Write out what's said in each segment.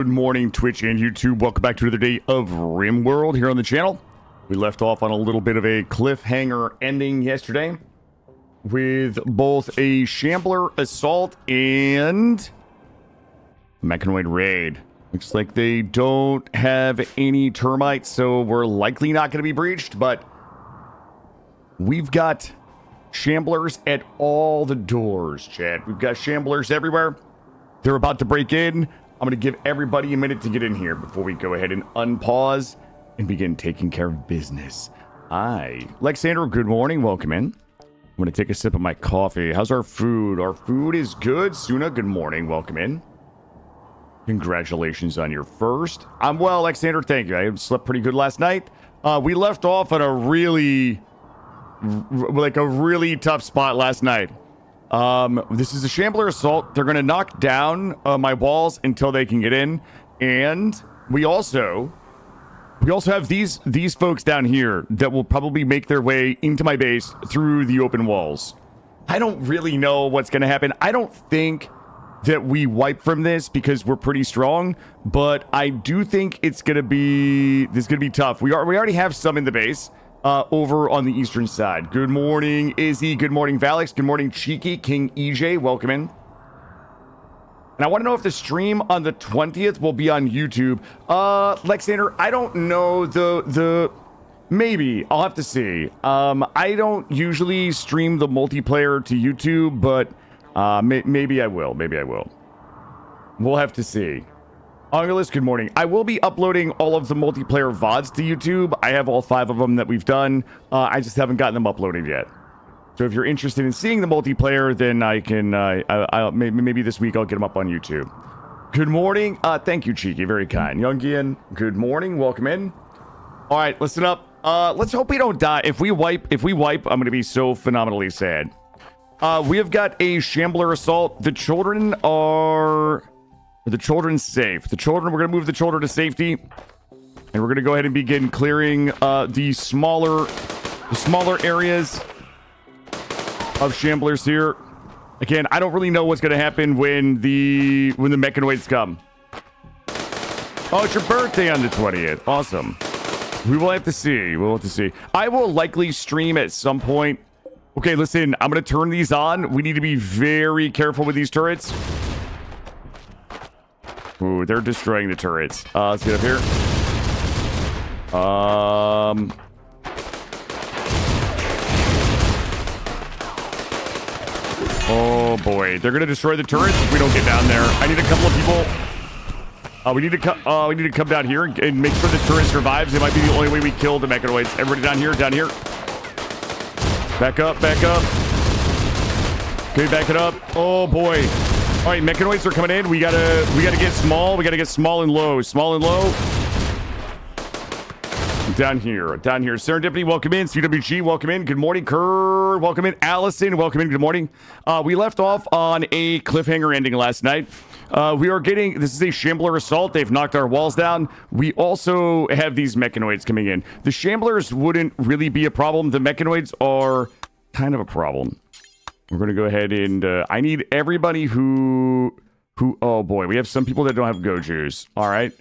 Good morning, Twitch and YouTube. Welcome back to another day of Rimworld here on the channel. We left off on a little bit of a cliffhanger ending yesterday with both a Shambler Assault and Mechonoid Raid. Looks like they don't have any termites, so we're likely not going to be breached, but we've got Shamblers at all the doors, chat. We've got Shamblers everywhere. They're about to break in. I'm going to give everybody a minute to get in here before we go ahead and unpause and begin taking care of business. Hi. Alexander, good morning. Welcome in. I'm going to take a sip of my coffee. How's our food? Our food is good. Suna, good morning. Welcome in. Congratulations on your first. I'm well, Alexander. Thank you. I slept pretty good last night. We left off at a really tough spot last night. This is a Shambler Assault. They're going to knock down my walls until they can get in. And we also have these folks down here that will probably make their way into my base through the open walls. I don't really know what's going to happen. I don't think that we wipe from this because we're pretty strong, but I do think this is going to be tough. We already have some in the base. Over on the eastern side. Good morning, Izzy. Good morning, Valix. Good morning, Cheeky. King EJ, welcome in. And I want to know if the stream on the 20th will be on YouTube. Lexander, I don't know maybe. I'll have to see. I don't usually stream the multiplayer to YouTube, but maybe I will. Maybe I will. We'll have to see. Angelus, good morning. I will be uploading all of the multiplayer VODs to YouTube. I have all 5 of them that we've done. I just haven't gotten them uploaded yet. So if you're interested in seeing the multiplayer, then I can, maybe this week I'll get them up on YouTube. Good morning. Thank you, Cheeky. Very kind. Youngian, good morning. Welcome in. All right, listen up. Let's hope we don't die. If we wipe, I'm going to be so phenomenally sad. We have got a Shambler Assault. The children are... The children's safe. We're going to move the children to safety. And we're going to go ahead and begin clearing the smaller areas of Shamblers here. Again, I don't really know what's going to happen when the Mechonoids come. Oh, it's your birthday on the 20th. Awesome. We will have to see. We'll have to see. I will likely stream at some point. Okay, listen, I'm going to turn these on. We need to be very careful with these turrets. Ooh, they're destroying the turrets. Let's get up here. Oh boy, they're gonna destroy the turrets if we don't get down there. I need a couple of people. We need to come down here and make sure the turret survives. It might be the only way we kill the Mechonoids. Everybody down here, down here. Back up, back up. Okay, back it up. Oh boy. All right, Mechonoids are coming in. We gotta get small. We gotta get small and low. Small and low. Down here. Serendipity, welcome in. CWG, welcome in. Good morning. Kerr, welcome in. Allison, welcome in. Good morning. We left off on a cliffhanger ending last night. This is a Shambler Assault. They've knocked our walls down. We also have these Mechonoids coming in. The Shamblers wouldn't really be a problem. The Mechonoids are kind of a problem. We're going to go ahead and I need everybody who oh boy, we have some people that don't have go juice. All right.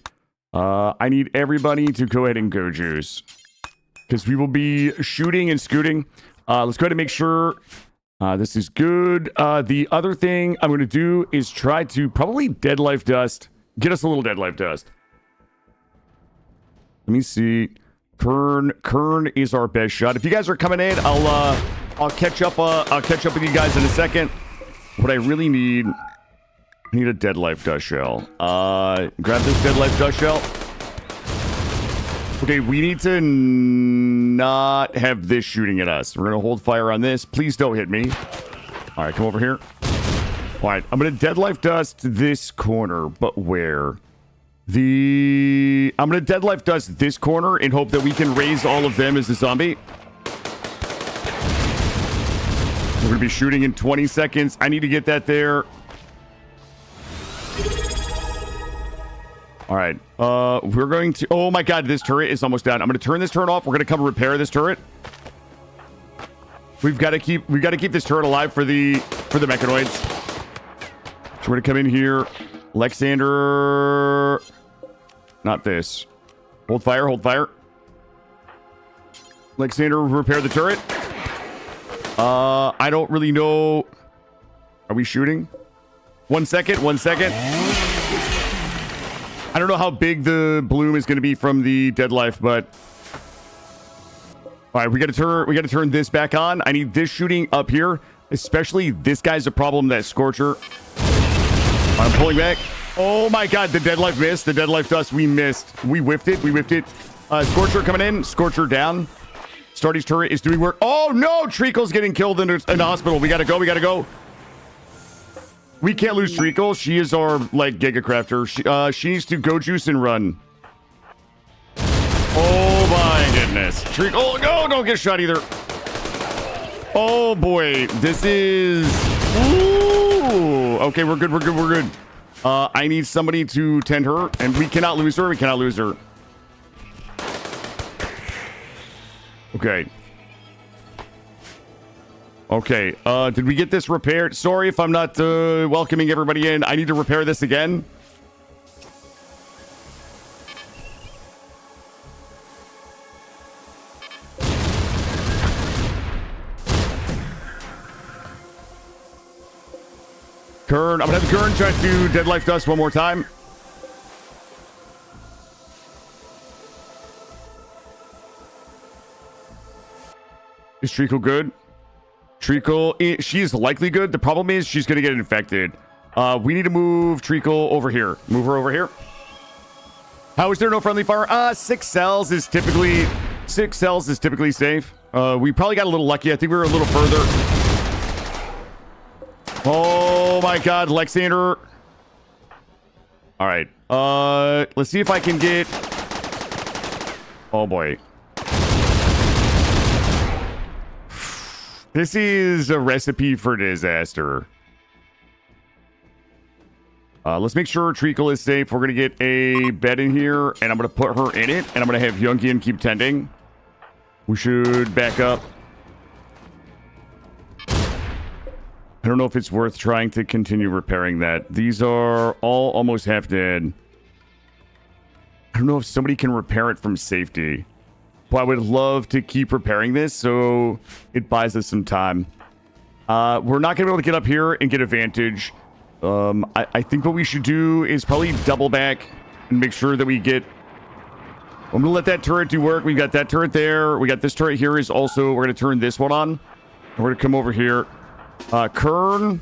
I need everybody to go ahead and go juice because we will be shooting and scooting. Let's go ahead and make sure this is good. The other thing I'm going to do is try to probably dead life dust. Get us a little dead life dust. Let me see. Kern is our best shot. If you guys are coming in, I'll catch up with you guys in a second. What I really need, I need a dead life dust shell. Grab this dead life dust shell. Okay, we need to not have this shooting at us. We're gonna hold fire on this. Please don't hit me. All right, come over here. All right, I'm gonna dead life dust this corner, but where? I'm gonna dead life dust this corner and hope that we can raise all of them as a zombie. We're going to be shooting in 20 seconds. I need to get that there. All right. We're going to... Oh, my God. This turret is almost down. I'm going to turn this turret off. We're going to come repair this turret. We've got to keep this turret alive for the Mechonoids. So we're going to come in here. Alexander. Not this. Hold fire, hold fire. Alexander, repair the turret. I don't really know. Are we shooting? 1 second, 1 second. I don't know how big the bloom is going to be from the dead life, but all right, we got to turn this back on. I need this shooting up here, especially this guy's a problem, that Scorcher. I'm pulling back. Oh my god, the dead life missed. The dead life dust, we missed. We whiffed it. We whiffed it. Scorcher coming in. Scorcher down. Stardy's turret is doing work. Oh no, Treacle's getting killed in the hospital. We gotta go. We gotta go. We can't lose Treacle. She is our like Giga Crafter. She needs to go juice and run. Oh my goodness. Treacle. Oh no, don't get shot either. Oh boy, this is. Ooh. Okay, we're good. We're good. We're good. I need somebody to tend her, and we cannot lose her. We cannot lose her. Okay. Okay. Did we get this repaired? Sorry if I'm not welcoming everybody in. I need to repair this again. Kern. I'm gonna have Kern try to do Dead Life Dust one more time. Is Treacle good? Treacle, she is likely good. The problem is she's going to get infected. We need to move Treacle over here. Move her over here. How is there no friendly fire? 6 cells is typically safe. We probably got a little lucky. I think we were a little further. Oh my god, Lexander. All right. Let's see if I can get. Oh boy. This is a recipe for disaster. Let's make sure Treacle is safe. We're going to get a bed in here, and I'm going to put her in it, and I'm going to have Youngian keep tending. We should back up. I don't know if it's worth trying to continue repairing that. These are all almost half dead. I don't know if somebody can repair it from safety. Well, I would love to keep repairing this, so it buys us some time. We're not going to be able to get up here and get advantage. I think what we should do is probably double back and make sure that we get... I'm going to let that turret do work. We got that turret there. We got this turret here is also... We're going to turn this one on. We're going to come over here. Kern.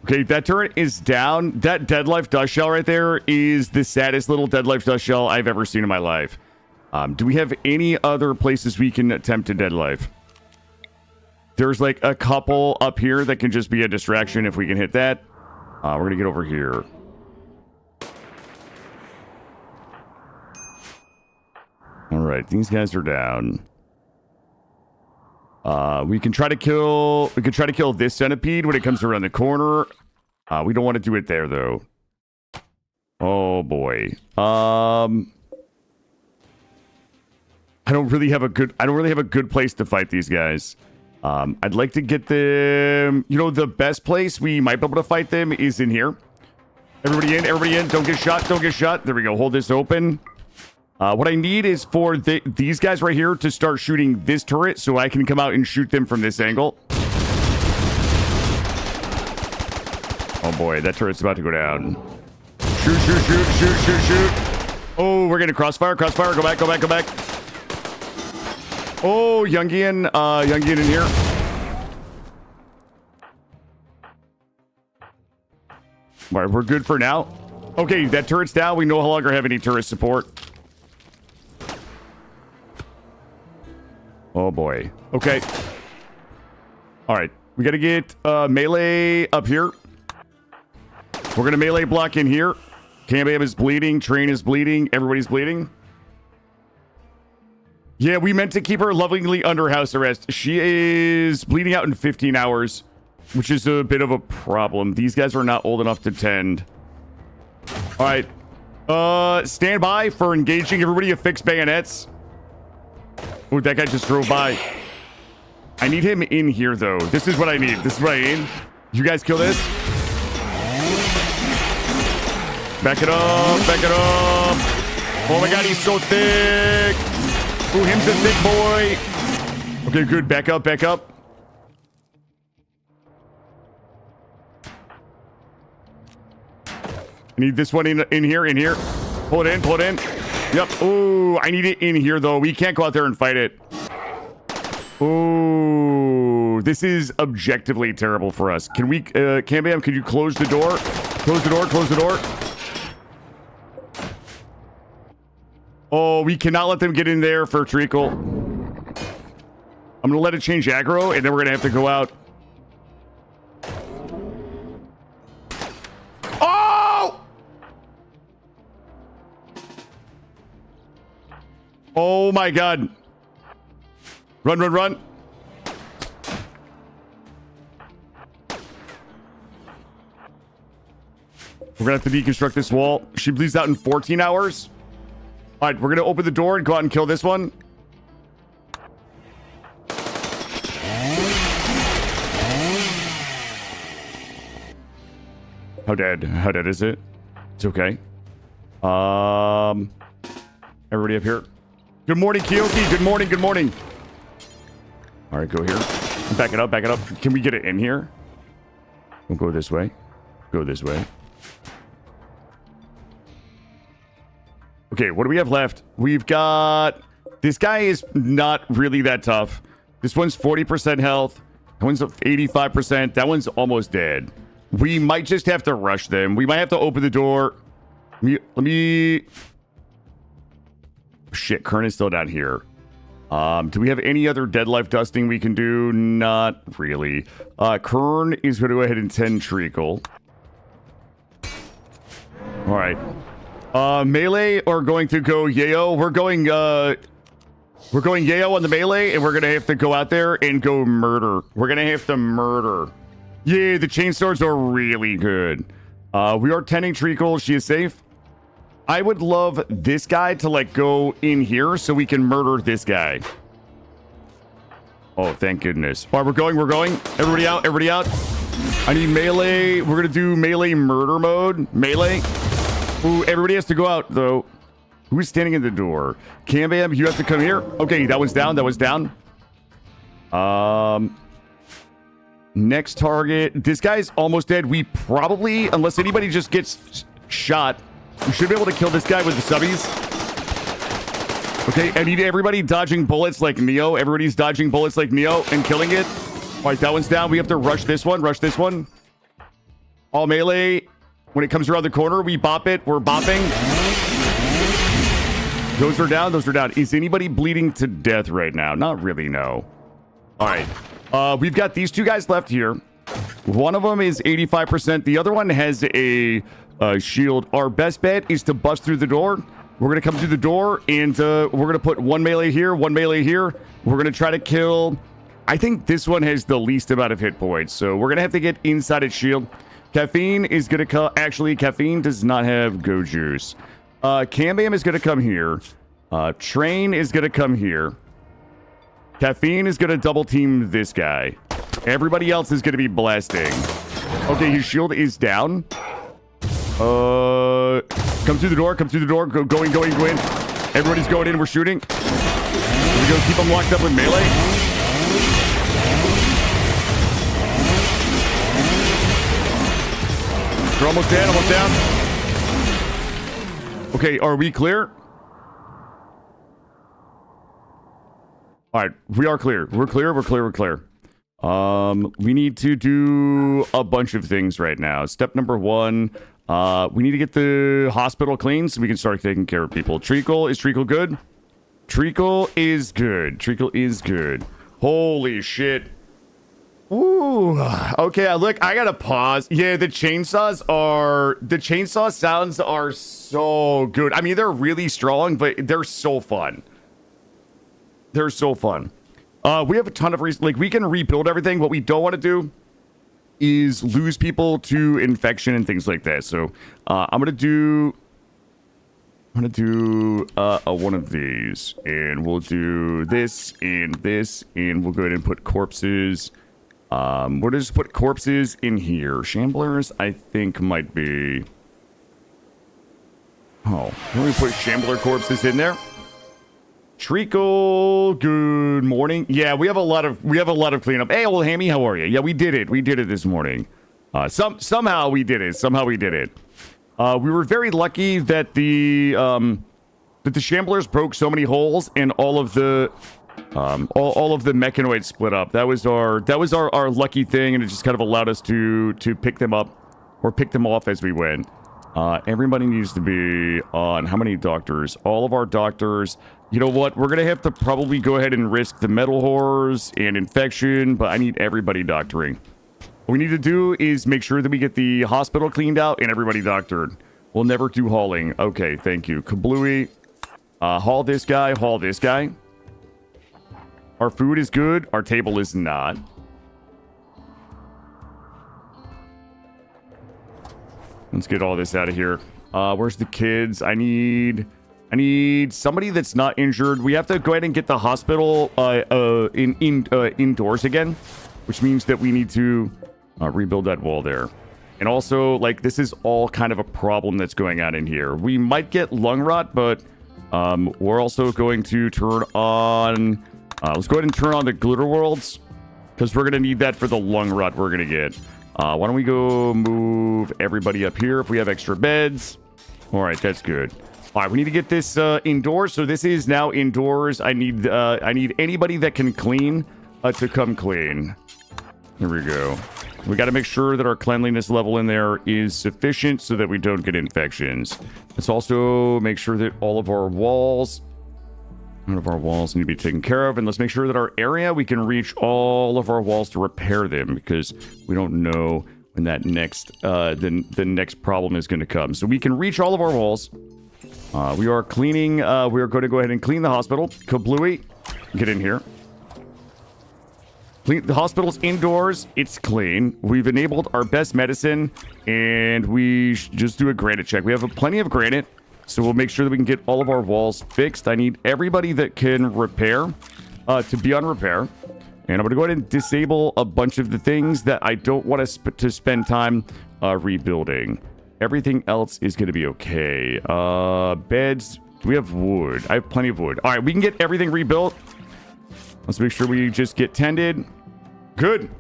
Okay, that turret is down. That Dead Life Dust Shell right there is the saddest little Dead Life Dust Shell I've ever seen in my life. Do we have any other places we can attempt to Dead Life? There's like a couple up here that can just be a distraction if we can hit that. We're going to get over here. All right, these guys are down. We can try to kill this centipede when it comes around the corner. We don't want to do it there though. Oh boy. I don't really have a good place to fight these guys. I'd like to get them, you know, the best place we might be able to fight them is in here. Everybody in, don't get shot. There we go. Hold this open. What I need is for these guys right here to start shooting this turret so I can come out and shoot them from this angle. Oh boy, that turret's about to go down. Shoot. Oh, we're getting crossfire. Go back. Oh, Youngian in here. All right, we're good for now. Okay, that turret's down. We no longer have any turret support. Oh boy. Okay. All right. We got to get melee up here. We're going to melee block in here. Cam is bleeding. Train is bleeding. Everybody's bleeding. Yeah, we meant to keep her lovingly under house arrest. She is bleeding out in 15 hours, which is a bit of a problem. These guys are not old enough to tend. All right. Stand by for engaging. Everybody affix bayonets. Oh, that guy just drove by. I need him in here, though. This is what I need. You guys kill this. Back it up. Back it up. Oh my god, he's so thick. Ooh, him's a thick boy. Okay, good. Back up. Back up. I need this one in here. In here. Pull it in. Pull it in. Yep. Ooh, I need it in here, though. We can't go out there and fight it. Ooh, this is objectively terrible for us. Can we, Cam-Bam, can you close the door? Close the door. Close the door. Oh, we cannot let them get in there for treacle. I'm going to let it change aggro, and then we're going to have to go out. Oh my god. Run, run, run. We're gonna have to deconstruct this wall. She bleeds out in 14 hours. All right, we're gonna open the door and go out and kill this one. How dead? How dead is it? It's okay. Everybody up here. Good morning, Kiyoki. Good morning. Good morning. All right, go here. Back it up. Back it up. Can we get it in here? We'll go this way. Go this way. Okay, what do we have left? We've got... This guy is not really that tough. This one's 40% health. That one's 85%. That one's almost dead. We might just have to rush them. We might have to open the door. Let me... Shit, Kern is still down here. Do we have any other dead life dusting we can do? Not really. Kern is going to go ahead and 10 treacle. All right. Melee are going to go Yayo. We're going Yayo on the melee, and we're going to have to go out there and go murder. We're going to have to murder. Yeah, the chain swords are really good. We are tending treacle. She is safe. I would love this guy to, like, go in here so we can murder this guy. Oh, thank goodness. All right, we're going. We're going. Everybody out. Everybody out. I need melee. We're going to do melee murder mode. Melee. Ooh, everybody has to go out, though. Who's standing in the door? Cam-Bam, you have to come here. Okay, that one's down. That was down. Next target. This guy's almost dead. We probably, unless anybody just gets shot... We should be able to kill this guy with the subbies. Okay, I need everybody dodging bullets like Neo. Everybody's dodging bullets like Neo and killing it. All right, that one's down. We have to rush this one. Rush this one. All melee. When it comes around the corner, we bop it. We're bopping. Those are down. Those are down. Is anybody bleeding to death right now? Not really, no. All right. We've got these two guys left here. One of them is 85%. The other one has a... shield. Our best bet is to bust through the door. We're going to come through the door and we're going to put one melee here, one melee here. We're going to try to kill... I think this one has the least amount of hit points, so we're going to have to get inside its shield. Caffeine is going to come... Actually, Caffeine does not have go juice. Cam-Bam is going to come here. Train is going to come here. Caffeine is going to double team this guy. Everybody else is going to be blasting. Okay, his shield is down. Come through the door. Come through the door. Go in. Everybody's going in. We're shooting. We're going to keep them locked up with melee. They're almost dead. Almost down. Okay, are we clear? All right, we are clear. We're clear. We're clear. We're clear. We need to do a bunch of things right now. Step number one. We need to get the hospital clean so we can start taking care of people. Treacle, is Treacle good? Treacle is good. Treacle is good. Holy shit. Ooh. Okay, look, I gotta pause. Yeah, the chainsaw sounds are so good. I mean, they're really strong, but they're so fun. They're so fun. We have a ton of reasons. Like, we can rebuild everything. What we don't want to do is lose people to infection and things like that. So I'm gonna do one of these, and we'll do this, and we'll go ahead and put corpses. We'll just put corpses in here. Shamblers, I think, might be Oh, let me put Shambler corpses in there. Treacle, good morning. Yeah, we have a lot of cleanup. Hey, old Hammy, how are you? Yeah, we did it. We did it this morning. Somehow we did it. We were very lucky that the Shamblers broke so many holes and all of the Mechonoids split up. That was our lucky thing, and it just kind of allowed us to pick them up or pick them off as we went. Everybody needs to be on how many doctors? All of our doctors. You know what? We're gonna have to probably go ahead and risk the metal horrors and infection, but I need everybody doctoring. What we need to do is make sure that we get the hospital cleaned out and everybody doctored. We'll never do hauling. Okay, thank you. Kablooey. Haul this guy, haul this guy. Our food is good. Our table is not. Let's get all this out of here. Where's the kids? I need somebody that's not injured. We have to go ahead and get the hospital indoors again, which means that we need to rebuild that wall there. And also, like, this is all kind of a problem that's going on in here. We might get lung rot, but we're also going to turn on... let's go ahead and turn on the glitter worlds, because we're going to need that for the lung rot we're going to get. Why don't we go move everybody up here if we have extra beds? All right, that's good. All right, we need to get this indoors. So this is now indoors. I need anybody that can clean to come clean. There we go. We got to make sure that our cleanliness level in there is sufficient so that we don't get infections. Let's also make sure that all of our walls need to be taken care of. And let's make sure that our area, we can reach all of our walls to repair them, because we don't know when that next, the next problem is going to come. So we can reach all of our walls. We are cleaning, we are going to go ahead and clean the hospital. Kablooey, get in here. Clean, the hospital's indoors. It's clean. We've enabled our best medicine, and we just do a granite check. We have plenty of granite, so we'll make sure that we can get all of our walls fixed. I need everybody that can repair to be on repair. And I'm going to go ahead and disable a bunch of the things that I don't want to spend time rebuilding. Everything else is going to be okay. Beds. Do we have wood? I have plenty of wood. All right, we can get everything rebuilt. Let's make sure we just get tended. Good.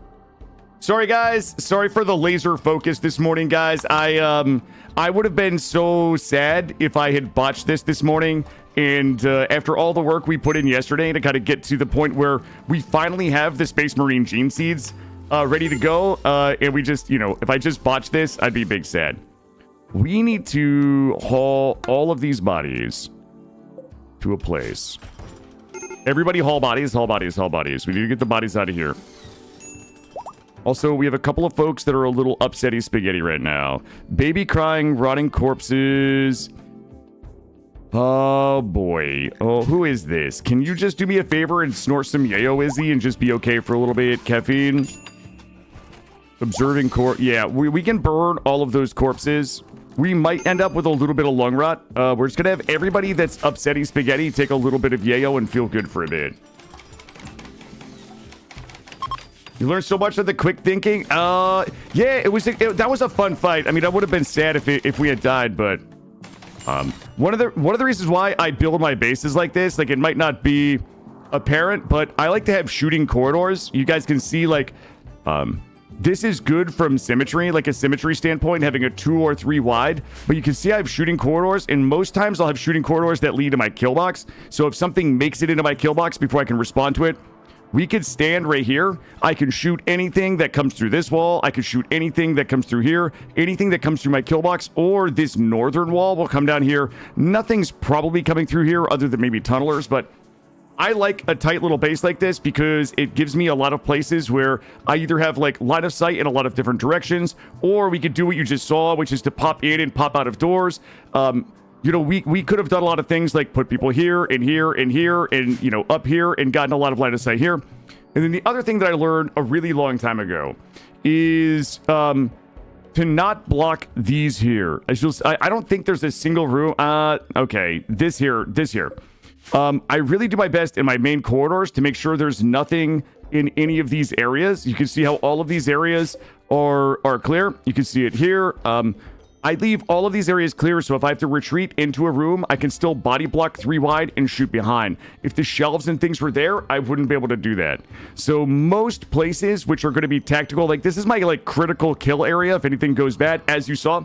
Sorry, guys. Sorry for the laser focus this morning, guys. I would have been so sad if I had botched this morning. And after all the work we put in yesterday to kind of get to the point where we finally have the Space Marine gene seeds ready to go. And we just, you know, if I just botched this, I'd be big sad. We need to haul all of these bodies to a place. Everybody haul bodies, haul bodies, haul bodies. We need to get the bodies out of here. Also, we have a couple of folks that are a little upsetty spaghetti right now. Baby crying, rotting corpses. Oh, boy. Oh, who is this? Can you just do me a favor and snort some yayo, Izzy, and just be okay for a little bit? Caffeine. Observing corpse. Yeah, we can burn all of those corpses. We might end up with a little bit of lung rot. We're just going to have everybody that's upsetty spaghetti take a little bit of yayo and feel good for a bit. You learned so much of the quick thinking. Yeah, that was a fun fight. I mean, I would have been sad if we had died, but one of the reasons why I build my bases like this, like, it might not be apparent, but I like to have shooting corridors. You guys can see, like, this is good from symmetry, like a symmetry standpoint, having a 2 or 3 wide. But you can see I have shooting corridors, and most times I'll have shooting corridors that lead to my kill box. So if something makes it into my kill box before I can respond to it, we could stand right here. I can shoot anything that comes through this wall. I can shoot anything that comes through here. Anything that comes through my kill box, or this northern wall will come down here. Nothing's probably coming through here other than maybe tunnelers, but I like a tight little base like this because it gives me a lot of places where I either have, like, line of sight in a lot of different directions, or we could do what you just saw, which is to pop in and pop out of doors. You know, we could have done a lot of things like put people here and here and here and, you know, up here and gotten a lot of line of sight here. And then the other thing that I learned a really long time ago is to not block these here. I don't think there's a single room. Okay, this here. I really do my best in my main corridors to make sure there's nothing in any of these areas. You can see how all of these areas are clear. You can see it here. I leave all of these areas clear, so if I have to retreat into a room, I can still body block 3 wide and shoot behind. If the shelves and things were there, I wouldn't be able to do that. So most places which are going to be tactical, like this is my like critical kill area if anything goes bad, as you saw.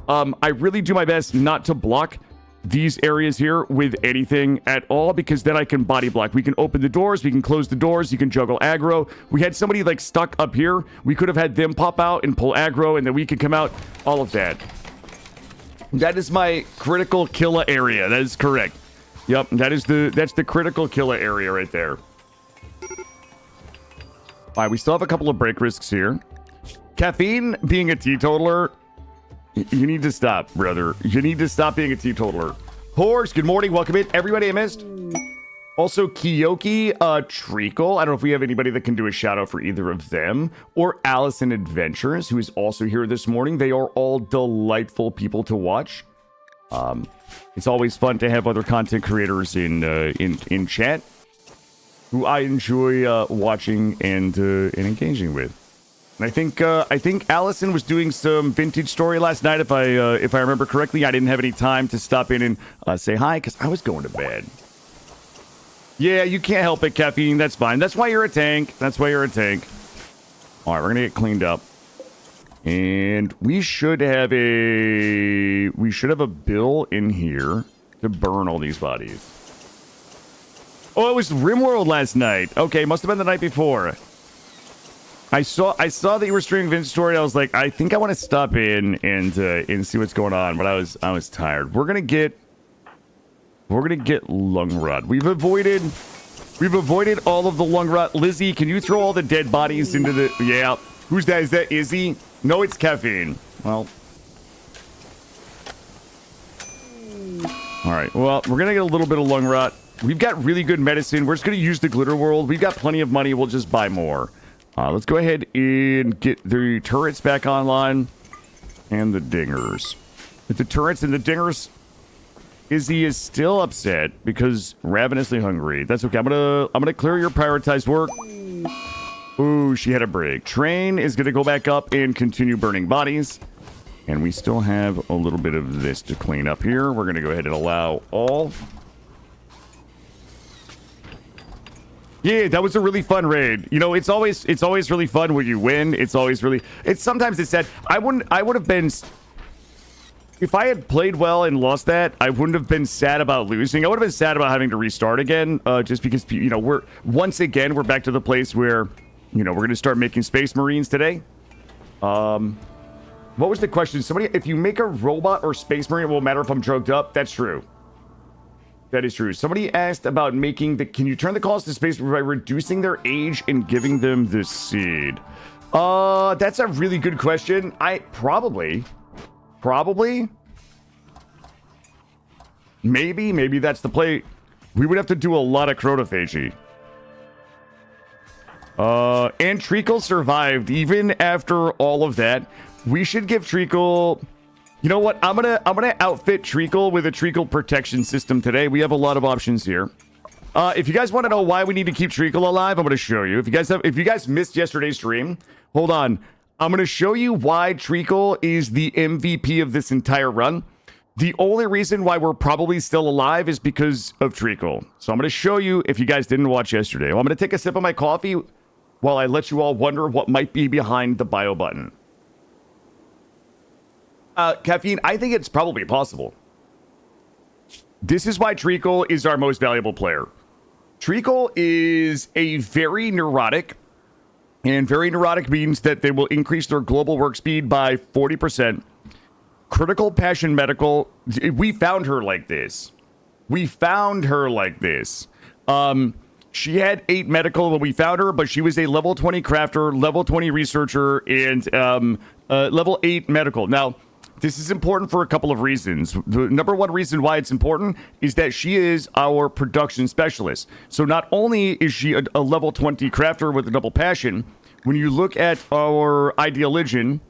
I really do my best not to block these areas here with anything at all, because then I can body block. We can open the doors, we can close the doors, you can juggle aggro. We had somebody like stuck up here. We could have had them pop out and pull aggro, and then we could come out. All of that. That is my critical killer area. That is correct. Yep, that's the critical killer area right there. All right, we still have a couple of break risks here. Caffeine, being a teetotaler, you need to stop, brother. You need to stop being a teetotaler. Horse, good morning. Welcome in. Everybody I missed. Also, Kiyoki, Treacle. I don't know if we have anybody that can do a shout out for either of them. Or Allison Adventures, who is also here this morning. They are all delightful people to watch. It's always fun to have other content creators in chat who I enjoy watching and engaging with. And I think Allison was doing some vintage story last night, if I remember correctly. I didn't have any time to stop in and say hi because I was going to bed. Yeah, you can't help it, Caffeine. That's fine. That's why you're a tank. That's why you're a tank. All right, we're gonna get cleaned up, and we should have a bill in here to burn all these bodies. Oh, it was Rimworld last night. Okay, must have been the night before. I saw that you were streaming Vince Story. I was like, I think I want to stop in and see what's going on, but I was tired. We're gonna get lung rot. We've avoided all of the lung rot. Lizzie, can you throw all the dead bodies into the? Yeah. Who's that? Is that Izzy? No, it's Caffeine. Well. All right. Well, we're gonna get a little bit of lung rot. We've got really good medicine. We're just gonna use the Glitter World. We've got plenty of money. We'll just buy more. Let's go ahead and get the turrets back online and the dingers. With the turrets and the dingers, Izzy is still upset because ravenously hungry. That's okay. I'm gonna clear your prioritized work. Ooh, she had a break. Train is gonna go back up and continue burning bodies. And we still have a little bit of this to clean up here. We're gonna go ahead and allow all. Yeah, that was a really fun raid. You know, it's always really fun when you win. Sometimes it's sad. I would have been, if I had played well and lost that, I wouldn't have been sad about losing. I would have been sad about having to restart again, just because, you know, we're back to the place where, you know, we're going to start making Space Marines today. What was the question? Somebody, if you make a robot or Space Marine, it won't matter if I'm drugged up. That's true. That is true. Somebody asked about can you turn the calls to Space Marine by reducing their age and giving them the seed? That's a really good question. Probably. Maybe that's the play. We would have to do a lot of chronophagy. And Treacle survived even after all of that. We should give Treacle. You know what? I'm gonna outfit Treacle with a Treacle protection system today. We have a lot of options here. If you guys want to know why we need to keep Treacle alive, I'm gonna show you. If you guys missed yesterday's stream, hold on. I'm gonna show you why Treacle is the MVP of this entire run. The only reason why we're probably still alive is because of Treacle. So I'm gonna show you if you guys didn't watch yesterday. Well, I'm gonna take a sip of my coffee while I let you all wonder what might be behind the bio button. Caffeine, I think it's probably possible. This is why Treacle is our most valuable player. Treacle is a very neurotic, and very neurotic means that they will increase their global work speed by 40%. Critical Passion Medical, we found her like this. She had 8 medical when we found her, but she was a level 20 crafter, level 20 researcher, and level 8 medical. Now, this is important for a couple of reasons. The number one reason why it's important is that she is our production specialist. So not only is she a level 20 crafter with a double passion, when you look at our ideal Legion,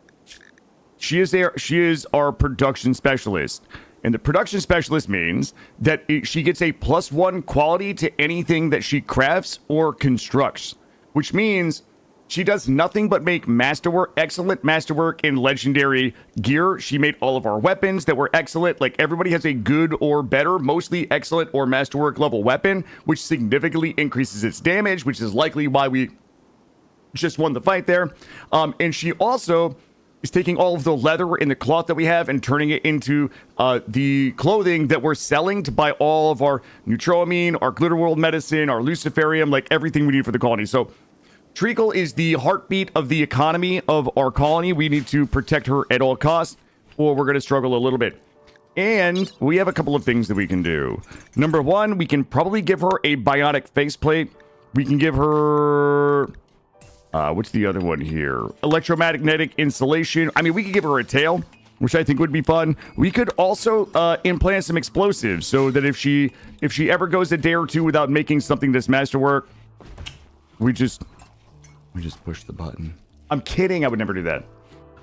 she is our production specialist. And the production specialist means that she gets a +1 quality to anything that she crafts or constructs, which means She does nothing but make masterwork, excellent masterwork in legendary gear. She made all of our weapons that were excellent. Like, everybody has a good or better, mostly excellent or masterwork level weapon, which significantly increases its damage, which is likely why we just won the fight there. And she also is taking all of the leather and the cloth that we have and turning it into the clothing that we're selling to buy all of our Neutroamine, our Glitterworld medicine, our Luciferium, like everything we need for the colony. So Treacle is the heartbeat of the economy of our colony. We need to protect her at all costs, or we're going to struggle a little bit. And we have a couple of things that we can do. Number one, we can probably give her a bionic faceplate. We can give her... what's the other one here? Electromagnetic insulation. I mean, we could give her a tail, which I think would be fun. We could also implant some explosives so that if she ever goes a day or two without making something that's masterwork, we just push the button. I'm kidding. I would never do that.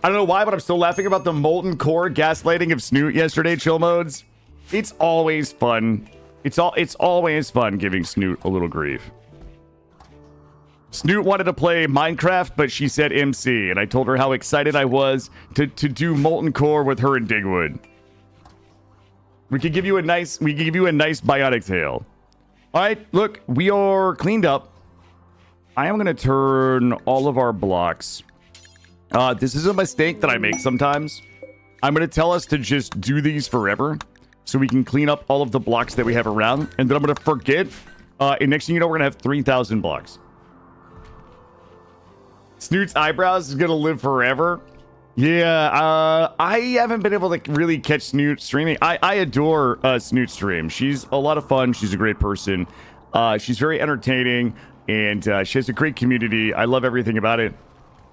I don't know why, but I'm still laughing about the molten core gaslighting of Snoot yesterday, chill modes. It's always fun. It's always fun giving Snoot a little grief. Snoot wanted to play Minecraft, but she said MC, and I told her how excited I was to do molten core with her and Digwood. We could give you a nice bionic tail. All right, look, we are cleaned up. I am going to turn all of our blocks. This is a mistake that I make sometimes. I'm going to tell us to just do these forever so we can clean up all of the blocks that we have around. And then I'm going to forget. And next thing you know, we're going to have 3,000 blocks. Snoot's eyebrows is going to live forever. Yeah, I haven't been able to really catch Snoot streaming. I adore Snoot stream. She's a lot of fun. She's a great person. She's very entertaining. And she has a great community. I love everything about it.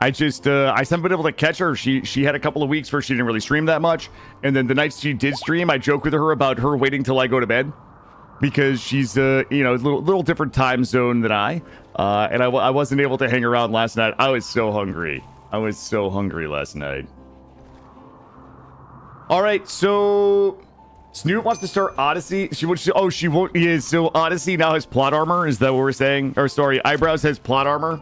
I haven't been able to catch her. She had a couple of weeks where she didn't really stream that much. And then the nights she did stream, I joke with her about her waiting till I go to bed. Because she's, a little different time zone than I. And I wasn't able to hang around last night. I was so hungry. Last night. All right, so... Snoot wants to start Odyssey. She won't. Yeah, so Odyssey now has plot armor. Is that what we're saying? Or sorry, Eyebrows has plot armor.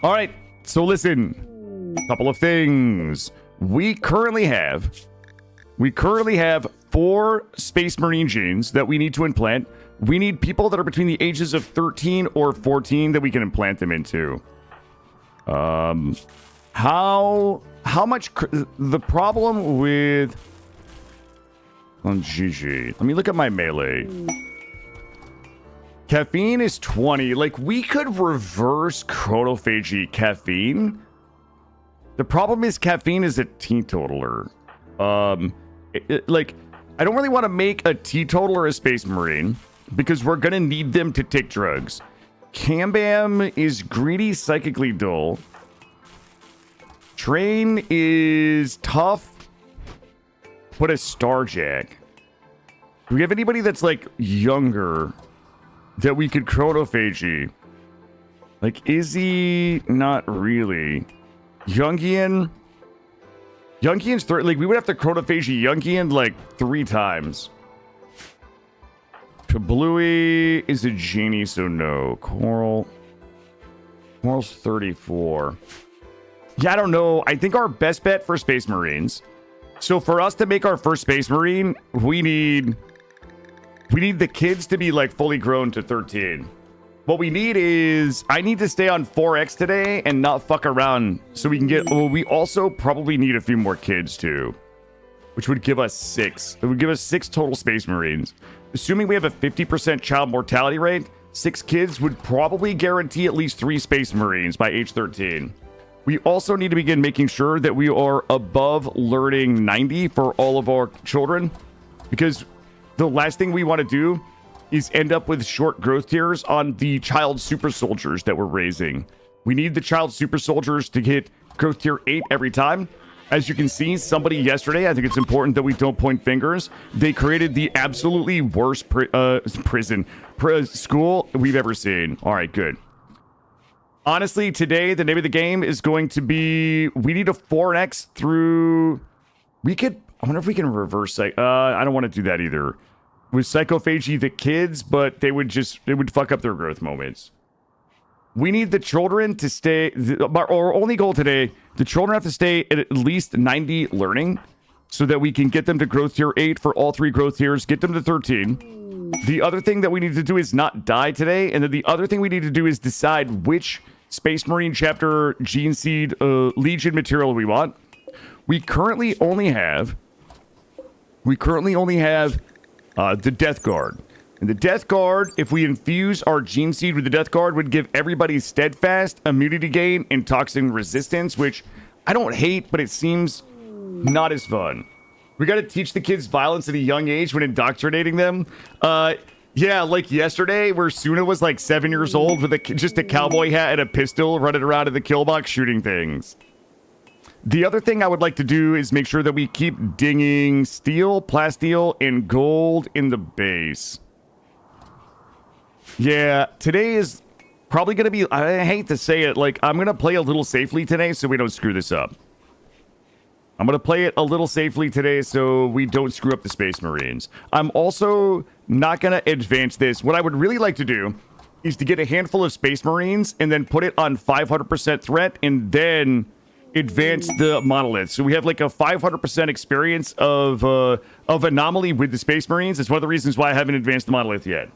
All right. So listen, a couple of things. We currently have 4 Space Marine genes that we need to implant. We need people that are between the ages of 13 or 14 that we can implant them into. How much? The problem with on GG. Let me look at my melee. Caffeine is 20. Like, we could reverse chronophagy caffeine. The problem is caffeine is a teetotaler. Like, I don't really want to make a teetotaler a Space Marine because we're going to need them to take drugs. Cambam is greedy, psychically dull. Train is tough, but a Starjack. Do we have anybody that's like younger that we could chronophagy? Like Izzy, not really. Jungian. Jungian's like we would have to chronophagy Jungian like 3 times. Kablooey is a genie, so no. Coral's 34. Yeah, I don't know. I think our best bet for Space Marines. So for us to make our first Space Marine, we need the kids to be like fully grown to 13. What we need is I need to stay on 4X today and not fuck around so we can get. Well, we also probably need a few more kids too, which would give us 6. It would give us 6 total Space Marines. Assuming we have a 50% child mortality rate, 6 kids would probably guarantee at least 3 Space Marines by age 13. We also need to begin making sure that we are above learning 90 for all of our children, because the last thing we want to do is end up with short growth tiers on the child super soldiers that we're raising. We need the child super soldiers to hit growth tier 8 every time. As you can see, somebody yesterday, I think it's important that we don't point fingers. They created the absolutely worst school we've ever seen. All right, good. Honestly, today, the name of the game is going to be, we need a 4X through, I wonder if we can reverse, I don't want to do that either. With psychophagy, the kids, but it would fuck up their growth moments. We need the children to stay, our only goal today, the children have to stay at least 90 learning so that we can get them to growth tier 8 for all 3 growth tiers, get them to 13. The other thing that we need to do is not die today. And then the other thing we need to do is decide which Space Marine chapter gene seed Legion material we want. We currently only have the Death Guard. And the Death Guard, if we infuse our gene seed with the Death Guard, would give everybody steadfast, immunity gain, and toxin resistance, which I don't hate, but it seems not as fun. We got to teach the kids violence at a young age when indoctrinating them. Yeah, like yesterday, where Suna was like 7 years old with just a cowboy hat and a pistol running around in the kill box shooting things. The other thing I would like to do is make sure that we keep dinging steel, plasteel, and gold in the base. Yeah, today is probably going to be, I hate to say it, like, I'm going to play a little safely today so we don't screw this up. I'm going to play it a little safely today so we don't screw up the Space Marines. I'm also not going to advance this. What I would really like to do is to get a handful of Space Marines and then put it on 500% threat and then advance the Modlists. So we have like a 500% experience of Anomaly with the Space Marines. It's one of the reasons why I haven't advanced the Modlith yet.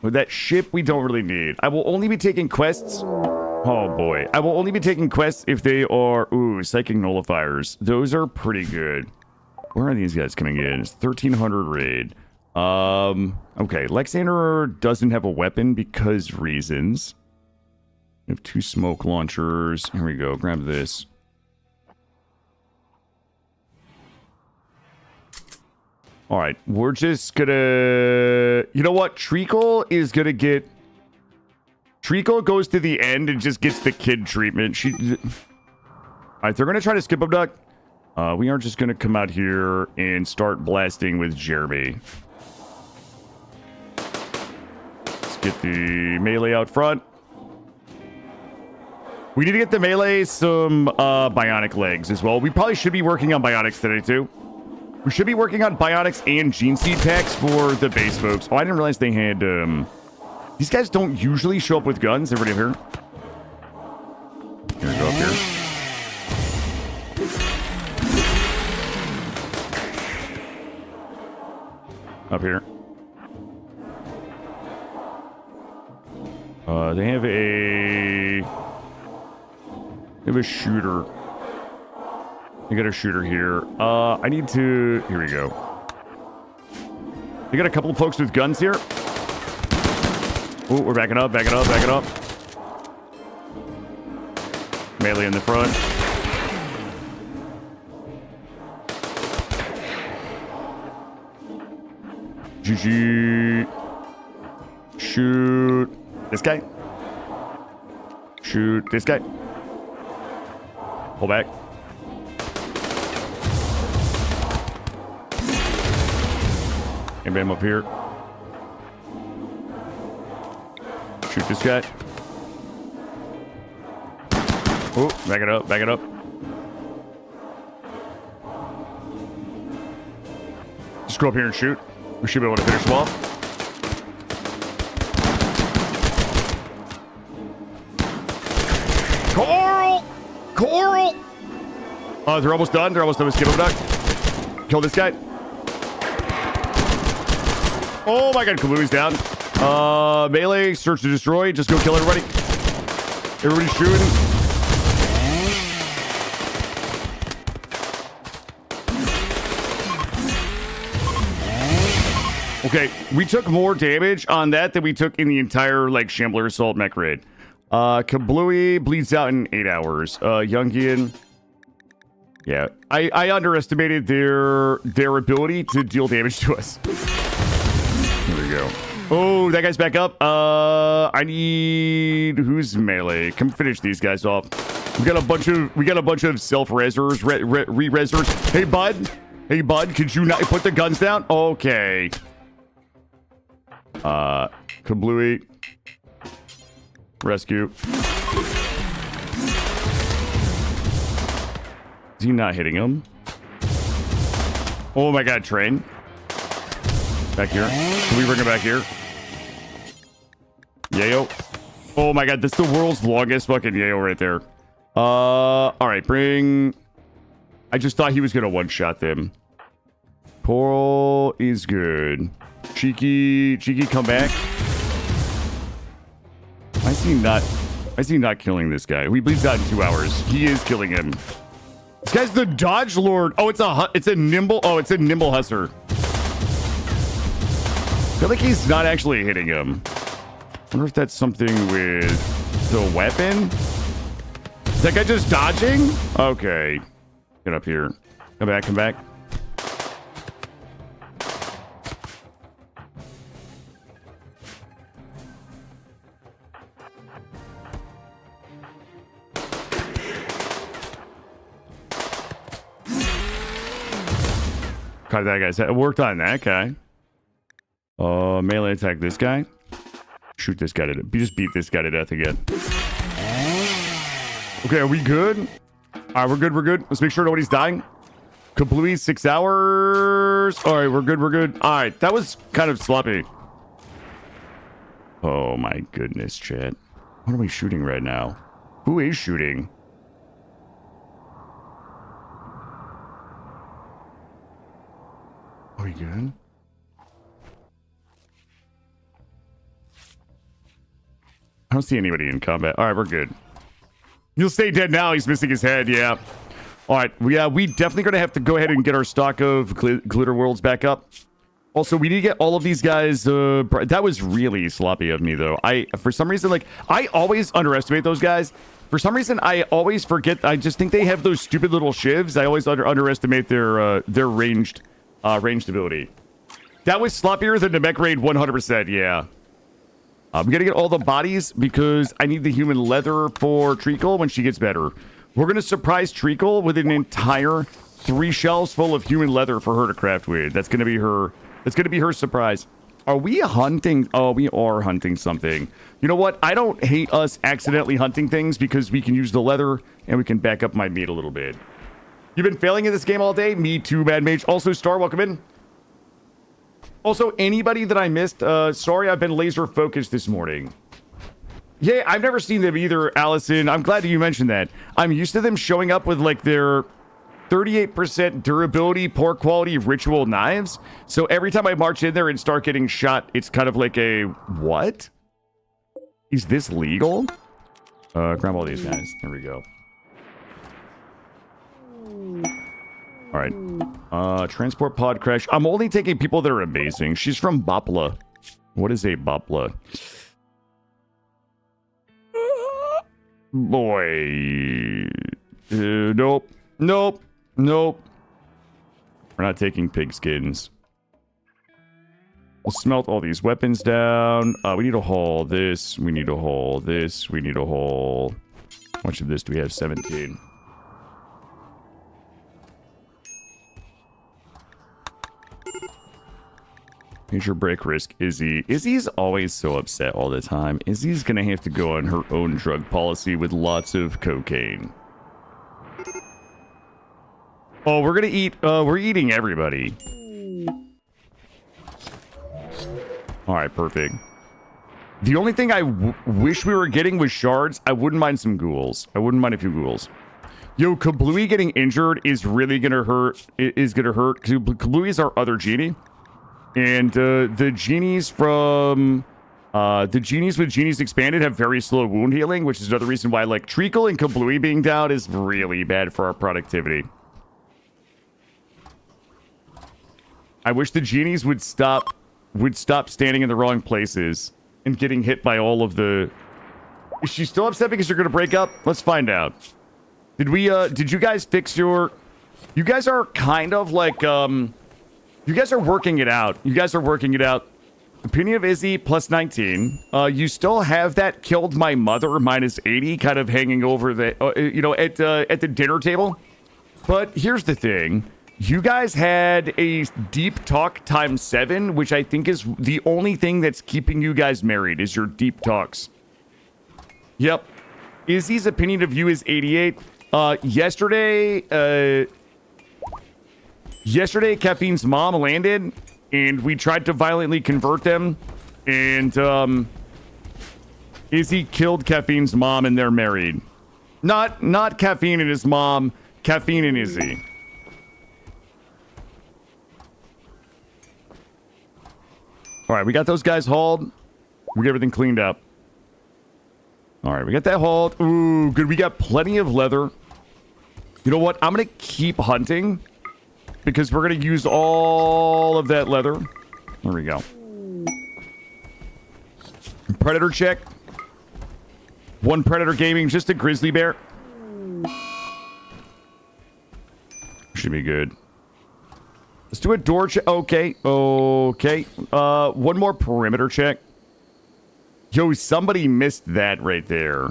With that ship, we don't really need. I will only be taking quests. Oh boy. I will only be taking quests if they are, ooh, Psychic Nullifiers. Those are pretty good. Where are these guys coming in? It's 1300 raid. Okay. Lexander doesn't have a weapon because reasons. We have 2 smoke launchers. Here we go. Grab this. All right. We're just gonna... You know what? Treacle is gonna get... Treacle goes to the end and just gets the kid treatment. All right. They're gonna try to skip abduct. We are just gonna come out here and start blasting with Jeremy. Let's get the melee out front. We need to get the melee some bionic legs as well. We probably should be working on bionics today too. We should be working on bionics and gene seed packs for the base folks. Oh, I didn't realize they had these guys don't usually show up with guns. Everybody up here. Gonna go up here. Up here. They have a shooter. They got a shooter here. I need to... Here we go. They got a couple of folks with guns here. Oh, we're backing up, backing up, backing up. Melee in the front. GG. Shoot. This guy. Shoot this guy. Pull back. And bam up here. Shoot this guy. Oh, back it up, back it up. Just go up here and shoot. We should be able to finish them off. Coral! Coral! They're almost done. They're almost done with skip abduct. Kill this guy. Oh my god, Kalui's down. Melee, search to destroy. Just go kill everybody. Everybody's shooting. Okay, we took more damage on that than we took in the entire, like, Shambler Assault mech raid. Kablooey bleeds out in 8 hours. Youngian. Yeah, I underestimated their ability to deal damage to us. Here we go. Oh, that guy's back up. I need... Who's melee? Come finish these guys off. We got a bunch of self-resers, re-resers. Hey, bud. Hey, bud, could you not put the guns down? Okay. Kablooey. Rescue. Is he not hitting him? Oh my god, train. Back here. Can we bring him back here? Yayo. Oh my god, that's the world's longest fucking Yale right there. All right, bring... I just thought he was gonna one-shot them. Coral is good. Cheeky, come back. I see not killing this guy. We bleeds out in 2 hours. He is killing him. This guy's the Dodge Lord. Oh, it's a nimble Husser. I feel like he's not actually hitting him. I wonder if that's something with the weapon. Is that guy just dodging? Okay. Get up here. Come back. Caught that guy's head. It worked on that guy. Melee attack this guy. Shoot this guy to death. Just beat this guy to death again. Okay, are we good? All right, we're good. Let's make sure nobody's dying. Kablooey, 6 hours. All right, we're good. All right, that was kind of sloppy. Oh my goodness, chat. What are we shooting right now? Who is shooting? Are we good? I don't see anybody in combat. All right, we're good. He'll stay dead now. He's missing his head. Yeah. All right. We definitely going to have to go ahead and get our stock of glitter worlds back up. Also, we need to get all of these guys. That was really sloppy of me, though. For some reason, like, I always underestimate those guys. For some reason, I always forget. I just think they have those stupid little shivs. I always underestimate their ranged ability. That was sloppier than the mech raid 100%. Yeah. We gotta get all the bodies because I need the human leather for Treacle when she gets better. We're gonna surprise Treacle with an entire 3 shelves full of human leather for her to craft with. That's gonna be her surprise. Are we hunting? Oh, we are hunting something. You know what? I don't hate us accidentally hunting things because we can use the leather and we can back up my meat a little bit. You've been failing in this game all day? Me too, Mad Mage. Also, Star, welcome in. Also, anybody that I missed, sorry, I've been laser focused this morning. Yeah, I've never seen them either, Allison. I'm glad that you mentioned that. I'm used to them showing up with, like, their 38% durability, poor quality ritual knives. So every time I march in there and start getting shot, it's kind of like a, what? Is this legal? Grab all these guys. There we go. All right. Transport pod crash. I'm only taking people that are amazing. She's from Bopla. What is a Bopla? Boy. Nope. We're not taking pig skins. We'll smelt all these weapons down. We need to haul this. We need to haul this. We need to haul... How much of this do we have? 17. Major break risk, Izzy. Izzy's always so upset all the time. Izzy's gonna have to go on her own drug policy with lots of cocaine. Oh, we're gonna eat, we're eating everybody. Alright, perfect. The only thing I wish we were getting was shards. I wouldn't mind some ghouls. I wouldn't mind a few ghouls. Yo, Kablooey getting injured is really gonna hurt. It is gonna hurt. Kablooey is our other genie. And the genies from the genies with Genies Expanded have very slow wound healing, which is another reason why, like, Treacle and Kablooey being down is really bad for our productivity. I wish the genies would stop standing in the wrong places and getting hit by all of the... Is she still upset because you're gonna break up? Let's find out. Did you guys fix your... You guys are kind of like, you guys are working it out. Opinion of Izzy, plus 19. You still have that killed my mother, minus 80, kind of hanging over the, at the dinner table. But here's the thing. You guys had a deep talk times 7, which I think is the only thing that's keeping you guys married, is your deep talks. Yep. Izzy's opinion of you is 88. Yesterday, Caffeine's mom landed, and we tried to violently convert them, and Izzy killed Caffeine's mom and they're married. Not Caffeine and his mom, Caffeine and Izzy. All right, we got those guys hauled. We got everything cleaned up. All right, we got that hauled. Ooh, good. We got plenty of leather. You know what? I'm going to keep hunting because we're going to use all of that leather. There we go. Predator check. One Predator gaming, just a grizzly bear. Should be good. Let's do a door check. Okay. Okay. One more perimeter check. Yo, somebody missed that right there.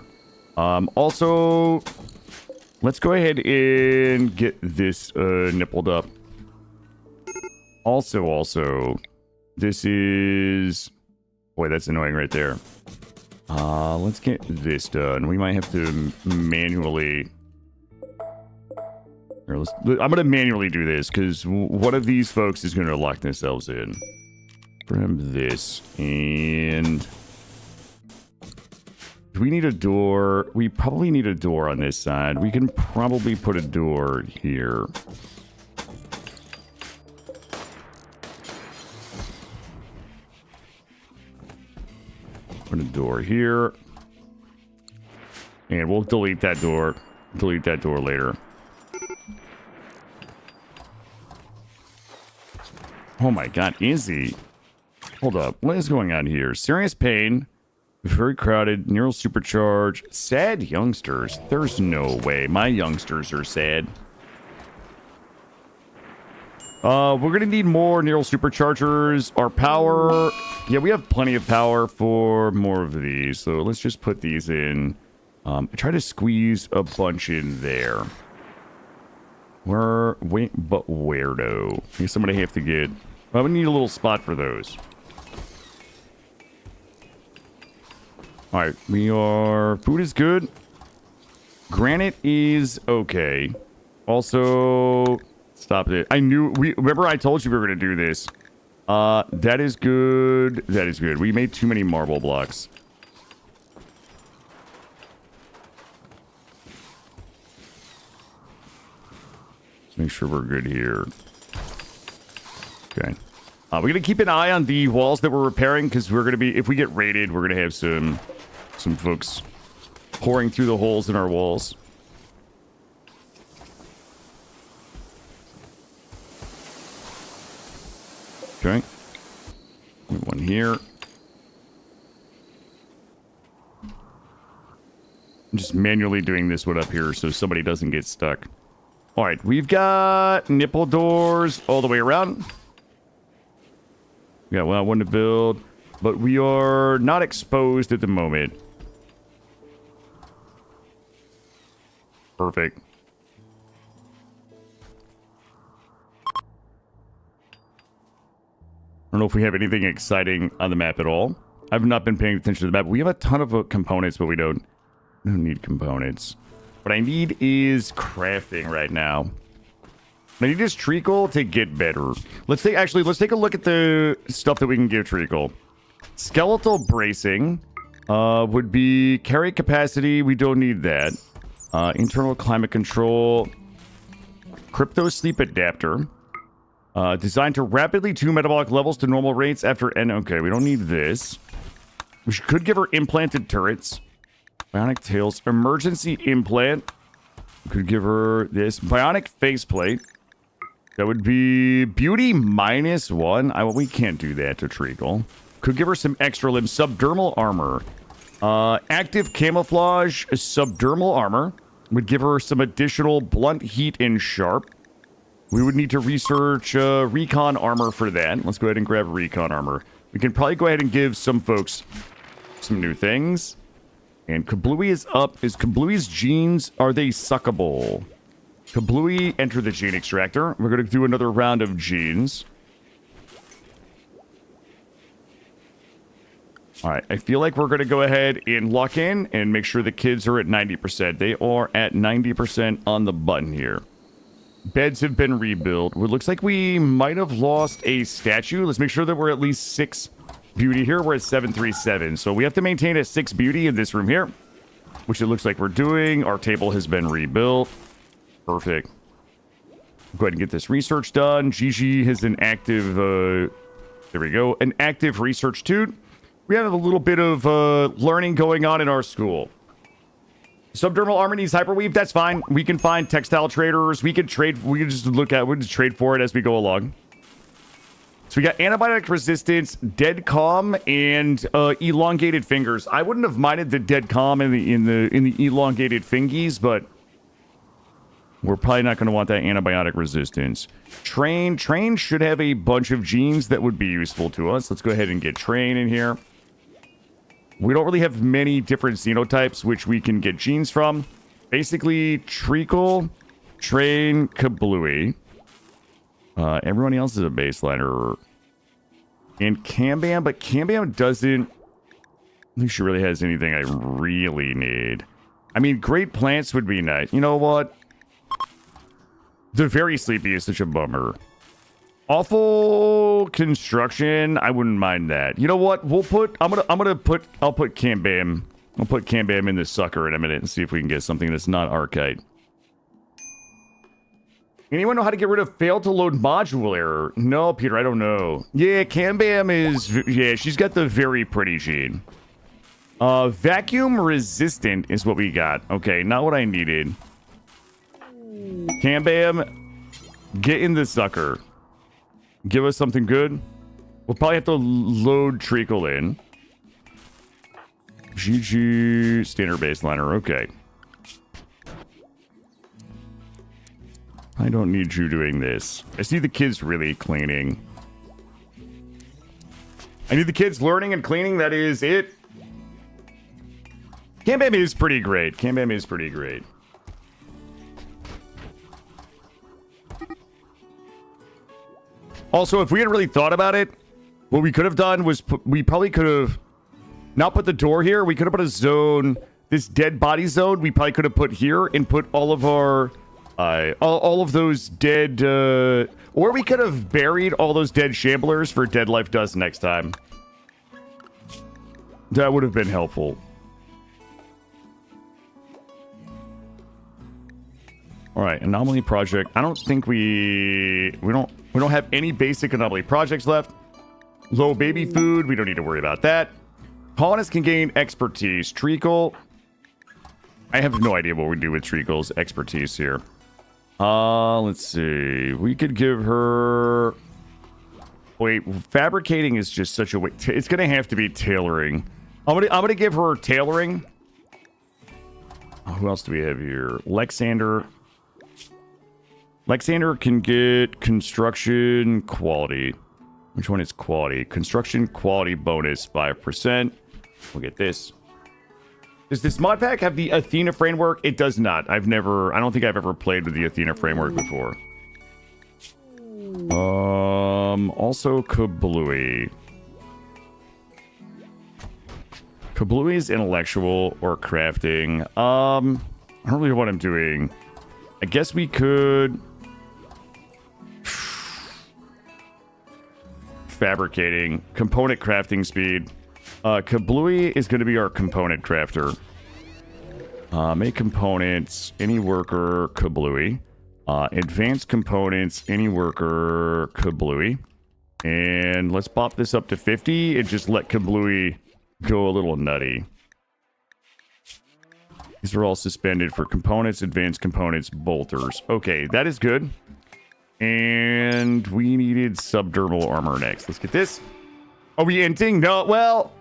Also, let's go ahead and get this nippled up. Also, this is... Boy, that's annoying right there. Let's get this done. We might have to manually... Here, I'm going to manually do this, because one of these folks is going to lock themselves in. Grab this, and... Do we need a door? We probably need a door on this side. We can probably put a door here. Put a door here. And we'll delete that door. Delete that door later. Oh my god, Izzy. Hold up. What is going on here? Serious pain. Very crowded. Neural supercharge. Sad youngsters. There's no way. My youngsters are sad. We're going to need more neural superchargers. Our power... Yeah, we have plenty of power for more of these. So let's just put these in. Try to squeeze a bunch in there. Wait, but where though? I guess I'm going to have to get... Well, we need a little spot for those. Alright, we are... Food is good. Granite is okay. Also... Stop it. I knew... Remember I told you we were going to do this. That is good. That is good. We made too many marble blocks. Let's make sure we're good here. Okay. We're going to keep an eye on the walls that we're repairing, because we're going to be... If we get raided, we're going to have some folks pouring through the holes in our walls. Okay. One here. I'm just manually doing this one up here so somebody doesn't get stuck. All right, we've got nipple doors all the way around. We got one to build, but we are not exposed at the moment. Perfect. I don't know if we have anything exciting on the map at all. I've not been paying attention to the map. We have a ton of components, but we don't need components. What I need is crafting right now. I need this treacle to get better. Let's take a look at the stuff that we can give treacle. Skeletal bracing would be carry capacity. We don't need that. Internal climate control. Crypto sleep adapter. Designed to rapidly tune metabolic levels to normal rates after... Okay, we don't need this. We could give her implanted turrets. Bionic tails. Emergency implant. We could give her this. Bionic faceplate. That would be beauty -1. We can't do that to treacle. Could give her some extra limbs. Subdermal armor. Active camouflage. Subdermal armor. Would give her some additional blunt heat and sharp. We would need to research recon armor for that. Let's go ahead and grab recon armor. We can probably go ahead and give some folks some new things. And Kablooey is up. Is Kablooey's genes, are they suckable? Kablooey, enter the gene extractor. We're going to do another round of genes. Alright, I feel like we're going to go ahead and lock in and make sure the kids are at 90%. They are at 90% on the button here. Beds have been rebuilt. It looks like we might have lost a statue. Let's make sure that we're at least 6 beauty here. We're at 737. So we have to maintain a 6 beauty in this room here, which it looks like we're doing. Our table has been rebuilt. Perfect. Go ahead and get this research done. Gigi has an active, there we go, an active research too. We have a little bit of learning going on in our school. Subdermal armor needs hyperweave. That's fine. We can find textile traders. We can trade. We can just look at. We can just trade for it as we go along. So we got antibiotic resistance, dead calm, and elongated fingers. I wouldn't have minded the dead calm in the elongated fingies, but we're probably not going to want that antibiotic resistance. Train should have a bunch of genes that would be useful to us. Let's go ahead and get train in here. We don't really have many different xenotypes which we can get genes from. Basically, treacle, train, kablooey. Everyone else is a baseliner. And Cambam, but Cambam doesn't... I think she really has anything I really need. I mean, great plants would be nice. You know what? The very sleepy is such a bummer. Awful construction. I wouldn't mind that. You know what? I'll put Cambam. I'll put Cambam in this sucker in a minute and see if we can get something that's not Archite. Anyone know how to get rid of fail to load module error? No, Peter, I don't know. Yeah, Cambam is... Yeah, she's got the very pretty gene. Vacuum resistant is what we got. Okay, not what I needed. Cambam, get in the sucker. Give us something good. We'll probably have to load Treacle in. GG, standard baseliner. Okay. I don't need you doing this. I see the kids really cleaning. I need the kids learning and cleaning. That is it. Cambam is pretty great. Cambam is pretty great. Also, if we had really thought about it, what we could have done was we probably could have not put the door here. We could have put a zone, this dead body zone. We probably could have put here and put all of our, all of those dead, or we could have buried all those dead shamblers for dead life dust next time. That would have been helpful. All right, anomaly project. I don't think we don't have any basic anomaly projects left. Low baby food. We don't need to worry about that. Colonists can gain expertise. Treacle. I have no idea what we do with Treacle's expertise here. Let's see. We could give her... Wait, fabricating is just such a way... It's going to have to be tailoring. I'm gonna give her tailoring. Oh, who else do we have here? Lexander. Lexander can get construction quality. Which one is quality? Construction quality bonus 5%. We'll get this. Does this mod pack have the Athena framework? It does not. I don't think I've ever played with the Athena framework before. Also Kablooey. Kablooey is intellectual or crafting. I don't really know what I'm doing. I guess we could... Fabricating. Component crafting speed. Kablooey is going to be our component crafter. Make components. Any worker. Kablooey. Advanced components. Any worker. Kablooey. And let's pop this up to 50 and just let Kablooey go a little nutty. These are all suspended for components, advanced components, bolters. Okay, that is good. And we needed subdermal armor next. Let's get this. Are we inting? No, well,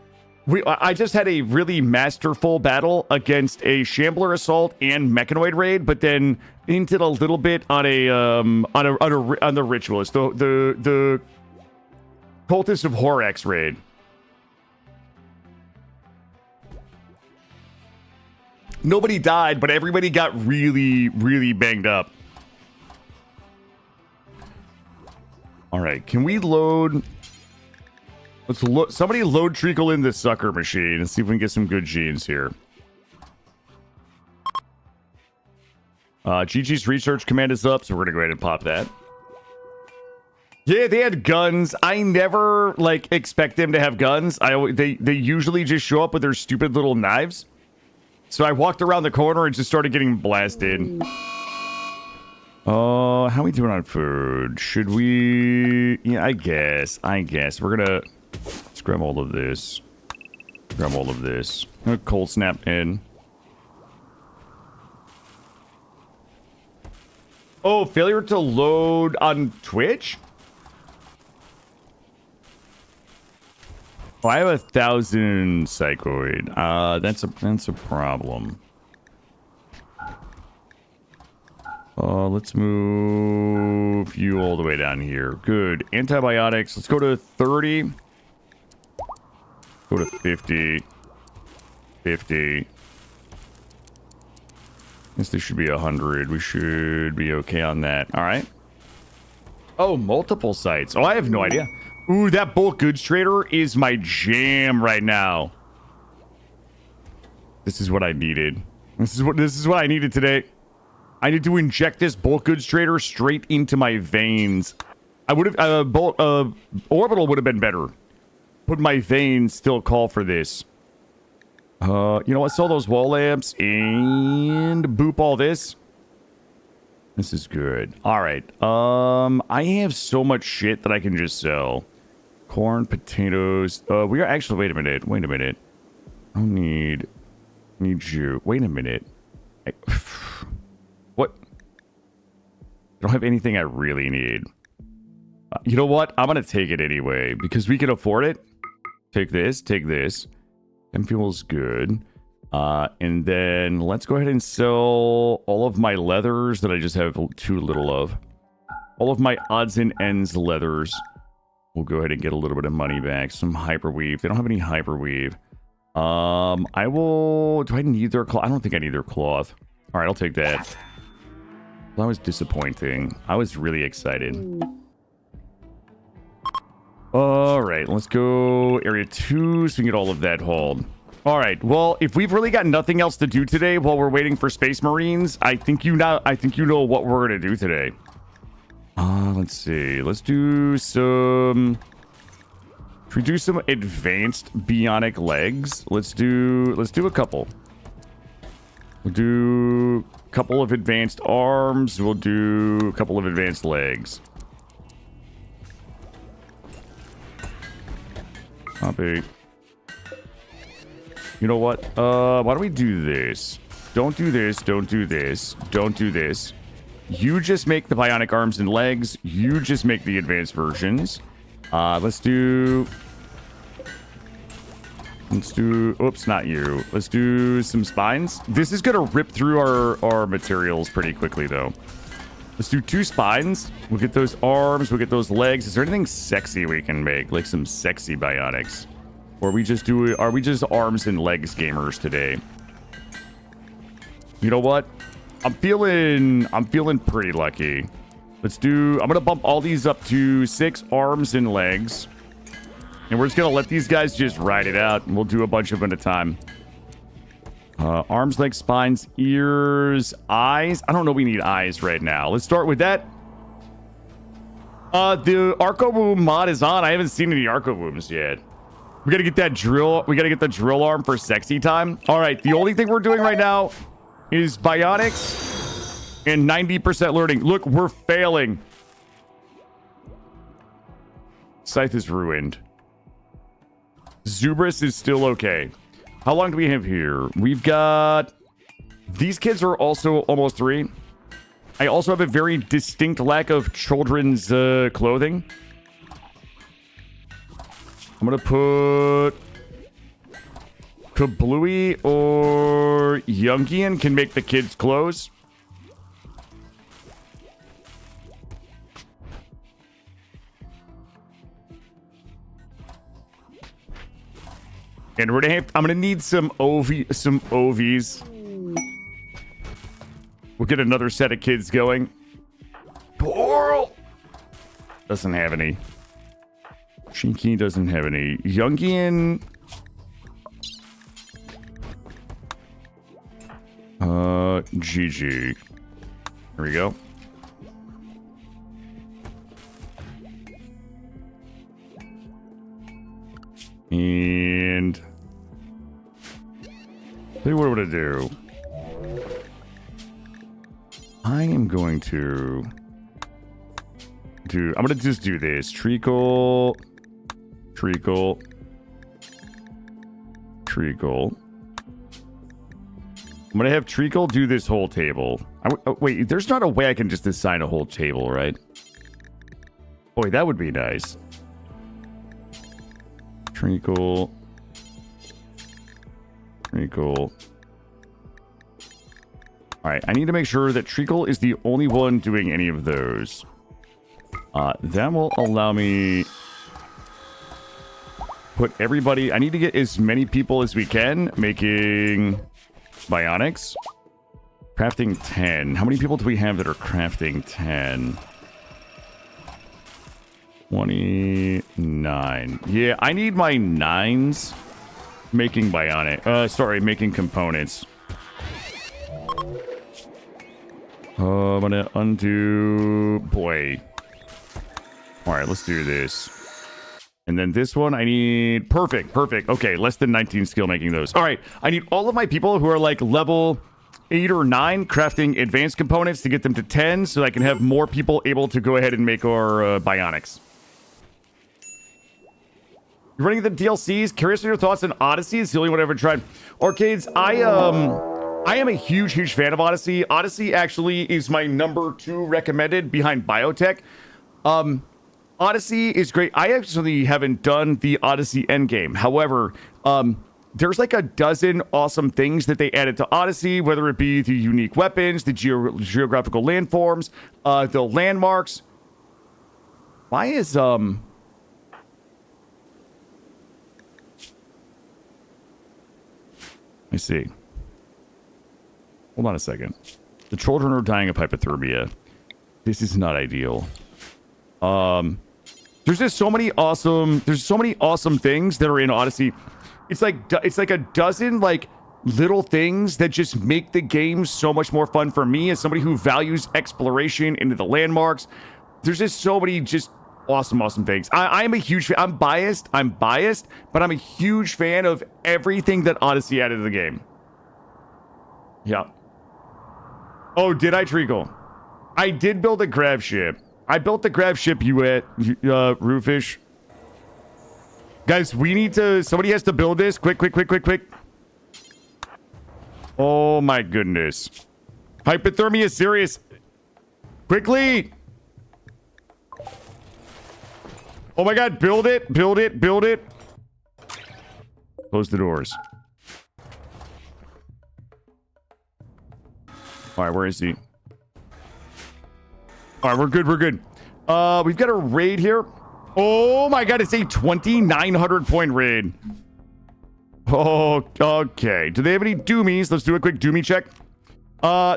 I just had a really masterful battle against a Shambler Assault and Mechonoid raid, but then inted a little bit on the Ritualist, the Cultist of Horax raid. Nobody died, but everybody got really, really banged up. All right, can we load... Somebody load Treacle in this sucker machine and see if we can get some good genes here. Gigi's research command is up, so we're going to go ahead and pop that. Yeah, they had guns. I never like expect them to have guns. They usually just show up with their stupid little knives. So I walked around the corner and just started getting blasted. How we doing on food? Should we? Yeah, I guess. We're gonna scram all of this. Grab all of this. Cold snap in. Oh, failure to load on Twitch? Oh, I have 1,000 psychoid. That's a problem. Let's move you all the way down here. Good. Antibiotics. Let's go to 30. Go to 50. 50. Guess this should be 100. We should be okay on that. All right. Oh, multiple sites. Oh, I have no idea. Ooh, that bulk goods trader is my jam right now. This is what I needed. This is what I needed today. I need to inject this bulk goods trader straight into my veins. I would have orbital would have been better. But my veins still call for this. You know what? Sell those wall lamps and boop all this. This is good. All right. I have so much shit that I can just sell. Corn, potatoes. We are actually. Wait a minute. I don't need you. Wait a minute. What? I don't have anything I really need. You know what? I'm gonna take it anyway because we can afford it. Take this. Take this. And feels good. And then let's go ahead and sell all of my leathers that I just have too little of. All of my odds and ends leathers. We'll go ahead and get a little bit of money back. Some hyperweave. They don't have any hyperweave. I will... Do I need their cloth? I don't think I need their cloth. All right, I'll take that. That was disappointing. I was really excited. All right, let's go area 2 so we can get all of that hauled. All right, well, if we've really got nothing else to do today while we're waiting for Space Marines, I think you know what we're gonna do today. Let's see. Let's do some... Should we do some advanced bionic legs? Let's do a couple. We'll do a couple of advanced arms. We'll do a couple of advanced legs. Copy. You know what? Why don't we do this? Don't do this. Don't do this. Don't do this. You just make the bionic arms and legs. You just make the advanced versions. Let's do... Oops, not you. Let's do some spines. This is going to rip through our materials pretty quickly, though. Let's do 2 spines. We'll get those arms. We'll get those legs. Is there anything sexy we can make? Like some sexy bionics? Or are we just arms and legs gamers today? You know what? I'm feeling pretty lucky. I'm going to bump all these up to 6 arms and legs. And we're just going to let these guys just ride it out. And we'll do a bunch of them at a time. Arms, legs, spines, ears, eyes. I don't know we need eyes right now. Let's start with that. The Arco Boom mod is on. I haven't seen any Arco Booms yet. We got to get that drill. We got to get the drill arm for sexy time. All right. The only thing we're doing right now is bionics and 90% learning. Look, we're failing. Scythe is ruined. Zubris is still okay. How long do we have here? We've got... These kids are also almost 3. I also have a very distinct lack of children's clothing. I'm going to put... Kablooey or Jungian can make the kids' clothes. And I'm gonna need some OVs. We'll get another set of kids going. Coral doesn't have any. Shinky doesn't have any. Jungian. GG. Here we go. And tell you what I'm going to do. I am going to I'm going to just do this. Treacle. Treacle. Treacle. I'm going to have Treacle do this whole table. Oh, wait, there's not a way I can just assign a whole table, right? Boy, that would be nice. Treacle. Treacle. Alright, I need to make sure that Treacle is the only one doing any of those. That will allow me... put everybody... I need to get as many people as we can making bionics. Crafting 10. How many people do we have that are crafting 10? 29. Yeah, I need my 9s making making components. I'm gonna undo... Boy. Alright, let's do this. And then this one, I need... Perfect. Okay, less than 19 skill making those. Alright, I need all of my people who are like level 8 or 9 crafting advanced components to get them to 10 so I can have more people able to go ahead and make our bionics. You're running the DLCs? Curious on your thoughts on Odyssey? It's the only one I've ever tried. Arcades, I am a huge fan of Odyssey. Odyssey actually is my number 2 recommended behind Biotech. Odyssey is great. I actually haven't done the Odyssey endgame. However, there's like a dozen awesome things that they added to Odyssey, whether it be the unique weapons, the geographical landforms, the landmarks. Why is, Let me see. Hold on a second. The children are dying of hypothermia. This is not ideal. There's just so many awesome... There's so many awesome things that are in Odyssey. It's like a dozen, like, little things that just make the game so much more fun for me as somebody who values exploration into the landmarks. There's just so many just awesome things. I am a huge fan. I'm biased, but I'm a huge fan of everything that Odyssey added to the game. Yeah. Oh, did I, Treacle? I did build a grav ship. I built the grav ship you at, Roofish. Guys, we need to... Somebody has to build this. Quick. Oh, my goodness. Hypothermia is serious. Quickly. Oh, my God. Build it. Close the doors. All right, where is he? All right, we're good. We've got a raid here. Oh my God, it's a 2,900 point raid. Oh, okay. Do they have any doomies? Let's do a quick doomie check.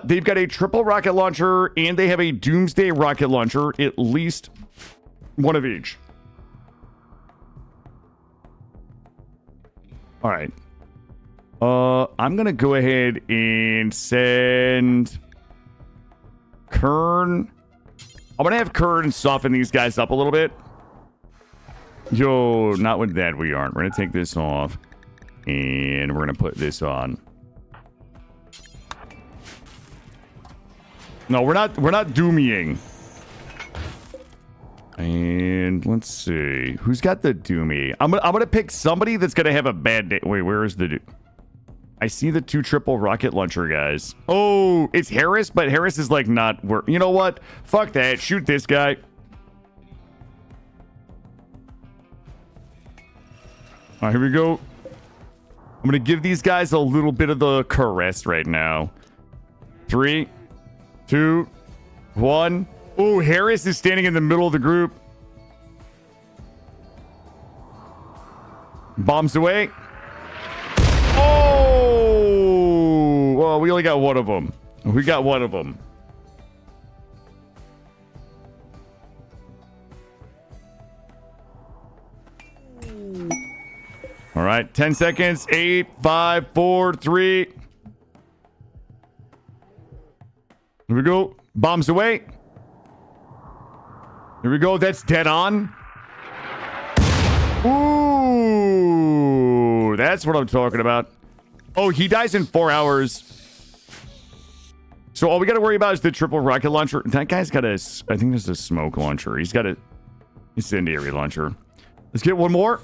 They've got a triple rocket launcher and they have a doomsday rocket launcher, at least one of each. All right. I'm gonna go ahead and send Kern. I'm gonna have Kern soften these guys up a little bit. Yo, not with that we aren't. We're gonna take this off and we're gonna put this on. No, we're not doomying. And let's see. Who's got the doomie? I'm gonna pick somebody that's gonna have a bad day. Wait, where is the I see the 2 triple rocket launcher guys. Oh, it's Harris, but Harris is like not work. You know what? Fuck that. Shoot this guy. All right, here we go. I'm gonna give these guys a little bit of the caress right now. 3, 2, 1. Oh, Harris is standing in the middle of the group. Bombs away. Oh! Well, we only got one of them. All right, 10 seconds. 8, 5, 4, 3. Here we go. Bombs away. Here we go. That's dead on. Ooh. That's what I'm talking about. Oh, he dies in 4 hours. So all we got to worry about is the triple rocket launcher. That guy's got a... I think this is a smoke launcher. He's got a incendiary launcher. Let's get one more.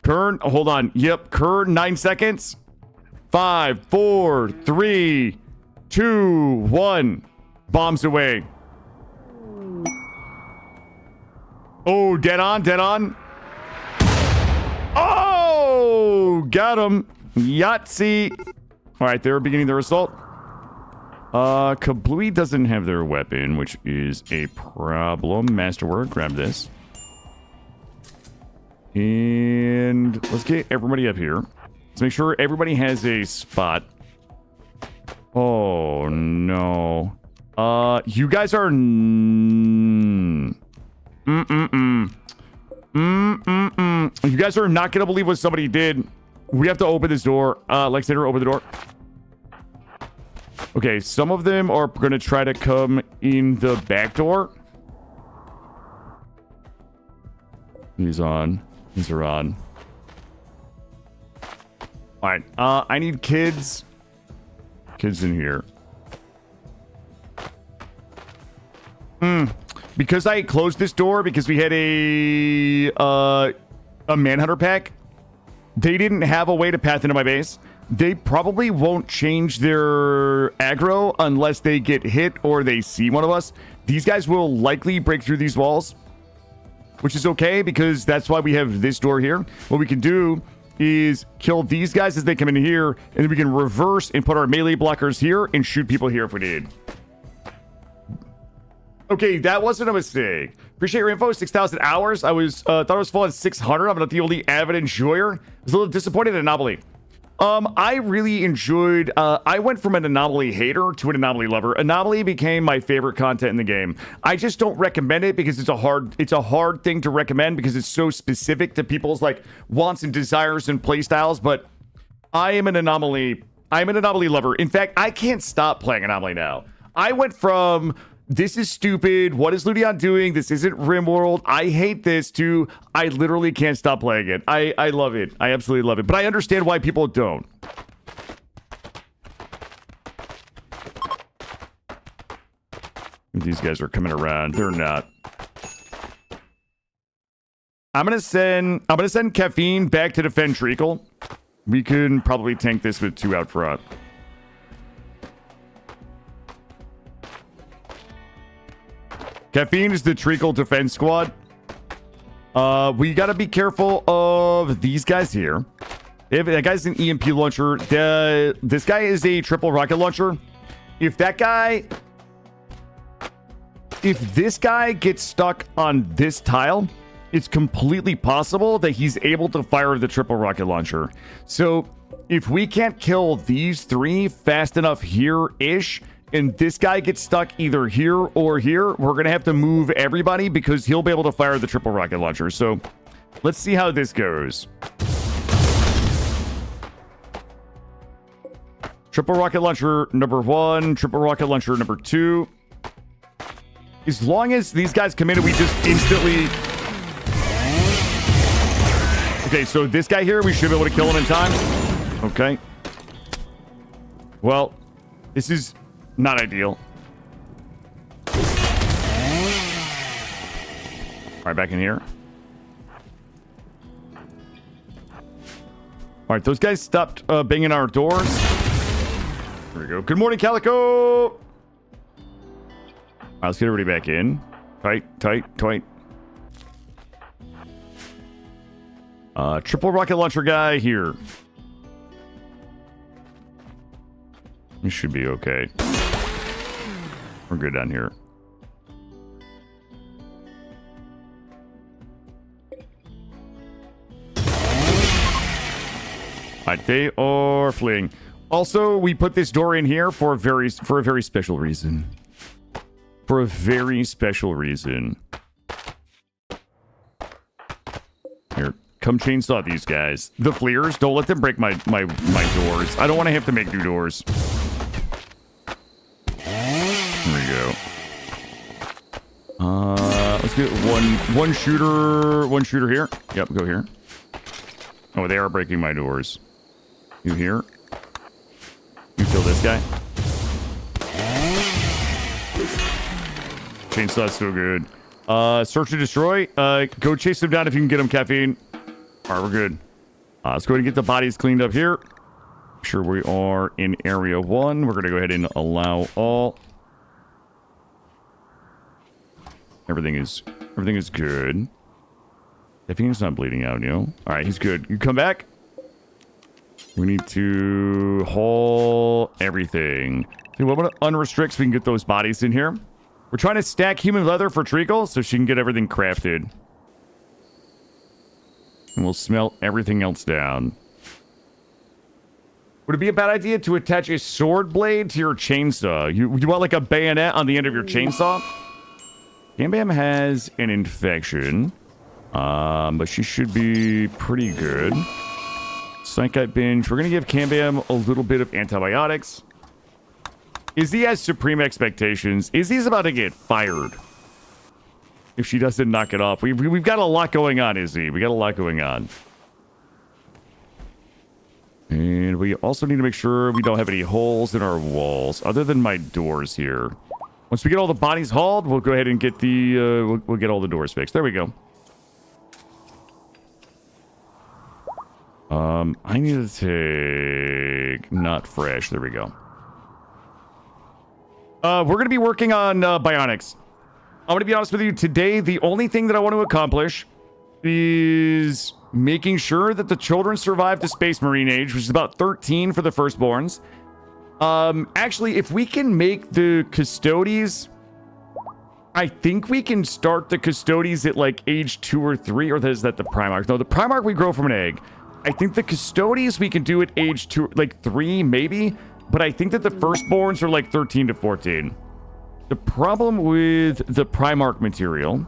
Kern, hold on. Yep, Kern, 9 seconds. 5, 4, 3, 2, 1. Bombs away. Oh, dead on, dead on. Oh, got him. Yahtzee. All right, they're beginning their assault. Kablooey doesn't have their weapon, which is a problem. Masterwork, grab this. And let's get everybody up here. Let's make sure everybody has a spot. Oh, no. You guys are... You guys are not going to believe what somebody did. We have to open this door. Alexander, open the door. Okay, some of them are going to try to come in the back door. He's on. These are on. All right. I need kids. Kids in here. Because I closed this door because we had a manhunter pack. They didn't have a way to path into my base. They probably won't change their aggro unless they get hit or they see one of us. These guys will likely break through these walls, which is okay because that's why we have this door here. What we can do is kill these guys as they come in here, and then we can reverse and put our melee blockers here and shoot people here if we need. Okay, that wasn't a mistake. Appreciate your info. 6,000 hours. I was thought it was full at 600. I'm not the only avid enjoyer. I was a little disappointed in Anomaly. I really enjoyed... I went from an Anomaly hater to an Anomaly lover. Anomaly became my favorite content in the game. I just don't recommend it because it's a hard thing to recommend because it's so specific to people's like wants and desires and playstyles. But I am an Anomaly. I'm an Anomaly lover. In fact, I can't stop playing Anomaly now. I went from... This is stupid. What is Ludion doing? This isn't Rimworld. I hate this too. I literally can't stop playing it. I love it. I absolutely love it. But I understand why people don't. These guys are coming around. They're not. I'm gonna send Caffeine back to defend Treacle. We can probably tank this with 2 out front. Caffeine is the Treacle defense squad. We gotta be careful of these guys here. That guy's an EMP launcher. This guy is a triple rocket launcher. If this guy gets stuck on this tile, it's completely possible that he's able to fire the triple rocket launcher. So if we can't kill these 3 fast enough here-ish, and this guy gets stuck either here or here, we're going to have to move everybody because he'll be able to fire the triple rocket launcher. So let's see how this goes. Triple rocket launcher number 1, triple rocket launcher number 2. As long as these guys come in and we just instantly... Okay, so this guy here, we should be able to kill him in time. Okay. Well, this is... not ideal. All right, back in here. All right, those guys stopped banging our doors. Here we go. Good morning, Calico. All right, let's get everybody back in. Tight, tight, tight. Triple rocket launcher guy here. This should be okay. We're good down here. Alright, they are fleeing. Also, we put this door in here for a very special reason. For a very special reason. Here, come chainsaw these guys. The fleers, don't let them break my doors. I don't want to have to make new doors. Here we go. Let's get one shooter here. Yep, go here. Oh, they are breaking my doors. You here? You kill this guy? Chainsaw's so good. Search and destroy. Go chase them down if you can get them, caffeine. All right, we're good. Let's go ahead and get the bodies cleaned up here. Sure, we are in area 1. We're going to go ahead and allow all. Everything is good. Caffeine's not bleeding out, you know? All right, he's good. You come back. We need to haul everything. See, we want to unrestrict so we can get those bodies in here. We're trying to stack human leather for Treacle so she can get everything crafted. And we'll smelt everything else down. Would it be a bad idea to attach a sword blade to your chainsaw? You want like a bayonet on the end of your chainsaw? Bam Bam has an infection. But she should be pretty good. Psychite binge. We're going to give Cam Bam a little bit of antibiotics. Izzy has supreme expectations. Izzy's about to get fired if she doesn't knock it off. We've got a lot going on, Izzy. We got a lot going on. And we also need to make sure we don't have any holes in our walls other than my doors here. Once we get all the bodies hauled, we'll go ahead and get the we'll get all the doors fixed. There we go. I need to take not fresh. There we go. We're going to be working on bionics. I'm going to be honest with you. Today, the only thing that I want to accomplish is making sure that the children survive the Space Marine age, which is about 13 for the firstborns. Actually, if we can make the Custodies, I think we can start the Custodies at like age 2 or 3, or is that the Primarch? No, the Primarch we grow from an egg. I think the Custodies we can do at age 2, like 3 maybe. But I think that the firstborns are like 13 to 14. The problem with the Primarch material...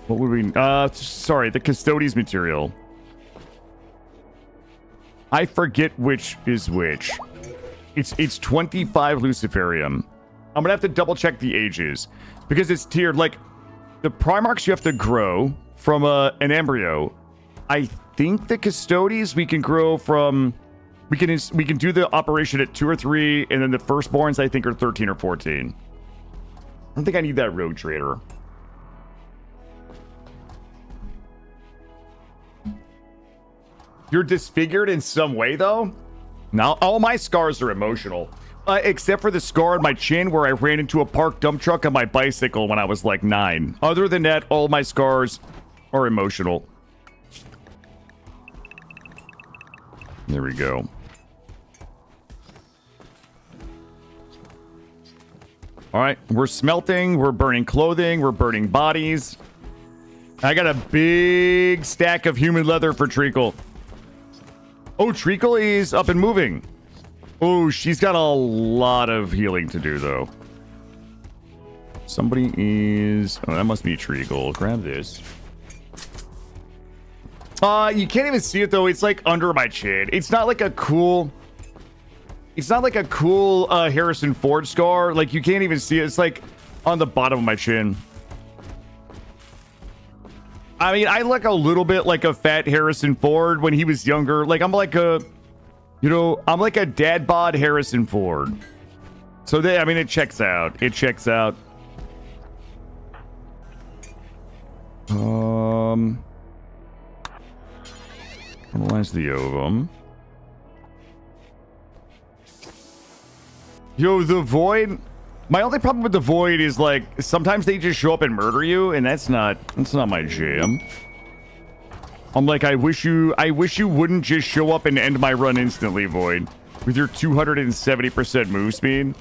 What would we... sorry, the Custodies material. I forget which is which. It's 25 Luciferium. I'm gonna have to double check the ages. Because it's tiered. Like, the Primarchs you have to grow from an embryo. I think the Custodies we can grow from... We can do the operation at 2 or 3, and then the firstborns I think are 13 or 14. I don't think I need that rogue trader. You're disfigured in some way though? Now all my scars are emotional. Except for the scar on my chin where I ran into a parked dump truck on my bicycle when I was like 9. Other than that, all my scars are emotional. There we go. All right, we're smelting, we're burning clothing, we're burning bodies. I got a big stack of human leather for Treacle. Oh, Treacle is up and moving. Oh, she's got a lot of healing to do, though. Somebody is... Oh, that must be Treacle. Grab this. You can't even see it, though. It's, like, under my chin. It's not like a cool... It's not like a cool Harrison Ford scar. Like, you can't even see it. It's, like, on the bottom of my chin. I mean, I look a little bit like a fat Harrison Ford when he was younger. Like, I'm like a... You know, I'm like a dad bod Harrison Ford. So, I mean, it checks out. It checks out. Analyze the ovum. Yo, the Void. My only problem with the Void is like sometimes they just show up and murder you, and that's not my jam. I'm like, I wish you wouldn't just show up and end my run instantly, Void, with your 270% move speed.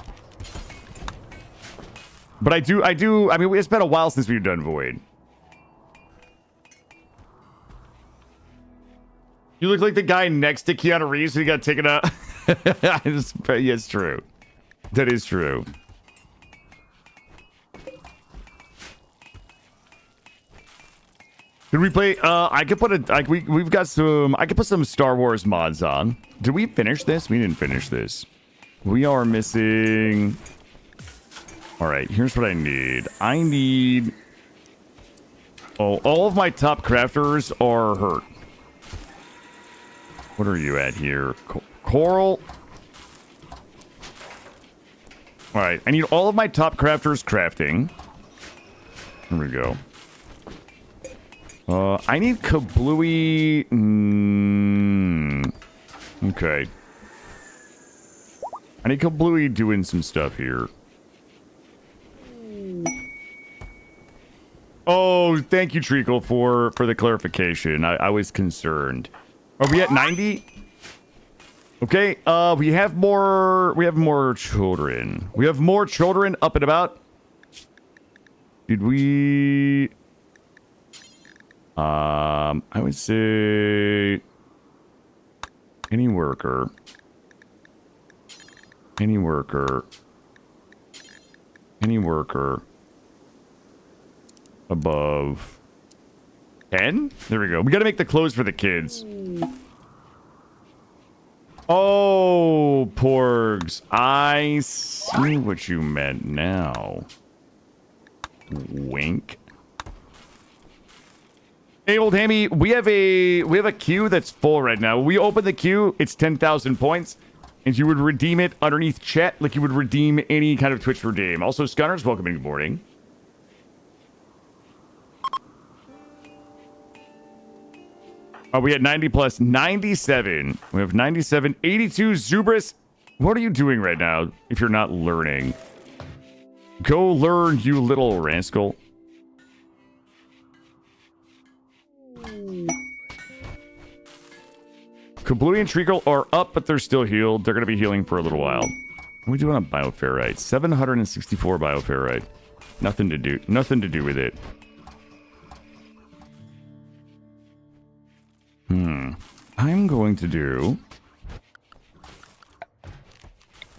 But I do. I mean, it's been a while since we've done Void. You look like the guy next to Keanu Reeves who got taken out. It's true. That is true. Did we play? I could put we've got some. I could put some Star Wars mods on. Did we finish this? We didn't finish this. We are missing. All right. Here's what I need. I need Oh, all of my top crafters are hurt. What are you at here? Coral. All right, I need all of my top crafters crafting. Here we go. I need kablooey. Okay. I need kablooey doing some stuff here. Oh, thank you, Treacle, for the clarification. I was concerned. Are we at 90? Okay, we have more children. We have more children up and about. Did we... I would say... Any worker. Any worker. Any worker. Above 10? There we go. We gotta make the clothes for the kids. Oh, porgs. I see what you meant now. Wink. Hey, old Hammy, we have a queue that's full right now. When we open the queue, it's 10,000 points. And you would redeem it underneath chat like you would redeem any kind of Twitch redeem. Also, Scunners, welcome and good morning. Are we at 90 plus? 97. We have 97. 82. Zubris, what are you doing right now if you're not learning? Go learn, you little rascal. Kablooey and Treacle are up, but they're still healed. They're going to be healing for a little while. What are we doing on bioferrite? 764 bioferrite. Nothing to do. Nothing to do with it. I'm going to do...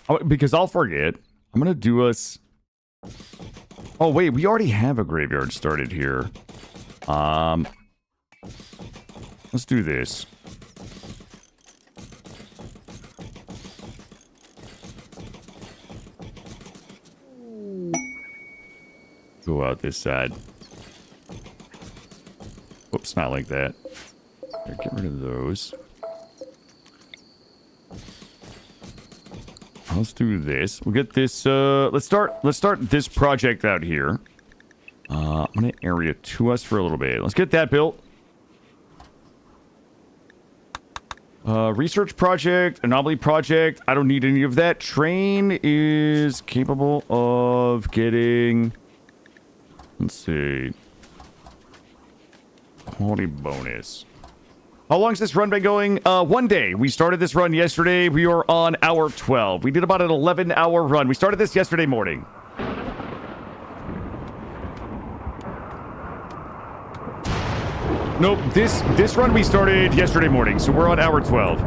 Oh, because I'll forget. I'm going to do us... Oh, wait. We already have a graveyard started here. Let's do this. Go out this side. Whoops, not like that. Here, get rid of those. Let's do this. We'll get this. Let's start this project out here. I'm gonna area to us for a little bit. Let's get that built. Research project, anomaly project. I don't need any of that. Train is capable of getting. Let's see. Quality bonus. How long has this run been going? 1 day. We started this run yesterday. We are on hour 12. We did about an 11-hour run. We started this yesterday morning. Nope, this run we started yesterday morning, so we're on hour 12.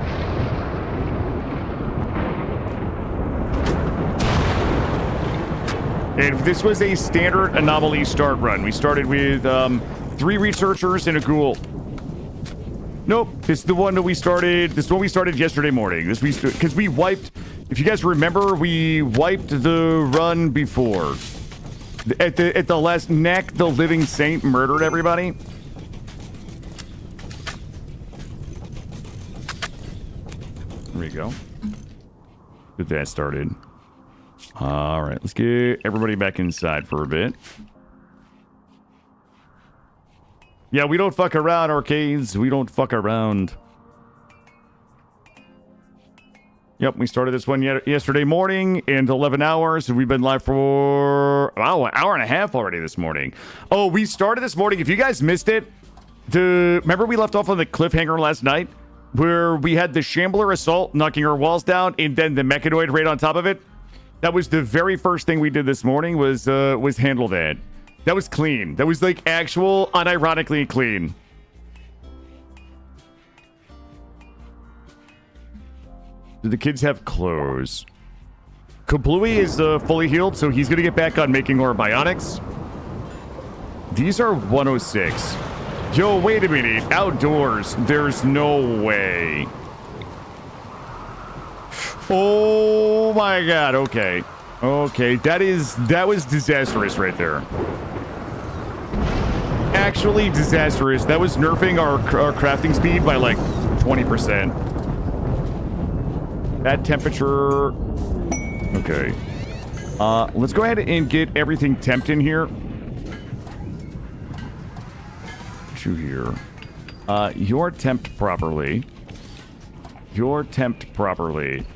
And this was a standard anomaly start run. We started with 3 researchers and a ghoul. Nope, this is the one that we started. This is what we started yesterday morning. This because we wiped. If you guys remember, we wiped the run before. At the last neck, the living saint murdered everybody. There we go. Get that started. All right, let's get everybody back inside for a bit. Yeah, we don't fuck around, arcades. We don't fuck around. Yep, we started this one yesterday morning in 11 hours. And we've been live for an hour and a half already this morning. Oh, we started this morning. If you guys missed it, remember we left off on the cliffhanger last night where we had the Shambler Assault knocking our walls down and then the Mechonoid right on top of it? That was the very first thing we did this morning was handle that. That was clean. That was like actual, unironically clean. Do the kids have clothes? Kablooey is fully healed, so he's going to get back on making more bionics. These are 106. Yo, wait a minute. Outdoors. There's no way. Oh my god. Okay. Okay. That was disastrous right there. actually disastrous. That was nerfing our crafting speed by like 20%. That temperature. Okay. Let's go ahead and get everything temped in here. You here. You're temped properly. You're temped properly.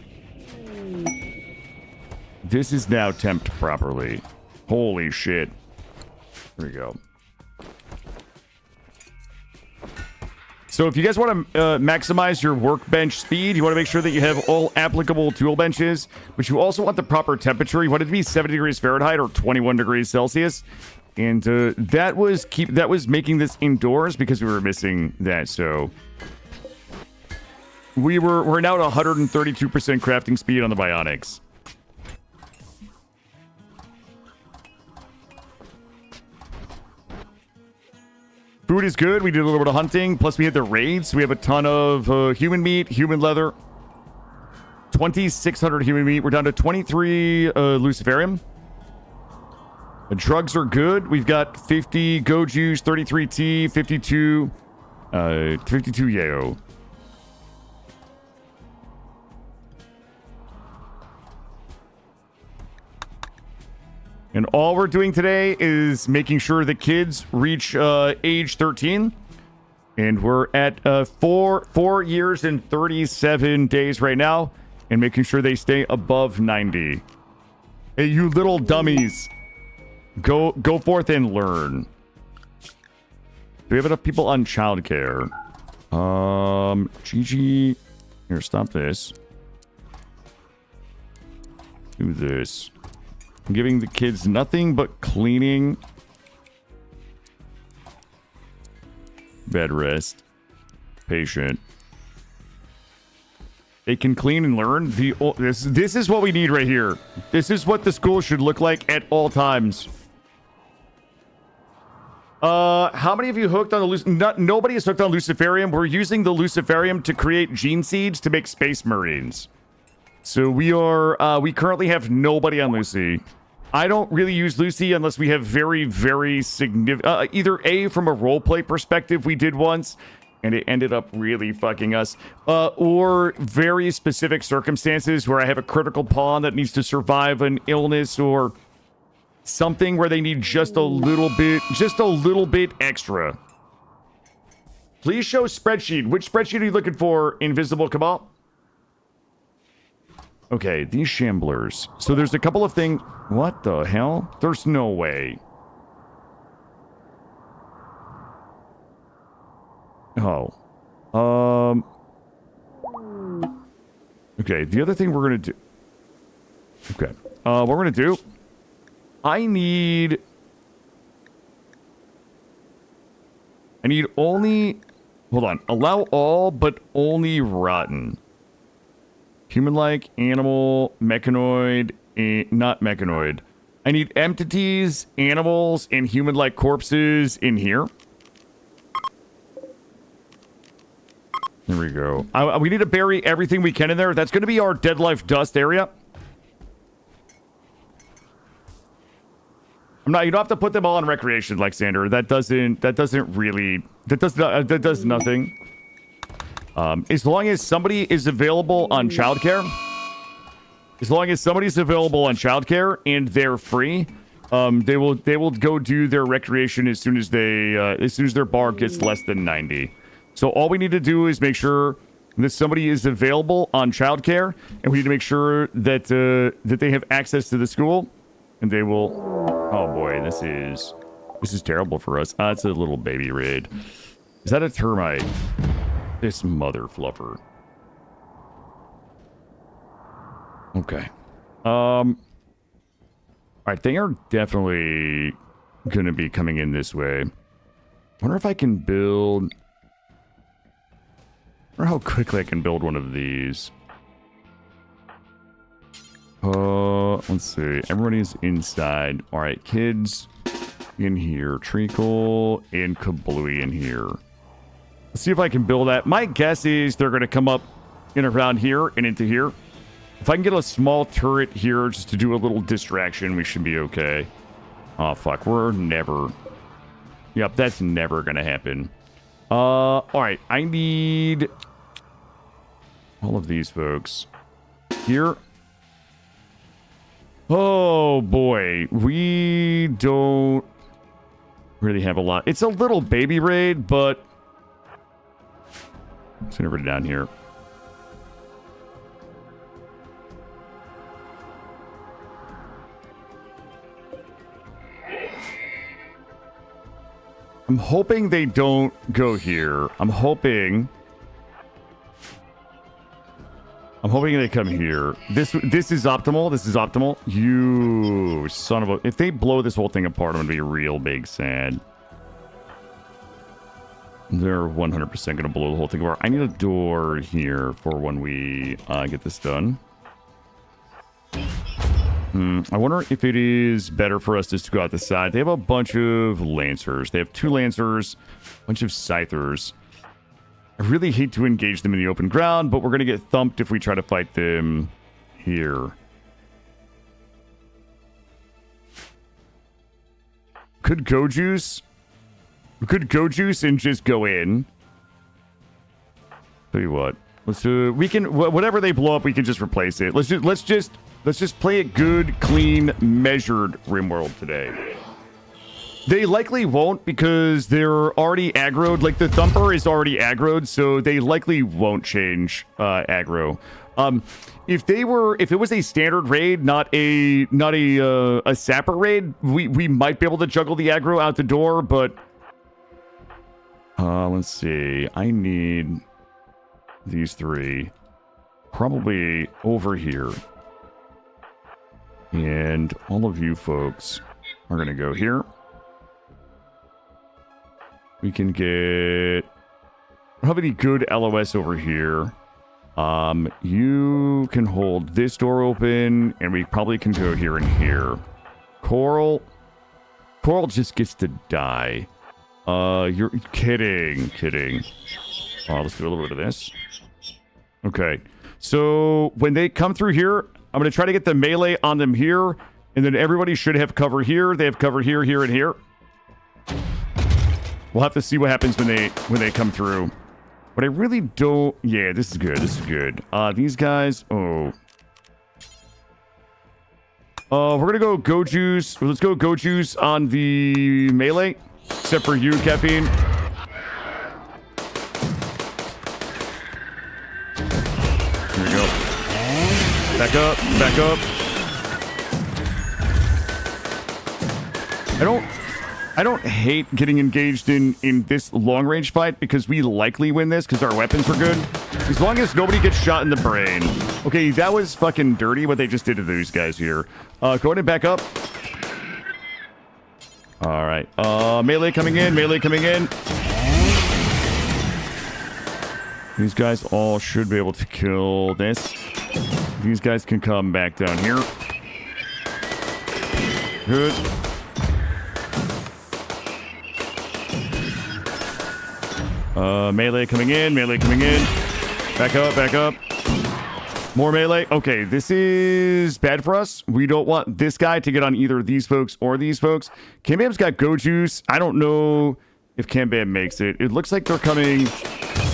This is now temped properly. Holy shit. There we go. So if you guys want to maximize your workbench speed, you want to make sure that you have all applicable tool benches, but you also want the proper temperature. You want it to be 70 degrees Fahrenheit or 21 degrees Celsius. And that was making this indoors because we were missing that. So we're now at 132% crafting speed on the Bionics. Food is good. We did a little bit of hunting. Plus, we had the raids. We have a ton of human meat, human leather. 2,600 human meat. We're down to 23 Luciferium. The drugs are good. We've got 50 Goju's, 33 T, 52 Yeo. And all we're doing today is making sure the kids reach age 13. And we're at 4 years and 37 days right now. And making sure they stay above 90. Hey, you little dummies. Go forth and learn. Do we have enough people on childcare? GG. Here, stop this. Do this. I'm giving the kids nothing but cleaning, bed rest, patient. They can clean and learn. This is what we need right here. This is what the school should look like at all times. How many of you hooked on the nobody is hooked on Luciferium. We're using the Luciferium to create gene seeds to make space marines. So we currently have nobody on Lucy. I don't really use Lucy unless we have very, very significant... either A, from a roleplay perspective, we did once, and it ended up really fucking us, or very specific circumstances where I have a critical pawn that needs to survive an illness or something where they need just a little bit extra. Please show spreadsheet. Which spreadsheet are you looking for, Invisible Cabal? Okay, these shamblers. So there's a couple of things. What the hell? There's no way. Oh. Okay, the other thing we're gonna do. Okay. What we're gonna do. I need only. Hold on. Allow all, but only rotten. Human-like, animal, Mechonoid, not Mechonoid. I need entities, animals, and human-like corpses in here. There we go. We need to bury everything we can in there. That's going to be our Dead Life Dust area. You don't have to put them all in recreation, Alexander. That does nothing. As long as somebody is available on childcare, and they're free, they will go do their recreation as soon as their bar gets less than 90. So all we need to do is make sure that somebody is available on childcare, and we need to make sure that that they have access to the school, and they will. Oh boy, this is terrible for us. It's a little baby raid. Is that a termite? This mother fluffer. Okay. All right, they are definitely gonna be coming in this way. Wonder if I can build. Wonder how quickly I can build one of these. Let's see. Everybody's inside. All right, kids in here. Treacle and Kablooey in here. Let's see if I can build that. My guess is they're going to come up in around here and into here. If I can get a small turret here just to do a little distraction, we should be okay. Oh, fuck. We're never Yep, that's never gonna happen. All right, I need all of these folks here. Oh boy, we don't really have a lot. It's a little baby raid, but let's send everybody down here. I'm hoping they don't go here. I'm hoping they come here. This is optimal. This is optimal. You son of a... If they blow this whole thing apart, I'm going to be real big sad. They're 100% going to blow the whole thing apart. I need a door here for when we get this done. I wonder if it is better for us just to go out the side. They have a bunch of Lancers. They have 2 Lancers, a bunch of Scythers. I really hate to engage them in the open ground, but we're going to get thumped if we try to fight them here. Could go juice. We could go juice and just go in. Tell you what. Let's we can whatever they blow up, we can just replace it. Let's just play it good, clean, measured Grimworld today. They likely won't because they're already aggroed. Like, the Thumper is already aggroed, so they likely won't change aggro. If it was a standard raid, not a sapper raid, we might be able to juggle the aggro out the door, but let's see. I need these 3 probably over here. And all of you folks are going to go here. We can get... I don't have any good LOS over here. You can hold this door open, and we probably can go here and here. Coral just gets to die. You're kidding. Let's do a little bit of this. Okay. So when they come through here, I'm going to try to get the melee on them here, and then everybody should have cover here. They have cover here, here, and here. We'll have to see what happens when they come through. But I really don't... Yeah, this is good. This is good. These guys... Oh. We're going to go juice. Let's go juice on the melee. Except for you, Caffeine. Here we go. Back up. Back up. I don't hate getting engaged in this long-range fight because we likely win this because our weapons were good. As long as nobody gets shot in the brain. Okay, that was fucking dirty what they just did to these guys here. Go ahead and back up. All right. Melee coming in. Melee coming in. These guys all should be able to kill this. These guys can come back down here. Good. Melee coming in. Melee coming in. Back up. Back up. More melee. Okay, this is bad for us. We don't want this guy to get on either these folks or these folks. Cambam's got go juice. I don't know if Cambam makes it. It looks like they're coming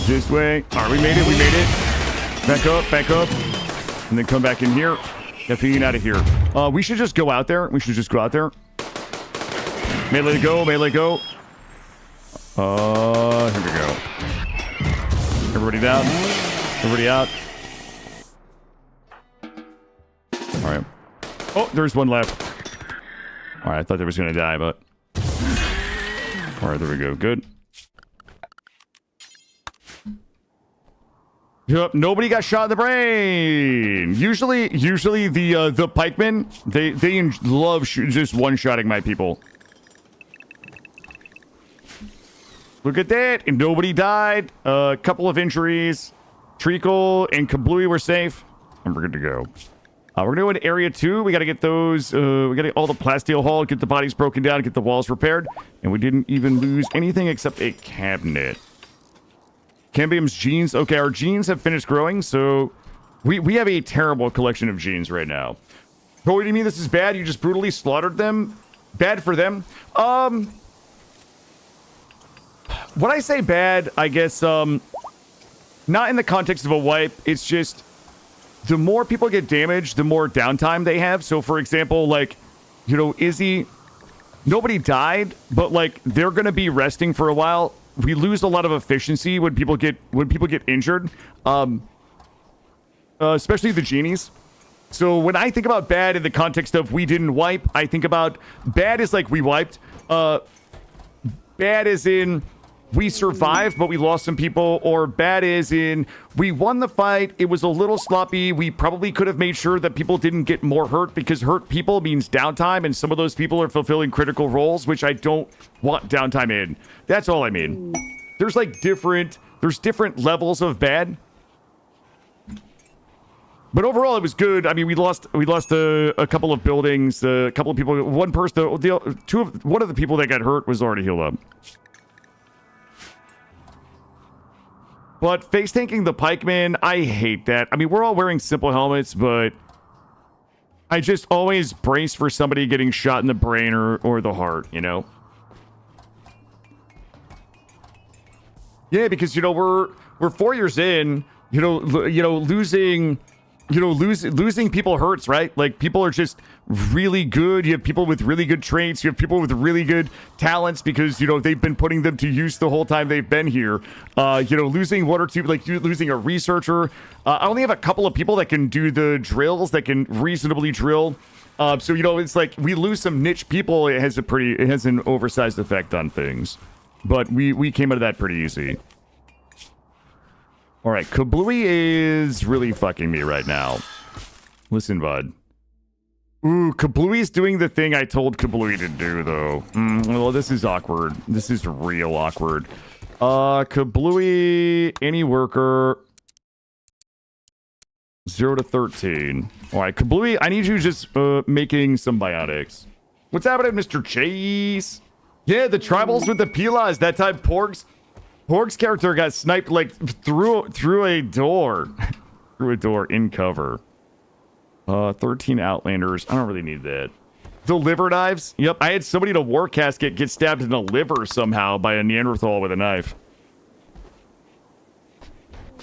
this way. All right, we made it. We made it. Back up. Back up. And then come back in here. Caffeine out of here. We should just go out there. We should just go out there. Melee go. Melee go. Here we go. Everybody down. Everybody out. All right. Oh, there's one left. All right, I thought they was going to die, but... All right, there we go. Good. Yep, nobody got shot in the brain. Usually the pikemen, they love just one-shotting my people. Look at that. And nobody died. A couple of injuries. Treacle and Kablooey were safe. And we're good to go. We're going to go into Area 2. We got to get those... we got to get all the plasteel hauled, get the bodies broken down, get the walls repaired. And we didn't even lose anything except a cabinet. Cambium's genes. Okay, our genes have finished growing, so... We have a terrible collection of genes right now. Oh, what do you mean this is bad? You just brutally slaughtered them? Bad for them? when I say bad, I guess, not in the context of a wipe, it's just the more people get damaged, the more downtime they have. So, for example, like, you know, Izzy, nobody died, but like they're gonna be resting for a while. We lose a lot of efficiency when people get injured, especially the genies. So when I think about bad in the context of we didn't wipe, I think about bad as like we wiped. Bad as in we survived, but we lost some people, or bad as in we won the fight. It was a little sloppy. We probably could have made sure that people didn't get more hurt, because hurt people means downtime, and some of those people are fulfilling critical roles, which I don't want downtime in. That's all I mean. There's like different levels of bad. But overall, it was good. I mean, we lost a couple of buildings, a couple of people. One person, one of the people that got hurt was already healed up. But face tanking the pikeman, I hate that. I mean, we're all wearing simple helmets, but I just always brace for somebody getting shot in the brain or the heart, you know? Yeah, because, you know, we're 4 years in, losing people hurts, right? Like, people are just really good. You have people with really good traits. You have people with really good talents because, you know, they've been putting them to use the whole time they've been here. Losing one or two, like losing a researcher. I only have a couple of people that can do the drills, that can reasonably drill. So, you know, it's like we lose some niche people. It has an oversized effect on things. But we came out of that pretty easy. All right, Kablooey is really fucking me right now. Listen, bud. Ooh, Kablooey's doing the thing I told Kablooey to do, though. Well, this is awkward. This is real awkward. Kablooey, any worker. 0 to 13. All right, Kablooey, I need you just making some biotics. What's happening, Mr. Chase? Yeah, the tribals with the Pilas. That time Porg's character got sniped like through a door. Through a door in cover. 13 Outlanders. I don't really need that. The liver knives. Yep, I had somebody in a war casket get stabbed in the liver somehow by a Neanderthal with a knife.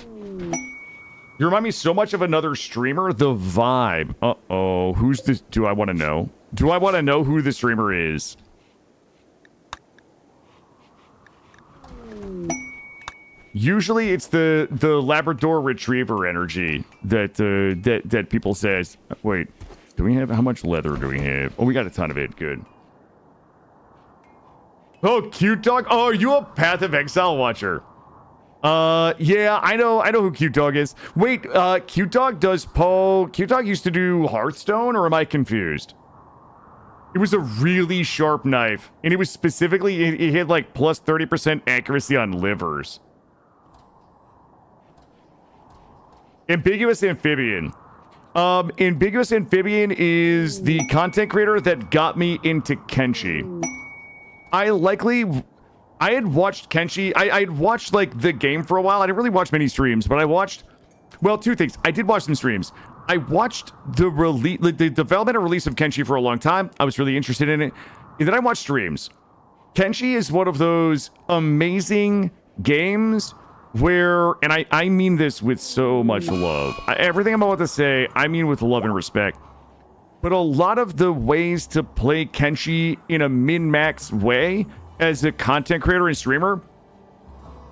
You remind me so much of another streamer. The Vibe. Uh-oh. Who's this? Do I want to know? Do I want to know who the streamer is? Usually it's the Labrador Retriever energy that people say. Wait, do we have, how much leather do we have? Oh, we got a ton of it. Good. Oh, Cute Dog. Oh, are you a Path of Exile watcher? Yeah, I know who Cute Dog is. Wait, Cute Dog does Cute Dog used to do Hearthstone, or am I confused? It was a really sharp knife, and it was specifically, it had like plus 30% accuracy on livers. Ambiguous Amphibian. Ambiguous Amphibian is the content creator that got me into Kenshi. I had watched Kenshi. I had watched like the game for a while. I didn't really watch many streams, but I watched, well, two things. I did watch some streams. I watched the development and release of Kenshi for a long time. I was really interested in it. And then I watched streams. Kenshi is one of those amazing games where, and I mean this with so much love. Everything I'm about to say, I mean with love and respect. But a lot of the ways to play Kenshi in a min-max way as a content creator and streamer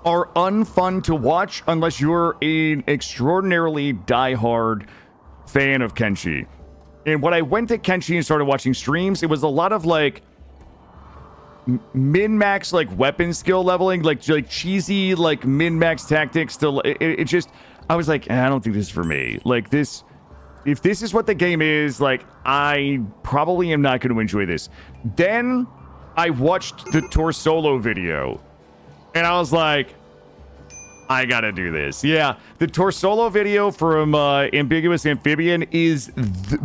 are unfun to watch unless you're an extraordinarily diehard fan of Kenshi. And when I went to Kenshi and started watching streams, it was a lot of like min-max like weapon skill leveling, like cheesy like min-max tactics. It just, I was like, I don't think this is for me. Like this, if this is what the game is, like I probably am not going to enjoy this. Then I watched the Torsolo video, and I was like, I gotta do this. Yeah, the Torsolo video from Ambiguous Amphibian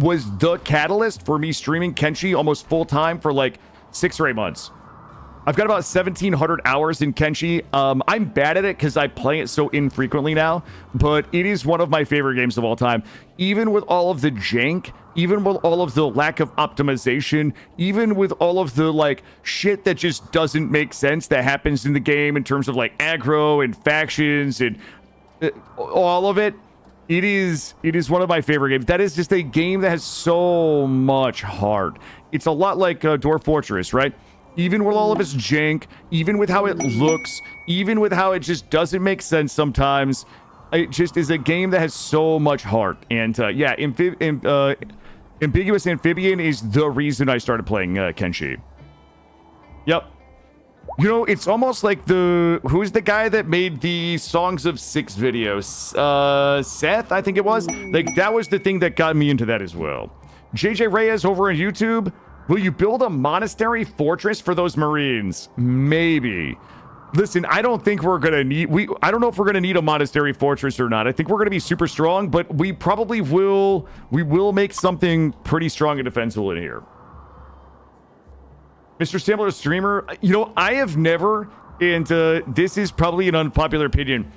was the catalyst for me streaming Kenshi almost full time for like 6 or 8 months. I've got about 1,700 hours in Kenshi. I'm bad at it because I play it so infrequently now, but it is one of my favorite games of all time. Even with all of the jank, even with all of the lack of optimization, even with all of the, like, shit that just doesn't make sense that happens in the game in terms of, like, aggro and factions and all of it, it is one of my favorite games. That is just a game that has so much heart. It's a lot like Dwarf Fortress, right? Even with all of its jank, even with how it looks, even with how it just doesn't make sense sometimes, it just is a game that has so much heart. And yeah, Ambiguous Amphibian is the reason I started playing Kenshi. Yep. You know, it's almost like who's the guy that made the Songs of Six videos? Seth, I think it was. Like, that was the thing that got me into that as well. JJ Reyes over on YouTube. Will you build a monastery fortress for those Marines? Maybe. Listen, I don't think we're gonna need I don't know if we're gonna need a monastery fortress or not. I think we're gonna be super strong, but we probably will make something pretty strong and defensible in here. Mr. Sambler streamer, you know, I have never, and this is probably an unpopular opinion,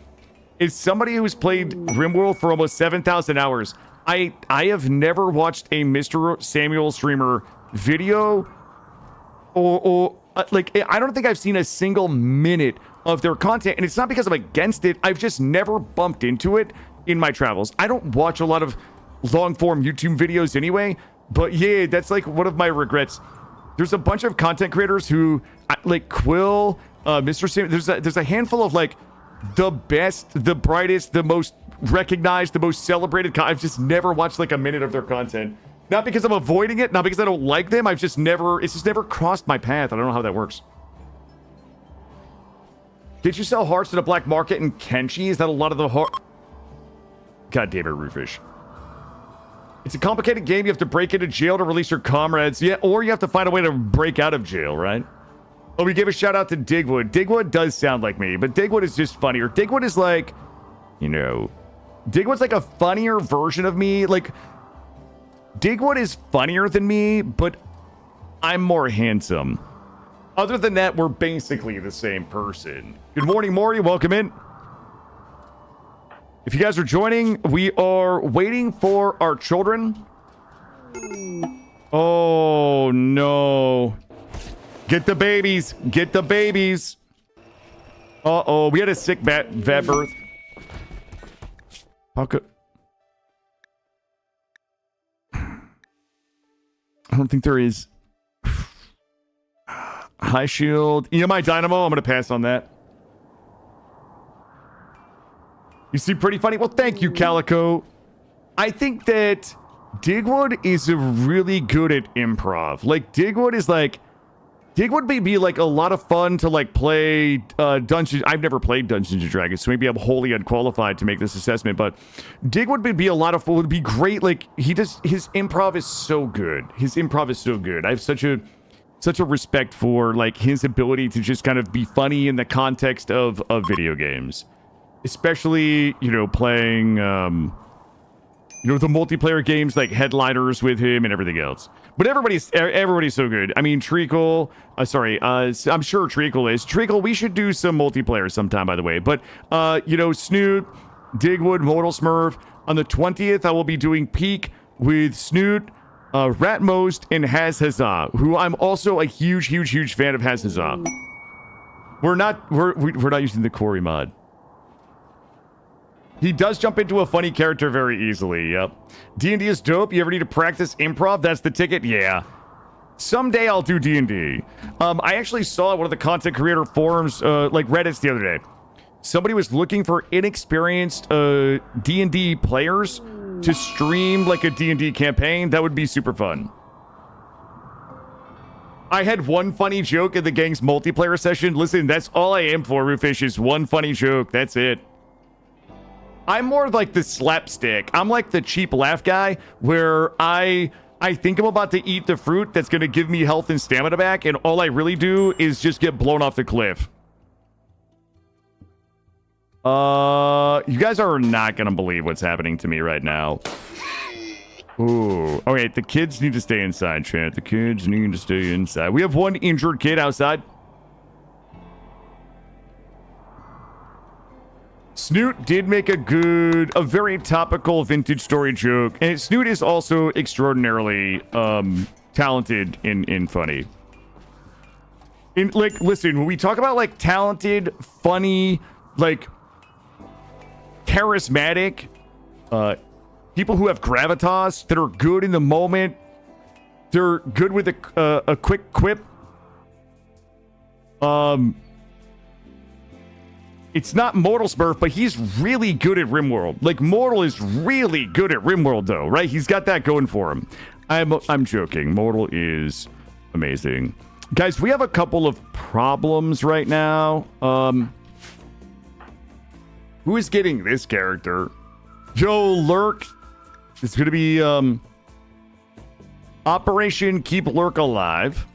is somebody who's played Grimworld for almost 7,000 hours. I have never watched a Mr. Samuel streamer video or like, I don't think I've seen a single minute of their content, and it's not because I'm against it. I've just never bumped into it in my travels. I don't watch a lot of long form YouTube videos anyway, but yeah, that's like one of my regrets. There's a bunch of content creators who like Quill, Mr. Sam, there's a handful of like the best, the brightest, the most recognized, the most celebrated. I've just never watched like a minute of their content. Not because I'm avoiding it, not because I don't like them. It's just never crossed my path. I don't know how that works. Did you sell hearts to the black market in Kenshi? Is that a lot of the heart? God damn it, Roofish. It's a complicated game. You have to break into jail to release your comrades. Yeah, or you have to find a way to break out of jail, right? Oh, we gave a shout out to Digwood. Digwood does sound like me, but Digwood is just funnier. Digwood is like, you know, Digwood's like a funnier version of me. Like, Digwood is funnier than me, but I'm more handsome. Other than that, we're basically the same person. Good morning, Maury. Welcome in. If you guys are joining, we are waiting for our children. Oh, no. Get the babies. Get the babies. Uh-oh. We had a sick vet birth. How could... I don't think there is. High shield. EMI Dynamo. I'm going to pass on that. You seem pretty funny. Well, thank you, Calico. I think that Digwood is really good at improv. Like, Digwood may be like a lot of fun to like play Dungeons. I've never played Dungeons and Dragons, so maybe I'm wholly unqualified to make this assessment. But Digwood would be a lot of fun. Would be great. Like his improv is so good. His improv is so good. I have such a respect for like his ability to just kind of be funny in the context of video games, especially playing the multiplayer games like Headliners with him and everything else. But everybody's so good. I mean, Treacle, I'm sure Treacle is. Treacle, we should do some multiplayer sometime, by the way. But, Snoot, Digwood, Mortal Smurf. On the 20th, I will be doing Peak with Snoot, Ratmost, and Haz Hazah, who I'm also a huge fan of Haz Hazah. We're not using the Corey mod. He does jump into a funny character very easily, yep. D&D is dope. You ever need to practice improv? That's the ticket? Yeah. Someday I'll do D&D. I actually saw one of the content creator forums, like Reddit's the other day. Somebody was looking for inexperienced D&D players to stream like a D&D campaign. That would be super fun. I had one funny joke in the gang's multiplayer session. Listen, that's all I am for, Roofish, is one funny joke. That's it. I'm more like the slapstick. I'm like the cheap laugh guy where I think I'm about to eat the fruit that's going to give me health and stamina back, and all I really do is just get blown off the cliff. You guys are not going to believe what's happening to me right now. Ooh. Okay, the kids need to stay inside, chat. The kids need to stay inside. We have one injured kid outside. Snoot did make a very topical vintage story joke, and Snoot is also extraordinarily talented and funny. Like, listen, when we talk about like talented, funny, like charismatic, people who have gravitas, that are good in the moment, they're good with a quick quip. It's not Mortal Smurf, but he's really good at Rimworld. Like, Mortal is really good at Rimworld, though, right? He's got that going for him. I'm joking. Mortal is amazing. Guys, we have a couple of problems right now. Who is getting this character? Joe Lurk. It's going to be Operation Keep Lurk Alive.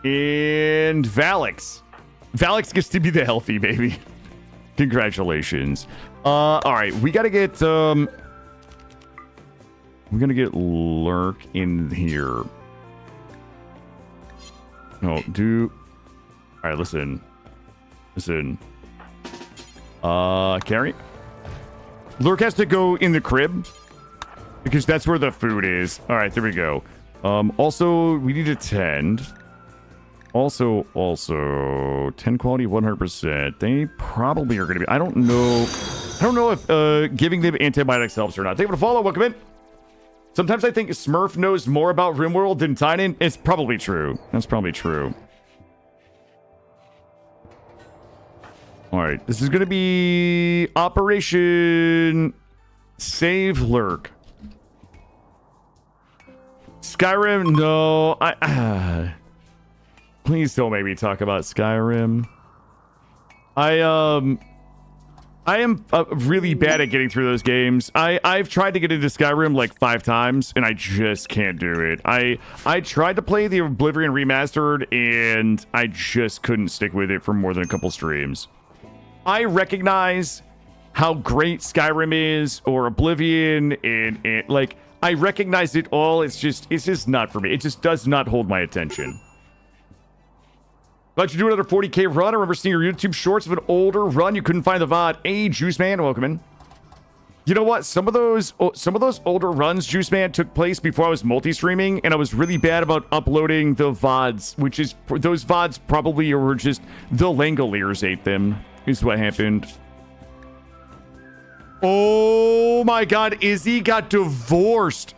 And Valix. Valix gets to be the healthy baby. Congratulations. All right, we gotta get we're gonna get Lurk in here. No, all right, listen. Carrie. Lurk has to go in the crib because that's where the food is. All right, there we go. Also, we need to tend. Also, 10 quality, 100%. They probably are going to be... I don't know if giving them antibiotics helps or not. Thank you for the follow. Welcome in. Sometimes I think Smurf knows more about Rimworld than Tynan. It's probably true. That's probably true. All right. This is going to be Operation Save Lurk. Skyrim, no. Please don't make me talk about Skyrim. I am really bad at getting through those games. I've tried to get into Skyrim like 5 times, and I just can't do it. I tried to play the Oblivion Remastered, and I just couldn't stick with it for more than a couple streams. I recognize how great Skyrim is, or Oblivion, and like, I recognize it all. It's just not for me. It just does not hold my attention. About you do another 40K run. I remember seeing your YouTube shorts of an older run. You couldn't find the VOD. Hey, Juice Man, welcome in. You know what? Some of those older runs, Juice Man, took place before I was multi-streaming, and I was really bad about uploading the VODs, which is, those VODs probably were just, the Langoliers ate them, is what happened. Oh my god, Izzy got divorced.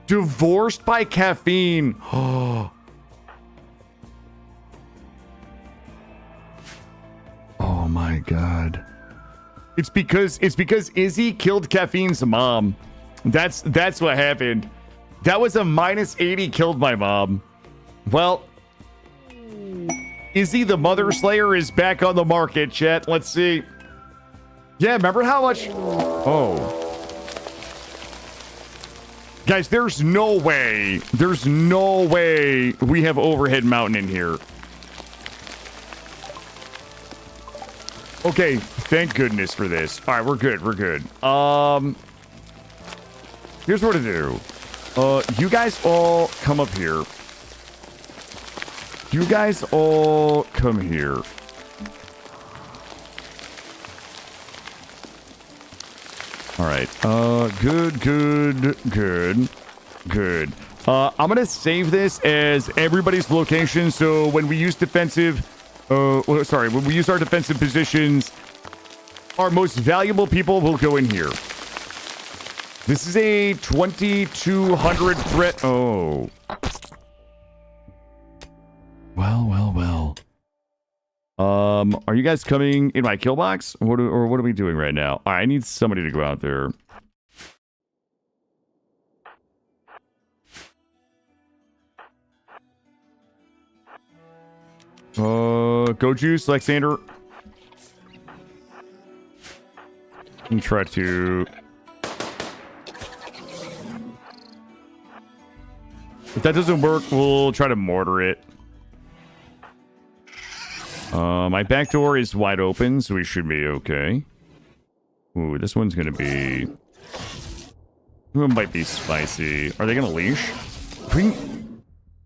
Divorced by caffeine. Oh. Oh my god. It's because Izzy killed Caffeine's mom. That's what happened. That was a -80 killed my mom. Well, Izzy the Mother Slayer is back on the market, chat. Let's see. Yeah, remember how much... Oh. Guys, there's no way we have Overhead Mountain in here. Okay, thank goodness for this. All right, we're good. Here's what to do. You guys all come up here. You guys all come here. All right. Good. I'm gonna save this as everybody's location, so when we use defensive... when we use our defensive positions, our most valuable people will go in here. This is a 2200 threat. Oh. Well. Are you guys coming in my kill box? What are we doing right now? All right, I need somebody to go out there. Go Juice, Alexander. And try to... If that doesn't work, we'll try to mortar it. My back door is wide open, so we should be okay. Ooh, this one's gonna be... It might be spicy. Are they gonna leash?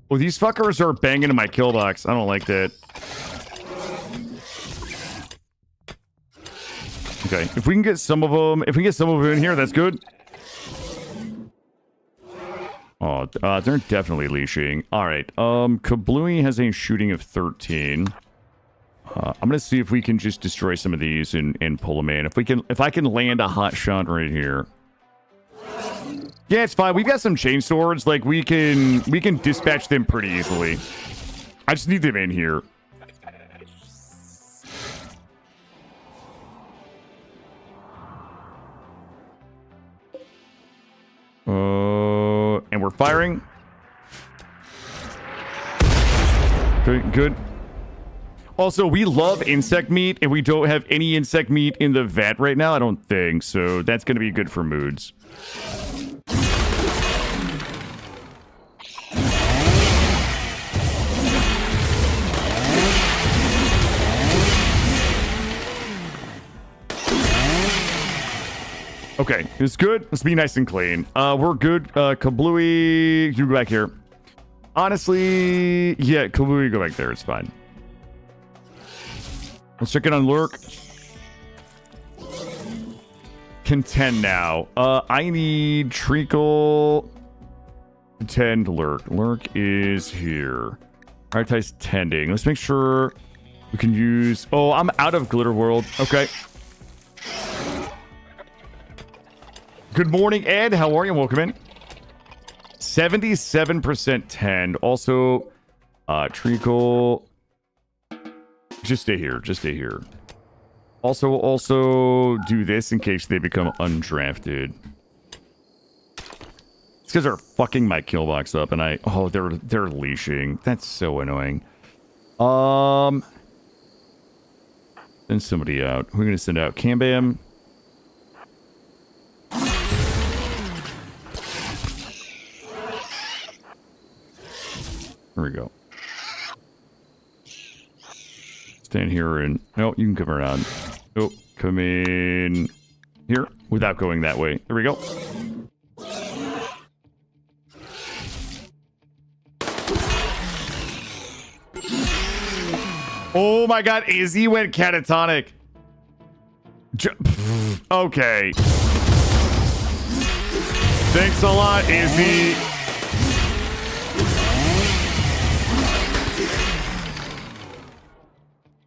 Oh, these fuckers are banging in my kill box. I don't like that. Okay, if we can get some of them, in here, that's good. Oh, they're definitely leashing. All right, Kablooey has a shooting of 13. I'm gonna see if we can just destroy some of these and pull them in. If I can land a hot shot right here. Yeah, it's fine. We've got some chain swords. Like we can dispatch them pretty easily. I just need them in here. And we're firing. Okay, good. Also, we love insect meat, and we don't have any insect meat in the vat right now, I don't think. So that's going to be good for moods. Okay, it's good. Let's be nice and clean. We're good. Kablooey, you go back here. Honestly, yeah, Kablooey, go back there. It's fine. Let's check in on Lurk. Contend now. I need Treacle. Contend Lurk. Lurk is here. Prioritize tending. Let's make sure we can use... Oh, I'm out of Glitterworld. Okay. Good morning, Ed. How are you? Welcome in. 77% tend. Also, Treacle. Just stay here. Just stay here. Also do this in case they become undrafted. These guys are fucking my kill box up, and they're leashing. That's so annoying. Send somebody out. Who are we gonna send out? Cambam. Here we go. Stand here and... No, you can come around. Oh, come in here without going that way. There we go. Oh my god, Izzy went catatonic. Okay. Thanks a lot, Izzy.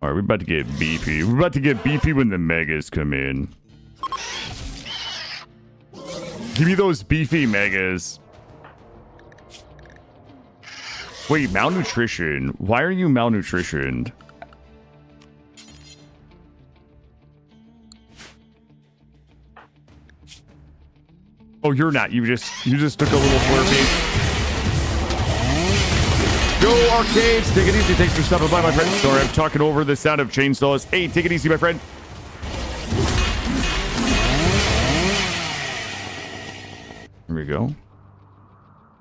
All right, we're about to get beefy. We're about to get beefy when the megas come in. Give me those beefy megas. Wait, malnutrition. Why are you malnutritioned? Oh, you're not. You just took a little slurpee. Go arcades, take it easy. Thanks for stopping by, my friend. Sorry, I'm talking over the sound of chainsaws. Hey, take it easy, my friend. Here we go.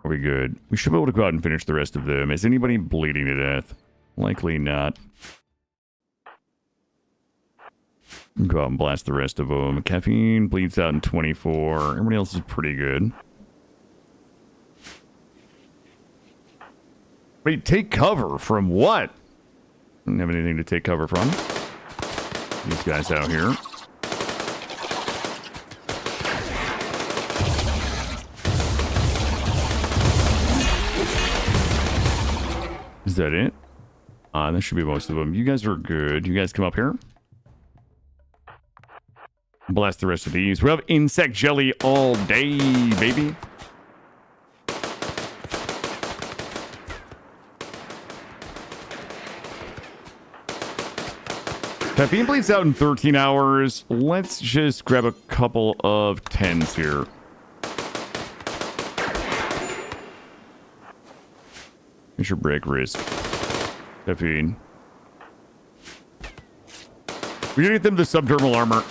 Are we good? We should be able to go out and finish the rest of them. Is anybody bleeding to death? Likely not. Go out and blast the rest of them. Caffeine bleeds out in 24. Everybody else is pretty good. Wait, take cover from what? I don't have anything to take cover from. These guys out here. Is that it? That should be most of them. You guys are good. You guys come up here. Blast the rest of these. We have insect jelly all day, baby. Caffeine bleeds out in 13 hours. Let's just grab a couple of 10s here. Here's your break risk. Caffeine. We gotta get them the subdermal armor.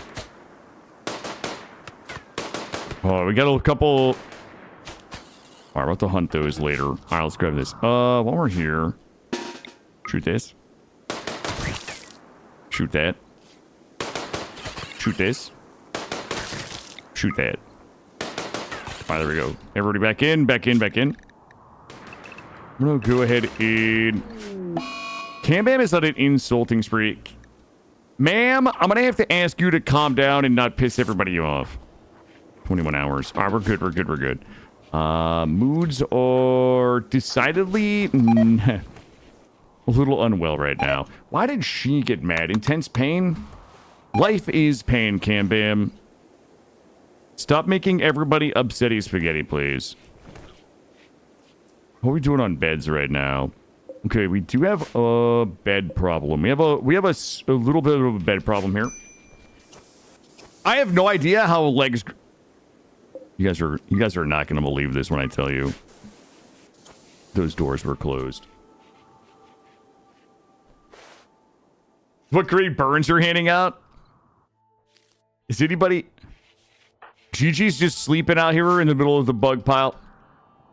Oh, we got a couple... Alright, we'll have to hunt those later. Alright, let's grab this. While we're here... Shoot this. Shoot that. Shoot this. Shoot that. Alright, there we go. Everybody back in, back in, back in. I'm gonna go ahead and... Cambam is on an insulting spree. Ma'am, I'm gonna have to ask you to calm down and not piss everybody off. 21 hours. All right, we're good, we're good, we're good. Moods are decidedly a little unwell right now. Why did she get mad? Intense pain? Life is pain, Cam Bam. Stop making everybody upsetty spaghetti, please. What are we doing on beds right now? Okay, we do have a bed problem. We have a little bit of a bed problem here. I have no idea how legs. You guys are not going to believe this when I tell you. Those doors were closed. What great burns you're handing out? Is anybody... Gigi's just sleeping out here in the middle of the bug pile.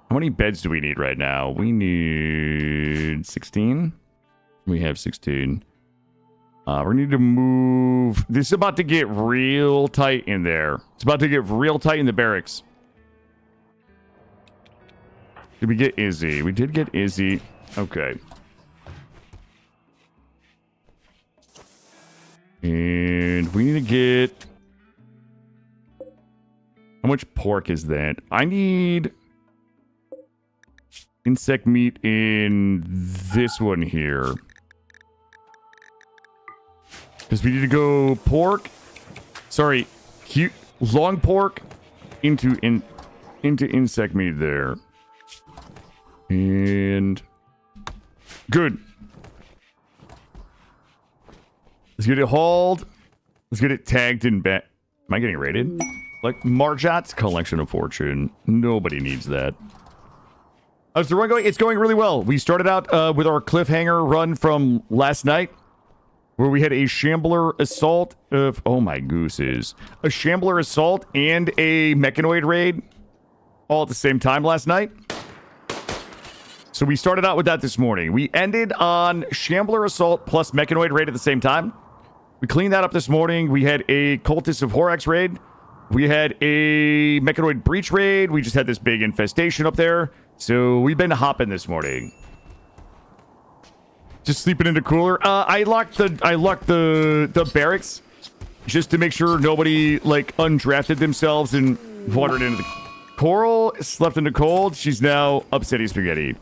How many beds do we need right now? We need 16. We have 16. We need to move. This is about to get real tight in there. It's about to get real tight in the barracks. Did we get Izzy? We did get Izzy. Okay. And we need to get... How much pork is that? I need insect meat in this one here. Because we need to go pork. Sorry, long pork into insect meat there. And good. Let's get it hauled. Let's get it tagged in back. Am I getting rated? Like Marjot's Collection of Fortune. Nobody needs that. How's the run going? It's going really well. We started out with our cliffhanger run from last night, where we had a Shambler assault of... Oh my gooses. A Shambler assault and a Mechonoid raid all at the same time last night. So we started out with that this morning. We ended on Shambler assault plus Mechonoid raid at the same time. We cleaned that up this morning. We had a Cultist of Horax raid. We had a Mechonoid breach raid. We just had this big infestation up there. So we've been hopping this morning. Just sleeping in the cooler. I locked the barracks just to make sure nobody like undrafted themselves and wandered into the... Coral slept in the cold. She's now upsetty spaghetti.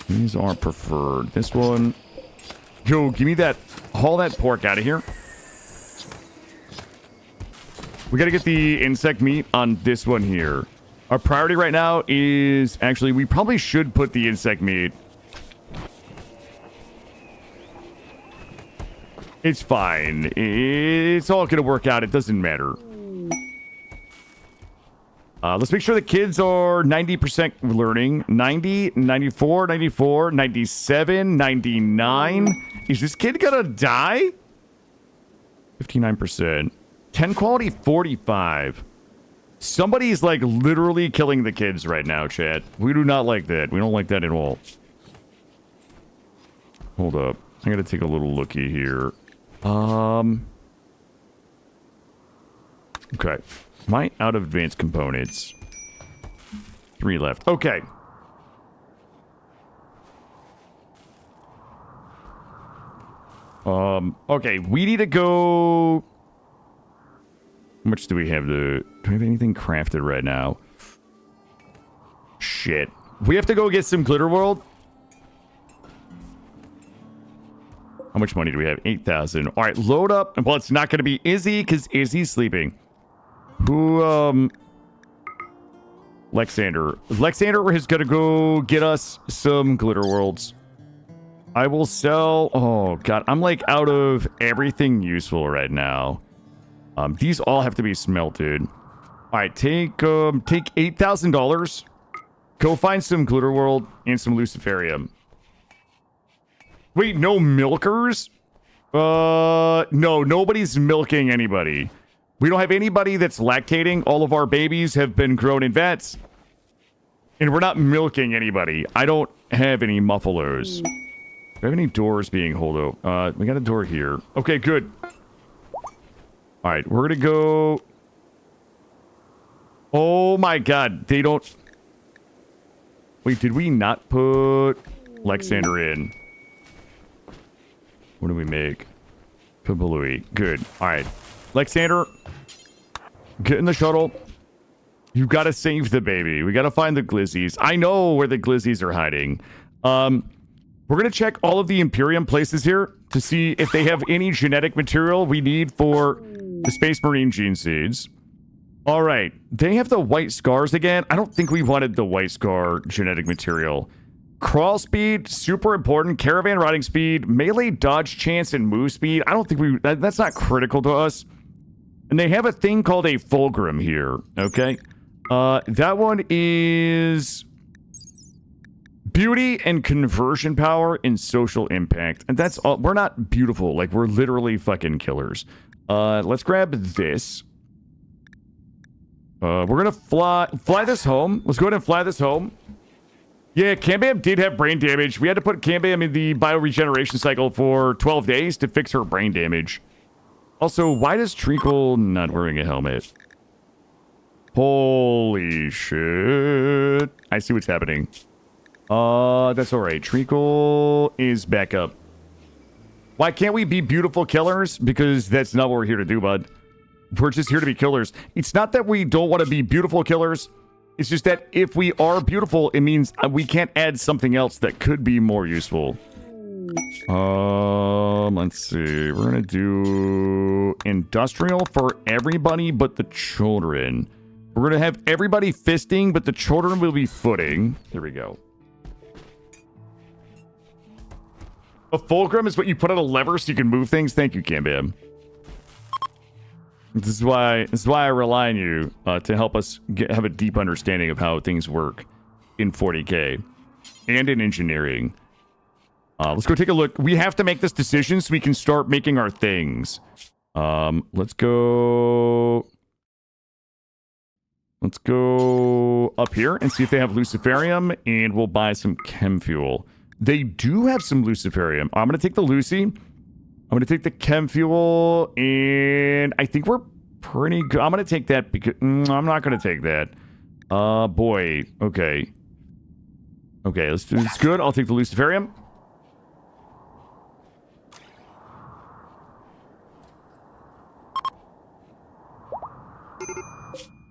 These are preferred. This one. Yo, give me that. Haul that pork out of here. We got to get the insect meat on this one here. Our priority right now is... Actually, we probably should put the insect meat. It's fine. It's all going to work out. It doesn't matter. Let's make sure the kids are 90% learning. 90, 94, 94, 97, 99. Is this kid going to die? 59%. 10 quality, 45. Somebody's like literally killing the kids right now, chat. We do not like that. We don't like that at all. Hold up. I gotta take a little looky here. Okay. Am I out of advanced components? 3 left. Okay. Okay. We need to go... How much do we have to... Do we have anything crafted right now? Shit. We have to go get some Glitterworld. How much money do we have? 8,000. All right, load up. Well, it's not going to be Izzy because Izzy's sleeping. Who, Lexander. Lexander is going to go get us some Glitterworlds. I will sell... Oh, God. I'm, like, out of everything useful right now. These all have to be smelted. All right, take $8,000. Go find some Glitterworld and some Luciferium. Wait, no milkers? No, nobody's milking anybody. We don't have anybody that's lactating. All of our babies have been grown in vets. And we're not milking anybody. I don't have any muffalos. Do we have any doors being held open? We got a door here. Okay, good. All right, we're going to go... Oh my God, they don't... Wait, did we not put Lexander in? What do we make? Kabalooey. Good. All right. Alexander, get in the shuttle. You got to save the baby. We got to find the glizzies. I know where the glizzies are hiding. We're going to check all of the Imperium places here to see if they have any genetic material we need for the Space Marine gene seeds. All right. They have the white scars again. I don't think we wanted the white scar genetic material. Crawl speed, super important. Caravan riding speed, melee dodge chance, and move speed. I don't think that's not critical to us. And they have a thing called a fulcrum here. Okay. That one is beauty and conversion power and social impact. And that's all. We're not beautiful. Like, we're literally fucking killers. Let's grab this. We're gonna fly this home. Let's go ahead and fly this home. Yeah, Cambam did have brain damage. We had to put Cambam in the bioregeneration cycle for 12 days to fix her brain damage. Also, why does Treacle not wearing a helmet? Holy shit. I see what's happening. That's alright. Treacle is back up. Why can't we be beautiful killers? Because that's not what we're here to do, bud. We're just here to be killers. It's not that we don't want to be beautiful killers. It's just that if we are beautiful, it means we can't add something else that could be more useful. Let's see. We're gonna do industrial for everybody but the children. We're gonna have everybody fisting, but the children will be footing. There we go. A fulcrum is what you put on a lever so you can move things. Thank you, Cambam. This is why I rely on you to help us have a deep understanding of how things work in 40K and in engineering. Let's go take a look. We have to make this decision so we can start making our things. Let's go up here and see if they have Luciferium, and we'll buy some chem fuel. They do have some Luciferium. I'm going to take the Lucy. I'm going to take the chem fuel, and I think we're pretty good. I'm going to take that because... I'm not going to take that. Boy. Okay. Okay, let's do this. Good. I'll take the Luciferium.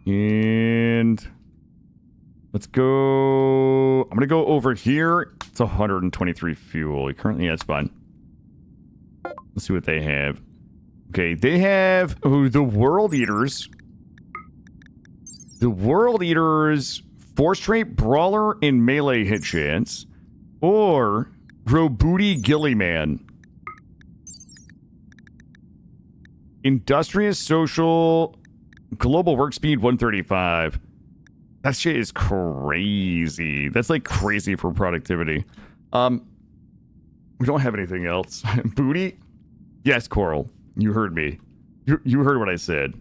And... let's go... I'm going to go over here. It's 123 fuel. Currently, that's fine. Let's see what they have. Okay, they have the World Eaters. The World Eaters, Force Trait, Brawler, and Melee hit chance. Or Robooty Gillyman. Industrious, Social, Global Work Speed 135. That shit is crazy. That's like crazy for productivity. We don't have anything else. Booty? Yes, Coral. You heard me. You heard what I said.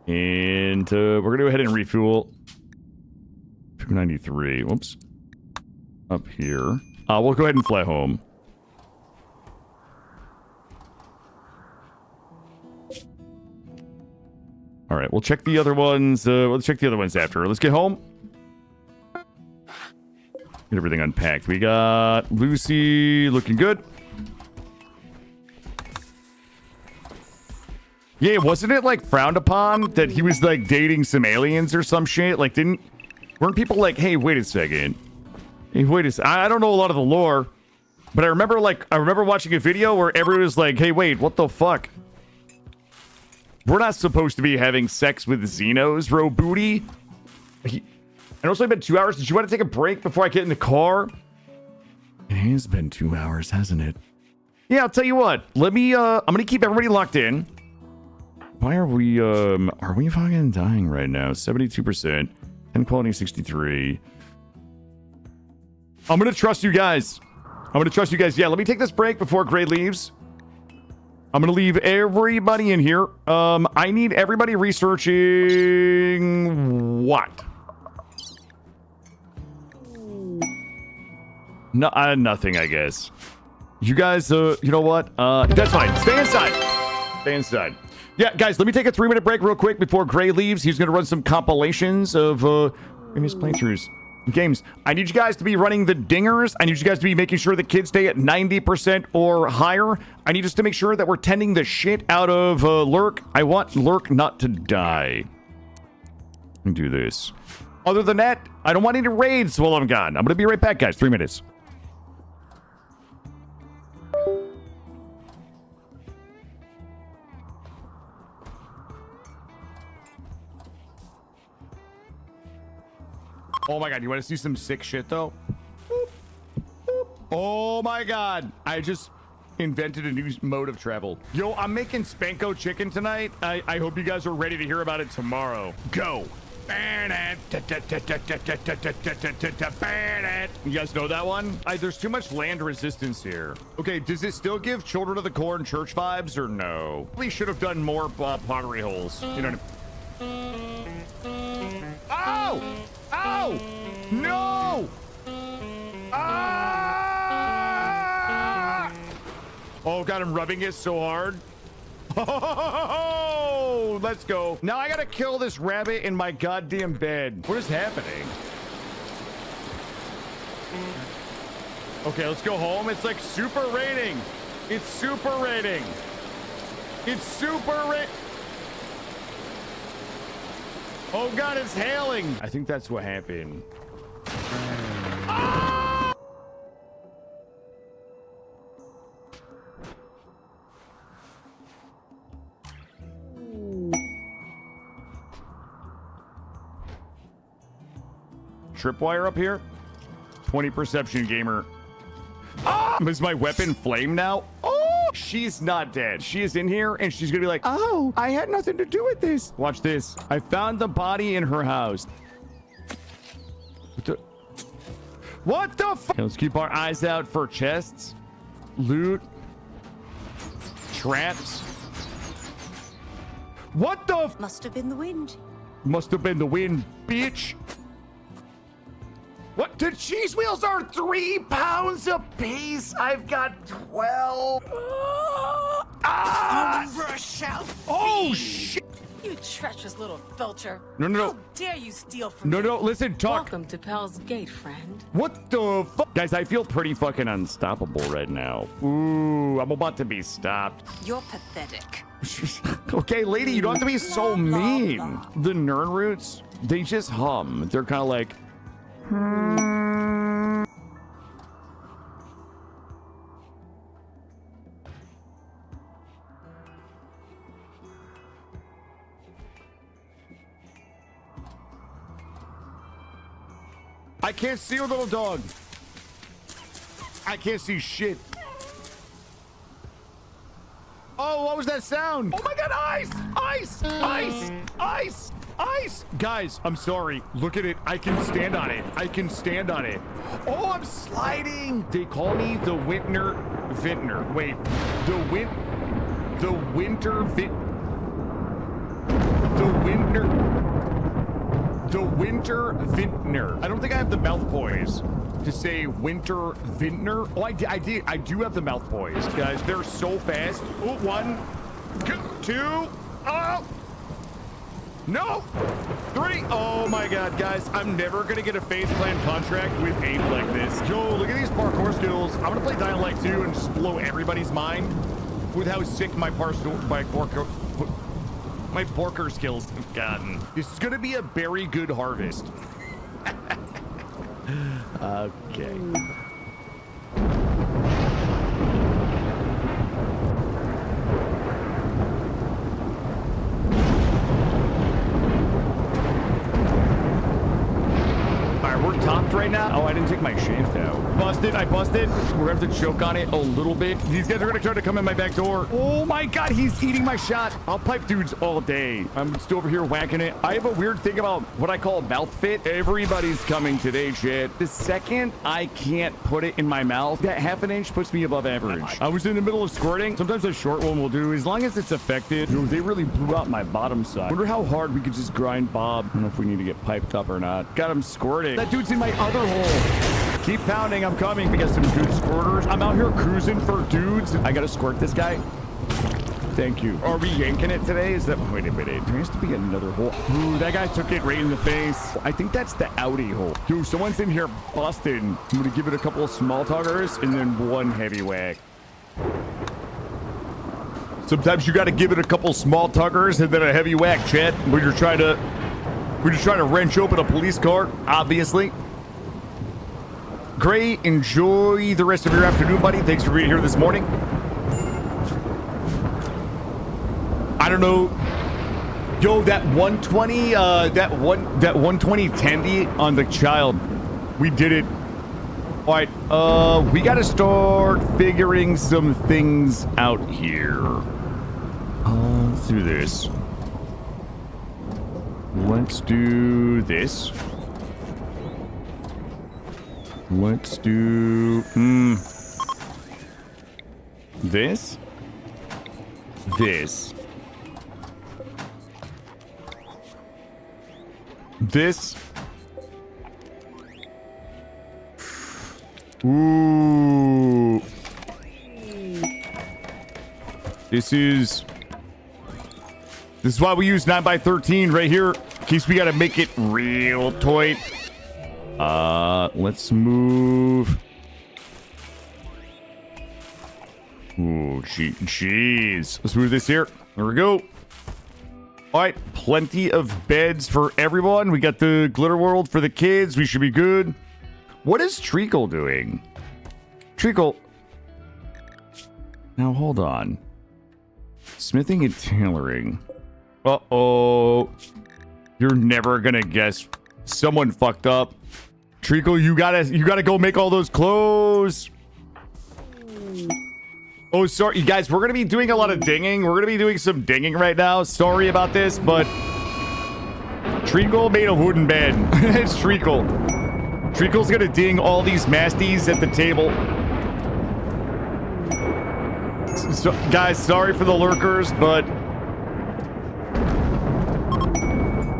And we're going to go ahead and refuel. 293. Whoops. Up here. We'll go ahead and fly home. All right, we'll check the other ones. Let's check the other ones after. Let's get home. Get everything unpacked. We got Lucy looking good. Yeah, wasn't it like frowned upon that he was like dating some aliens or some shit? Like, weren't people like, hey, wait a second. Hey, wait a second. I don't know a lot of the lore, but I remember watching a video where everyone was like, hey, wait, what the fuck? We're not supposed to be having sex with Xenos, Robooty. And also, it's been 2 hours. Did you want to take a break before I get in the car? It has been 2 hours, hasn't it? Yeah, I'll tell you what. Let me, I'm going to keep everybody locked in. Why are we fucking dying right now? 72%. 10 quality, 63. I'm going to trust you guys. Yeah, let me take this break before Gray leaves. I'm going to leave everybody in here. I need everybody researching what? No, nothing, I guess. You guys, you know what? That's fine. Stay inside. Yeah, guys, let me take a 3-minute break real quick before Gray leaves. He's going to run some compilations of previous playthroughs. Games, I need you guys to be running the dingers. I need you guys to be making sure the kids stay at 90% or higher. I need us to make sure that we're tending the shit out of Lurk. I want Lurk not to die. Do this. Other than that, I don't want any raids while I'm gone. I'm gonna be right back, guys. 3 minutes. Oh my god, you want to see some sick shit though? Boop, boop. Oh my god, I just invented a new mode of travel. Yo, I'm making Spanko chicken tonight. I hope you guys are ready to hear about it tomorrow. Go. You guys know that one? There's too much land resistance here. Okay, does it still give Children of the Corn church vibes or no? We should have done more pottery holes. You know what I mean? Oh! Oh! No! Ah! Oh god, I'm rubbing it so hard. Oh, let's go. Now I gotta kill this rabbit in my goddamn bed. What is happening? Okay, let's go home. It's like super raining. It's super raining. It's super rain. Oh god, it's hailing. I think that's what happened. Ah! Tripwire up here. 20 perception gamer. Ah! Is my weapon flame now? Oh, she's not dead. She is in here and she's gonna be like, oh, I had nothing to do with this. Watch this. I found the body in her house. What the fuck? Let's keep our eyes out for chests, loot, traps. What the f— Must have been the wind. Must have been the wind, bitch. What? The cheese wheels are 3 pounds a piece. I've got 12. Oh shit! You treacherous little filcher. No, no, no. How dare you steal from No, me? no, listen, talk. Welcome to Pell's Gate, friend. What the fuck? Guys, I feel pretty fucking unstoppable right now. Ooh, I'm about to be stopped. You're pathetic. Okay, lady, you don't have to be so Blah, blah, mean. blah. The Nern roots, they just hum. They're kind of like... I can't see your little dog. I can't see shit. Oh, what was that sound? Oh my god, ice! Ice! Ice! Ice! Ice! Guys, I'm sorry. Look at it. I can stand on it. I can stand on it. Oh, I'm sliding. They call me the Vintner. Wait, the Winter Vintner. I don't think I have the mouth poise to say Winter Vintner. Oh, I did. I do have the mouth poise, guys. They're so fast. Oh, 1, 2. Oh. No! 3. Oh my god, guys. I'm never gonna get a FaZe Clan contract with aim like this. Yo, look at these parkour skills. I'm gonna play Dying Light 2 and just blow everybody's mind with how sick my parkour skills have gotten. This is gonna be a very good harvest. Okay. We're topped right now. Oh, I didn't take my shaft out. Busted. I busted. We're gonna have to choke on it a little bit. These guys are gonna try to come in my back door. Oh my god, he's eating my shot. I'll pipe dudes all day. I'm still over here whacking it. I have a weird thing about what I call mouth fit. Everybody's coming today, shit. The second I can't put it in my mouth, that half an inch puts me above average. I was in the middle of squirting. Sometimes a short one will do, as long as it's effective. Dude, they really blew out my bottom side. Wonder how hard we could just grind Bob. I don't know if we need to get piped up or not. Got him squirting. That dude's in my other hole. Keep pounding. I'm coming. We got some good squirters. I'm out here cruising for dudes. I gotta squirt this guy. Thank you. Are we yanking it today? Is that... Wait a minute. There has to be another hole. Ooh, that guy took it right in the face. I think that's the Audi hole. Dude, someone's in here busting. I'm going to give it a couple of small tuggers and then one heavy whack. Sometimes you got to give it a couple small tuggers and then a heavy whack, Chet. When you're trying to wrench open a police car, obviously. Gray, enjoy the rest of your afternoon, buddy. Thanks for being here this morning. I don't know. Yo, that 120, that 120 Tandy on the child. We did it. All right, we got to start figuring some things out here. Let's do this. Let's do this. Let's do this. This. This. Ooh. This is why we use 9x13 right here, in case we gotta make it real tight. Let's move. Ooh, jeez. Let's move this here. There we go. All right, plenty of beds for everyone. We got the Glitter World for the kids. We should be good. What is Treacle doing? Treacle. Now, hold on. Smithing and tailoring. Uh-oh. You're never gonna guess. Someone fucked up. Treacle, you gotta go make all those clothes. Oh, sorry, you guys, we're going to be doing a lot of dinging. We're going to be doing some dinging right now. Sorry about this, but Treacle made a wooden bed. It's Treacle. Treacle's going to ding all these masties at the table. So, guys, sorry for the lurkers, but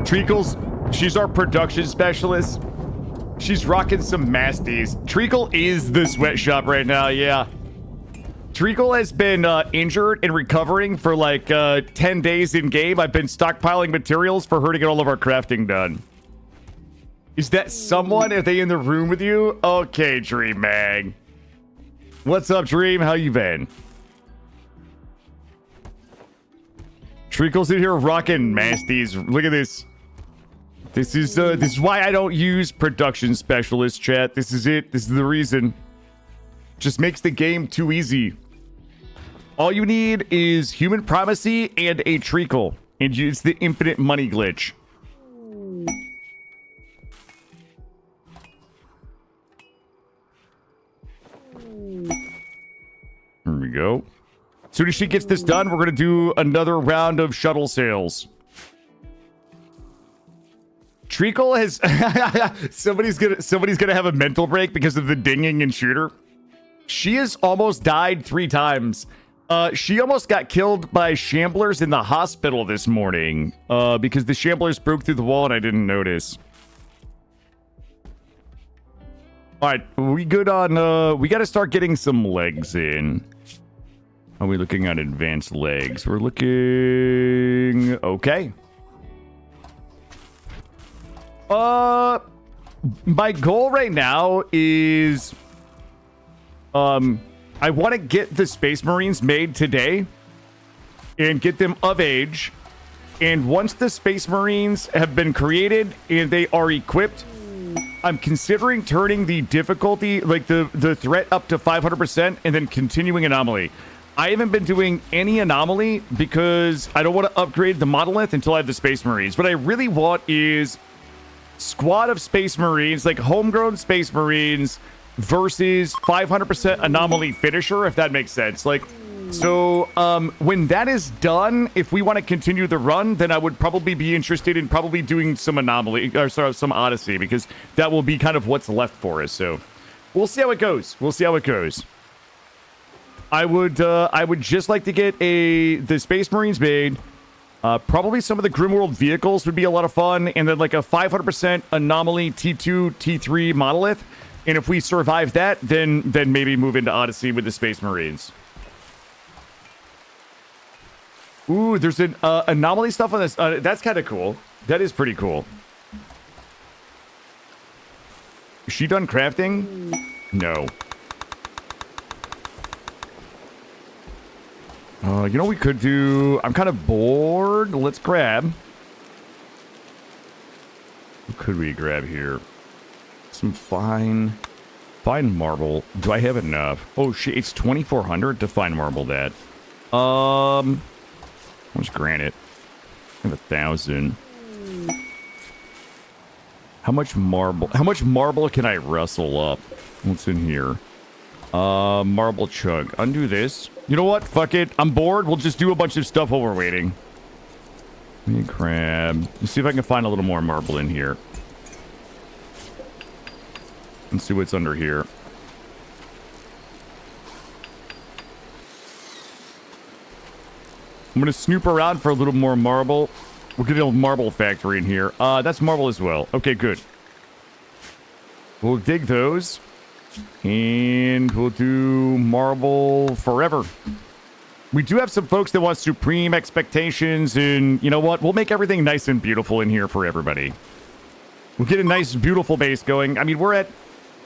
Treacle's, she's our production specialist. She's rocking some masties. Treacle is the sweatshop right now, yeah. Treacle has been injured and recovering for like 10 days in game. I've been stockpiling materials for her to get all of our crafting done. Is that someone? Are they in the room with you? Okay, Dream Mag. What's up, Dream? How you been? Treacle's in here rocking masties. Look at this. This is why I don't use production specialist, chat. This is it. This is the reason. Just makes the game too easy. All you need is human primacy and a treacle, and it's the infinite money glitch. Here we go. As soon as she gets this done, we're gonna do another round of shuttle sales. Treacle has somebody's gonna have a mental break because of the dinging and shooter. She has almost died 3 times. She almost got killed by shamblers in the hospital this morning because the shamblers broke through the wall and I didn't notice. All right, we good on, we got to start getting some legs in. Are we looking at advanced legs? We're looking, okay. My goal right now is, I want to get the Space Marines made today and get them of age. And once the Space Marines have been created and they are equipped, I'm considering turning the difficulty, like the threat up to 500% and then continuing Anomaly. I haven't been doing any Anomaly because I don't want to upgrade the Monolith until I have the Space Marines. What I really want is squad of Space Marines, like homegrown Space Marines, versus 500% Anomaly finisher, if that makes sense. Like, so when that is done, if we want to continue the run, then I would probably be interested in probably doing some Anomaly, or sorry, some Odyssey, because that will be kind of what's left for us. So we'll see how it goes. We'll see how it goes. I would just like to get the Space Marines made. Probably some of the Grimworld vehicles would be a lot of fun, and then like a 500% Anomaly T2, T3 Monolith. And if we survive that, then maybe move into Odyssey with the Space Marines. Ooh, there's an anomaly stuff on this. That's kind of cool. That is pretty cool. Is she done crafting? No. You know what we could do? I'm kind of bored. Let's grab. What could we grab here? Some fine marble. Do I have enough? Oh shit, it's 2,400 to fine marble that. How much granite? I have 1,000. How much marble can I rustle up? What's in here? Marble chunk. Undo this. You know what? Fuck it. I'm bored. We'll just do a bunch of stuff while we're waiting. Let me grab. Let's see if I can find a little more marble in here. Let's see what's under here. I'm gonna snoop around for a little more marble. We'll get a marble factory in here. That's marble as well. Okay, good. We'll dig those. And we'll do marble forever. We do have some folks that want supreme expectations, and you know what? We'll make everything nice and beautiful in here for everybody. We'll get a nice, beautiful base going. I mean, we're at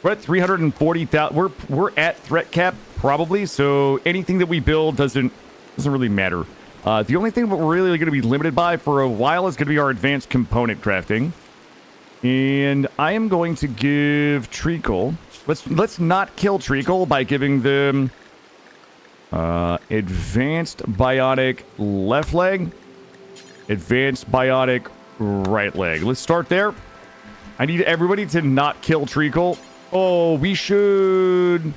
340,000. We're at threat cap probably, so anything that we build doesn't really matter. The only thing that we're really going to be limited by for a while is going to be our advanced component crafting. And I am going to give Treacle. Let's not kill Treacle by giving them advanced bionic left leg, advanced bionic right leg. Let's start there. I need everybody to not kill Treacle. Oh, we should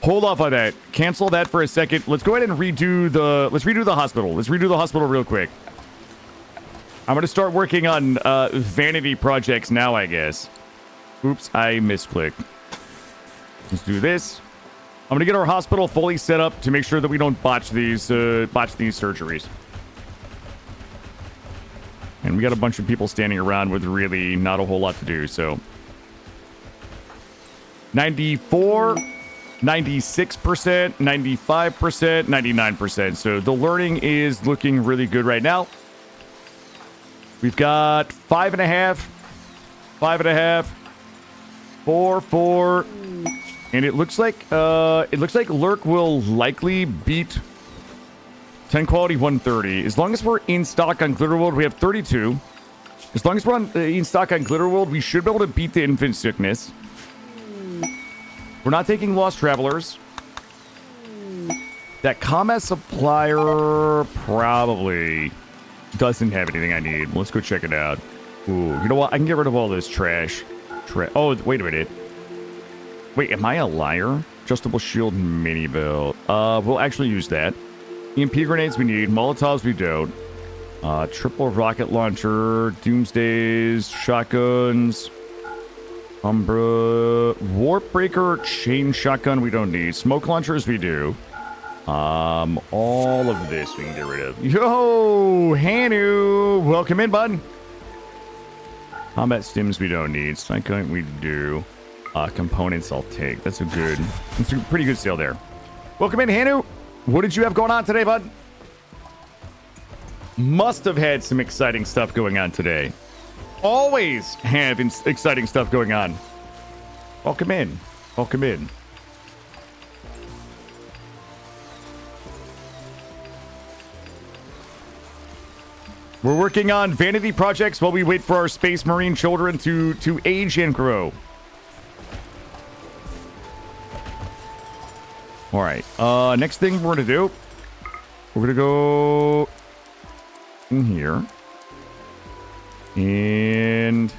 hold off on that. Cancel that for a second. Let's go ahead and redo the hospital. Let's redo the hospital real quick. I'm going to start working on vanity projects now, I guess. Oops, I misclicked. Let's do this. I'm going to get our hospital fully set up to make sure that we don't botch these surgeries. And we got a bunch of people standing around with really not a whole lot to do, so 94, 96%, 95%, 99%. So the learning is looking really good right now. We've got 5.5, 5.5, 4, and it looks like Lurk will likely beat 10 quality 130. As long as we're in stock on Glitterworld, we have 32. As long as we're in stock on Glitterworld, we should be able to beat the infant sickness. We're not taking lost travelers. That combat supplier probably doesn't have anything I need. Let's go check it out. Ooh, you know what? I can get rid of all this trash. Oh, wait a minute. Wait, am I a liar? Adjustable shield mini build. We'll actually use that. EMP grenades we need. Molotovs we don't. Triple rocket launcher. Doomsdays. Shotguns. Umbra. Warp breaker. Chain shotgun we don't need. Smoke launchers we do. All of this we can get rid of. Yo, Hanu. Welcome in, bud. Combat stims we don't need. Psychite we do. Components I'll take. That's a pretty good sale there. Welcome in, Hanu. What did you have going on today, bud? Must have had some exciting stuff going on today. Always have exciting stuff going on. Welcome in. Welcome in. We're working on vanity projects while we wait for our Space Marine children to age and grow. All right. Next thing we're going to do, we're going to go in here. And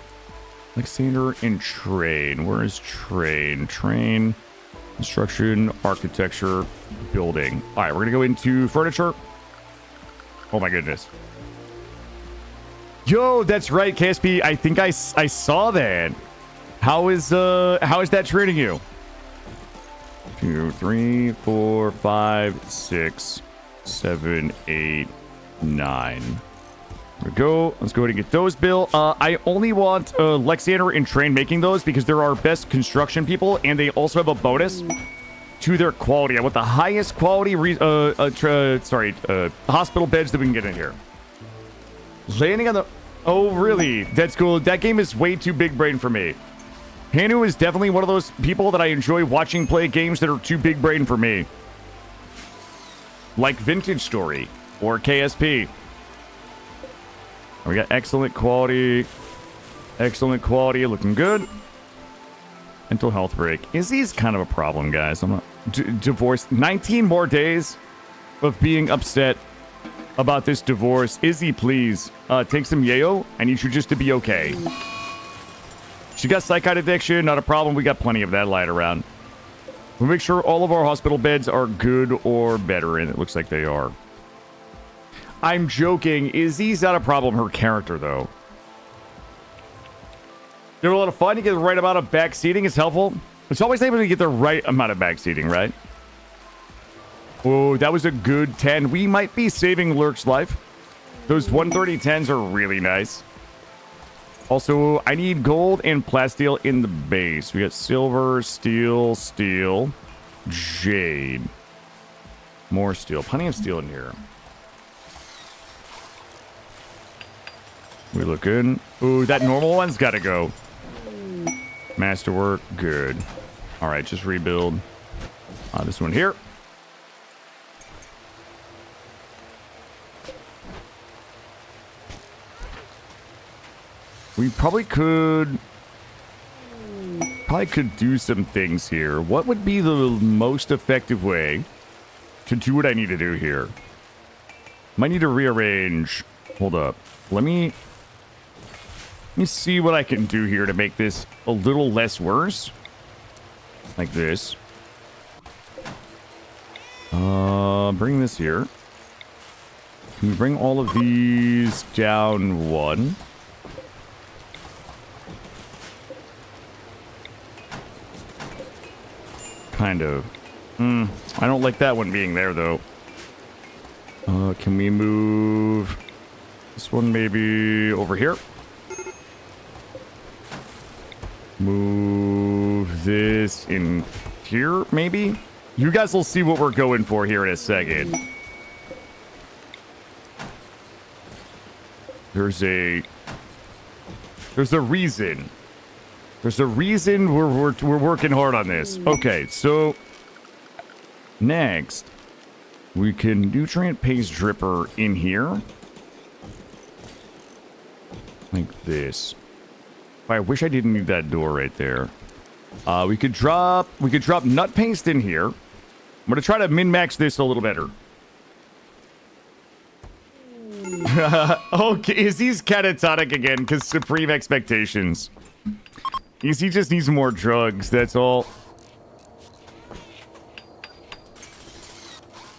Alexander and train. Where is train? Train, construction, architecture, building. All right, we're going to go into furniture. Oh my goodness. Yo, that's right, KSP. I think I saw that. How is that treating you? 2, 3, 4, 5, 6, 7, 8, 9. There we go. Let's go ahead and get those built. I only want Lexander and Train making those because they're our best construction people, and they also have a bonus to their quality. I want the highest quality hospital beds that we can get in here. Landing on the... Oh, really? That's cool. That game is way too big brain for me. Hanu is definitely one of those people that I enjoy watching play games that are too big brain for me. Like Vintage Story or KSP. We got excellent quality. Excellent quality. Looking good. Mental health break. Izzy's kind of a problem, guys. I'm not... divorced. 19 more days of being upset about this divorce. Izzy, please. Take some yayo. I need you just to be okay. She got psychotic addiction. Not a problem. We got plenty of that lying around. We'll make sure all of our hospital beds are good or better, and it looks like they are. I'm joking. Izzy's not a problem. Her character, though. You have a lot of fun. You get the right amount of backseating. It's helpful. It's always able to get the right amount of backseating, right? Oh, that was a good 10. We might be saving Lurk's life. Those 130-10s are really nice. Also, I need gold and plasteel in the base. We got silver, steel, steel, jade. More steel. Plenty of steel in here. We looking. Ooh, that normal one's got to go. Masterwork, good. All right, just rebuild. This one here. We probably could do some things here. What would be the most effective way to do what I need to do here? Might need to rearrange. Hold up. Let me see what I can do here to make this a little less worse. Like this. Bring this here. Can we bring all of these down one? Kind of. I don't like that one being there, though. Can we move this one maybe over here? Move this in here, maybe? You guys will see what we're going for here in a second. There's a reason. There's a reason we're working hard on this. Okay, so next we can nutrient paste dripper in here. Like this. I wish I didn't need that door right there. We could drop nut paste in here. I'm gonna try to min-max this a little better. Okay, Izzy's catatonic again because supreme expectations. Izzy just needs more drugs, that's all.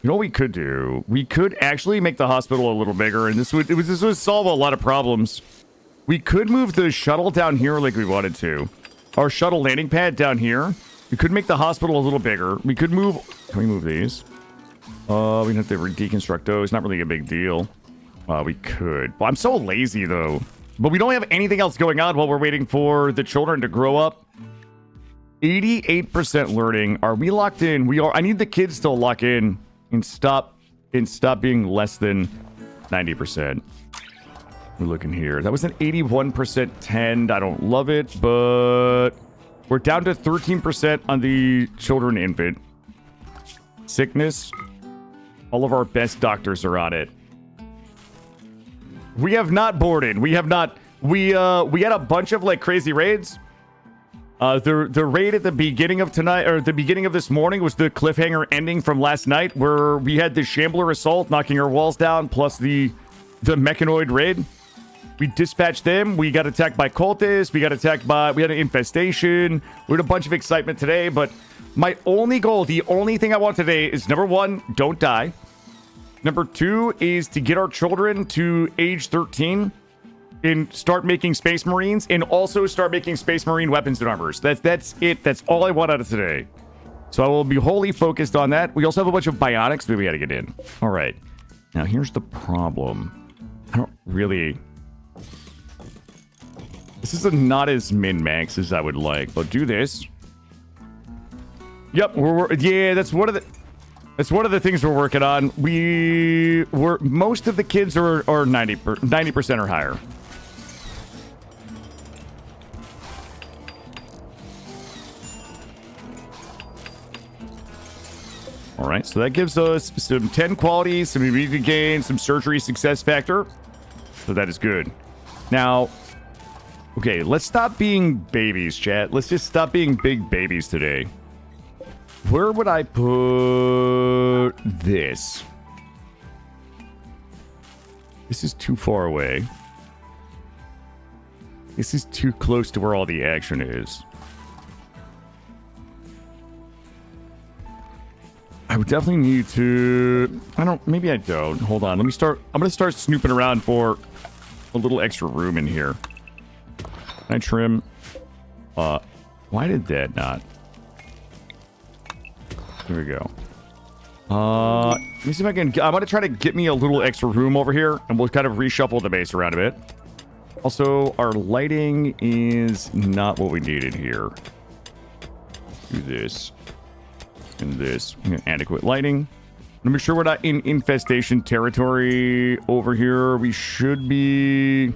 You know what we could do? We could actually make the hospital a little bigger, and this would solve a lot of problems. We could move the shuttle down here like we wanted to. Our shuttle landing pad down here. We could make the hospital a little bigger. We could move... Can we move these? We have to deconstruct those. Not really a big deal. We could. Well, I'm so lazy, though. But we don't have anything else going on while we're waiting for the children to grow up. 88% learning. Are we locked in? We are. I need the kids to lock in and stop being less than 90%. We're looking here. That was an 81% tend. I don't love it, but we're down to 13% on the children infant. Sickness. All of our best doctors are on it. We have not boarded. We have not. We had a bunch of like crazy raids. The raid at the beginning of tonight, or the beginning of this morning, was the cliffhanger ending from last night, where we had the Shambler assault knocking our walls down, plus the Mechonoid raid. We dispatched them. We got attacked by cultists. We had an infestation. We had a bunch of excitement today, but my only goal, the only thing I want today is, number one, don't die. Number two is to get our children to age 13 and start making Space Marines, and also start making Space Marine weapons and armors. That's it. That's all I want out of today. So I will be wholly focused on that. We also have a bunch of bionics that we got to get in. All right. Now here's the problem. I don't really... This is not as min-max as I would like, but do this. Yep, yeah, that's one of the things we're working on. Most of the kids are 90% or higher. All right, so that gives us some 10 quality, some immunity gain, some surgery success factor. So that is good. Now, okay, let's stop being babies, chat. Let's just stop being big babies today. Where would I put this? This is too far away. This is too close to where all the action is. I would definitely need to... maybe I don't. Hold on, let me start... I'm gonna start snooping around for a little extra room in here. Can I trim? Why did that not? Here we go. Let me see if I can... I'm gonna try to get me a little extra room over here, and we'll kind of reshuffle the base around a bit. Also, our lighting is not what we needed here. Do this. And this. Adequate lighting. Let me make sure we're not in infestation territory over here. We should be,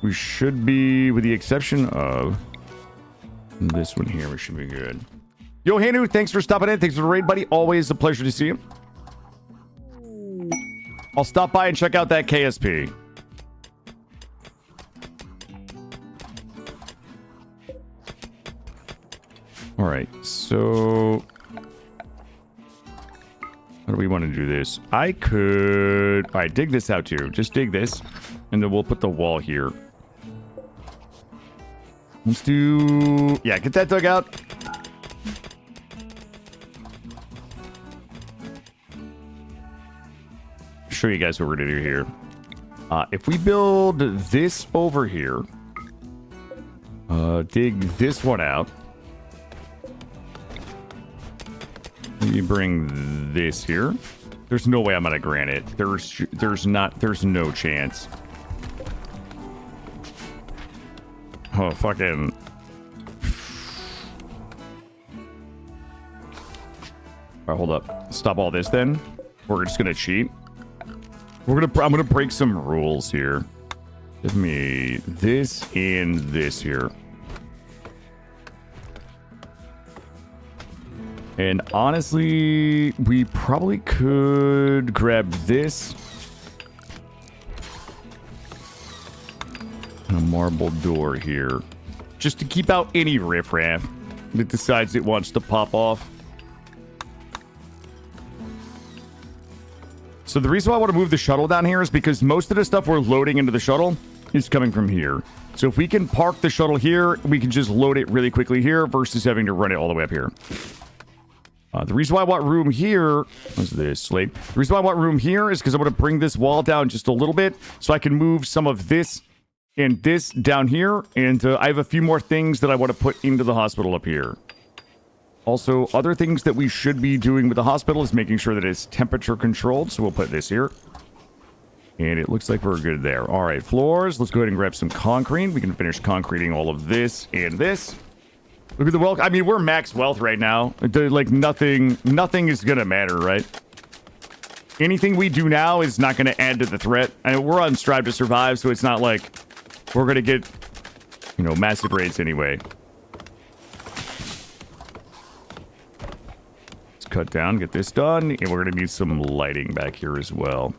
with the exception of this one here, we should be good. Yo, Hanu, thanks for stopping in. Thanks for the raid, buddy. Always a pleasure to see you. I'll stop by and check out that KSP. All right, so how do we want to do this? I could... All right, dig this out too. Just dig this, and then we'll put the wall here. Let's do... Yeah, get that dug out. Show you guys what we're going to do here. If we build this over here, dig this one out. You bring this here. There's no way I'm gonna grant it. There's no chance. Oh, fucking. Alright, hold up. Stop all this then. We're just gonna cheat. I'm gonna break some rules here. Give me this and this here. And honestly, we probably could grab this. And a marble door here. Just to keep out any riffraff that decides it wants to pop off. So the reason why I want to move the shuttle down here is because most of the stuff we're loading into the shuttle is coming from here. So if we can park the shuttle here, we can just load it really quickly here versus having to run it all the way up here. The reason why I want room here... What's this, slate? The reason why I want room here is because I'm going to bring this wall down just a little bit so I can move some of this and this down here. And I have a few more things that I want to put into the hospital up here. Also, other things that we should be doing with the hospital is making sure that it's temperature controlled. So we'll put this here. And it looks like we're good there. All right, floors. Let's go ahead and grab some concrete. We can finish concreting all of this and this. Look at the wealth. I mean, we're max wealth right now. Like, nothing is gonna matter, right? Anything we do now is not gonna add to the threat. I mean, we're on Strive to Survive, so it's not like we're gonna get, you know, massive raids anyway. Let's cut down, get this done, and we're gonna need some lighting back here as well.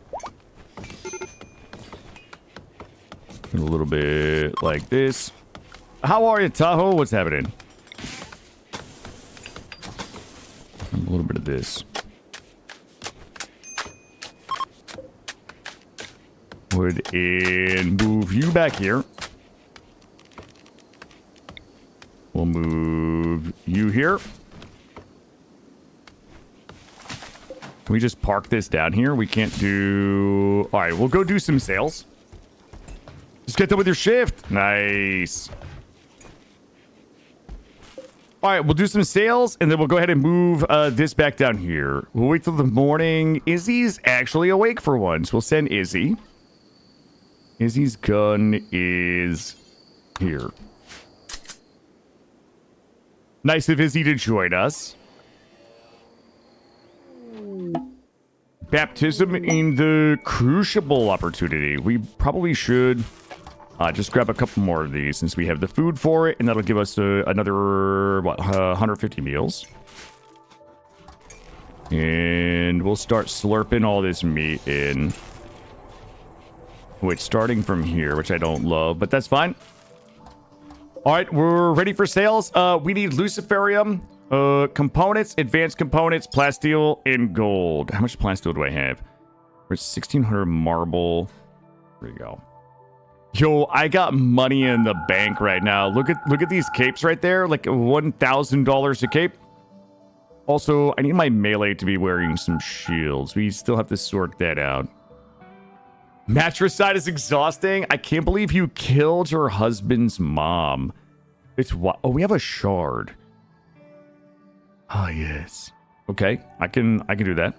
A little bit like this. How are you, Tahoe? What's happening? A little bit of this. Would and move you back here. We'll move you here. Can we just park this down here? We can't do... All right, we'll go do some sales. Just get done with your shift. Nice. All right, we'll do some sales, and then we'll go ahead and move this back down here. We'll wait till the morning. Izzy's actually awake for once. We'll send Izzy. Izzy's gun is here. Nice of Izzy to join us. Baptism in the Crucible opportunity. We probably should just grab a couple more of these since we have the food for it, and that'll give us another, what, 150 meals. And we'll start slurping all this meat in. Which, starting from here, which I don't love, but that's fine. All right, we're ready for sales. We need Luciferium, components, advanced components, plasteel, and gold. How much plasteel do I have? There's 1,600 marble. There you go. Yo, I got money in the bank right now. Look at these capes right there, like $1,000 a cape. Also, I need my melee to be wearing some shields. We still have to sort that out. Matricide is exhausting. I can't believe you killed your husband's mom. It's what? Oh, we have a shard. Ah, yes. Okay, I can do that.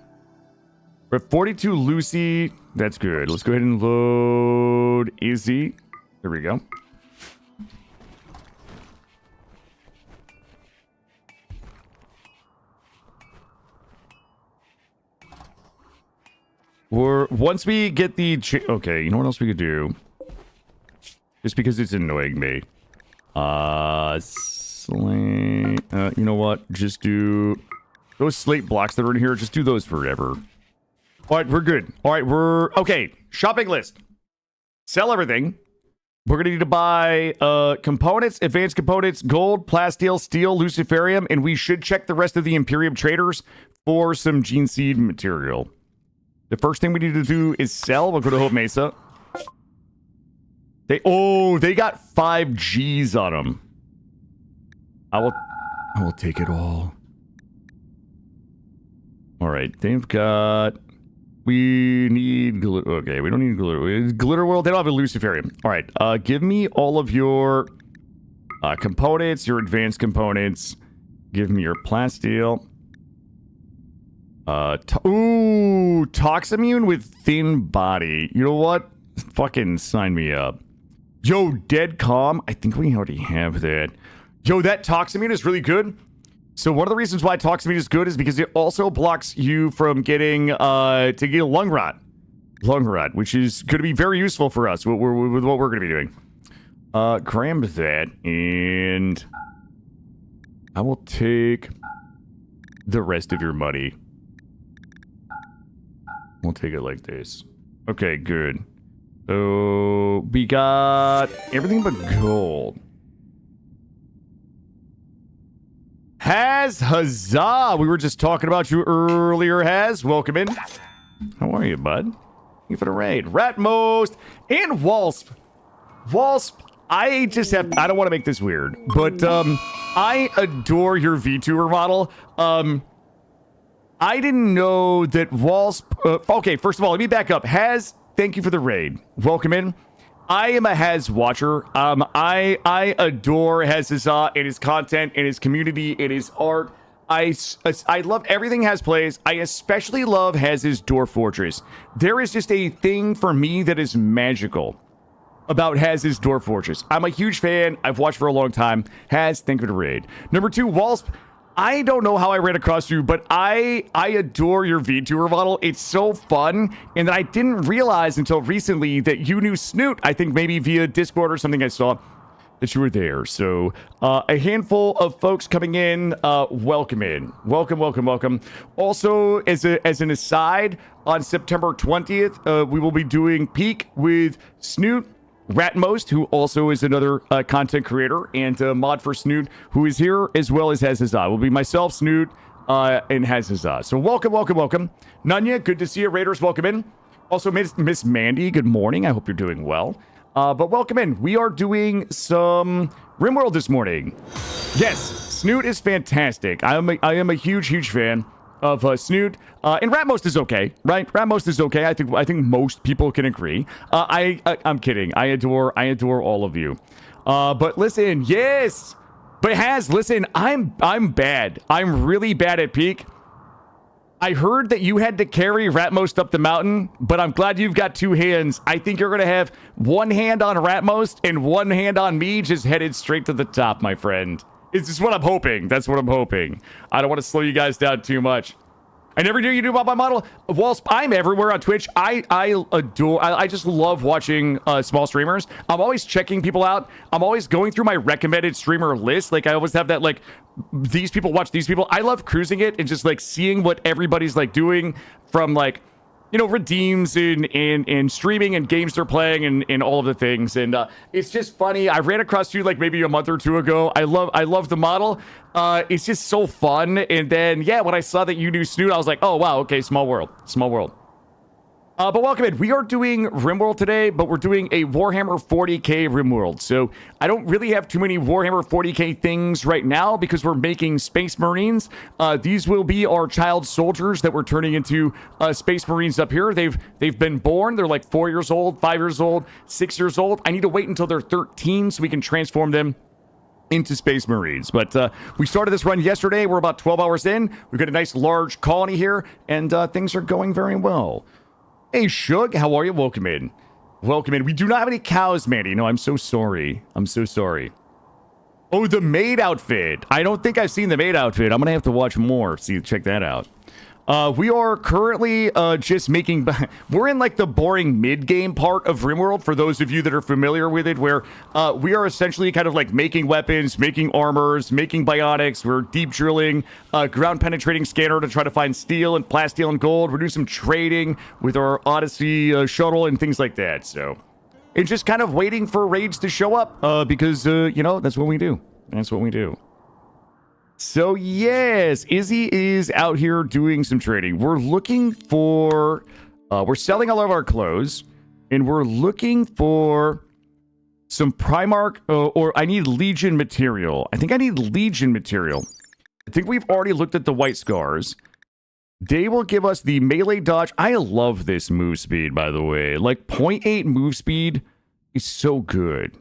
We're at 42 Lucy. That's good. Let's go ahead and load Izzy. There we go. Once we get the... Okay, you know what else we could do? Just because it's annoying me. You know what? Just do... Those slate blocks that are in here, just do those forever. Alright, we're good. Alright, we're... Okay, shopping list. Sell everything. We're going to need to buy components, advanced components, gold, plasteel, steel, luciferium, and we should check the rest of the Imperium traders for some gene seed material. The first thing we need to do is sell. We'll go to Hope Mesa. They got 5 G's on them. I will take it all. All right, they've got... We need glitter. Okay, we don't need glitter. Glitter World, they don't have a luciferium. All right, give me all of your components, your advanced components. Give me your plasteel. Toximmune with thin body. You know what? Fucking sign me up. Yo, Dead Calm. I think we already have that. Yo, that Toximmune is really good. So one of the reasons why Toximmune is good is because it also blocks you from getting to get a lung rot. Lung rot, which is going to be very useful for us with what we're going to be doing. Grab that, and I will take the rest of your money. We'll take it like this. Okay, good. So we got everything but gold. Haz, huzzah! We were just talking about you earlier, Haz. Welcome in. How are you, bud? Thank you for the raid. Ratmost and Walsp. Walsp, I don't want to make this weird, but I adore your VTuber model. I didn't know that Walsp... okay, first of all, let me back up. Haz, thank you for the raid. Welcome in. I am a Haz watcher. I adore Hazza and his content and his community and his art. I love everything Haz plays. I especially love Haz's Dwarf Fortress. There is just a thing for me that is magical about Haz's Dwarf Fortress. I'm a huge fan. I've watched for a long time. Haz, thank you for the raid. Number 2, Walsp. I don't know how I ran across you, but I adore your VTuber model. It's so fun, and I didn't realize until recently that you knew Snoot. I think maybe via Discord or something I saw that you were there. So a handful of folks coming in. Welcome in. Welcome, welcome, welcome. Also, as an aside, on September 20th, we will be doing Peak with Snoot, Ratmost, who also is another content creator, and mod for Snoot, who is here, as well as Hazza. Will be myself, Snoot, and Hazza. So welcome, welcome, welcome. Nunya, good to see you. Raiders, welcome in. Also, Miss Mandy, good morning. I hope you're doing well. But welcome in. We are doing some Grimworld this morning. Yes, Snoot is fantastic. I am a huge, huge fan of Snoot. And Ratmost is okay, right? Ratmost is okay. I think most people can agree. I'm kidding. I adore all of you. But listen, yes. But Haz, listen, I'm bad. I'm really bad at Peak. I heard that you had to carry Ratmost up the mountain, but I'm glad you've got 2 hands. I think you're gonna have 1 hand on Ratmost and 1 hand on me, just headed straight to the top, my friend. It's just what I'm hoping. That's what I'm hoping. I don't want to slow you guys down too much. I never knew you knew about my model. Whilst I'm everywhere on Twitch, I just love watching small streamers. I'm always checking people out. I'm always going through my recommended streamer list. Like, I always have that, like, these people watch these people. I love cruising it and just, like, seeing what everybody's, like, doing from, like, you know, redeems and streaming and games they're playing and all of the things. And it's just funny. I ran across you like maybe a month or two ago. I love the model. It's just so fun. And then, yeah, when I saw that you knew Snoot, I was like, oh, wow, okay, small world. Small world. But welcome in. We are doing Rimworld today, but we're doing a Warhammer 40K Rimworld. So I don't really have too many Warhammer 40K things right now because we're making Space Marines. These will be our child soldiers that we're turning into Space Marines up here. They've been born. They're like 4 years old, 5 years old, 6 years old. I need to wait until they're 13 so we can transform them into Space Marines. But we started this run yesterday. We're about 12 hours in. We've got a nice large colony here, and things are going very well. Hey, Shug, how are you? Welcome in. Welcome in. We do not have any cows, Mandy. No, I'm so sorry. I'm so sorry. Oh, the maid outfit. I don't think I've seen the maid outfit. I'm going to have to watch more. See, check that out. We are currently just making... We're in, like, the boring mid-game part of Rimworld, for those of you that are familiar with it, where we are essentially kind of, like, making weapons, making armors, making bionics. We're deep drilling, ground-penetrating scanner to try to find steel and plasteel and gold. We're doing some trading with our Odyssey shuttle and things like that, so... And just kind of waiting for raids to show up, because, you know, that's what we do. That's what we do. So, yes, Izzy is out here doing some trading. We're looking for... we're selling all of our clothes. And we're looking for some Primarch... or I need Legion material. I think I need Legion material. I think we've already looked at the White Scars. They will give us the melee dodge. I love this move speed, by the way. Like, 0.8 move speed is so good.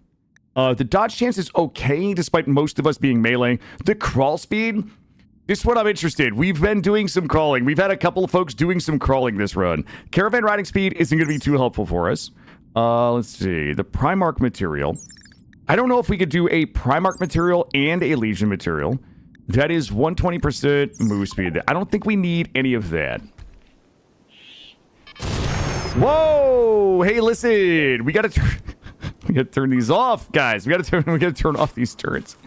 The dodge chance is okay, despite most of us being melee. The crawl speed, this is what I'm interested. We've been doing some crawling. We've had a couple of folks doing some crawling this run. Caravan riding speed isn't going to be too helpful for us. Let's see. The Primarch material. I don't know if we could do a Primarch material and a Legion material. That is 120% move speed. I don't think we need any of that. Whoa! Hey, listen! We gotta turn these off, guys. We gotta turn off these turrets.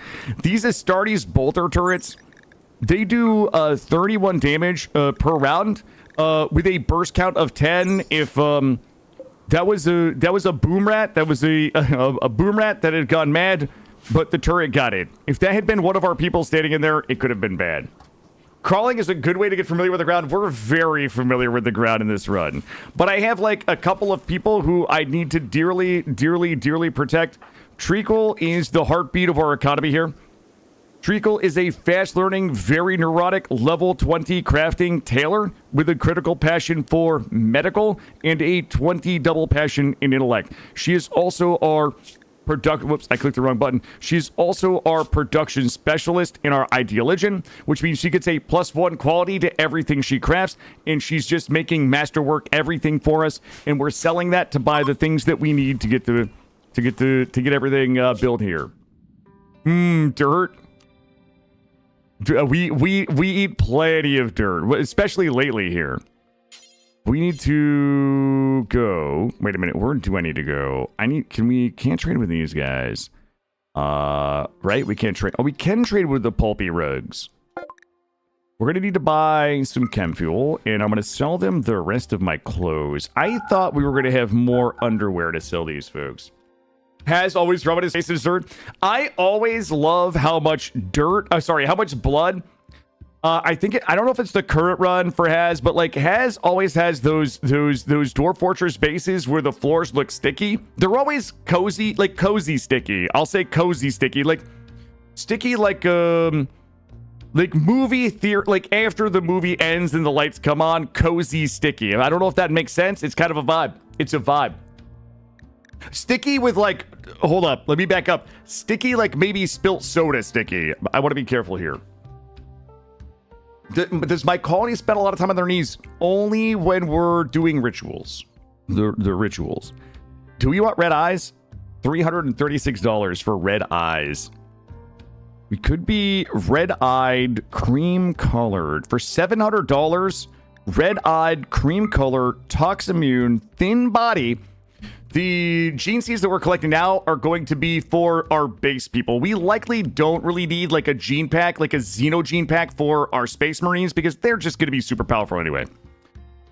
These Astartes bolter turrets, they do 31 damage per round with a burst count of 10. If that was a boom rat, that was a boom rat that had gone mad, but the turret got it. If that had been one of our people standing in there, it could have been bad. Crawling is a good way to get familiar with the ground. We're very familiar with the ground in this run. But I have, like, a couple of people who I need to dearly, dearly, dearly protect. Treacle is the heartbeat of our economy here. Treacle is a fast-learning, very neurotic, level 20 crafting tailor with a critical passion for medical and a 20 double passion in intellect. She is also our... Whoops, I clicked the wrong button. She's also our production specialist in our Ideologian, which means she gets a +1 quality to everything she crafts, and she's just making masterwork everything for us, and we're selling that to buy the things that we need to get everything built here. Dirt. We eat plenty of dirt, especially lately here. We need to go. Wait a minute. Where do I need to go? Can't trade with these guys. Right? We can't trade. Oh, we can trade with the pulpy rugs. We're going to need to buy some chem fuel, and I'm going to sell them the rest of my clothes. I thought we were going to have more underwear to sell these folks. Has always rubbing his face in dirt. I always love how much how much blood. I don't know if it's the current run for Haz, but like Haz always has those Dwarf Fortress bases where the floors look sticky. They're always cozy, like cozy sticky. I'll say cozy sticky, like sticky, like movie theater, like after the movie ends and the lights come on, cozy sticky. I don't know if that makes sense. It's kind of a vibe. It's a vibe. Sticky with like, hold up, let me back up. Sticky like maybe spilt soda sticky. I want to be careful here. Does my colony spend a lot of time on their knees? Only when we're doing rituals. The rituals. Do we want red eyes? $336 for red eyes. We could be red-eyed, cream-colored. For $700, red-eyed, cream-colored, tox-immune, thin body. The gene seeds that we're collecting now are going to be for our base people. We likely don't really need like a gene pack, like a Xeno gene pack for our Space Marines, because they're just going to be super powerful anyway.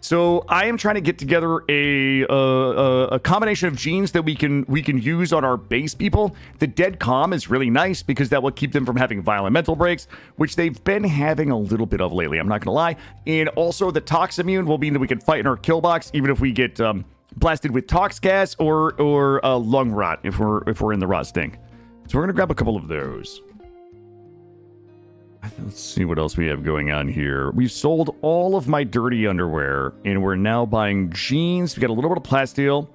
So I am trying to get together a combination of genes that we can use on our base people. The dead calm is really nice because that will keep them from having violent mental breaks, which they've been having a little bit of lately. I'm not gonna lie. And also the tox immune will mean that we can fight in our kill box even if we get blasted with tox gas or lung rot if we're in the rot stink. So we're gonna grab a couple of those. Let's see what else we have going on here. We've sold all of my dirty underwear, and we're now buying jeans. We got a little bit of plasteel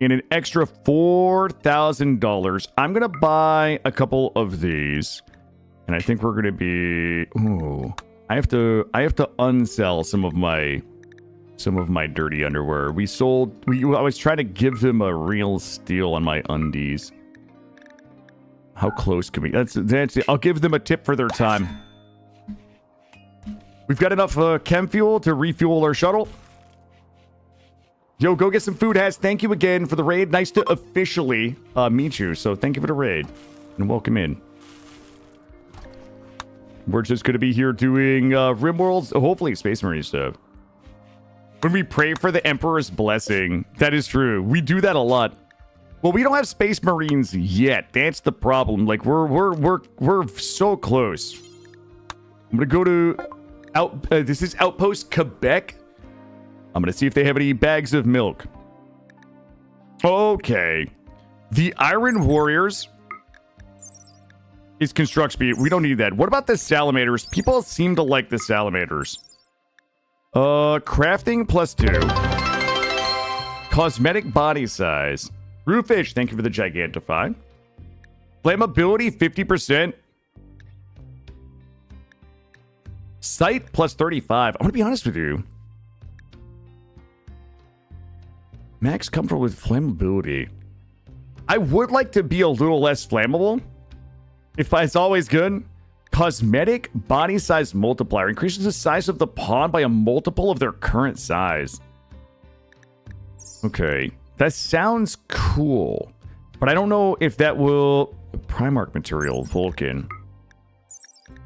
and an extra $4,000. I'm gonna buy a couple of these, and I think we're gonna be. Ooh, I have to unsell some of my dirty underwear. I was trying to give them a real steal on my undies. How close can we? That's it. I'll give them a tip for their time. We've got enough chem fuel to refuel our shuttle. Yo, go get some food, Has. Thank you again for the raid. Nice to officially meet you. So thank you for the raid and welcome in. We're just going to be here doing Rimworld's, hopefully Space Marine stuff. When we pray for the Emperor's blessing, that is true. We do that a lot. Well, we don't have Space Marines yet. That's the problem. Like we're so close. I'm gonna go to this is Outpost Quebec. I'm gonna see if they have any bags of milk. Okay, the Iron Warriors is construct speed. We don't need that. What about the Salamanders? People seem to like the Salamanders. Crafting +2. Cosmetic body size. Brewfish, thank you for the Gigantify. Flammability, 50%. Sight, +35. I'm going to be honest with you. Max comfortable with flammability. I would like to be a little less flammable. If it's always good. Cosmetic body size multiplier. Increases the size of the pawn by a multiple of their current size. Okay. That sounds cool, but I don't know if that will... Primarch material, Vulcan.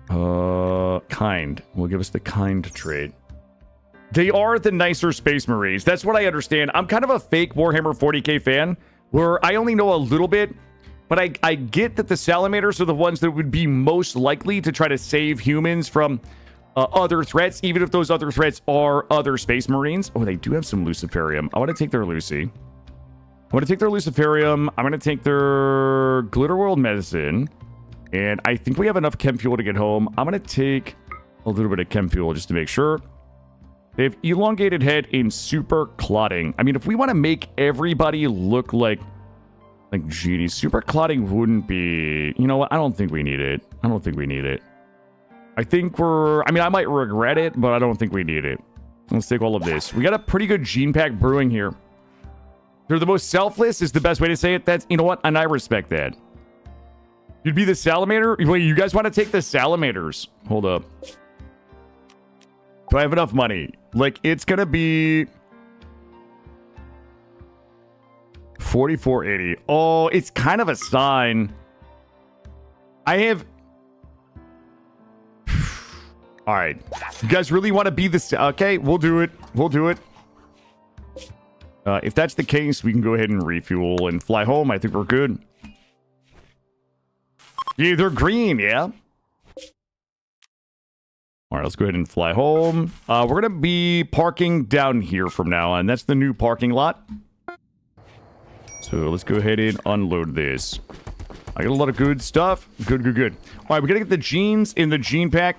Kind. Will give us the kind trait. They are the nicer Space Marines. That's what I understand. I'm kind of a fake Warhammer 40k fan, where I only know a little bit, but I get that the Salamanders are the ones that would be most likely to try to save humans from other threats, even if those other threats are other Space Marines. Oh, they do have some Luciferium. I want to take their Lucy. I want to take their Luciferium. I'm going to take their Glitterworld Medicine. And I think we have enough chem fuel to get home. I'm going to take a little bit of chem fuel just to make sure. They have elongated head in super clotting. I mean, if we want to make everybody look like genies, super clotting wouldn't be... You know what? I don't think we need it. I don't think we need it. I think we're... I mean, I might regret it, but I don't think we need it. Let's take all of this. We got a pretty good gene pack brewing here. They're the most selfless is the best way to say it. That's, you know what? And I respect that. You'd be the salamander? Wait, you guys want to take the salamanders? Hold up. Do I have enough money? Like, it's going to be... 4480. Oh, it's kind of a sign. I have... All right. You guys really want to be the... Okay, we'll do it. We'll do it. If that's the case, we can go ahead and refuel and fly home. I think we're good. Yeah, they're green, yeah? All right, let's go ahead and fly home. We're going to be parking down here from now on. That's the new parking lot. So let's go ahead and unload this. I got a lot of good stuff. Good, good, good. All right, we're going to get the genes in the gene pack.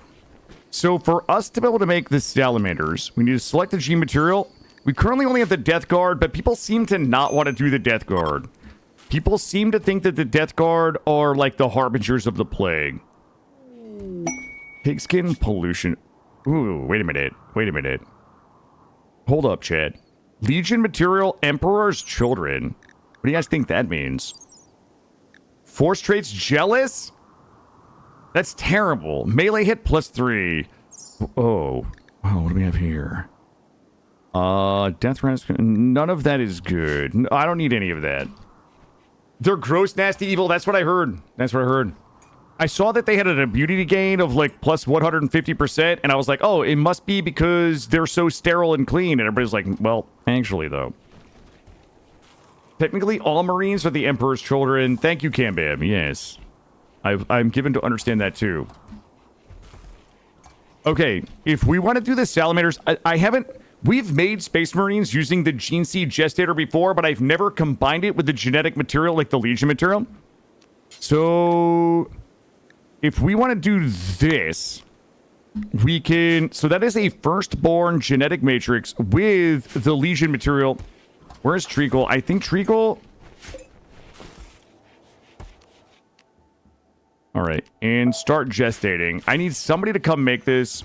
So for us to be able to make the salamanders, we need to select the gene material. We currently only have the Death Guard, but people seem to not want to do the Death Guard. People seem to think that the Death Guard are like the harbingers of the plague. Pigskin pollution. Ooh, wait a minute. Wait a minute. Hold up, Chad. Legion material, Emperor's children. What do you guys think that means? Force traits, jealous? That's terrible. Melee hit +3. Oh. Oh, what do we have here? Death Rescue. None of that is good. I don't need any of that. They're gross, nasty, evil. That's what I heard. That's what I heard. I saw that they had an immunity gain of like plus 150%, and I was like, oh, it must be because they're so sterile and clean. And everybody's like, well, actually, though. Technically, all Marines are the Emperor's children. Thank you, Cambam. Yes. I'm given to understand that, too. Okay, if we want to do the Salamanders, I haven't... We've made Space Marines using the Gene Seed Gestator before, but I've never combined it with the genetic material like the Legion material. So, if we want to do this, we can... So that is a firstborn genetic matrix with the Legion material. Where's Treacle? I think Treacle... Alright, and start gestating. I need somebody to come make this.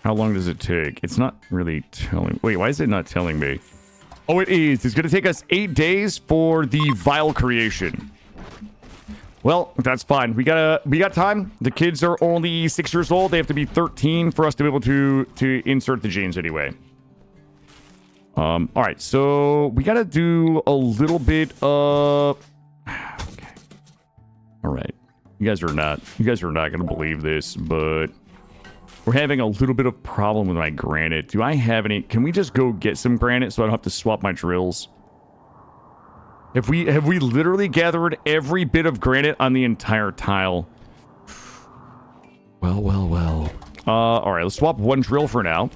How long does it take? It's not really telling... Wait, why is it not telling me? Oh, it is. It's going to take us 8 days for the vial creation. Well, that's fine. We got time. The kids are only 6 years old. They have to be 13 for us to be able to insert the genes anyway. All right, so we got to do a little bit of... Okay. All right. You guys are not going to believe this, but we're having a little bit of problem with my granite. Do I have any? Can we just go get some granite so I don't have to swap my drills? Have we literally gathered every bit of granite on the entire tile? Well. All right, let's swap one drill for now.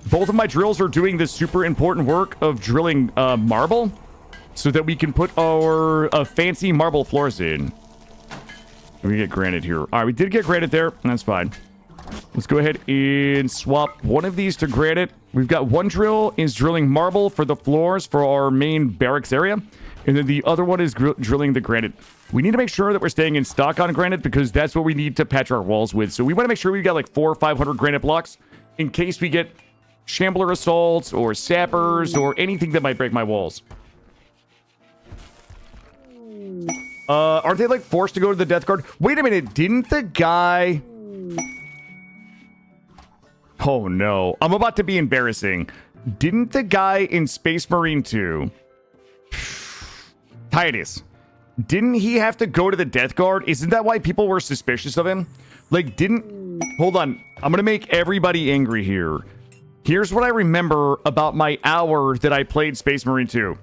Both of my drills are doing this super important work of drilling marble so that we can put our fancy marble floors in. We get granite here. All right, we did get granite there. That's fine. Let's go ahead and swap one of these to granite. We've got one drill is drilling marble for the floors for our main barracks area. And then the other one is drilling the granite. We need to make sure that we're staying in stock on granite because that's what we need to patch our walls with. So we want to make sure we've got like 400 or 500 granite blocks in case we get shambler assaults or sappers or anything that might break my walls. Aren't they like forced to go to the death guard? Wait a minute, didn't the guy... Oh no, I'm about to be embarrassing. Didn't the guy in Space Marine 2, Titus, didn't he have to go to the death guard? Isn't that why people were suspicious of him? Like, didn't... Hold on, I'm gonna make everybody angry here. Here's what I remember about my hour that I played Space Marine 2.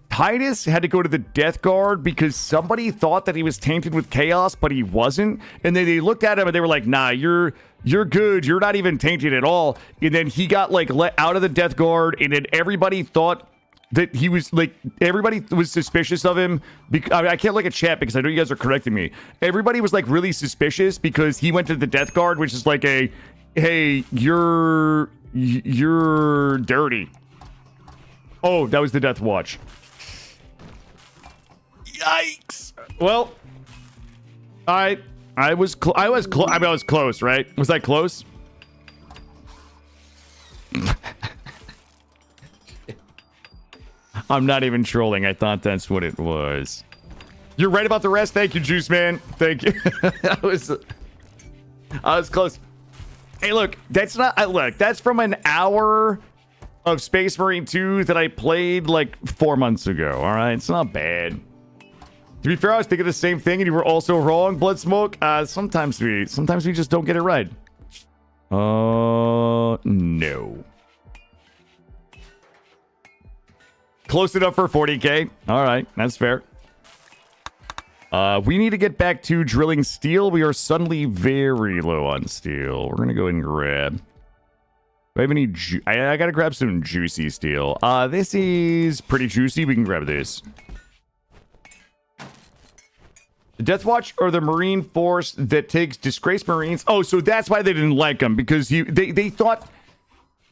Titus had to go to the death guard because somebody thought that he was tainted with chaos, but he wasn't. And then they looked at him and they were like, nah, you're good. You're not even tainted at all. And then he got like let out of the death guard, and then everybody thought that he was like, everybody was suspicious of him. I can't look at chat because I know you guys are correcting me. Everybody was like really suspicious because he went to the death guard, which is like a, hey, you're dirty. Oh, that was the death watch. Yikes. Well, I was close, right? Was I close? I'm not even trolling. I thought that's what it was. You're right about the rest. Thank you, Juice Man. Thank you. I was close. Hey, look, that's not... Look, that's from an hour of Space Marine 2 that I played like 4 months ago, all right? It's not bad. To be fair, I was thinking the same thing, and you were also wrong, Bloodsmoke. Sometimes we just don't get it right. No. Close enough for 40k. All right, that's fair. We need to get back to drilling steel. We are suddenly very low on steel. We're gonna go and grab. Do I have any? I gotta grab some juicy steel. This is pretty juicy. We can grab this. The Death Watch or the Marine Force that takes disgraced Marines. Oh, so that's why they didn't like him, because they thought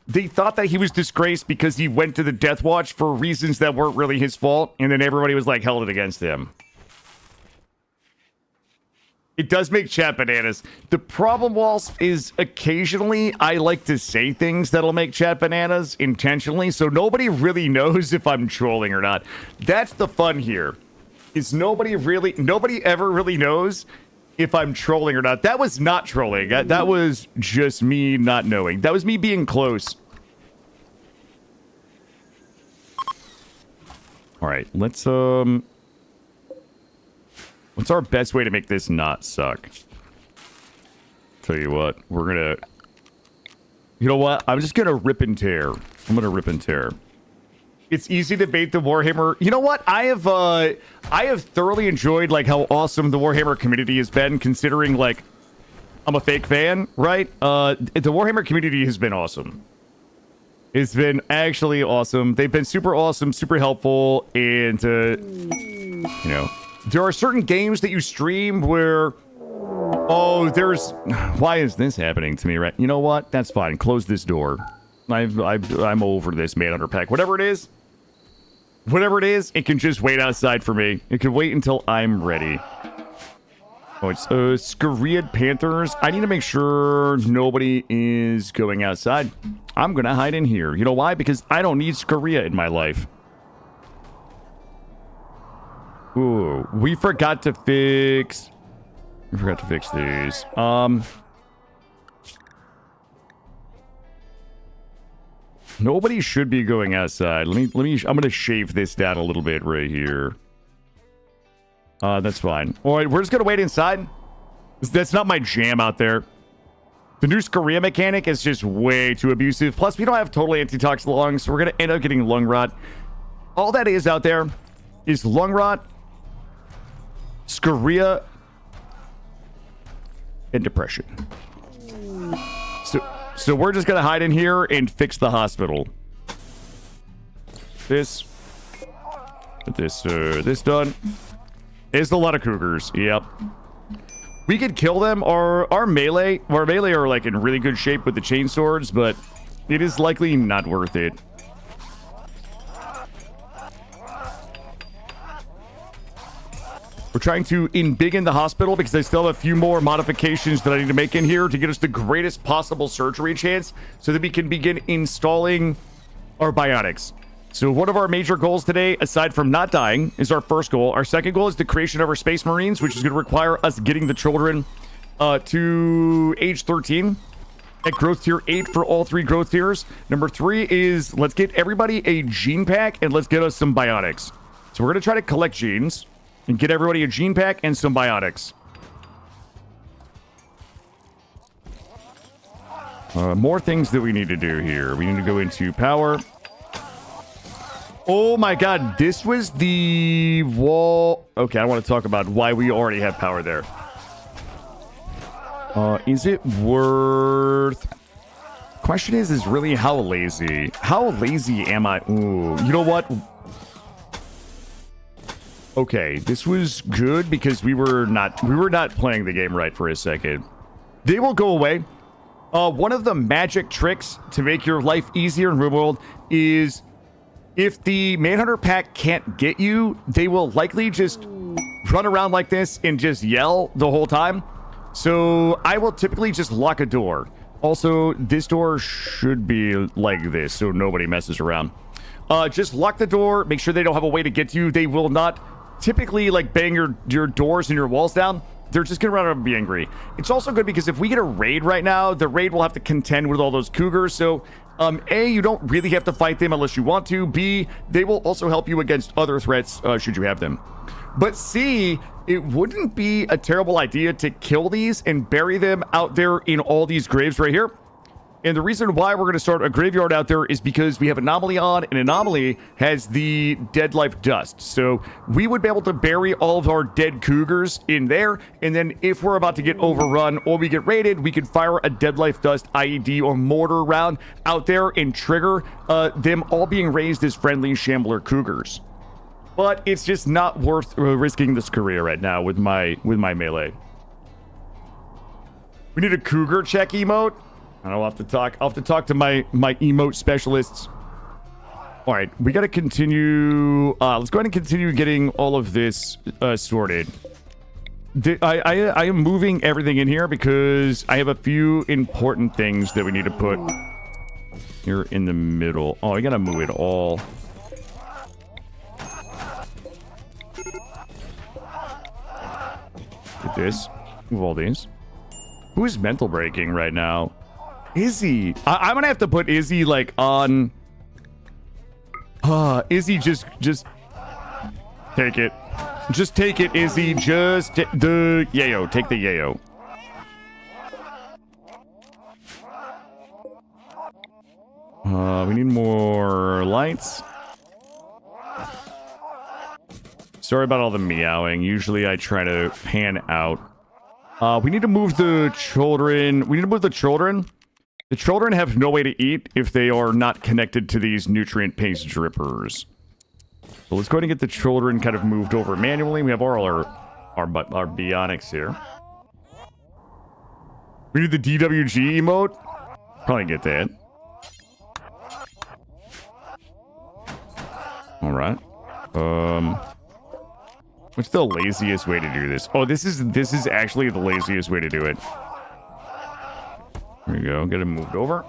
that he was disgraced because he went to the Death Watch for reasons that weren't really his fault, and then everybody was like held it against him. It does make chat bananas. The problem, Walls, is occasionally I like to say things that'll make chat bananas intentionally, so nobody really knows if I'm trolling or not. That's the fun here. is nobody ever really knows if I'm trolling or not. That was not trolling. That was just me not knowing. That was me being close. All right, what's our best way to make this not suck? Tell you what, we're gonna... You know what? I'm just gonna rip and tear. I'm gonna rip and tear. It's easy to bait the Warhammer. You know what? I have thoroughly enjoyed like how awesome the Warhammer community has been, considering like I'm a fake fan, right? The Warhammer community has been awesome. It's been actually awesome. They've been super awesome, super helpful, and you know, there are certain games that you stream where, oh, there's, why is this happening to me, right? You know what? That's fine. Close this door. I'm over this Manhunter pack. Whatever it is, it can just wait outside for me. It can wait until I'm ready. Oh, it's Scariad Panthers. I need to make sure nobody is going outside. I'm gonna hide in here. You know why? Because I don't need Scaria in my life. Ooh, we forgot to fix these. Nobody should be going outside. Let me I'm gonna shave this down a little bit right here. That's fine. All right, we're just gonna wait inside. That's not my jam out there. The new Scaria mechanic is just way too abusive. Plus, we don't have totally antitox lungs, so we're gonna end up getting lung rot. All that is out there is lung rot, Scaria, and depression. So we're just gonna hide in here and fix the hospital. This done. There's a lot of cougars. Yep. We could kill them. Our melee are like in really good shape with the chain swords, but it is likely not worth it. We're trying to embiggen the hospital because I still have a few more modifications that I need to make in here to get us the greatest possible surgery chance so that we can begin installing our biotics. So one of our major goals today, aside from not dying, is our first goal. Our second goal is the creation of our Space Marines, which is going to require us getting the children to age 13 at growth tier 8 for all 3 growth tiers. Number 3 is let's get everybody a gene pack and let's get us some biotics. So we're going to try to collect genes and get everybody a gene pack and some biotics. More things that we need to do here. We need to go into power. Oh my god, this was the wall. Okay, I want to talk about why we already have power there. Is it worth... Question is really how lazy? How lazy am I? Ooh, you know what? Okay, this was good because we were not playing the game right for a second. They will go away. One of the magic tricks to make your life easier in Rimworld is if the Manhunter pack can't get you, they will likely just run around like this and just yell the whole time. So I will typically just lock a door. Also, this door should be like this so nobody messes around. Just lock the door. Make sure they don't have a way to get to you. They will not typically like bang your doors and your walls down. They're just gonna run around and be angry. It's also good because if we get a raid right now, the raid will have to contend with all those cougars. So A, you don't really have to fight them unless you want to. B, they will also help you against other threats should you have them. But C, it wouldn't be a terrible idea to kill these and bury them out there in all these graves right here. And the reason why we're going to start a graveyard out there is because we have Anomaly on, and Anomaly has the dead life dust. So we would be able to bury all of our dead cougars in there, and then if we're about to get overrun or we get raided, we could fire a dead life dust IED or mortar round out there and trigger them all being raised as friendly shambler cougars. But it's just not worth risking this career right now with my melee. We need a cougar check emote. I'll have to talk to my emote specialists. All right, we got to continue. Let's go ahead and continue getting all of this sorted. I am moving everything in here because I have a few important things that we need to put here in the middle. Oh, I gotta move it all. at this. Move all these. Who is mental breaking right now? Izzy. I'm gonna have to put Izzy like on. Izzy, just take it. Just take it, Izzy. Just the yayo. Take the yayo. We need more lights. Sorry about all the meowing. Usually I try to pan out. We need to move the children. We need to move the children. The children have no way to eat if they are not connected to these nutrient paste drippers. So let's go ahead and get the children kind of moved over manually. We have all our bionics here. We need the DWG emote. Probably get that. All right. What's the laziest way to do this? Oh, this is actually the laziest way to do it. There we go. Get him moved over.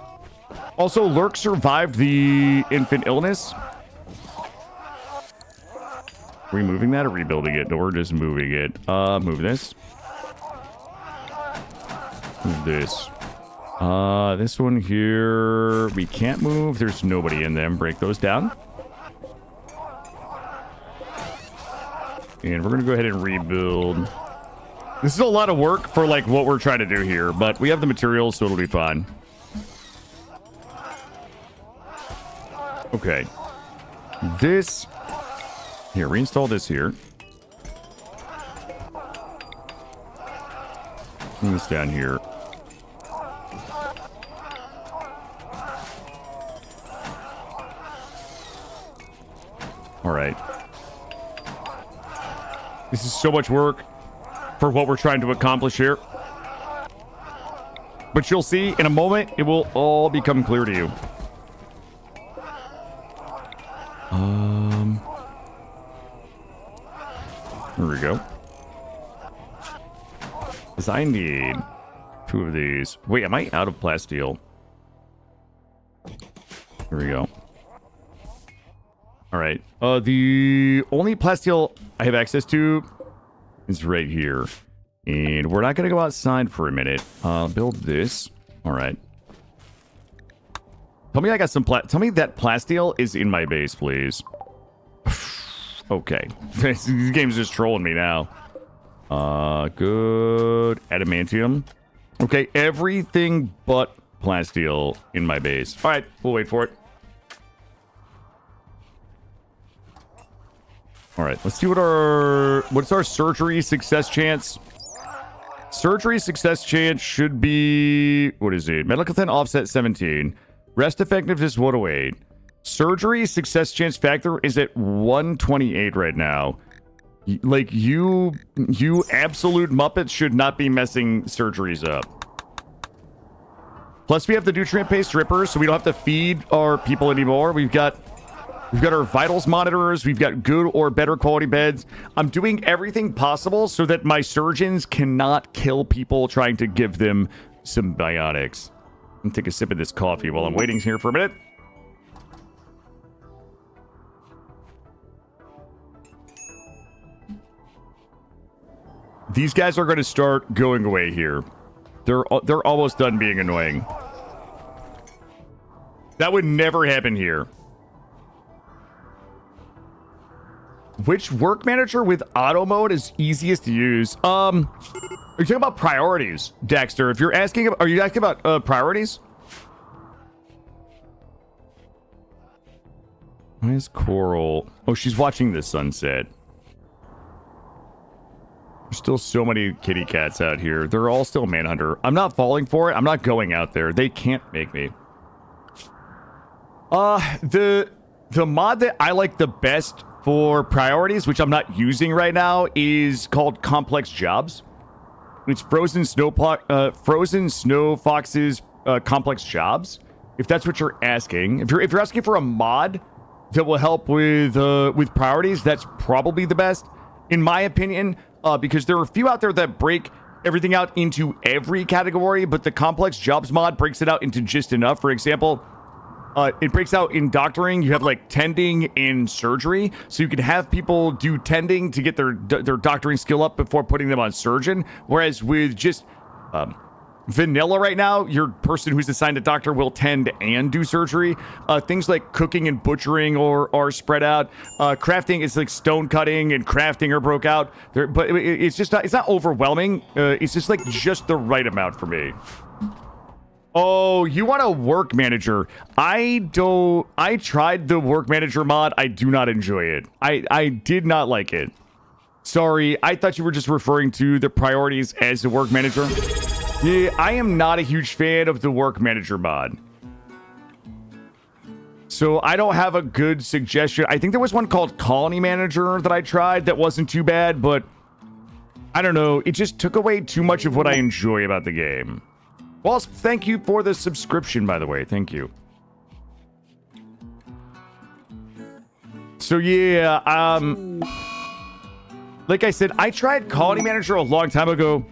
Also, Lurk survived the infant illness. Are we moving that or rebuilding it? No, we're just moving it. Move this. Move this. This one here, we can't move. There's nobody in them. Break those down. And we're going to go ahead and rebuild. This is a lot of work for, like, what we're trying to do here. But we have the materials, so it'll be fine. Okay. This... Here, reinstall this here. Bring this down here. All right. This is so much work for what we're trying to accomplish here. But you'll see in a moment, it will all become clear to you. There we go. Because I need 2 of these. Wait, am I out of plasteel? Here we go. All right. The only plasteel I have access to is right here. And we're not going to go outside for a minute. Build this. All right. Tell me I got some tell me that plasteel is in my base, please. Okay. This game's just trolling me now. Good. Adamantium. Okay, everything but plasteel in my base. All right, we'll wait for it. All right, let's see what's our surgery success chance. Surgery success chance should be, what is it? Medical content offset 17. Rest effectiveness 108. Surgery success chance factor is at 128 right now. Like, you absolute Muppets should not be messing surgeries up. Plus, we have the nutrient paste drippers, so we don't have to feed our people anymore. We've got our vitals monitors. We've got good or better quality beds. I'm doing everything possible so that my surgeons cannot kill people trying to give them symbiotics. I'm gonna take a sip of this coffee while I'm waiting here for a minute. These guys are going to start going away here. They're almost done being annoying. That would never happen here. Which work manager with auto mode is easiest to use? Are you talking about priorities, Dexter? If you're asking, are you asking about priorities? Why is Coral? Oh, she's watching the sunset. There's still so many kitty cats out here. They're all still Manhunter. I'm not falling for it. I'm not going out there. They can't make me. The mod that I like the best for priorities, which I'm not using right now, is called Complex Jobs. It's Frozen Snow Fox's Complex Jobs. If that's what you're asking, if you're asking for a mod that will help with priorities, that's probably the best, in my opinion. Because there are a few out there that break everything out into every category, but the Complex Jobs mod breaks it out into just enough. For example, It breaks out in doctoring. You have like tending and surgery, so you can have people do tending to get their doctoring skill up before putting them on surgeon. Whereas with just vanilla right now, your person who's assigned a doctor will tend and do surgery. Things like cooking and butchering are spread out. Crafting is like stone cutting and crafting are broke out. But it's just not, it's not overwhelming. It's just like just the right amount for me. Oh, you want a work manager? I tried the work manager mod. I do not enjoy it. I did not like it. Sorry, I thought you were just referring to the priorities as the work manager. Yeah, I am not a huge fan of the work manager mod. So I don't have a good suggestion. I think there was one called colony manager that I tried that wasn't too bad, but I don't know. It just took away too much of what I enjoy about the game. Wasp, thank you for the subscription, by the way. Thank you. So yeah, like I said, I tried Colony Manager a long time ago.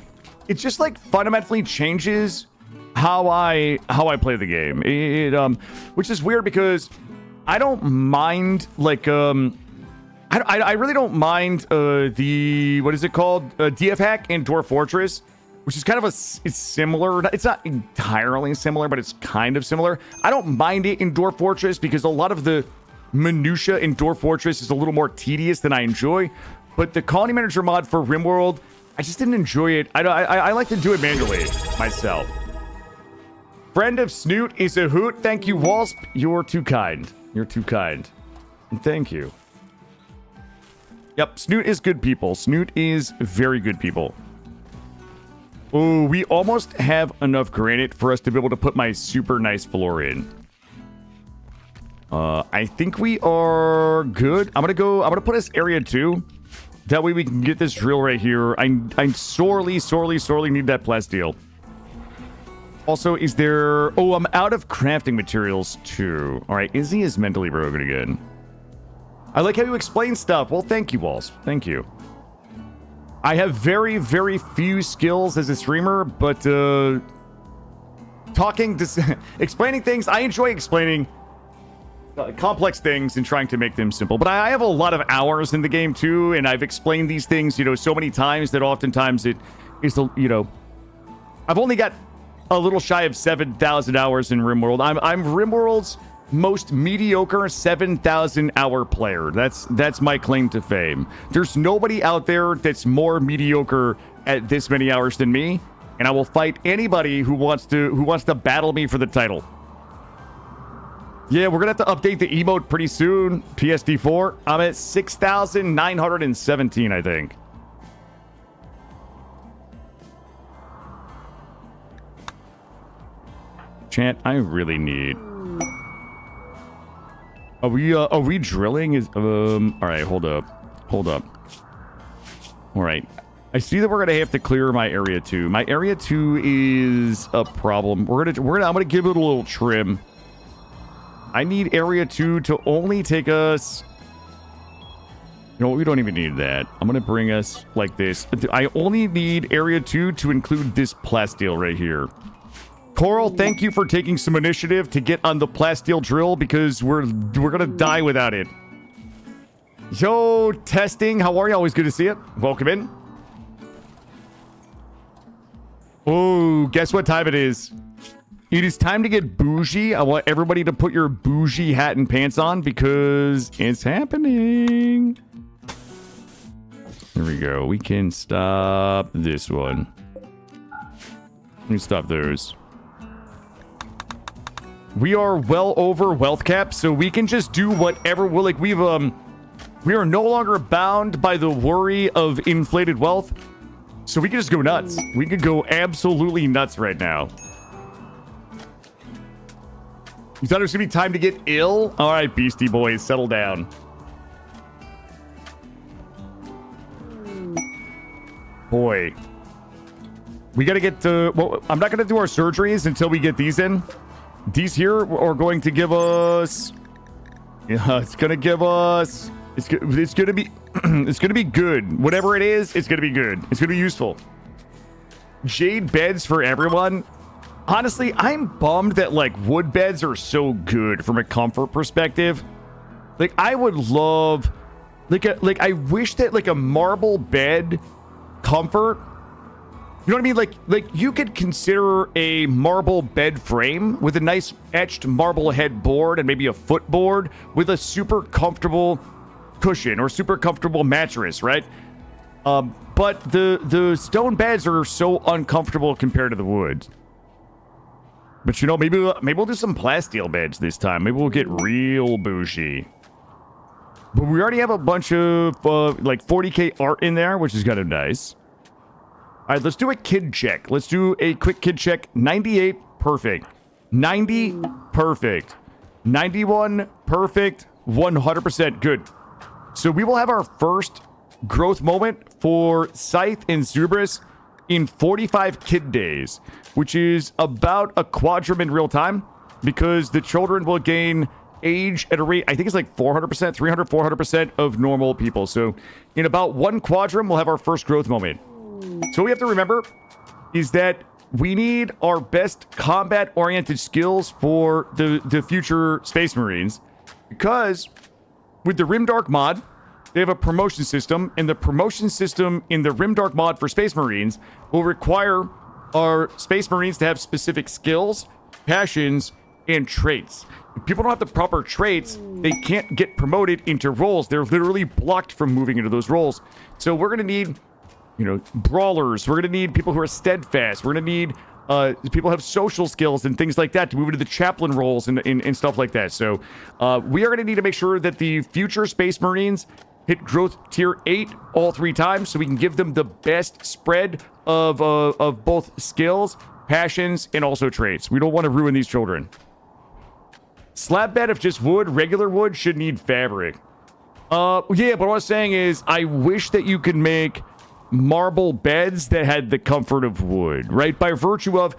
It just like fundamentally changes how I play the game. Which is weird because I don't mind like I really don't mind the what is it called DF hack in Dwarf Fortress. Which is kind of it's similar. It's not entirely similar, but it's kind of similar. I don't mind it in Dwarf Fortress because a lot of the minutia in Dwarf Fortress is a little more tedious than I enjoy. But the Colony Manager mod for Rimworld, I just didn't enjoy it. I like to do it manually myself. Friend of Snoot is a hoot. Thank you, Wasp. You're too kind. You're too kind. And thank you. Yep, Snoot is good people. Snoot is very good people. Oh, we almost have enough granite for us to be able to put my super nice floor in. I think we are good. I'm gonna put us area 2. That way we can get this drill right here. I sorely need that plasteel. Also, is there... Oh, I'm out of crafting materials too. All right, Izzy is mentally broken again. I like how you explain stuff. Well, thank you, Walls. Thank you. I have very, very few skills as a streamer, but explaining things, I enjoy explaining complex things and trying to make them simple. But I have a lot of hours in the game too, and I've explained these things, you know, so many times that oftentimes it is, you know, I've only got a little shy of 7,000 hours in Rimworld. I'm Rimworld's most mediocre 7,000 hour player. That's my claim to fame. There's nobody out there that's more mediocre at this many hours than me, and I will fight anybody who wants to battle me for the title. Yeah, we're gonna have to update the emote pretty soon. PSD4. I'm at 6,917, I think. Chat, I really need... Are we drilling? All right, hold up. All right. I see that we're gonna have to clear my area 2. My area 2 is a problem. I'm gonna give it a little trim. I need area 2 to only take us... You know what? We don't even need that. I'm gonna bring us like this. I only need area 2 to include this plasteel right here. Coral, thank you for taking some initiative to get on the plasteel drill because we're gonna die without it. Yo, testing. How are you? Always good to see you. Welcome in. Oh, guess what time it is? It is time to get bougie. I want everybody to put your bougie hat and pants on because it's happening. There we go. We can stop this one. Let me stop those. We are well over wealth cap, so we can just do whatever we're like. We are no longer bound by the worry of inflated wealth, so we can just go nuts. We could go absolutely nuts right now. You thought it was gonna be time to get ill? All right, Beastie Boys, settle down. Boy, we gotta get to. Well, I'm not gonna do our surgeries until we get these in. These here are going to give us... Yeah, it's going to give us... It's going to be... it's going to be good. Whatever it is, it's going to be good. It's going to be useful. Jade beds for everyone. honestly, I'm bummed that like wood beds are so good from a comfort perspective. Like I would love I wish that like a marble bed comfort, you know what I mean? Like you could consider a marble bed frame with a nice etched marble headboard and maybe a footboard with a super comfortable cushion or super comfortable mattress, right? But the stone beds are so uncomfortable compared to the wood. But you know, maybe we'll do some plasteel beds this time. Maybe we'll get real bougie. But we already have a bunch of like 40k art in there, which is kind of nice. All right, let's do a kid check. Let's do a quick kid check. 98, perfect. 90, perfect. 91, perfect. 100% good. So we will have our first growth moment for Scythe and Zubris in 45 kid days, which is about a quadrum in real time, because the children will gain age at a rate, I think it's like 400%, 300, 400% of normal people. So in about one quadrum, we'll have our first growth moment. So what we have to remember is that we need our best combat-oriented skills for the future Space Marines, because with the Rimdark mod, they have a promotion system, and the promotion system in the Rimdark mod for Space Marines will require our Space Marines to have specific skills, passions, and traits. If people don't have the proper traits, they can't get promoted into roles. They're literally blocked from moving into those roles. So we're going to need, you know, brawlers. We're going to need people who are steadfast. We're going to need people who have social skills and things like that to move into the chaplain roles and stuff like that. So we are going to need to make sure that the future Space Marines hit growth tier 8 all 3 times, so we can give them the best spread of both skills, passions, and also traits. We don't want to ruin these children. Slab bed of just wood, regular wood, should need fabric. Yeah, but what I was saying is, I wish that you could make marble beds that had the comfort of wood, right? By virtue of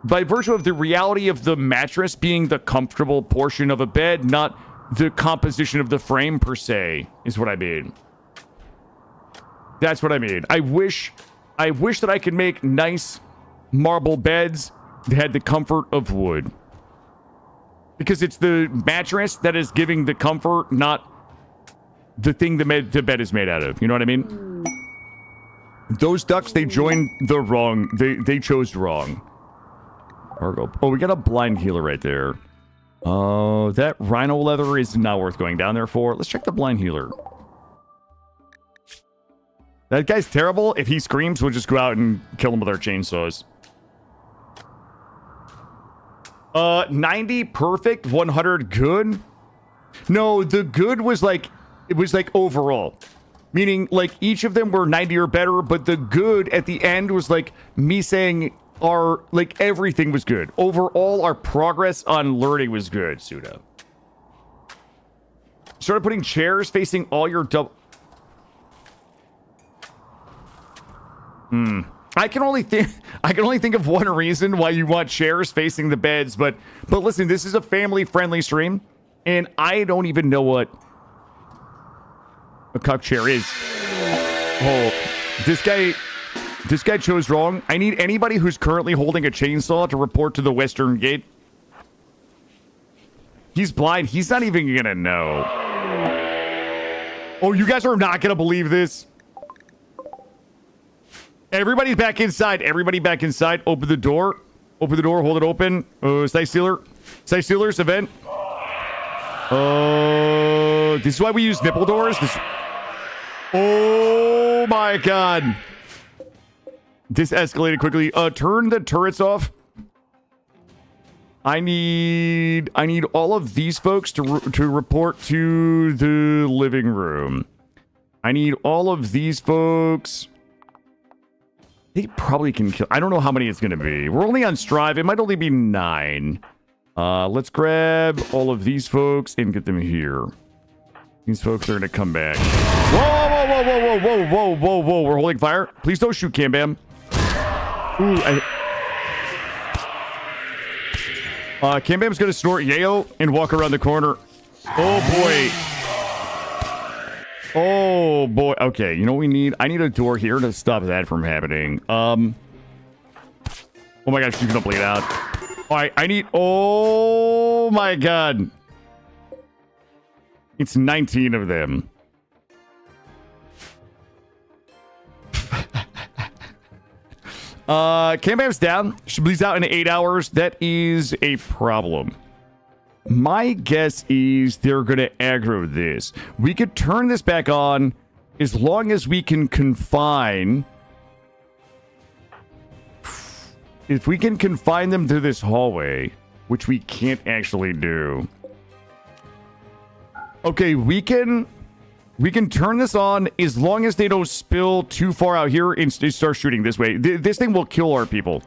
the reality of the mattress being the comfortable portion of a bed, not the composition of the frame per se, is what I mean. That's what I mean. I wish that I could make nice marble beds that had the comfort of wood. Because it's the mattress that is giving the comfort, not the thing the bed is made out of. You know what I mean? Those ducks, they joined the wrong... They chose wrong. Cargo. Oh, we got a blind healer right there. Oh, that rhino leather is not worth going down there for. Let's check the blind healer. That guy's terrible. If he screams, we'll just go out and kill him with our chainsaws. 90 perfect, 100 good. No, the good was like, it was like overall. Meaning, like, each of them were 90 or better, but the good at the end was like me saying like, everything was good. Overall, our progress on learning was good, Suda. Started putting chairs facing all your double... I can only think of one reason why you want chairs facing the beds, but listen, this is a family-friendly stream, and I don't even know what a cup chair is. Oh, this guy chose wrong. I need anybody who's currently holding a chainsaw to report to the western gate. He's blind. He's not even gonna know. Oh, you guys are not gonna believe this. Everybody's back inside. Everybody back inside. Open the door. Open the door. Hold it open. Scythe Stealer. Scythe Stealer's event. This is why we use nipple doors. Oh my god. This escalated quickly. Turn the turrets off. I need all of these folks to report to the living room. I need all of these folks. They probably can kill. I don't know how many it's going to be. We're only on Strive. It might only be 9. Let's grab all of these folks and get them here. These folks are going to come back. Whoa, whoa, whoa, whoa, whoa, whoa, whoa, whoa. We're holding fire. Please don't shoot, Cam Bam. Ooh, Cam Bam's going to snort yayo and walk around the corner. Oh, boy. Oh, boy. Okay, you know what we need? I need a door here to stop that from happening. Oh my gosh, she's gonna bleed out. All right, I need... Oh my god. It's 19 of them. Cam Bam's down. She bleeds out in 8 hours. That is a problem. My guess is they're going to aggro this. We could turn this back on as long as we can confine... If we can confine them to this hallway, which we can't actually do. Okay, we can turn this on as long as they don't spill too far out here and start shooting this way. This thing will kill our people.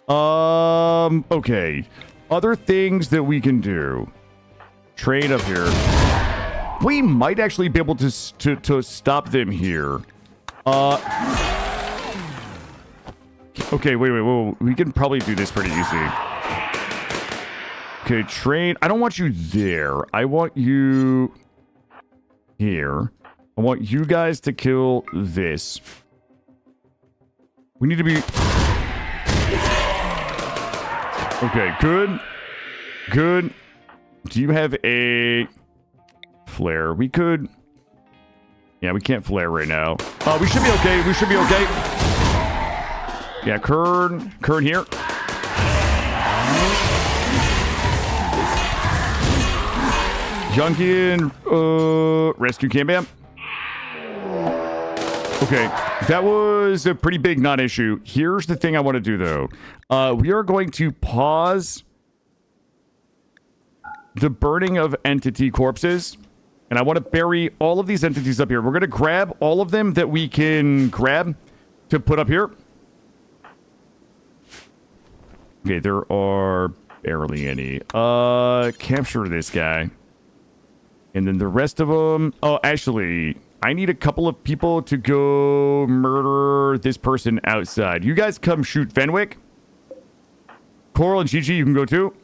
Okay. Other things that we can do. Train up here. We might actually be able to stop them here. Okay, wait. We can probably do this pretty easy. Okay, train. I don't want you there. I want you here. I want you guys to kill this. We need to be... Okay, good. Good. Do you have a flare? We could... Yeah, we can't flare right now. We should be okay. We should be okay. Yeah, Kern here. Junkin, rescue Cam Bam. Okay, that was a pretty big non-issue. Here's the thing I want to do, though. We are going to pause the burning of entity corpses. And I want to bury all of these entities up here. We're going to grab all of them that we can grab to put up here. Okay, there are barely any. Capture this guy. And then the rest of them... Oh, actually, I need a couple of people to go murder this person outside. You guys come shoot Fenwick. Coral and Gigi, you can go too.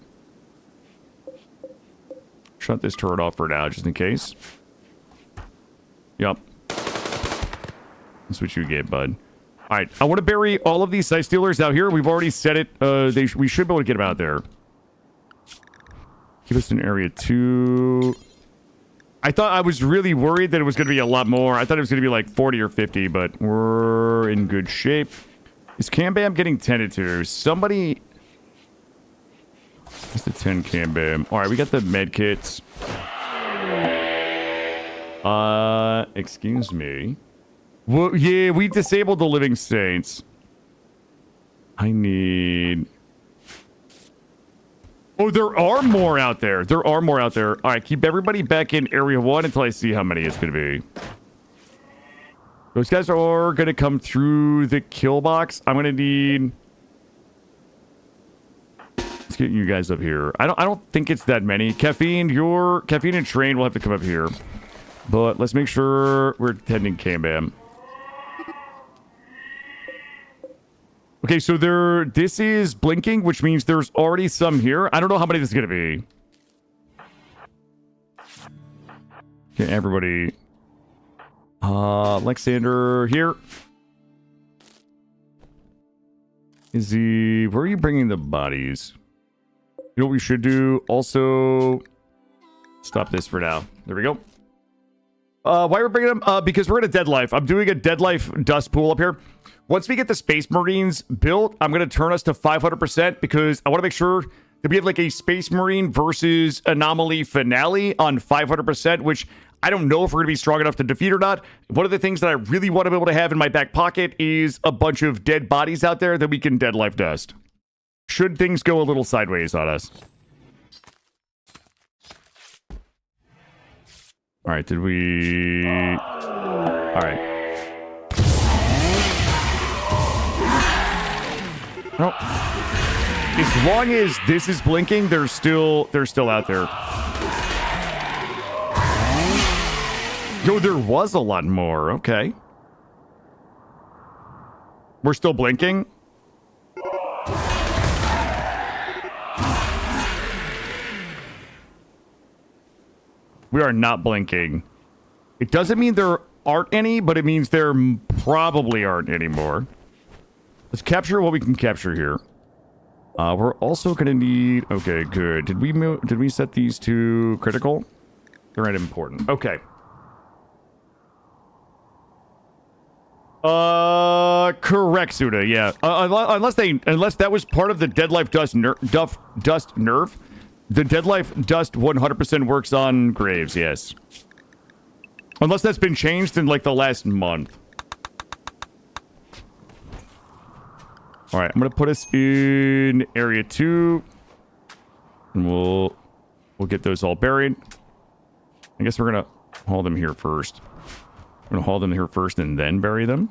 Shut this turret off for now, just in case. Yup. That's what you get, bud. Alright, I want to bury all of these site stealers out here. We've already set it. We should be able to get them out there. Give us an area 2... I was really worried that it was going to be a lot more. I thought it was going to be like 40 or 50, but we're in good shape. Is Cam Bam getting tended to? Somebody... What's the 10 Cam Bam? Alright, we got the med kits. Excuse me. Well, yeah, we disabled the Living Saints. I need... Oh, there are more out there. There are more out there. All right, keep everybody back in Area 1 until I see how many it's going to be. Those guys are going to come through the kill box. I'm going to need... Let's get you guys up here. I don't think it's that many. Caffeine and Train will have to come up here. But let's make sure we're tending Cam Bam. Okay, so this is blinking, which means there's already some here. I don't know how many this is going to be. Okay, everybody. Alexander here. Where are you bringing the bodies? You know what we should do? Also, stop this for now. There we go. Why we're bringing them? Because we're in a dead life. I'm doing a dead life dust pool up here. Once we get the Space Marines built, I'm going to turn us to 500% because I want to make sure that we have like a Space Marine versus Anomaly finale on 500%, which I don't know if we're going to be strong enough to defeat or not. One of the things that I really want to be able to have in my back pocket is a bunch of dead bodies out there that we can dead life dust. Should things go a little sideways on us. All right, did we... All right. Nope. As long as this is blinking, they're still out there. Yo, there was a lot more. Okay. We're still blinking. We are not blinking. It doesn't mean there aren't any, but it means there probably aren't any more. Let's capture what we can capture here. We're also gonna need... Okay, good. Did we set these to critical? They're not important. Okay. Correct, Suda. Yeah. Unless that was part of the Dead Life Dust nerf. The Dead Life Dust 100% works on graves. Yes. Unless that's been changed in like the last month. All right, I'm gonna put us in area 2, and we'll get those all buried. I guess we're gonna haul them here first. I'm gonna haul them here first and then bury them.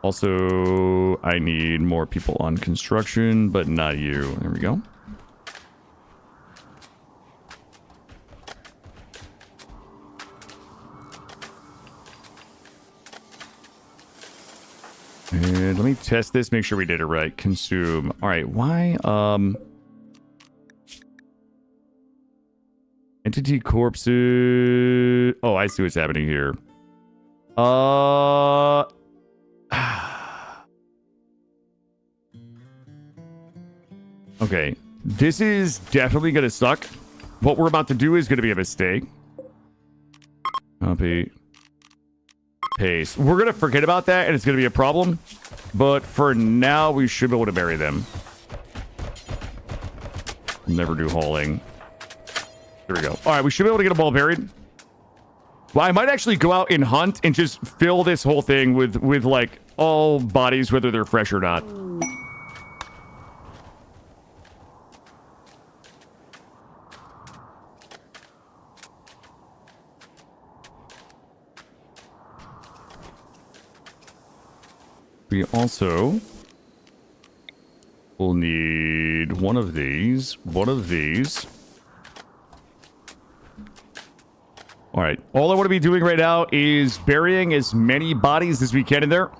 Also, I need more people on construction, but not you. There we go. And let me test this, make sure we did it right. Consume. All right, why? Entity corpses. Oh, I see what's happening here. Okay, this is definitely gonna suck. What we're about to do is gonna be a mistake. Copy. Paste. We're gonna forget about that, and it's gonna be a problem. But for now, we should be able to bury them. Never do hauling. There we go. All right, we should be able to get them all buried. Well, I might actually go out and hunt and just fill this whole thing with like all bodies, whether they're fresh or not. We also will need one of these. All right. All I want to be doing right now is burying as many bodies as we can in there.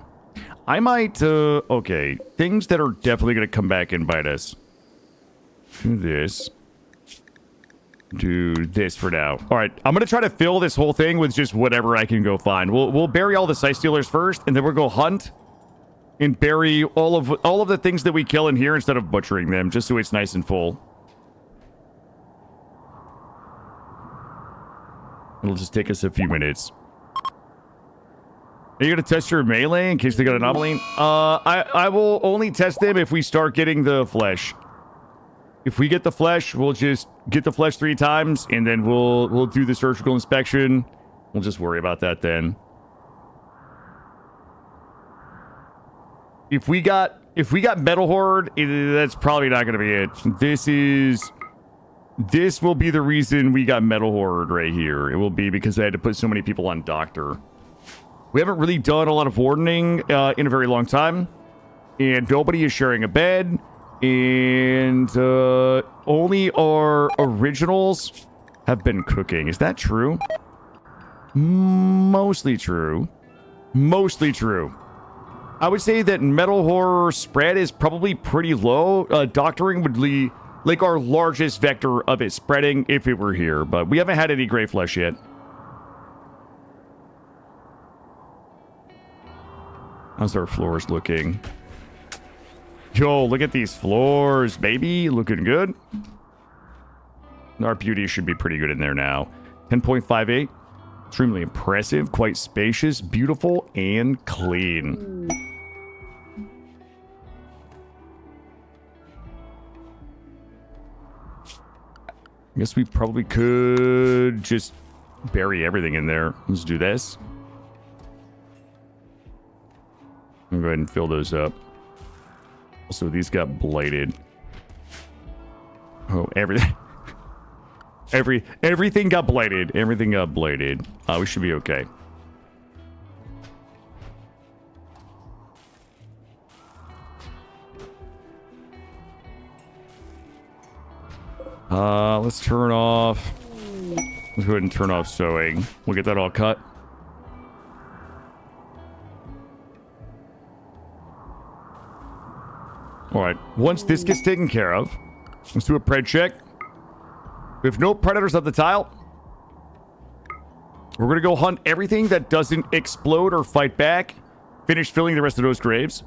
I might, okay. Things that are definitely going to come back and bite us. Do this. Do this for now. All right. I'm going to try to fill this whole thing with just whatever I can go find. We'll bury all the Sight Stealers first, and then we'll go hunt and bury all of the things that we kill in here instead of butchering them, just so it's nice and full. It'll just take us a few minutes. Are you gonna test your melee in case they got an anomaly? I will only test them if we start getting the flesh. If we get the flesh, we'll just get the flesh 3 times, and then we'll do the surgical inspection. We'll just worry about that then. If we got Metal Horde, that's probably not going to be it. This will be the reason we got Metal Horde right here. It will be because I had to put so many people on Doctor. We haven't really done a lot of wardening in a very long time, and nobody is sharing a bed, and only our originals have been cooking. Is that true? Mostly true. Mostly true. I would say that Metal Horror spread is probably pretty low. Doctoring would be like our largest vector of it spreading if it were here, but we haven't had any gray flesh yet. How's our floors looking? Yo, look at these floors, baby. Looking good. Our beauty should be pretty good in there now. 10.58. Extremely impressive, quite spacious, beautiful, and clean. I guess we probably could just bury everything in there. Let's do this. I'm gonna go ahead and fill those up. Also, these got blighted. Oh, everything. Everything got blighted. Everything got blighted. We should be okay. Let's turn off. Let's go ahead and turn off sewing. We'll get that all cut. All right. Once this gets taken care of, let's do a pred check. We have no predators on the tile. We're going to go hunt everything that doesn't explode or fight back. Finish filling the rest of those graves.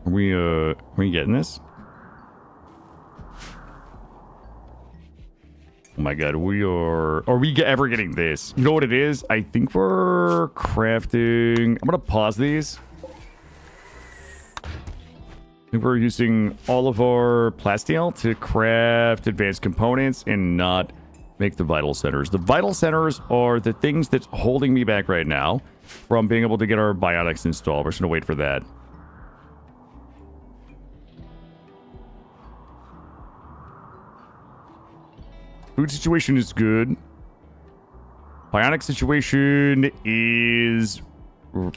Are we getting this? Oh my god, are we ever getting this? You know what it is? I think we're crafting. I'm gonna pause these. I think we're using all of our plasteel to craft advanced components and not make the vital centers. The vital centers are the things that's holding me back right now from being able to get our bionics installed. We're just gonna wait for that. Food situation is good. Bionic situation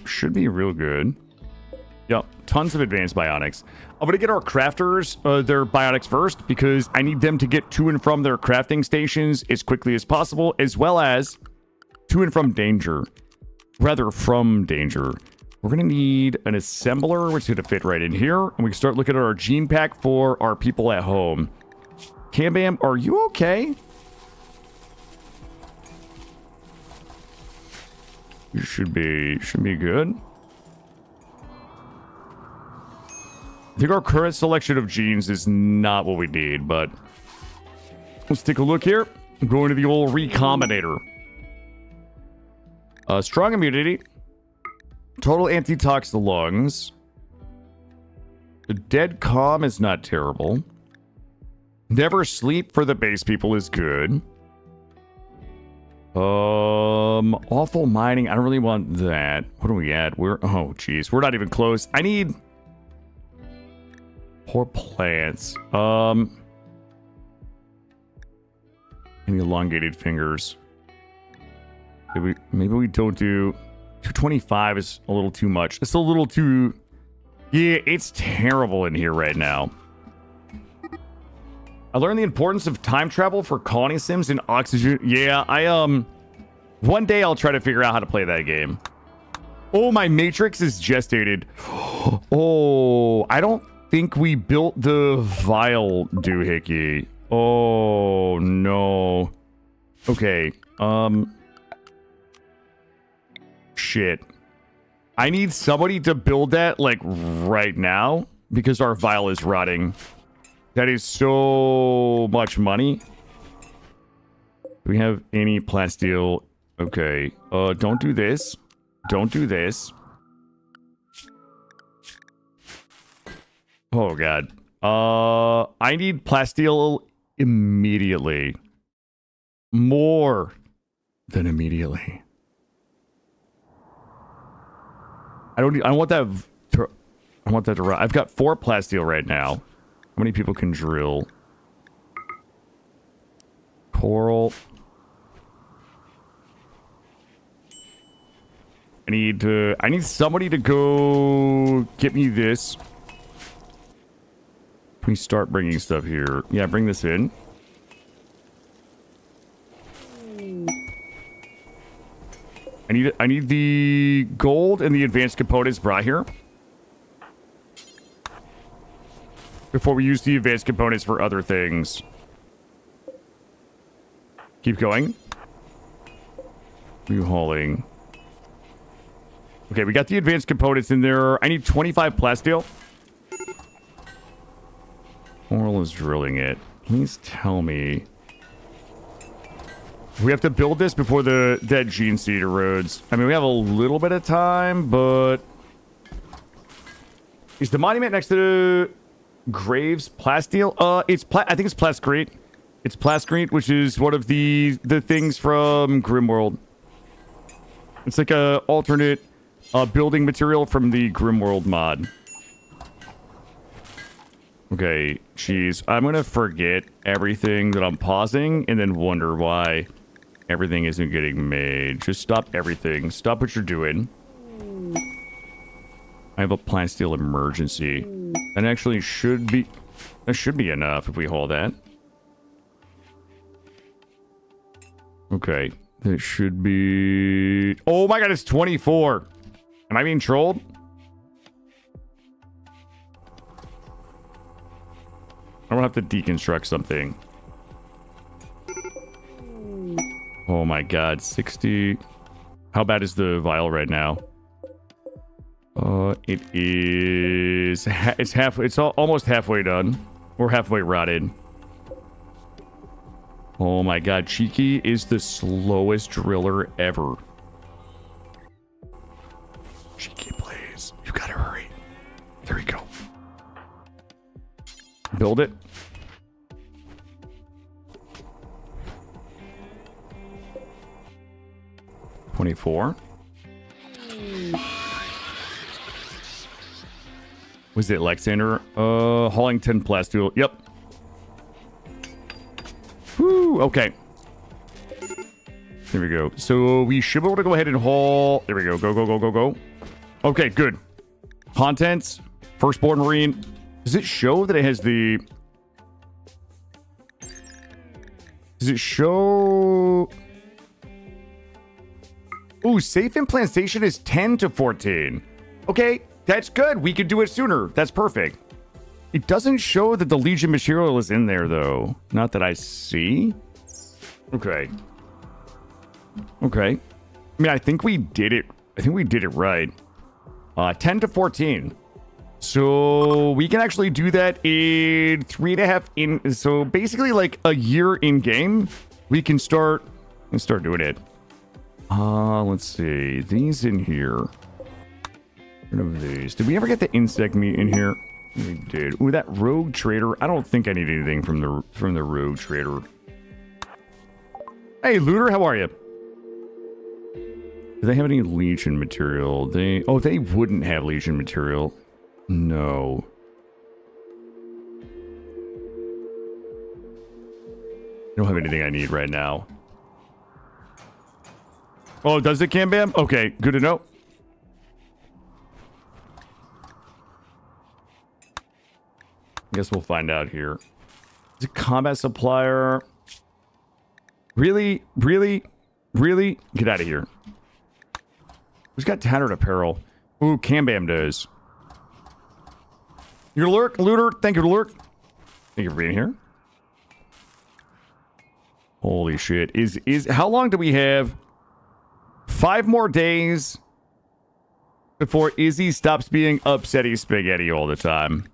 should be real good. Yep, tons of advanced bionics. I'm gonna get our crafters their bionics first because I need them to get to and from their crafting stations as quickly as possible, as well as to and from danger. Rather, from danger. We're gonna need an assembler, which is gonna fit right in here, and we can start looking at our gene pack for our people at home. Cam Bam, are you okay? You should be good. I think our current selection of genes is not what we need, but let's take a look here. I'm going to the old recombinator. Strong immunity. Total antitox the lungs. The dead calm is not terrible. Never sleep for the base people is good. Awful mining. I don't really want that. What are we at? Oh, geez. We're not even close. I need poor plants. Any elongated fingers. Maybe we don't do 225 is a little too much. It's a little too. Yeah, it's terrible in here right now. I learned the importance of time travel for colony sims and oxygen. Yeah, one day I'll try to figure out how to play that game. Oh, my matrix is gestated. Oh, I don't think we built the vial doohickey. Oh, no. Okay, shit. I need somebody to build that, like, right now, because our vial is rotting. That is so much money. Do we have any plasteel? Okay. Don't do this. Don't do this. Oh, God. I need plasteel immediately. More than immediately. I want that to run. I've got 4 plasteel right now. How many people can drill? Coral. I need somebody to go get me this. Can we start bringing stuff here? Yeah, bring this in. I need the gold and the advanced components brought here before we use the advanced components for other things. Keep going. U-hauling. Okay, we got the advanced components in there. I need 25 plasteel. Oral is drilling it. Please tell me. We have to build this before that gene seed erodes. I mean, we have a little bit of time, but... Is the monument next to Graves plasteel? I think it's plascrete. It's plascrete, which is one of the things from Grimworld. It's like a alternate building material from the Grimworld mod. Okay, jeez. I'm gonna forget everything that I'm pausing and then wonder why everything isn't getting made. Just stop everything. Stop what you're doing. I have a plasteel emergency. That actually should be... That should be enough if we haul that. Okay. That should be... Oh my god, it's 24! Am I being trolled? I don't have to deconstruct something. Oh my god, 60... How bad is the vial right now? It is... It's halfway... It's almost halfway done. Or halfway rotted. Oh my god, Cheeky is the slowest driller ever. Cheeky, please. You gotta hurry. There we go. Build it. $24. Was it Alexander? Hauling 10 plasteel. Yep. Woo, okay. There we go. So we should be able to go ahead and haul. There we go. Go, go, go, go, go. Okay, good. Contents. Firstborn Marine. Does it show that it has the... Does it show... Ooh, safe implantation is 10 to 14. Okay, that's good. We could do it sooner. That's perfect. It doesn't show that the Legion material is in there, though. Not that I see. Okay. Okay. I mean, I think we did it. I think we did it right. 10 to 14. So we can actually do that in 3.5 in. So basically, like a year in game, we can start. Let's start doing it. Let's see. These in here. Rid of these. Did we ever get the insect meat in here? We did. Ooh, that rogue trader. I don't think I need anything from the rogue trader. Hey, looter, how are you? Do they have any Legion material? They wouldn't have Legion material. No. I don't have anything I need right now. Oh, does it, Cam Bam? Okay, good to know. Guess we'll find out here. Is it combat supplier? Really? Really? Really? Get out of here. Who's got tattered apparel? Ooh, Cam Bam does. You're lurk, looter. Thank you, lurk. Thank you for being here. Holy shit. How long do we have? 5 more days before Izzy stops being upsetty spaghetti all the time.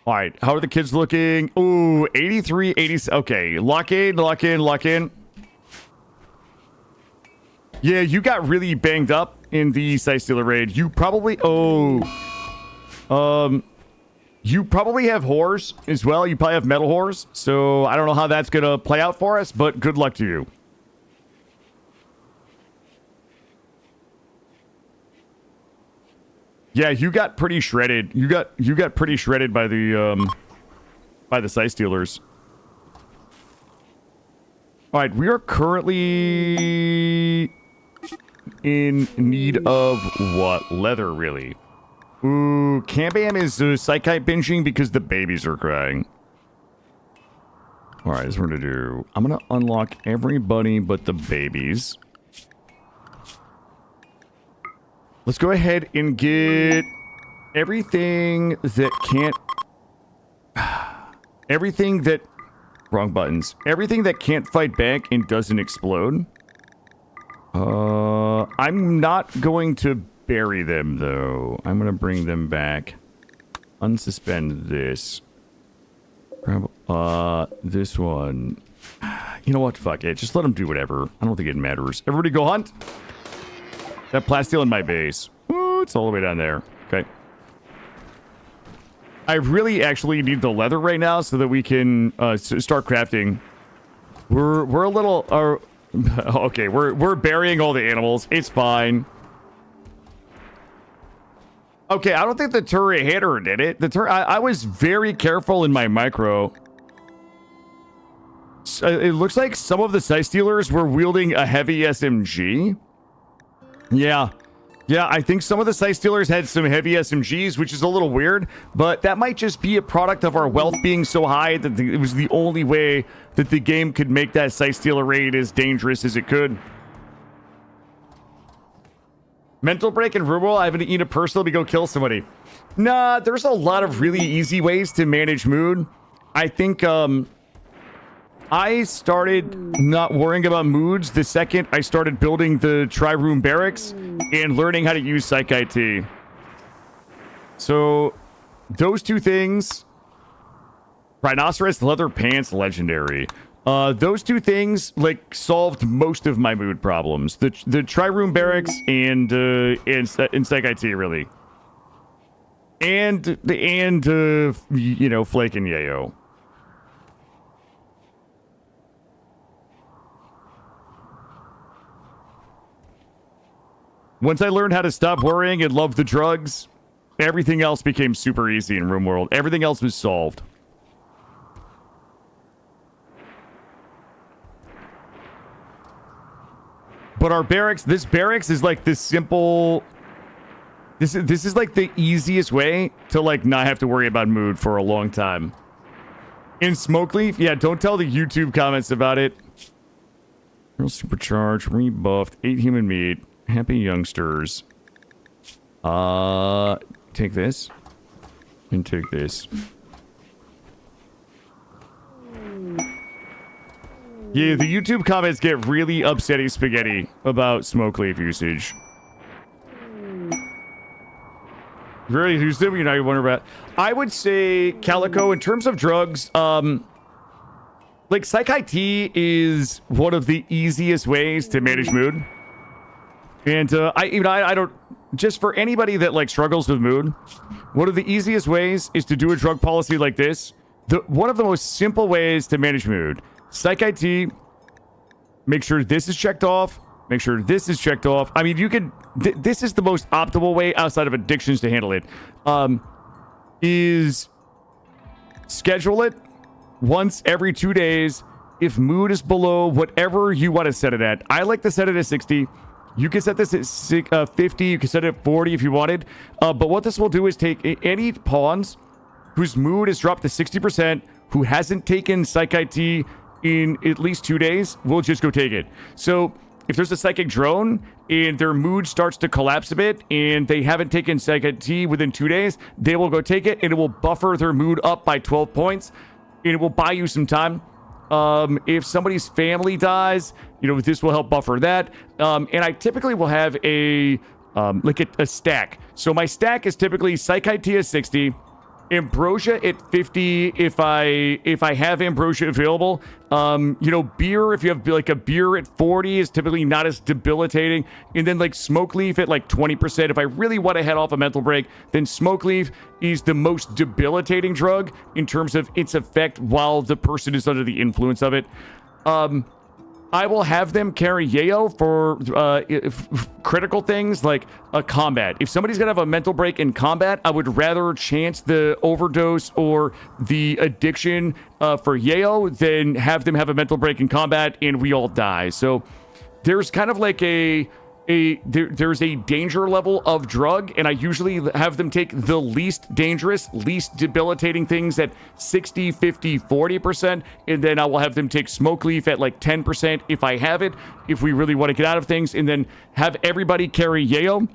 All right, how are the kids looking? Ooh, 83, 80. Okay, lock in, lock in, lock in. Yeah, you got really banged up in the Sightstealer raid. You probably... you probably have whores as well. You probably have metal whores. So I don't know how that's going to play out for us, but good luck to you. Yeah, you got pretty shredded. You got pretty shredded by the Sightstealers. All right, we are currently in need of what? Leather, really. Ooh, Cambam is Psychite binging because the babies are crying. All right, that's what we're gonna do. I'm gonna unlock everybody but the babies. Let's go ahead and get everything that can't... Everything that... Wrong buttons. Everything that can't fight back and doesn't explode. I'm not going to bury them, though. I'm going to bring them back. Unsuspend this. Grab, this one. You know what? Fuck it. Just let them do whatever. I don't think it matters. Everybody go hunt. That plasteel in my base. Ooh, it's all the way down there. Okay. I really actually need the leather right now so that we can start crafting. We're a little... okay, we're burying all the animals. It's fine. Okay, I don't think the turret hit her, did it? I was very careful in my micro. It looks like some of the Sightstealers were wielding a heavy SMG. Yeah, I think some of the Sightstealers had some heavy SMGs, which is a little weird, but that might just be a product of our wealth being so high that it was the only way that the game could make that Sightstealer raid as dangerous as it could. Mental break in Rimworld, I haven't eaten a personal to go kill somebody. Nah, there's a lot of really easy ways to manage mood. I think I started not worrying about moods the second I started building the tri-room barracks and learning how to use Psych IT. So, those two things... Rhinoceros leather pants, legendary. Those two things, like, solved most of my mood problems. The tri-room barracks and Psych IT, really. And you know, Flake and Yayo. Once I learned how to stop worrying and love the drugs, everything else became super easy in Rimworld. Everything else was solved. But our barracks, this barracks is like this simple... This is like the easiest way to like not have to worry about mood for a long time. In Smokeleaf, yeah, don't tell the YouTube comments about it. Real supercharged, rebuffed, 8 human meat, happy youngsters. Take this. And take this. Yeah, the YouTube comments get really upsetty spaghetti about Smokeleaf usage. Really, who's doing you know you wonder about? I would say Calico in terms of drugs. Like Psych IT is one of the easiest ways to manage mood, and I don't just for anybody that like struggles with mood. One of the easiest ways is to do a drug policy like this. One of the most simple ways to manage mood. Psych IT. Make sure this is checked off. Make sure this is checked off. I mean, you could... this is the most optimal way outside of addictions to handle it. Is schedule it once every 2 days. If mood is below whatever you want to set it at. I like to set it at 60. You can set this at 50. You can set it at 40 if you wanted. But what this will do is take any pawns whose mood is dropped to 60%, who hasn't taken Psych IT in at least 2 days, we'll just go take it. So if there's a psychic drone and their mood starts to collapse a bit and they haven't taken Psych IT within 2 days, they will go take it and it will buffer their mood up by 12 points and it will buy you some time. If somebody's family dies, you know, this will help buffer that. And I typically will have a stack. So my stack is typically Psych IT at 60, Ambrosia at 50 if I have Ambrosia available. You know, beer, if you have like a beer at 40 is typically not as debilitating. And then like Smokeleaf at like 20%. If I really want to head off a mental break, then Smokeleaf is the most debilitating drug in terms of its effect while the person is under the influence of it. I will have them carry Yayo for critical things like a combat. If somebody's going to have a mental break in combat, I would rather chance the overdose or the addiction for Yayo than have them have a mental break in combat and we all die. So there's kind of like there's a danger level of drug, and I usually have them take the least dangerous, least debilitating things at 60, 50, 40%, and then I will have them take Smokeleaf at like 10% if I have it, if we really want to get out of things, and then have everybody carry Yayo.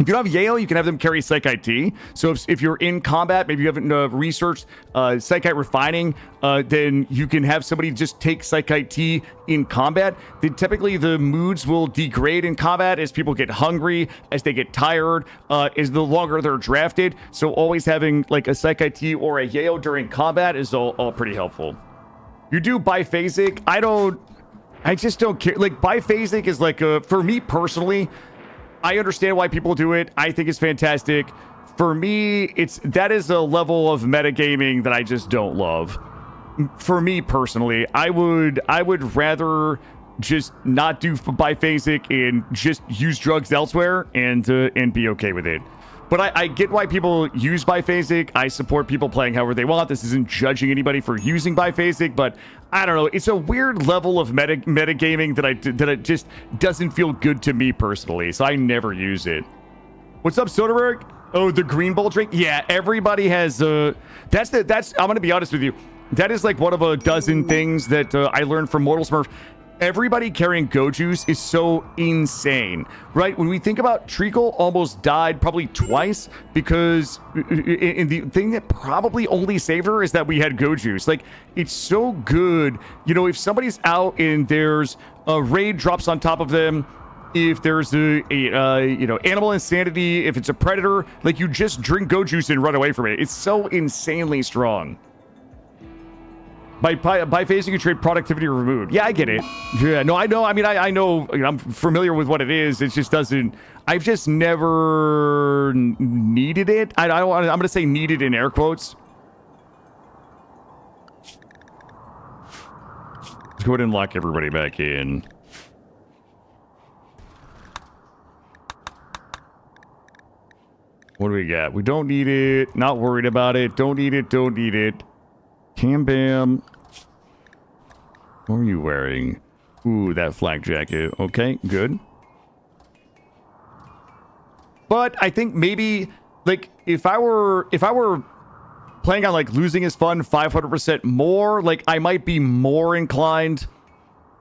If you don't have Yayo, you can have them carry Psych IT. So if you're in combat, maybe you haven't researched Psych IT refining, then you can have somebody just take Psych IT in combat. Then typically the moods will degrade in combat as people get hungry, as they get tired, as the longer they're drafted. So always having like a Psych IT or a Yayo during combat is all pretty helpful. You do biphasic. I just don't care. Like biphasic is like for me personally, I understand why people do it. I think it's fantastic. For me, that is a level of metagaming that I just don't love. For me personally, I would rather just not do biphasic and just use drugs elsewhere and be okay with it. But I get why people use biphasic. I support people playing however they want. This isn't judging anybody for using biphasic, but I don't know. It's a weird level of metagaming that it just doesn't feel good to me personally, so I never use it. What's up, Soderbergh? Oh, the green bowl drink? Yeah, everybody has I'm gonna be honest with you. That is like one of a dozen things that I learned from Mortal Smurf. everybody carrying Go Juice is so insane, right? When we think about Treacle almost died probably twice because and the thing that probably only saved her is that we had Go Juice. Like, it's so good. You know, if somebody's out and there's a raid drops on top of them, if there's a you know, animal insanity, if it's a predator, like, you just drink Go Juice and run away from it. It's so insanely strong. By phasing a trade, productivity removed. Yeah, I get it. Yeah, no, I know. I mean, I know. I'm familiar with what it is. It just doesn't. I've just never needed it. I don't want. I'm gonna say needed in air quotes. Let's go ahead and lock everybody back in. What do we got? We don't need it. Not worried about it. Don't need it. Don't need it. Cam Bam. What are you wearing? Ooh, that flak jacket. Okay, good. But I think maybe, like, if I were playing on, like, losing is fun 500% more, like, I might be more inclined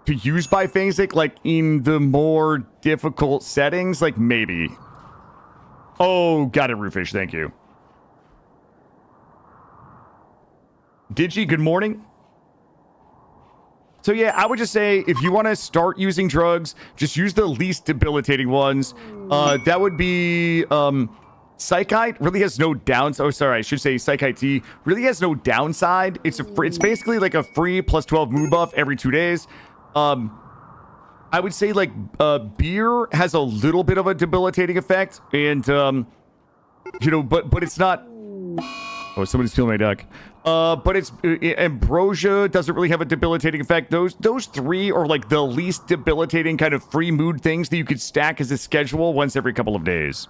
to use biphasic, like, in the more difficult settings. Like, maybe. Oh, got it, Roofish. Thank you. Digi, good morning. So yeah, I would just say if you want to start using drugs, just use the least debilitating ones. That would be Psychite. Really has no downside. Oh, sorry, I should say Psychite T really has no downside. It's it's basically like a free +12 mood buff every 2 days. I would say, like, beer has a little bit of a debilitating effect, and you know, but it's not. Oh, somebody's stealing my duck. But it's ambrosia doesn't really have a debilitating effect. Those three are like the least debilitating kind of free mood things that you could stack as a schedule once every couple of days.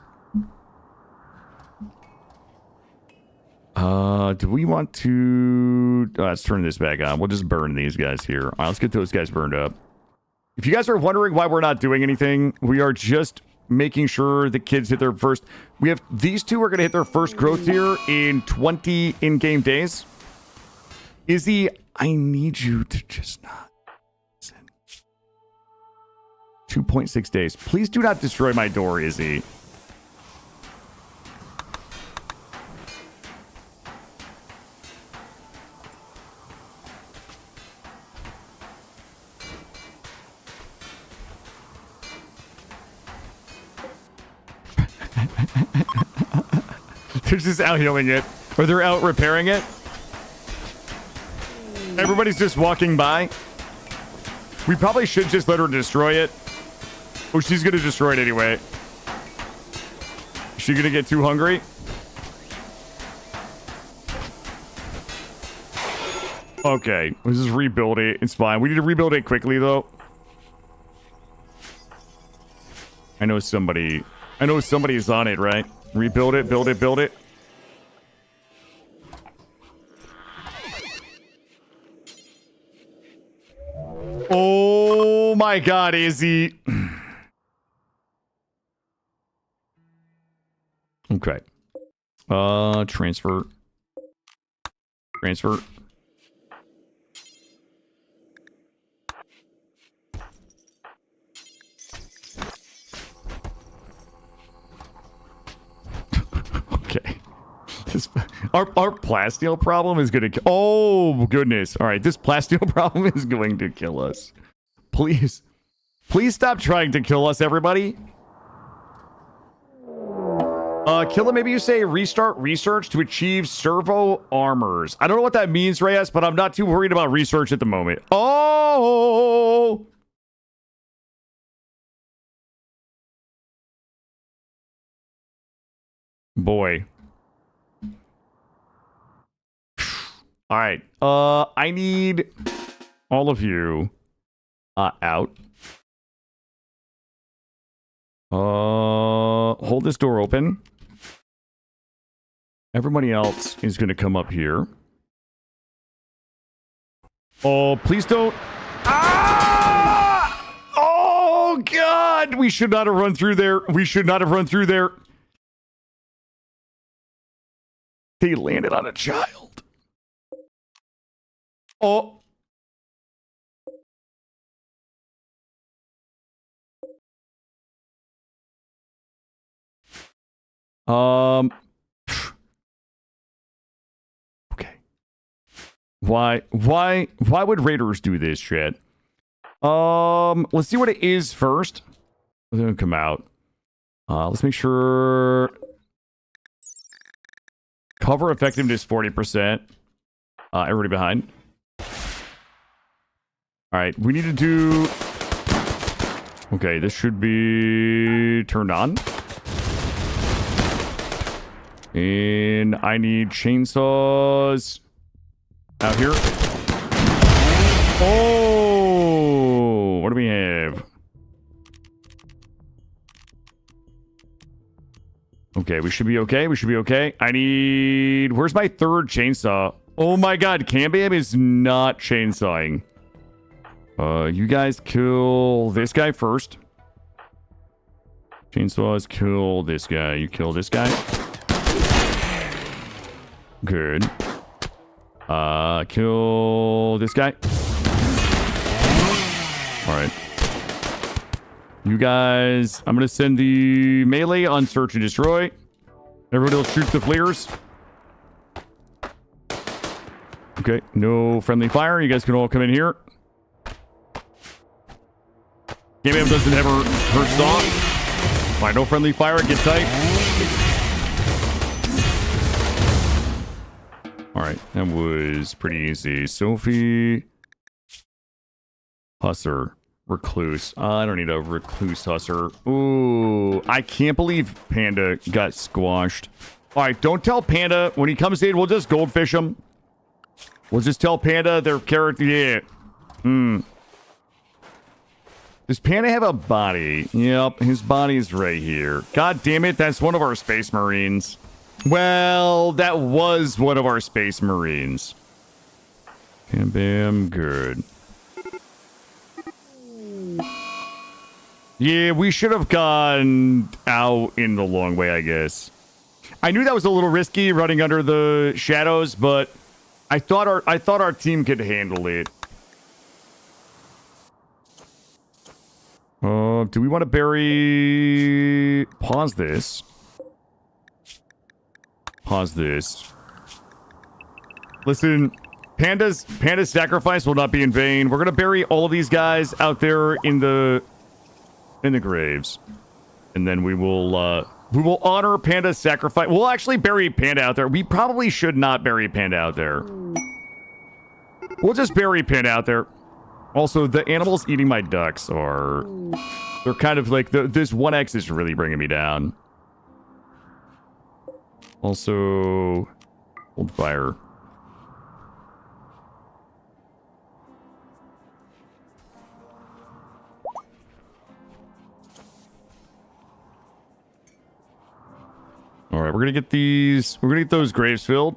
Do we want to? Let's turn this back on. We'll just burn these guys here. All right, let's get those guys burned up. If you guys are wondering why we're not doing anything, we are just making sure the kids hit their first. We have these two are going to hit their first growth tier in 20 in-game days. Izzy, I need you to just not listen. 2.6 days. Please do not destroy my door, Izzy. They're just out healing it. Or they're out repairing it. Everybody's just walking by. We probably should just let her destroy it. Oh, she's gonna destroy it anyway. Is she gonna get too hungry? Okay, let's just rebuild it. It's fine. We need to rebuild it quickly, though. I know somebody's on it, right? Rebuild it, build it, build it. Oh my god, Izzy. Okay. Transfer. Transfer. Okay. Our plasteel problem is going to... Oh, goodness. All right. This plasteel problem is going to kill us. Please. Please stop trying to kill us, everybody. Killa, maybe you say restart research to achieve servo armors. I don't know what that means, Reyes, but I'm not too worried about research at the moment. Oh! Boy. All right. I need all of you out. Hold this door open. Everybody else is going to come up here. Oh, please don't. Ah! Oh, God. We should not have run through there. We should not have run through there. They landed on a child. Oh. Okay. Why would raiders do this shit? Let's see what it is first. It's gonna come out. Let's make sure cover effectiveness 40%. Everybody behind. All right, we need to do. Okay, this should be turned on. And I need chainsaws out here. Oh, what do we have? Okay, we should be okay. We should be okay. I need... Where's my third chainsaw? Oh my god, Cambam is not chainsawing. You guys kill this guy first. Chainsaws, kill this guy. You kill this guy. Good. Kill this guy. Alright. You guys, I'm gonna send the melee on search and destroy. Everybody will shoot the fleers. Okay, no friendly fire. You guys can all come in here. Game doesn't ever hurt off. Alright, no friendly fire. Get tight. Alright, that was pretty easy. Sophie. Husser. Recluse. I don't need a recluse husser. Ooh, I can't believe Panda got squashed. Alright, don't tell Panda. When he comes in, we'll just goldfish him. We'll just tell Panda their character. Yeah. Does Panda have a body? Yep, his body is right here. God damn it, that's one of our Space Marines. Well, that was one of our Space Marines. Bam, bam, good. Yeah, we should have gone out in the long way, I guess. I knew that was a little risky, running under the shadows, but I thought our team could handle it. Do we want to bury... Pause this. Pause this. Listen, Panda's sacrifice will not be in vain. We're gonna bury all of these guys out there in the graves, and then we will honor Panda's sacrifice. We'll actually bury Panda out there. We probably should not bury Panda out there. We'll just bury Panda out there. Also, the animals eating my ducks are... They're kind of like... This 1x is really bringing me down. Also... Hold fire. Alright, we're gonna get these... We're gonna get those graves filled.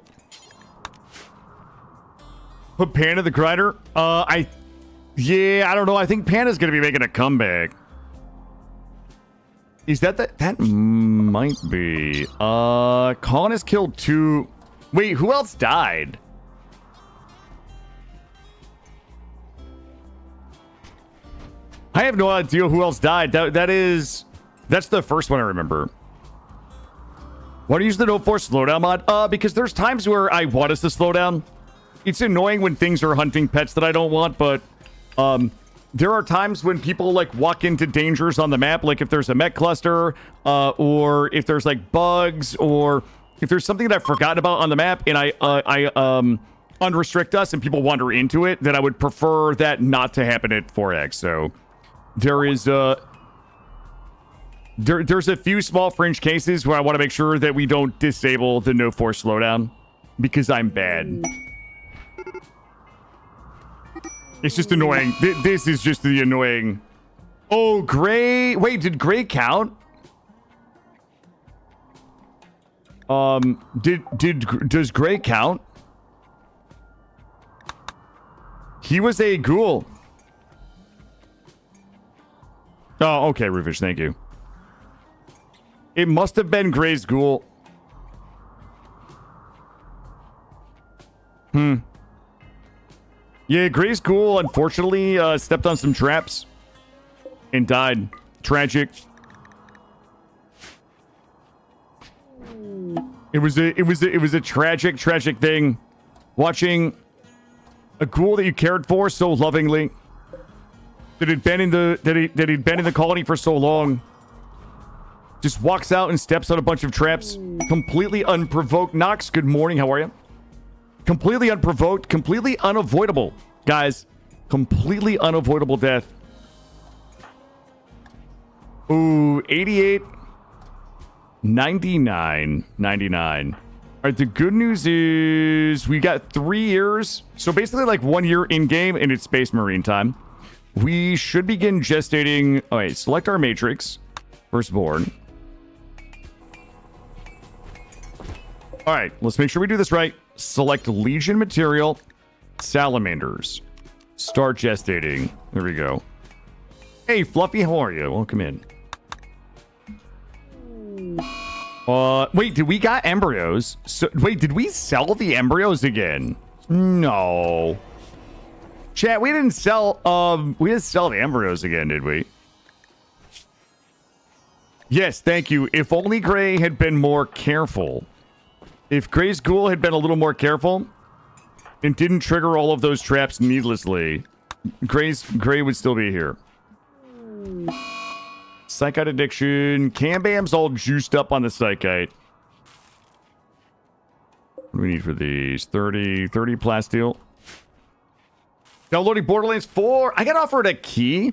Put Panda the grinder. Yeah, I don't know. I think Panda's gonna be making a comeback. Is that the... That might be. Colin has killed 2... Wait, who else died? I have no idea who else died. That's the first one I remember. Why do you use the no force slowdown mod? Because there's times where I want us to slow down. It's annoying when things are hunting pets that I don't want, but there are times when people like walk into dangers on the map, like if there's a mech cluster, or if there's like bugs, or if there's something that I've forgotten about on the map, and I unrestrict us and people wander into it, then I would prefer that not to happen at 4X. So there is there's a few small fringe cases where I want to make sure that we don't disable the no force slowdown because I'm bad. It's just annoying. This is just the annoying. Oh, Gray. Wait, did Gray count? Does Gray count? He was a ghoul. Oh, okay, Rufish, thank you. It must have been Gray's ghoul. Yeah, Gray's ghoul unfortunately stepped on some traps and died. Tragic. It was a tragic thing. Watching a ghoul that you cared for so lovingly, that he'd been in the colony for so long, just walks out and steps on a bunch of traps, completely unprovoked. Nox, good morning. How are you? Completely unprovoked, completely unavoidable, guys. Completely unavoidable death. Ooh, 88, 99, 99. All right, the good news is we got 3 years. So basically like 1 year in-game, and it's Space Marine time. We should begin gestating. All right, select our matrix. Firstborn. All right, let's make sure we do this right. Select Legion material. Salamanders. Start gestating. There we go. Hey, Fluffy, how are you? Welcome in. Wait, did we got embryos? So, wait, did we sell the embryos again? No. Chat, we didn't sell the embryos again, did we? Yes, thank you. If only Gray had been more careful. If Gray's ghoul had been a little more careful and didn't trigger all of those traps needlessly, Gray would still be here. Psychite addiction. Cambam's all juiced up on the psychite. What do we need for these? 30 plasteel. Downloading Borderlands 4. I got offered a key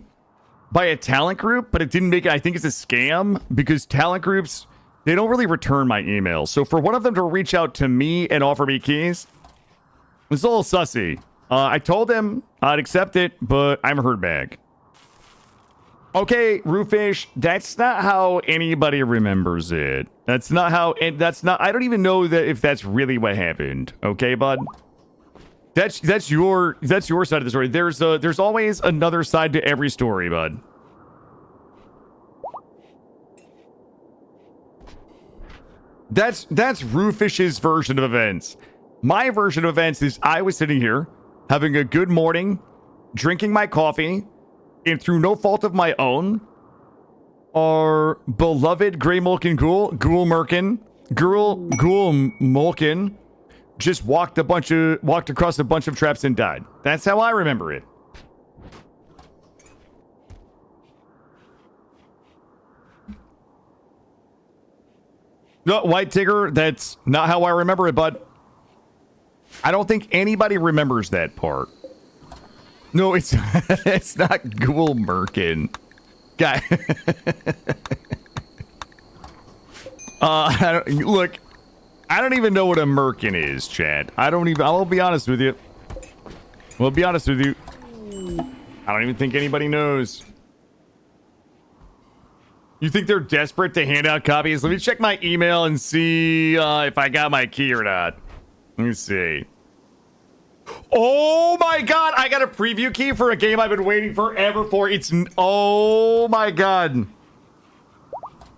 by a talent group, but it didn't make it. I think it's a scam because talent groups, they don't really return my emails. So for one of them to reach out to me and offer me keys, it's a little sussy. I told them I'd accept it, but I haven't heard back. Okay, Roofish, that's not how anybody remembers it. That's not how, and that's not, I don't even know that if that's really what happened. Okay, bud? That's your side of the story. There's always another side to every story, bud. That's Roofish's version of events. My version of events is I was sitting here having a good morning, drinking my coffee, and through no fault of my own, our beloved Grey Mulkin Ghoul Mulkin, just walked across a bunch of traps and died. That's how I remember it. No, White Tigger, that's not how I remember it, bud. I don't think anybody remembers that part. No, it's it's not Ghoul Merkin. Guy. Look, I don't even know what a Merkin is, Chad. I'll be honest with you. I don't even think anybody knows. You think they're desperate to hand out copies? Let me check my email and see if I got my key or not. Let me see. Oh my god, I got a preview key for a game I've been waiting forever for. Oh my god.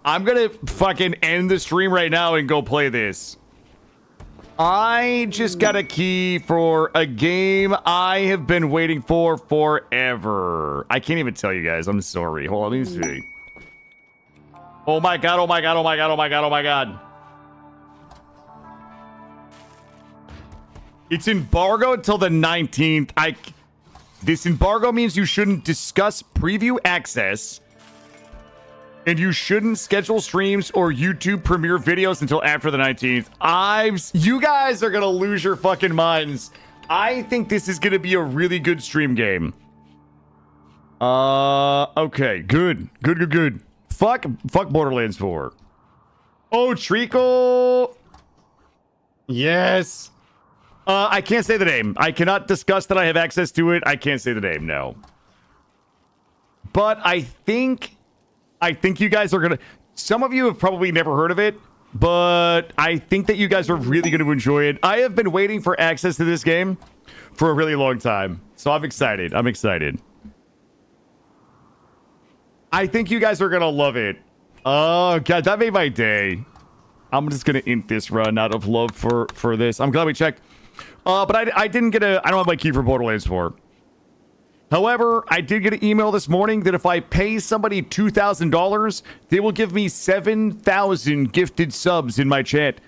I'm gonna fucking end the stream right now and go play this. I just got a key for a game I have been waiting for forever. I can't even tell you guys. I'm sorry. Hold on, let me see. Oh my god, oh my god, oh my god, oh my god, oh my god. It's embargoed until the 19th. This embargo means you shouldn't discuss preview access, and you shouldn't schedule streams or YouTube premiere videos until after the 19th. You guys are gonna lose your fucking minds. I think this is gonna be a really good stream game. Okay, good. Fuck Borderlands 4. Oh, Treacle. Yes. I can't say the name. I cannot discuss that I have access to it. I can't say the name, no. But I think you guys are gonna... Some of you have probably never heard of it, but I think that you guys are really going to enjoy it. I have been waiting for access to this game for a really long time, so I'm excited. I think you guys are going to love it. Oh, God, that made my day. I'm just going to int this run out of love for this. I'm glad we checked. But I didn't get I don't have my key for Borderlands 4. However, I did get an email this morning that if I pay somebody $2,000, they will give me 7,000 gifted subs in my chat.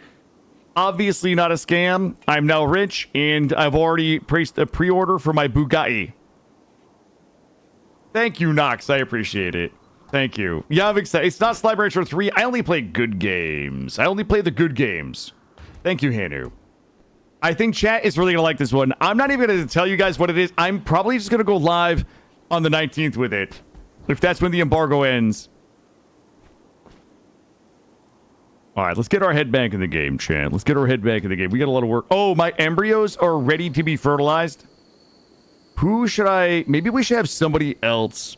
Obviously not a scam. I'm now rich, and I've already placed a pre-order for my Bugatti. Thank you, Nox. I appreciate it. Thank you. Yeah, I'm excited. It's not Slime Rancher 3. I only play good games. I only play the good games. Thank you, Hanu. I think chat is really going to like this one. I'm not even going to tell you guys what it is. I'm probably just going to go live on the 19th with it. If that's when the embargo ends. All right, let's get our head back in the game, chat. Let's get our head back in the game. We got a lot of work. Oh, my embryos are ready to be fertilized. Who should I... Maybe we should have somebody else.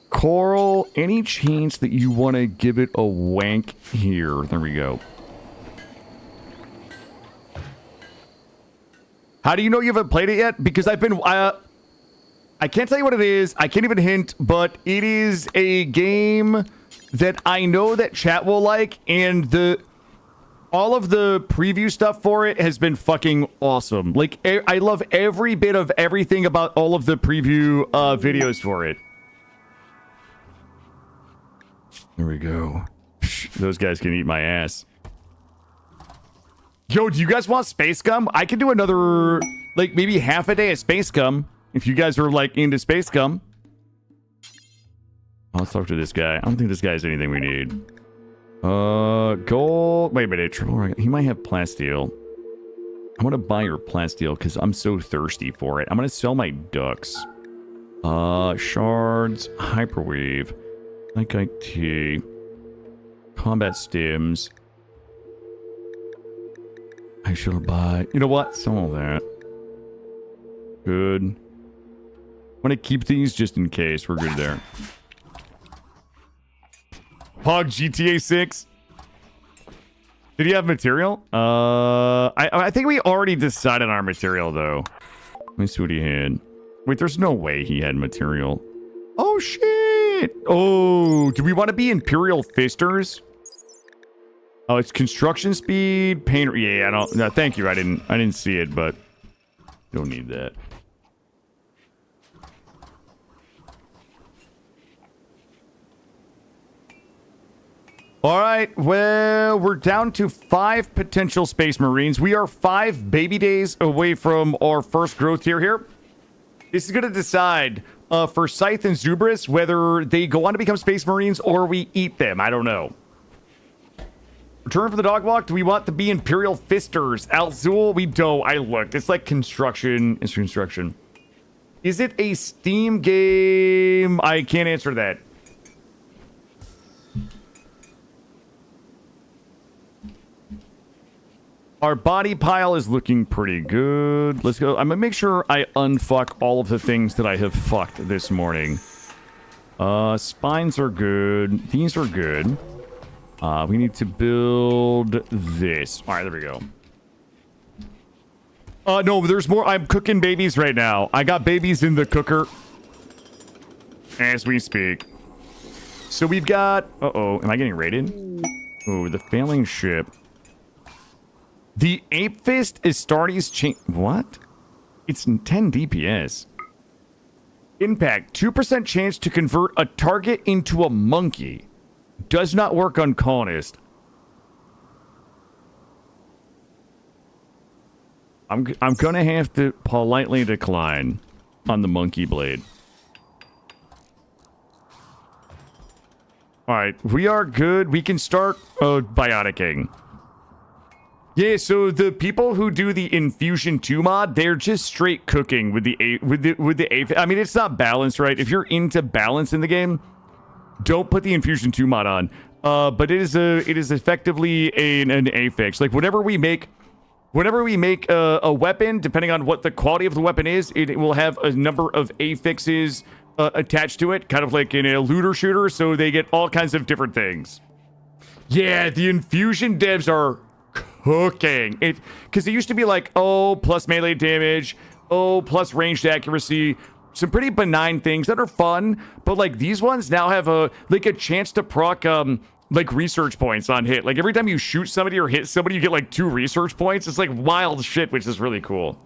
Coral, any chance that you want to give it a wank here? There we go. How do you know you haven't played it yet? Because I've been... I can't tell you what it is. I can't even hint, but it is a game that I know that chat will like, and all of the preview stuff for it has been fucking awesome. Like, I love every bit of everything about all of the preview videos for it. There we go. Those guys can eat my ass. Yo, do you guys want Space Gum? I can do another, like, maybe half a day of Space Gum. If you guys are, like, into Space Gum. Let's talk to this guy. I don't think this guy has anything we need. Gold. Wait a minute. He might have plasteel. I want to buy your plasteel because I'm so thirsty for it. I'm going to sell my ducks. Shards. Hyperweave. Like IT. Combat stims. I should buy... You know what? Sell all that. Good. I'm going to keep these just in case. We're good there. Pog GTA 6. Did he have material? I think we already decided our material, though. Let me see what he had. Wait, there's no way he had material. Oh, shit. Oh, do we want to be Imperial Fisters? Oh, it's construction speed, paint. Yeah, I don't. No, thank you. I didn't see it, but don't need that. All right, well, we're down to 5 potential Space Marines. We are 5 baby days away from our first growth tier here. This is going to decide for Scythe and Zubris whether they go on to become Space Marines or we eat them. I don't know. Return for the dog walk. Do we want to be Imperial Fisters? Alzul? We don't. I looked. It's like construction. It's construction. Is it a Steam game? I can't answer that. Our body pile is looking pretty good. Let's go. I'm gonna make sure I unfuck all of the things that I have fucked this morning. Spines are good. These are good. We need to build this. All right, there we go. No, there's more. I'm cooking babies right now. I got babies in the cooker as we speak. So we've got... Uh-oh, am I getting raided? Oh, the failing ship. The Ape Fist is Stardy's chain... What? It's 10 DPS. Impact. 2% chance to convert a target into a monkey. Does not work on colonist. I'm gonna have to politely decline on the monkey blade. Alright, we are good. We can start bioticking. Yeah, so the people who do the Infusion 2 mod, they're just straight cooking with the A. I mean, it's not balanced, right? If you're into balance in the game, don't put the Infusion 2 mod on. But it is effectively an affix. Like whenever we make a weapon, depending on what the quality of the weapon is, it will have a number of affixes attached to it, kind of like in a looter shooter. So they get all kinds of different things. Yeah, the Infusion devs are cooking it, because it used to be like, oh, plus melee damage, oh, plus ranged accuracy, some pretty benign things that are fun, but like these ones now have a chance to proc like research points on hit. Like every time you shoot somebody or hit somebody, you get like 2 research points. It's like wild shit, which is really cool.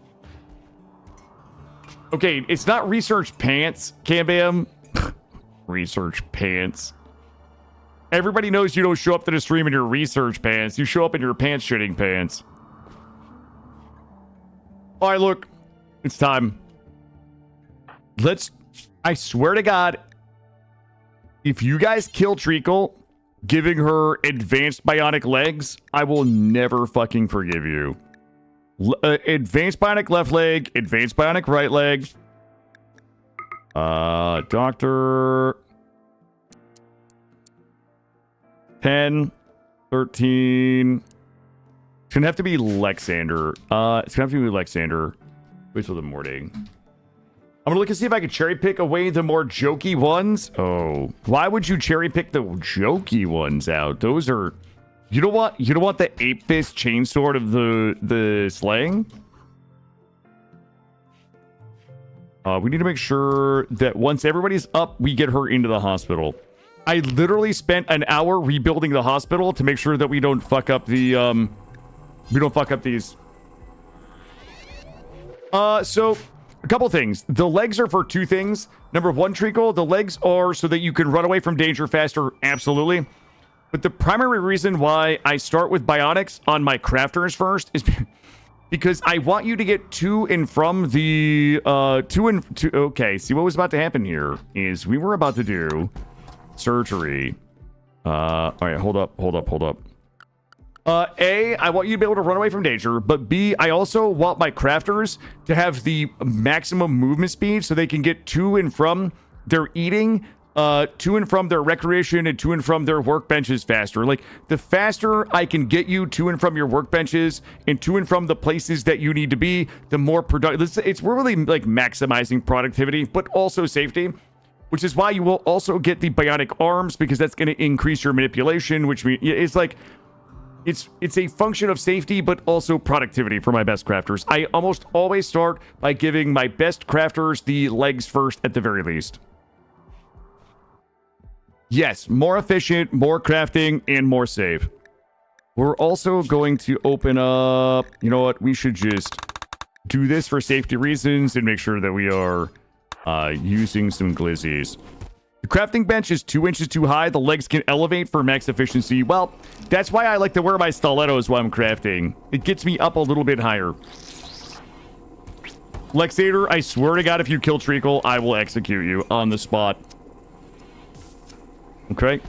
Okay, it's not research pants, Cam Bam. Research pants. Everybody knows you don't show up to the stream in your research pants. You show up in your pants shitting pants. All right, look. It's time. I swear to God, if you guys kill Treacle, giving her advanced bionic legs, I will never fucking forgive you. Advanced bionic left leg, advanced bionic right leg. Doctor... 10, 13. It's gonna have to be Lexander. It's gonna have to be Lexander. Wait till the morning. I'm gonna look and see if I can cherry pick away the more jokey ones. Oh, why would you cherry pick the jokey ones out? Those are... You don't want the 8-fist chainsword of the slaying? We need to make sure that once everybody's up, we get her into the hospital. I literally spent an hour rebuilding the hospital to make sure that we don't fuck up the, we don't fuck up these. So, a couple things. The legs are for two things. Number one, Treacle, the legs are so that you can run away from danger faster, absolutely. But the primary reason why I start with bionics on my crafters first is because I want you to get to and from the, okay, see what was about to happen here is we were about to do... surgery. All right, hold up. A, I want you to be able to run away from danger, but B, I also want my crafters to have the maximum movement speed so they can get to and from their eating, to and from their recreation, and to and from their workbenches faster. Like, the faster I can get you to and from your workbenches and to and from the places that you need to be, the more productive. It's really like maximizing productivity, but also safety. Which is why you will also get the bionic arms, because that's going to increase your manipulation, which means it's like it's a function of safety, but also productivity for my best crafters. I almost always start by giving my best crafters the legs first at the very least. Yes, more efficient, more crafting, and more save. We're also going to open up... You know what? We should just do this for safety reasons and make sure that we are... using some glizzies. The crafting bench is 2 inches too high. The legs can elevate for max efficiency. Well, that's why I like to wear my stilettos while I'm crafting. It gets me up a little bit higher. Lexator, I swear to God, if you kill Treacle, I will execute you on the spot. Okay.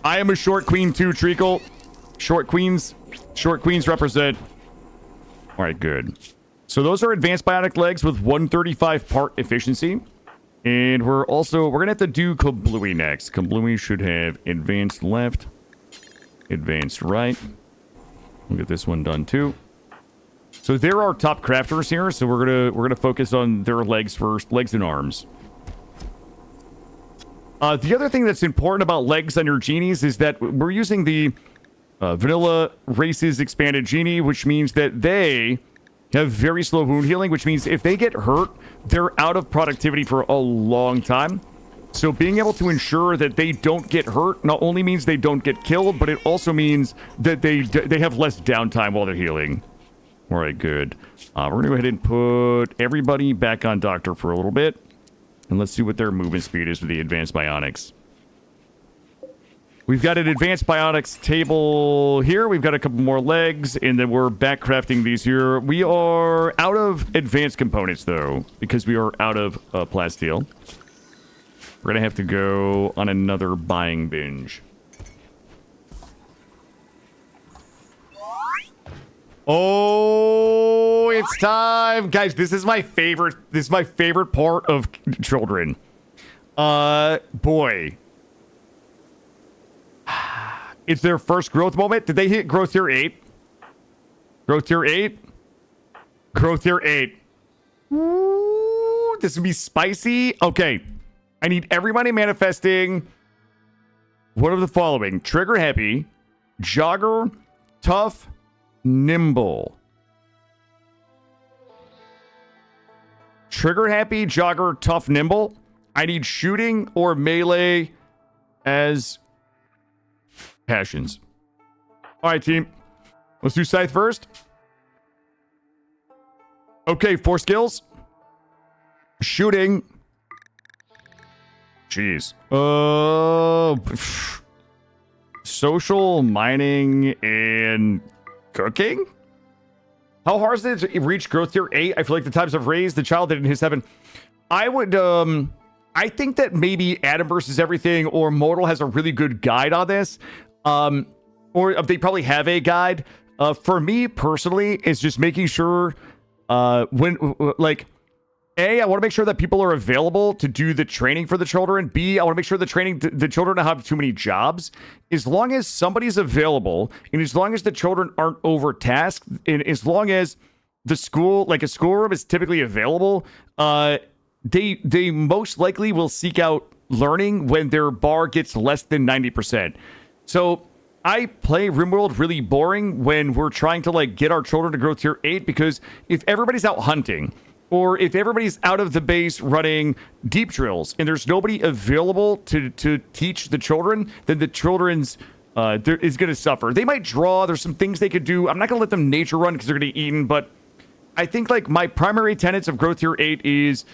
I am a short queen too, Treacle. Short queens represent... All right, good. So those are advanced bionic legs with 135 part efficiency. And we're going to have to do Kablooey next. Kablooey should have advanced left, advanced right. We'll get this one done too. So there are top crafters here, so we're gonna focus on their legs first, legs and arms. The other thing that's important about legs on your genies is that we're using the vanilla races expanded genie, which means that they have very slow wound healing, which means if they get hurt, they're out of productivity for a long time. So being able to ensure that they don't get hurt not only means they don't get killed, but it also means that they have less downtime while they're healing. All right, good. We're going to go ahead and put everybody back on Doctor for a little bit. And let's see what their movement speed is with the advanced bionics. We've got an advanced bionics table here. We've got a couple more legs, and then we're back crafting these here. We are out of advanced components, though, because we are out of plasteel. We're going to have to go on another buying binge. Oh, it's time. Guys, this is my favorite. This is my favorite part of children. Boy. It's their first growth moment. Did they hit growth tier 8? Growth tier 8? Growth tier 8. Ooh, this would be spicy. Okay. I need everybody manifesting one of the following. Trigger happy, jogger, tough, nimble. Trigger happy, jogger, tough, nimble. I need shooting or melee as passions. All right, team. Let's do Scythe first. Okay, 4 skills. Shooting. Jeez. Social, mining, and cooking? How hard is it to reach growth tier 8? I feel like the times I've raised the child did in his 7. I would, I think that maybe Adam versus Everything or Mortal has a really good guide on this. Or they probably have a guide. For me personally, it's just making sure I want to make sure that people are available to do the training for the children. B, I want to make sure the children don't have too many jobs. As long as somebody's available, and as long as the children aren't overtasked, and as long as the school, like a schoolroom, is typically available, they most likely will seek out learning when their bar gets less than 90%. So I play Rimworld really boring when we're trying to get our children to grow tier 8, because if everybody's out hunting, or if everybody's out of the base running deep drills and there's nobody available to teach the children, then the children's is going to suffer. They might draw. There's some things they could do. I'm not going to let them nature run because they're going to get eaten. But I think my primary tenets of growth tier 8 is,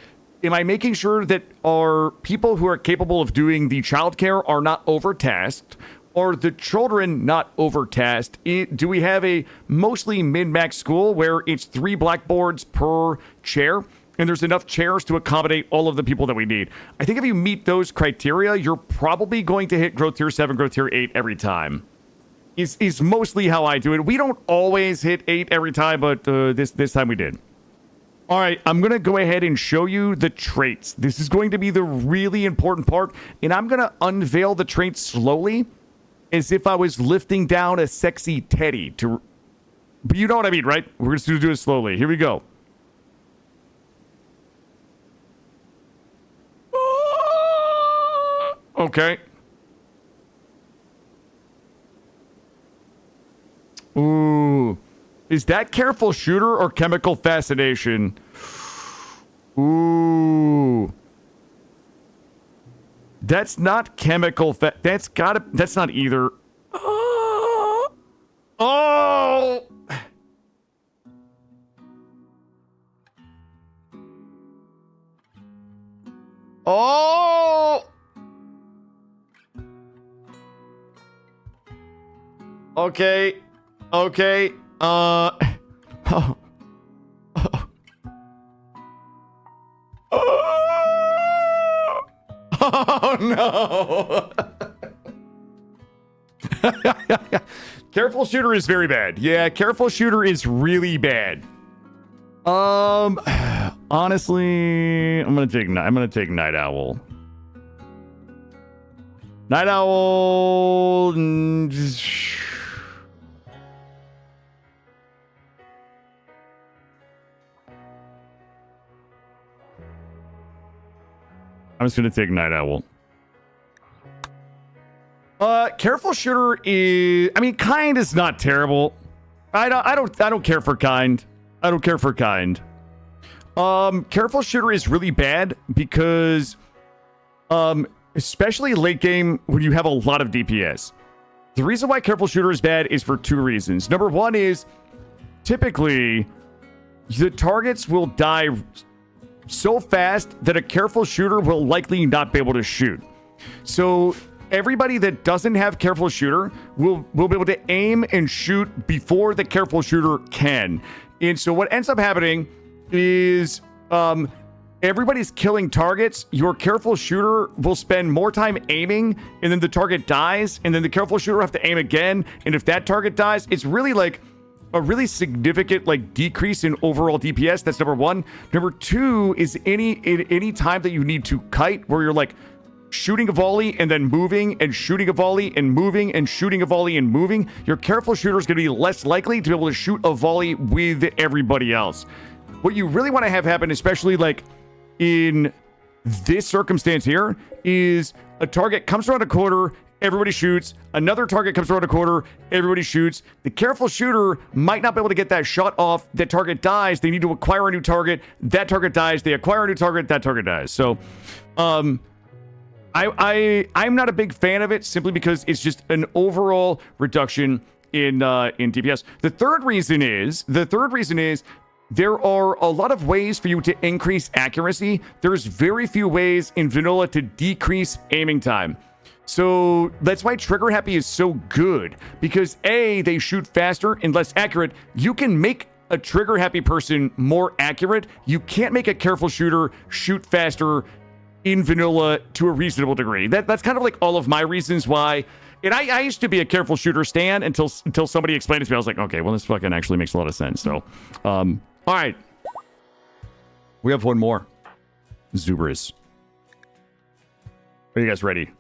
am I making sure that our people who are capable of doing the childcare are not overtasked? Are the children not overtasked? Do we have a mostly min-max school where it's 3 blackboards per chair, and there's enough chairs to accommodate all of the people that we need? I think if you meet those criteria, you're probably going to hit growth tier 7, growth tier 8 every time. Is mostly how I do it. We don't always hit 8 every time, but this time we did. All right, I'm going to go ahead and show you the traits. This is going to be the really important part, and I'm going to unveil the traits slowly, as if I was lifting down a sexy teddy to... But you know what I mean, right? We're just going to do it slowly. Here we go. Okay. Ooh. Is that careful shooter or chemical fascination? Ooh. That's not chemical that's not either. Oh. Oh. Oh. Okay. Okay. Oh. Oh no! Careful shooter is very bad. Yeah, careful shooter is really bad. Honestly, I'm gonna take Night Owl. Night Owl. I'm just gonna take Night Owl. Careful shooter is, I mean, kind is not terrible. I don't care for kind. I don't care for kind. Careful shooter is really bad because, especially late game when you have a lot of DPS. The reason why careful shooter is bad is for 2 reasons. Number 1 is typically the targets will die so fast that a careful shooter will likely not be able to shoot. So everybody that doesn't have careful shooter will be able to aim and shoot before the careful shooter can. And so what ends up happening is everybody's killing targets. Your careful shooter will spend more time aiming, and then the target dies, and then the careful shooter will have to aim again. And if that target dies, it's really a really significant decrease in overall DPS. That's number 1. Number 2 is any time that you need to kite, where you're shooting a volley and then moving and shooting a volley and moving and shooting a volley and moving, your careful shooter is going to be less likely to be able to shoot a volley with everybody else. What you really want to have happen, especially in this circumstance here, is a target comes around a corner, everybody shoots. Another target comes around a corner, everybody shoots. The careful shooter might not be able to get that shot off. That target dies. They need to acquire a new target. That target dies. They acquire a new target. That target dies. So, I'm not a big fan of it simply because it's just an overall reduction in DPS. The third reason is there are a lot of ways for you to increase accuracy. There's very few ways in vanilla to decrease aiming time. So that's why Trigger Happy is so good, because A, they shoot faster and less accurate. You can make a Trigger Happy person more accurate. You can't make a careful shooter shoot faster in vanilla to a reasonable degree. That's kind of like all of my reasons why. And I used to be a careful shooter stan until somebody explained it to me. I was like, okay, well, this fucking actually makes a lot of sense. So, all right. We have one more. Zubris. Are you guys ready?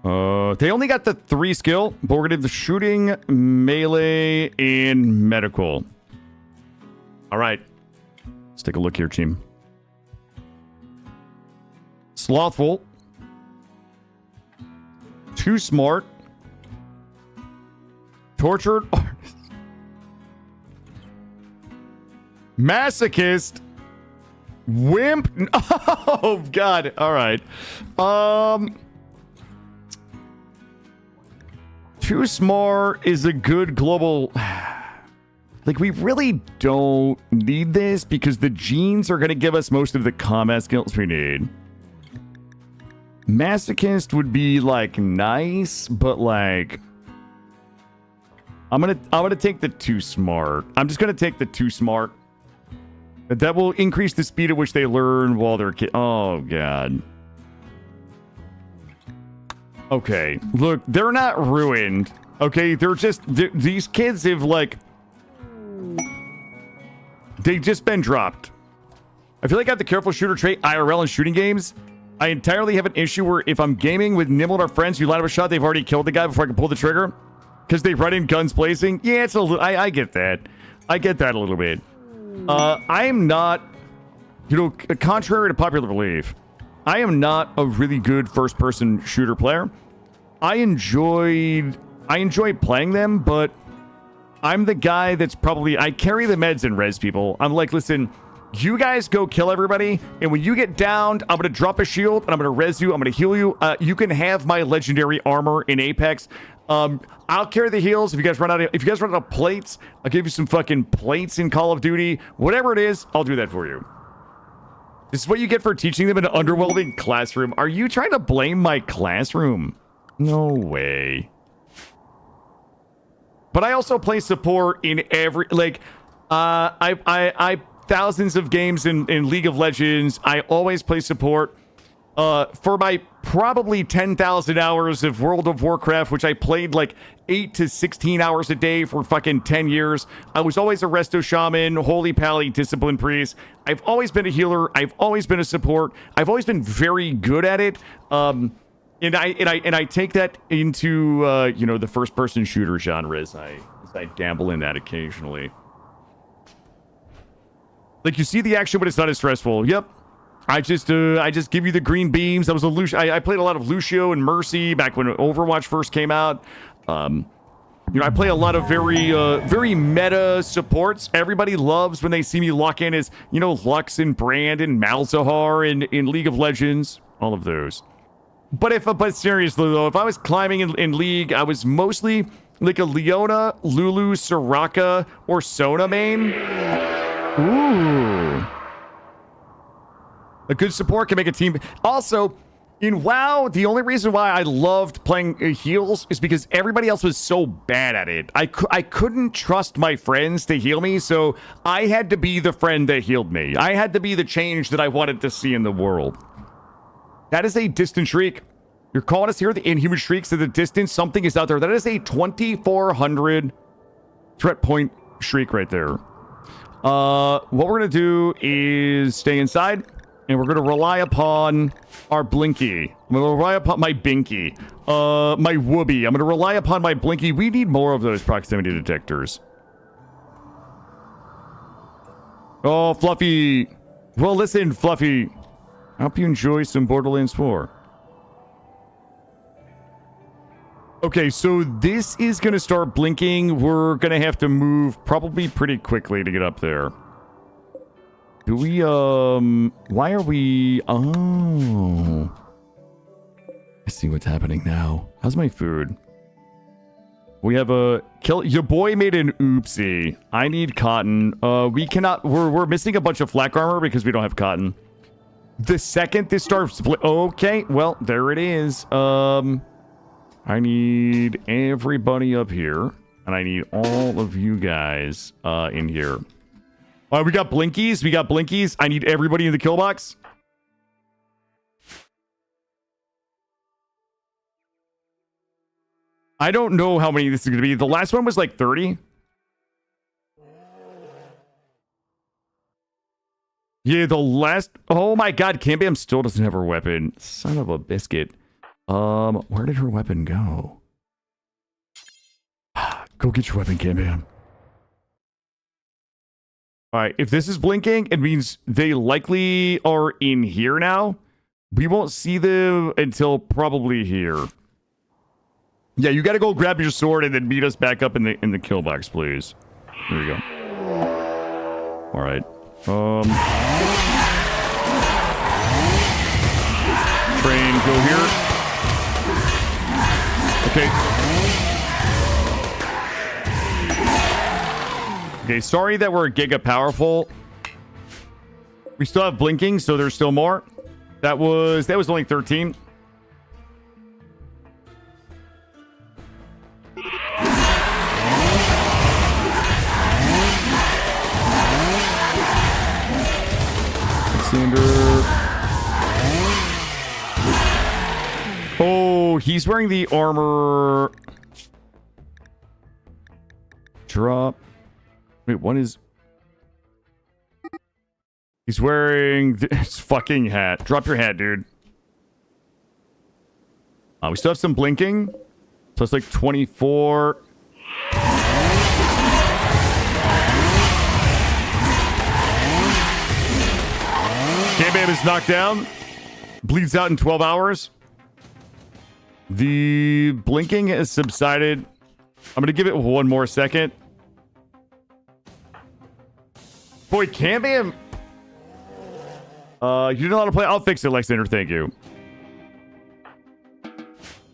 They only got the 3 skill, but we're gonna do the shooting, melee, and medical. All right. Let's take a look here, team. Slothful. Too smart. Tortured artist. Masochist. Wimp. Oh, God. All right. Too smart is a good global... Like, we really don't need this because the genes are going to give us most of the combat skills we need. Masochist would be, like, nice, but, like... I'm gonna take the too smart. I'm just gonna take the too smart. That will increase the speed at which they learn while they're oh, God. Okay, look, they're not ruined. Okay, they're just... these kids have, like... They've just been dropped. I feel like I have the careful shooter trait IRL in shooting games. I entirely have an issue where if I'm gaming with Nimble and our friends, you line up a shot, they've already killed the guy before I can pull the trigger. Because they run in guns blazing. Yeah, it's a little... I get that. I get that a little bit. I am not... You know, contrary to popular belief, I am not a really good first-person shooter player. I enjoy playing them, but I'm the guy that's probably... I carry the meds and res people. I'm like, listen, you guys go kill everybody, and when you get downed, I'm going to drop a shield, and I'm going to res you, I'm going to heal you. You can have my legendary armor in Apex. I'll carry the heals if you guys run out of plates. I'll give you some fucking plates in Call of Duty. Whatever it is, I'll do that for you. This is what you get for teaching them in an underwhelming classroom. Are you trying to blame my classroom? No way. But I also play support in every... Like, I thousands of games in League of Legends. I always play support. For my probably 10,000 hours of World of Warcraft, which I played like 8 to 16 hours a day for fucking 10 years. I was always a Resto Shaman, Holy Pally, Discipline Priest. I've always been a healer. I've always been a support. I've always been very good at it. And I take that into, you know, the first-person shooter genre as I dabble in that occasionally. Like, you see the action, but it's not as stressful. Yep. I just give you the green beams. I was a Lucio. I played a lot of Lucio and Mercy back when Overwatch first came out. You know, I play a lot of very meta supports. Everybody loves when they see me lock in as, you know, Lux and Brand and Malzahar in League of Legends. All of those. But seriously though, if I was climbing in League, I was mostly like a Leona, Lulu, Soraka, or Sona main. Ooh. A good support can make a team. Also, in WoW, the only reason why I loved playing heals is because everybody else was so bad at it. I couldn't trust my friends to heal me, so I had to be the friend that healed me. I had to be the change that I wanted to see in the world. That is a distant shriek. You're calling us here the Inhuman Shrieks at the distance. Something is out there. That is a 2400 threat point shriek right there. What we're going to do is stay inside. And we're going to rely upon our Blinky. I'm going to rely upon my Binky. My Whoopee. I'm going to rely upon my Blinky. We need more of those proximity detectors. Oh, Fluffy. Well, listen, Fluffy. I hope you enjoy some Borderlands 4. Okay, so this is going to start blinking. We're going to have to move probably pretty quickly to get up there. Do we, why are we, oh. I see what's happening now. How's my food? We have a kill. Your boy made an oopsie. I need cotton. We cannot. We're missing a bunch of flak armor because we don't have cotton. The second this starts split. Okay, well there it is. I need everybody up here, and I need all of you guys in here. All right, we got blinkies. We got blinkies. I need everybody in the kill box. I don't know how many this is going to be. The last one was like 30. Yeah, the last... Oh my god, Cam Bam still doesn't have her weapon. Son of a biscuit. Where did her weapon go? Go get your weapon, Cam Bam. Alright, if this is blinking, it means they likely are in here now. We won't see them until probably here. Yeah, you gotta go grab your sword and then meet us back up in the kill box, please. There we go. Alright. Train, go here. Okay. Okay, sorry that we're giga powerful. We still have blinking, so there's still more. That was only 13. Oh, he's wearing the armor. Drop. Wait, what is... He's wearing this fucking hat. Drop your hat, dude. We still have some blinking. So it's like 24. K-Bam is knocked down. Bleeds out in 12 hours. The blinking has subsided. I'm going to give it one more second. Boy, K-Bam. You know how to play. I'll fix it, Alexander. Thank you.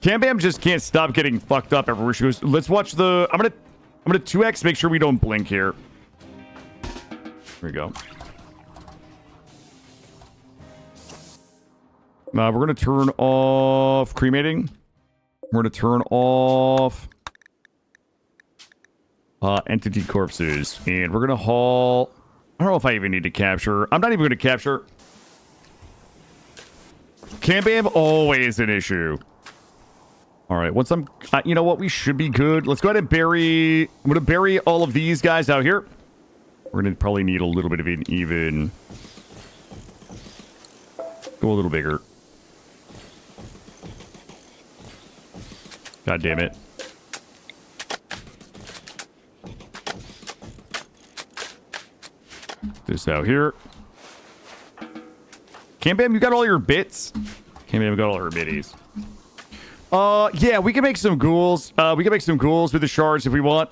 K-Bam just can't stop getting fucked up everywhere she goes. Let's watch the... I'm gonna 2x, make sure we don't blink here. There we go. We're going to turn off cremating. We're going to turn off entity corpses. And we're going to haul... I don't know if I even need to capture. I'm not even going to capture. Cam-Bam, always an issue. All right, once I'm... you know what? We should be good. Let's go ahead and bury... I'm going to bury all of these guys out here. We're going to probably need a little bit of an even... Go a little bigger. God damn it. This out here. Cam-Bam, you got all your bits? Cam-Bam got all her biddies. Yeah, we can make some ghouls. We can make some ghouls with the shards if we want.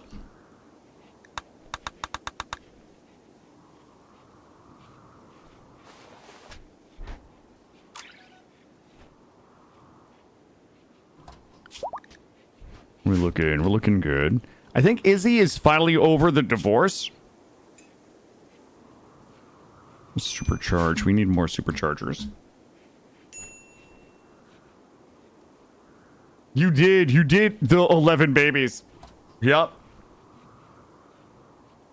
We're looking good. I think Izzy is finally over the divorce. Supercharge. We need more superchargers. You did the 11 babies. Yep.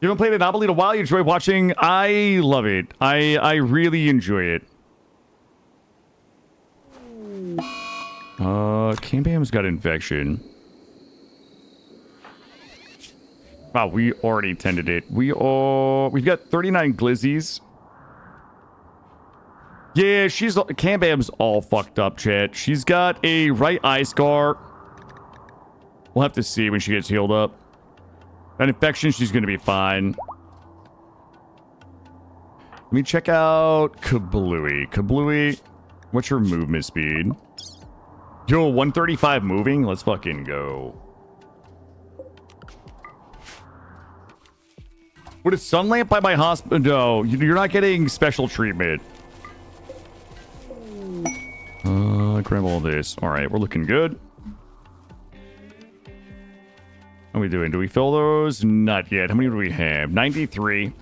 You haven't played Anomaly in a while? You enjoy watching? I love it. I really enjoy it. Cam-Bam's got infection. Wow, we already tended it. We've got 39 glizzies. Yeah, Cam-Bam's all fucked up, chat. She's got a right eye scar. We'll have to see when she gets healed up. That infection, she's gonna be fine. Let me check out Kablooey. Kablooey, what's your movement speed? Yo, 135 moving? Let's fucking go. Would a sun lamp by my hospital? No, you're not getting special treatment. Grab all this. All right, we're looking good. How are we doing? Do we fill those? Not yet. How many do we have? 93.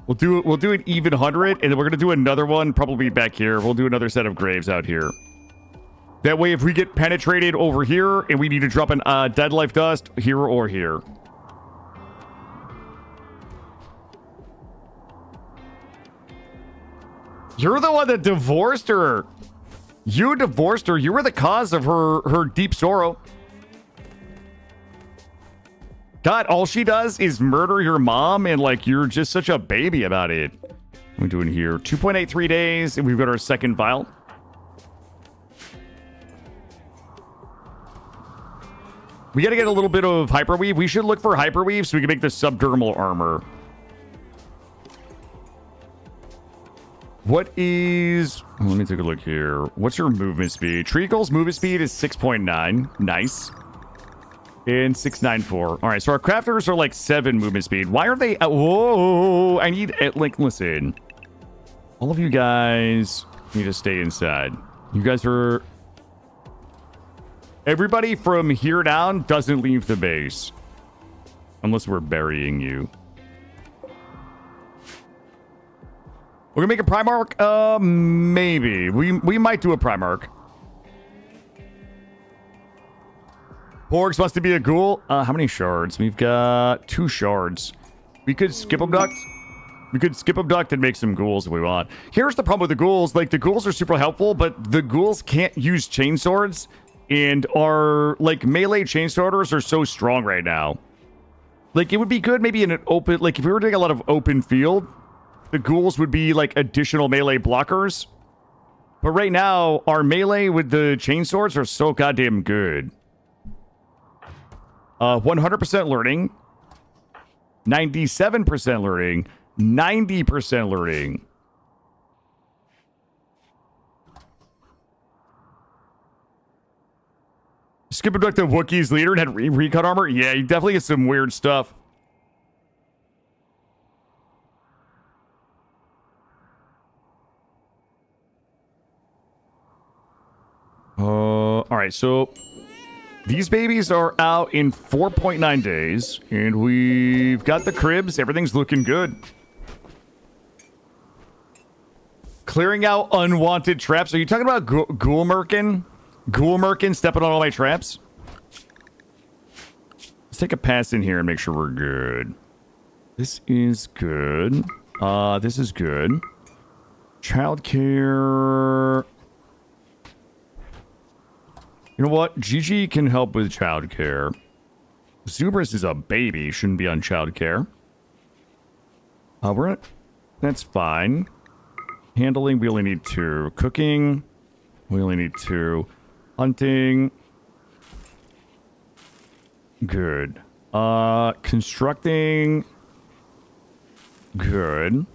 We'll do an even 100, and then we're gonna do another one probably back here. We'll do another set of graves out here. That way, if we get penetrated over here and we need to drop an dead life dust here or here. You're the one that divorced her. You divorced her. You were the cause of her deep sorrow. God, all she does is murder your mom, and like you're just such a baby about it. What are we doing here? 2.83 days, and we've got our second vial. We got to get a little bit of hyperweave. We should look for hyperweave so we can make the subdermal armor. What is... Let me take a look here. What's your movement speed? Treacle's movement speed is 6.9. Nice. And 694. All right, so our crafters are like 7 movement speed. Why are they... Whoa! I need... Like, listen. All of you guys need to stay inside. You guys are... Everybody from here down doesn't leave the base. Unless we're burying you. We're gonna make a Primarch? Maybe. We might do a Primarch. Porgs wants to be a ghoul. How many shards? We've got 2 shards. We could skip abduct. We could skip abduct and make some ghouls if we want. Here's the problem with the ghouls. Like, the ghouls are super helpful, but the ghouls can't use chain swords. And our, like, melee chain sorters are so strong right now. Like, it would be good maybe in an open... Like, if we were doing a lot of open field, the ghouls would be, like, additional melee blockers. But right now, our melee with the chain swords are so goddamn good. 100% learning. 97% learning. 90% learning. Skip abduct the Wookiee's leader and had recon armor? Yeah, you definitely get some weird stuff. Alright, so these babies are out in 4.9 days, and we've got the cribs. Everything's looking good. Clearing out unwanted traps. Are you talking about Ghoulmerkin? Ghoulmerkin stepping on all my traps? Let's take a pass in here and make sure we're good. This is good. This is good. Childcare. You know what? Gigi can help with childcare. Zubris is a baby. Shouldn't be on childcare. That's fine. Handling, we only need 2. Cooking, we only need 2. Hunting. Good. Constructing. Good.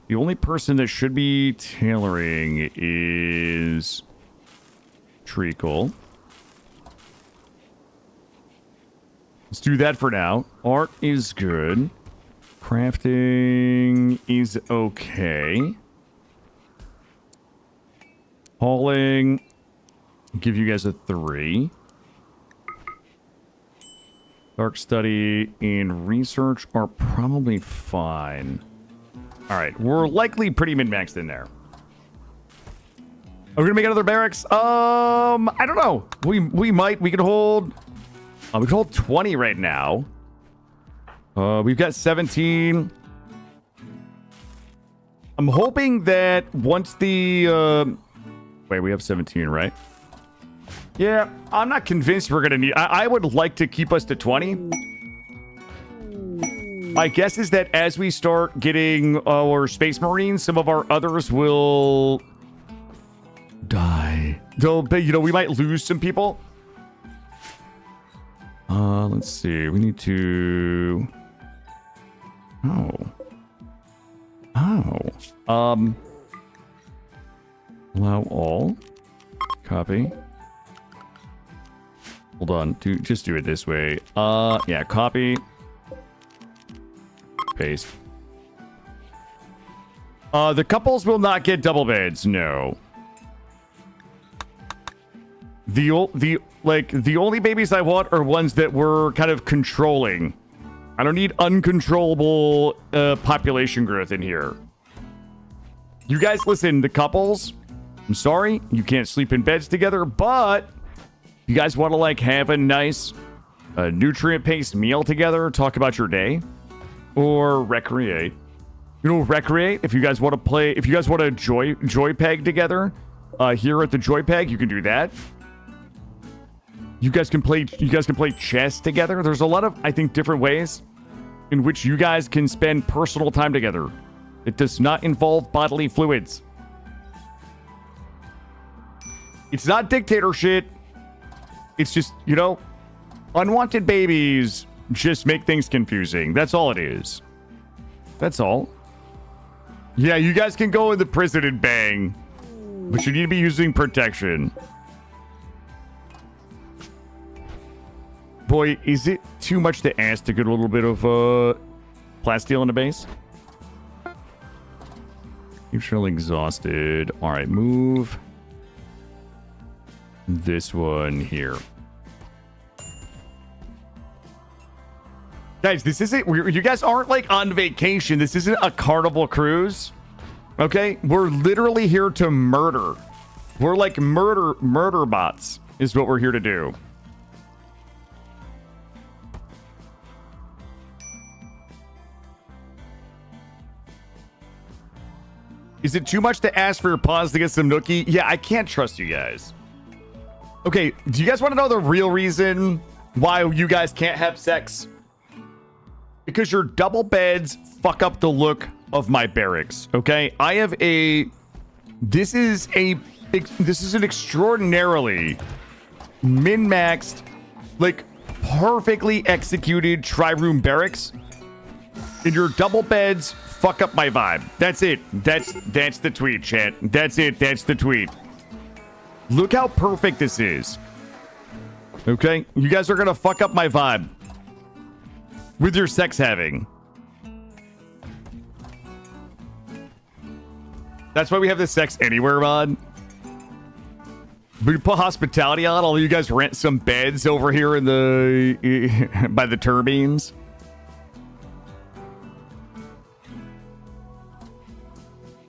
The only person that should be tailoring is Treacle. Let's do that for now. Art is good. Crafting is okay. Hauling. Give you guys a 3. Dark study and research are probably fine. Alright, we're likely pretty min-maxed in there. Are we gonna make another barracks? I don't know. We might. We could hold 20 right now. We've got 17. I'm hoping that once the wait, we have 17, right? Yeah, I'm not convinced we're gonna need... I would like to keep us to 20. My guess is that as we start getting our Space Marines, some of our others will die. You know, we might lose some people. Let's see. We need to... Allow all. Copy. Hold on. Just do it this way. Yeah, copy. Paste. The couples will not get double beds. No. the only babies I want are ones that we're kind of controlling. I don't need uncontrollable population growth in here. You guys, listen, the couples, I'm sorry, you can't sleep in beds together, but you guys want to like have a nice nutrient-paced meal together, talk about your day, or recreate. You know, recreate. If you guys want to play, if you guys want to joy peg together, here at the joy peg, you can do that. You guys can play chess together. There's a lot of, I think, different ways in which you guys can spend personal time together. It does not involve bodily fluids. It's not dictator shit. It's just, you know, unwanted babies just make things confusing. That's all it is. That's all. Yeah, you guys can go in the prison and bang, but you need to be using protection. Boy, is it too much to ask to get a little bit of plasteel in the base? You're surely exhausted. All right, move this one here. Guys, this isn't... You guys aren't, like, on vacation. This isn't a carnival cruise. Okay? We're literally here to murder. We're like murder bots is what we're here to do. Is it too much to ask for your paws to get some nookie? Yeah, I can't trust you guys. Okay, do you guys want to know the real reason why you guys can't have sex? Because your double beds fuck up the look of my barracks, okay? I have a... This is an extraordinarily min-maxed, like, perfectly executed tri-room barracks. And your double beds fuck up my vibe. That's it. That's the tweet, chat. That's it. That's the tweet. Look how perfect this is. Okay? You guys are gonna fuck up my vibe. With your sex having. That's why we have the sex anywhere mod. We put hospitality on. All you guys rent some beds over here in the by the turbines.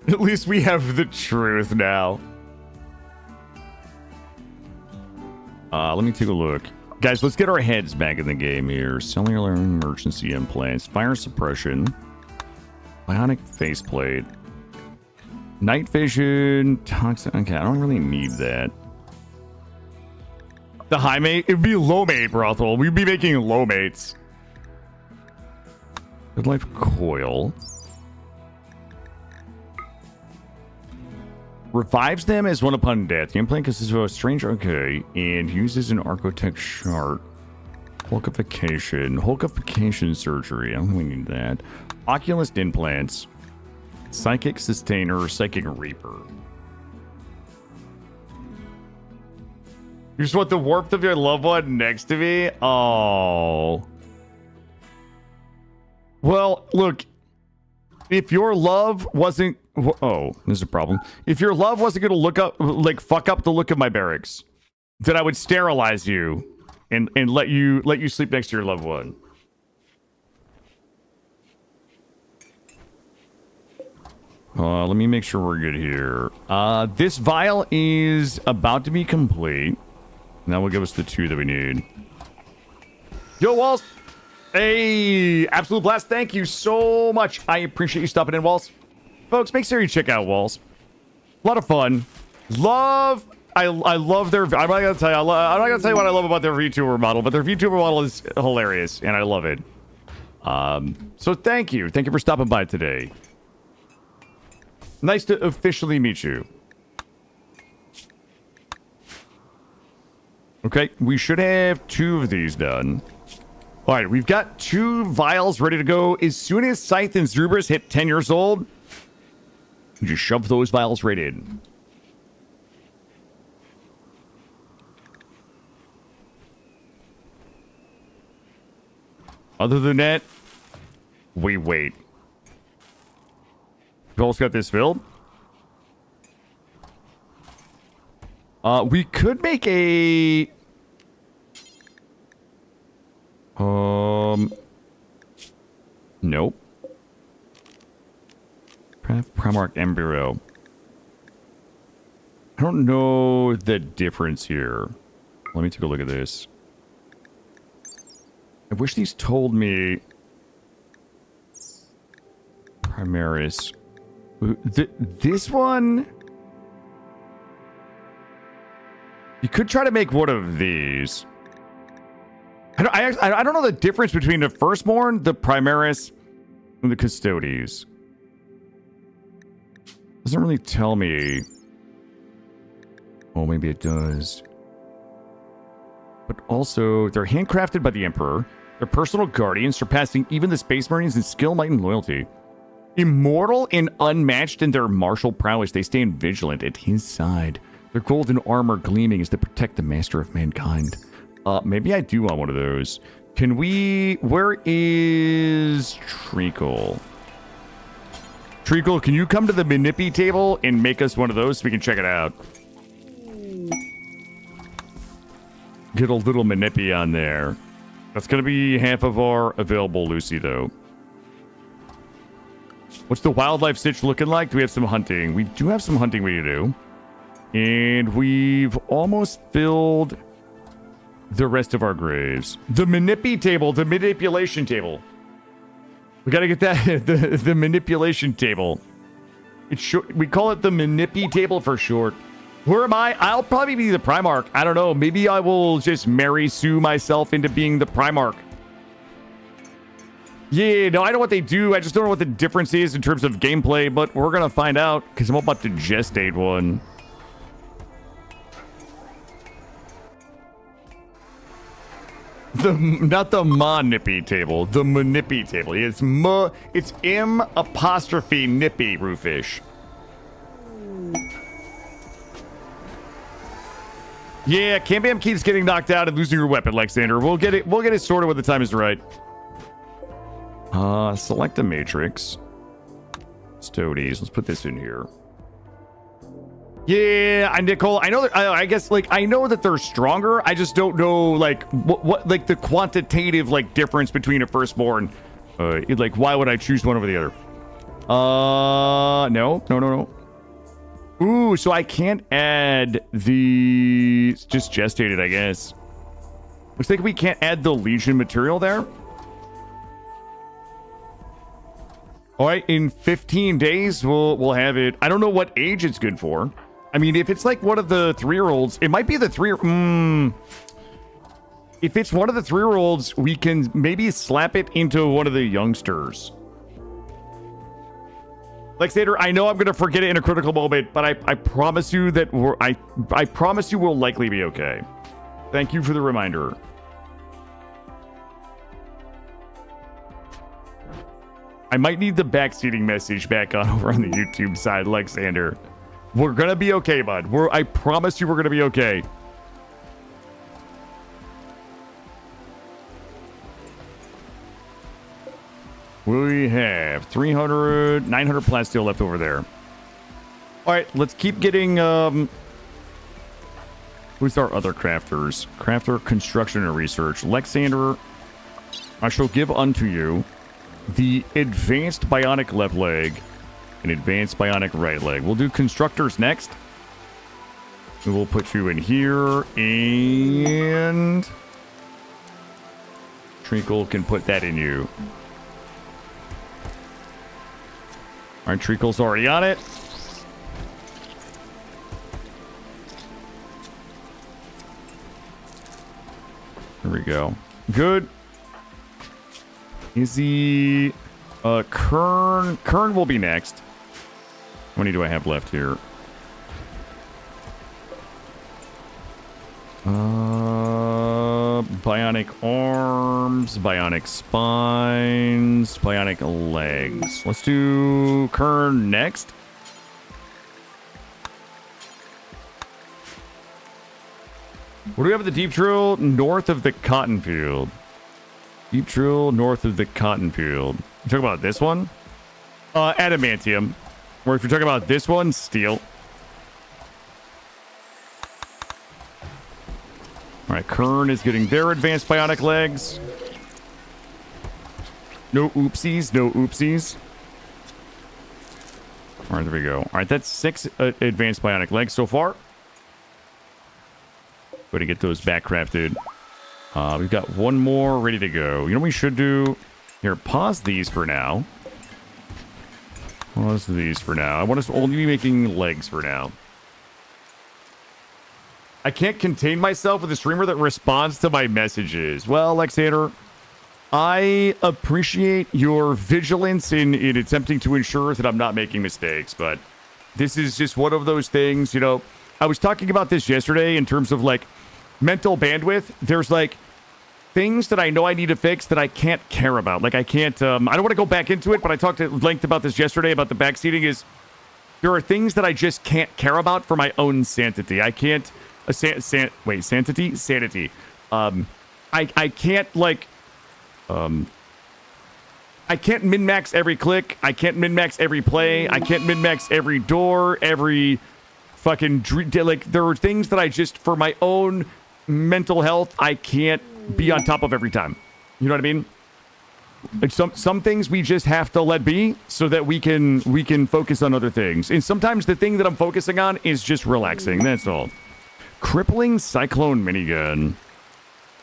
At least we have the truth now. Let me take a look. Guys, let's get our heads back in the game here. Cellular emergency implants, fire suppression, bionic faceplate, night vision, toxic. Okay, I don't really need that. The high mate, it'd be low mate brothel. We'd be making low mates. Good life coil. Revives them as one upon death. The implant consists of a strange... Okay. And uses an architect chart. Hulkification surgery. I don't think we need that. Oculist implants. Psychic sustainer. Psychic reaper. You just want the warmth of your loved one next to me? Oh. Well, look. If your love wasn't... Oh, there's a problem. If your love wasn't going to look up, like, fuck up the look of my barracks, then I would sterilize you and let you sleep next to your loved one. Let me make sure we're good here. This vial is about to be complete. That will give us the 2 that we need. Yo, Walls! Hey, absolute blast. Thank you so much. I appreciate you stopping in, Walls. Folks, make sure you check out Walls. A lot of fun. I love their... I'm not gonna tell you. I'm not gonna tell you what I love about their VTuber model, but their VTuber model is hilarious, and I love it. So thank you. Thank you for stopping by today. Nice to officially meet you. Okay, we should have 2 of these done. All right, we've got 2 vials ready to go. As soon as Scythe and Zubris hit 10 years old, you just shove those vials right in. Other than that, we wait. We've almost got this filled. We could make a... Nope. Primarch Embryo. I don't know the difference here. Let me take a look at this. I wish these told me... Primaris. This one... You could try to make one of these. I don't know the difference between the Firstborn, the Primaris, and the Custodes. Doesn't really tell me. Oh, maybe it does. But also, they're handcrafted by the Emperor. They're personal guardians, surpassing even the Space Marines in skill, might, and loyalty. Immortal and unmatched in their martial prowess, they stand vigilant at his side. Their golden armor gleaming is to protect the master of mankind. Maybe I do want one of those. Can we... Where is Treacle? Treacle, can you come to the Manipi table and make us one of those so we can check it out? Get a little Manipi on there. That's going to be half of our available Lucy, though. What's the wildlife sitch looking like? Do we have some hunting? We do have some hunting we need to do. And we've almost filled the rest of our graves. The Manipi table, the manipulation table. We got to get that, the manipulation table. It's short, we call it the Manipi table for short. Where am I? I'll probably be the Primarch. I don't know. Maybe I will just Mary Sue myself into being the Primarch. Yeah, no, I know what they do. I just don't know what the difference is in terms of gameplay, but we're going to find out because I'm about to gestate one. Not the Manipi table, the Manipi table. It's M apostrophe Nippy, Roofish. Yeah, Cam keeps getting knocked out and losing her weapon, Alexander. We'll get it sorted when the time is right. Select a matrix. Stodes. Let's put this in here. Yeah, Nicole. I know that. I guess I know that they're stronger. I just don't know what the quantitative difference between a Firstborn. Why would I choose one over the other? No. Ooh, so I can't add the just gestated, I guess. Looks like we can't add the Legion material there. All right, in 15 days we'll have it. I don't know what age it's good for. I mean, if it's one of the 3-year-olds, it might be the 3. If it's one of the 3-year-olds, we can maybe slap it into one of the youngsters. Alexander, I know I'm gonna forget it in a critical moment, but I promise you that I promise you we'll likely be okay. Thank you for the reminder. I might need the backseating message back on over on the YouTube side, Alexander. We're gonna be okay, bud. I promise you we're gonna be okay. We have 300, 900 plasteel left over there. All right, let's keep getting, who's our other crafters? Crafter, construction, and research. Alexander, I shall give unto you the advanced bionic left leg and advanced bionic right leg. We'll do constructors next. And we'll put you in here, and Treacle can put that in you. All right, Treacle's already on it. There we go. Good. Is the Kern will be next. How many do I have left here? Bionic arms, bionic spines, bionic legs. Let's do Kern next. What do we have at the deep drill? North of the cotton field. Deep drill north of the cotton field. You talking about this one? Adamantium. Or if you're talking about this one, steel. All right, Kern is getting their advanced bionic legs. No oopsies, no oopsies. All right, there we go. All right, that's 6 advanced bionic legs so far. Going to get those back crafted. We've got one more ready to go. You know what we should do? Here, pause these for now. Pause these for now. I want us to only be making legs for now. I can't contain myself with a streamer that responds to my messages. Well, Alexander, I appreciate your vigilance in attempting to ensure that I'm not making mistakes, but this is just one of those things, you know. I was talking about this yesterday in terms of, like, mental bandwidth. There's, like, things that I know I need to fix that I can't care about. Like, I can't, I don't want to go back into it, but I talked at length about this yesterday about the backseating is there are things that I just can't care about for my own sanity. I can't... sanity? Sanity. I can't, like, I can't min-max every click. I can't min-max every play. I can't min-max every door, every fucking... Like, there are things that I just, for my own mental health, I can't be on top of every time. You know what I mean? Like, some things we just have to let be so that we can focus on other things. And sometimes the thing that I'm focusing on is just relaxing. That's all. Crippling Cyclone Minigun.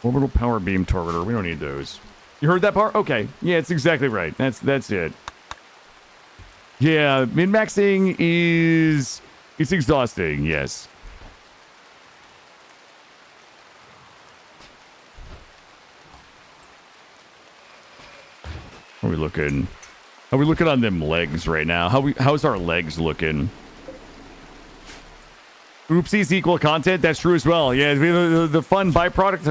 Orbital Power Beam Targeter. We don't need those. You heard that part? Okay. Yeah, it's exactly right. That's it. Yeah, min-maxing is... It's exhausting, yes. How are we looking? How are we looking on them legs right now? How's our legs looking? Oopsies equal content. That's true as well. Yeah, the fun byproduct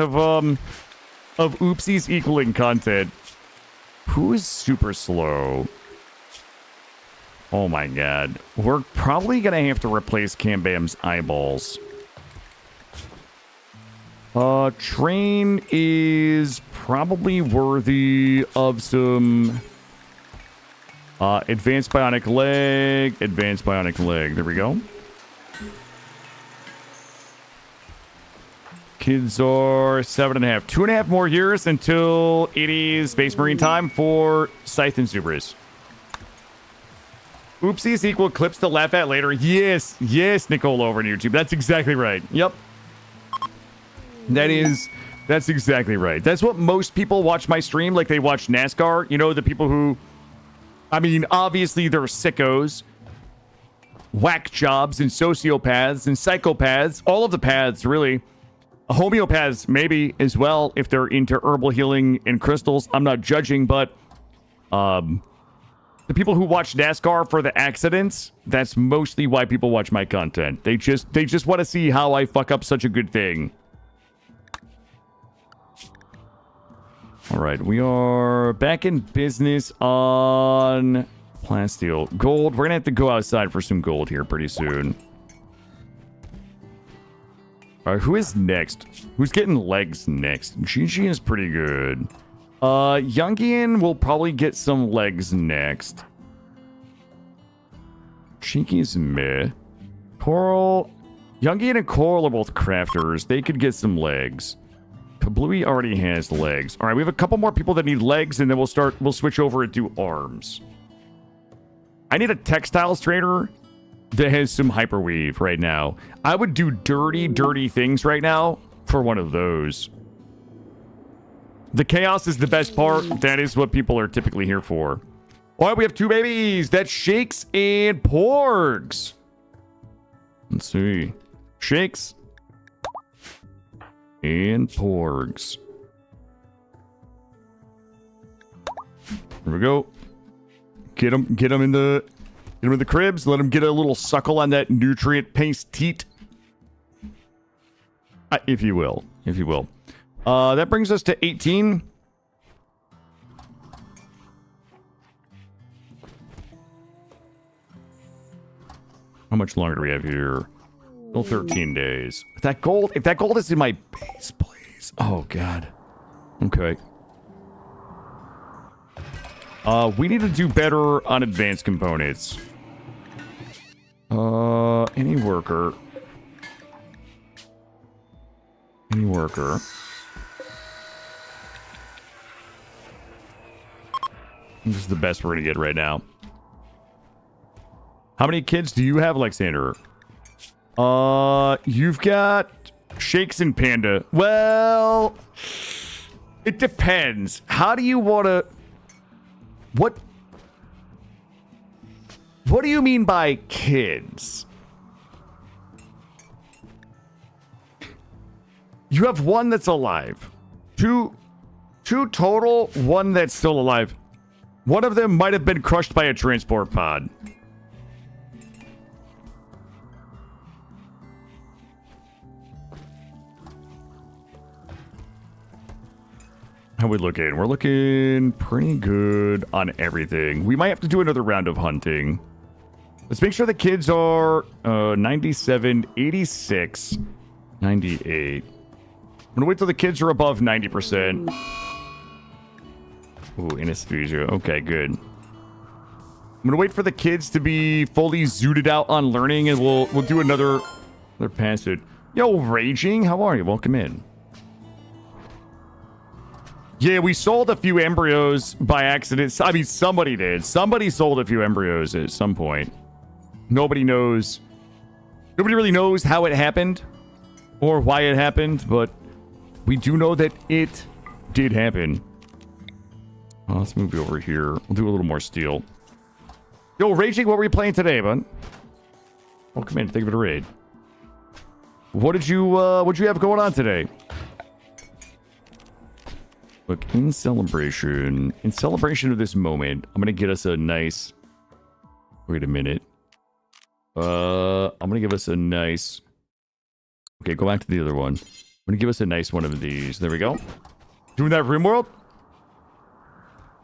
of oopsies equaling content. Who is super slow? Oh my god. We're probably gonna have to replace Cambam's eyeballs. Train is probably worthy of some advanced bionic leg. Advanced bionic leg. There we go. Kids are 7.5. 2.5 more years until it is Space Marine time for Scythe and Zubris. Oopsies equal clips to laugh at later. Yes, yes, Nicole over on YouTube. That's exactly right. Yep. That's exactly right. That's what most people watch my stream, like they watch NASCAR. You know, the people who, I mean, obviously they're sickos, whack jobs, and sociopaths, and psychopaths. All of the paths, really. Homeopaths, maybe, as well, if they're into herbal healing and crystals. I'm not judging, but the people who watch NASCAR for the accidents, that's mostly why people watch my content. They just want to see how I fuck up such a good thing. All right, we are back in business on plasteel. Gold, we're going to have to go outside for some gold here pretty soon. All right, who is next? Who's getting legs next? Gigi is pretty good. Youngian will probably get some legs next. Cheeky's meh. Coral. Youngian and Coral are both crafters. They could get some legs. Kablooey already has legs. All right, we have a couple more people that need legs, and then we'll switch over and do arms. I need a textiles trader that has some hyperweave right now. I would do dirty things right now for one of those. The chaos is the best part. That is what people are typically here for. All right, we have 2 babies. That's Shakes and Porgs. Let's see. Shakes and Porgs. Here we go. Get them in the cribs. Let them get a little suckle on that nutrient paste teat. If you will. That brings us to 18. How much longer do we have here? Still 13 days. If that gold is in my base, please. Oh, God. Okay. We need to do better on advanced components. Any worker. Any worker. This is the best we're gonna get right now. How many kids do you have, Alexander? You've got Shakes and Panda. Well, it depends. How do you want to... What do you mean by kids? You have one that's alive. Two total, one that's still alive. One of them might have been crushed by a transport pod. How we looking? We're looking pretty good on everything. We might have to do another round of hunting. Let's make sure the kids are 97, 86, 98. I'm gonna wait till the kids are above 90%. Ooh, anesthesia. Okay, good. I'm gonna wait for the kids to be fully zooted out on learning, and we'll do another pass it. Yo, Raging, how are you? Welcome in. Yeah, we sold a few embryos by accident. I mean, somebody did. Somebody sold a few embryos at some point. Nobody knows. Nobody really knows how it happened or why it happened, but we do know that it did happen. Let's move you over here. We'll do a little more steel. Yo, Raging, what were you playing today, bud? Welcome in. Thank you for the raid. What'd you have going on today? Look, in celebration of this moment, I'm gonna get us a nice... Wait a minute. I'm gonna give us a nice... Okay, go back to the other one. I'm gonna give us a nice one of these. There we go. Doing that Rimworld?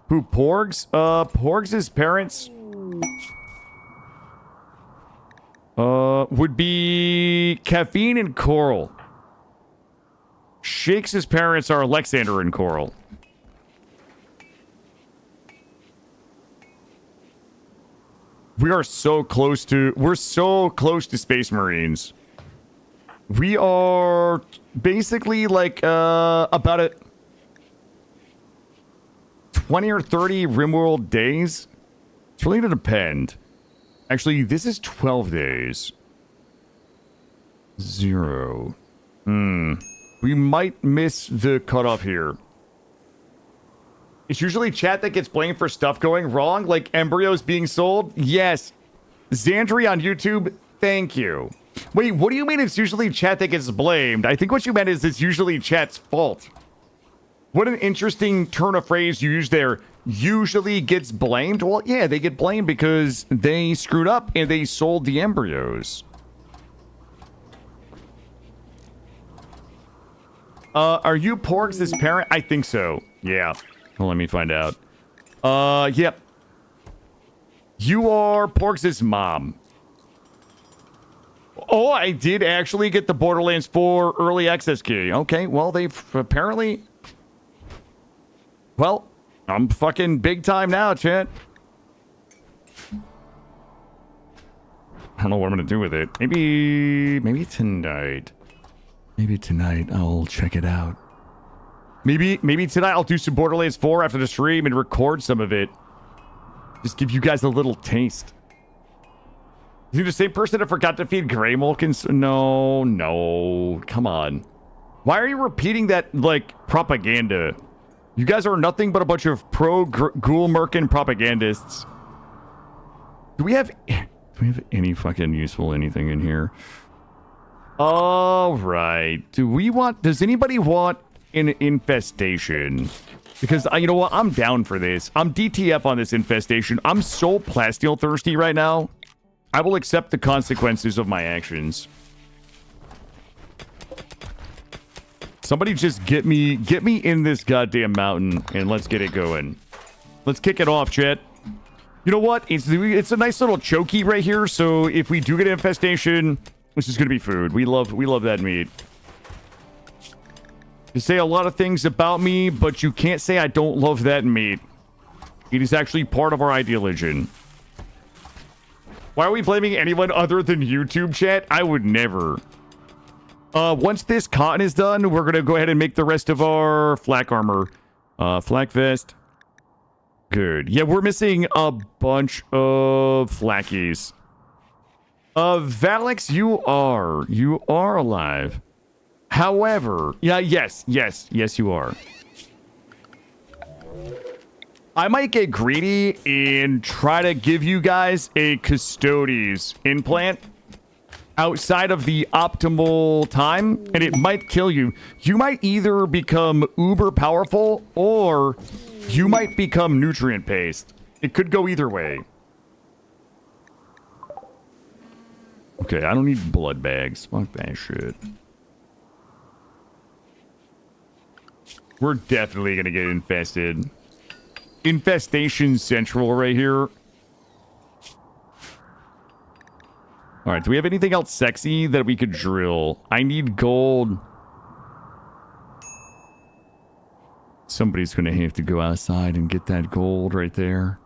Who, Porgs? Porgs' parents... would be Caffeine and Coral. Shakes' parents are Alexander and Coral. We're so close to Space Marines. We are basically like about a 20 or 30 Rimworld days. It's really gonna depend. Actually, this is 12 days. 0. We might miss the cutoff here. It's usually chat that gets blamed for stuff going wrong, like embryos being sold. Yes. Xandri on YouTube, thank you. Wait, what do you mean it's usually chat that gets blamed? I think what you meant is it's usually chat's fault. What an interesting turn of phrase you used there. Usually gets blamed? Well, yeah, they get blamed because they screwed up and they sold the embryos. Are you Porgs' parent? I think so. Yeah. Well, let me find out. Yep. You are Porgs' mom. Oh, I did actually get the Borderlands 4 early access key. Okay, well, they've apparently... Well, I'm fucking big time now, chat. I don't know what I'm gonna do with it. Maybe tonight. Maybe tonight I'll check it out. Maybe tonight I'll do some Borderlands 4 after the stream and record some of it. Just give you guys a little taste. Is he the same person that forgot to feed Grey Mulkins? No. Come on. Why are you repeating that, like, propaganda? You guys are nothing but a bunch of pro-Ghoul-Merkin propagandists. Do we have any fucking useful anything in here? All right. Does anybody want an infestation? Because, you know what? I'm down for this. I'm DTF on this infestation. I'm so plasteel thirsty right now. I will accept the consequences of my actions. Somebody just get me in this goddamn mountain and let's get it going. Let's kick it off, chat. You know what? It's a nice little chokey right here, so if we do get an infestation, this is gonna be food. We love that meat. You say a lot of things about me, but you can't say I don't love that meat. It is actually part of our ideology. Why are we blaming anyone other than YouTube, chat? I would never. Once this cotton is done, we're gonna go ahead and make the rest of our flak armor. Flak vest. Good. Yeah, we're missing a bunch of flackies. Valix, you are alive. However, yes, you are. I might get greedy and try to give you guys a Custodes implant outside of the optimal time, and it might kill you. You might either become uber powerful or you might become nutrient paste. It could go either way. Okay, I don't need blood bags. Fuck that shit. We're definitely gonna get infested. Infestation Central right here. All right, do we have anything else sexy that we could drill? I need gold. Somebody's gonna have to go outside and get that gold right there.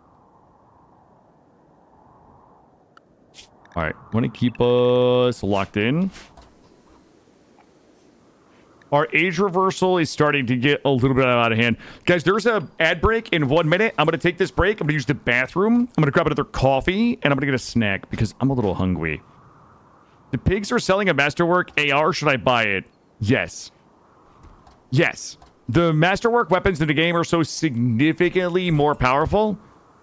All right, want to keep us locked in. Our age reversal is starting to get a little bit out of hand. Guys, there's a ad break in 1 minute. I'm going to take this break. I'm going to use the bathroom. I'm going to grab another coffee, and I'm going to get a snack because I'm a little hungry. The pigs are selling a Masterwork AR. Should I buy it? Yes. Yes. The Masterwork weapons in the game are so significantly more powerful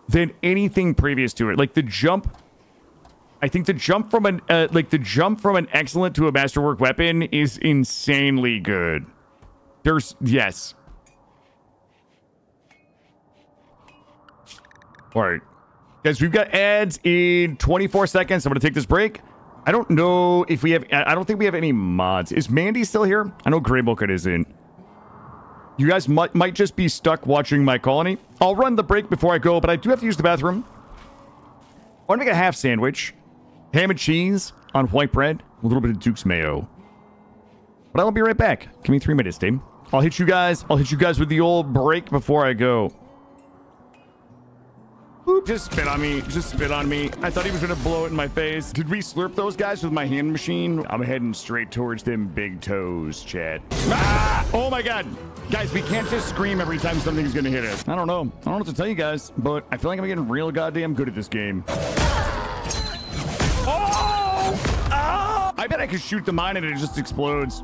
than anything previous to it. Like the jump... I think the jump from an excellent to a masterwork weapon is insanely good. Yes. All right. Guys, we've got ads in 24 seconds. I'm going to take this break. I don't know if we have... I don't think we have any mods. Is Mandy still here? I know Greybook isn't. You guys might just be stuck watching my colony. I'll run the break before I go, but I do have to use the bathroom. I want to make a half sandwich. Ham and cheese on white bread, a little bit of Duke's mayo. But I'll be right back. Give me 3 minutes, Dave. I'll hit you guys with the old break before I go. Oop, just spit on me. Just spit on me. I thought he was gonna blow it in my face. Did we slurp those guys with my hand machine? I'm heading straight towards them big toes, chat. Ah! Oh my god. Guys, we can't just scream every time something's gonna hit us. I don't know what to tell you guys, but I feel like I'm getting real goddamn good at this game. I bet I could shoot the mine and it just explodes.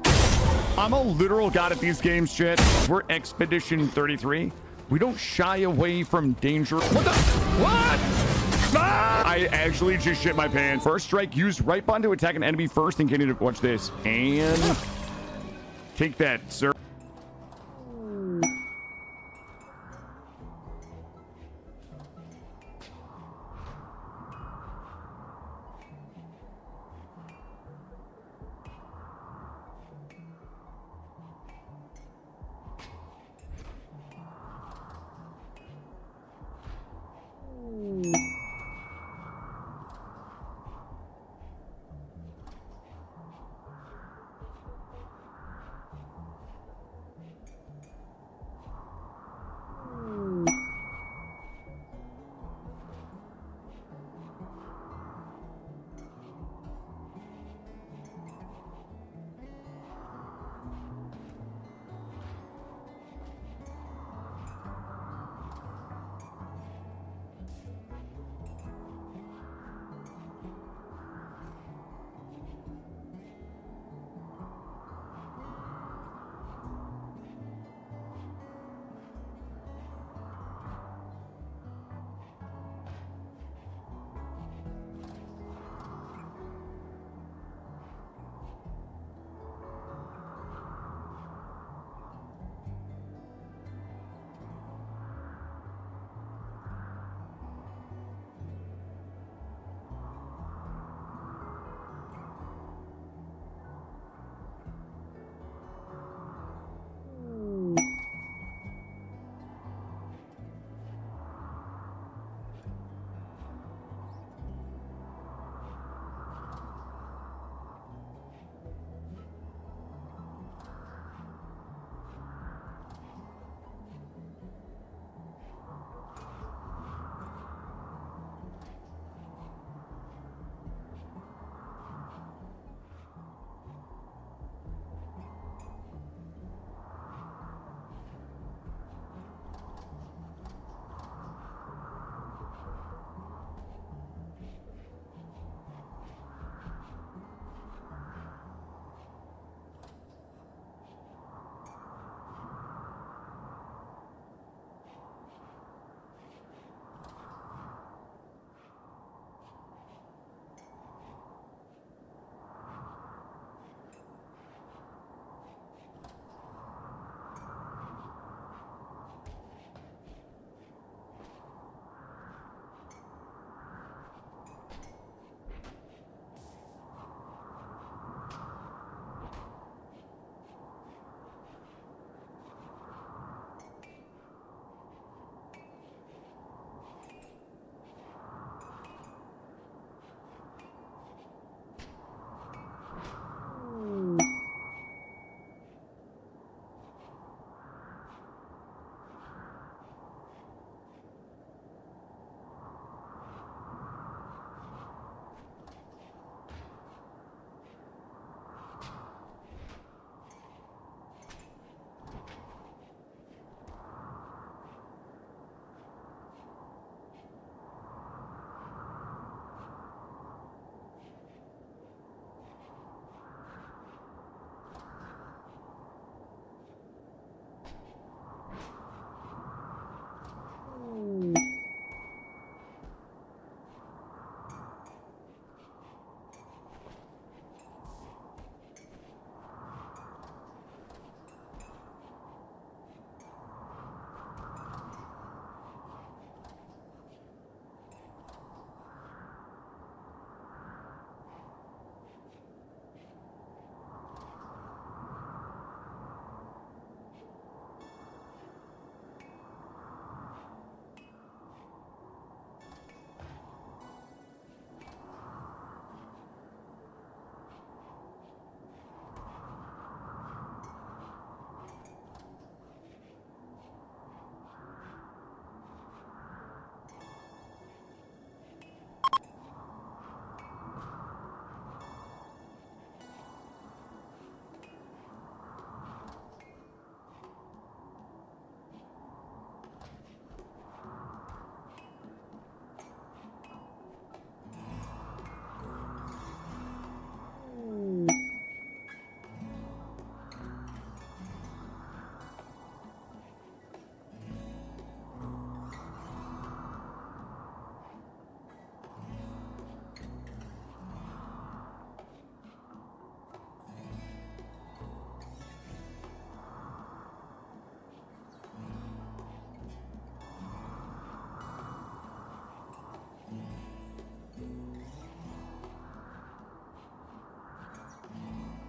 I'm a literal god at these games, chat. We're Expedition 33. We don't shy away from danger. What the? What? Ah! I actually just shit my pants. First strike, use right button to attack an enemy first and continue to watch this. And take that, sir.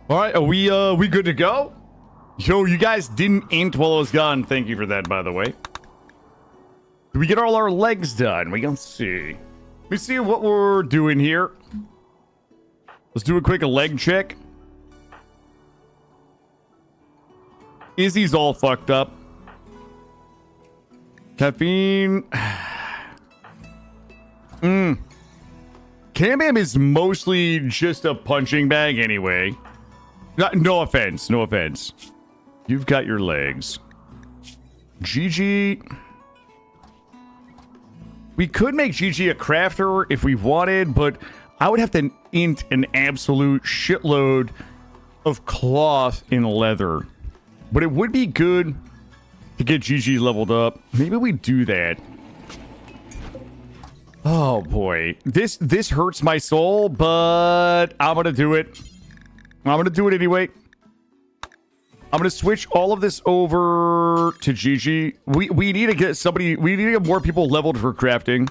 All right, are we good to go? Yo, you guys didn't int while I was gone. Thank you for that, by the way. Did we get all our legs done? We can see. Let me see what we're doing here. Let's do a quick leg check. Izzy's all fucked up. Caffeine. Cam is mostly just a punching bag anyway. No offense, no offense. You've got your legs. GG. We could make GG a crafter if we wanted, but I would have to int an absolute shitload of cloth and leather. But it would be good to get GG leveled up. Maybe we do that. Oh boy, this hurts my soul, but I'm gonna do it. I'm gonna do it anyway. I'm gonna switch all of this over to GG. We need to get somebody. We need to get more people leveled for crafting.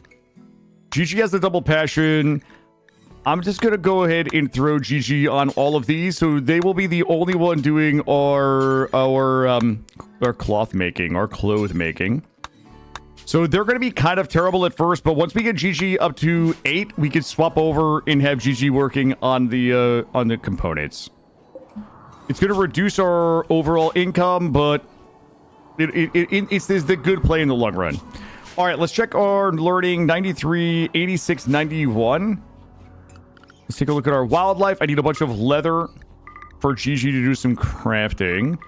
GG has the double passion. I'm just gonna go ahead and throw GG on all of these, so they will be the only one doing our cloth making, our clothes making. So they're going to be kind of terrible at first, but once we get GG up to 8, we can swap over and have GG working on the components. It's going to reduce our overall income, but it's the good play in the long run. All right, let's check our learning. 93, 86, 91. Let's take a look at our wildlife. I need a bunch of leather for GG to do some crafting.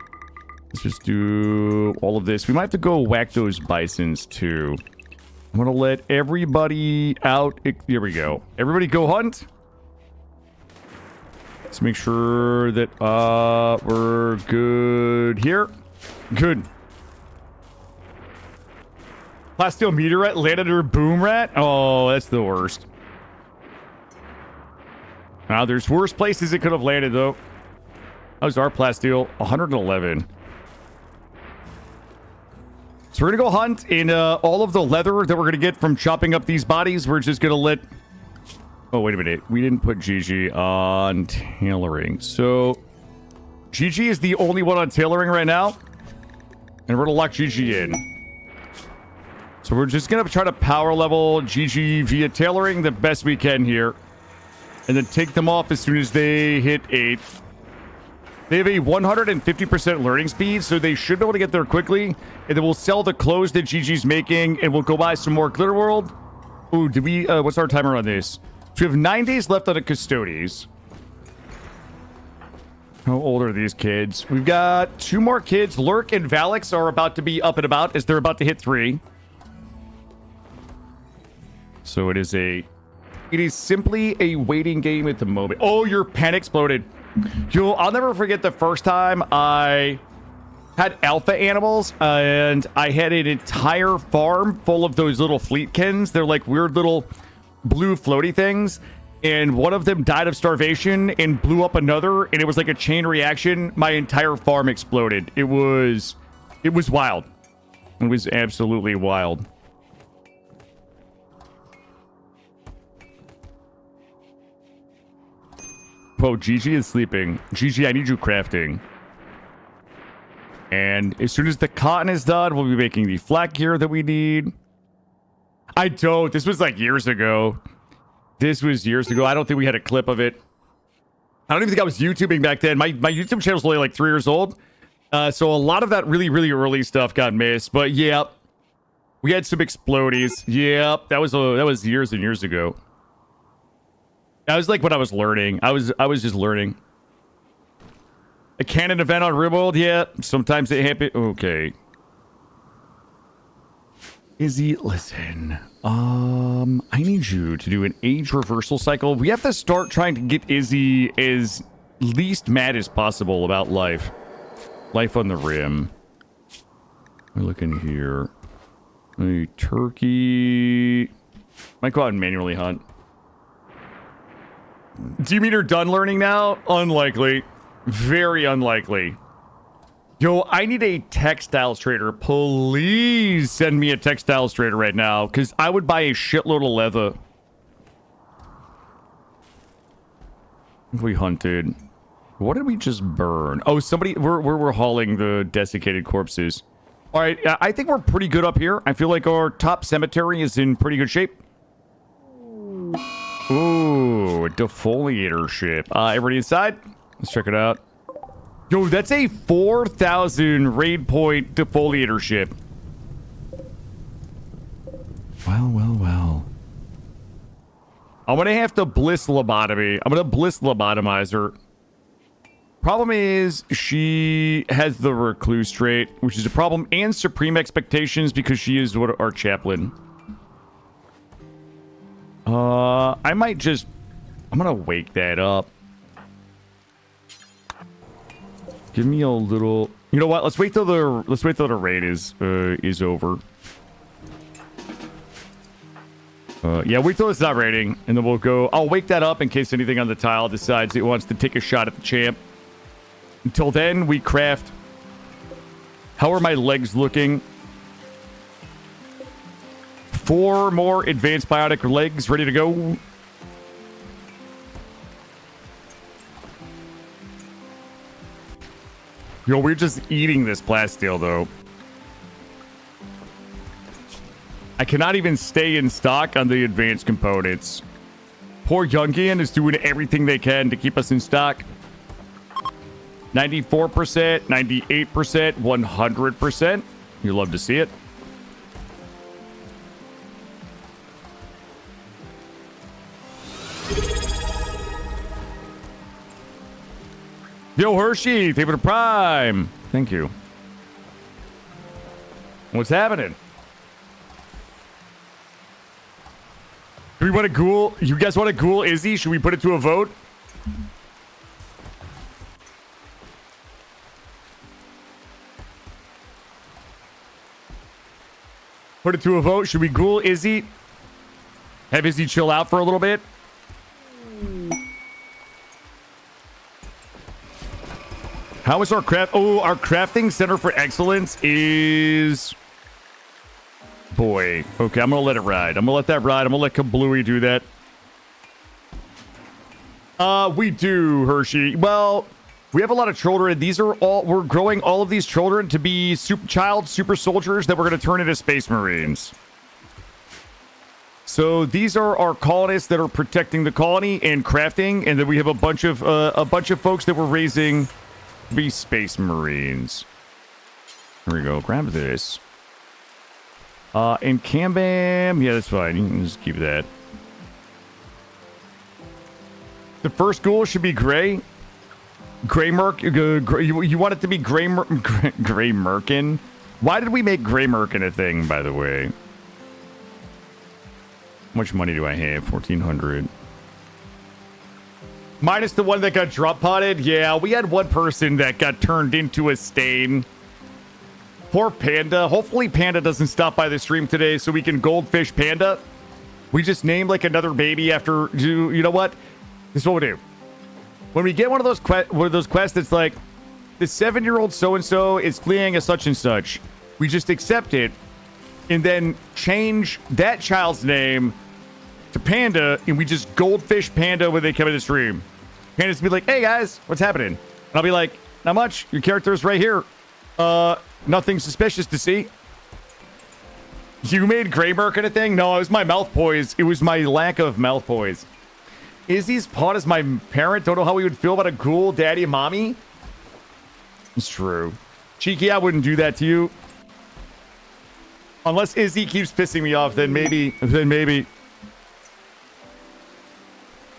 Let's just do all of this. We might have to go whack those bisons too. I'm gonna let everybody out. Here we go. Everybody go hunt. Let's make sure that we're good here. Good. Plasteel meteorite landed her boom rat. Oh, that's the worst. Now there's worse places it could have landed though. How's our plasteel? 111. So we're gonna go hunt in all of the leather that we're gonna get from chopping up these bodies. We're just gonna let... Oh, wait a minute. We didn't put GG on tailoring. So GG is the only one on tailoring right now. And we're gonna lock GG in. So we're just gonna try to power level GG via tailoring the best we can here. And then take them off as soon as they hit 8. They have a 150% learning speed, so they should be able to get there quickly. And then we'll sell the clothes that GG's making, and we'll go buy some more Glitterworld. Ooh, did we... what's our timer on this? So we have 9 days left on the Custodes. How old are these kids? We've got 2 more kids. Lurk and Valix are about to be up and about as they're about to hit 3. So it is simply a waiting game at the moment. Oh, your pen exploded. Yo, I'll never forget the first time I had alpha animals and I had an entire farm full of those little fleetkins. They're like weird little blue floaty things. And one of them died of starvation and blew up another. And it was like a chain reaction. My entire farm exploded. It was wild. It was absolutely wild. Whoa, GG is sleeping. GG, I need you crafting. And as soon as the cotton is done, we'll be making the flak gear that we need. I don't. This was like years ago. This was years ago. I don't think we had a clip of it. I don't even think I was YouTubing back then. My YouTube channel was only like 3 years old. So a lot of that really, really early stuff got missed. But yeah, we had some explodies. Yeah, that was years and years ago. That was like when I was learning. I was just learning. A canon event on Rimworld, yeah. Sometimes it happens. Okay. Izzy, listen. I need you to do an age reversal cycle. We have to start trying to get Izzy as least mad as possible about life. Life on the rim. We're looking here. A turkey. Might go out and manually hunt. Do you mean you're done learning now? Unlikely. Very unlikely. Yo, I need a textiles trader. Please send me a textiles trader right now, because I would buy a shitload of leather. We hunted. What did we just burn? Oh, somebody, we're hauling the desiccated corpses. All right, I think we're pretty good up here. I feel like our top cemetery is in pretty good shape. Ooh, a defoliator ship. Everybody inside? Let's check it out. Yo, that's a 4,000 raid point defoliator ship. Well. I'm gonna have to bliss lobotomy. I'm gonna bliss lobotomize her. Problem is, she has the recluse trait, which is a problem, and supreme expectations because she is our chaplain. I might just... I'm gonna wake that up. Give me a little... You know what? Let's wait till the raid is over. Yeah, wait till it's not raiding, and then we'll go... I'll wake that up in case anything on the tile decides it wants to take a shot at the champ. Until then, we craft... How are my legs looking? 4 more advanced biotic legs ready to go. Yo, we're just eating this plasteel, though. I cannot even stay in stock on the advanced components. Poor Jungian is doing everything they can to keep us in stock. 94%, 98%, 100%. You love to see it. Yo, Hershey, thank you for the prime. Thank you. What's happening? Do we want to ghoul? You guys want to ghoul Izzy? Should we put it to a vote? Put it to a vote. Should we ghoul Izzy? Have Izzy chill out for a little bit? How is our craft? Oh, our crafting center for excellence is... Boy. Okay, I'm going to let it ride. I'm going to let that ride. I'm going to let Kablooey do that. We do, Hershey. Well, we have a lot of children. These are all... We're growing all of these children to be child super soldiers that we're going to turn into space marines. So these are our colonists that are protecting the colony and crafting. And then we have a bunch of folks that we're raising... be space marines. Here we go. Grab this. And Cambam. Yeah, that's fine. You can just keep that. The first ghoul should be gray. Gray Merc. You want it to be Gray Merkin? Why did we make Gray Merkin a thing, by the way? How much money do I have? 1,400. Minus the one that got drop potted. Yeah, we had one person that got turned into a stain. Poor Panda. Hopefully Panda doesn't stop by the stream today so we can goldfish Panda. We just named like another baby after... You know what? This is what we'll do. When we get one of those quests that's like, the 7-year-old so-and-so is fleeing a such and such, we just accept it and then change that child's name to Panda, and we just goldfish Panda when they come in the stream. Panda's be like, hey guys, what's happening? And I'll be like, not much. Your character's right here. Nothing suspicious to see. You made Gray Merkin a thing? No, it was my mouth poise. It was my lack of mouth poise. Izzy's pawn as my parent. Don't know how we would feel about a ghoul, daddy, and mommy. It's true. Cheeky, I wouldn't do that to you. Unless Izzy keeps pissing me off, then maybe.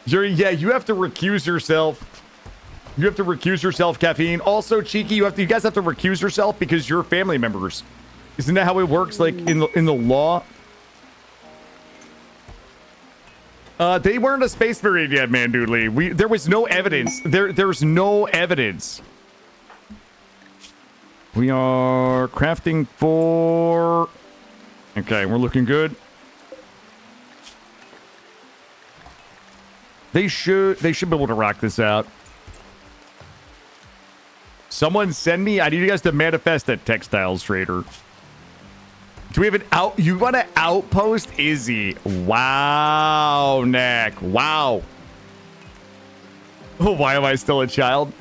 Yeah, you have to recuse yourself. You have to recuse yourself, Caffeine. Also, Cheeky, you guys have to recuse yourself because you're family members. Isn't that how it works, like in the law? They weren't a space marine yet, man, Doodly. There was no evidence. There's no evidence. We are crafting for... Okay, we're looking good. They should be able to rock this out. Someone send me... I need you guys to manifest that textiles trader. Do we have an out... You want to outpost Izzy? Wow, Nick. Wow. Oh, why am I still a child?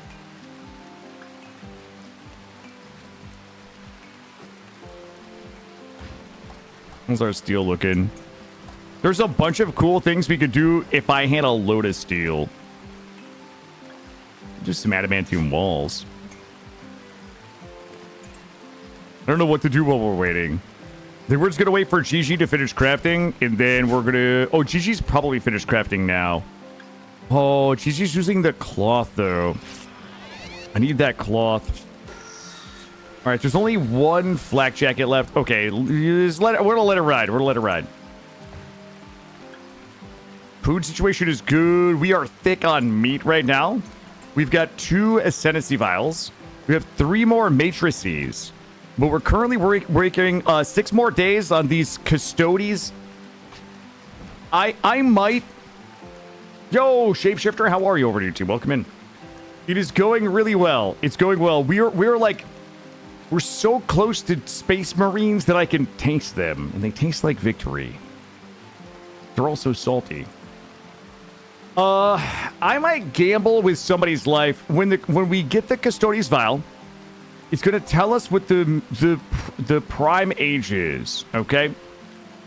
How's our steel looking? There's a bunch of cool things we could do if I had a load of steel. Just some adamantium walls. I don't know what to do while we're waiting. Then we're just gonna wait for Gigi to finish crafting, and then we're gonna... Oh, Gigi's probably finished crafting now. Oh, Gigi's using the cloth, though. I need that cloth. All right, there's only one flak jacket left. Okay, we're gonna let it ride. We're gonna let it ride. Food situation is good. We are thick on meat right now. We've got 2 ascendancy vials. We have 3 more matrices. But we're currently working 6 more days on these custodies. I might... Yo, Shapeshifter, how are you over to YouTube? Welcome in. It is going really well. It's going well. We're like... We're so close to Space Marines that I can taste them. And they taste like victory. They're also salty. I might gamble with somebody's life. When we get the Custodes Vial, it's going to tell us what the prime age is, okay?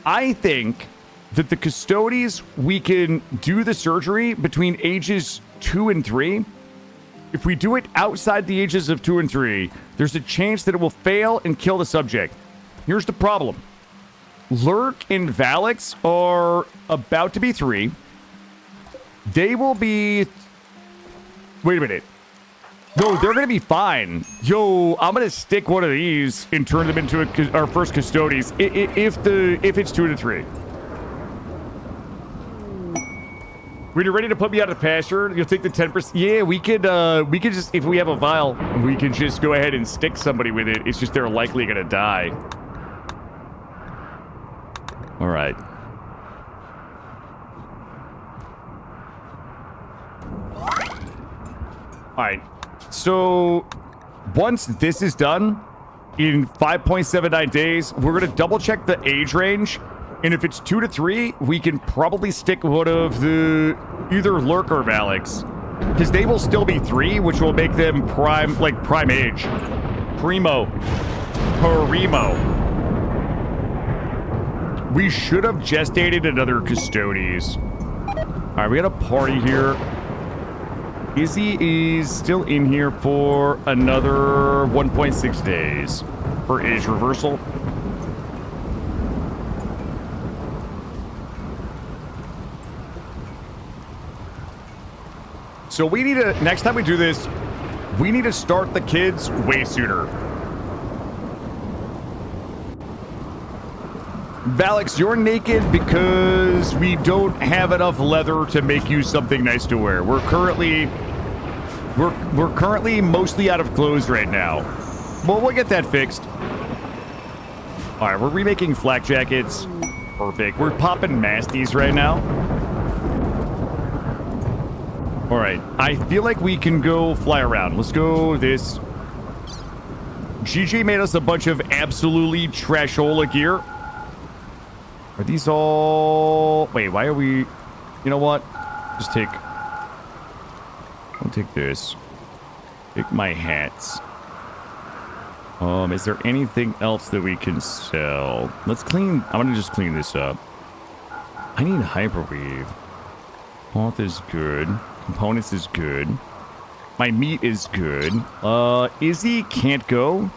I think that the Custodes, we can do the surgery between ages 2 and 3. If we do it outside the ages of 2 and 3, there's a chance that it will fail and kill the subject. Here's the problem. Lurk and Valix are about to be 3. They will be... Wait a minute. No, they're going to be fine. Yo, I'm going to stick one of these and turn them into our first Custodes if it's 2 to 3. When you're ready to put me out of the pasture, you'll take the 10%. Yeah, we could just, if we have a vial, we can just go ahead and stick somebody with it. It's just they're likely going to die. All right. All right. So once this is done, in 5.79 days, we're going to double check the age range. And if it's 2 to 3, we can probably stick one of the either Lurk or Valix. Because they will still be 3, which will make them prime age. Primo. We should have gestated another Custodes. All right, we got a party here. Izzy is still in here for another 1.6 days for age reversal. So we need to, next time we do this, we need to start the kids way sooner. Valix, you're naked because we don't have enough leather to make you something nice to wear. We're currently mostly out of clothes right now. Well, we'll get that fixed. All right, we're remaking flak jackets. Perfect. We're popping masties right now. All right, I feel like we can go fly around. Let's go this. GG made us a bunch of absolutely trashola gear. Are these all... Wait, why are we... You know what? Just take... I'll take this. Take my hats. Is there anything else that we can sell? Let's clean... I'm gonna just clean this up. I need hyperweave. Cloth is good. Components is good. My meat is good. Izzy can't go.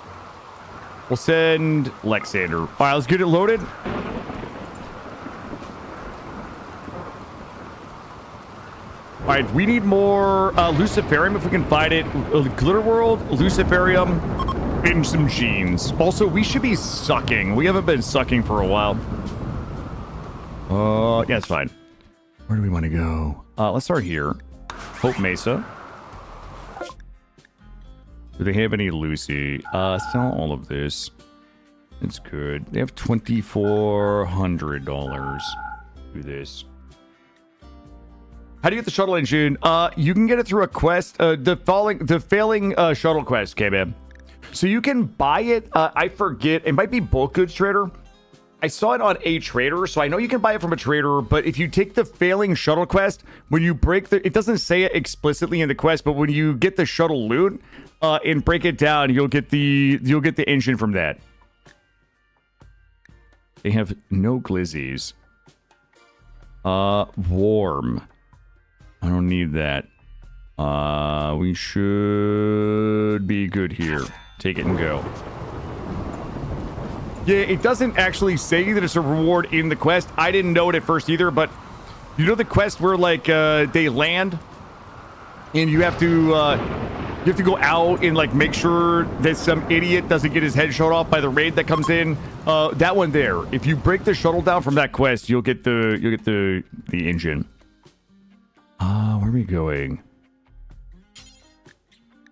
We'll send Lexander. All right, let's get it loaded. All right, we need more Luciferium if we can find it. Glitterworld, Luciferium, and some jeans. Also, we should be sucking. We haven't been sucking for a while. Yeah, it's fine. Where do we want to go? Let's start here. Hope Mesa. Do they have any Lucy? Sell all of this. It's good. They have $2,400. Do this. How do you get the shuttle engine? You can get it through a quest. The failing shuttle quest, K-Man. So you can buy it. I forget. It might be Bulk Goods Trader. I saw it on a trader, so I know you can buy it from a trader, but if you take the failing shuttle quest, when you break the... It doesn't say it explicitly in the quest, but when you get the shuttle loot and break it down, you'll get the engine from that. They have no glizzies. Warm. I don't need that. We should be good here. Take it and go. Yeah, it doesn't actually say that it's a reward in the quest. I didn't know it at first either, but you know the quest where like they land and you have to go out and like make sure that some idiot doesn't get his head shot off by the raid that comes in. That one there. If you break the shuttle down from that quest, you'll get the engine. Where are we going?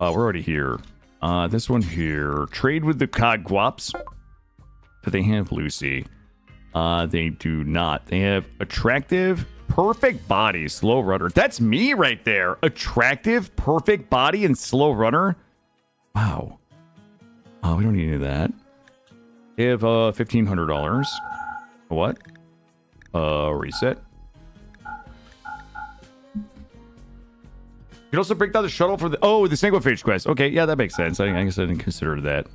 We're already here. This one here. Trade with the Cogwaps. Do they have Lucy? They do not. They have attractive, perfect body, slow runner. That's me right there. Attractive, perfect body, and slow runner. Wow. We don't need any of that. They have $1,500. What? Reset. You can also break down the shuttle for the the single-phase quest. Okay, yeah, that makes sense. I guess I didn't consider that.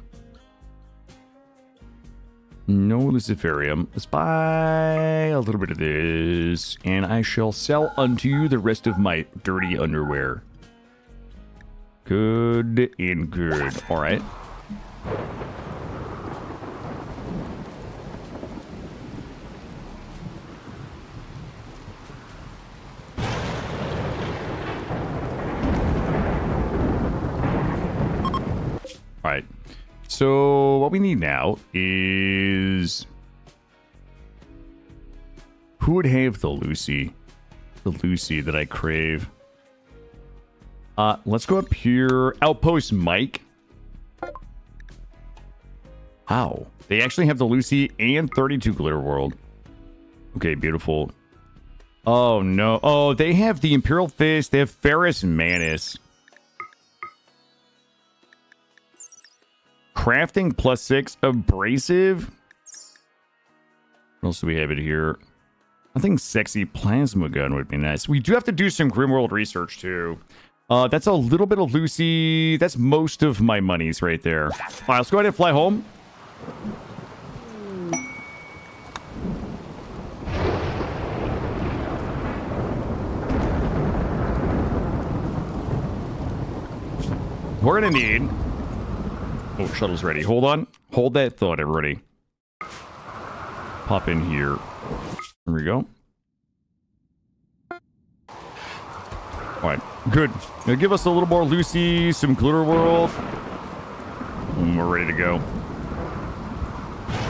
No Luciferium. Let's buy a little bit of this, and I shall sell unto you the rest of my dirty underwear. Good and good. All right. All right. So what we need now is... Who would have the Lucy? The Lucy that I crave. Let's go up here. Outpost Mike. Wow. They actually have the Lucy and 32 Glitter World. Okay, beautiful. Oh, no. Oh, they have the Imperial Fist. They have Ferrous Manus. Crafting +6. Abrasive. What else do we have it here? I think sexy plasma gun would be nice. We do have to do some Grimworld research too. That's a little bit of Lucy. That's most of my monies right there. All right, let's go ahead and fly home. We're gonna need... Oh, shuttle's ready. Hold on. Hold that thought, everybody. Pop in here. There we go. Alright, good. Now give us a little more Lucy, some Glitter World. And we're ready to go.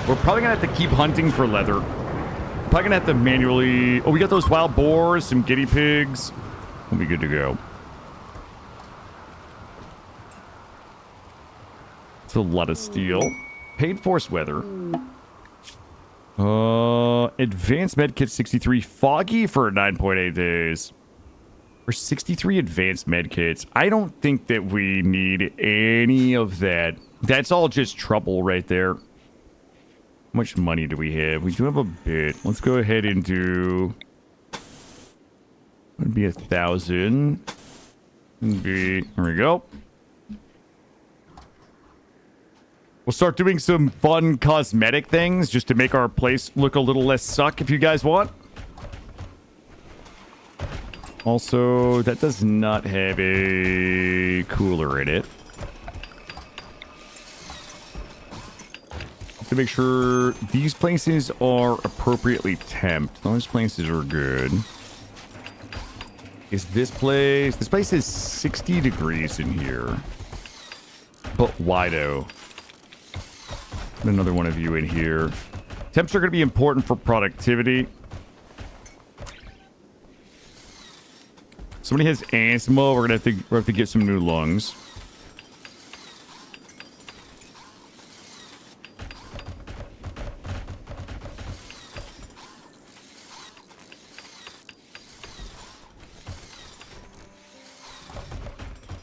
We're probably gonna have to keep hunting for leather. Probably gonna have to manually... Oh, we got those wild boars, some guinea pigs. We'll be good to go. It's a lot of steel. Paid force weather. Advanced medkit 63. Foggy for 9.8 days. For 63 advanced medkits. I don't think that we need any of that. That's all just trouble right there. How much money do we have? We do have a bit. Let's go ahead and do... Would be 1,000. There we go. We'll start doing some fun cosmetic things just to make our place look a little less suck if you guys want. Also, that does not have a cooler in it. To make sure these places are appropriately temped. Those places are good. Is this place... This place is 60 degrees in here. But wido. Another one of you in here. Temps are going to be important for productivity. Somebody has asthma. We're gonna have to get some new lungs.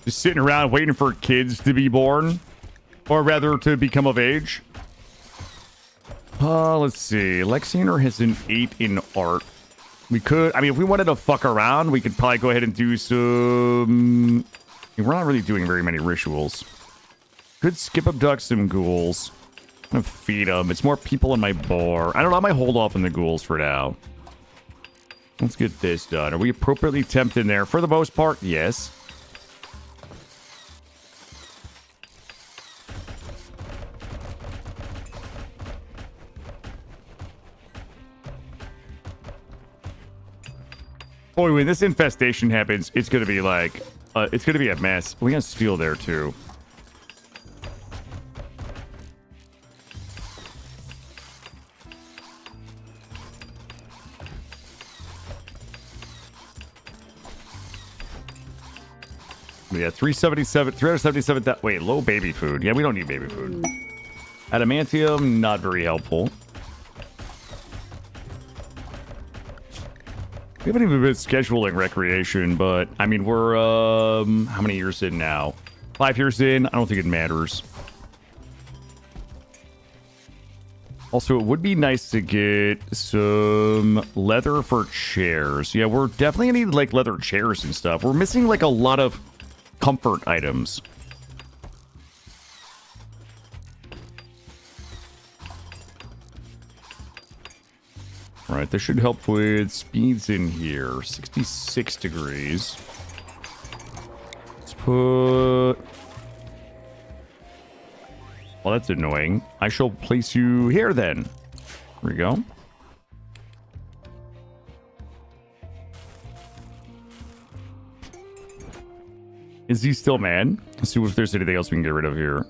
Just sitting around waiting for kids to be born, or rather to become of age. Let's see. Lexianer has an 8 in art. We could... I mean, if we wanted to fuck around, we could probably go ahead and do some... We're not really doing very many rituals. Could skip abduct some ghouls. I'm gonna feed them. It's more people in my bar. I don't know. I might hold off on the ghouls for now. Let's get this done. Are we appropriately temped in there? For the most part, yes. Boy, when this infestation happens, it's gonna be like, it's gonna be a mess. We got steel there too. Yeah, 377. Wait, low baby food. Yeah, we don't need baby food. Adamantium, not very helpful. We haven't even been scheduling recreation, but I mean, we're how many years in now? 5 years in. I don't think it matters. Also, it would be nice to get some leather for chairs. Yeah, we're definitely gonna need like leather chairs and stuff. We're missing like a lot of comfort items. All right, this should help with speeds in here. 66 degrees. Let's put... Well, that's annoying. I shall place you here then. There we go. Is he still mad? Let's see if there's anything else we can get rid of here.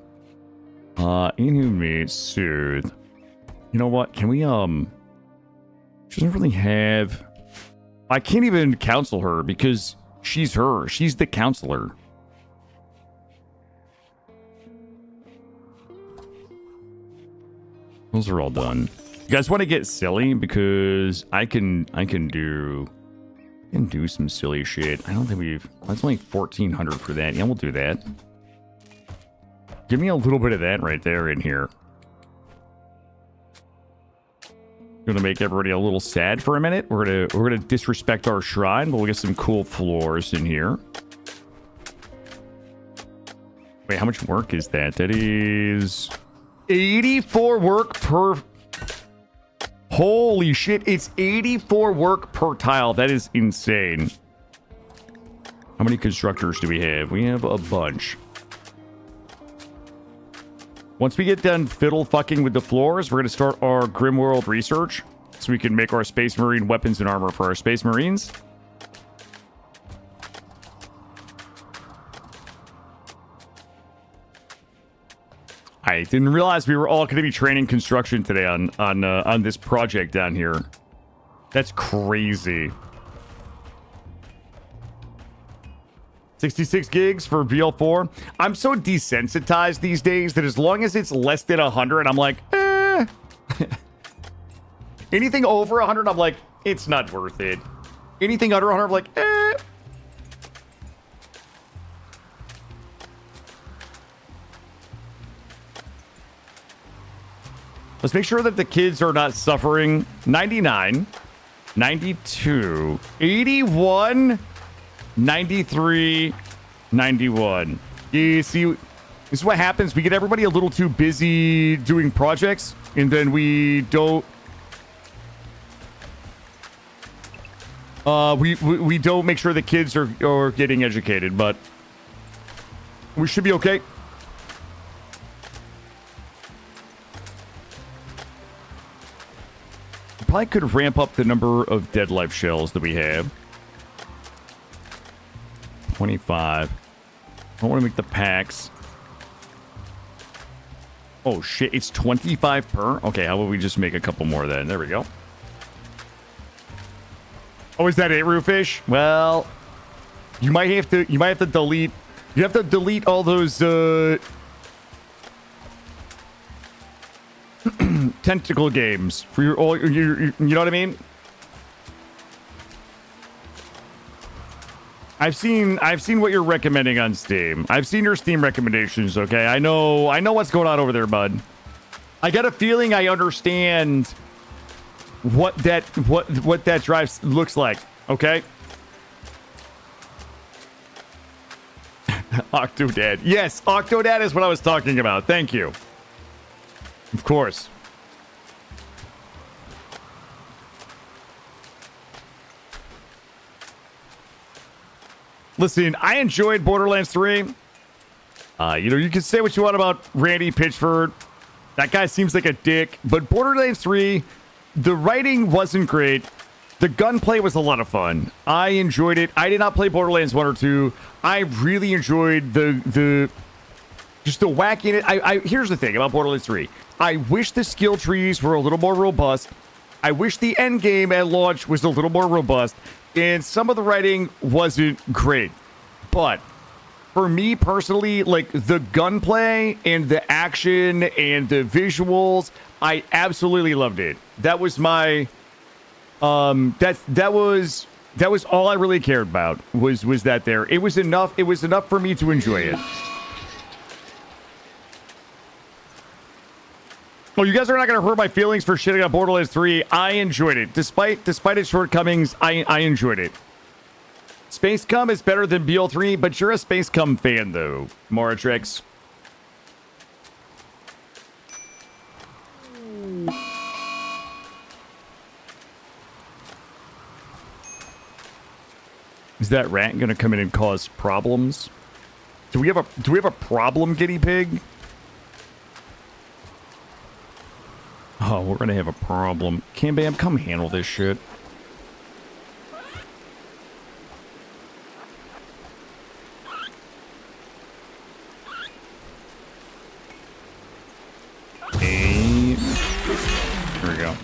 Inhumate, soothe. You know what? Can we, she doesn't really have... I can't even counsel her because she's her. She's the counselor. Those are all done. You guys want to get silly? Because I can do some silly shit. I don't think we've... That's only 1,400 for that. Yeah, we'll do that. Give me a little bit of that right there in here. Gonna make everybody a little sad for a minute. We're gonna disrespect our shrine, but we'll get some cool floors in here. Wait, how much work is that? That is 84 work per... Holy shit, it's 84 work per tile. That is insane. How many constructors do we have? We have a bunch. Once we get done fiddle fucking with the floors, we're going to start our Grimworld research so we can make our Space Marine weapons and armor for our Space Marines. I didn't realize we were all going to be training construction today on this project down here. That's crazy. 66 gigs for BL4. I'm so desensitized these days that as long as it's less than 100, I'm like, eh. Anything over 100, I'm like, it's not worth it. Anything under 100, I'm like, eh. Let's make sure that the kids are not suffering. 99, 92, 81, 93, 91. You see, this is what happens. We get everybody a little too busy doing projects, and then we don't... we don't make sure the kids are getting educated, but we should be okay. Probably could ramp up the number of dead life shells that we have. 25. I don't want to make the packs. Oh shit, it's 25 per? Okay, how about we just make a couple more then? There we go. Oh, is that it, Roofish? Well, you might have to delete. You have to delete all those tentacle games for your all your, you know what I mean? I've seen what you're recommending on Steam. I've seen your Steam recommendations, okay? I know what's going on over there, bud. I got a feeling I understand what that drive looks like, okay? Octodad. Yes, Octodad is what I was talking about. Thank you. Of course. Listen, I enjoyed Borderlands 3. You can say what you want about Randy Pitchford. That guy seems like a dick. But Borderlands 3, the writing wasn't great. The gunplay was a lot of fun. I enjoyed it. I did not play Borderlands 1 or 2. I really enjoyed just the wackiness. Here's the thing about Borderlands 3. I wish the skill trees were a little more robust. I wish the end game at launch was a little more robust. And some of the writing wasn't great. But for me personally, like the gunplay and the action and the visuals, I absolutely loved it. That was my that was all I really cared about was that there. It was enough for me to enjoy it. Well, you guys are not going to hurt my feelings for shitting on Borderlands 3. I enjoyed it. Despite its shortcomings, I enjoyed it. Space Cum is better than BL3, but you're a Space Cum fan, though, Moratrix. Is that rat going to come in and cause problems? Do we have a problem, guinea pig? Oh, we're gonna have a problem. Cam Bam, come handle this shit. Hey. There we go.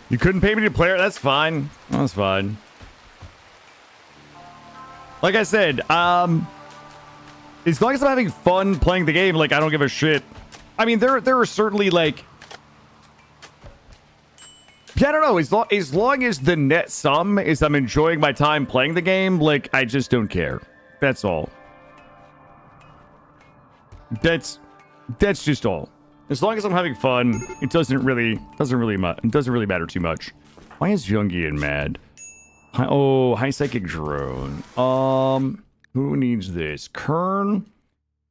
You couldn't pay me to play it? That's fine. That's fine. Like I said, as long as I'm having fun playing the game, like, I don't give a shit. I mean, there are certainly, like... Yeah, I don't know. As long as the net sum is I'm enjoying my time playing the game, like, I just don't care. That's all. That's just all. As long as I'm having fun, it doesn't really matter too much. Why is Jungian mad? High psychic drone. Who needs this? Kern,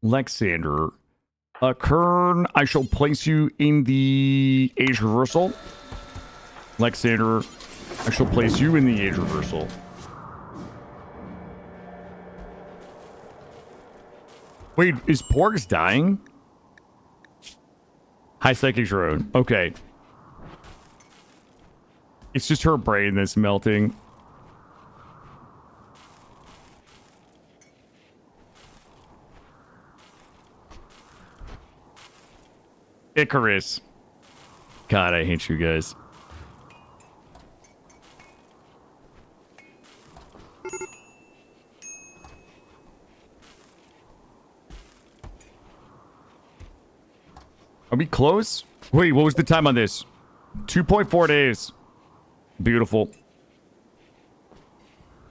Lexander. Kern, I shall place you in the age reversal. Lexander, I shall place you in the age reversal. Wait, is Porgs dying? High psychic drone. Okay. It's just her brain that's melting. Icarus. God, I hate you guys. Are we close? Wait, what was the time on this? 2.4 days. Beautiful.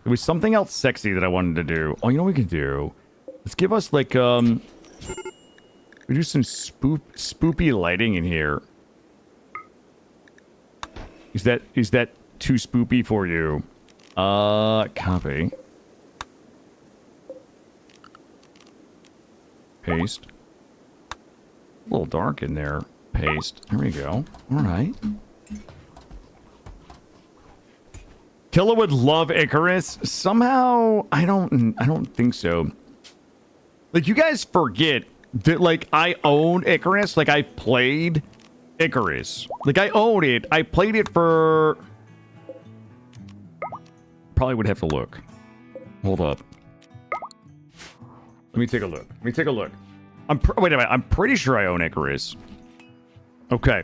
There was something else sexy that I wanted to do. Oh, you know what we can do? Let's give us, like, we do some spoopy lighting in here. Is that too spoopy for you? Copy. Paste. A little dark in there. Paste. There we go. All right. Killa would love Icarus. Somehow, I don't think so. Like, you guys forget that, like, I own Icarus. Like, I played Icarus. Like, I own it. I played it for... Probably would have to look. Hold up. Let me take a look. Wait a minute. I'm pretty sure I own Icarus. Okay.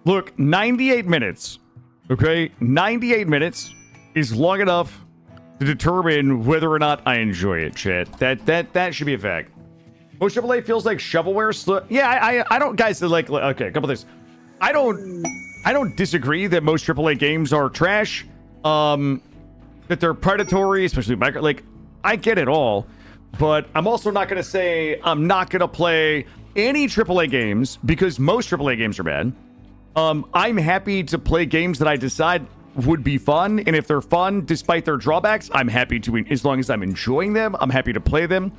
Look, 98 minutes. Okay? 98 minutes is long enough to determine whether or not I enjoy it, chat. That should be a fact. Most AAA feels like shovelware. Yeah, I don't, guys, like, okay, a couple things. I don't disagree that most AAA games are trash. That they're predatory, especially micro, like, I get it all. But I'm also not going to say I'm not going to play any AAA games, because most AAA games are bad. I'm happy to play games that I decide would be fun, and if they're fun despite their drawbacks, I'm happy to, as long as I'm enjoying them, I'm happy to play them.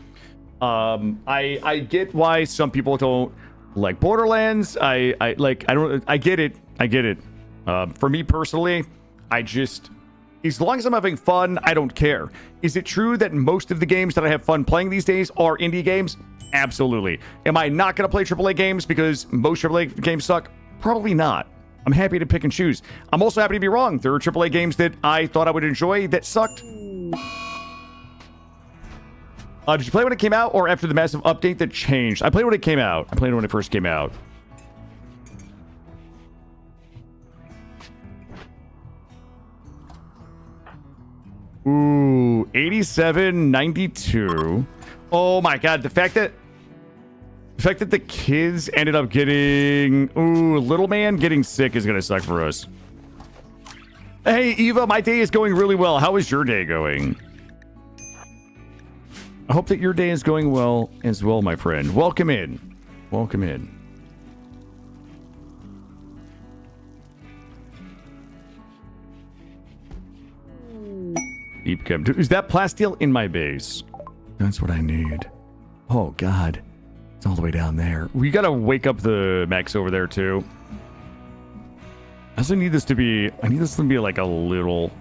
I get why some people don't like Borderlands. I get it. For me personally, as long as I'm having fun, I don't care. Is it true that most of the games that I have fun playing these days are indie games? Absolutely. Am I not going to play AAA games because most AAA games suck? Probably not. I'm happy to pick and choose. I'm also happy to be wrong. There are AAA games that I thought I would enjoy that sucked. Did you play when it came out or after the massive update that changed? I played when it came out. I played when it first came out. Ooh, 87.92. Oh my god, the fact that the kids ended up getting... Ooh, little man getting sick is gonna suck for us. Hey, Eva, my day is going really well. How is your day going? I hope that your day is going well as well, my friend. Welcome in. Welcome in. Deep chem. Is that plasteel in my base? That's what I need. Oh, God. It's all the way down there. We gotta wake up the mechs over there, too. I also need this to be... I need this to be like a little...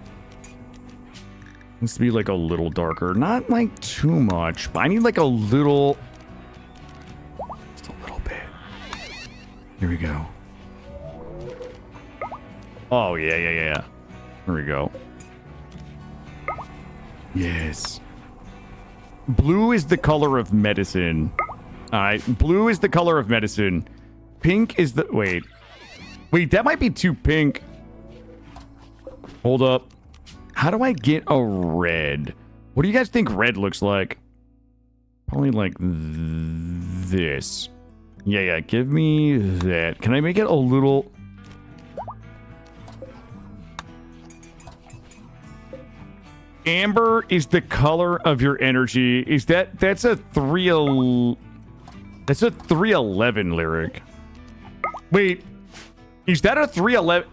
It needs to be like a little darker. Not like too much, but I need like a little... Just a little bit. Here we go. Oh, yeah. Here we go. Yes. Blue is the color of medicine. Alright, blue is the color of medicine. Pink is the... Wait, that might be too pink. Hold up. How do I get a red? What do you guys think red looks like? Probably like this. Yeah, give me that. Can I make it a little... Amber is the color of your energy. Is that's a 311 lyric. Wait, is that a 311?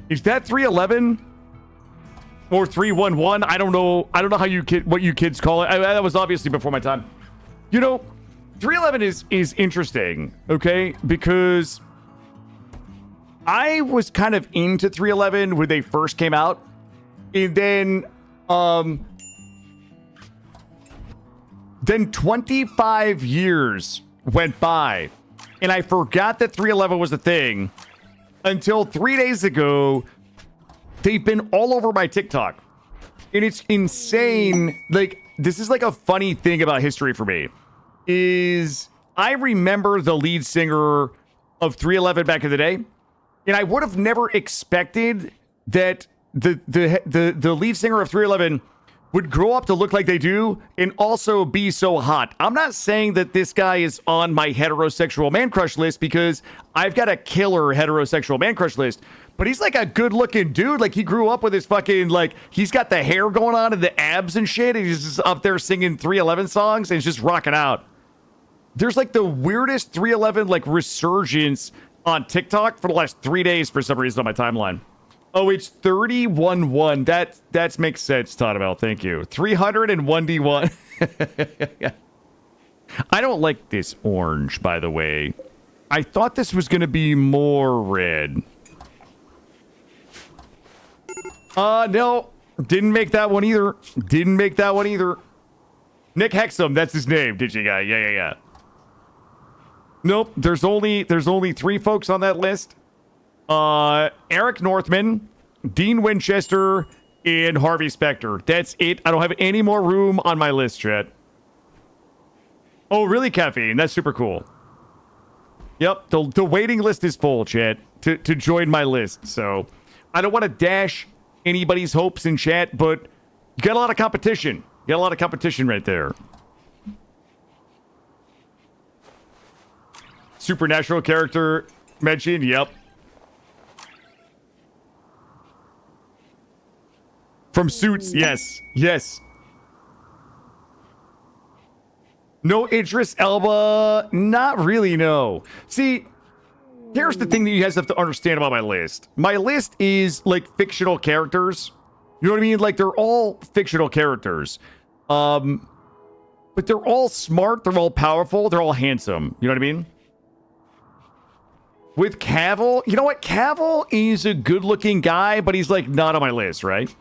Is that 311 or 311? I don't know. I don't know how what you kids call it. That was obviously before my time. You know, 311 is interesting, okay? Because I was kind of into 311 when they first came out. And then 25 years went by. And I forgot that 311 was a thing. Until 3 days ago, they've been all over my TikTok. And it's insane. Like, this is like a funny thing about history for me. Is I remember the lead singer of 311 back in the day. And I would have never expected that the lead singer of 311 would grow up to look like they do and also be so hot. I'm not saying that this guy is on my heterosexual man crush list because I've got a killer heterosexual man crush list, but he's like a good looking dude. Like he grew up with his fucking, like he's got the hair going on and the abs and shit. And he's just up there singing 311 songs and he's just rocking out. There's like the weirdest 311 like resurgence on TikTok for the last 3 days for some reason on my timeline. Oh, it's 31-1. That makes sense, Todabel. Thank you. 301D1. I don't like this orange, by the way. I thought this was going to be more red. No. Didn't make that one either. Nick Hexum, that's his name, did you guy? Yeah. Nope, there's only 3 folks on that list. Eric Northman, Dean Winchester, and Harvey Specter. That's it. I don't have any more room on my list, chat. Oh, really, Caffeine? That's super cool. Yep, the waiting list is full, chat, to join my list. So I don't want to dash anybody's hopes in chat, but you got a lot of competition. You got a lot of competition right there. Supernatural character mentioned. Yep. From Suits. Yes. No Idris Elba. Not really, no. See, here's the thing that you guys have to understand about my list. My list is like fictional characters. You know what I mean? Like they're all fictional characters. But they're all smart, they're all powerful, they're all handsome. You know what I mean? With Cavill, you know what? Cavill is a good-looking guy, but he's like not on my list, right?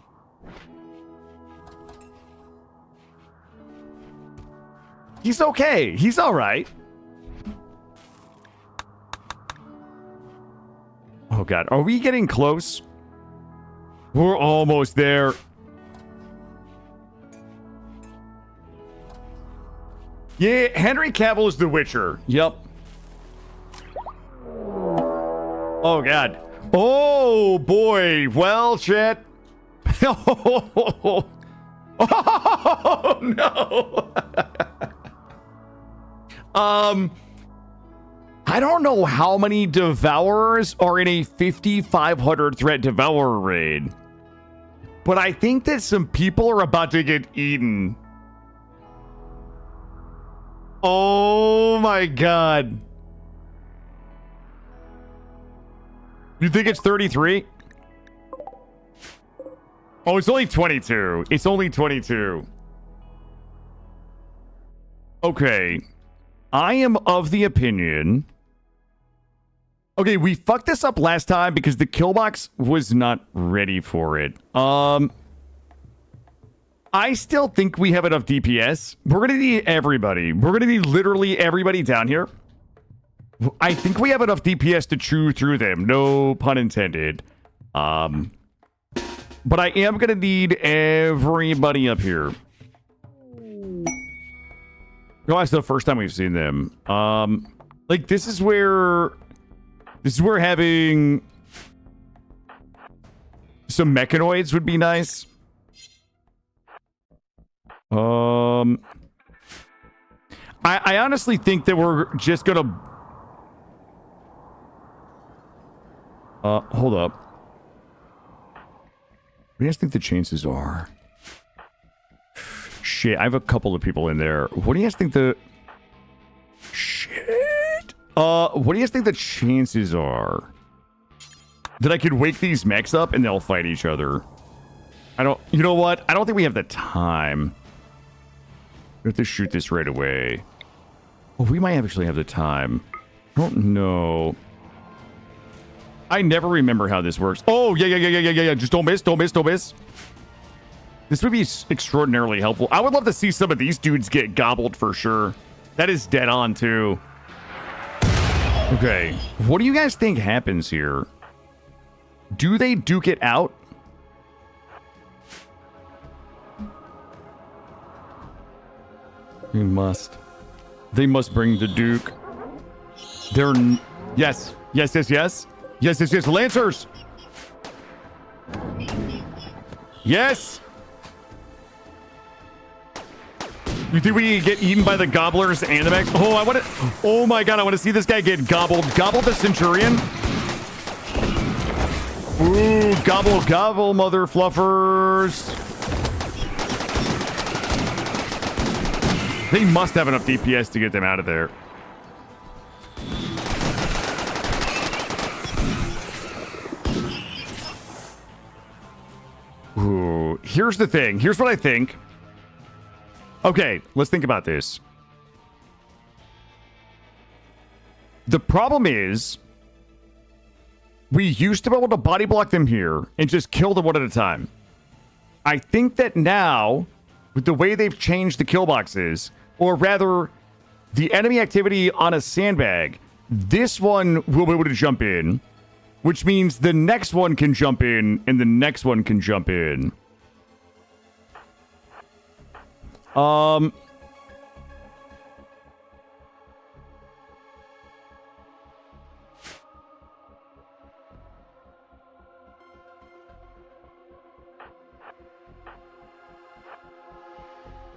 He's okay. He's all right. Oh God, are we getting close? We're almost there. Yeah, Henry Cavill is the Witcher. Yep. Oh God. Oh boy. Well, shit. Oh no. I don't know how many Devourers are in a 5,500 threat Devourer raid, but I think that some people are about to get eaten. Oh my God. You think it's 33? Oh, it's only 22. It's only 22. Okay. I am of the opinion... Okay, we fucked this up last time because the kill box was not ready for it. I still think we have enough DPS. We're going to need everybody. We're going to need literally everybody down here. I think we have enough DPS to chew through them. No pun intended. But I am going to need everybody up here. No, that's the first time we've seen them. Like, this is where having some Mechonoids would be nice. I honestly think that we're just gonna... hold up. What do you guys think the chances are? Shit, I have a couple of people in there. What do you guys think the... Shit. What do you guys think the chances are that I could wake these mechs up and they'll fight each other? You know what? I don't think we have the time. We have to shoot this right away. Oh, we might actually have the time. I don't know. I never remember how this works. Oh, yeah. Just don't miss. This would be extraordinarily helpful. I would love to see some of these dudes get gobbled for sure. That is dead on, too. Okay. What do you guys think happens here? Do they duke it out? They must. They must bring the Duke. Yes. Lancers! Yes! You think we can get eaten by the gobblers and the mechs? Oh my God, I want to see this guy get gobbled. Gobble the Centurion. Ooh, gobble, mother fluffers. They must have enough DPS to get them out of there. Ooh, here's the thing. Here's what I think. Okay, let's think about this. The problem is, we used to be able to body block them here and just kill them one at a time. I think that now, with the way they've changed the kill boxes, or rather, the enemy activity on a sandbag, this one will be able to jump in, which means the next one can jump in, and the next one can jump in.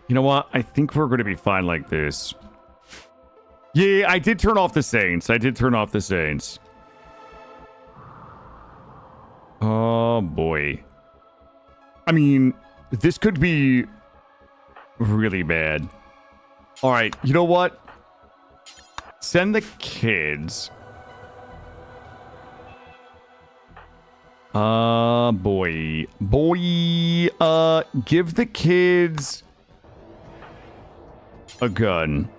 You know what? I think we're going to be fine like this. Yeah, I did turn off the Saints. Oh, boy. I mean, this could be really bad. All right, you know what? Send the kids. Boy. Give the kids a gun.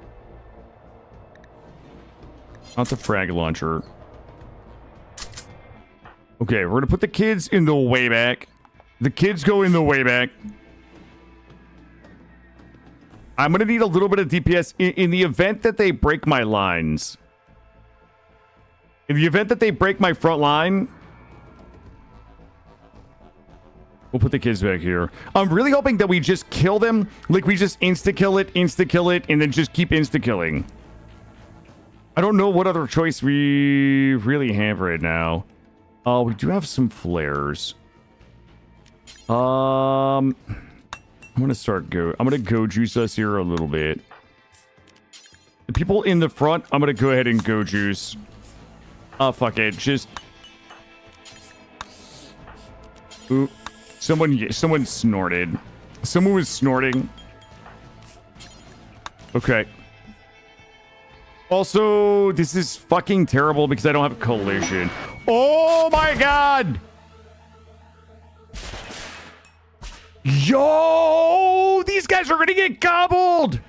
Not the frag launcher. Okay, we're gonna put the kids in the way back. The kids go in the way back. I'm gonna need a little bit of DPS in the event that they break my lines. In the event that they break my front line, we'll put the kids back here. I'm really hoping that we just kill them. Like, we just insta-kill it, and then just keep insta-killing. I don't know what other choice we really have right now. We do have some flares. I'm gonna go juice us here a little bit. The people in the front, I'm gonna go ahead and go juice. Fuck it. Just... Ooh. Someone snorted. Someone was snorting. Okay. Also, this is fucking terrible because I don't have collision. Oh my god! Yo! These guys are gonna get gobbled!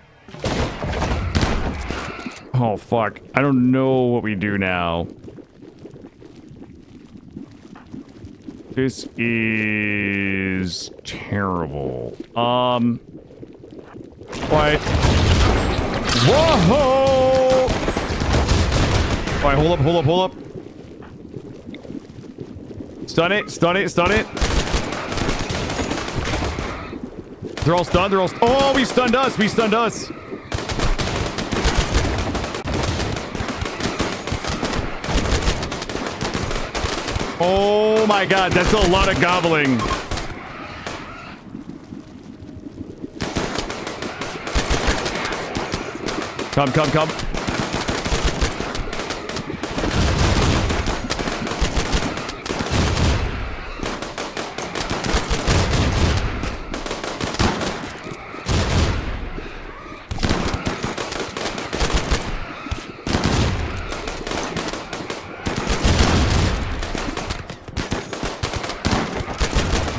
Oh fuck. I don't know what we do now. This is terrible. What? Whoa! Alright, hold up. Stun it. They're all stunned, Oh, we stunned us. Oh my god, that's a lot of gobbling. Come.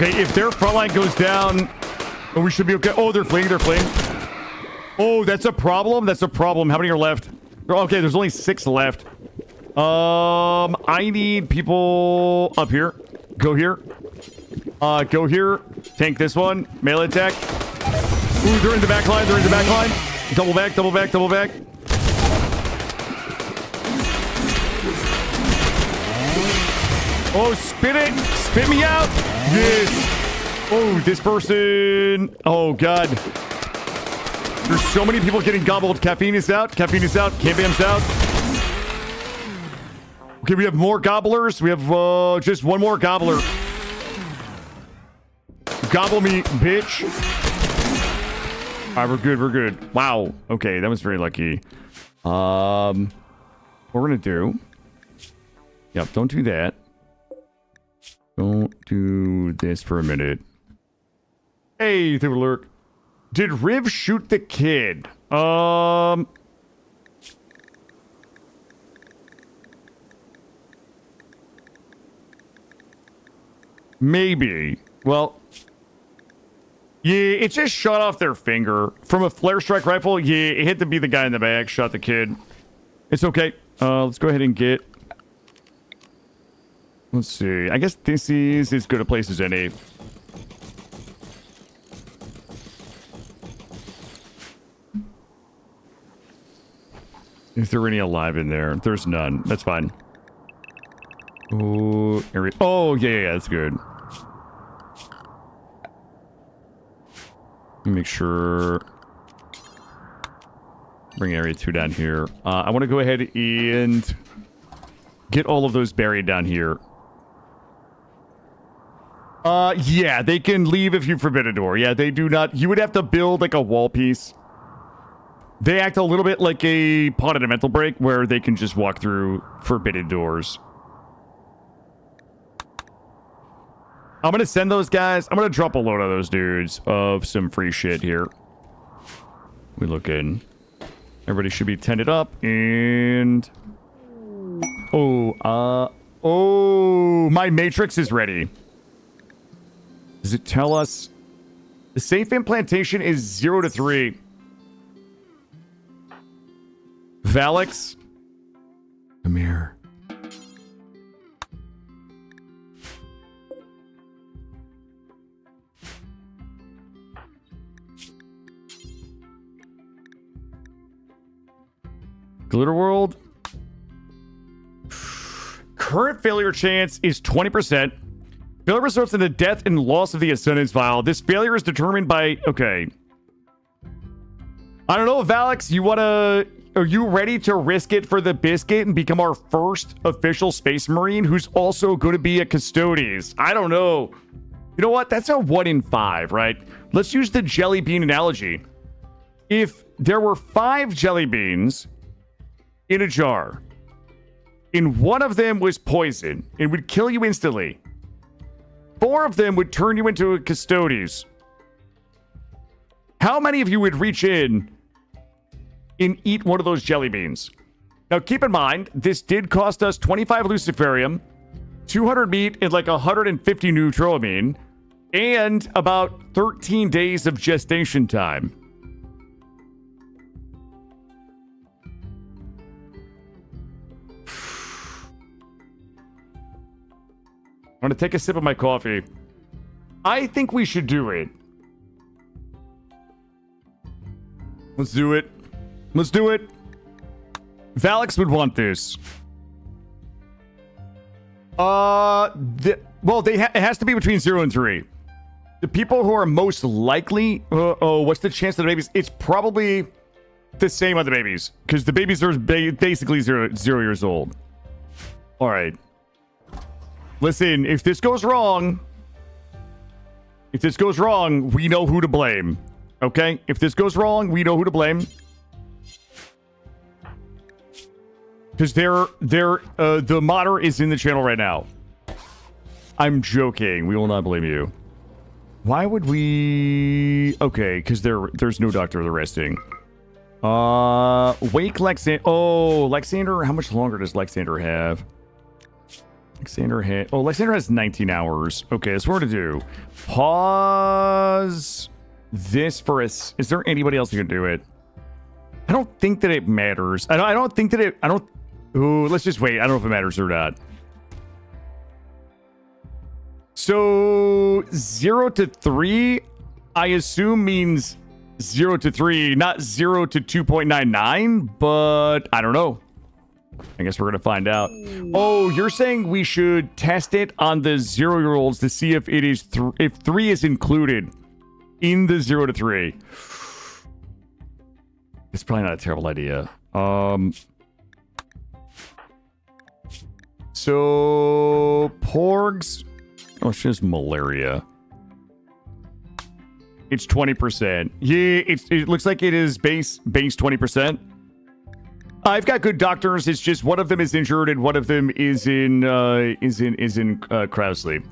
Okay, if their front line goes down, we should be okay. Oh, they're fleeing. Oh, that's a problem. How many are left? Okay, there's only 6 left. I need people up here. Go here. Go here. Tank this one. Melee attack. Ooh, they're in the back line. Double back. Oh, spit it. Spit me out. Yes. Oh, this person. Oh, God. There's so many people getting gobbled. Caffeine is out. K-Bam's out. Okay, we have more gobblers. We have just one more gobbler. Gobble me, bitch. All right, we're good. Wow. Okay, that was very lucky. What we're gonna do... Yep, don't do that. Don't do this for a minute. Hey, they were lurk. Did Riv shoot the kid? Maybe. Well, yeah, it just shot off their finger. From a flare strike rifle, yeah, it hit to be the guy in the back, shot the kid. It's okay. Let's go ahead and get... Let's see. I guess this is as good a place as any. Is there any alive in there? There's none. That's fine. Oh, area. Oh, yeah, that's good. Let me make sure. Bring area 2 down here. I want to go ahead and get all of those buried down here. Yeah, they can leave if you forbid a door. Yeah, they do not. You would have to build like a wall piece. They act a little bit like a Pawn and a Mental Break where they can just walk through forbidden doors. I'm gonna send those guys. I'm gonna drop a load of those dudes of some free shit here. We look in. Everybody should be tended up and... Oh, my matrix is ready. Does it tell us? The safe implantation is 0 to 3. Valix. Come here. Glitterworld. Current failure chance is 20%. Failure results in the death and loss of the Ascendance Vial. This failure is determined by... Okay. I don't know, Valix, you wanna... Are you ready to risk it for the biscuit and become our first official Space Marine who's also going to be a Custodes? I don't know. You know what? That's a 1 in 5, right? Let's use the jelly bean analogy. If there were 5 jelly beans in a jar, and one of them was poison, it would kill you instantly. 4 of them would turn you into a Custodes. How many of you would reach in and eat one of those jelly beans? Now, keep in mind, this did cost us 25 Luciferium, 200 meat, and like 150 Neutroamine, and about 13 days of gestation time. I'm going to take a sip of my coffee. I think we should do it. Let's do it. Let's do it. Valix would want this. Well, it has to be between 0 and 3. The people who are most likely... what's the chance of the babies? It's probably the same on the babies. Because the babies are basically zero years old. All right. Listen, if this goes wrong... we know who to blame. Okay? If this goes wrong, we know who to blame. Because the modder is in the channel right now. I'm joking. We will not blame you. Why would we... Okay, because there's no doctor they're resting. Wake Lexander... Oh, Lexander... How much longer does Lexander have? Lexander has 19 hours. Okay, that's what we're going to do. Pause this for us. Is there anybody else who can do it? I don't think that it matters. I don't think that it... Ooh, let's just wait. I don't know if it matters or not. So 0 to 3, I assume means 0 to 3, not 0 to 2.99, but I don't know. I guess we're going to find out. Oh, you're saying we should test it on the 0-year-olds to see if it is if 3 is included in the 0 to 3. It's probably not a terrible idea. So Porgs. Oh, it's just malaria. It's 20%. Yeah, it looks like it is base 20%. I've got good doctors. It's just one of them is injured and one of them is in cryo sleep.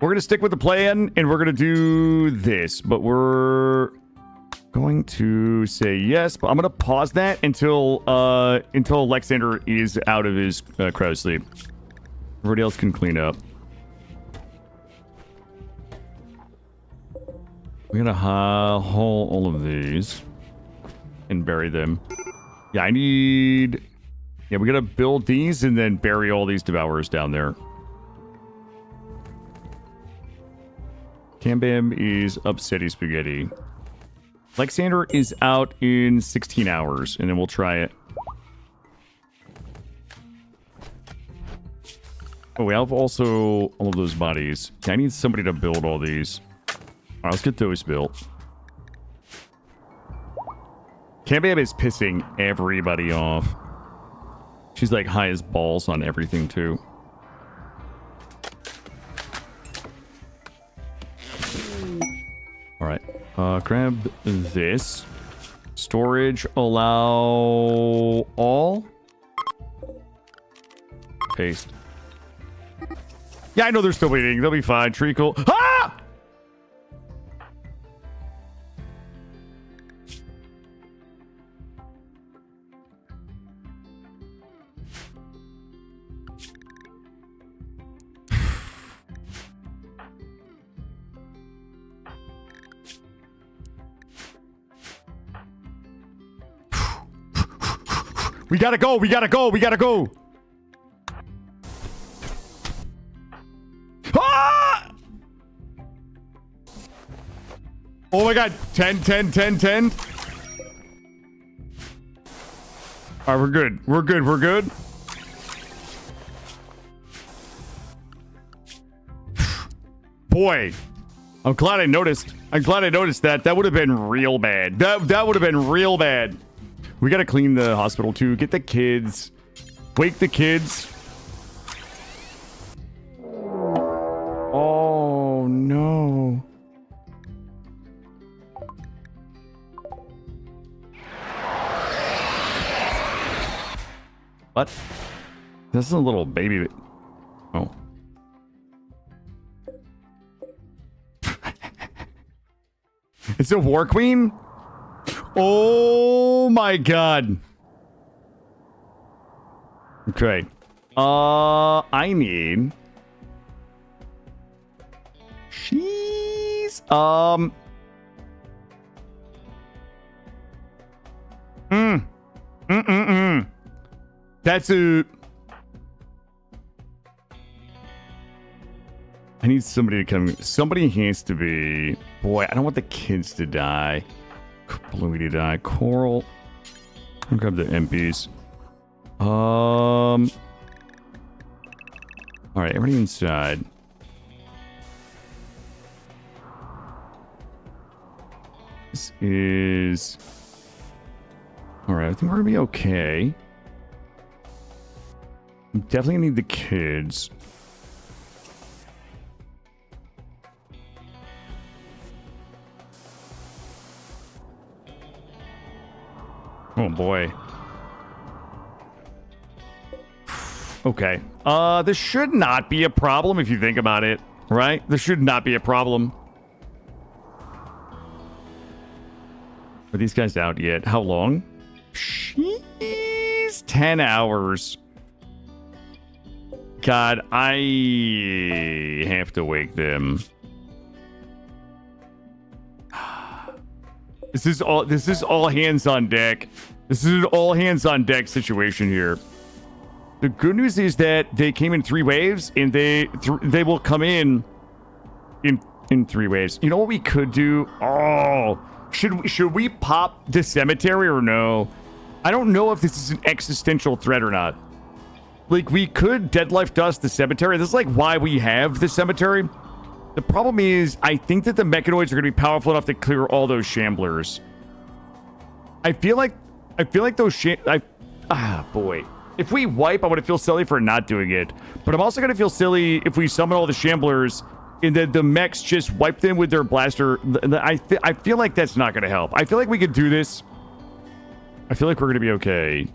We're gonna stick with the plan and we're gonna do this, but we're going to say yes. But I'm gonna pause that until Alexander is out of his cryo sleep. Everybody else can clean up. We're gonna haul all of these and bury them. Yeah, we gotta build these and then bury all these devourers down there. Cambam is upsetty spaghetti. Alexander is out in 16 hours, and then we'll try it. Oh, we have also all of those bodies. Okay, I need somebody to build all these. Alright, let's get those built. Cambam is pissing everybody off. She's like high as balls on everything too. Alright. Grab this. Storage allow all. Paste. Yeah, I know they're still bleeding. They'll be fine. Treacle. Ah! We gotta go. We gotta go. We gotta go. Ah! Oh my god. 10, 10, 10, 10. All right, we're good. We're good. We're good. Boy, I'm glad I noticed. I'm glad I noticed that. That would have been real bad. That would have been real bad. We gotta clean the hospital too. Get the kids. Wake the kids. Oh no. What? This is a little baby. Oh. It's a war queen? Oh my god. Okay. I need... She's... That's a... I need somebody to come... Somebody has to be... Boy, I don't want the kids to die. Bluey to die. Coral. I'll grab the MPs. Alright, everybody inside. This is... Alright, I think we're gonna be okay. I'm definitely gonna need the kids. Oh boy. Okay. This should not be a problem if you think about it, right? This should not be a problem. Are these guys out yet? How long? Jeez, 10 hours. God, I have to wake them. This is all hands on deck. This is an all hands on deck situation here. The good news is that they came in 3 waves, and they will come in 3 waves. You know what we could do? Oh, should we pop the cemetery or no? I don't know if this is an existential threat or not. Like, we could Dead Life Dust the cemetery. This is like why we have the cemetery. The problem is, I think that the Mechonoids are going to be powerful enough to clear all those Shamblers. I feel like those boy. If we wipe, I'm going to feel silly for not doing it. But I'm also going to feel silly if we summon all the Shamblers and then the mechs just wipe them with their blaster. I feel like that's not going to help. I feel like we could do this. I feel like we're going to be okay.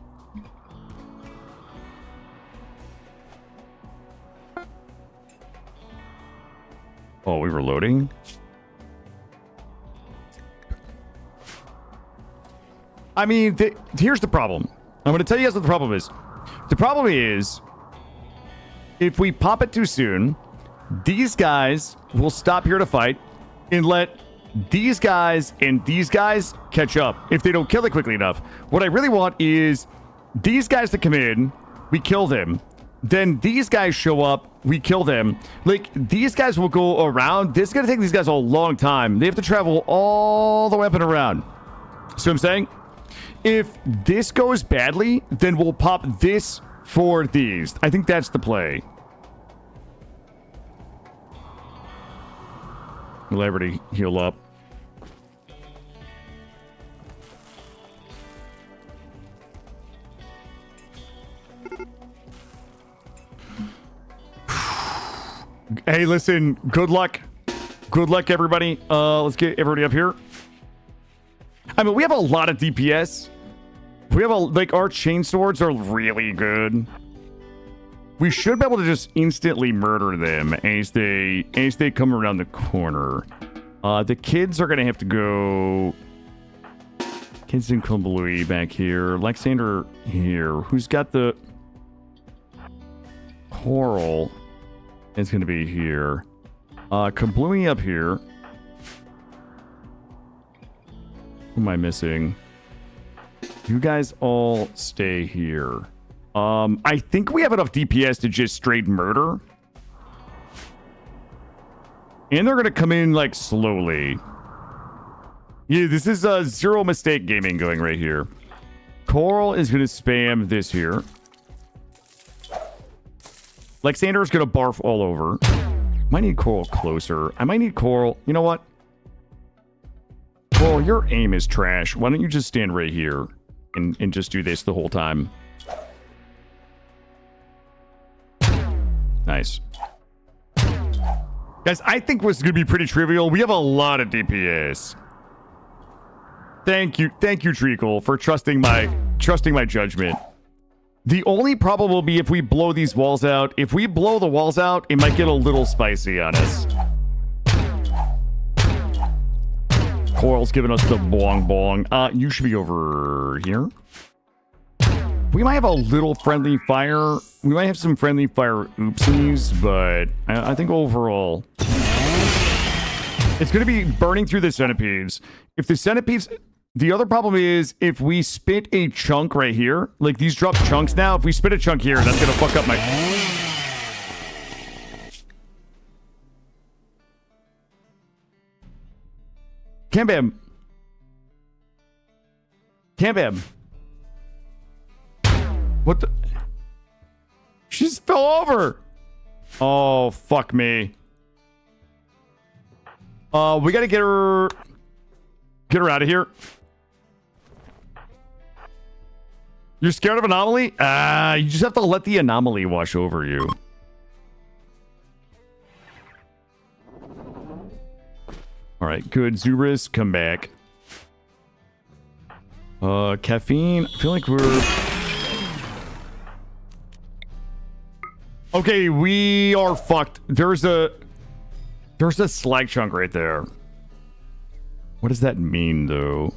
Oh, we were loading? I mean, here's the problem. I'm going to tell you guys what the problem is. The problem is, if we pop it too soon, these guys will stop here to fight and let these guys and these guys catch up if they don't kill it quickly enough. What I really want is these guys to come in, we kill them. Then these guys show up, we kill them. Like, these guys will go around. This is going to take these guys a long time. They have to travel all the way up and around. See what I'm saying? If this goes badly, then we'll pop this for these. I think that's the play. Let everybody heal up. Hey, listen, good luck. Good luck, everybody. Let's get everybody up here. I mean, we have a lot of DPS. We have like, our chain swords are really good. We should be able to just instantly murder them as they come around the corner. The kids are gonna have to go. Kids in Kumbalui back here. Alexander here. Who's got the... Coral is going to be here. Kablooey up here. Who am I missing? You guys all stay here. I think we have enough DPS to just straight murder. And they're going to come in, like, slowly. Yeah, this is zero mistake gaming going right here. Coral is going to spam this here. Lexander's going to barf all over. Might need Coral closer. I might need Coral. You know what? Coral, your aim is trash. Why don't you just stand right here and just do this the whole time? Nice. Guys, I think this is going to be pretty trivial. We have a lot of DPS. Thank you, Treacle, for trusting my judgment. The only problem will be if we blow these walls out. If we blow the walls out, it might get a little spicy on us. Coral's giving us the bong bong. You should be over here. We might have a little friendly fire. We might have some friendly fire oopsies, but I think overall it's going to be burning through the centipedes. If the centipedes... The other problem is if we spit a chunk right here, like these drop chunks now, if we spit a chunk here, that's going to fuck up my... Cam-Bam. Cam-Bam. What the... She just fell over. Oh, fuck me. We got to get her out of here. You're scared of Anomaly? You just have to let the Anomaly wash over you. Alright, good. Zubris, come back. Caffeine. I feel like we're... Okay, we are fucked. There's a slag chunk right there. What does that mean, though?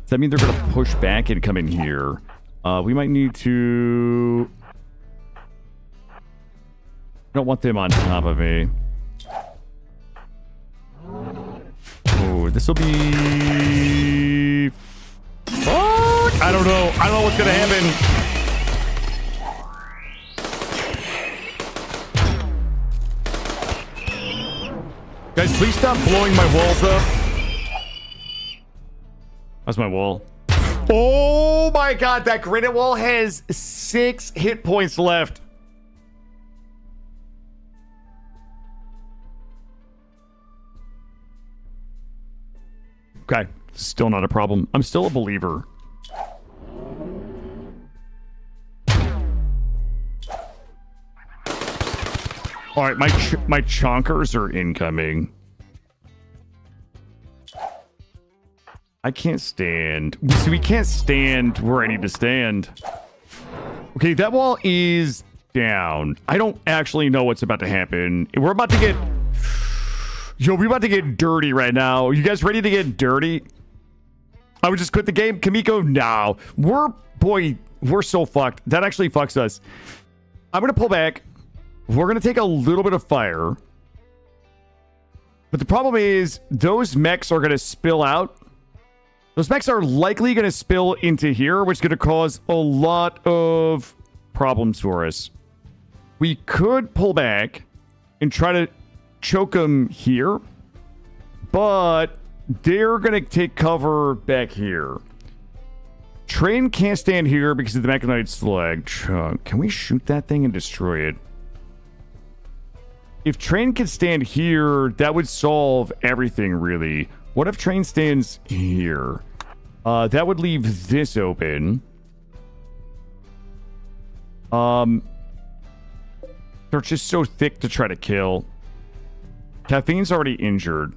Does that mean they're going to push back and come in here? We might need to... I don't want them on top of me. Oh, this will be... Fuck! I don't know. I don't know what's going to happen. Guys, please stop blowing my walls up. That's my wall. Oh my god, that granite wall has 6 hit points left. Okay, still not a problem. I'm still a believer. All right, my chonkers are incoming. I can't stand. So we can't stand where I need to stand. Okay, that wall is down. I don't actually know what's about to happen. We're about to get... Yo, we're about to get dirty right now. You guys ready to get dirty? I would just quit the game. Kamiko, no. We're so fucked. That actually fucks us. I'm going to pull back. We're going to take a little bit of fire. But the problem is those mechs are going to spill out. Those mechs are likely going to spill into here, which is going to cause a lot of problems for us. We could pull back and try to choke them here, but they're going to take cover back here. Train can't stand here because of the Mechonoid slag chunk. Can we shoot that thing and destroy it? If Train could stand here, that would solve everything, really. What if Train stands here? That would leave this open. They're just so thick to try to kill. Caffeine's already injured.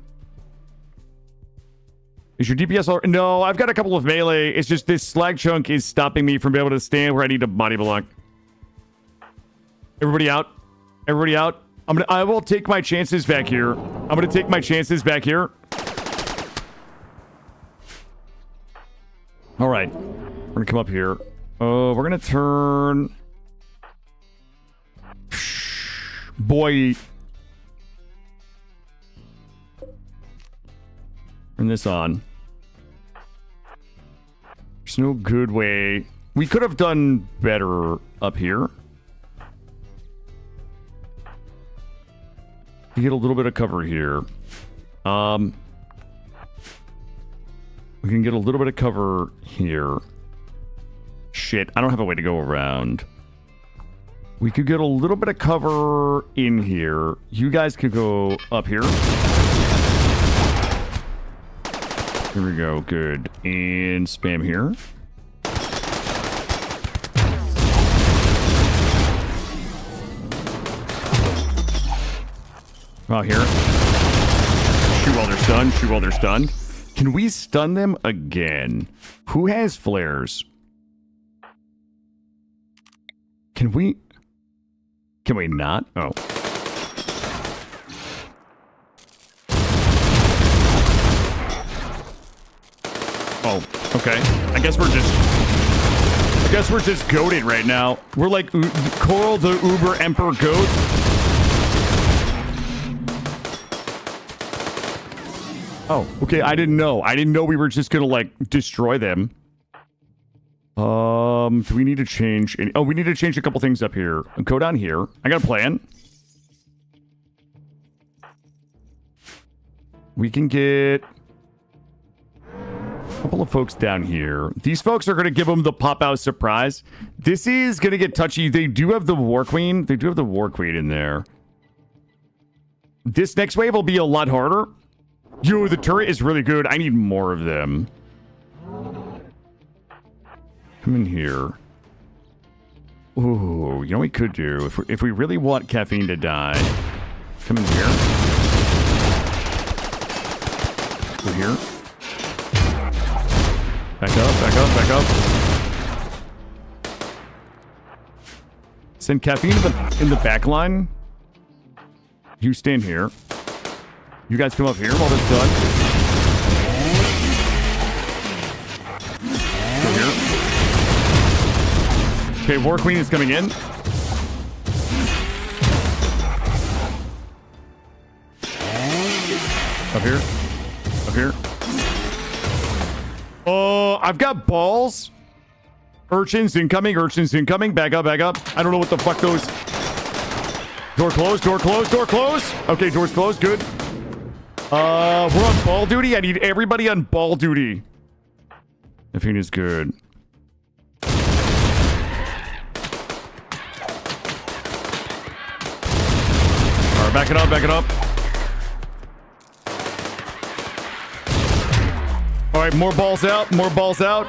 Is your DPS already... No, I've got a couple of melee. It's just this slag chunk is stopping me from being able to stand where I need to body block. Everybody out. Everybody out. I will take my chances back here. I'm gonna take my chances back here. All right, we're gonna come up here. We're gonna turn. Boy. Turn this on. There's no good way. We could have done better up here. You get a little bit of cover here. We can get a little bit of cover here. Shit, I don't have a way to go around. We could get a little bit of cover in here. You guys could go up here. Here we go, good. And spam here. Oh, here. Shoot while they're stunned, shoot while they're stunned. Can we stun them again? Who has flares? Can we not? Oh. Oh, okay. I guess we're just goated right now. We're like Coral the Uber Emperor Goat. Oh, okay. I didn't know. I didn't know we were just gonna like destroy them. Do we need to change any? Oh, we need to change a couple things up here. Go down here. I got a plan. We can get a couple of folks down here. These folks are going to give them the pop-out surprise. This is going to get touchy. They do have the War Queen. They do have the War Queen in there. This next wave will be a lot harder. Yo, the turret is really good. I need more of them. Come in here. Ooh, you know what we could do? If we really want caffeine to die, come in here. Go here. Back up, back up, back up. Send caffeine in the back line. You stand here. You guys come up here while it's done. Go here. Okay, War Queen is coming in. Up here. Up here. Oh, I've got balls. Urchins incoming. Urchins incoming. Back up, back up. I don't know what the fuck those... Door closed, door closed, door closed. Okay, door's closed. Good. We're on ball duty. I need everybody on ball duty. Caffeine is good. Alright, back it up, back it up. Alright, more balls out, more balls out.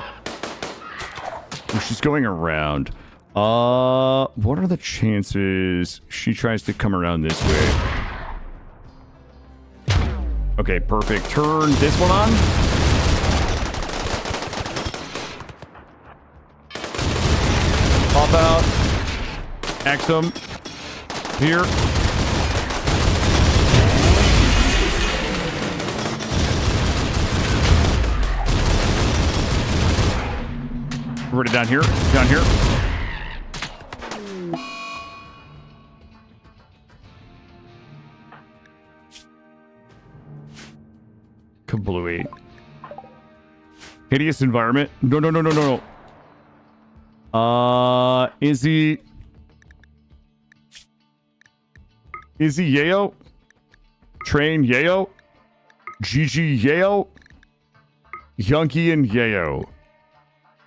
Oh, she's going around. What are the chances she tries to come around this way? Okay, perfect. Turn this one on. Pop out. Axum. Here. Put it down here. Down here. Kablooey. Hideous environment. No, no, no, no, no, no. Is he Yayo? Train Yayo? GG Yayo? Yunky and Yayo.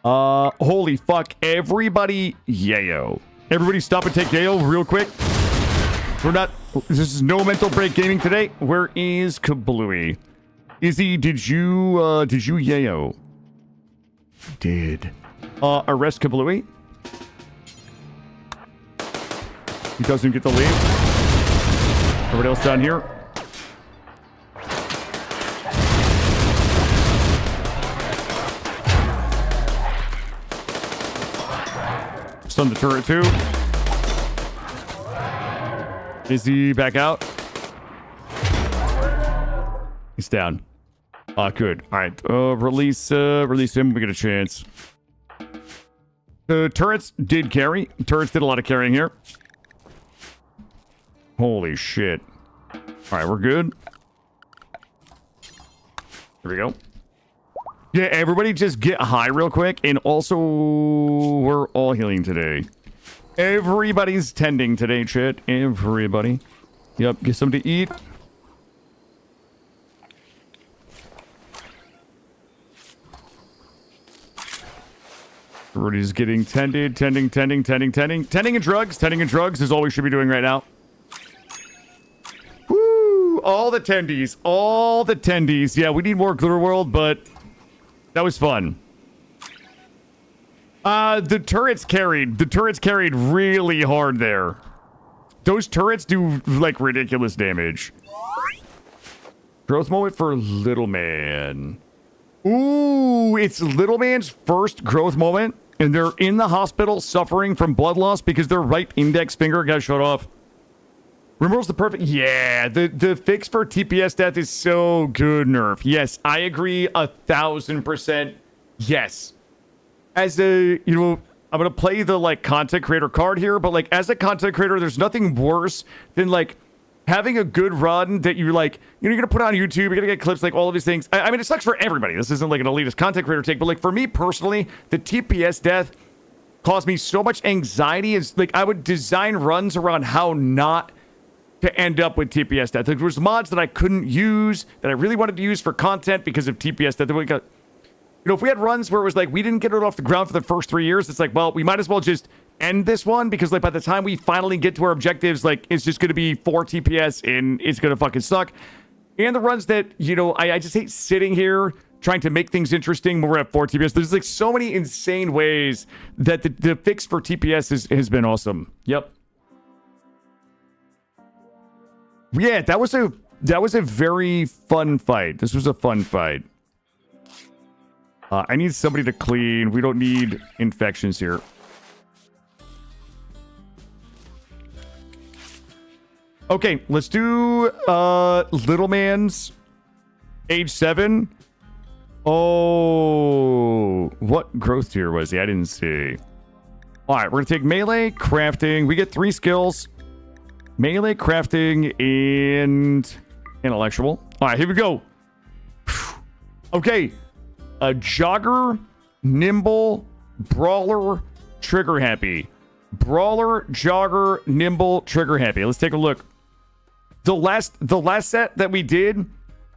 Holy fuck. Everybody Yayo. Everybody stop and take Yayo real quick. We're not... This is no mental break gaming today. Where is Kablooey? Izzy, did you Yayo? Did. Arrest Kablooey. He doesn't get the lead. Everybody else down here. Stun the turret too. Izzy back out. He's down. Good. All right. Release him. We get a chance. The turrets did carry. Turrets did a lot of carrying here. Holy shit. All right, we're good. Here we go. Yeah, everybody just get high real quick. And also, we're all healing today. Everybody's tending today, chat. Everybody. Yep, get something to eat. Everybody's getting tended, tending and drugs. Tending and drugs is all we should be doing right now. Woo! All the tendies. All the tendies. Yeah, we need more Grimworld, but that was fun. The turrets carried. The turrets carried really hard there. Those turrets do, like, ridiculous damage. Growth moment for Little Man. Ooh, it's Little Man's first growth moment, and they're in the hospital suffering from blood loss because their right index finger got shut off. Rimworld's the perfect... Yeah, the fix for TPS death is so good, Nerf. Yes, I agree 1,000%. Yes. As a, you know, I'm going to play the, like, content creator card here, but, like, as a content creator, there's nothing worse than, like, having a good run that you, like, you know, you're going to put on YouTube, you're going to get clips, like, all of these things. I mean, it sucks for everybody. This isn't, like, an elitist content creator take, but, like, for me personally, the TPS death caused me so much anxiety. It's, like, I would design runs around how not to end up with TPS death. There was mods that I couldn't use, that I really wanted to use for content because of TPS death. We got, you know, if we had runs where it was like, we didn't get it off the ground for the first 3 years, it's like, well, we might as well just end this one because, like, by the time we finally get to our objectives, like, it's just going to be 4 TPS and it's going to fucking suck. And the runs that, you know, I just hate sitting here trying to make things interesting when we're at 4 TPS. There's, like, so many insane ways that the fix for TPS has been awesome. Yep. Yeah, that was a very fun fight. This was a fun fight. I need somebody to clean. We don't need infections here. Okay, let's do Little Man's age 7. Oh, what growth tier was he? I didn't see. All right, we're gonna take melee, crafting. We get 3 skills. Melee, crafting, and intellectual. All right, here we go. Okay. A jogger, nimble, brawler, trigger happy. Brawler, jogger, nimble, trigger happy. Let's take a look. The last set that we did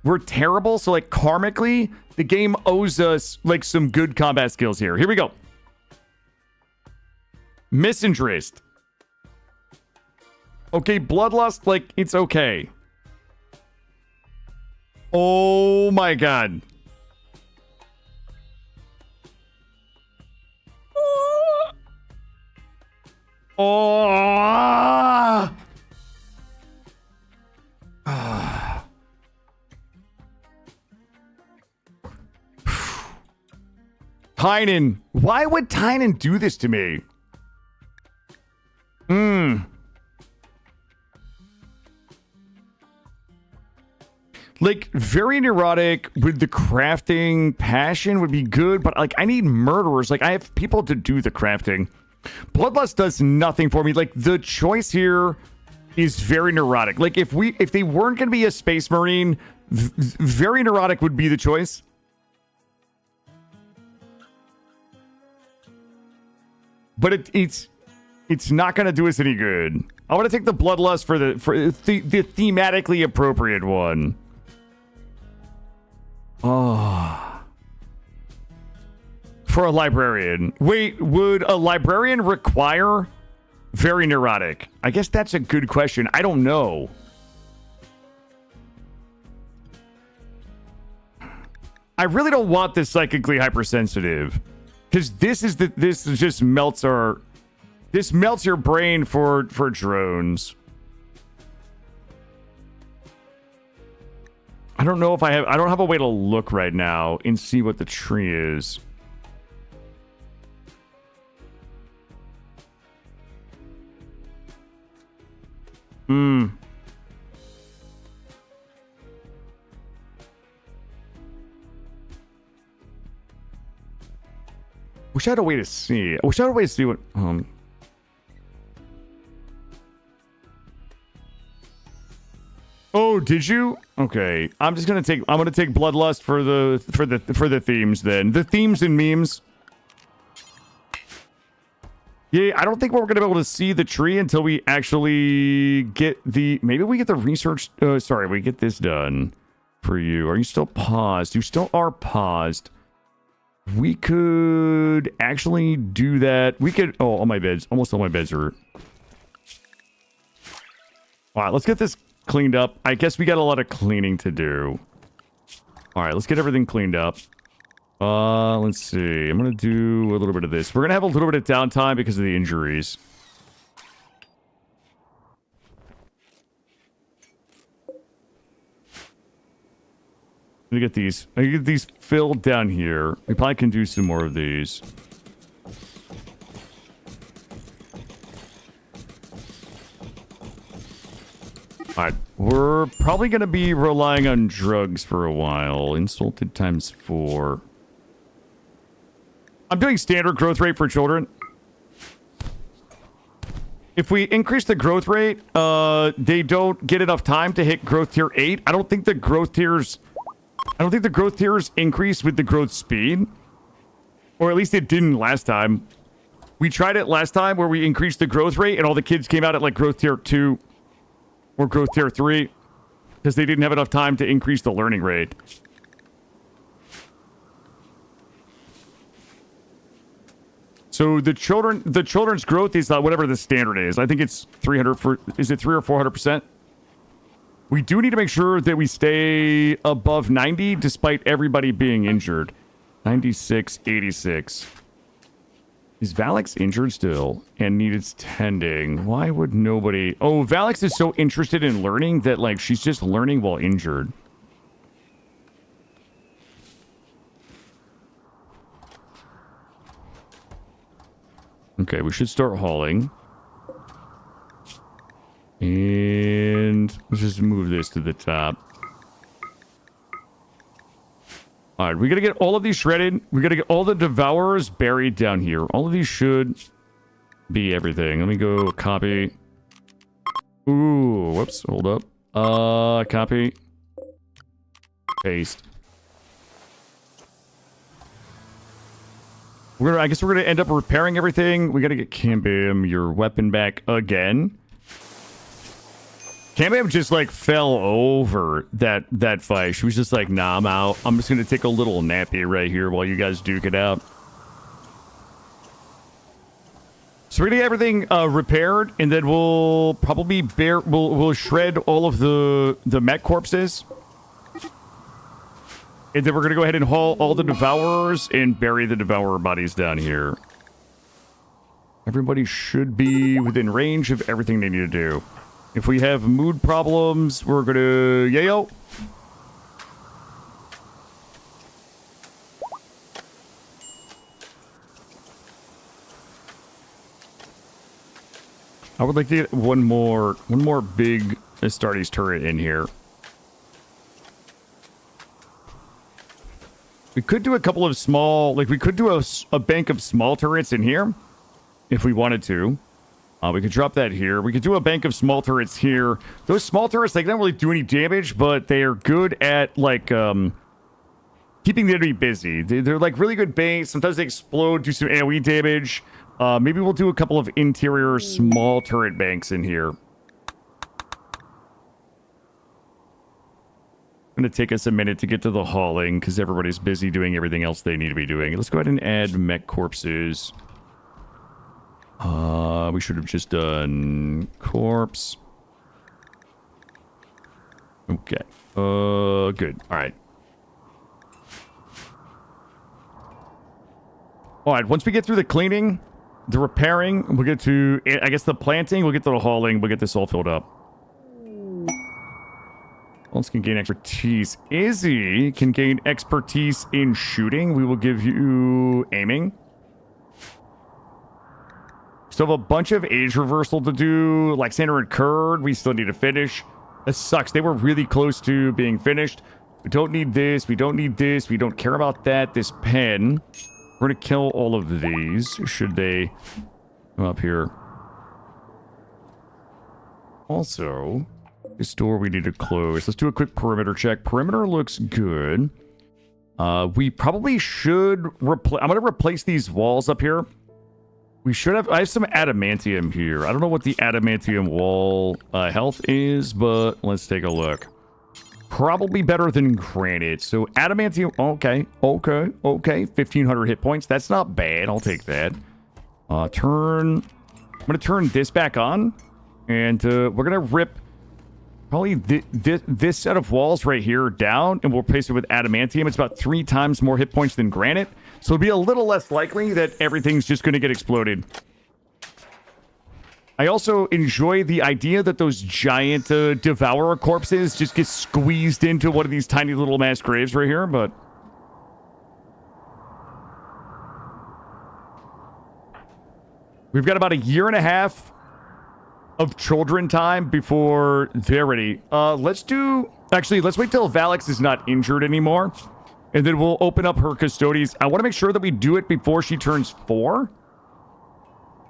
were terrible. So, like, karmically, the game owes us, like, some good combat skills here. Here we go. Misinterest. Okay, bloodlust, like, it's okay. Oh my god. Oh. Tynan. Why would Tynan do this to me? Like, very neurotic with the crafting. Passion would be good, but, like, I need murderers. Like, I have people to do the crafting. Bloodlust does nothing for me. Like, the choice here is very neurotic. Like, if they weren't going to be a space marine, very neurotic would be the choice. But it's not going to do us any good. I want to take the bloodlust for the thematically appropriate one. Oh. For a librarian. Wait, would a librarian require very neurotic? I guess that's a good question. I don't know. I really don't want this psychically hypersensitive. Because this just melts our... This melts your brain for drones. I don't know if I don't have a way to look right now and see what the tree is. Wish I had a way to see. I wish I had a way to see what Oh, did you? Okay. I'm gonna take Bloodlust for the themes then. The themes and memes. Yeah, I don't think we're gonna be able to see the tree until we actually get the... Maybe we get the research... sorry, we get this done for you. Are you still paused? You still are paused. We could actually do that. We could... Oh, all my beds. Almost all my beds are... Alright, let's get this cleaned up. I guess we got a lot of cleaning to do. Alright, let's get everything cleaned up. Let's see. I'm gonna do a little bit of this. We're gonna have a little bit of downtime because of the injuries. I'm gonna get these filled down here. We probably can do some more of these. Alright, we're probably gonna be relying on drugs for a while. Insulted times 4. I'm doing standard growth rate for children. If we increase the growth rate, they don't get enough time to hit growth tier 8. I don't think the growth tiers increase with the growth speed. Or at least it didn't last time. We tried it last time where we increased the growth rate and all the kids came out at like growth tier 2 or growth tier 3 because they didn't have enough time to increase the learning rate. So the children's growth is whatever the standard is. I think it's 300 for, is it 300 or 400%? We do need to make sure that we stay above 90 despite everybody being injured. 96, 86. Is Valix injured still and needs tending? Why would nobody... Oh, Valix is so interested in learning that, like, she's just learning while injured. Okay, we should start hauling. And let's just move this to the top. Alright, we gotta get all of these shredded. We gotta get all the devourers buried down here. All of these should be everything. Let me go copy. Ooh, whoops, hold up. Copy. Paste. I guess we're gonna end up repairing everything. We gotta get Cambam your weapon back again. Cambam just like fell over that fight. She was just like, nah, I'm out. I'm just gonna take a little nappy right here while you guys duke it out. So we're gonna get everything repaired, and then we'll probably we'll shred all of the mech corpses. And then we're gonna go ahead and haul all the devourers and bury the devourer bodies down here. Everybody should be within range of everything they need to do. If we have mood problems, we're gonna... Yayo! I would like to get one more big Astartes turret in here. We could do a couple of small... Like, we could do a bank of small turrets in here. If we wanted to. We could drop that here. We could do a bank of small turrets here. Those small turrets, they don't really do any damage, but they are good at, like, keeping the enemy busy. They're like, really good bait. Sometimes they explode, do some AoE damage. Maybe we'll do a couple of interior small turret banks in here. Going to take us a minute to get to the hauling because everybody's busy doing everything else they need to be doing. Let's go ahead and add mech corpses. We should have just done corpse. Okay. Good. All right. All right. Once we get through the cleaning, the repairing, we'll get to, I guess, the planting, we'll get to the hauling, we'll get this all filled up. Else can gain expertise. Izzy can gain expertise in shooting. We will give you aiming. Still have a bunch of age reversal to do. Lysander and Kurd, we still need to finish. That sucks. They were really close to being finished. We don't need this. We don't need this. We don't care about that. This pen. We're going to kill all of these. Should they come up here? Also... This door we need to close. Let's do a quick perimeter check. Perimeter looks good. We probably should replace... I'm going to replace these walls up here. We should have... I have some adamantium here. I don't know what the adamantium wall health is, but let's take a look. Probably better than granite. So adamantium... Okay. 1,500 hit points. That's not bad. I'll take that. I'm going to turn this back on. And we're going to rip... Probably this set of walls right here down, and we'll replace it with adamantium. It's about 3 times more hit points than granite, so it'll be a little less likely that everything's just going to get exploded. I also enjoy the idea that those giant devourer corpses just get squeezed into one of these tiny little mass graves right here, but... We've got about 1.5 years of children time before they're ready. Let's wait till Valix is not injured anymore, and then we'll open up her custodies. I want to make sure that we do it before she turns 4,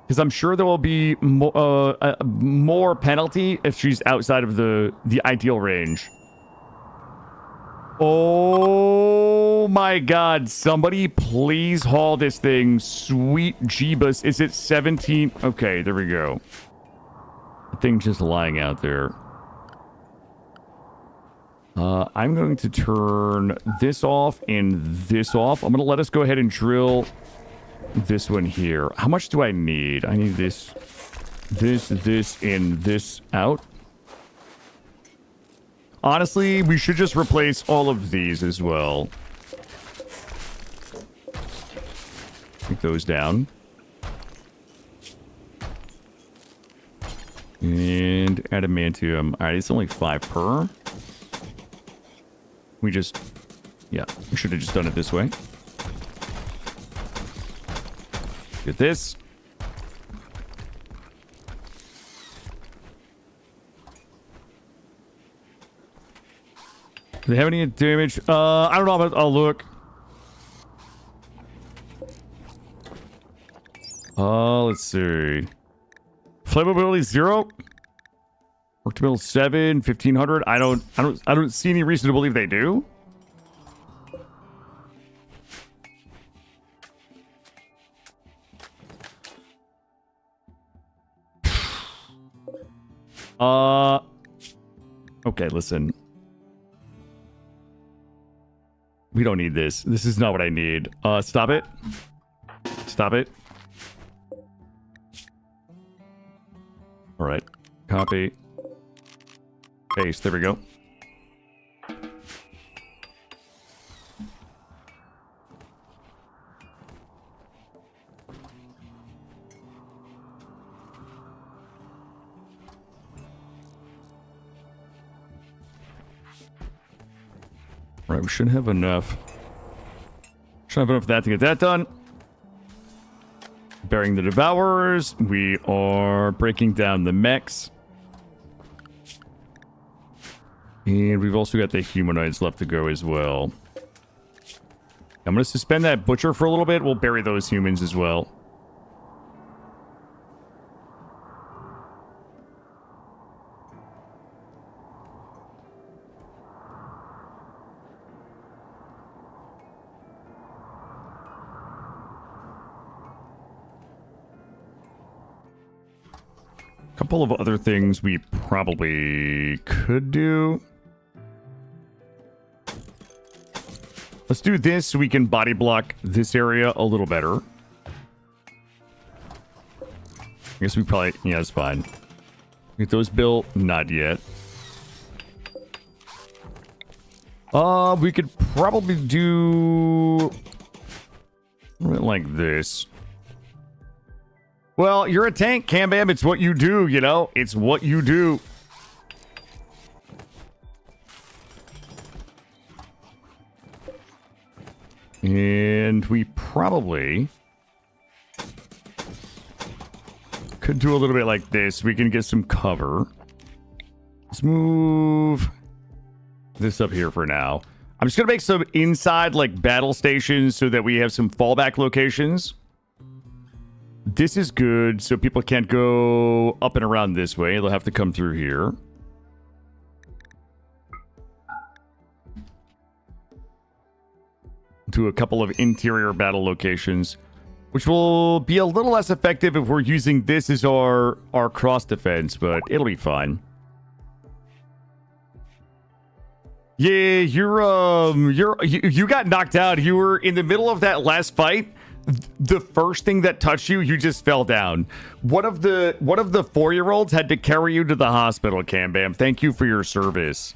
because I'm sure there will be more penalty if she's outside of the ideal range. Oh my god, somebody please haul this thing. Sweet Jeebus. Is it 17? Okay, there we go. The thing's just lying out there. I'm going to turn this off and this off. I'm going to let us go ahead and drill this one here. How much do I need? I need this, and this out. Honestly, we should just replace all of these as well. Take those down. And adamantium. Alright, it's only 5 per. We should have just done it this way. Get this. Do they have any damage? I don't know, but I'll look. Let's see. Flammability 0. Workability 7, 1,500. I don't see any reason to believe they do. Okay, listen. We don't need this. This is not what I need. Stop it. Stop it. All right. Copy. Paste. There we go. All right, we should have enough. Should have enough of that to get that done. Burying the Devourers. We are breaking down the mechs. And we've also got the humanoids left to go as well. I'm going to suspend that butcher for a little bit. We'll bury those humans as well. Couple of other things we probably could do. Let's do this so we can body block this area a little better. I guess we probably... Yeah, that's fine. Get those built? Not yet. We could probably do... like this. Well, you're a tank, Cam-Bam. It's what you do, you know? It's what you do. And we probably could do a little bit like this. We can get some cover. Let's move this up here for now. I'm just going to make some inside, like, battle stations so that we have some fallback locations. This is good, so people can't go up and around this way. They'll have to come through here. to a couple of interior battle locations, which will be a little less effective if we're using this as our cross defense, but it'll be fine. Yeah, you got knocked out. You were in the middle of that last fight. The first thing that touched you, you just fell down. One of the 4-year-olds had to carry you to the hospital, Cam Bam. Thank you for your service.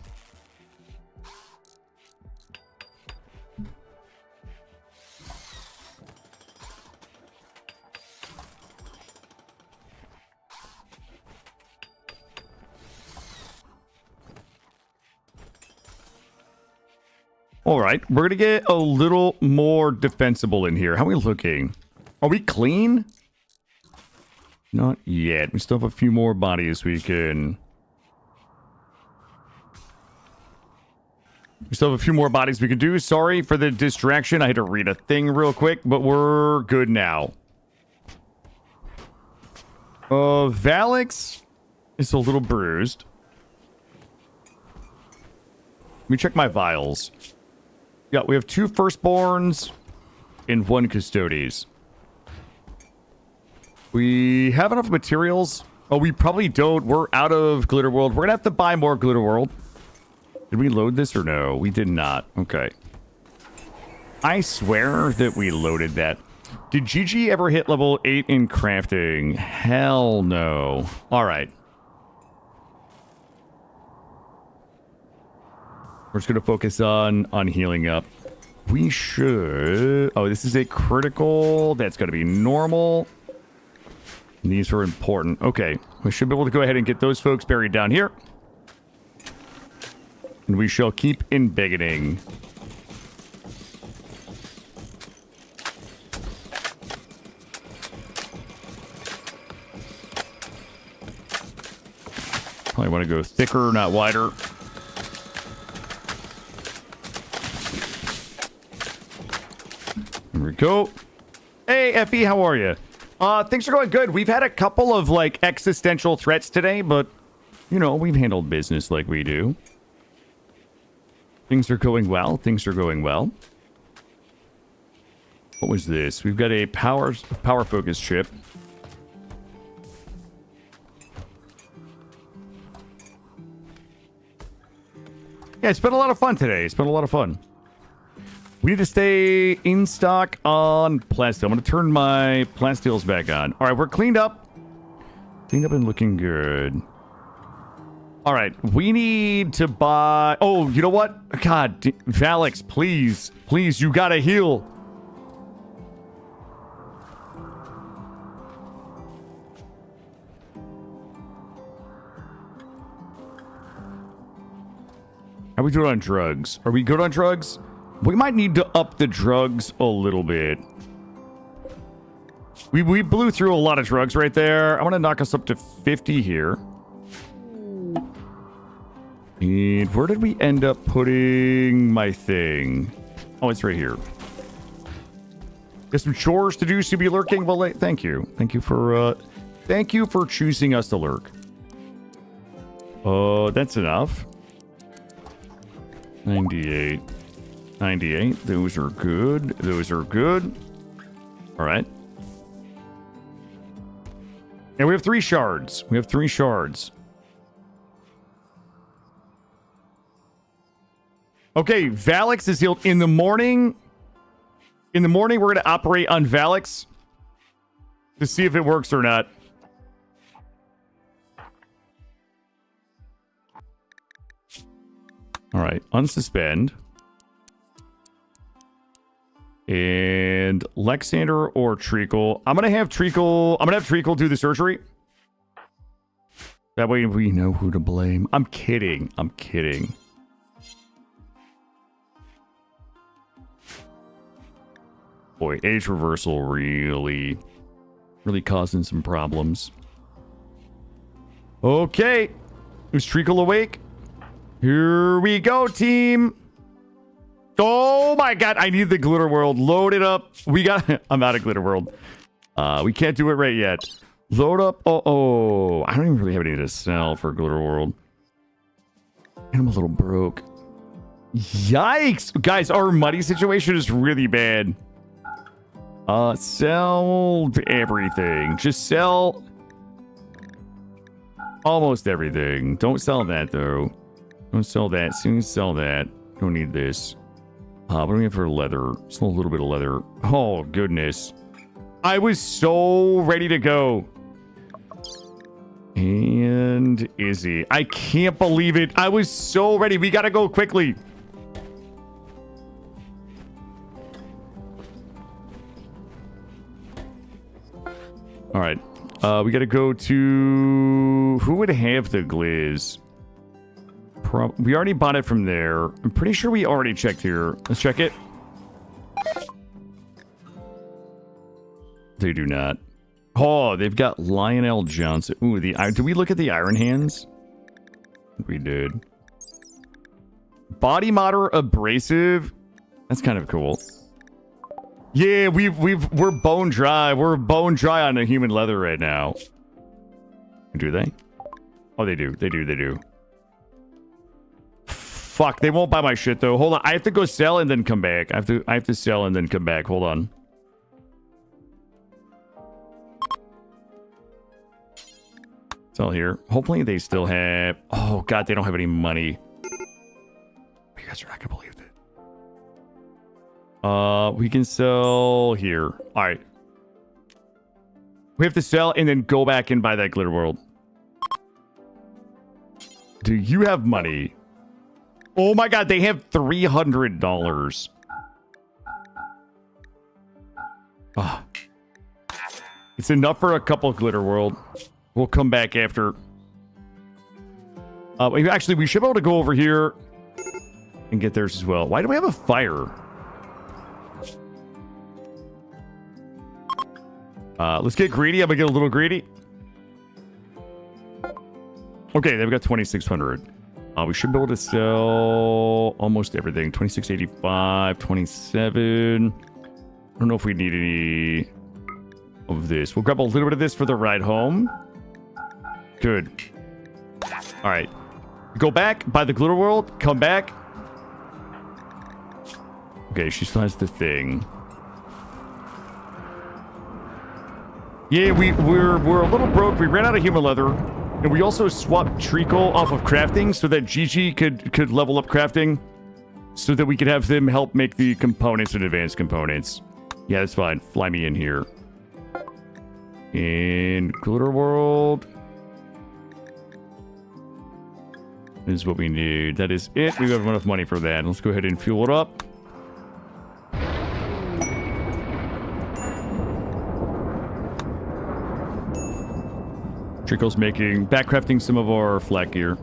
All right, we're going to get a little more defensible in here. How are we looking? Are we clean? Not yet. We still have a few more bodies we can... We still have a few more bodies we can do. Sorry for the distraction. I had to read a thing real quick, but we're good now. Valix is a little bruised. Let me check my vials. Yeah, we have 2 firstborns and 1 custodes. We have enough materials. Oh, we probably don't. We're out of Glitterworld. We're gonna have to buy more Glitterworld. Did we load this or no? We did not. Okay. I swear that we loaded that. Did GG ever hit level 8 in crafting? Hell no. All right. We're just going to focus on healing up. We should... Oh, this is a critical. That's going to be normal. And these are important. Okay. We should be able to go ahead and get those folks buried down here. And we shall keep embiggening. Probably want to go thicker, not wider. Here we go. Hey, Effie, how are you? Things are going good. We've had a couple of, like, existential threats today, but, you know, we've handled business like we do. Things are going well. Things are going well. What was this? We've got a power focus chip. Yeah, it's been a lot of fun today. It's been a lot of fun. We need to stay in stock on plasteel. I'm going to turn my plasteels back on. All right, we're cleaned up. Cleaned up and looking good. All right, we need to buy... Oh, you know what? God, Valix, please. Please, you got to heal. How are we doing on drugs? Are we good on drugs? We might need to up the drugs a little bit. We blew through a lot of drugs right there. I want to knock us up to 50 here. And where did we end up putting my thing? Oh, it's right here. Got some chores to do, so be lurking. Well, thank you. Thank you for choosing us to lurk. That's enough. 98. 98. Those are good. Those are good. All right. And we have 3 shards. We have 3 shards. Okay, Valix is healed. In the morning, we're going to operate on Valix to see if it works or not. All right, unsuspend. And Lexander or Treacle. I'm gonna have Treacle do the surgery. That way we know who to blame. I'm kidding. I'm kidding. Boy, age reversal really causing some problems. Okay. Is Treacle awake? Here we go, team. Oh my god, I need the Glitter World. Load it up. I'm out of Glitter World. We can't do it right yet. Load up. Oh, I don't even really have anything to sell for Glitter World. And I'm a little broke. Yikes. Guys, our money situation is really bad. Sell everything. Just sell almost everything. Don't sell that, though. Don't sell that. Soon sell that. Don't need this. What do we have for leather? Sell a little bit of leather. Oh, goodness. I was so ready to go. And Izzy. I can't believe it. I was so ready. We gotta go quickly. All right. We gotta go to... Who would have the glizz? We already bought it from there. I'm pretty sure we already checked here. Let's check it. They do not. Oh, they've got Lionel Johnson. Ooh, did we look at the Iron Hands? We did. Body modder abrasive. That's kind of cool. Yeah, we're bone dry. We're bone dry on the human leather right now. Do they? Oh, they do. They do. Fuck, they won't buy my shit though. Hold on, I have to go sell and then come back. I have to sell and then come back. Hold on. Sell here. Hopefully they still have... Oh god, they don't have any money. You guys are not gonna believe it. We can sell here. All right. We have to sell and then go back and buy that Glitter World. Do you have money? Oh my god, they have $300. Ah. It's enough for a couple Glitter World. We'll come back after. Actually, we should be able to go over here and get theirs as well. Why do we have a fire? Let's get greedy. I'm gonna get a little greedy. Okay, they've got 2,600. We should be able to sell almost everything. 2685, 27. I don't know if we need any of this. We'll grab a little bit of this for the ride home. Good. All right. Go back, buy the Glitter World, come back. Okay, she still has the thing. Yeah, we're a little broke. We ran out of human leather. And we also swapped treacle off of crafting so that Gigi could level up crafting so that we could have them help make the components and advanced components. Yeah, that's fine. Fly me in here. In Glitter World. This is what we need. That is it. We have enough money for that. Let's go ahead and fuel it up. Trickle's backcrafting some of our flak gear.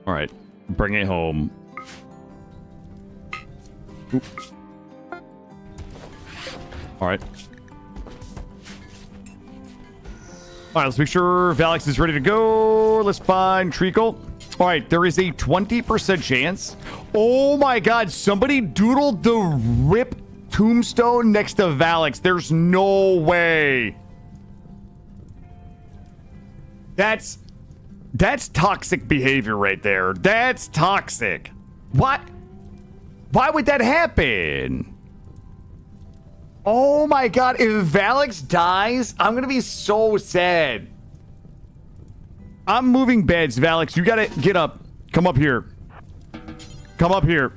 All right, bring it home. Oop. All right. All right, let's make sure Valix is ready to go. Let's find Treacle. All right, there is a 20% chance. Oh my God, somebody doodled the rip tombstone next to Valix. There's no way. That's toxic behavior right there. That's toxic. What? Why would that happen? Oh my God, if Valix dies, I'm gonna be so sad. I'm moving beds, Valix. You gotta get up. Come up here. Come up here.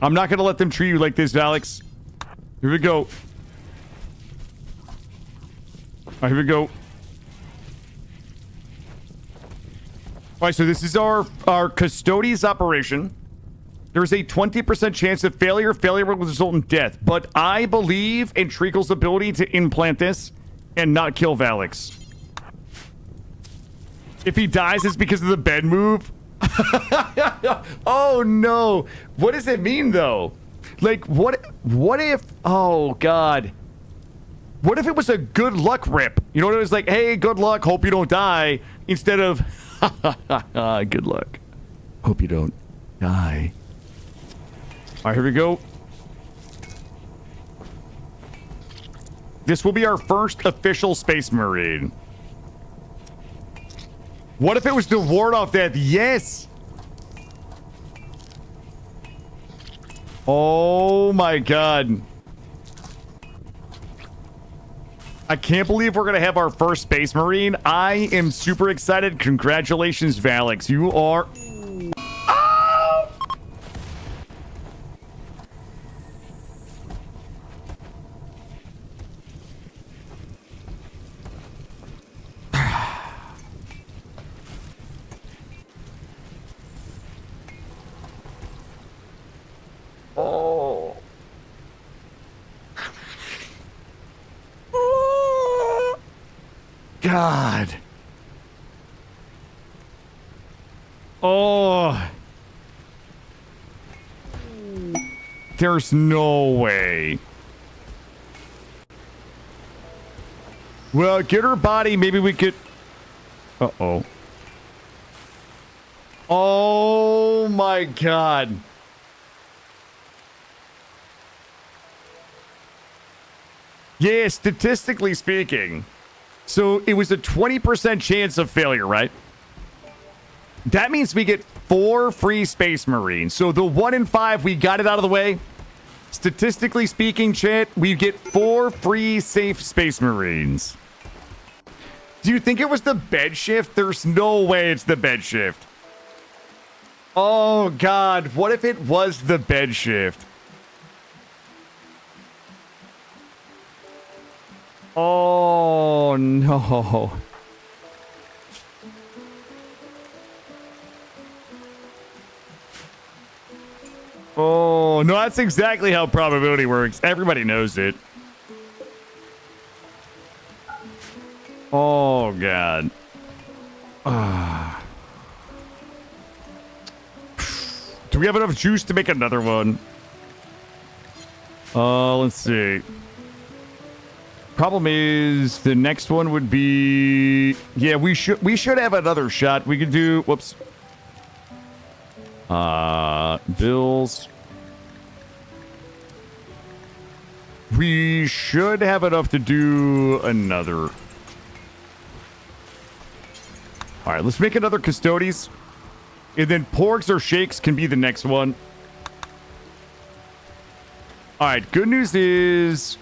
I'm not gonna let them treat you like this, Valix. Here we go. All right, here we go. All right, so this is our Custodes operation. There's a 20% chance of failure. Failure will result in death. But I believe in Treacle's ability to implant this and not kill Valix. If he dies, it's because of the bed move. Oh no. What does it mean though? Like what if, oh God. What if it was a good luck rip? You know what it was like, hey, good luck, hope you don't die, instead of good luck, hope you don't die. All right, here we go. This will be our first official Space Marine. What if it was to ward off that? Yes. Oh my god. I can't believe we're going to have our first Space Marine. I am super excited. Congratulations, Valix. You are... Oh! Oh. God. Oh. There's no way. Well, get her body. Maybe we could... Uh-oh. Oh, my God. Yeah, statistically speaking. So it was a 20% chance of failure, right? That means we get 4 free Space Marines. So the 1 in 5, we got it out of the way. Statistically speaking, chat, we get 4 free safe Space Marines. Do you think it was the bed shift? There's no way it's the bed shift. Oh, God. What if it was the bed shift? Oh, no. Oh, no, that's exactly how probability works. Everybody knows it. Oh, God. Do we have enough juice to make another one? Let's see. Problem is, the next one would be... Yeah, we should have another shot. We could do... Whoops. Bills. We should have enough to do another. All right, let's make another Custodes. And then Porgs or Shakes can be the next one. All right, good news is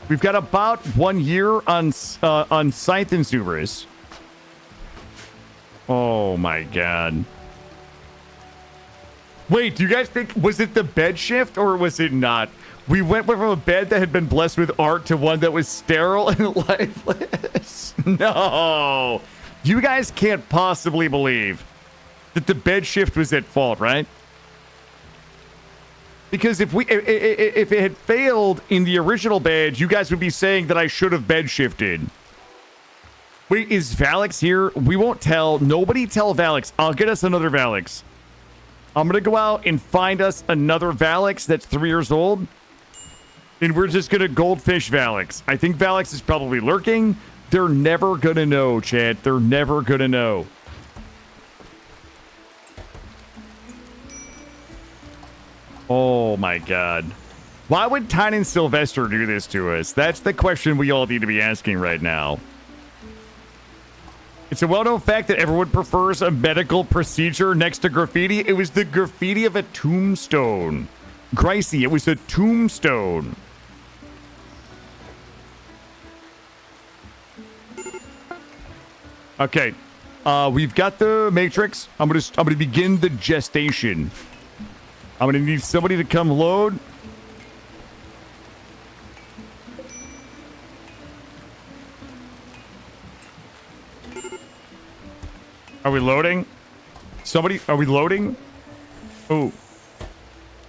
we've got about 1 year on Scythe and Subrus. Oh, my God. Wait, do you guys think, was it the bed shift or was it not? We went from a bed that had been blessed with art to one that was sterile and lifeless. No. You guys can't possibly believe that the bed shift was at fault, right? Because if it had failed in the original badge, you guys would be saying that I should have bed shifted. Wait, is Valix here? We won't tell. Nobody tell Valix. I'll get us another Valix. I'm going to go out and find us another Valix that's 3 years old. And we're just going to goldfish Valix. I think Valix is probably lurking. They're never going to know, Chad. They're never going to know. Oh, my God. Why would Tynan Sylvester do this to us? That's the question we all need to be asking right now. It's a well-known fact that everyone prefers a medical procedure next to graffiti. It was the graffiti of a tombstone. Gracie, it was a tombstone. Okay. We've got the matrix. I'm gonna begin the gestation. I'm gonna need somebody to come load. Are we loading? Somebody, are we loading? Oh.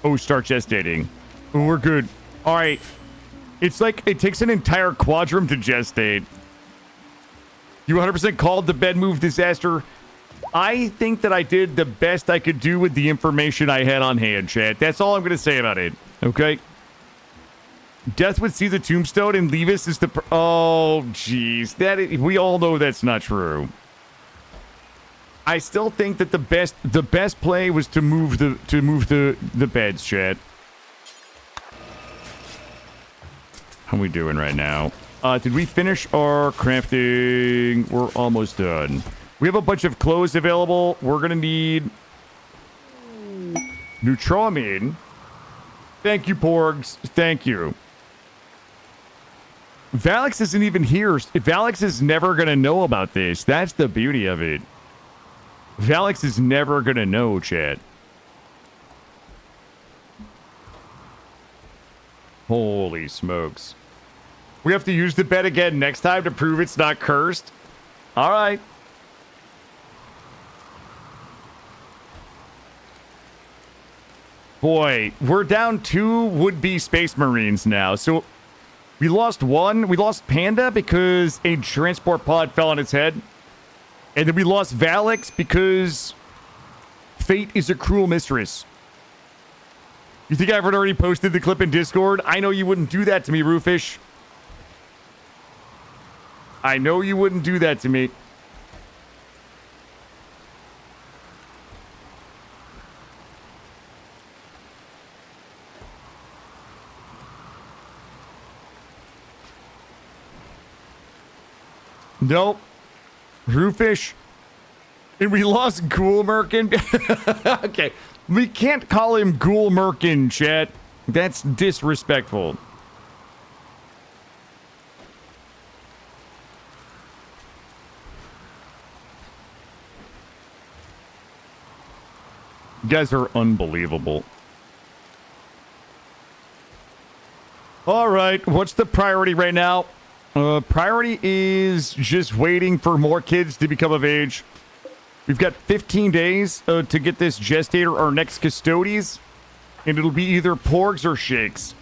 Oh, start gestating. Oh, we're good. All right. It's like, it takes an entire quadrum to gestate. You 100% called the bed move disaster. I think that I did the best I could do with the information I had on hand, chat. That's all I'm going to say about it. Okay? Death would see the tombstone and leave us as the... Oh, jeez. We all know that's not true. I still think that the best play was to move the beds, chat. How are we doing right now? Did we finish our crafting? We're almost done. We have a bunch of clothes available. We're going to need Neutroamine. Thank you, Porgs. Thank you. Valix isn't even here. Valix is never going to know about this. That's the beauty of it. Valix is never going to know, chat. Holy smokes. We have to use the bed again next time to prove it's not cursed. All right. Boy, we're down 2 would-be Space Marines now. So we lost one. We lost Panda because a transport pod fell on its head. And then we lost Valix because fate is a cruel mistress. You think I haven't already posted the clip in Discord? I know you wouldn't do that to me, Roofish. I know you wouldn't do that to me. Nope. Roofish. And we lost Ghoulmerkin. Okay. We can't call him Ghoulmerkin, chat. That's disrespectful. You guys are unbelievable. All right. What's the priority right now? Priority is just waiting for more kids to become of age. We've got 15 days to get this gestator, our next custodies, and it'll be either porgs or shakes.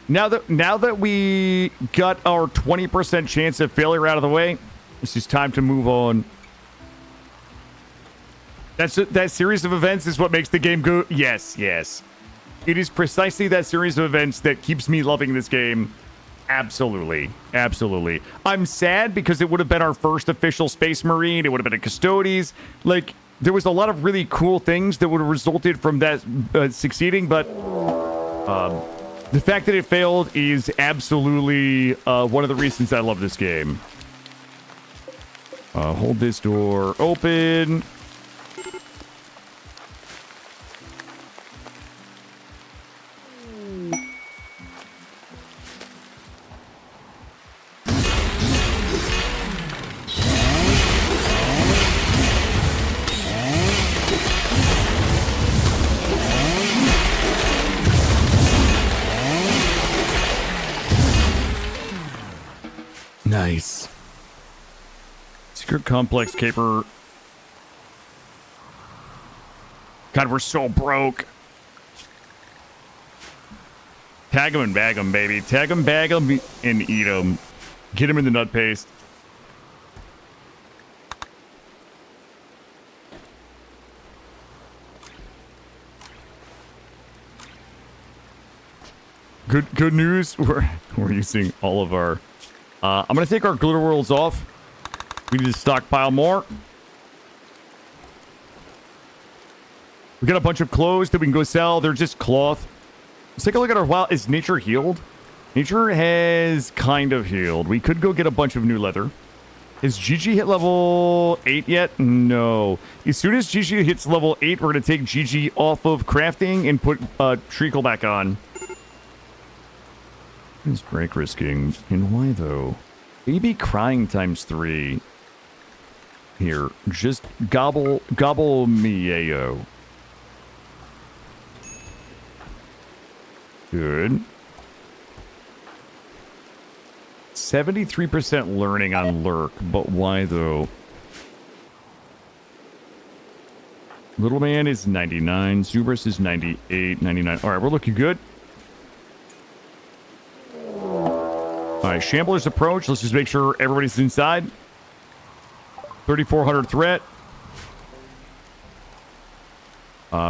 Now that we got our 20% chance of failure out of the way, it's just time to move on. That series of events is what makes the game go. Yes, yes. It is precisely that series of events that keeps me loving this game. Absolutely. Absolutely. I'm sad because it would have been our first official Space Marine. It would have been a Custodes. Like, there was a lot of really cool things that would have resulted from that succeeding, but the fact that it failed is absolutely one of the reasons I love this game. Hold this door open. Nice. Secret complex caper. God, we're so broke. Tag 'em and bag 'em, baby. Tag 'em, bag 'em, and eat 'em. Get 'em in the nut paste. Good news. We're using all of our. I'm gonna take our glitter worlds off. We need to stockpile more. We got a bunch of clothes that we can go sell. They're just cloth. Let's take a look at our wild. Is nature healed? Nature has kind of healed. We could go get a bunch of new leather. Is GG hit level 8 yet? No. As soon as GG hits level 8, we're going to take GG off of crafting and put Treacle back on. What is break risking? And why, though? Baby crying times 3. Here. Just gobble me, yayo. Good. 73% learning on Lurk, but why though? Little Man is 99, Zubris is 98, 99. All right, we're looking good. All right, Shambler's approach. Let's just make sure everybody's inside. 3,400 threat.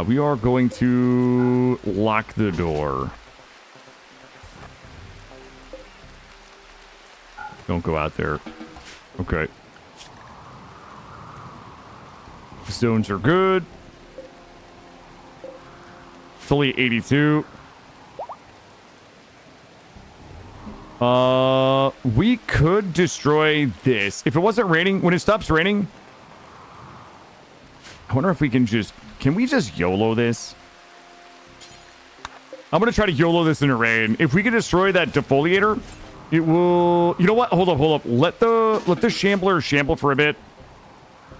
We are going to lock the door. Don't go out there. Okay. Zones are good. It's only 82. We could destroy this. If it wasn't raining, when it stops raining, I wonder if we can just... Can we just YOLO this? I'm going to try to YOLO this in the rain. If we can destroy that defoliator, it will... You know what? Hold up. Let the Shambler shamble for a bit.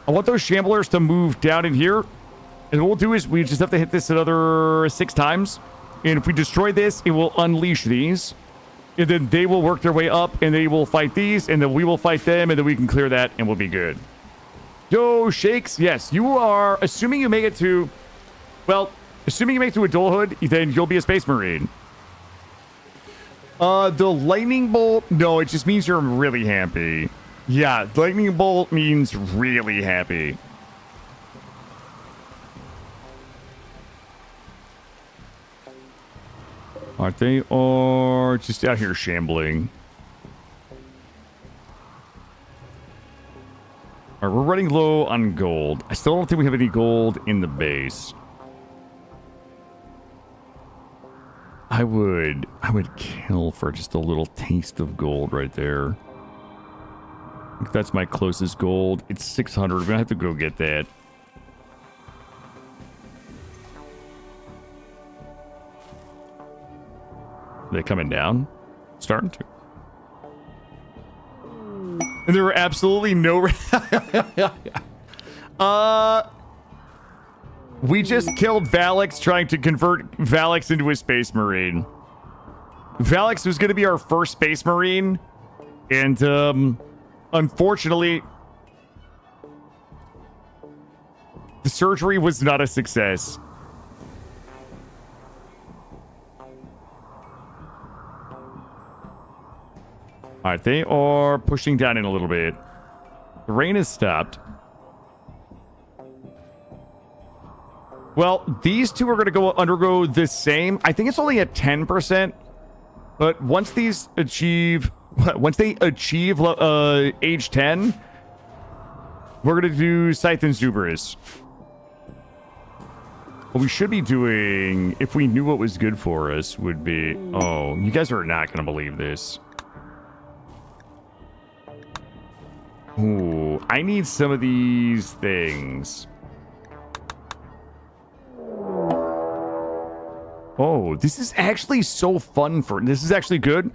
I want those Shamblers to move down in here. And what we'll do is we just have to hit this another 6 times. And if we destroy this, it will unleash these. And then they will work their way up, and they will fight these, and then we will fight them, and then we can clear that, and we'll be good. Yo, Shakes, yes, you are, assuming you make it to, well, assuming you make it to adulthood, then you'll be a Space Marine. The Lightning Bolt, no, it just means you're really happy. Yeah, Lightning Bolt means really happy. Alright, they are just out here shambling. Alright, we're running low on gold. I still don't think we have any gold in the base. I would kill for just a little taste of gold right there. I think that's my closest gold. It's 600. We're gonna have to go get that. Are they coming down? Starting to. And there were absolutely no... We just killed Valix trying to convert Valix into a Space Marine. Valix was going to be our first Space Marine. And, unfortunately... the surgery was not a success. All right, they are pushing down in a little bit. The rain has stopped. Well, these two are going to undergo the same. I think it's only at 10%. But once these achieve... Once they achieve age 10, we're going to do Scythe and Zuberus. What we should be doing, if we knew what was good for us, would be... Oh, you guys are not going to believe this. Ooh, I need some of these things. Oh, this is actually so fun for... This is actually good.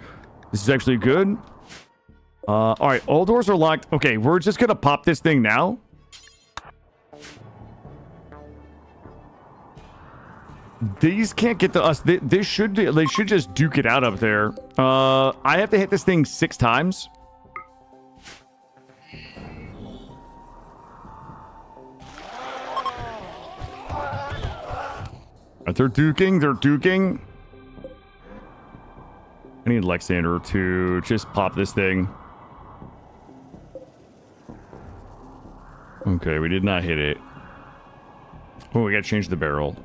This is actually good. All right, all doors are locked. Okay, we're just gonna pop this thing now. These can't get to us. They should just duke it out up there. I have to hit this thing 6 times. They're duking. I need Lexander to just pop this thing. Okay, we did not hit it. Oh, we gotta change the barrel.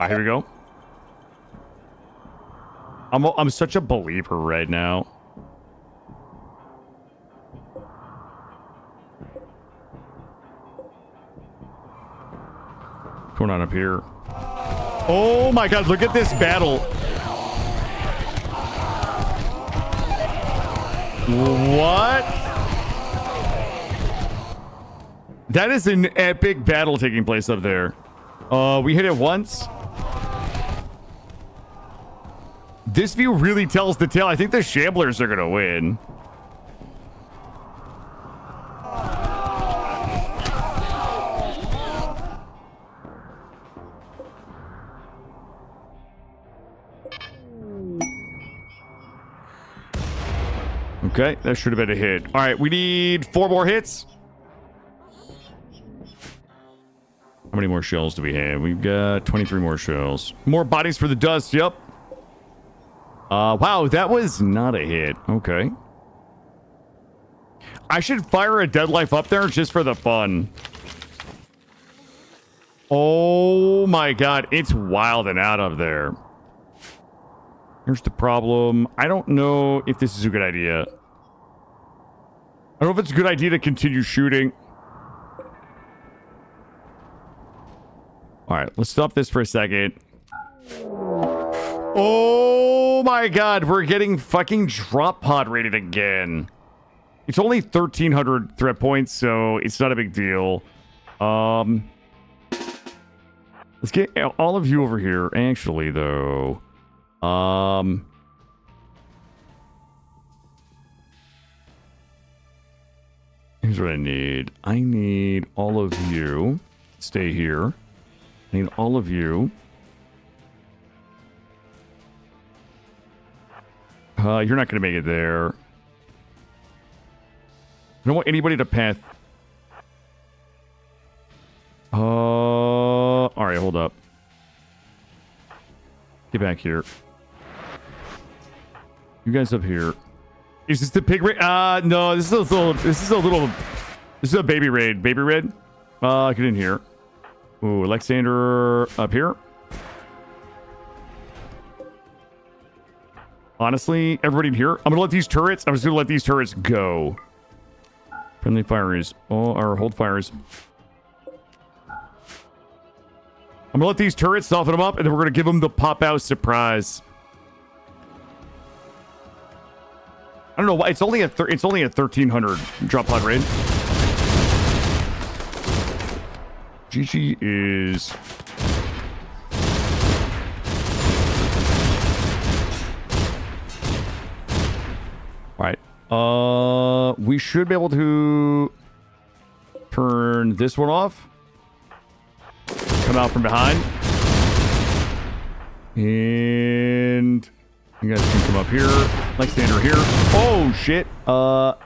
Alright, here we go. I'm such a believer right now. What's going on up here? Oh my god, look at this battle. What? That is an epic battle taking place up there. We hit it once. This view really tells the tale. I think the Shamblers are gonna win. Okay, that should have been a hit. All right, we need 4 more hits. How many more shells do we have? We've got 23 more shells. More bodies for the dust, yep. Wow, that was not a hit. Okay. I should fire a dead life up there just for the fun. Oh my god, it's wild and out up there. Here's the problem. I don't know if this is a good idea. I don't know if it's a good idea to continue shooting. All right, let's stop this for a second. Oh my god, we're getting fucking drop pod rated again. It's only 1,300 threat points, so it's not a big deal. Let's get all of you over here. Actually, though, here's what I need. I need all of you. Stay here. I need all of you. You're not going to make it there. I don't want anybody to path. All right, hold up. Get back here. You guys up here. Is this the pig raid? No, this is a baby raid. Baby raid? Get in here. Ooh, Alexander up here. Honestly, everybody in here. I'm gonna let these turrets. I'm just gonna let these turrets go. Friendly fires. Oh, or hold fires. I'm gonna let these turrets soften them up, and then we're gonna give them the pop out surprise. I don't know why it's only a 1,300 drop pod raid. GG is. All right. We should be able to turn this one off. Come out from behind. And you guys can come up here. Alexander here. Oh, shit. Our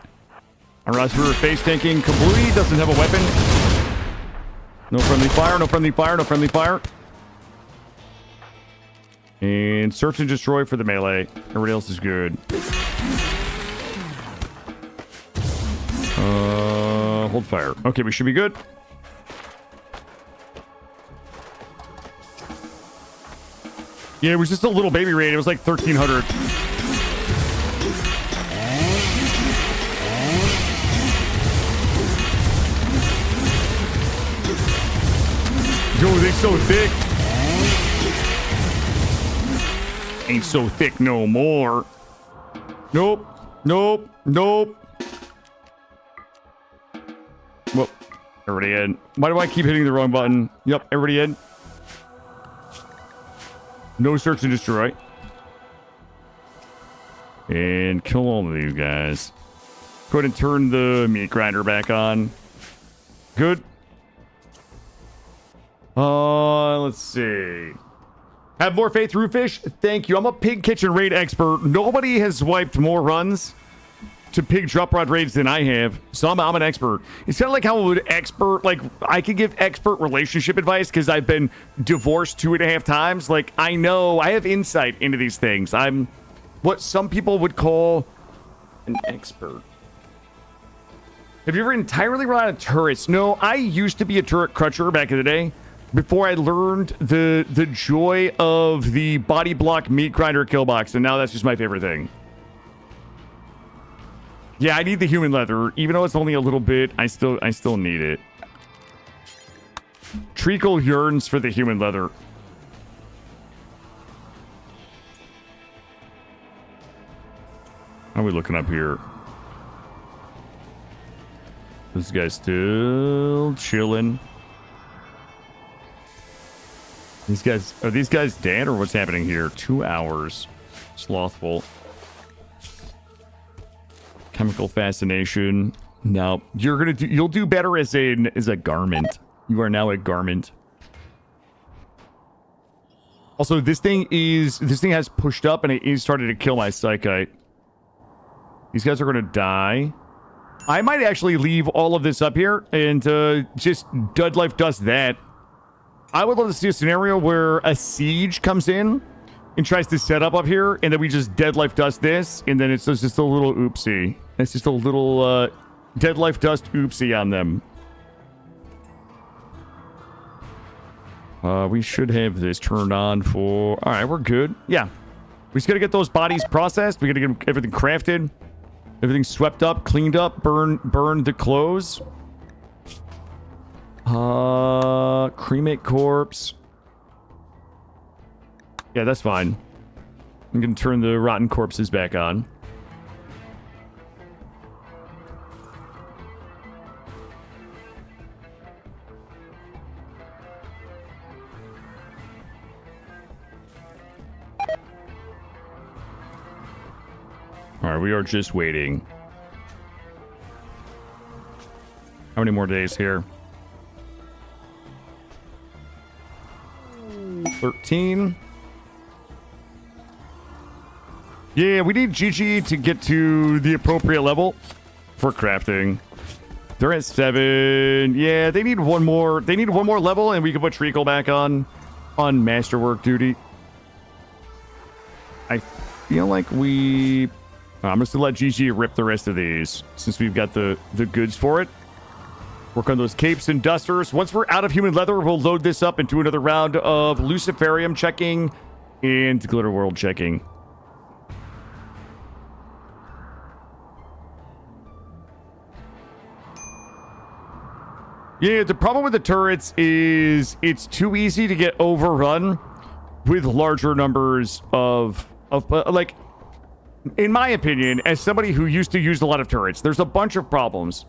Raspberry face tanking completely doesn't have a weapon. No friendly fire, no friendly fire, no friendly fire. And search and destroy for the melee. Everybody else is good. Hold fire. Okay, we should be good. Yeah, it was just a little baby raid. It was like 1,300. Yo, they so thick. Ain't so thick no more. Nope. Nope. Nope. Well, everybody in. Why do I keep hitting the wrong button? Yep, everybody in. No search and destroy. And kill all of you guys. Go ahead and turn the meat grinder back on. Good. Let's see. Have more faith, Roofish. Thank you. I'm a pig kitchen raid expert. Nobody has wiped more runs to pig drop rod raids than I have, so I'm an expert. It's kind of like how I would expert, like, I could give expert relationship advice because I've been divorced 2.5 times. Like, I know, I have insight into these things. I'm what some people would call an expert. Have you ever entirely run out of turrets? No, I used to be a turret crutcher back in the day before I learned the joy of the body block meat grinder kill box, and now that's just my favorite thing. Yeah, I need the human leather. Even though it's only a little bit, I still need it. Treacle yearns for the human leather. How are we looking up here? This guy's still chilling. Are these guys dead or what's happening here? 2 hours. Slothful. Chemical fascination. No, you'll do better as a garment. You are now a garment. Also, this thing has pushed up and it is starting to kill my psychite. These guys are gonna die. I might actually leave all of this up here and just Dud Life does that. I would love to see a scenario where a siege comes in and tries to set up here, and then we just Dead Life Dust this, and then it's just a little oopsie. It's just a little Dead Life Dust oopsie on them. We should have this turned on for... Alright, we're good. Yeah. We just gotta get those bodies processed. We gotta get everything crafted. Everything swept up, cleaned up, burn the clothes. Cremate corpse. Yeah, that's fine. I'm going to turn the rotten corpses back on. All right, we are just waiting. How many more days here? 13. Yeah, we need GG to get to the appropriate level for crafting. They're at 7. Yeah, they need one more. They need one more level, and we can put Treacle back on masterwork duty. I feel like we. I'm just gonna let GG rip the rest of these since we've got the goods for it. Work on those capes and dusters. Once we're out of human leather, we'll load this up and do another round of Luciferium checking and Glitterworld checking. Yeah, the problem with the turrets is it's too easy to get overrun with larger numbers of like, in my opinion, as somebody who used to use a lot of turrets, there's a bunch of problems.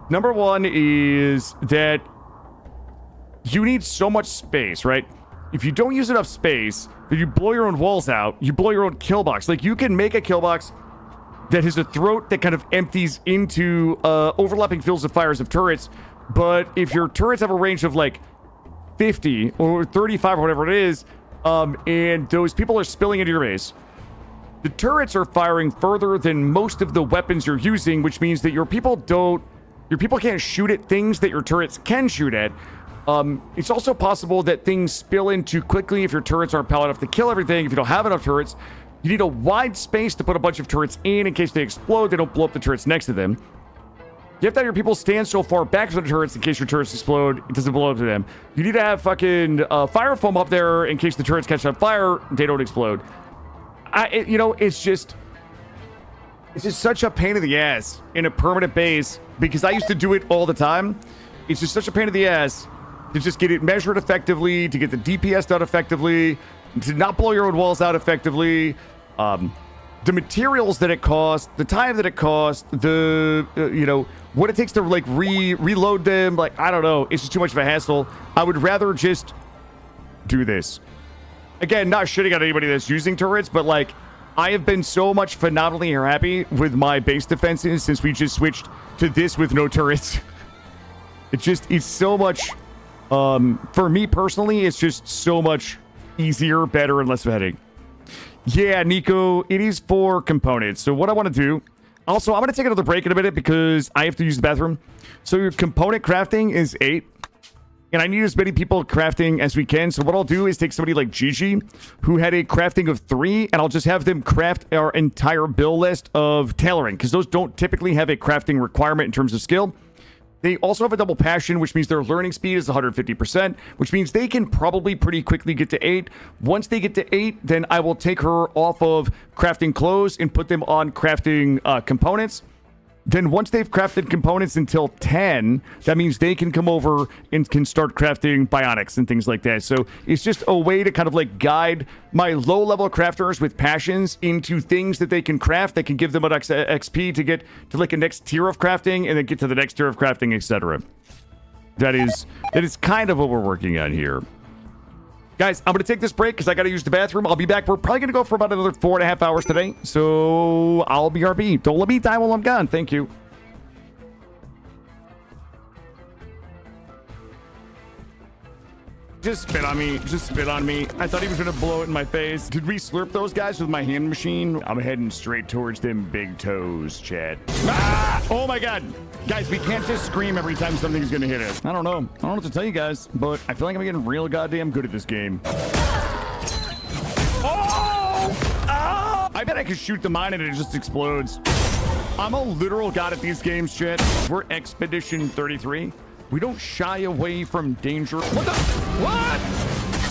Number one is that you need so much space, right? If you don't use enough space, then you blow your own walls out, you blow your own kill box. Like, you can make a kill box that has a throat that kind of empties into overlapping fields of fires of turrets, but if your turrets have a range of like 50 or 35 or whatever it is, and those people are spilling into your base, the turrets are firing further than most of the weapons you're using, which means that your people can't shoot at things that your turrets can shoot at. It's also possible that things spill in too quickly if your turrets aren't powered enough to kill everything. If you don't have enough turrets, you need a wide space to put a bunch of turrets in case they explode, they don't blow up the turrets next to them. You have to have your people stand so far back from the turrets in case your turrets explode, it doesn't blow up to them. You need to have fucking fire foam up there in case the turrets catch on fire, they don't explode. It's just such a pain in the ass in a permanent base, because I used to do it all the time. It's just such a pain in the ass to just get it measured effectively, to get the DPS done effectively, to not blow your own walls out effectively. The materials that it costs, the time that it costs, what it takes to like reload them, like, I don't know, it's just too much of a hassle. I would rather just do this. Again, not shitting on anybody that's using turrets, but like, I have been so much phenomenally happy with my base defenses since we just switched to this with no turrets. It's so much, for me personally, it's just so much easier, better, and less of a headache. Yeah, Nico, it is for components. So what I want to do, also, I'm going to take another break in a minute because I have to use the bathroom. So your component crafting is 8. And I need as many people crafting as we can. So what I'll do is take somebody like Gigi, who had a crafting of 3, and I'll just have them craft our entire bill list of tailoring, because those don't typically have a crafting requirement in terms of skill. They also have a double passion, which means their learning speed is 150%, which means they can probably pretty quickly get to 8. Once they get to 8, then I will take her off of crafting clothes and put them on crafting components. Then once they've crafted components until 10, that means they can come over and can start crafting bionics and things like that. So it's just a way to kind of like guide my low-level crafters with passions into things that they can craft that can give them an XP to get to like a next tier of crafting and then get to the next tier of crafting, etc. That is kind of what we're working on here. Guys, I'm going to take this break because I got to use the bathroom. I'll be back. We're probably going to go for about another 4.5 hours today. So I'll be RB. Don't let me die while I'm gone. Thank you. Just spit on me. Just spit on me. I thought he was going to blow it in my face. Did we slurp those guys with my hand machine? I'm heading straight towards them big toes, Chad. Ah! Oh my God. Guys, we can't just scream every time something's going to hit us. I don't know. I don't know what to tell you guys, but I feel like I'm getting real goddamn good at this game. Oh! Oh! I bet I could shoot the mine and it just explodes. I'm a literal god at these games, Chad. We're Expedition 33. We don't shy away from danger. What the? What?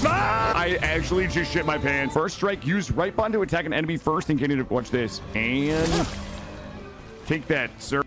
Ah! I actually just shit my pants. First strike, use right button to attack an enemy first and continue to watch this. And take that, sir.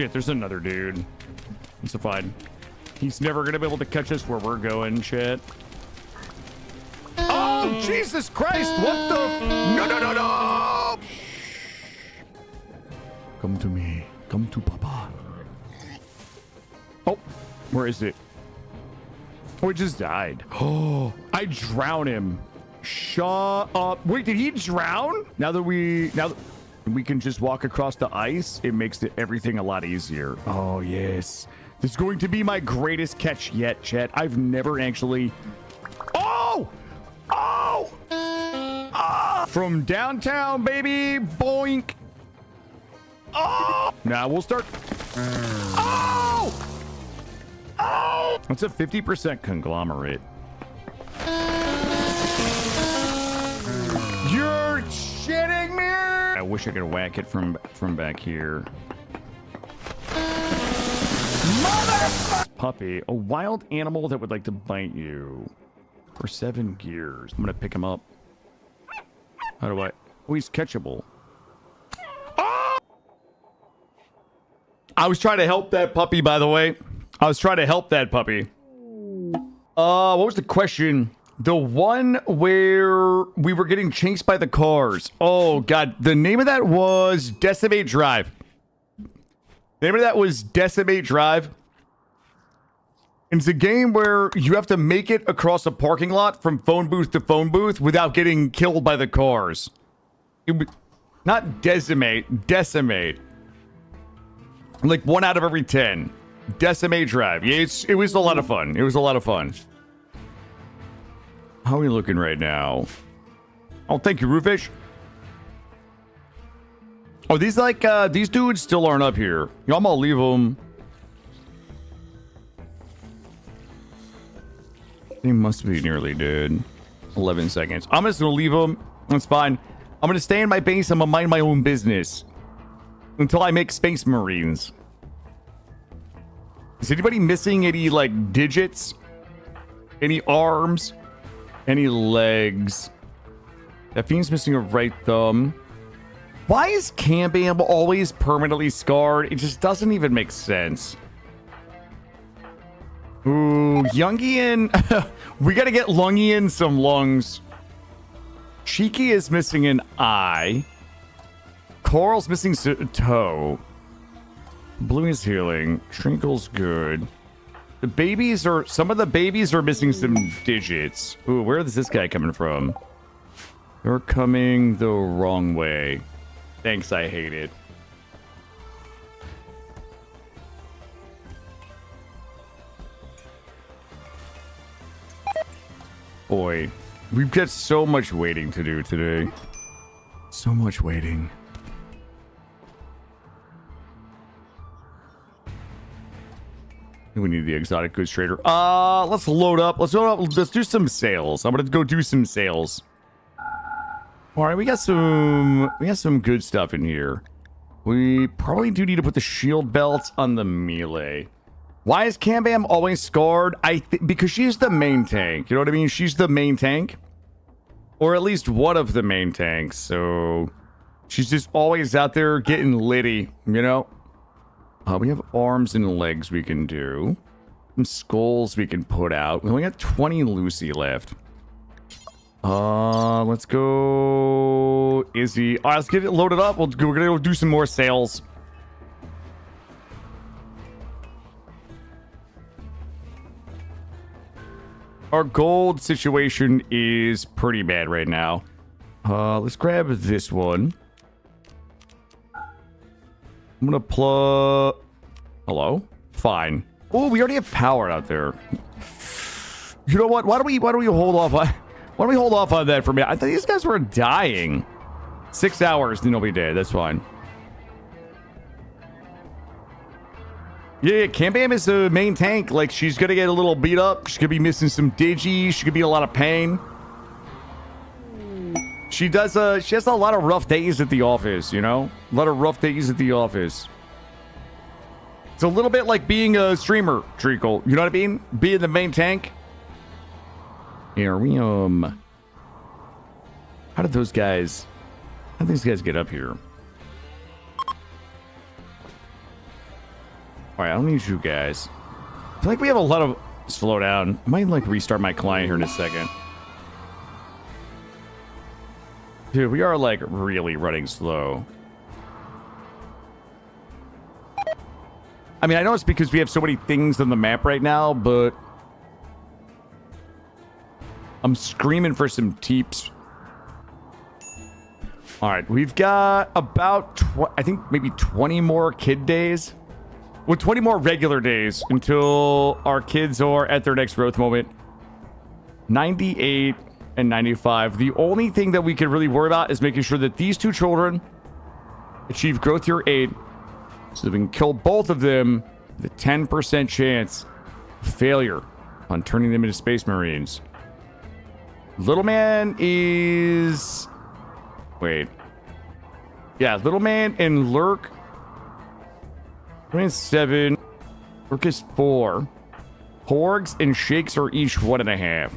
shit, there's another dude. It's fine. He's never gonna be able to catch us where we're going, shit. Oh, Jesus Christ! What the? No, no, no, no! Come to me. Come to Papa. Oh, where is it? Oh, it just died. Oh, I drown him. Shut up. Wait, did he drown? Now that we can just walk across the ice, it makes everything a lot easier. Oh, yes. This is going to be my greatest catch yet, Chet. I've never actually... Oh! Oh! Ah! From downtown, baby. Boink. Oh! Now we'll start... Oh! Oh! That's a 50% conglomerate. You're shitting me! I wish I could whack it from back here. Mother puppy, a wild animal that would like to bite you. For 7 gears. I'm gonna pick him up. How do I? Oh, he's catchable. Oh! I was trying to help that puppy, by the way. I was trying to help that puppy. What was the question? The one where we were getting chased by the cars. Oh, God. The name of that was Decimate Drive. The name of that was Decimate Drive. And it's a game where you have to make it across a parking lot from phone booth to phone booth without getting killed by the cars. Not decimate, decimate. Like 1 out of every 10. Decimate Drive. Yeah, it was a lot of fun. It was a lot of fun. How are we looking right now? Oh, thank you, Roofish. Oh, these these dudes still aren't up here. Yeah, I'm gonna leave them. They must be nearly dead. 11 seconds. I'm just gonna leave them. That's fine. I'm gonna stay in my base. I'm gonna mind my own business until I make Space Marines. Is anybody missing any like digits? Any arms? Any legs? That fiend's missing a right thumb. Why is Cambam always permanently scarred? It just doesn't even make sense. Ooh, Youngian. We gotta get Lungian some lungs. Cheeky is missing an eye. Coral's missing a toe. Blue is healing. Trinkle's good. The babies are... Some of the babies are missing some digits. Ooh, where is this guy coming from? They're coming the wrong way. Thanks, I hate it. Boy, we've got so much waiting to do today. So much waiting. We need the exotic goods trader. Let's load up. Let's load up. Let's do some sales. I'm gonna go do some sales. All right, we got some good stuff in here. We probably do need to put the shield belts on the melee. Why is Cambam always scarred? Because she's the main tank. You know what I mean? She's the main tank, or at least one of the main tanks. So she's just always out there getting litty. You know. We have arms and legs we can do. Some skulls we can put out. We only got 20 Lucy left. Let's go Izzy. All right, let's get it loaded up. We're gonna go do some more sales. Our gold situation is pretty bad right now. Let's grab this one. I'm gonna plug... Hello? Fine. Oh, we already have power out there. You know what? Why don't we hold off on... Why don't we hold off on that for a minute? I thought these guys were dying. 6 hours, then nobody dead. That's fine. Yeah, Cambam is the main tank. Like, she's gonna get a little beat up. She's gonna be missing some digis. She could be in a lot of pain. She has a lot of rough days at the office, you know? A lot of rough days at the office. It's a little bit like being a streamer, Treacle. You know what I mean? Being the main tank. Here we How did these guys get up here? All right, I don't need you guys. I feel like we have a lot of... Slow down. I might like restart my client here in a second. Dude, we are like really running slow. I mean, I know it's because we have so many things on the map right now, but I'm screaming for some teeps. All right, we've got about, I think maybe 20 more kid days. Well, 20 more regular days until our kids are at their next growth moment. 98 and 95. The only thing that we can really worry about is making sure that these two children achieve growth year 8. So that we can kill both of them with a 10% chance of failure on turning them into Space Marines. Little man is... Wait. Yeah, Little man and Lurk. Little man's 7. Lurk is 4. Porgs and Shakes are each 1.5.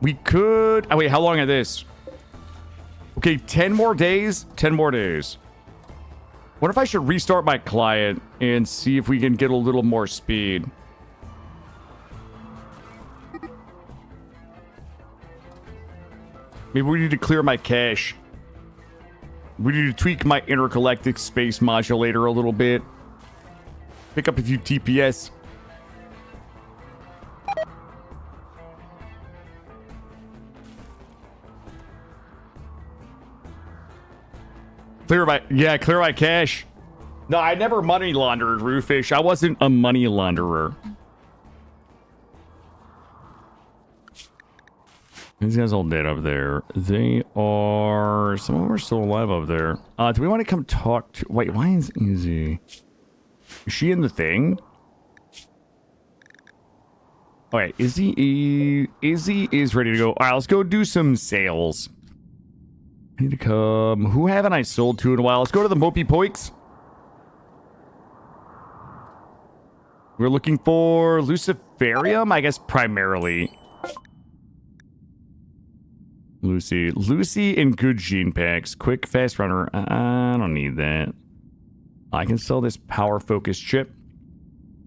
We could... Oh, wait, how long is this? Okay, 10 more days. 10 more days. What if I should restart my client and see if we can get a little more speed? Maybe we need to clear my cache. We need to tweak my intergalactic space modulator a little bit. Pick up a few TPS. Clear my cache. No, I never money laundered, Roofish. I wasn't a money launderer. These guys all dead up there. They are... Some of them are still alive up there. Do we want to come talk to... Wait, why is Izzy... Is she in the thing? Okay, Izzy is ready to go. All right, let's go do some sales. I need to come... Who haven't I sold to in a while? Let's go to the Mopey Poiks. We're looking for Luciferium, I guess, primarily. Lucy and good gene packs. Quick, fast runner. I don't need that. I can sell this power focus chip.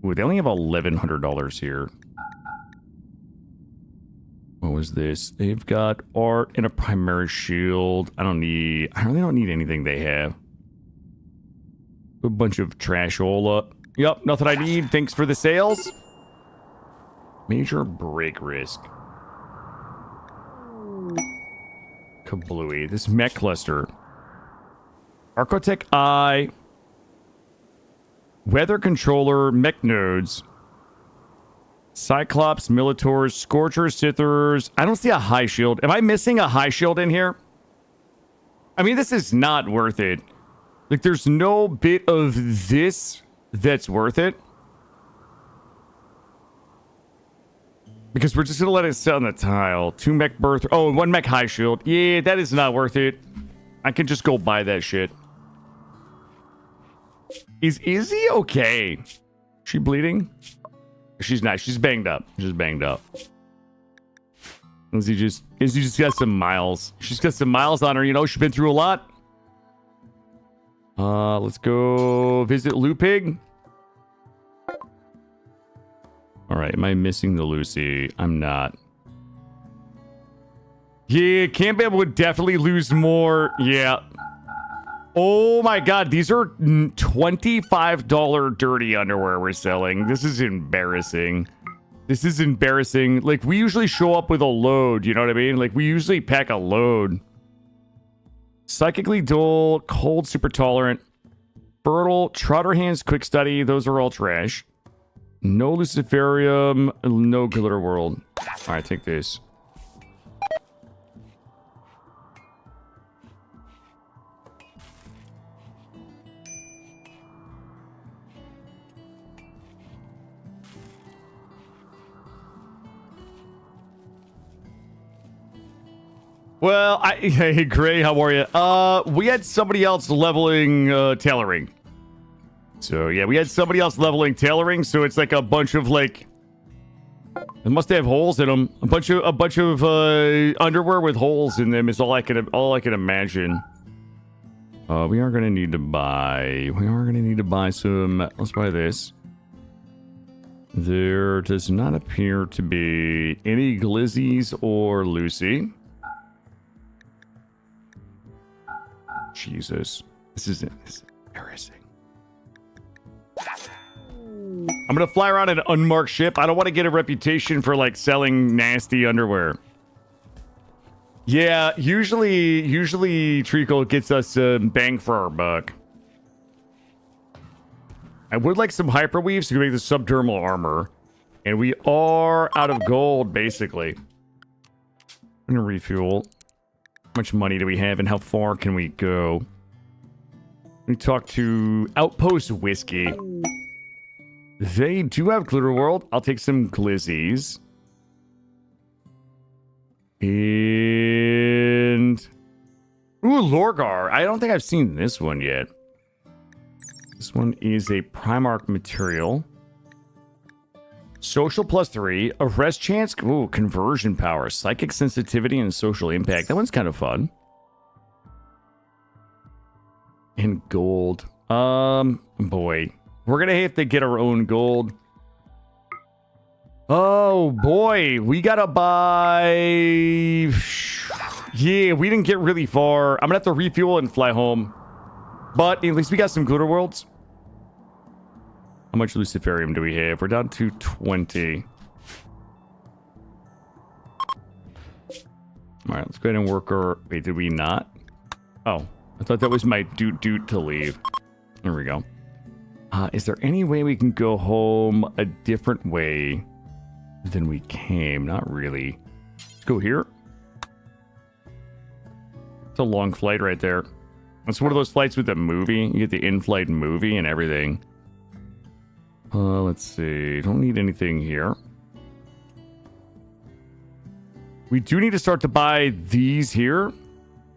Ooh, they only have $1,100 here. What was this? They've got art and a primary shield. I really don't need anything they have. A bunch of trashola. Yep, nothing I need. Thanks for the sales. Major break risk. Kablooey. This mech cluster. Archotech Eye. Weather controller. Mech nodes. Cyclops, Militors, Scorchers, Sithers. I don't see a high shield. Am I missing a high shield in here? I mean, this is not worth it. Like, there's no bit of this that's worth it. Because we're just going to let it sit on the tile. 2 mech birth. Oh, 1 mech high shield. Yeah, that is not worth it. I can just go buy that shit. Is Izzy okay? She bleeding? She's not. She's banged up. She's banged up. Izzy just got some miles. She's got some miles on her. You know, she's been through a lot. Let's go visit Lupig. All right. Am I missing the Lucy? I'm not. Yeah, Campbell would definitely lose more. Yeah. Oh my god, these are $25 dirty underwear we're selling. This is embarrassing. This is embarrassing. Like, we usually show up with a load, you know what I mean? Like, we usually pack a load. Psychically dull, cold, super tolerant, fertile, Trotter Hands, quick study. Those are all trash. No Luciferium, no Glitter World. All right, take this. Well, hey, Gray, how are you? We had somebody else leveling tailoring. So, yeah, we had somebody else leveling tailoring, so it's like a bunch of, like... It must have holes in them. A bunch of underwear with holes in them is all I can imagine. We are going to need to buy... We are going to need to buy some... Let's buy this. There does not appear to be any glizzies or Lucy. Jesus. This is embarrassing. I'm going to fly around an unmarked ship. I don't want to get a reputation for, like, selling nasty underwear. Yeah, usually Treacle gets us bang for our buck. I would like some hyperweaves to make the subdermal armor. And we are out of gold, basically. I'm going to refuel. How much money do we have and how far can we go? We talk to Outpost Whiskey. They do have Glitter World. I'll take some glizzies. And... Ooh, Lorgar. I don't think I've seen this one yet. This one is a Primarch material. Social +3. Arrest chance. Ooh, conversion power. Psychic sensitivity and social impact. That one's kind of fun. And gold. Boy. We're gonna have to get our own gold. Oh, boy. We gotta buy... Yeah, we didn't get really far. I'm gonna have to refuel and fly home. But at least we got some Glitter Worlds. How much Luciferium do we have? We're down to 20. Alright, let's go ahead and work our... Wait, did we not? Oh, I thought that was my doot to leave. There we go. Is there any way we can go home a different way than we came? Not really. Let's go here. It's a long flight right there. It's one of those flights with the movie. You get the in-flight movie and everything. Let's see. Don't need anything here. We do need to start to buy these here.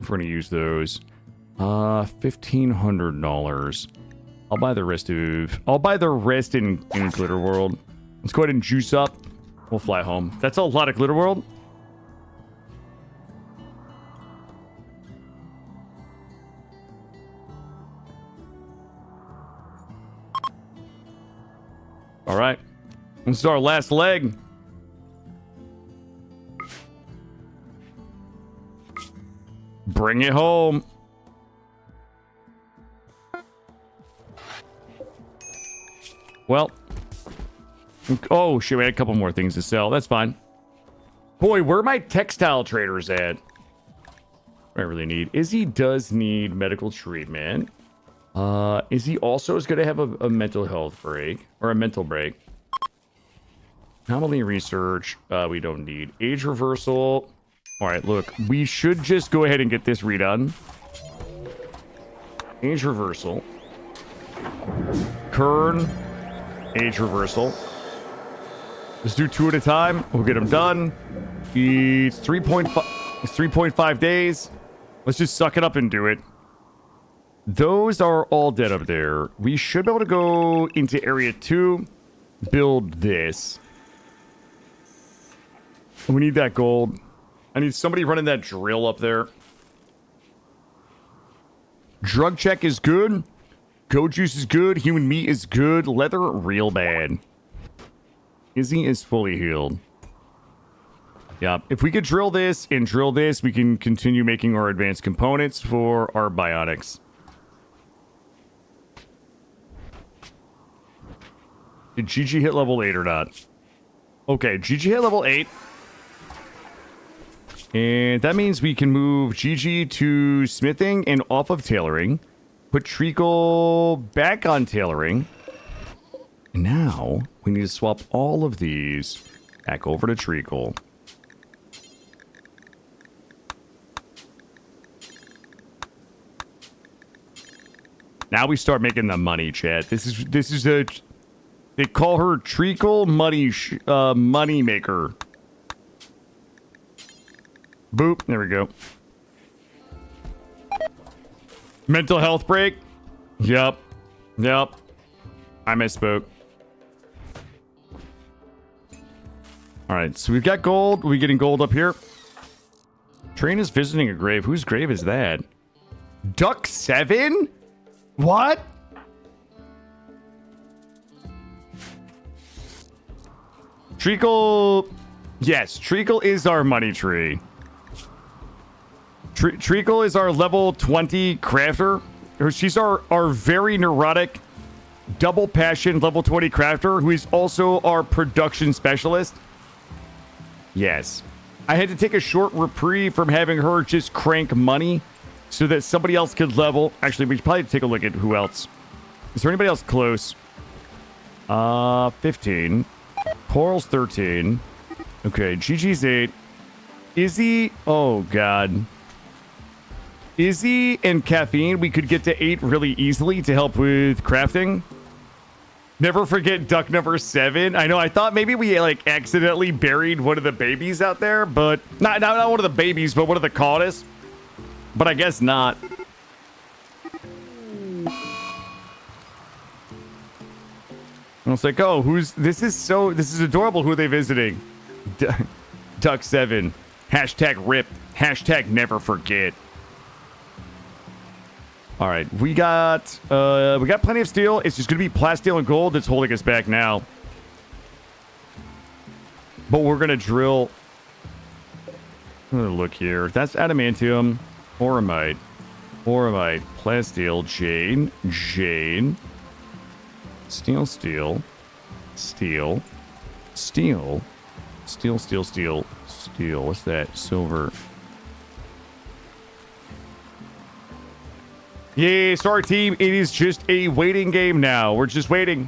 If we're going to use those. $1,500. I'll buy the rest in Glitter World. Let's go ahead and juice up. We'll fly home. That's a lot of Glitter World. All right. This is our last leg. Bring it home. Well. Oh, shit. We had a couple more things to sell. That's fine. Boy, where are my textile traders at? I really need. Izzy does need medical treatment. Izzy also is going to have a mental health break. Or a mental break. Anomaly research. We don't need. Age reversal. Alright, look. We should just go ahead and get this redone. Age reversal. Kern. Age reversal. Let's do 2 at a time. We'll get them done. It's 3.5. It's 3.5 days. Let's just suck it up and do it. Those are all dead up there. We should be able to go into area 2. Build this. We need that gold. I need somebody running that drill up there. Drug check is good. Goat juice is good. Human meat is good. Leather, real bad. Izzy is fully healed. Yeah, if we could drill this and drill this, we can continue making our advanced components for our biotics. Did GG hit level 8 or not? Okay, GG hit level 8. And that means we can move GG to smithing and off of tailoring. Put Treacle back on tailoring. And now we need to swap all of these back over to Treacle. Now we start making the money, chat. This is a... They call her Treacle money maker. Boop. There we go. Mental health break. Yep. Yep. I misspoke. Alright, so we've got gold. Are we getting gold up here? Train is visiting a grave. Whose grave is that? Duck 7? What? Treacle. Yes, Treacle is our money tree. Treacle is our level 20 crafter. She's our very neurotic double passion level 20 crafter who is also our production specialist. Yes. I had to take a short reprieve from having her just crank money so that somebody else could level. Actually, we should probably take a look at who else. Is there anybody else close? 15. Coral's 13. Okay, Gigi's 8. Izzy, oh god. Izzy and Caffeine, we could get to 8 really easily to help with crafting. Never forget duck number 7. I know, I thought maybe we like accidentally buried one of the babies out there, but not one of the babies, but one of the colonists. But I guess not. I was like, oh, this is adorable. Who are they visiting? Duck 7. Hashtag rip. Hashtag never forget. All right, we got plenty of steel. It's just gonna be plasteel and gold that's holding us back now. But we're gonna drill. I'm gonna look here. That's adamantium, oromite, plasteel, jade, steel, steel. What's that? Silver. Yay, sorry team, it is just a waiting game now. We're just waiting.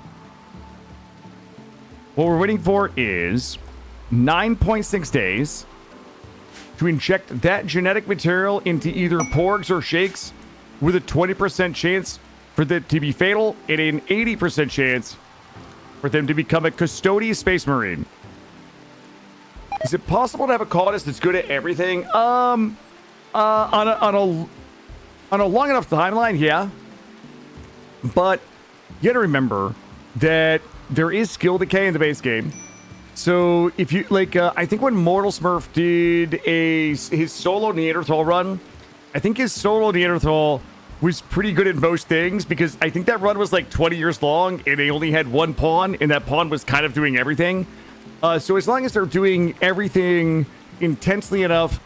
What we're waiting for is 9.6 days to inject that genetic material into either porgs or shakes with a 20% chance for them to be fatal and an 80% chance for them to become a custodian space marine. Is it possible to have a colonist that's good at everything? On a long enough timeline, yeah. But you gotta remember that there is skill decay in the base game. So if you like, I think when Mortal Smurf did his solo Neanderthal run, I think his solo Neanderthal was pretty good at most things because I think that run was like 20 years long and they only had one pawn and that pawn was kind of doing everything. So as long as they're doing everything intensely enough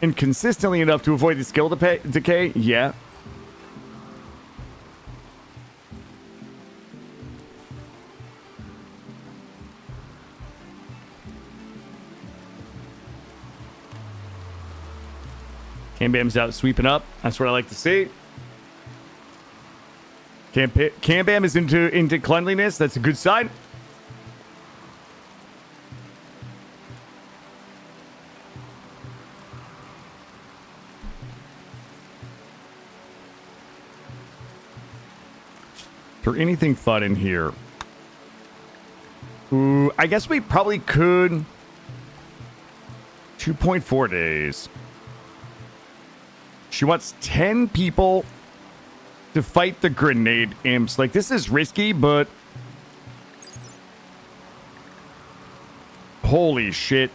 and consistently enough to avoid the skill decay, yeah. Cam Bam's out sweeping up. That's what I like to see. Cam Bam is into cleanliness. That's a good sign. Is there anything fun in here? Ooh, I guess we probably could. 2.4 days. She wants 10 people to fight the grenade imps. Like, this is risky, but... Holy shit.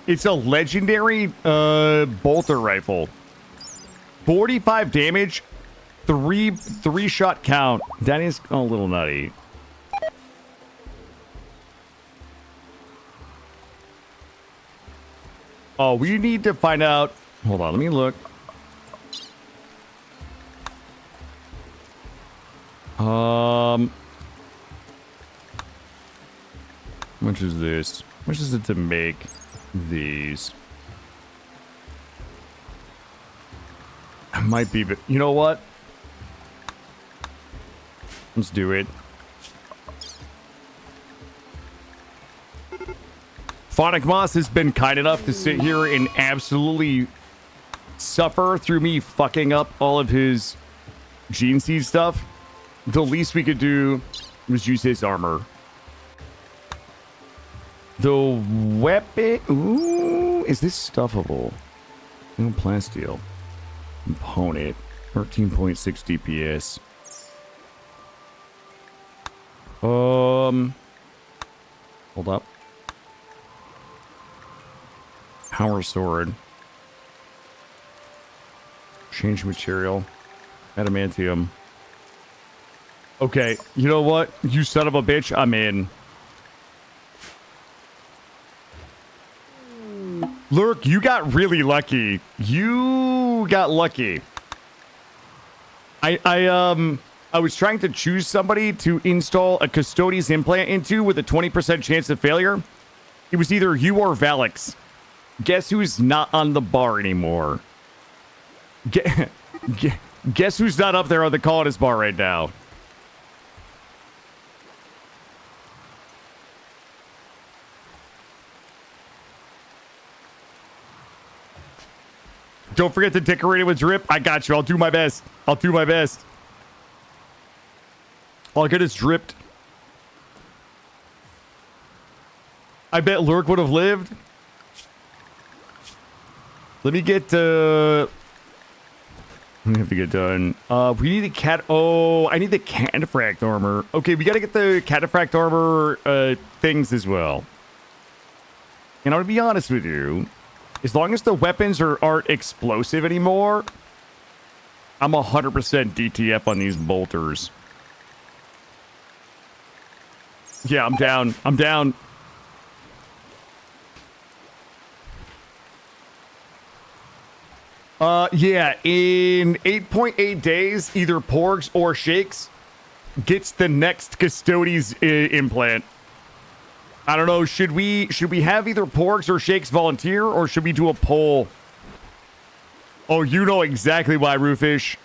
It's a legendary bolter rifle. 45 damage. Three shot count. That is a little nutty. Oh, we need to find out. Hold on, let me look. How much is this? How much is it to make these? I might be, but you know what? Let's do it. Phonic Moss has been kind enough to sit here and absolutely suffer through me fucking up all of his gene seed stuff. The least we could do was use his armor. The weapon... Ooh, is this stuffable? No plasteel. Component. 13.6 DPS. Hold up. Power sword. Change material. Adamantium. Okay, you know what? You son of a bitch, I'm in. Lurk, you got really lucky. You got lucky. I was trying to choose somebody to install a Custodes implant into with a 20% chance of failure. It was either you or Valix. Guess who's not on the bar anymore? Guess who's not up there on the Colonist bar right now? Don't forget to decorate it with drip. I got you. I'll do my best. I'll do my best. All I get is dripped. I bet Lurk would have lived. Let me get we have to get done. We need the cat. Oh, I need the cataphract armor. Okay, we gotta get the cataphract armor things as well. And I'm gonna be honest with you, as long as the weapons aren't explosive anymore, I'm 100% DTF on these bolters. Yeah, I'm down. I'm down. Yeah, in 8.8 days, either Porgs or Shakes gets the next Custodes implant. I don't know, should we have either Porgs or Shakes volunteer, or should we do a poll? Oh, you know exactly why, Roofish.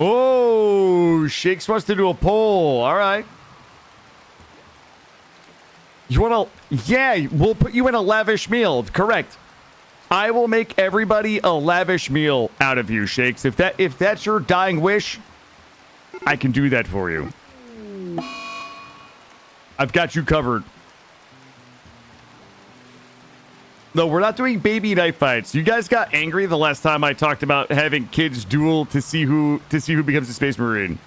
Oh, Shakes wants to do a poll. All right. You want to... Yeah, we'll put you in a lavish meal. Correct. I will make everybody a lavish meal out of you, Shakes. If that's your dying wish, I can do that for you. I've got you covered. No, we're not doing baby knife fights. You guys got angry the last time I talked about having kids duel to see who becomes a Space Marine.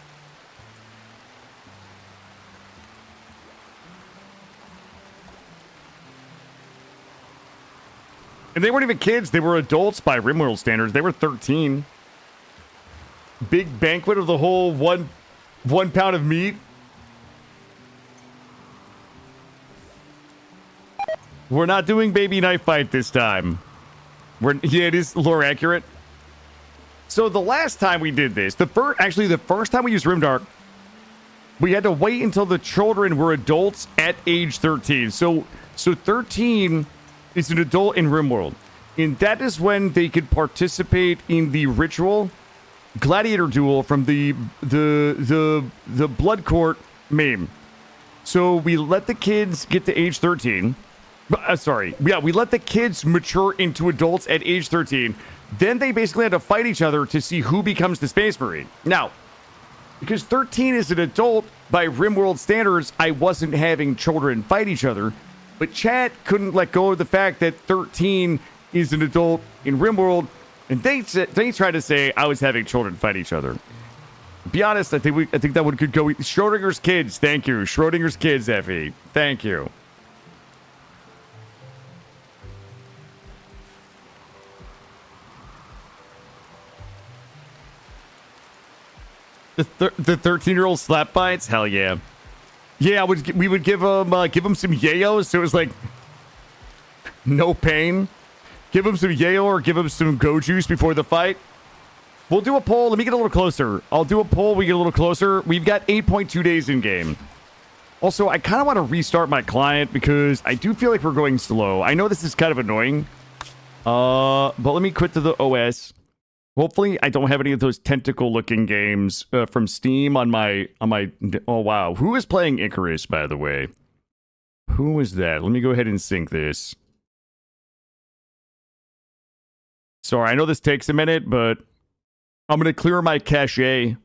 And they weren't even kids. They were adults by Rimworld standards. They were 13. Big banquet of the whole one pound of meat. We're not doing baby knife fight this time. Yeah, it is lore accurate. So the last time we did this, the first time we used Rimdark, we had to wait until the children were adults at age 13. So 13 is an adult in Rimworld, and that is when they could participate in the ritual gladiator duel from the blood court meme. So we let the kids get to age 13. We let the kids mature into adults at age 13. Then they basically had to fight each other to see who becomes the Space Marine. Now, because 13 is an adult by Rimworld standards, I wasn't having children fight each other. But chat couldn't let go of the fact that 13 is an adult in Rimworld, and they tried to say I was having children fight each other. To be honest, I think that one could go. Schrodinger's kids, thank you. Schrodinger's kids, Effie, thank you. The 13-year-old slap fights, hell yeah. Yeah, we would give him some yayos, so it was like no pain. Give him some yayo or give him some go juice before the fight. We'll do a poll. Let me get a little closer. I'll do a poll. We get a little closer. We've got 8.2 days in game. Also, I kind of want to restart my client because I do feel like we're going slow. I know this is kind of annoying. But let me quit to the OS. Hopefully, I don't have any of those tentacle-looking games from Steam on my... Oh, wow. Who is playing Icarus, by the way? Who is that? Let me go ahead and sync this. Sorry, I know this takes a minute, but I'm going to clear my cache.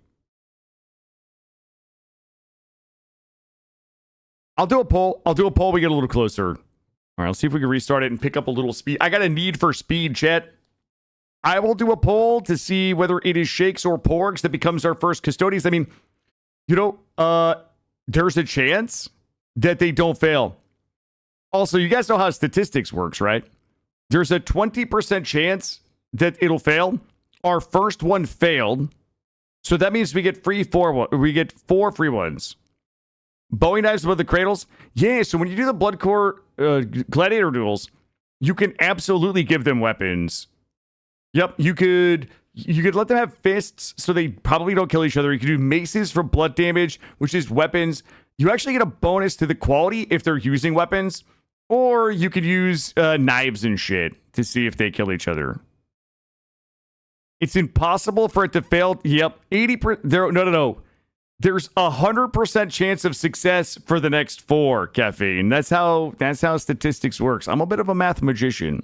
I'll do a poll. We get a little closer. All right, let's see if we can restart it and pick up a little speed. I got a need for speed, chat. I will do a poll to see whether it is Shakes or Porgs that becomes our first custodians. I mean, there's a chance that they don't fail. Also, you guys know how statistics works, right? There's a 20% chance that it'll fail. Our first one failed. So that means we get we get 4 free ones. Bowie knives above the cradles. Yeah, so when you do the blood core gladiator duels, you can absolutely give them weapons. Yep, you could let them have fists so they probably don't kill each other. You could do maces for blood damage, which is weapons. You actually get a bonus to the quality if they're using weapons. Or you could use knives and shit to see if they kill each other. It's impossible for it to fail. Yep, 80%. No. There's 100% chance of success for the next 4, Caffeine. That's how statistics works. I'm a bit of a math magician.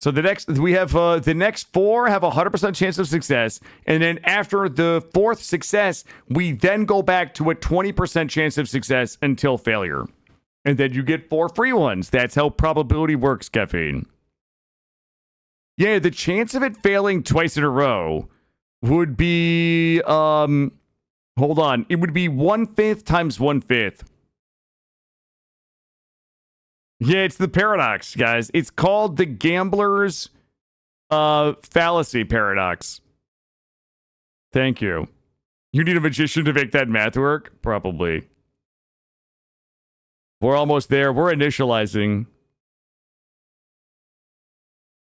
So the next 4 have 100% chance of success, and then after the 4th success, we then go back to a 20% chance of success until failure, and then you get 4 free ones. That's how probability works, Caffeine. Yeah, the chance of it failing twice in a row would be hold on, it would be 1/5 times 1/5. Yeah, it's the paradox, guys. It's called the gambler's fallacy paradox. Thank you. You need a magician to make that math work? Probably. We're almost there. We're initializing.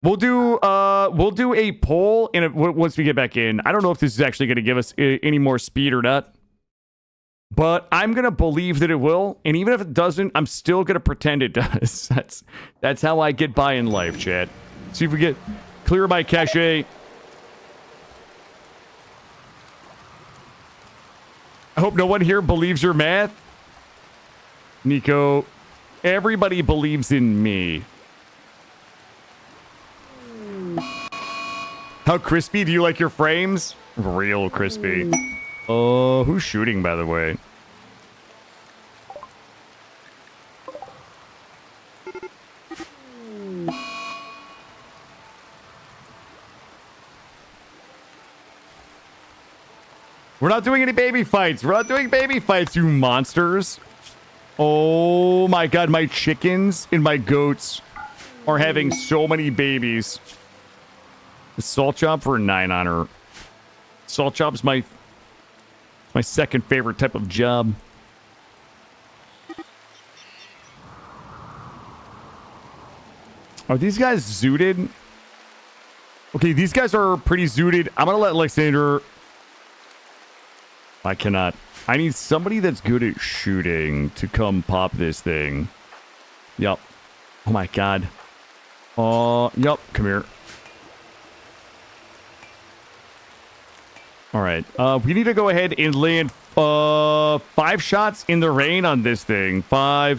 We'll do a poll once we get back in. I don't know if this is actually going to give us any more speed or not. But I'm going to believe that it will. And even if it doesn't, I'm still going to pretend it does. That's how I get by in life, chat. See if we get clear my cache. I hope no one here believes your math. Nico, everybody believes in me. How crispy do you like your frames? Real crispy. Oh, who's shooting, by the way? We're not doing any baby fights. We're not doing baby fights, you monsters. Oh my god, my chickens and my goats are having so many babies. The salt chop for a 9 on her. Salt chop's my second favorite type of job. Are these guys zooted? Okay, these guys are pretty zooted. I'm gonna let Alexander. I cannot. I need somebody that's good at shooting to come pop this thing. Yup. Oh my god. Yup. Come here. All right. We need to go ahead and land 5 shots in the rain on this thing. 4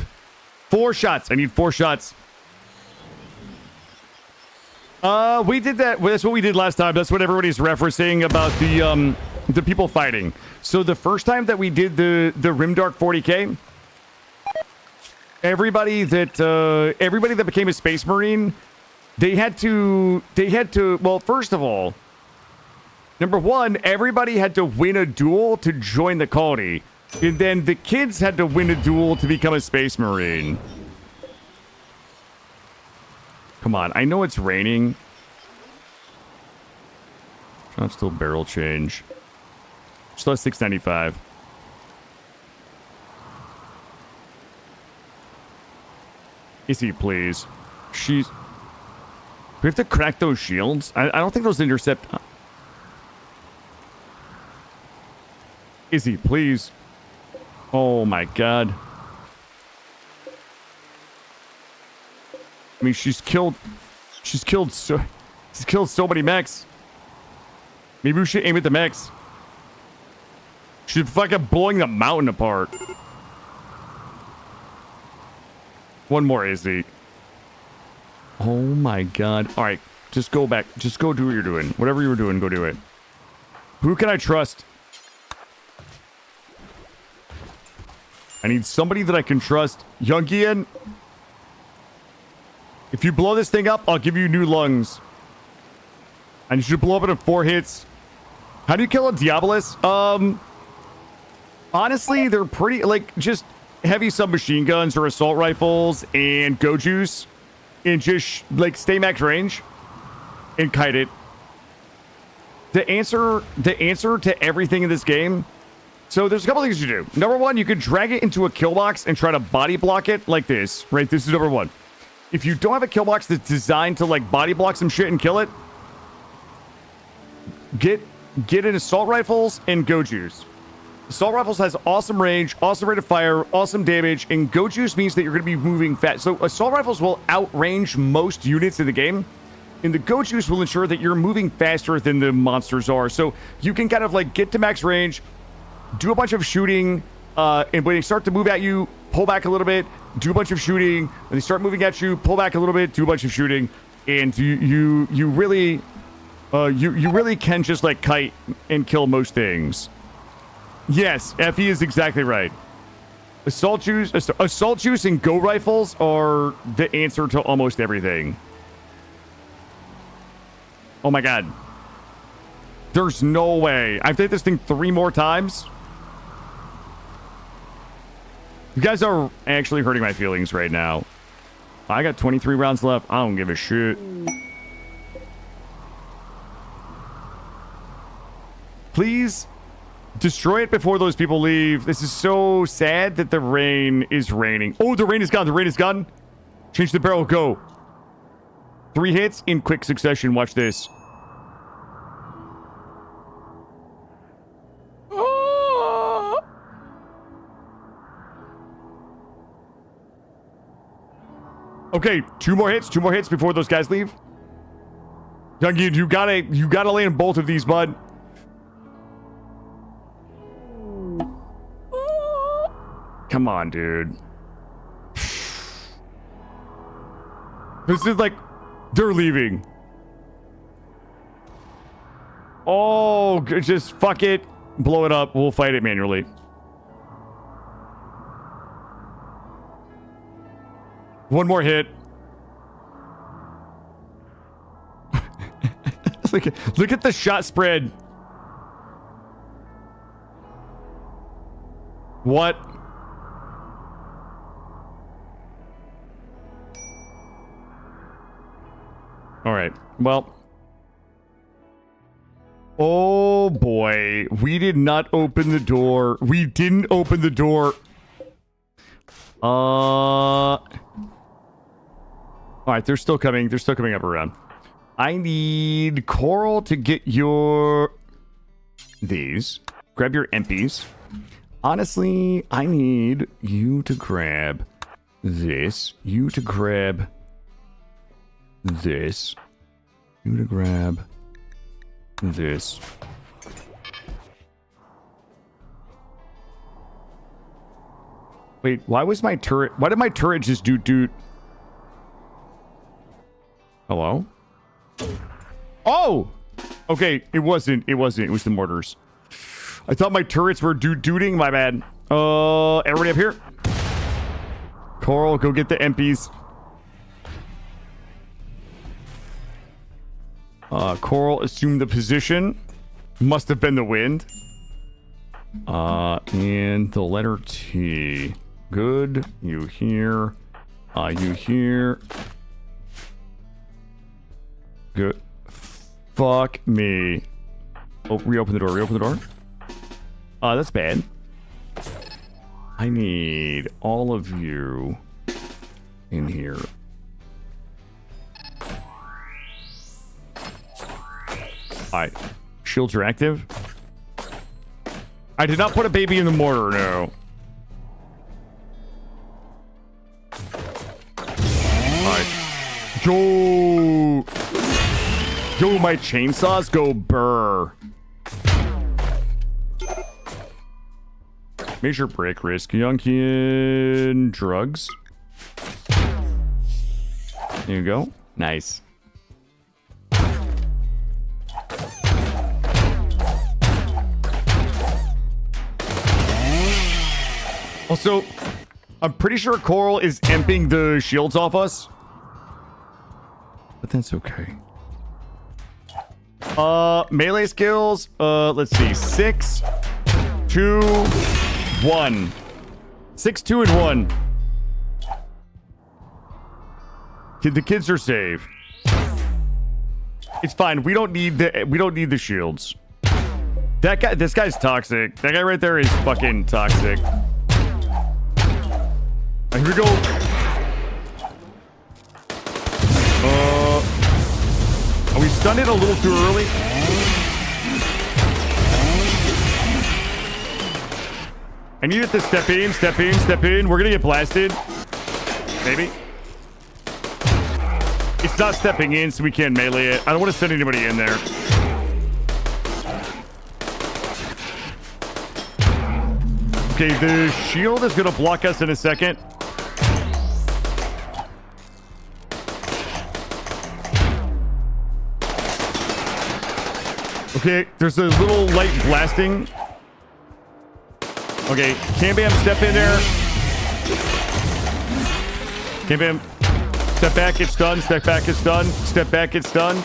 shots. I need 4 shots. We did that. That's what we did last time. That's what everybody's referencing about the people fighting. So the first time that we did the Rimdark40K, everybody that became a Space Marine, they had to. Well, first of all, number 1, everybody had to win a duel to join the colony. And then the kids had to win a duel to become a Space Marine. Come on, I know it's raining. Not still barrel change. Still has 695. Izzy, please. We have to crack those shields? I don't think those intercept... Izzy, please. Oh my god. I mean, she's killed so many mechs. Maybe we should aim at the mechs. She's fucking blowing the mountain apart. One more, Izzy. Oh my god. Alright, just go back. Just go do what you're doing. Whatever you were doing, go do it. Who can I trust? I need somebody that I can trust. Youngian. If you blow this thing up, I'll give you new lungs. And you should blow up it in 4 hits. How do you kill a Diabolus? Honestly, they're pretty, like, just heavy submachine guns or assault rifles and go juice. And just, like, stay max range. And kite it. The answer to everything in this game. So there's a couple things you do. Number one, you could drag it into a kill box and try to body block it like this. Right, this is number one. If you don't have a kill box that's designed to, like, body block some shit and kill it, get in assault rifles and go juice. Assault rifles has awesome range, awesome rate of fire, awesome damage, and go juice means that you're going to be moving fast. So assault rifles will outrange most units in the game, and the go juice will ensure that you're moving faster than the monsters are. So you can kind of, like, get to max range, do a bunch of shooting, and when they start to move at you, pull back a little bit, do a bunch of shooting. When they start moving at you, pull back a little bit, do a bunch of shooting, and you really can just, like, kite and kill most things. Yes, Effie is exactly right. Assault juice and go rifles are the answer to almost everything. Oh my god. There's no way. I've played this thing 3 more times. You guys are actually hurting my feelings right now. I got 23 rounds left. I don't give a shit. Please destroy it before those people leave. This is so sad that the rain is raining. Oh, the rain is gone. The rain is gone. Change the barrel. Go. 3 hits in quick succession. Watch this. Okay, 2 more hits before those guys leave. Youngie, you gotta land both of these, bud. Come on, dude. This is like, they're leaving. Oh, just fuck it. Blow it up. We'll fight it manually. One more hit. Look at the shot spread. What? All right. Well. Oh boy. We did not open the door. We didn't open the door. All right, they're still coming. They're still coming up around. I need Coral to get your... These. Grab your MPs. Honestly, I need you to grab this. You to grab this. You to grab this. Wait, why was my turret... Why did my turret just do... Hello? Oh! Okay, it wasn't. It was the mortars. I thought my turrets were duding. My bad. Everybody up here. Coral, go get the MPs. Coral, assume the position. Must have been the wind. And the letter T. Good. You here. You here. Good. Fuck me. Oh, reopen the door. Reopen the door. That's bad. I need all of you in here. Alright. Shields are active. I did not put a baby in the mortar, no. Alright. Yo! Yo, my chainsaws go burr. Major break risk. Yunkian drugs. There you go. Nice. Also, I'm pretty sure Coral is emptying the shields off us. that's okay. Melee skills. Let's see. 6, 2, 1. 6, 2, and 1. The kids are safe. It's fine. We don't need the shields. This guy's toxic. That guy right there is fucking toxic. Here we go. Are we stunned it a little too early? I need it to step in, step in, step in. We're gonna get blasted. Maybe. It's not stepping in, so we can't melee it. I don't want to send anybody in there. Okay, the shield is gonna block us in a second. Okay, there's a little light blasting. Okay, Cam Bam, step in there. Cam Bam, step back, it's done. Step back, it's done. Step back, it's done.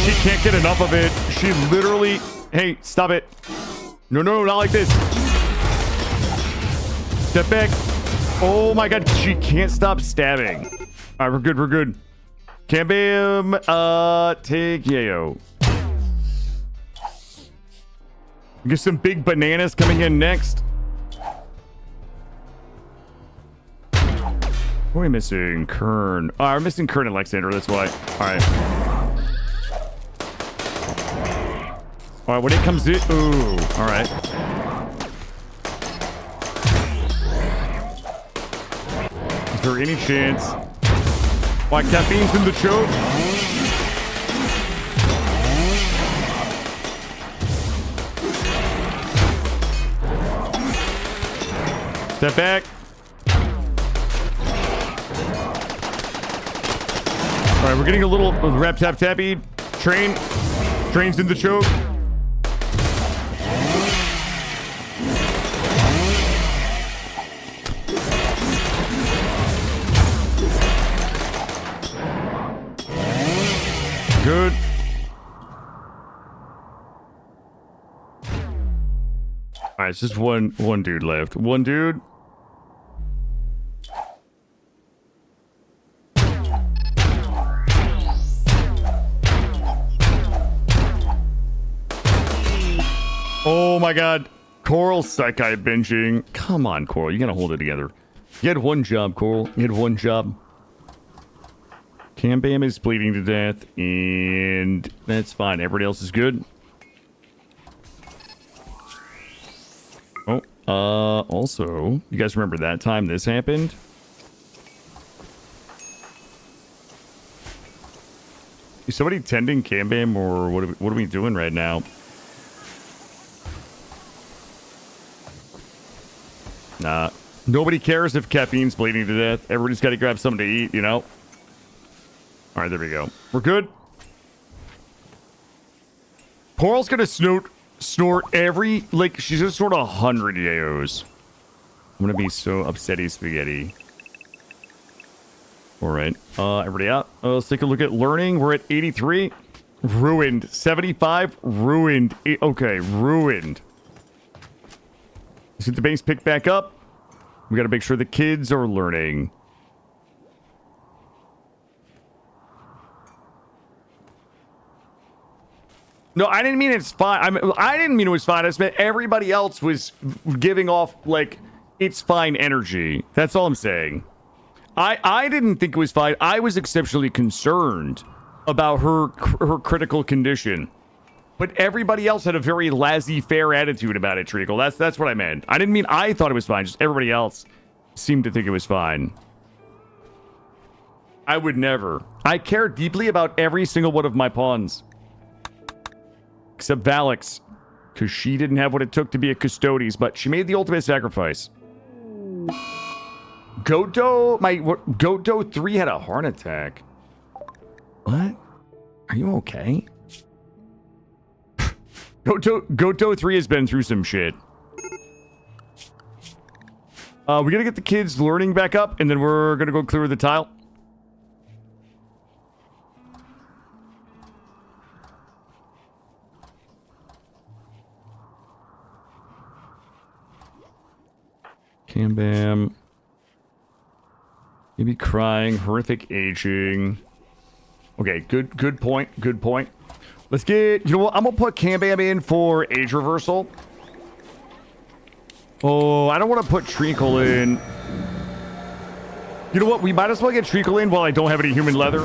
She can't get enough of it. She literally... Hey, stop it. No, no, not like this. Step back. Oh my god, she can't stop stabbing. All right, we're good, we're good. Cam Bam, take Yayo. Get some big bananas coming in next. What are we missing? Kern. Oh, we're missing Kern and Alexander, that's why. Alright. Alright, when it comes in... Ooh, alright. Is there any chance? Why, caffeine's in the choke? Step back. All right, we're getting a little rap tap tappy. Train's in the choke. Good. All right, it's just one dude left. One dude. Oh my god. Coral Psychi binging. Come on, Coral. You gotta hold it together. You had one job, Coral. You had one job. Cam Bam is bleeding to death, and that's fine. Everybody else is good. Oh, also, you guys remember that time this happened? Is somebody tending Cam Bam, or what are we doing right now? Nah. Nobody cares if caffeine's bleeding to death. Everybody's got to grab something to eat, you know? Alright, there we go. We're good. Coral's gonna snort every... Like, she's gonna snort 100 yaos. I'm gonna be so upsetty spaghetti. Alright. Everybody out. Let's take a look at learning. We're at 83. Ruined. 75. Ruined. Okay, ruined. Let's get the base picked back up. We gotta make sure the kids are learning. No, I didn't mean it's fine. I didn't mean it was fine. I just meant everybody else was giving off, like, it's fine energy. That's all I'm saying. I didn't think it was fine. I was exceptionally concerned about her critical condition. But everybody else had a very laissez-faire attitude about it, Treacle. That's what I meant. I didn't mean I thought it was fine. Just everybody else seemed to think it was fine. I would never. I care deeply about every single one of my pawns. Except Valix. Because she didn't have what it took to be a Custodes, but she made the ultimate sacrifice. Goto 3 had a heart attack. What? Are you okay? Goto 3 has been through some shit. We gotta get the kids learning back up, and then we're gonna go clear the tile. Cam bam. Maybe crying, horrific aging. Okay, good point, good point. Let's get, you know what, I'm gonna put Cam Bam in for age reversal. Oh, I don't want to put Treacle in. You know what, we might as well get Treacle in while I don't have any human leather.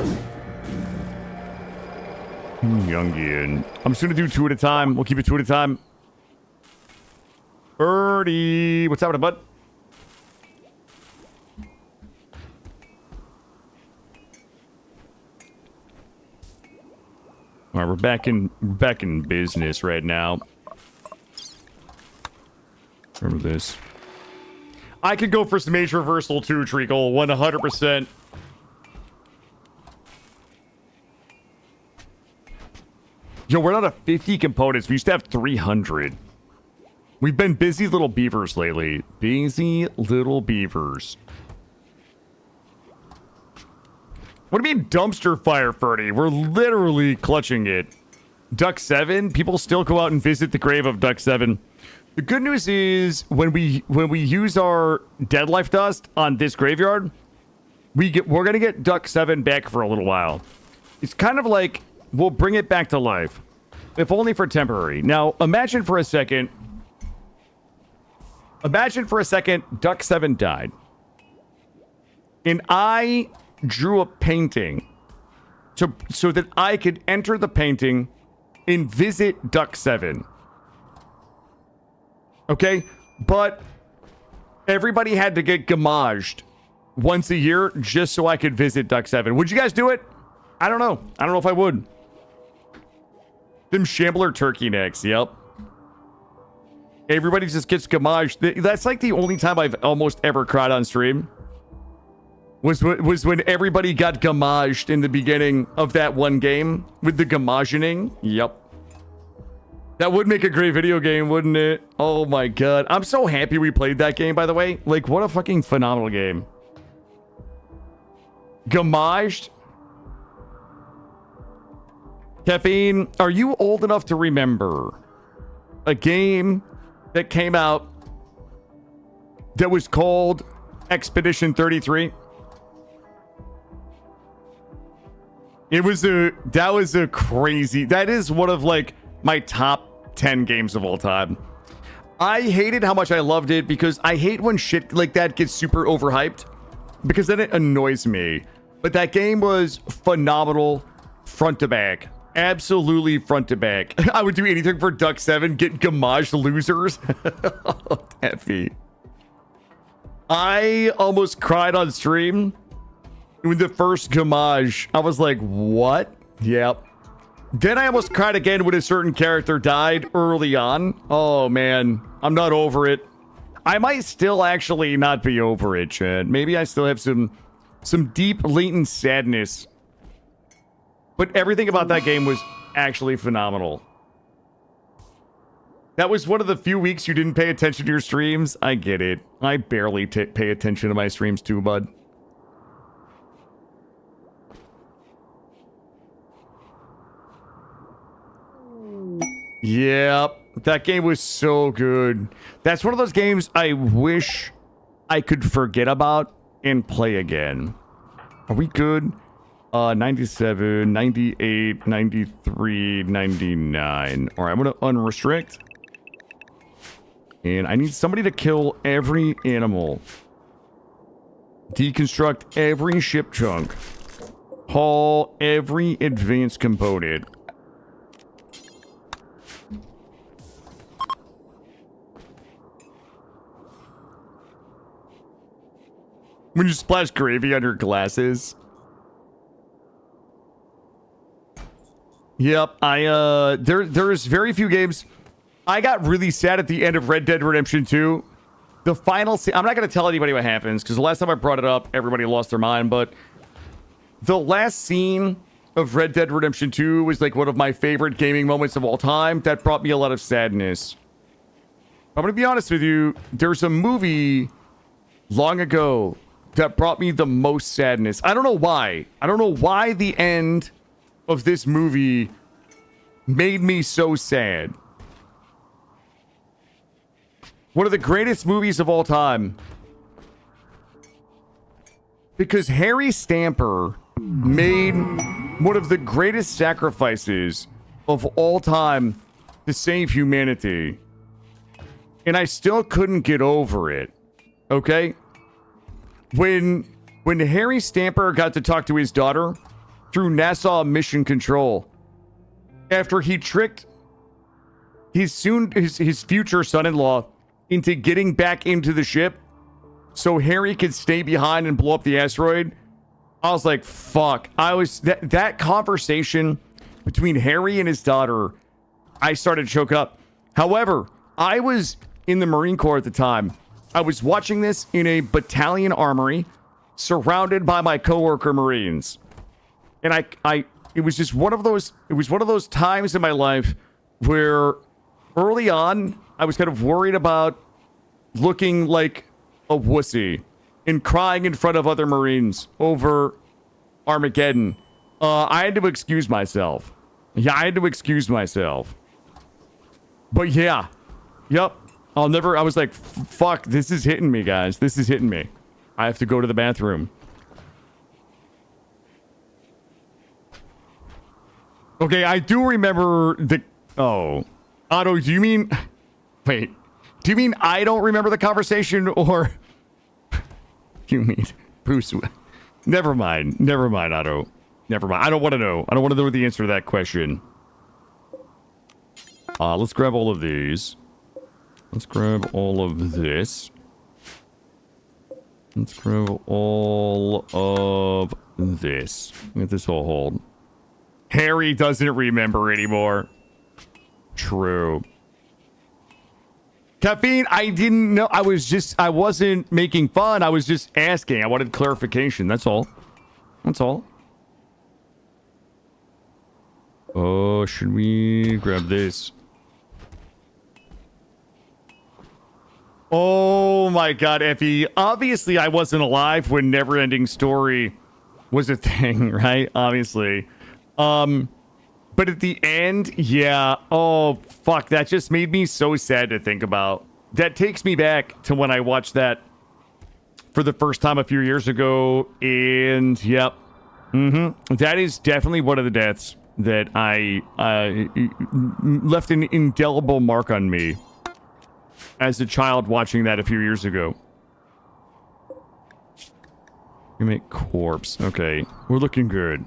Youngian. I'm just gonna do 2 at a time. We'll keep it 2 at a time. Birdie, what's happening, bud? All right, we're back in business right now. Remember this. I could go for some age reversal too, Treacle, 100%. Yo, we're not at 50 components. We used to have 300. We've been busy little beavers lately. Busy little beavers. What do you mean dumpster fire, Ferdy? We're literally clutching it. Duck 7, people still go out and visit the grave of Duck 7. The good news is when we use our dead life dust on this graveyard, we're gonna get Duck 7 back for a little while. It's kind of like we'll bring it back to life, if only for temporary. Now, imagine for a second, Duck 7 died. And I drew a painting so that I could enter the painting and visit Duck 7. Okay? But everybody had to get gamaged once a year just so I could visit Duck 7. Would you guys do it? I don't know. I don't know if I would. Them shambler turkey necks. Yep. Everybody just gets gamaged. That's like the only time I've almost ever cried on stream. Was when everybody got gamaged in the beginning of that one game with the gamagening. Yep. That would make a great video game, wouldn't it? Oh my god. I'm so happy we played that game, by the way. Like, what a fucking phenomenal game. Gamaged. Caffeine, are you old enough to remember a game that came out that was called Expedition 33? That was a crazy, that is one of like my top 10 games of all time. I hated how much I loved it because I hate when shit like that gets super overhyped because then it annoys me. But that game was phenomenal front to back. Absolutely front to back. I would do anything for Duck 7, get gamaged losers. Taffy. I almost cried on stream with the first gamage. I was like, what? Yep. Then I almost cried again when a certain character died early on. Oh man, I'm not over it. I might still actually not be over it, Chad. Maybe I still have some deep latent sadness. But everything about that game was actually phenomenal. That was one of the few weeks you didn't pay attention to your streams. I get it. I barely pay attention to my streams too, bud. Yep, that game was so good. That's one of those games I wish I could forget about and play again. Are we good? 97, 98, 93, 99. All right, I'm going to unrestrict. And I need somebody to kill every animal. Deconstruct every ship chunk. Haul every advanced component. When you splash gravy on your glasses. Yep, there's very few games. I got really sad at the end of Red Dead Redemption 2. The final scene, I'm not going to tell anybody what happens, because the last time I brought it up, everybody lost their mind, but the last scene of Red Dead Redemption 2 was like one of my favorite gaming moments of all time. That brought me a lot of sadness. I'm going to be honest with you, there's a movie long ago that brought me the most sadness. I don't know why. I don't know why the end of this movie made me so sad. One of the greatest movies of all time. Because Harry Stamper made one of the greatest sacrifices of all time to save humanity. And I still couldn't get over it. Okay? When Harry Stamper got to talk to his daughter through NASA Mission Control, after he tricked his future son-in-law into getting back into the ship so Harry could stay behind and blow up the asteroid, I was like, fuck. That conversation between Harry and his daughter, I started to choke up. However, I was in the Marine Corps at the time. I was watching this in a battalion armory, surrounded by my coworker Marines. And it was just one of those times in my life where early on, I was kind of worried about looking like a wussy and crying in front of other Marines over Armageddon. I had to excuse myself. Yeah, I had to excuse myself. But yeah. Yep. I was like, fuck, this is hitting me, guys. This is hitting me. I have to go to the bathroom. Okay, I do remember oh. Otto, do you mean... Wait. Do you mean I don't remember the conversation, or... You mean Bruce? Never mind, Otto. Never mind. I don't want to know. I don't want to know the answer to that question. Let's grab all of these. Let's grab all of this. Let's grab all of this. Let this all hold. Harry doesn't remember anymore. True. Caffeine, I didn't know. I wasn't making fun. I was just asking. I wanted clarification. That's all. That's all. Oh, should we grab this? Oh my god, Effie. Obviously, I wasn't alive when Neverending Story was a thing, right? Obviously. But at the end, yeah. Oh, fuck. That just made me so sad to think about. That takes me back to when I watched that for the first time a few years ago. And, yep. That is definitely one of the deaths that I left an indelible mark on me as a child watching that a few years ago. You make corpse. Okay. We're looking good.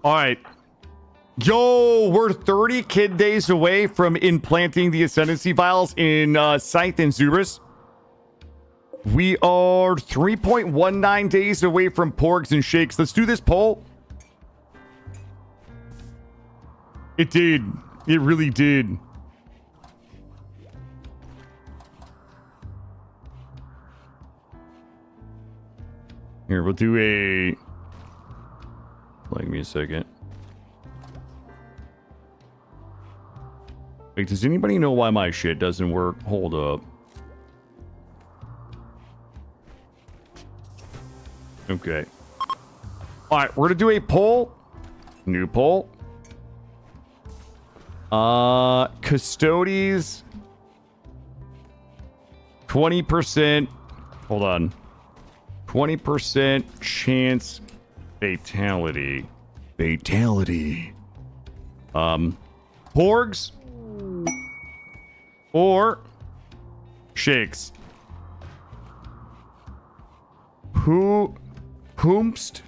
All right. Yo, we're 30 kid days away from implanting the Ascendancy Vials in Scythe and Zubris. We are 3.19 days away from Porgs and Shakes. Let's do this poll. It did. It really did. Here, we'll do a... Like me a second. Wait, does anybody know why my shit doesn't work? Hold up. Okay. Alright, we're gonna do a poll. New poll. Custodies. 20%. Hold on. 20% chance fatality. Fatality. Porgs or Shakes? Whomst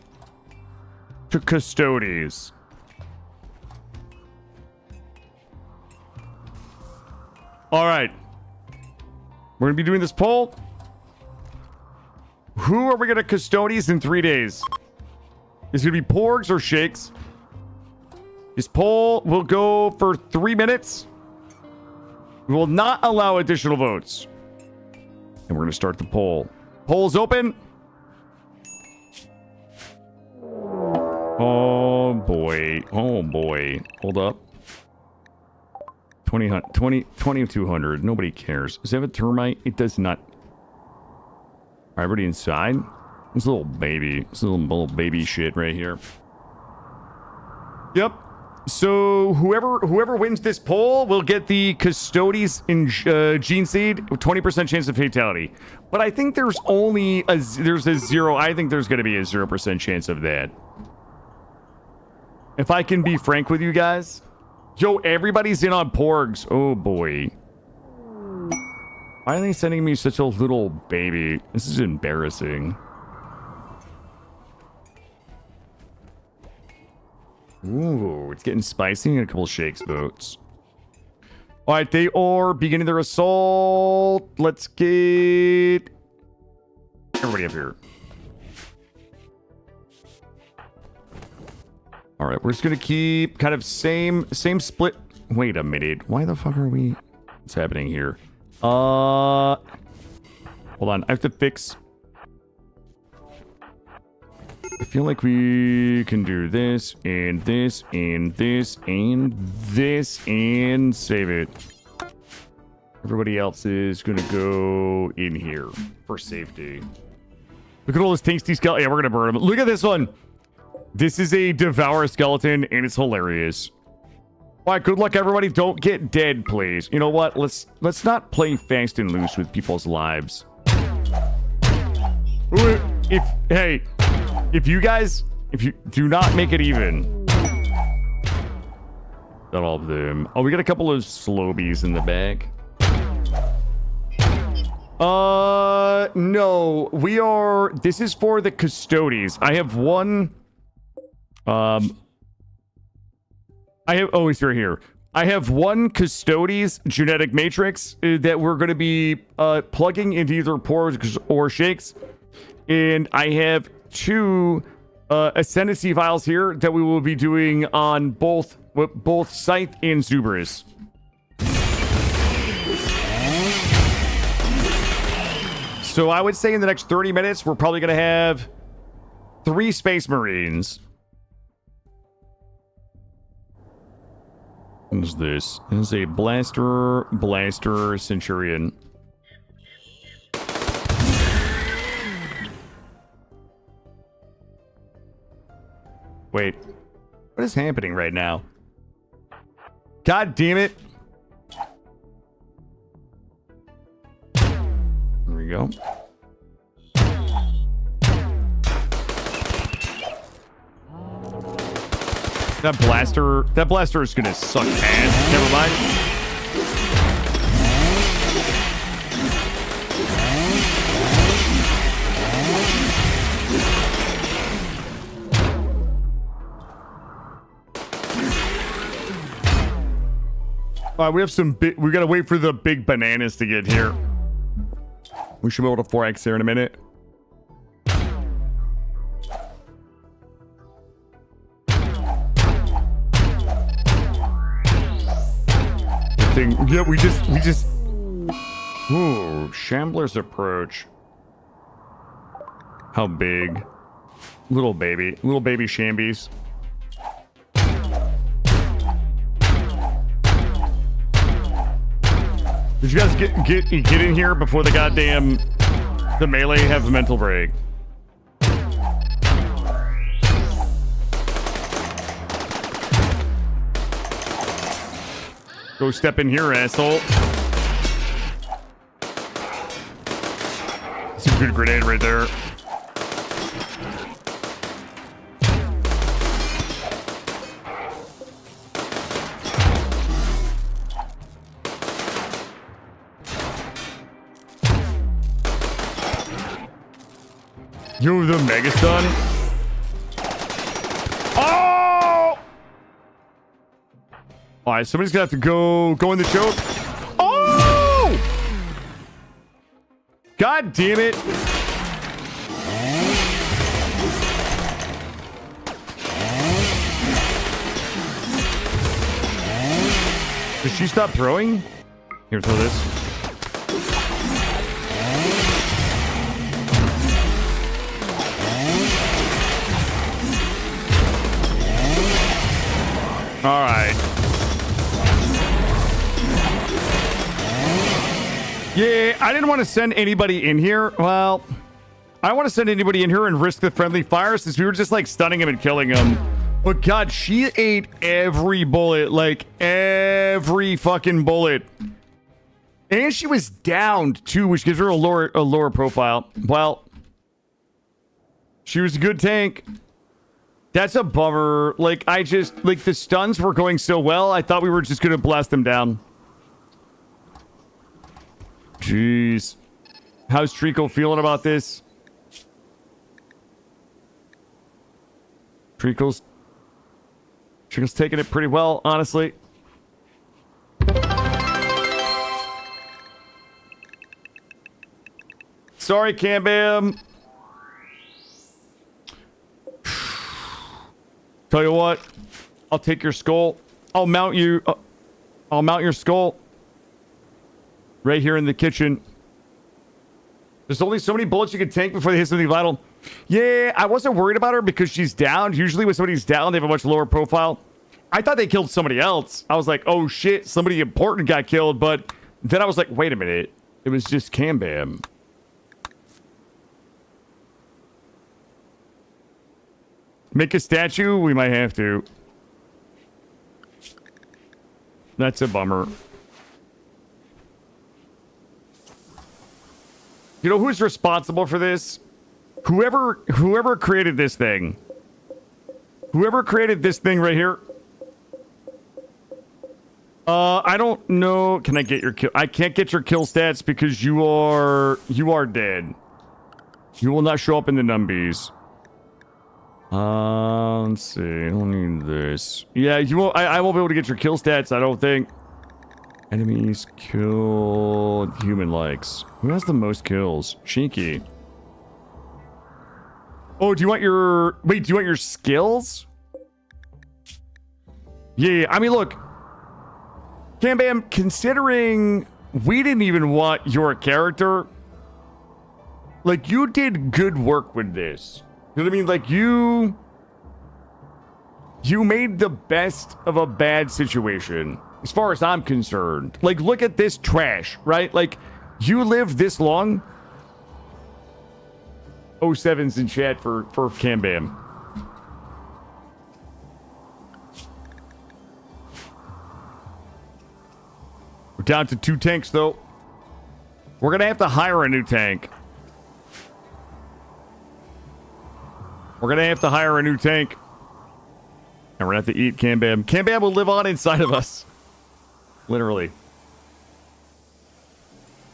to Custodies? All right. We're going to be doing this poll. Who are we going to Custodies in 3 days? Is it going to be Porgs or Shakes? This poll will go for 3 minutes. We will not allow additional votes. And we're going to start the poll. Poll's open. Oh, boy. Oh, boy. Hold up. 2200. Nobody cares. Does it have a termite? It does not. All right, everybody inside? This little baby. This little baby shit right here. Yep. So whoever wins this poll will get the Custodes in Gene Seed, 20% chance of fatality. But I think there's only a zero. I think there's going to be a 0% chance of that. If I can be frank with you guys. Yo, everybody's in on Porgs. Oh boy. Why are they sending me such a little baby? This is embarrassing. Ooh, it's getting spicy in a couple shakes boats. All right, they are beginning their assault. Let's get everybody up here. All right, we're just gonna keep kind of same split. Wait a minute, why the fuck are we? What's happening here? Hold on, I have to fix. I feel like we can do this, and this, and this, and this, and save it. Everybody else is gonna go in here for safety. Look at all this tasty skeleton. Yeah, we're gonna burn them. Look at this one. This is a Devour skeleton, and it's hilarious. All right, good luck, everybody. Don't get dead, please. You know what? Let's not play fast and loose with people's lives. If you do not make it even. Not all of them. Oh, we got a couple of Slobies in the back. No, this is for the Custodes. I have one. It's right here. I have one Custodes genetic matrix that we're going to be plugging into either Porgs or Shakes. And I have two Ascendancy vials here that we will be doing on both Scythe and Zuberus. So I would say in the next 30 minutes, we're probably going to have 3 Space Marines. What is this? This is a Blaster Centurion. Wait, what is happening right now? God damn it. There we go. That blaster is gonna suck ass. Never mind. All right, we have some we gotta wait for the big bananas to get here. We should be able to 4x there in a minute. Yeah, we just. Ooh, Shambler's approach. How big? Little baby Shambies. Did you guys get in here before the melee have a mental break? Go step in here, asshole. That's a good grenade right there. Yo, the Megastun. Oh! All right, somebody's gonna have to go in the choke. Oh! God damn it! Did she stop throwing? Here, throw this. All right. Yeah, I didn't want to send anybody in here. Well, I don't want to send anybody in here and risk the friendly fire since we were just like stunning him and killing him. But God, she ate every bullet, like every fucking bullet. And she was downed too, which gives her a lower profile. Well, she was a good tank. That's a bummer. Like, the stuns were going so well, I thought we were just gonna blast them down. Jeez. How's Treacle feeling about this? Treacle's taking it pretty well, honestly. Sorry, Cambam. Tell you what, I'll take your skull. I'll mount you. I'll mount your skull right here in the kitchen. There's only so many bullets you can tank before they hit something vital. Yeah, I wasn't worried about her because she's down. Usually when somebody's down, they have a much lower profile. I thought they killed somebody else. I was like, oh shit, somebody important got killed. But then I was like, wait a minute. It was just Cambam. Make a statue? We might have to. That's a bummer. You know who's responsible for this? Whoever created this thing. Whoever created this thing right here. I don't know. Can I get your kill? I can't get your kill stats because you are dead. You will not show up in the numbies. Let's see. I don't need this. Yeah, you won't. I won't be able to get your kill stats. I don't think. Enemies kill human likes. Who has the most kills? Cheeky. Oh, do you want your... Wait, do you want your skills? Yeah, I mean, look. Cambam, considering we didn't even want your character, like, you did good work with this. You know what I mean? Like, you made the best of a bad situation, as far as I'm concerned. Like, look at this trash, right? Like, you lived this long. 07's in chat for Cambam. We're down to 2 tanks, though. We're gonna have to hire a new tank. We're gonna have to hire a new tank. And we're gonna have to eat Cambam. Cambam will live on inside of us. Literally.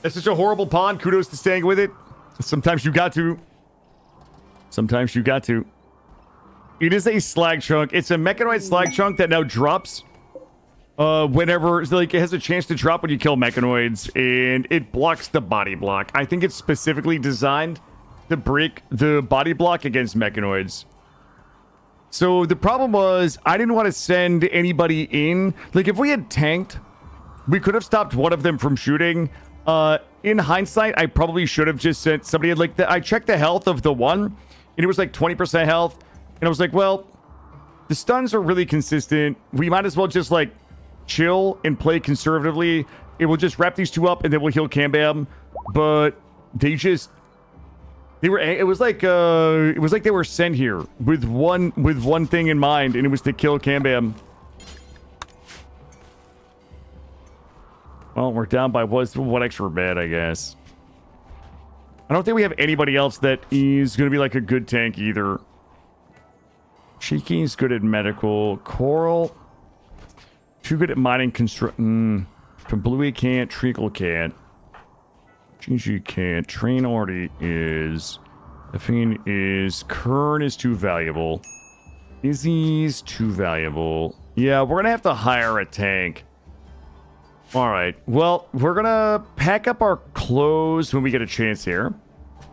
That's such a horrible pond. Kudos to staying with it. Sometimes you got to. Sometimes you got to. It is a slag chunk. It's a Mechonoid slag chunk that now drops. Whenever, like, it has a chance to drop when you kill Mechonoids. And it blocks the body block. I think it's specifically designed to break the body block against Mechonoids. So the problem was, I didn't want to send anybody in. Like, if we had tanked, we could have stopped one of them from shooting. In hindsight, I probably should have just sent somebody. Like, I checked the health of the one, and it was like 20% health. And I was like, well, the stuns are really consistent. We might as well just, like, chill and play conservatively. It will just wrap these 2 up, and then we'll heal Cambam. But they just... it was like they were sent here with one thing in mind, and it was to kill Cambam. Well, we're down by one extra bed, I guess. I don't think we have anybody else that is going to be like a good tank either. Cheeky's good at medical. Coral, too good at mining construction. From Bluey can't. Treacle can't. GG can't. Train already is. Affine is. Kern is too valuable. Izzy's too valuable. Yeah, we're gonna have to hire a tank. Alright, well, we're gonna pack up our clothes when we get a chance here.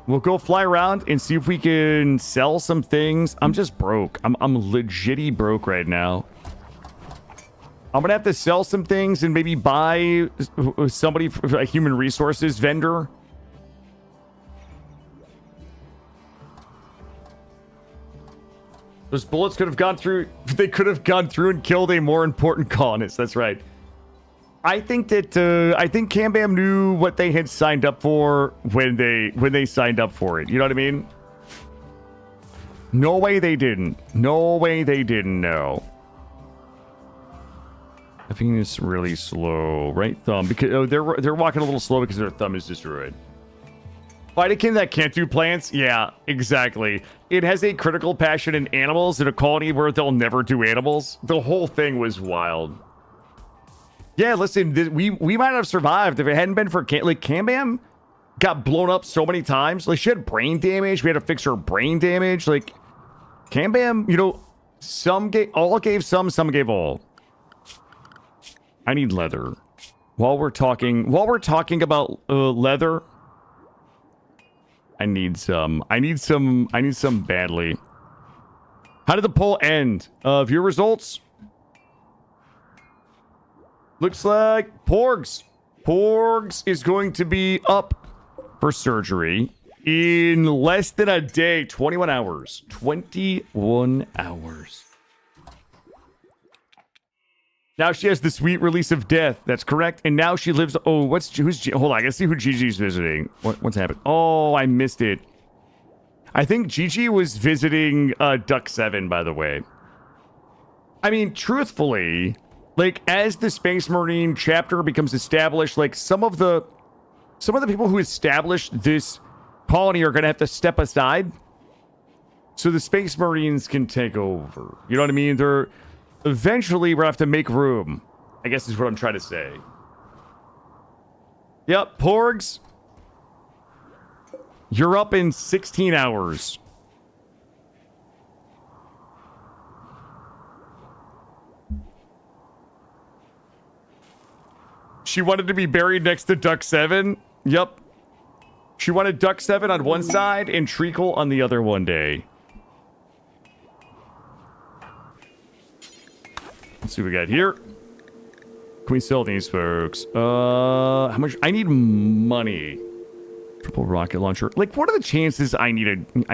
We'll go fly around and see if we can sell some things. I'm just broke. I'm legitly broke right now. I'm gonna have to sell some things and maybe buy somebody, a human resources vendor. Those bullets could have gone through. They could have gone through and killed a more important colonist. That's right. I think Cam Bam knew what they had signed up for when they signed up for it. You know what I mean? No way they didn't. No way they didn't know. I think it's really slow. Right thumb. Because they're walking a little slow because their thumb is destroyed. Vitakin that can't do plants? Yeah, exactly. It has a critical passion in animals in a colony where they'll never do animals. The whole thing was wild. Yeah, listen, we might have survived if it hadn't been for Cam Bam got blown up so many times. Like, she had brain damage. We had to fix her brain damage. Like, Cam Bam, you know, all gave some gave all. I need leather. While we're talking about leather, I need some badly. How did the poll end? View results? Looks like Porgs is going to be up for surgery in less than a day. 21 hours. 21 hours. Now she has the sweet release of death. That's correct. And now she lives. Oh, hold on. I gotta see who Gigi's visiting. What's happened? Oh, I missed it. I think Gigi was visiting Duck 7, by the way. I mean, truthfully, like, as the Space Marine chapter becomes established, like, some of the people who established this colony are gonna have to step aside so the Space Marines can take over. You know what I mean? Eventually, we're gonna have to make room, I guess is what I'm trying to say. Yep, Porgs. You're up in 16 hours. She wanted to be buried next to Duck 7. Yep. She wanted Duck 7 on one side and Treacle on the other one day. Let's see what we got here. Can we sell these folks? How much? I need money. Triple rocket launcher. Like, what are the chances I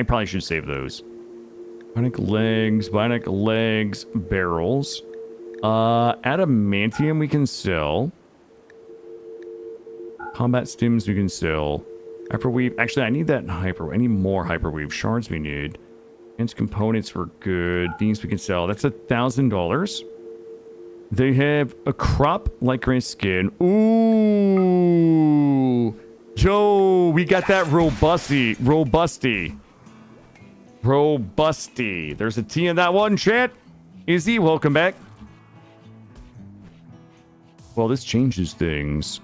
probably should save those. Bionic legs, barrels. Adamantium we can sell. Combat stims we can sell. Hyperweave. Actually, I need that I need more hyperweave shards we need. Its components were good. These we can sell. That's $1,000. They have a crop like gray skin. Ooh. Yo, we got that robusty. There's a T in that one, chat. Izzy, welcome back. Well, this changes things.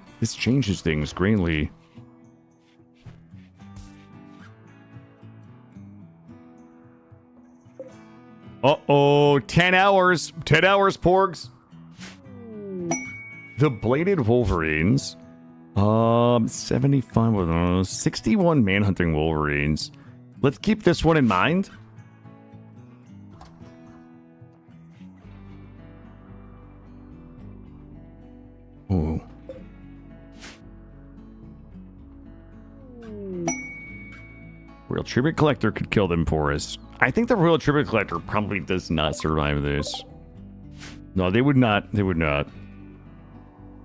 Greatly. Uh-oh, 10 hours. 10 hours, Porgs. The Bladed Wolverines. 75, 61 Manhunting Wolverines. Let's keep this one in mind. Ooh. Real Tribute Collector could kill them for us. I think the Real Tribute Collector probably does not survive this. No, they would not. They would not.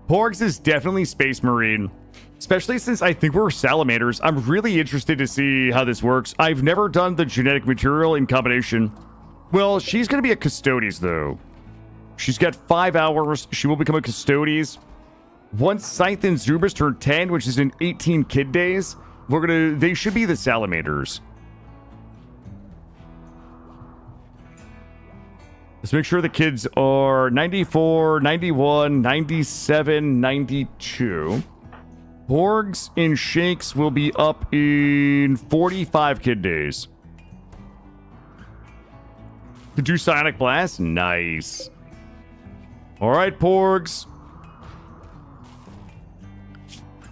Porgs is definitely Space Marine, especially since I think we're salamanders. I'm really interested to see how this works. I've never done the genetic material in combination. Well, she's going to be a Custodes, though. She's got 5 hours. She will become a Custodes. Once Scythe and Zubas turn 10, which is in 18 kid days, they should be the salamanders. Let's make sure the kids are 94, 91, 97, 92. Porgs and Shakes will be up in 45 kid days. To do Sonic Blast? Nice. All right, Porgs.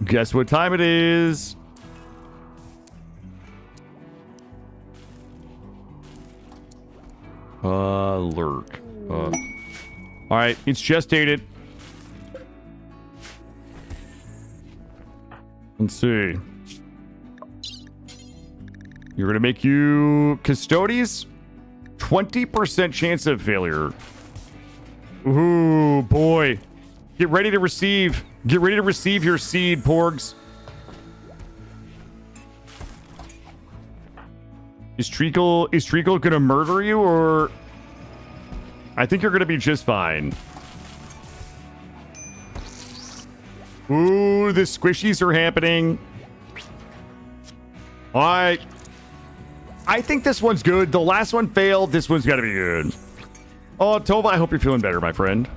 Guess what time it is? Lurk. All right, it's gestated. Let's see. You're gonna make you Custodes. 20% chance of failure. Ooh, boy. Get ready to receive. Get ready to receive your seed, Porgs. Is Treacle gonna murder you, or... I think you're gonna be just fine. Ooh, the squishies are happening. Alright. I think this one's good. The last one failed. This one's gotta be good. Oh, Tova, I hope you're feeling better, my friend.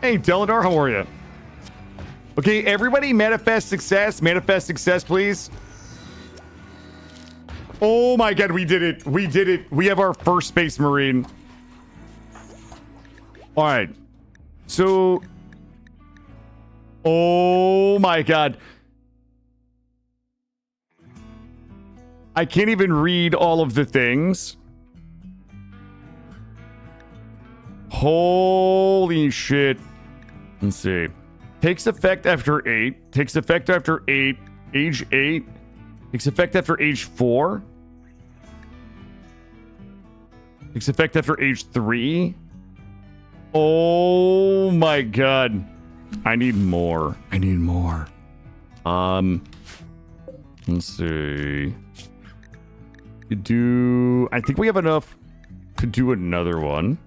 Hey, Deladar, how are you? Okay, everybody manifest success. Manifest success, please. Oh my god, we did it. We did it. We have our first Space Marine. All right. So... Oh my god. I can't even read all of the things. Holy shit. Let's see. Takes effect after 8. Takes effect after 8. Age 8. Takes effect after age 4. Takes effect after age 3. Oh my god. I need more. I need more. Let's see. I think we have enough to do another one.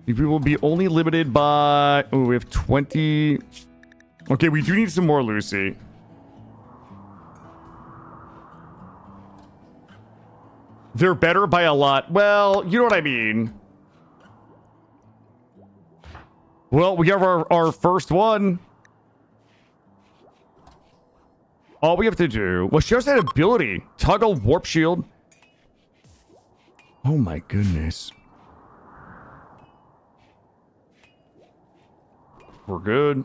We will be only limited by... Oh, we have 20... Okay, we do need some more Lucy. They're better by a lot. Well, you know what I mean. Well, we have our first one. All we have to do... Well, she has that ability. Toggle Warp Shield. Oh my goodness. We're good.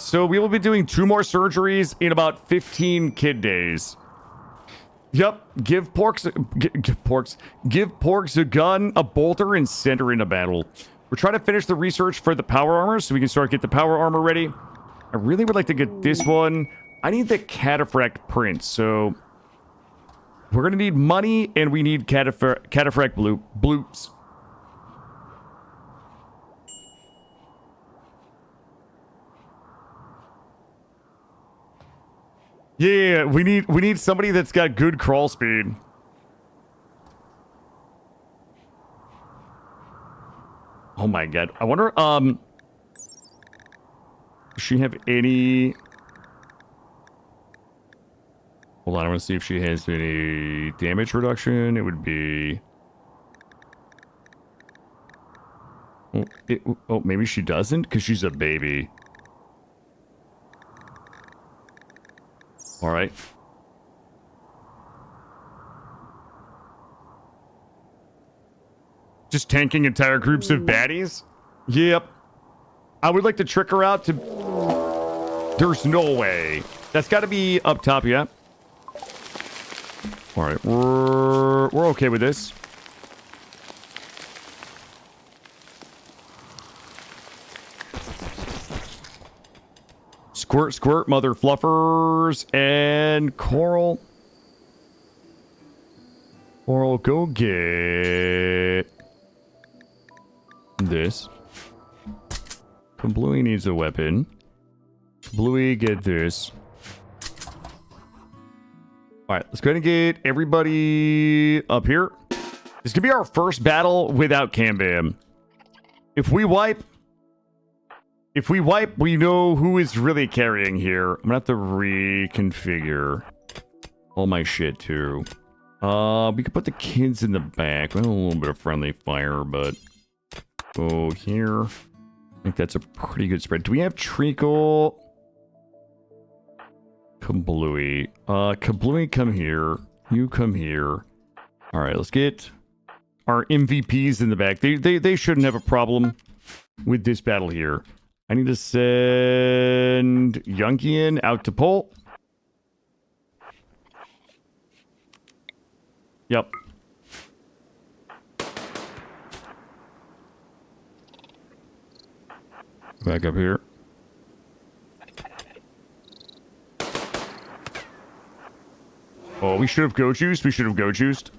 So we will be doing 2 more surgeries in about 15 kid days. Yep. Give Porgs a gun, a bolter, and send her into battle. We're trying to finish the research for the power armor so we can start get the power armor ready. I really would like to get this one. I need the cataphract print, so we're gonna need money and we need cataphract bloops. Yeah, we need somebody that's got good crawl speed. Oh my god. I wonder, does she have any... Hold on, I want to see if she has any damage reduction. It would be... Oh, maybe she doesn't, because she's a baby. Alright. Just tanking entire groups of baddies? Yep. I would like to trick her out to... There's no way. That's got to be up top, yeah? Alright, we're okay with this. Squirt, squirt, mother fluffers, and Coral. Coral, go get this. Bluey needs a weapon. Bluey, get this. Alright, let's go ahead and get everybody up here. This could be our first battle without Cambam. If we wipe, we know who is really carrying here. I'm gonna have to reconfigure all my shit too. We could put the kids in the back. We have a little bit of friendly fire, but go here. I think that's a pretty good spread. Do we have Treacle? Kablooey. Kablooey, come here. You come here. Alright, let's get our MVPs in the back. They shouldn't have a problem with this battle here. I need to send Yunkian out to pull. Yep. Back up here. Oh, we should have go juiced. We should have go juiced.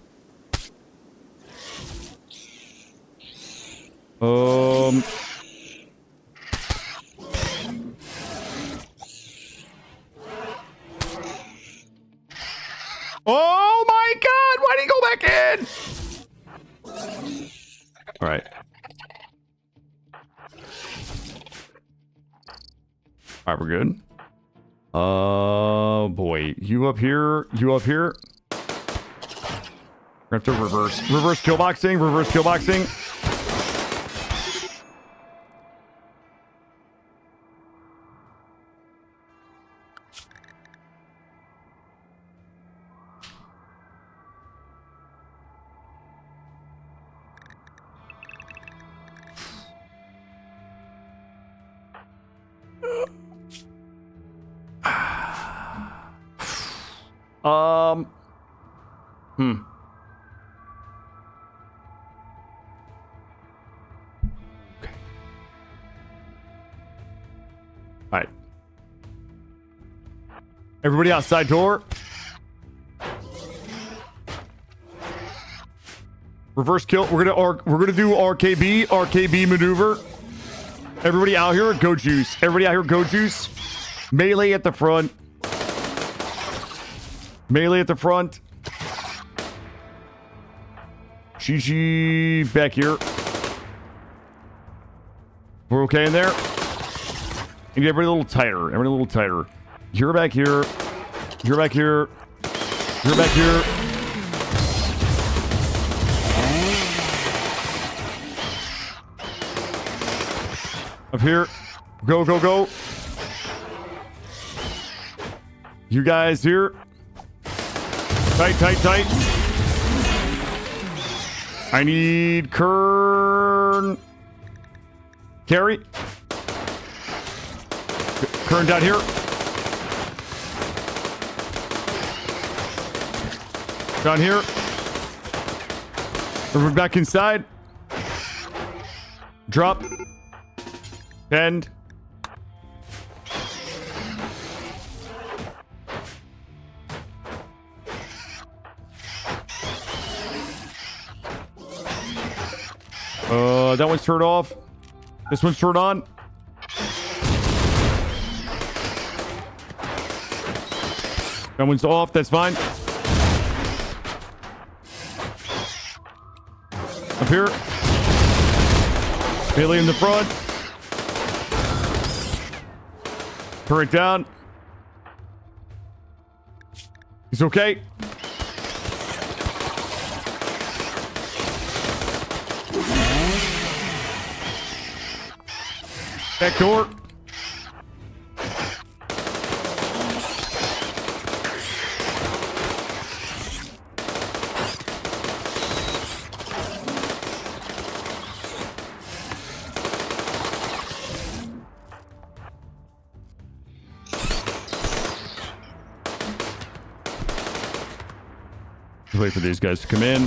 Oh my god! Why did he go back in? All right. All right, we're good. Oh boy, you up here? You up here? We have to reverse kill boxing. Reverse kill boxing. Okay. All right. Everybody outside door. Reverse kill. We're gonna do RKB maneuver. Everybody out here, go juice. Everybody out here, go juice. Melee at the front. Melee at the front. GG back here. We're okay in there. And everybody a little tighter. Everybody a little tighter. You're back here. You're back here. You're back here. Up here. Go, go, go. You guys here. Tight, tight, tight. I need Kern. Carry. Kern down here. Down here. We're back inside. Drop. Bend. That one's turned off. This one's turned on. That one's off. That's fine. Up here. Bailey in the front. Turret down. He's okay. Back door. Wait for these guys to come in.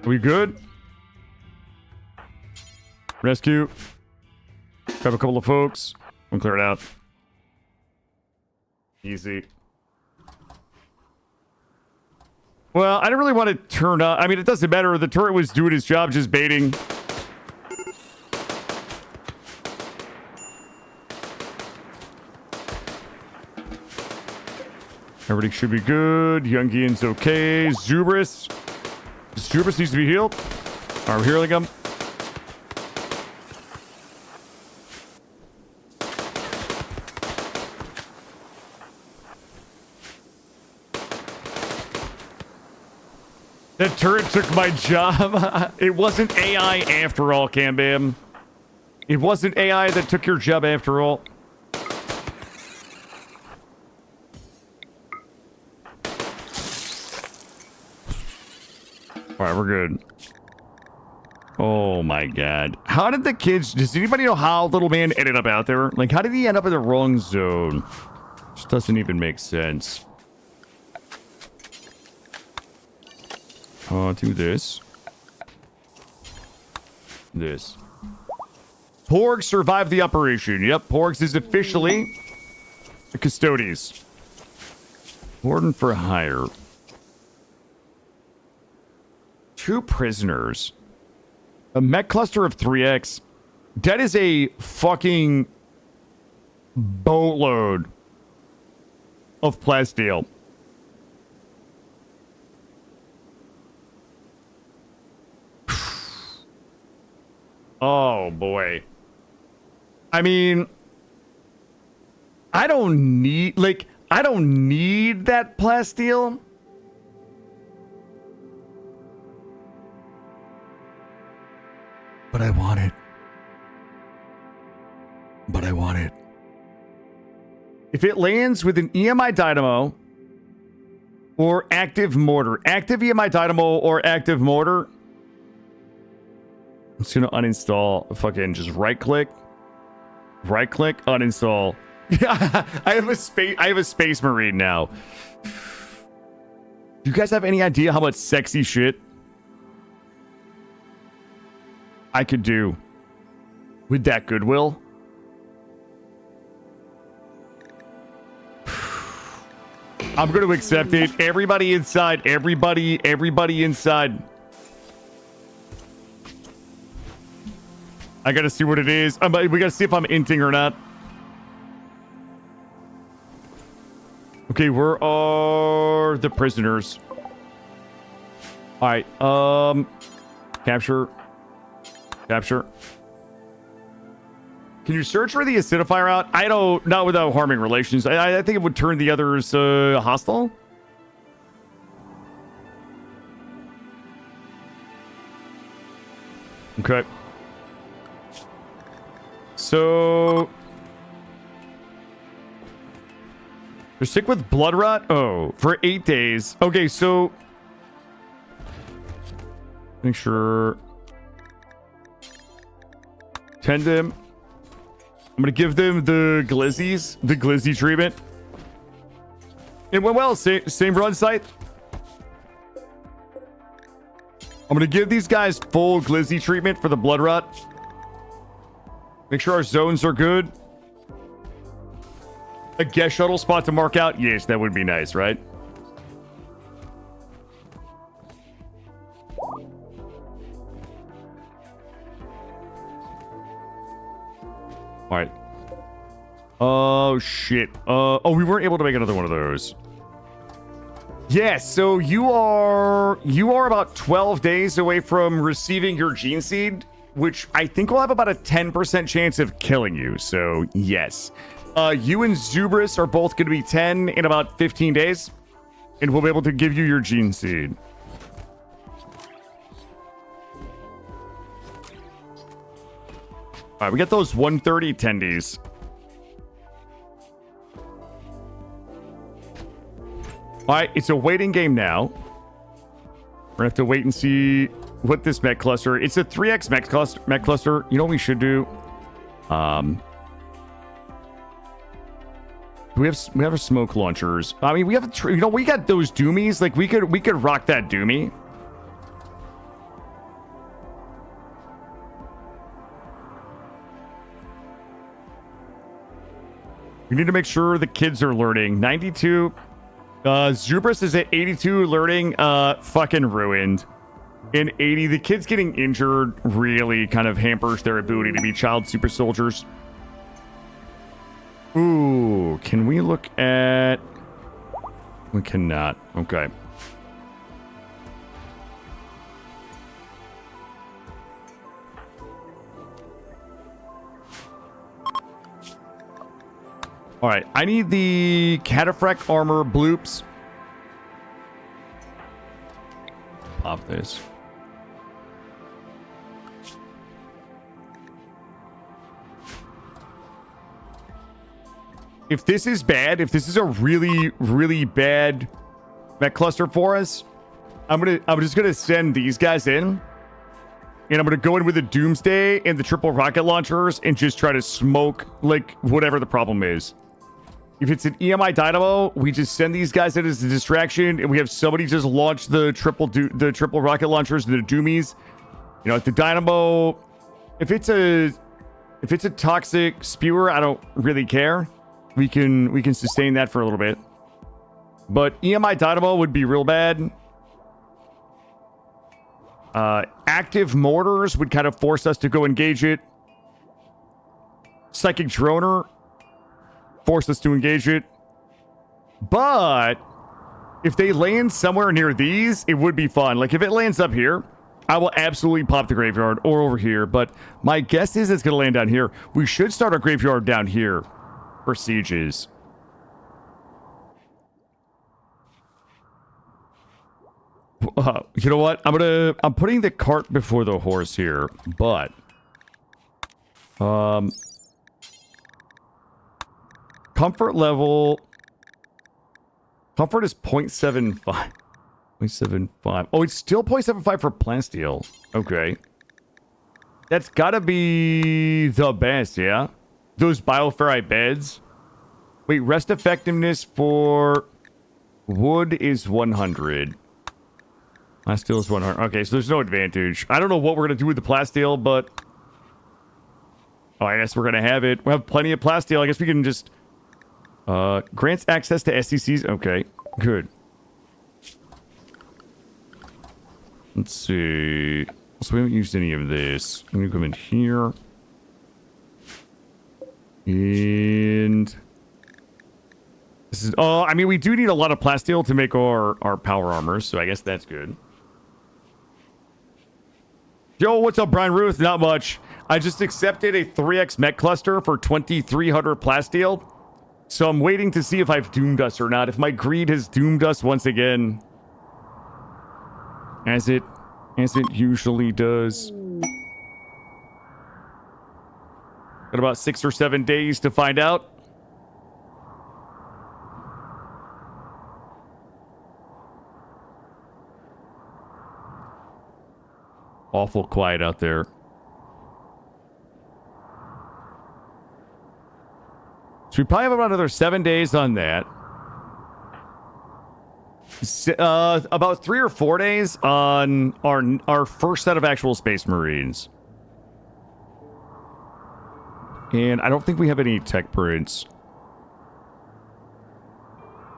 Are we good? Rescue. Grab a couple of folks. And clear it out. Easy. Well, I didn't really want to turn up. I mean, it doesn't matter. The turret was doing his job, just baiting. Everything should be good. Youngian's okay. Zubris. Zubris needs to be healed. All right, we're healing him. That turret took my job. It wasn't AI after all, Cambam. It wasn't AI that took your job after all. All right, we're good. Oh my god. How did the kids... Does anybody know how little man ended up out there? Like, how did he end up in the wrong zone? Just doesn't even make sense. Do this. This. Porgs survived the operation. Yep, Porgs is officially the Custodes. Warden for hire. 2 prisoners. A mech cluster of 3x. That is a fucking boatload of plasteel. Oh boy. I mean, I don't need that plasteel. But I want it. If it lands with an EMI dynamo or active mortar, active EMI dynamo or active mortar, I'm just gonna uninstall. Fucking just right click, uninstall. Yeah, I have a space marine now. Do you guys have any idea how much sexy shit I could do with that goodwill? I'm going to accept it. Everybody inside. Everybody inside. I got to see what it is. We got to see if I'm inting or not. Okay, where are the prisoners? All right. Capture. Can you search for the acidifier out? Not without harming relations. I think it would turn the others hostile. Okay. So you're sick with blood rot? Oh, for 8 days. Okay, so make sure. Tend them. I'm gonna give them the glizzy treatment. It went well. Same run site. I'm gonna give these guys full glizzy treatment for the blood rot. Make sure our zones are good. A guest shuttle spot to mark out. Yes, that would be nice, right? All right. Oh, shit. Oh, we weren't able to make another one of those. Yes, so you are about 12 days away from receiving your gene seed, which I think will have about a 10% chance of killing you. So, yes. You and Zubris are both going to be 10 in about 15 days, and we'll be able to give you your gene seed. All right, we got those 130 tendies. All right, it's a waiting game now. We're gonna have to wait and see what this mech cluster. It's a 3x mech cluster. You know what we should do? We have a smoke launchers. I mean, we have we got those doomies. Like we could rock that doomie. We need to make sure the kids are learning. 92. Zubris is at 82 learning. Fucking ruined. In 80, the kids getting injured really kind of hampers their ability to be child super soldiers. Ooh, can we look at... We cannot. Okay. All right, I need the Cataphract armor bloops. Pop this. If this is bad, if this is a really, really bad mech cluster for us, I'm just gonna send these guys in. And I'm going to go in with the Doomsday and the triple rocket launchers and just try to smoke, like, whatever the problem is. If it's an EMI Dynamo, we just send these guys in as a distraction, and we have somebody just launch the triple rocket launchers and the Doomies. You know, if the Dynamo... If it's a If it's a toxic spewer, I don't really care. We can sustain that for a little bit. But EMI Dynamo would be real bad. Active mortars would kind of force us to go engage it. Psychic Droner force us to engage it. But if they land somewhere near these, it would be fun. Like if it lands up here, I will absolutely pop the graveyard or over here. But my guess is it's going to land down here. We should start our graveyard down here for sieges. You know what? I'm putting the cart before the horse here, but comfort level. Comfort is 0.75. 0.75. Oh, it's still 0.75 for plasteel. Okay. That's gotta be the best, yeah? Those bioferrite beds. Wait, rest effectiveness for wood is 100. Plasteel is 100. Okay, so there's no advantage. I don't know what we're gonna do with the plasteel, but oh, I guess we're gonna have it. We have plenty of plasteel. I guess we can just grants access to SCCs. Okay, good. Let's see. So we haven't used any of this. I'm gonna come in here. And this is I mean we do need a lot of plasteel to make our power armors, so I guess that's good. Yo, what's up, Brian Ruth? Not much. I just accepted a 3x mech cluster for 2300 plasteel. So I'm waiting to see if I've doomed us or not. If my greed has doomed us once again. As it usually does. Got about 6 or 7 days to find out. Awful quiet out there. So we probably have about another 7 days on that. About 3 or 4 days on our first set of actual Space Marines. And I don't think we have any tech prints.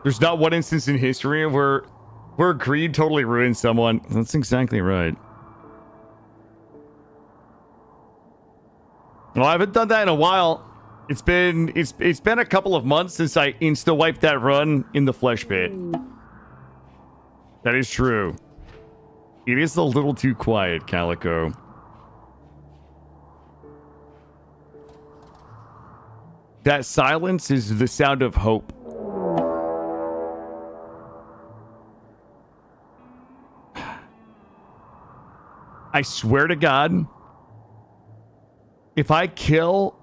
There's not one instance in history where greed totally ruined someone. That's exactly right. Well, I haven't done that in a while. It's been a couple of months since I insta-wiped that run in the flesh pit. That is true. It is a little too quiet, Calico. That silence is the sound of hope. I swear to God, if I kill...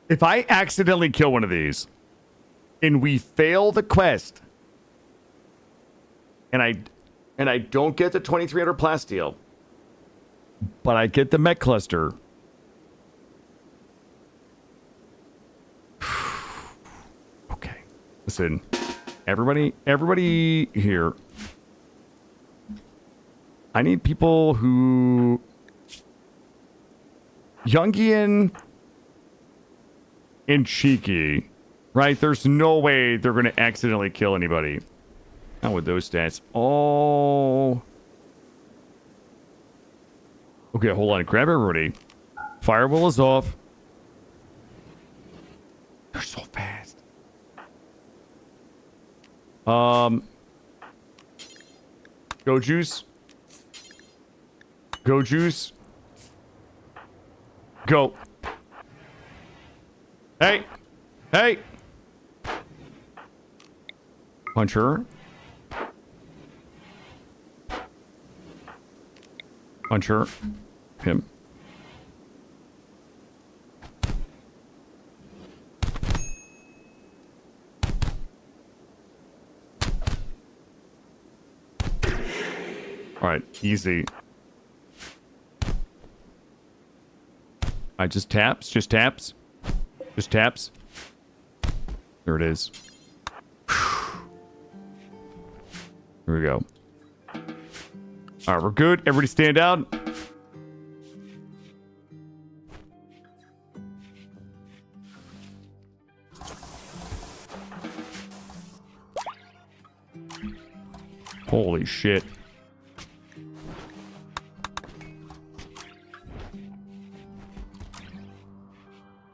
If I accidentally kill one of these and we fail the quest and I don't get the 2300 plasteel, but I get the mech cluster. Okay. Listen. Everybody here. I need people who Jungian and cheeky, right? There's no way they're going to accidentally kill anybody. Not with those stats. Oh. Okay, hold on. Grab everybody. Firewall is off. They're so fast. Go juice. Go juice. Go. Hey! Hey! Punch her. Punch her. Him. Alright, easy. I just taps. Just taps. Just taps. There it is. Here we go. All right, we're good. Everybody stand down. Holy shit.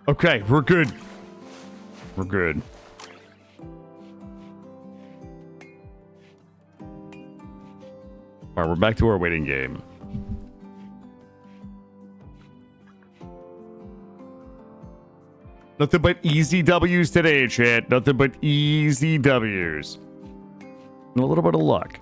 Okay, we're good. We're good. All right, we're back to our waiting game. Nothing but easy W's today, chat. Nothing but easy W's. And a little bit of luck.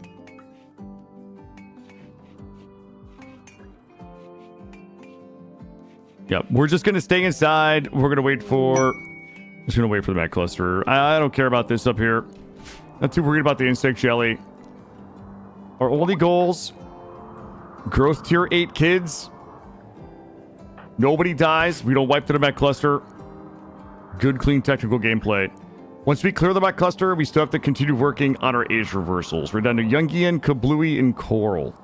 Yep, we're just going to stay inside. We're going to wait for... Just going to wait for the mech cluster. I don't care about this up here. Not too worried about the insect jelly. Our only goals... Growth tier 8 kids. Nobody dies. We don't wipe to the mech cluster. Good, clean, technical gameplay. Once we clear the mech cluster, we still have to continue working on our age reversals. We're down to Jungian, Kablooey, and Coral.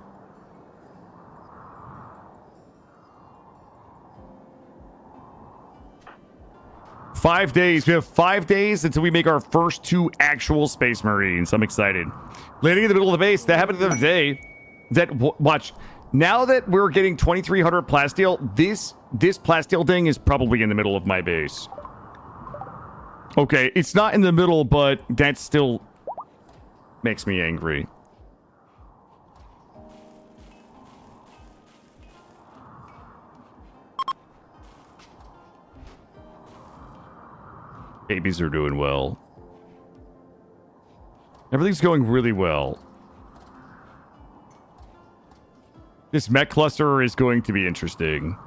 Five days. We have 5 days until we make our first 2 actual Space Marines. I'm excited. Landing in the middle of the base. That happened the other day. Watch. Now that we're getting 2,300 plasteel, this plasteel thing is probably in the middle of my base. Okay, it's not in the middle, but that still makes me angry. Babies are doing well. Everything's going really well. This mech cluster is going to be interesting.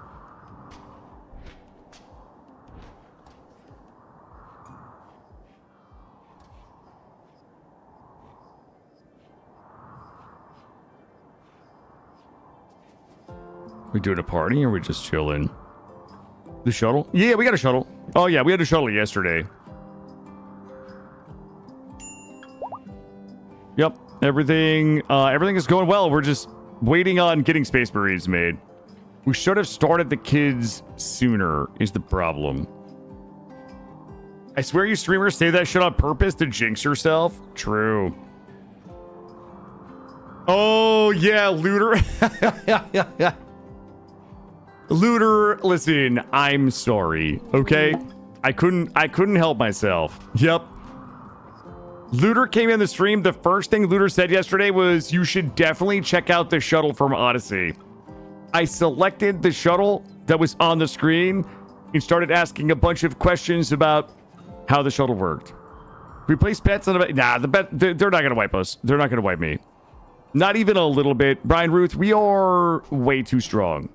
We doing a party or we just chilling? The shuttle? Yeah, we got a shuttle. Oh yeah, we had a shuttle yesterday. Yep, everything is going well. We're just waiting on getting Space Marines made. We should have started the kids sooner is the problem. I swear you streamers say that shit on purpose to jinx yourself. True. Oh yeah, Looter. Looter, listen, I'm sorry, okay? I couldn't help myself. Yep. Looter came in the stream. The first thing Looter said yesterday was, you should definitely check out the shuttle from Odyssey. I selected the shuttle that was on the screen and started asking a bunch of questions about how the shuttle worked. We placed bets on the... Nah, they're not going to wipe us. They're not going to wipe me. Not even a little bit. Brian Ruth, we are way too strong.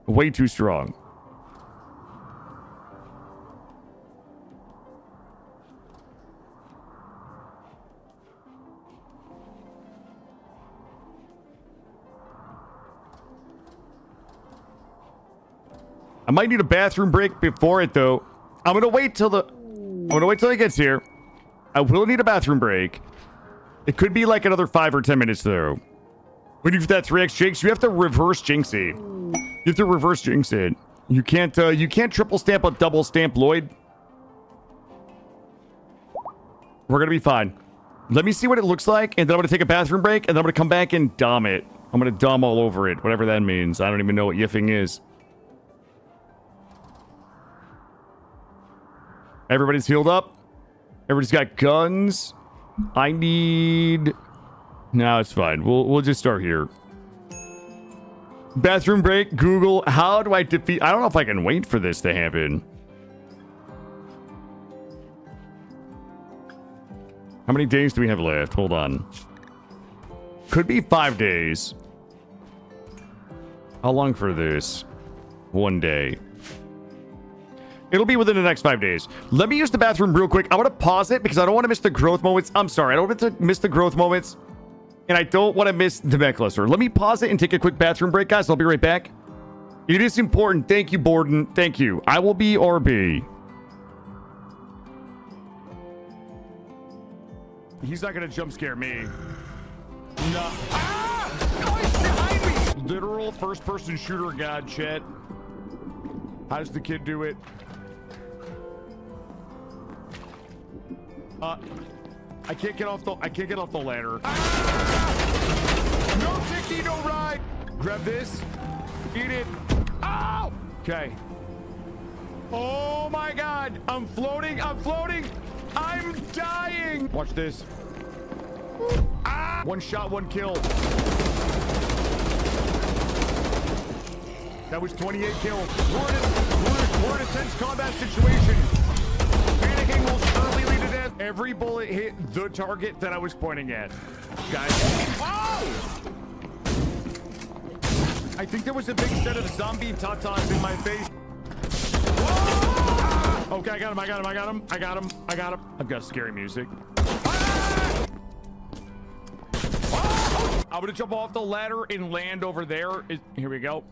Way too strong. I might need a bathroom break before it though. I'm gonna wait till it gets here. I will need a bathroom break. It could be like another 5 or 10 minutes though. When you do that 3x jinx, you have to reverse jinx it. You have to reverse jinx it. You can't triple stamp a double stamp Lloyd. We're gonna be fine. Let me see what it looks like, and then I'm gonna take a bathroom break, and then I'm gonna come back and dom it. I'm gonna dom all over it, whatever that means. I don't even know what yiffing is. Everybody's healed up. Everybody's got guns. I need... No, it's fine. We'll just start here. Bathroom break. Google. How do I defeat... I don't know if I can wait for this to happen. How many days do we have left? Hold on. Could be 5 days. How long for this? 1 day. It'll be within the next 5 days. Let me use the bathroom real quick. I'm going to pause it because I don't want to miss the growth moments. I'm sorry. I don't want to miss the growth moments. And I don't want to miss the mech cluster. Let me pause it and take a quick bathroom break, guys. I'll be right back. It is important. Thank you, Borden. Thank you. I will be RB. He's not gonna jump scare me. No. Ah! Oh, he's behind me! Literal first-person shooter god, chat. How does the kid do it? I can't get off the ladder. Ah! No ticky, no ride. Grab this. Eat it. Ow! Okay. Oh my god. I'm floating. I'm floating. I'm dying. Watch this. Ah! One shot, one kill. That was 28 kills. We're in a tense combat situation. Panicking will surely lead to death. Every bullet hit the target that I was pointing at. Guys. Oh! I think there was a big set of zombie tatas in my face. Whoa! Okay, I got him. I got him. I got him. I got him. I got him. I've got scary music. Ah! Oh! I'm gonna jump off the ladder and land over there. Here we go.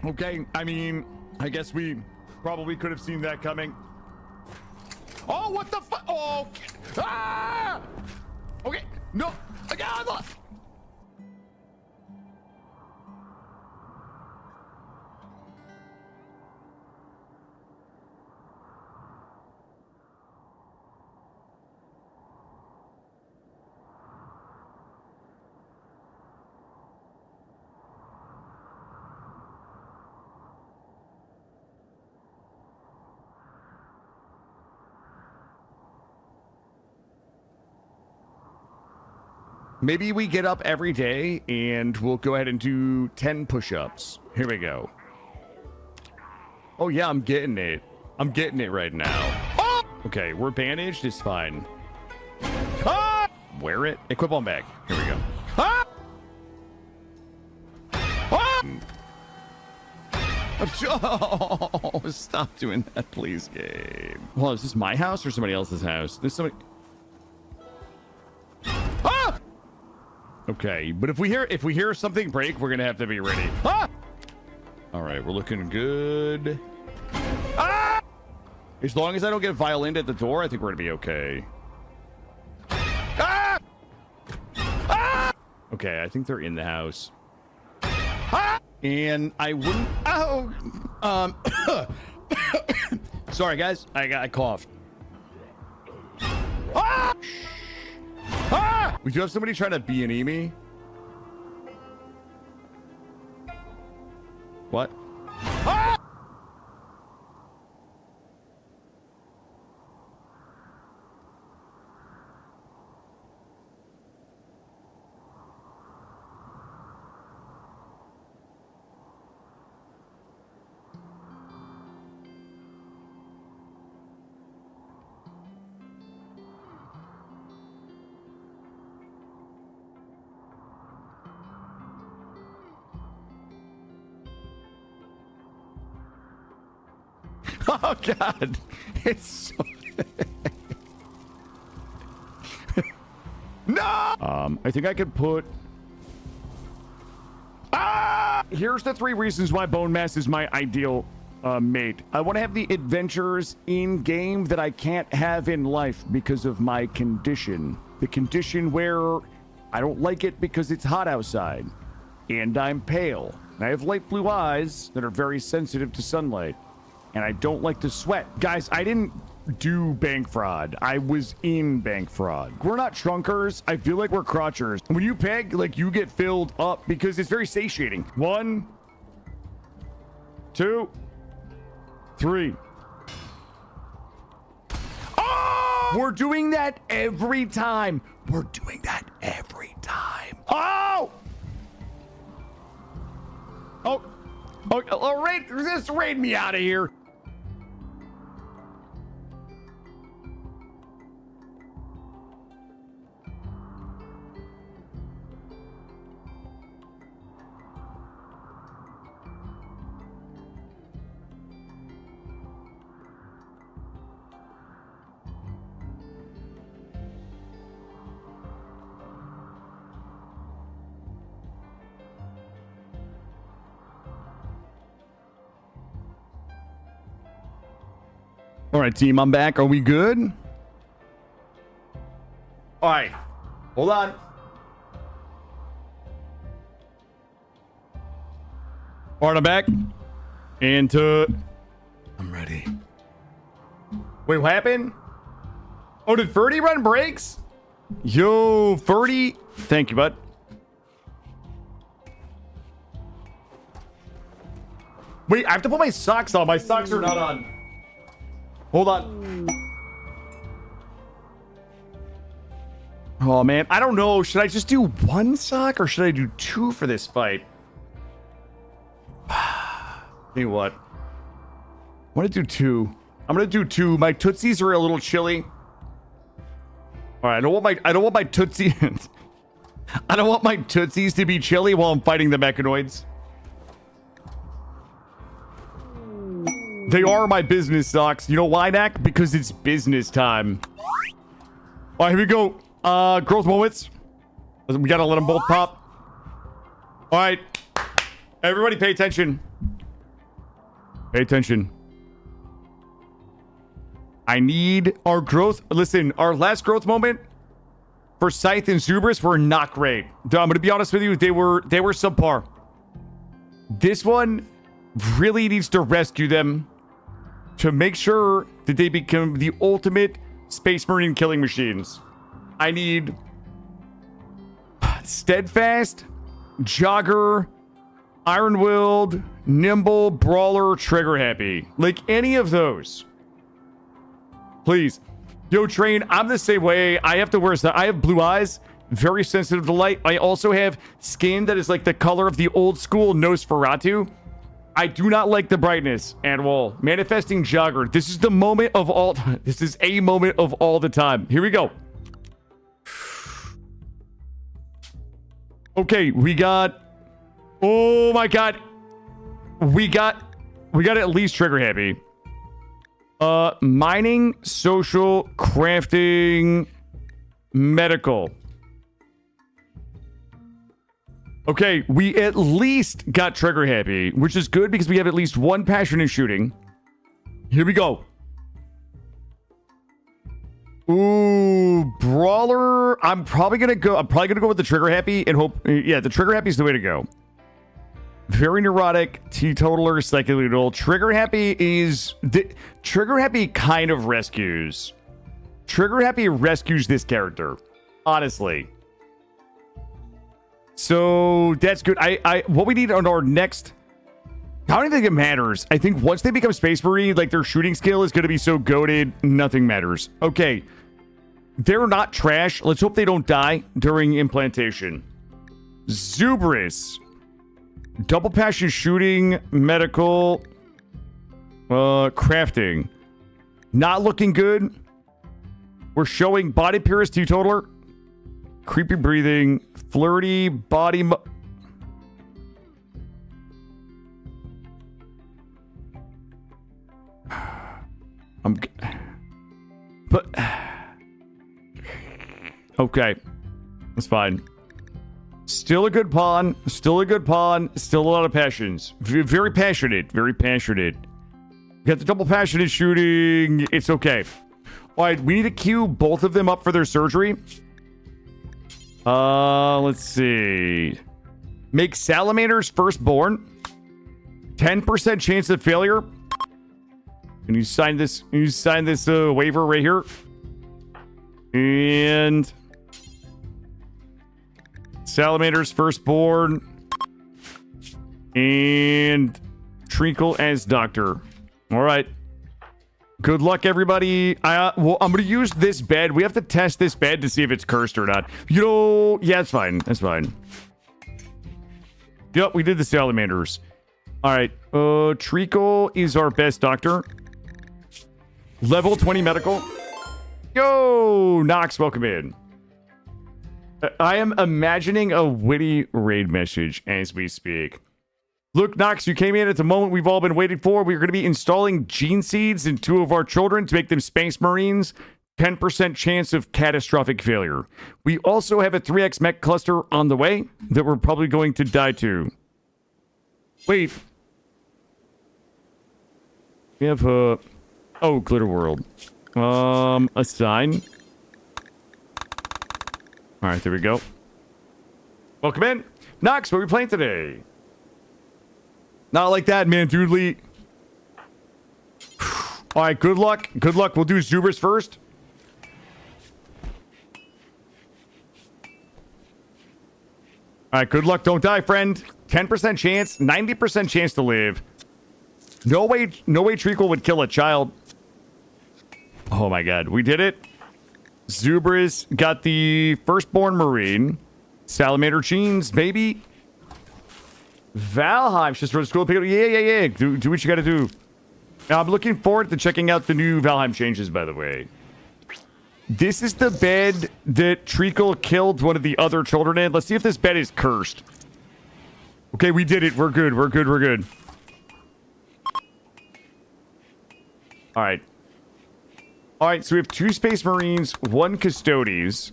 Okay, I mean, I guess we probably could have seen that coming. Oh, what the fuck? Oh, ah! Okay, no, I got him. Maybe we get up every day and we'll go ahead and do 10 push-ups. Here we go. Oh yeah, I'm getting it. I'm getting it right now. Oh! Okay, we're bandaged. It's fine. Ah! Wear it. Equip on back. Here we go. Ah! Ah! Oh, stop doing that, please, Gabe. Well, is this my house or somebody else's house? There's somebody. Ah! Okay, but if we hear something break, we're gonna have to be ready. Ah! All right, we're looking good. Ah! As long as I don't get violined at the door, I think we're gonna be okay. Ah! Ah! Okay, I think they're in the house. Ah! And I wouldn't. Oh, sorry guys, I coughed. Ah! Ah! We do have somebody trying to B&E me. What? Ah! Oh god, it's so no. I think I could put. Ah! Here's the 3 reasons why Bone Mass is my ideal mate. I want to have the adventures in game that I can't have in life because of my condition. The condition where I don't like it because it's hot outside, and I'm pale. And I have light blue eyes that are very sensitive to sunlight. And I don't like to sweat. Guys, I didn't do bank fraud. I was in bank fraud. We're not trunkers. I feel like we're crotchers. When you peg, like, you get filled up because it's very satiating. 1, 2, 3. Oh! We're doing that every time. We're doing that every time. Oh! Oh, just raid me out of here. All right, team, I'm back. Are we good? All right. Hold on. All right, I'm back. I'm ready. Wait, what happened? Oh, did Ferdy run brakes? Yo, Ferdy. Thank you, bud. Wait, I have to put my socks on. My socks are not on. Hold on. Oh, man. I don't know. Should I just do one sock or should I do two for this fight? Tell you what. I want to do two. I'm going to do two. My Tootsies are a little chilly. All right. I don't want my Tootsies. I don't want my Tootsies to be chilly while I'm fighting the Mechonoids. They are my business socks. You know why, Dak? Because it's business time. All right, here we go. Growth moments. We gotta let them both pop. All right. Everybody pay attention. Pay attention. I need our growth. Listen, our last growth moment for Scythe and Zubris were not great. I'm gonna be honest with you. They were subpar. This one really needs to rescue them to make sure that they become the ultimate Space Marine killing machines. I need Steadfast, Jogger, Iron-Willed, Nimble, Brawler, Trigger Happy. Like any of those. Please. Yo, Train, I'm the same way. I have to wear stuff. I have blue eyes, very sensitive to light. I also have skin that is like the color of the old school Nosferatu. I do not like the brightness at all. Manifesting Jogger. This is the moment of all. This is a moment of all the time. Here we go. Okay, we got. Oh my god. We got at least Trigger Happy. Mining, social, crafting, medical. Okay, we at least got Trigger Happy, which is good because we have at least one passion in shooting. Here we go. Ooh, Brawler. I'm probably gonna go with the Trigger Happy and hope. Yeah, the Trigger Happy is the way to go. Very neurotic, teetotaler, psychological. Trigger Happy is Trigger Happy kind of rescues. Trigger Happy rescues this character, honestly. So that's good. What we need on our next. I don't even think it matters. I think once they become Space Marine, like their shooting skill is going to be so goated, nothing matters. Okay, they're not trash. Let's hope they don't die during implantation. Zubris. Double passion shooting, medical, crafting. Not looking good. We're showing body purist teetotaler, creepy breathing, flirty body. But okay, that's fine. Still a good pawn. Still a good pawn. Still a lot of passions. Very passionate. Very passionate. Got the double passionate shooting. It's okay. All right, we need to queue both of them up for their surgery. Let's see. Make salamanders firstborn. 10% chance of failure. Can you sign this? Can you sign this waiver right here? And salamanders firstborn. And Treacle as doctor. All right. Good luck, everybody. Well, I'm going to use this bed. We have to test this bed to see if it's cursed or not. You know, yeah, it's fine. That's fine. Yep, we did the salamanders. All right. Treacle is our best doctor. Level 20 medical. Yo, Nox, welcome in. I am imagining a witty raid message as we speak. Look, Nox, you came in at the moment we've all been waiting for. We're going to be installing gene seeds in 2 of our children to make them Space Marines. 10% chance of catastrophic failure. We also have a 3x mech cluster on the way that we're probably going to die to. Wait. We have Oh, Glitter World. Assign. All right, there we go. Welcome in. Nox, what are we playing today? Not like that, man, Doodly. All right, good luck. Good luck. We'll do Zubers first. All right, good luck. Don't die, friend. 10% chance, 90% chance to live. No way Treacle would kill a child. Oh my god, we did it. Zubris got the firstborn Marine. Salamander Jeans, baby. Valheim's just for the school. Yeah. Do what you gotta do. Now, I'm looking forward to checking out the new Valheim changes, by the way. This is the bed that Treacle killed one of the other children in. Let's see if this bed is cursed. Okay, we did it. We're good. We're good. All right. All right, so we have 2 Space Marines, 1 Custodes.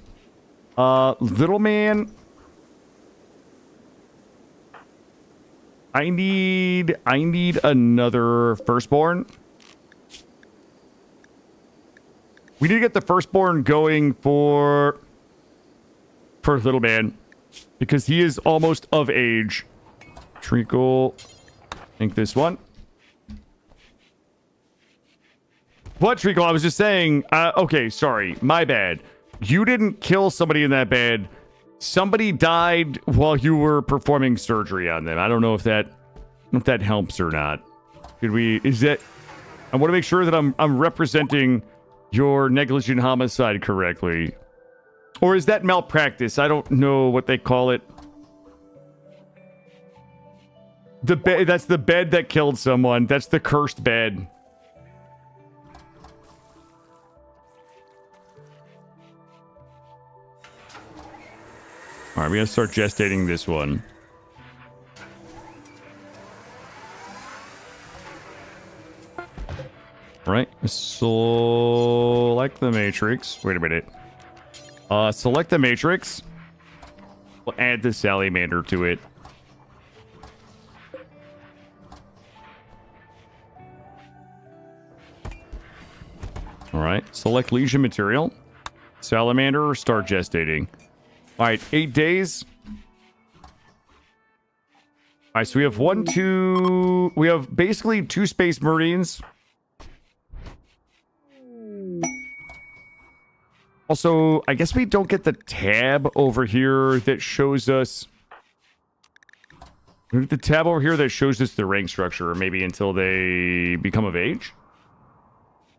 Little man. I need another firstborn. We need to get the firstborn going for little man, because he is almost of age. Treacle, I think this one. What, Treacle? I was just saying. Okay, sorry, my bad. You didn't kill somebody in that bed. Somebody died while you were performing surgery on them. I don't know if that helps or not. Could we? Is that? I want to make sure that I'm representing your negligent homicide correctly, or is that malpractice? I don't know what they call it. The bed. That's the bed that killed someone. That's the cursed bed. All right, we gotta start gestating this one. All right, select the matrix. Wait a minute. Select the matrix. We'll add the salamander to it. All right, select lesion material. Salamander, start gestating. All right, 8 days. All right, so we have we have basically 2 Space Marines. Also, I guess we don't get the tab over here that shows us... The tab over here that shows us the rank structure, maybe until they become of age.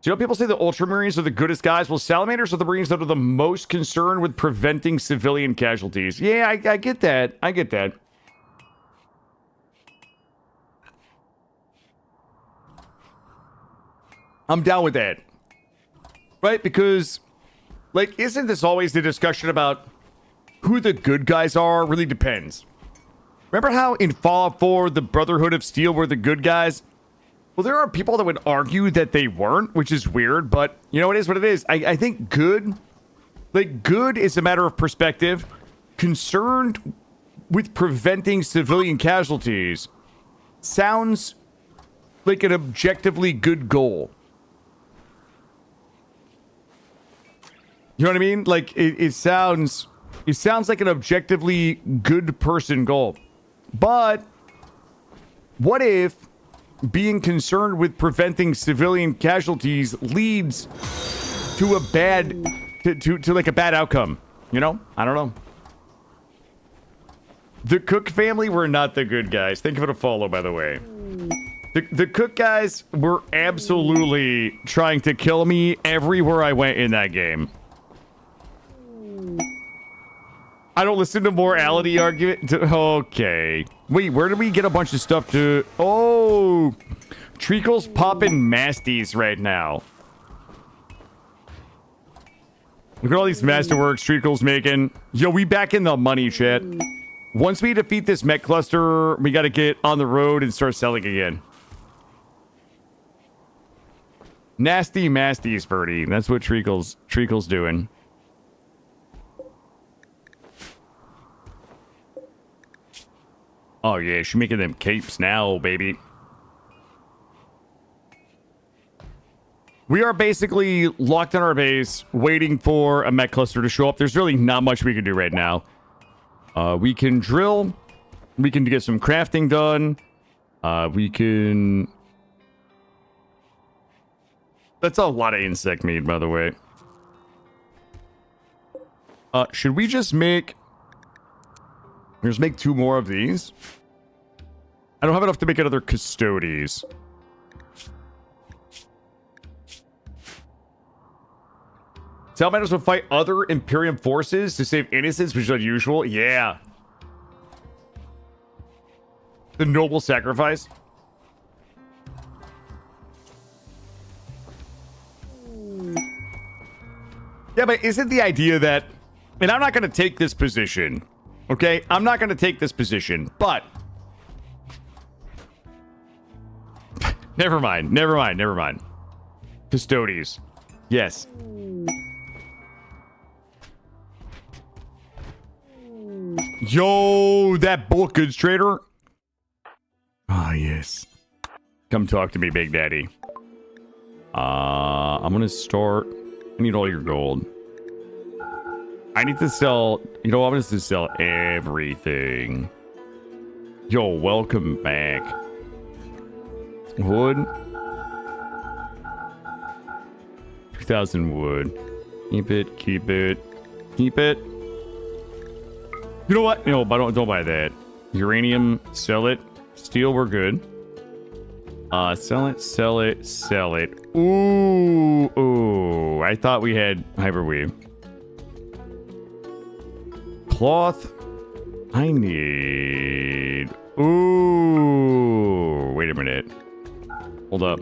So, you know, people say the Ultramarines are the goodest guys. Well, Salamanders are the Marines that are the most concerned with preventing civilian casualties. Yeah, I get that. I get that. I'm down with that. Right? Because, like, isn't this always the discussion about who the good guys are? Really depends. Remember how in Fallout 4, the Brotherhood of Steel were the good guys? Well, there are people that would argue that they weren't, which is weird, but, you know, it is what it is. I think good is a matter of perspective. Concerned with preventing civilian casualties sounds like an objectively good goal. You know what I mean? Like, it sounds like an objectively good person goal. But what if being concerned with preventing civilian casualties leads to a bad to like a bad outcome? You know? I don't know. The Cook family were not the good guys. Thank you for the follow, by the way. The Cook guys were absolutely trying to kill me everywhere I went in that game. I don't listen to morality argument. Okay. Wait, where did we get a bunch of stuff to... Oh! Treacle's popping masties right now. Look at all these masterworks Treacle's making. Yo, we back in the money, chat. Once we defeat this mech cluster, we gotta get on the road and start selling again. Nasty masties, Birdie. That's what Treacle's doing. Oh, yeah, she's making them capes now, baby. We are basically locked in our base, waiting for a mech cluster to show up. There's really not much we can do right now. We can drill. We can get some crafting done. We can... That's a lot of insect meat, by the way. Should we just make... Just make 2 more of these? I don't have enough to make another Custodes. Salamander will fight other Imperium forces to save innocents, which is unusual. Yeah. The noble sacrifice. Yeah, but isn't the idea that... And I'm not going to take this position. Okay? I'm not going to take this position. But... Never mind. Custodes. Yes. Yo, that bulk goods trader. Ah, yes. Come talk to me, Big Daddy. I'm gonna start. I need all your gold. I need to sell. You know, I'm gonna just sell everything. Yo, welcome back. Wood. 2,000 wood. Keep it. Keep it. Keep it. You know what? No, but don't buy that. Uranium, sell it. Steel, we're good. Sell it, sell it, sell it. Ooh. I thought we had hyperweave. Cloth. I need... Ooh. Wait a minute. Hold up.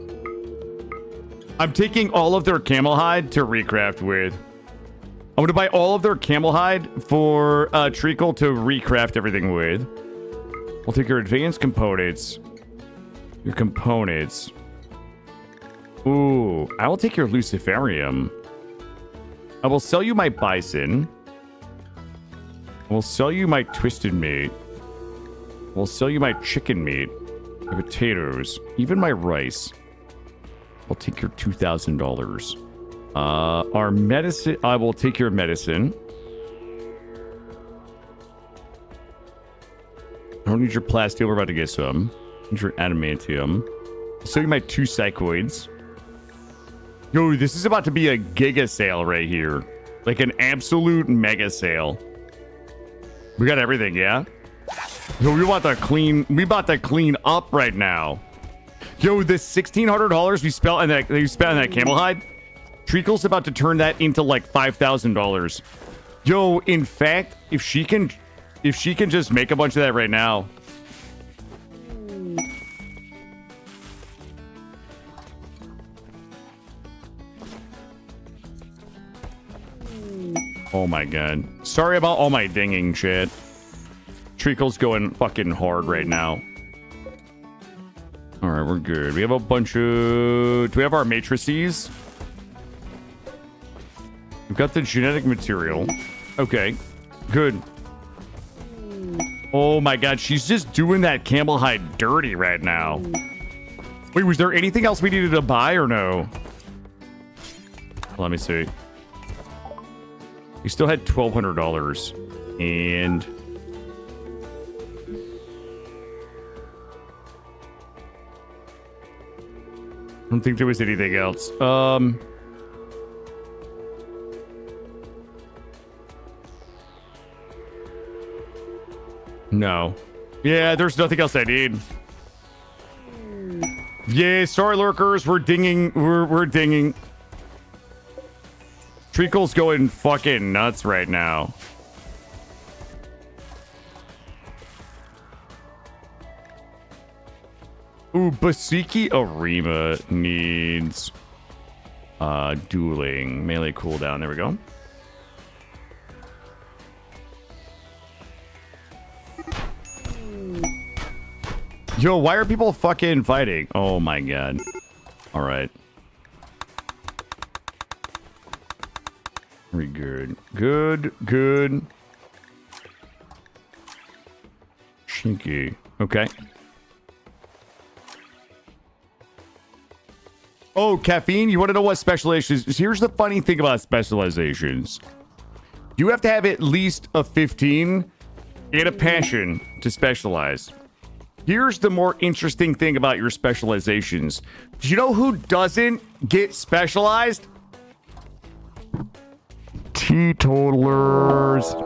I'm taking all of their camel hide to recraft with. I'm going to buy all of their camel hide for treacle to recraft everything with. We'll take your advanced components. Your components. Ooh, I will take your luciferium. I will sell you my bison. I will sell you my twisted meat. I will sell you my chicken meat. My potatoes. Even my rice. I'll take your $2,000. Our medicine, I will take your medicine. I don't need your plasteel, we're about to get some. I need your adamantium. I'll sell you my 2 psychoids. Yo, this is about to be a giga sale right here. Like an absolute mega sale. We got everything, yeah? Yo, we about to clean up right now. Yo, the $1,600 we spent on that camel hide, Treacle's about to turn that into like $5,000. Yo, in fact, if she can just make a bunch of that right now. Oh my god. Sorry about all my dinging shit. Treacle's going fucking hard right now. Alright, we're good. We have a bunch of... Do we have our matrices? We've got the genetic material. Okay. Good. Oh my god, she's just doing that camel hide dirty right now. Wait, was there anything else we needed to buy or no? Let me see. We still had $1,200. And... I don't think there was anything else. No. Yeah, there's nothing else I need. Yeah, sorry, lurkers. We're dinging. We're dinging. Treacle's going fucking nuts right now. Ooh, Basiki Arima needs dueling. Melee cooldown. There we go. Yo, why are people fucking fighting? Oh my god. Alright. Very good. Good. Cheeky. Okay. Oh, caffeine? You want to know what specializations? Here's the funny thing about specializations. You have to have at least a 15 and a passion to specialize. Here's the more interesting thing about your specializations. Do you know who doesn't get specialized? Teetotalers.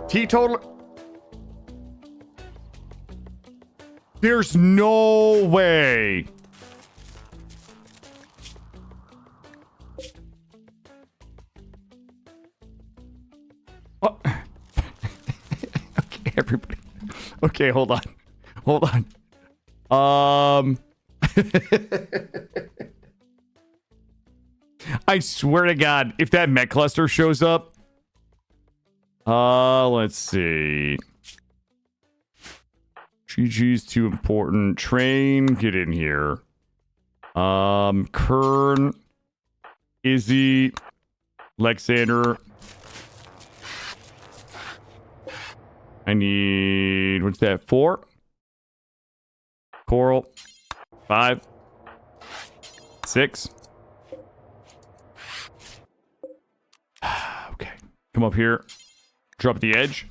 Teetotaler. There's no way. Oh. Okay, everybody. Okay, hold on. Hold on. I swear to God, if that mech cluster shows up. Let's see. GG's too important. Train, get in here. Kern, Izzy, Lexander. I need, what's that, 4? Coral, 5, 6. Okay, come up here. Drop the edge.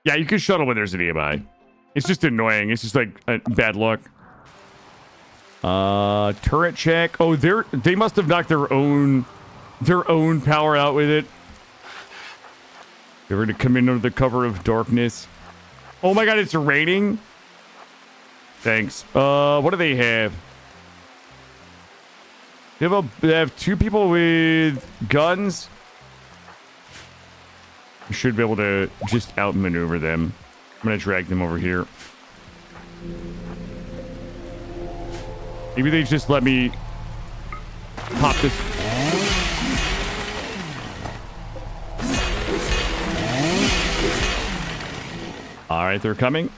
Yeah, you can shuttle when there's an EMI. It's just annoying. It's just like bad luck. Turret check. Oh, they must have knocked their own power out with it. They're going to come in under the cover of darkness. Oh my God, it's raining. Thanks. What do they have? They have 2 people with guns. You should be able to just outmaneuver them. I'm going to drag them over here. Maybe they just let me pop this. All right, they're coming.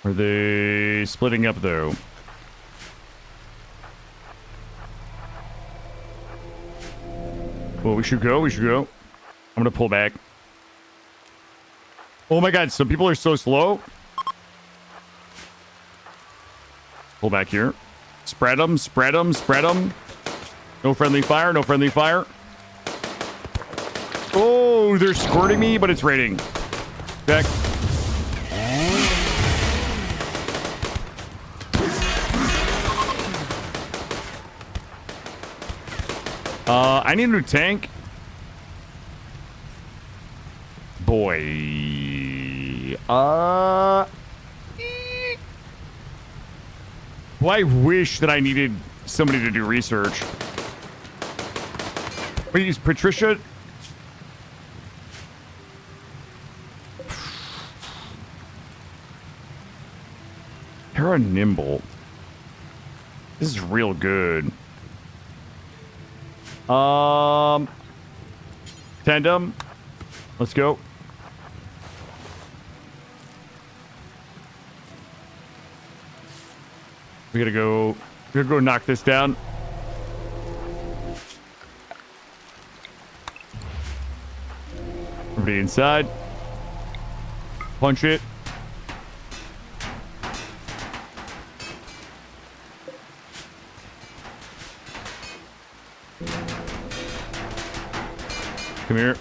Are they splitting up, though? Well, we should go. We should go. I'm going to pull back. Oh, my God. Some people are so slow. Pull back here. Spread them. Spread them. Spread them. No friendly fire. No friendly fire. Oh, they're squirting me, but it's raining. Back. I need a new tank. Boy. Well, I wish that I needed somebody to do research. Please, Patricia. You're a nimble. This is real good. Tandem. Let's go. We gotta go knock this down. Everybody inside. Punch it. Come here.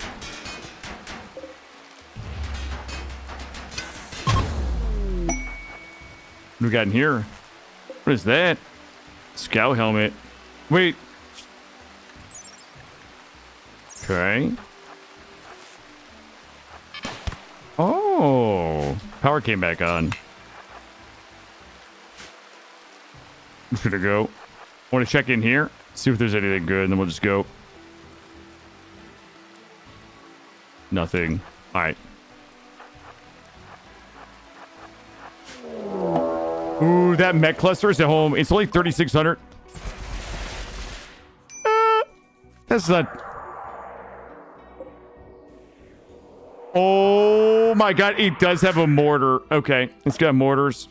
What do we got in here? What is that? Scout helmet. Wait. Okay. Oh. Power came back on. I'm just gonna go. I want to check in here. See if there's anything good, and then we'll just go. Nothing. All right. Ooh, that mech cluster is at home. It's only 3,600. That's not. Oh my God, it does have a mortar. Okay, it's got mortars.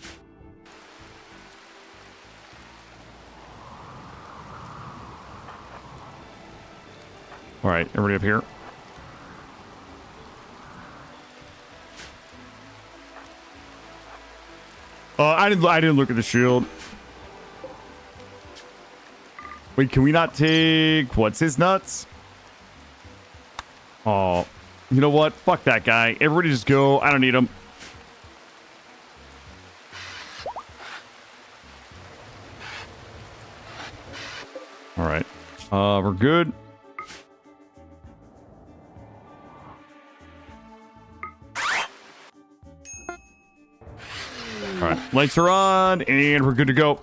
All right, everybody up here. I didn't look at the shield. Wait, can we not take... What's his nuts? Oh, you know what? Fuck that guy. Everybody just go. I don't need him. All right. We're good. All right. Lights are on, and we're good to go.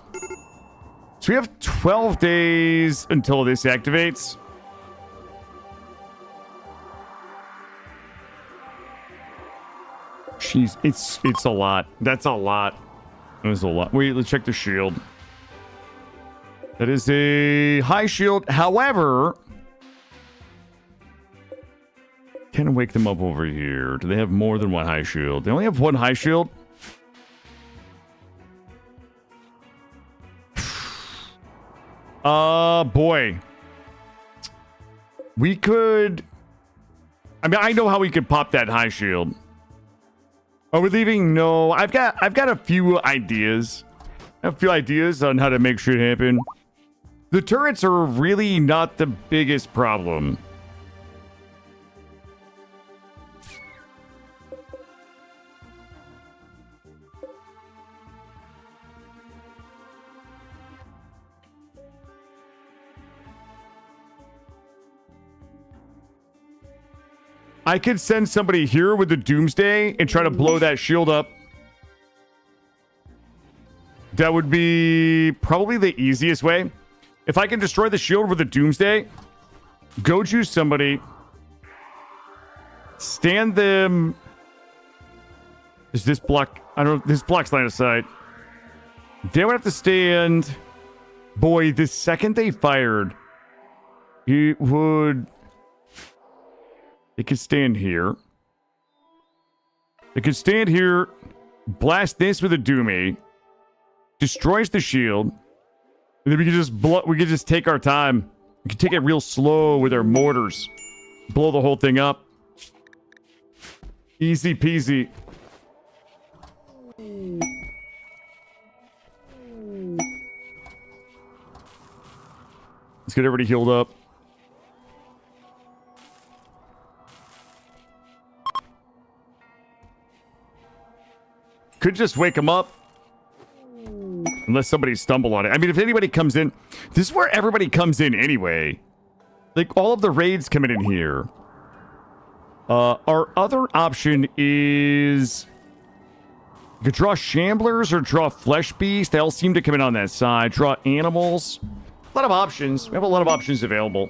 So we have 12 days until this activates. Jeez, it's a lot. That's a lot. That is a lot. Wait, let's check the shield. That is a high shield. However, can I wake them up over here? Do they have more than one high shield? They only have one high shield. Boy. We could... I mean, I know how we could pop that high shield. Are we leaving? No. I've got a few ideas. I have a few ideas on how to make shit happen. The turrets are really not the biggest problem. I could send somebody here with the Doomsday and try to blow that shield up. That would be probably the easiest way. If I can destroy the shield with the Doomsday, go choose somebody. Stand them. Is this block? I don't know. This block's line of sight. They would have to stand. Boy, the second they fired, it would... They could stand here. They could stand here, blast this with a Doomy, destroys the shield, and then we could just we could just take our time. We could take it real slow with our mortars, blow the whole thing up. Easy peasy. Let's get everybody healed up. Could just wake them up. Unless somebody stumble on it. I mean, if anybody comes in... This is where everybody comes in anyway. Like, all of the raids coming in here. Our other option is... You could draw Shamblers or draw Flesh Beast. They all seem to come in on that side. Draw Animals. A lot of options. We have a lot of options available.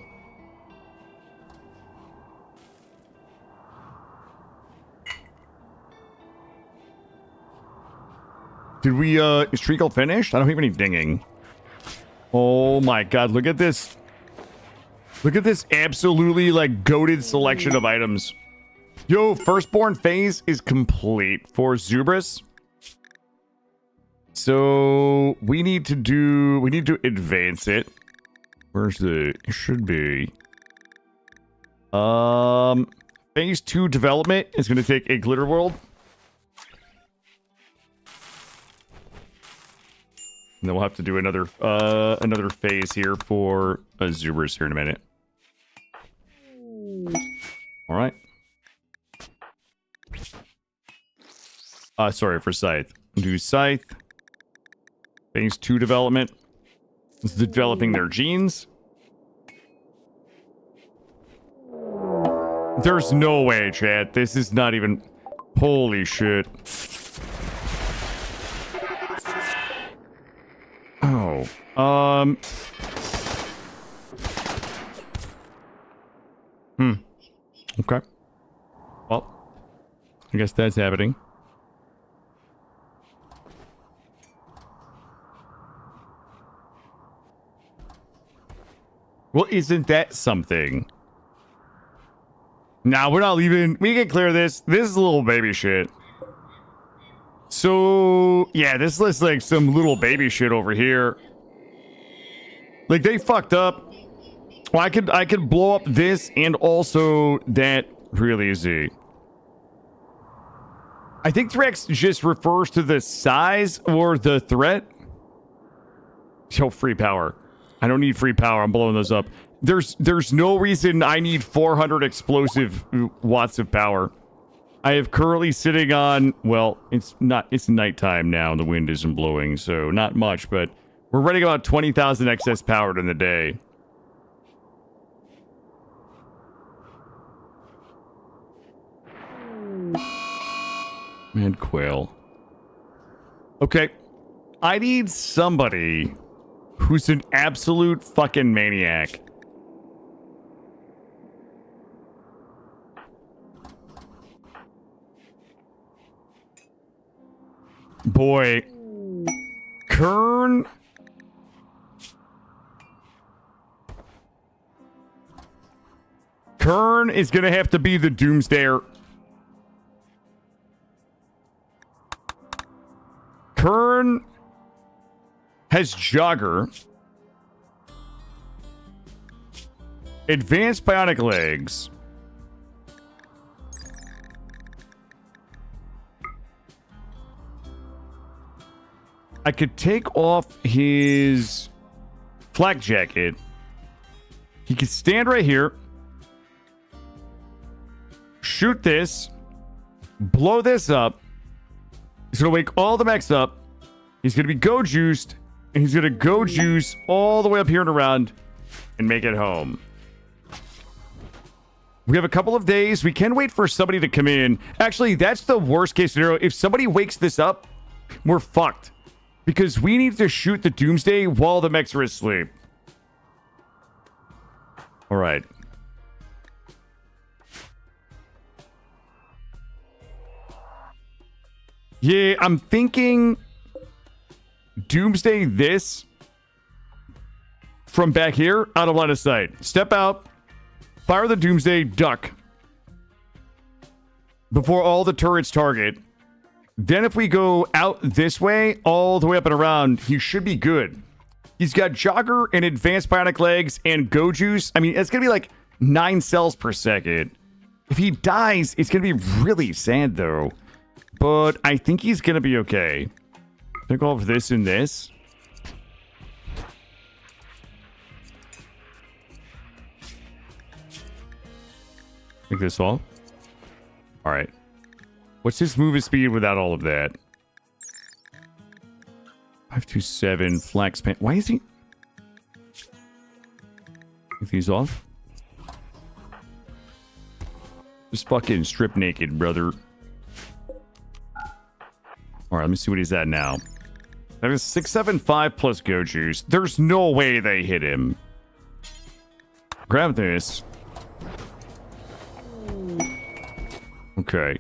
Did we, is Treacle finished? I don't have any dinging. Oh my god, look at this. Look at this absolutely, like, goated selection of items. Yo, Firstborn phase is complete for Zubris. So, we need to advance it. Where's the, it should be. Phase 2 development is going to take a Glitterworld. And then we'll have to do another phase here for Zubris here in a minute. All right. Sorry, for Scythe. Do Scythe. Phase 2 development. This is developing their genes. There's no way, chat. This is not even... Holy shit. Oh. Okay. Well, I guess that's happening. Well, isn't that something? Nah, we're not leaving. We can clear this. This is a little baby shit. So, yeah, this looks like some little baby shit over here. Like, they fucked up. Well, I could blow up this and also that real easy. I think Threx just refers to the size or the threat. Yo, free power. I don't need free power. I'm blowing those up. There's no reason I need 400 explosive watts of power. I have currently sitting on, well, it's nighttime now and the wind isn't blowing, so not much, but we're running about 20,000 excess power in the day. Mad quail. Okay. I need somebody who's an absolute fucking maniac. Boy. Kern. Kern is gonna have to be the doomsdayer. Kern has Jogger, advanced bionic legs, I could take off his flak jacket. He could stand right here, shoot this, blow this up. He's going to wake all the mechs up. He's going to be go juiced. And he's going to go juice all the way up here and around and make it home. We have a couple of days. We can wait for somebody to come in. Actually, that's the worst case scenario. If somebody wakes this up, we're fucked. Because we need to shoot the doomsday while the mechs are asleep. All right. Yeah, I'm thinking doomsday this from back here out of line of sight. Step out, fire the doomsday, duck before all the turrets target. Then if we go out this way, all the way up and around, he should be good. He's got Jogger and advanced bionic legs and go juice. I mean, it's going to be like 9 cells per second. If he dies, it's going to be really sad though. But I think he's going to be okay. Take off this and this. Take this off. All right. What's his movement speed without all of that? 527 flex pan. Why is he? Take these off. Just fucking strip naked, brother. All right, let me see what he's at now. That is 675 plus go juice. There's no way they hit him. Grab this. Okay.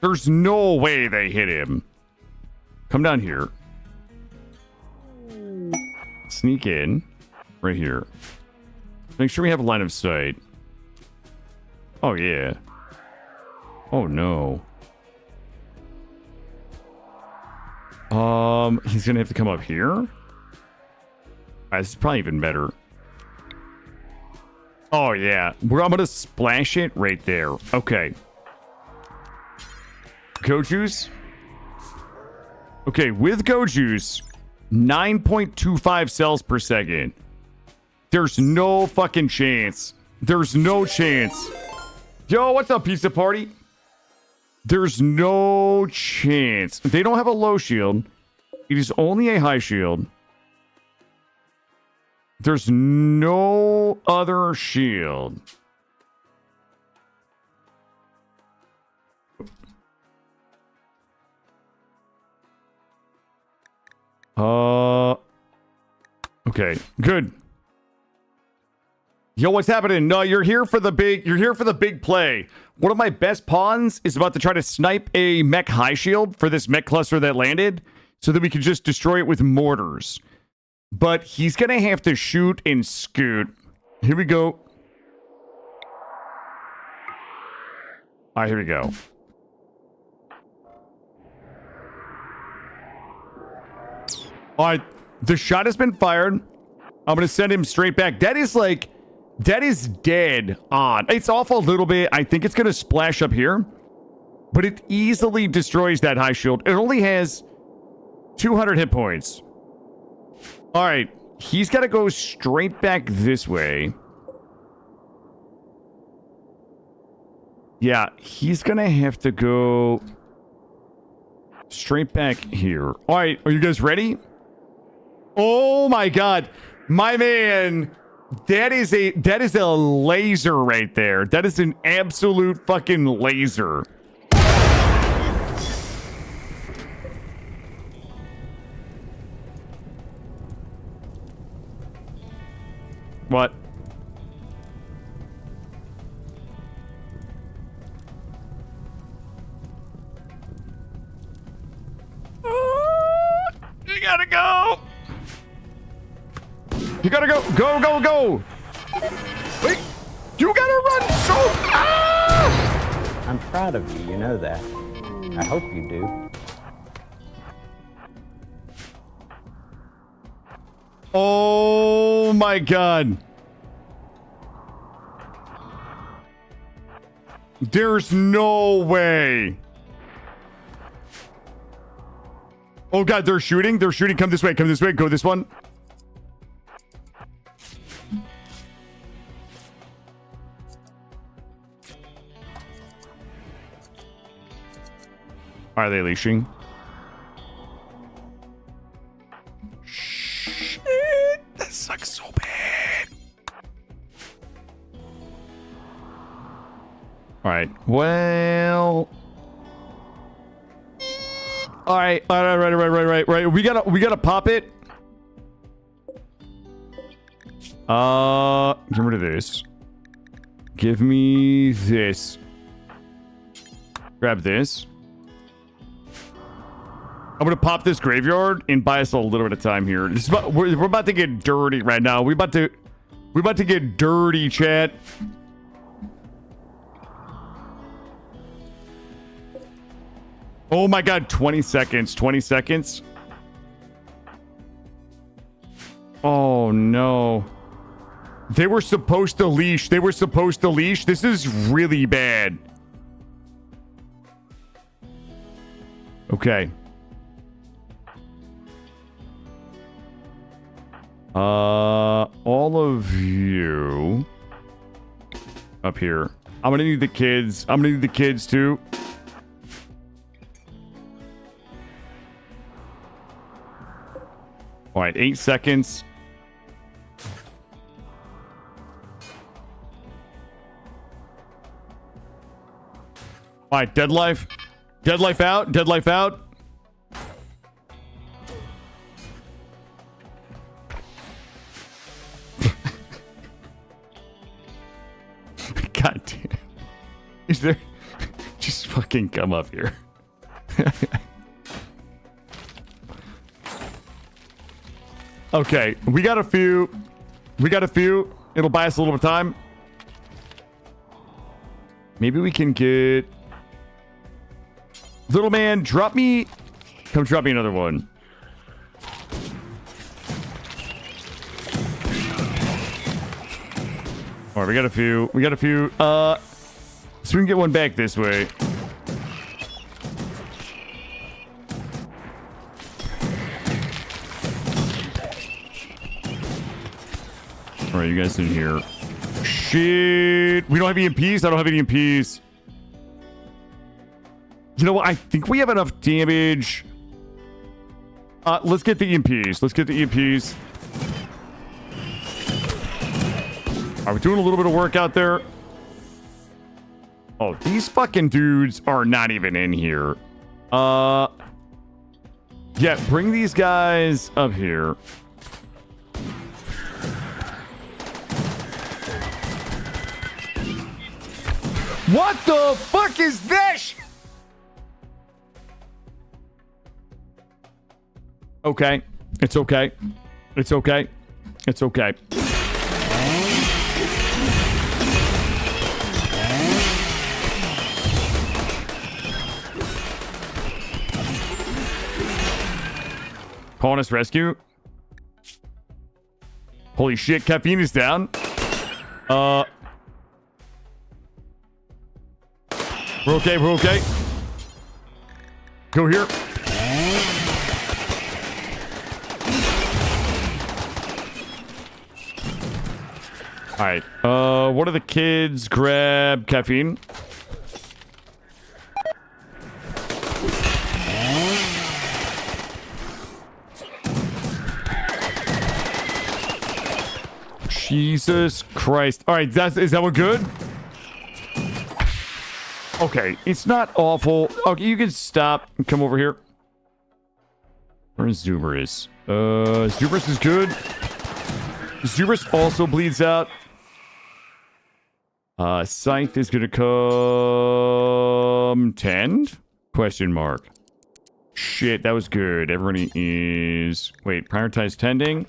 There's no way they hit him. Come down here. Sneak in. Right here. Make sure we have a line of sight. Oh, yeah. Oh, no. He's gonna have to come up here. This is probably even better. Oh, yeah. I'm gonna splash it right there. Okay. Go juice. Okay, with go juice, 9.25 cells per second. There's no fucking chance. There's no chance. Yo, what's up, pizza party? There's no chance. They don't have a low shield. It is only a high shield. There's no other shield. Okay, good. Yo, what's happening? No, you're here for the big play. One of my best pawns is about to try to snipe a mech high shield for this mech cluster that landed so that we can just destroy it with mortars. But he's going to have to shoot and scoot. Here we go. All right, here we go. All right, the shot has been fired. I'm going to send him straight back. That is dead on. It's off a little bit. I think it's going to splash up here. But it easily destroys that high shield. It only has 200 hit points. All right. He's got to go straight back this way. Yeah, he's going to have to go straight back here. All right, are you guys ready? Oh my god. My man, that is a laser right there. That is an absolute fucking laser. What? You gotta go. You gotta go. Go, go, go. Wait. You gotta run so. Ah! I'm proud of you. You know that. I hope you do. Oh my god. There's no way. Oh god, they're shooting. They're shooting. Come this way. Come this way. Go this one. Are they leashing? Shit, that sucks so bad. All right. Well. All right. Right. We gotta pop it. Get rid of this. Give me this. Grab this. I'm gonna pop this graveyard and buy us a little bit of time here. This is we're about to get dirty right now. We're about to get dirty, chat. Oh my god, 20 seconds. 20 seconds. Oh no. They were supposed to leash. They were supposed to leash. This is really bad. Okay. All of you up here. I'm gonna need the kids. I'm gonna need the kids too. All right, 8 seconds. All right, dead life. Dead life out. Dead life out. God damn. Is there... Just fucking come up here. Okay, we got a few. It'll buy us a little bit of time. Maybe we can get... Little man, drop me... Come drop me another one. All right, we got a few. So we can get one back this way. All right, you guys in here. Shit. We don't have EMPs? I don't have any EMPs. You know what? I think we have enough damage. Let's get the EMPs. Are we doing a little bit of work out there? Oh, these fucking dudes are not even in here. Yeah, bring these guys up here. What the fuck is this? Okay. It's okay. Calling us rescue. Holy shit, caffeine is down. We're okay. Go here. All right. What do the kids grab? Caffeine. Jesus Christ. All right, is that one good? Okay, it's not awful. Okay, you can stop and come over here. Where's Zuberus? Zuberus is good. Zuberus also bleeds out. Scythe is gonna come... Tend? Question mark. Shit, that was good. Everybody is... Wait, prioritize tending.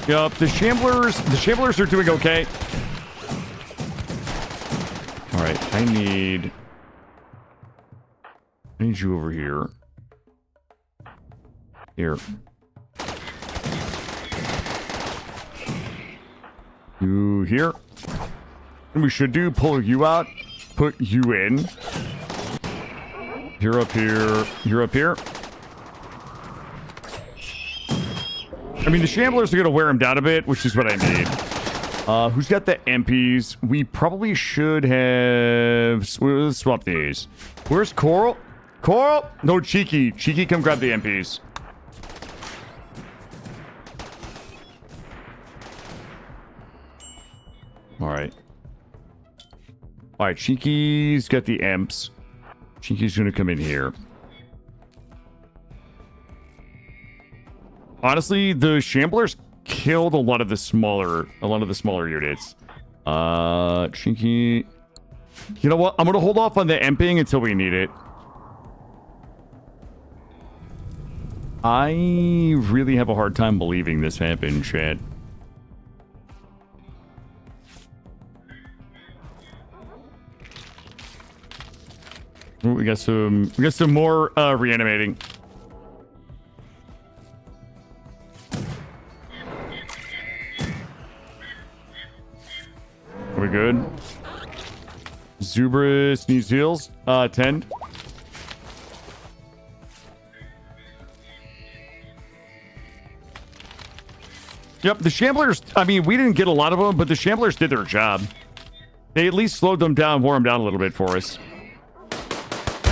Yup, the Shamblers are doing okay. Alright, I need you over here. Here. You here. And we should do, pull you out, put you in. You're up here. You're up here. I mean, the Shamblers are going to wear him down a bit, which is what I need. Who's got the MPs? We probably should have... Let's swap these. Where's Coral? Coral? No, Cheeky. Cheeky, come grab the MPs. Alright. Alright, Cheeky's got the Emps. Cheeky's going to come in here. Honestly, the Shamblers killed a lot of the smaller units. Cheeky. You know what? I'm gonna hold off on the emping until we need it. I really have a hard time believing this happened, chat. Ooh, we got some more reanimating. Are we good? Zubrus needs heals. 10. Yep, the Shamblers, I mean, we didn't get a lot of them, but the Shamblers did their job. They at least slowed them down, wore them down a little bit for us.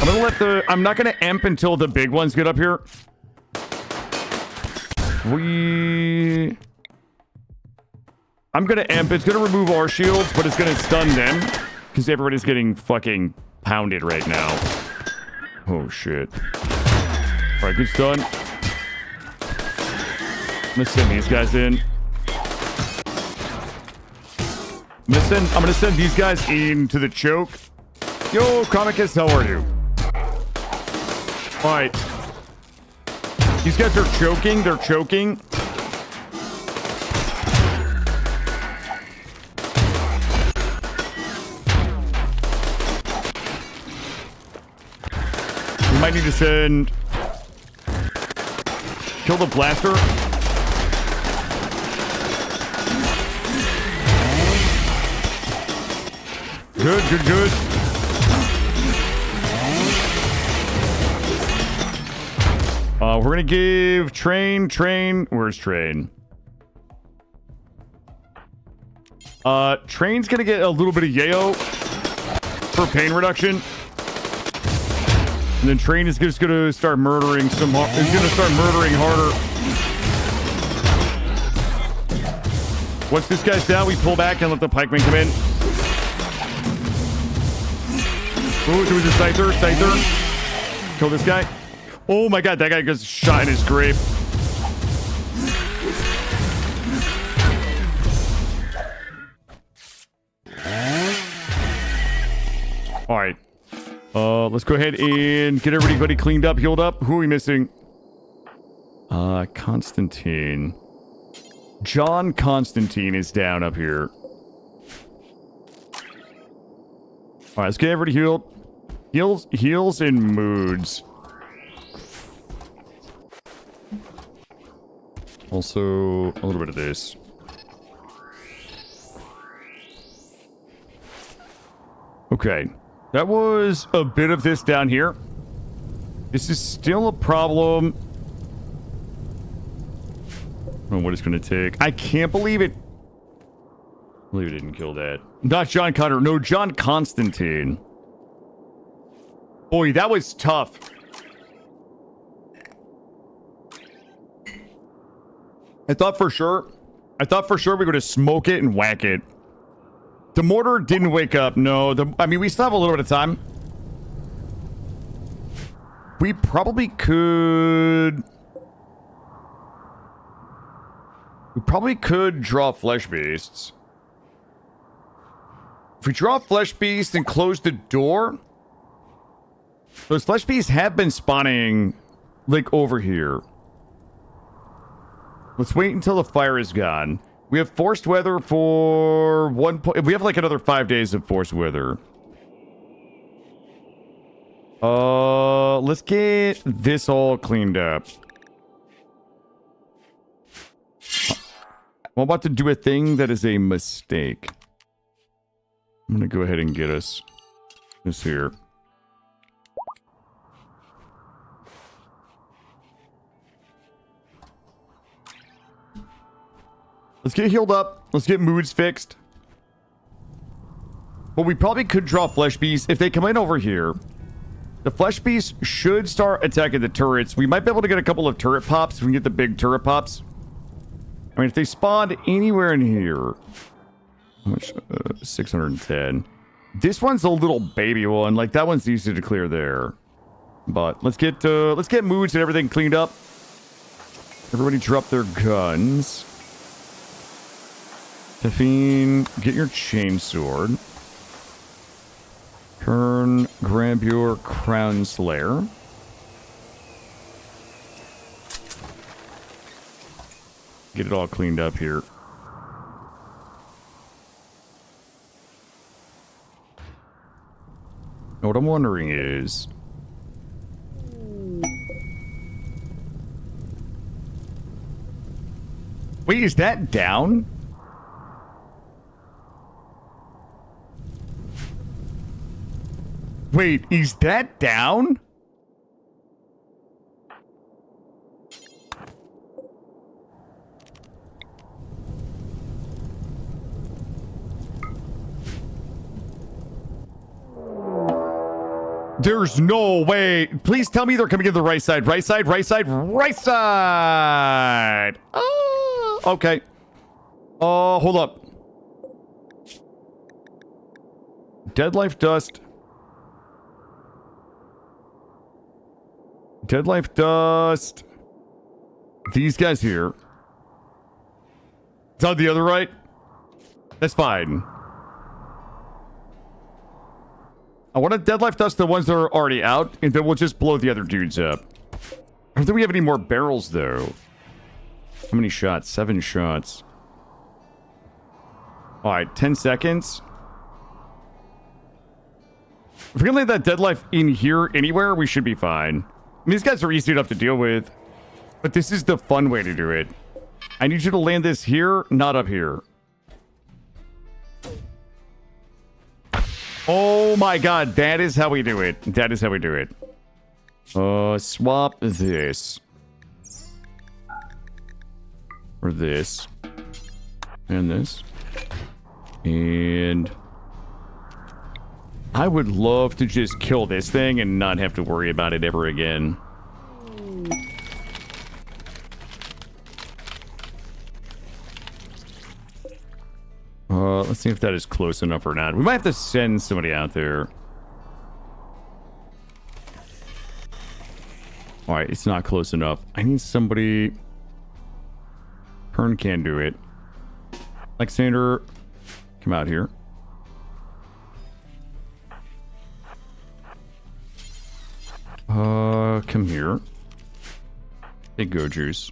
I'm not gonna emp until the big ones get up here. I'm gonna emp. It's gonna remove our shields, but it's gonna stun them. Because everybody's getting fucking pounded right now. Oh, shit. Alright, good stun. I'm gonna send these guys in. I'm gonna send these guys into the choke. Yo, Comicus, how are you? Alright. These guys are choking. They're choking. We might need to send... Kill the blaster. Good, good, good. We're gonna give Train. Where's Train? Train's gonna get a little bit of yayo for pain reduction. And then Train is just gonna start murdering He's gonna start murdering harder. Once this guy's down, we pull back and let the pikemen come in. Ooh, there was a Scyther. Kill this guy. Oh my god, that guy gets shot in his grave. Alright. Let's go ahead and get everybody cleaned up, healed up. Who are we missing? Constantine. John Constantine is down up here. Alright, let's get everybody healed. Heals and moods. Also, a little bit of this. Okay. That was a bit of this down here. This is still a problem. I don't know what it's going to take. I can't believe it believe it didn't kill that. Not John Connor. No, John Constantine. Boy, that was tough. I thought for sure we were going to smoke it and whack it. The mortar didn't wake up. No, I mean, we still have a little bit of time. We probably could... We probably could draw flesh beasts. If we draw flesh beasts and close the door... Those flesh beasts have been spawning, like, over here. Let's wait until the fire is gone. We have forced weather for we have like another 5 days of forced weather. Let's get this all cleaned up. I'm about to do a thing that is a mistake. I'm gonna go ahead and get us this here. Let's get healed up. Let's get moods fixed. Well, we probably could draw flesh beasts. If they come in over here, the flesh beasts should start attacking the turrets. We might be able to get a couple of turret pops if we can get the big turret pops. I mean, if they spawned anywhere in here... How much? 610. This one's a little baby one. Like, that one's easy to clear there. But let's get moods and everything cleaned up. Everybody drop their guns. Tiffine, get your chainsword. Turn, grab your crown slayer. Get it all cleaned up here. Now what I'm wondering is... Wait, is that down? Wait, is that down? There's no way. Please tell me they're coming in the right side. Right side, right side, right side. Oh, okay. Oh, hold up. Dead life dust. Dead life dust. These guys here. It's on the other right. That's fine. I want to dead life dust the ones that are already out, and then we'll just blow the other dudes up. I don't think we have any more barrels, though. How many shots? 7 shots. Alright, 10 seconds. If we can lay that dead life in here anywhere, we should be fine. I mean, these guys are easy enough to deal with. But this is the fun way to do it. I need you to land this here, not up here. Oh my god, that is how we do it. That is how we do it. Swap this. For this. And this. And... I would love to just kill this thing and not have to worry about it ever again. Let's see if that is close enough or not. We might have to send somebody out there. Alright, it's not close enough. I need somebody... Pern can do it. Alexander, come out here. Come here. Big go juice.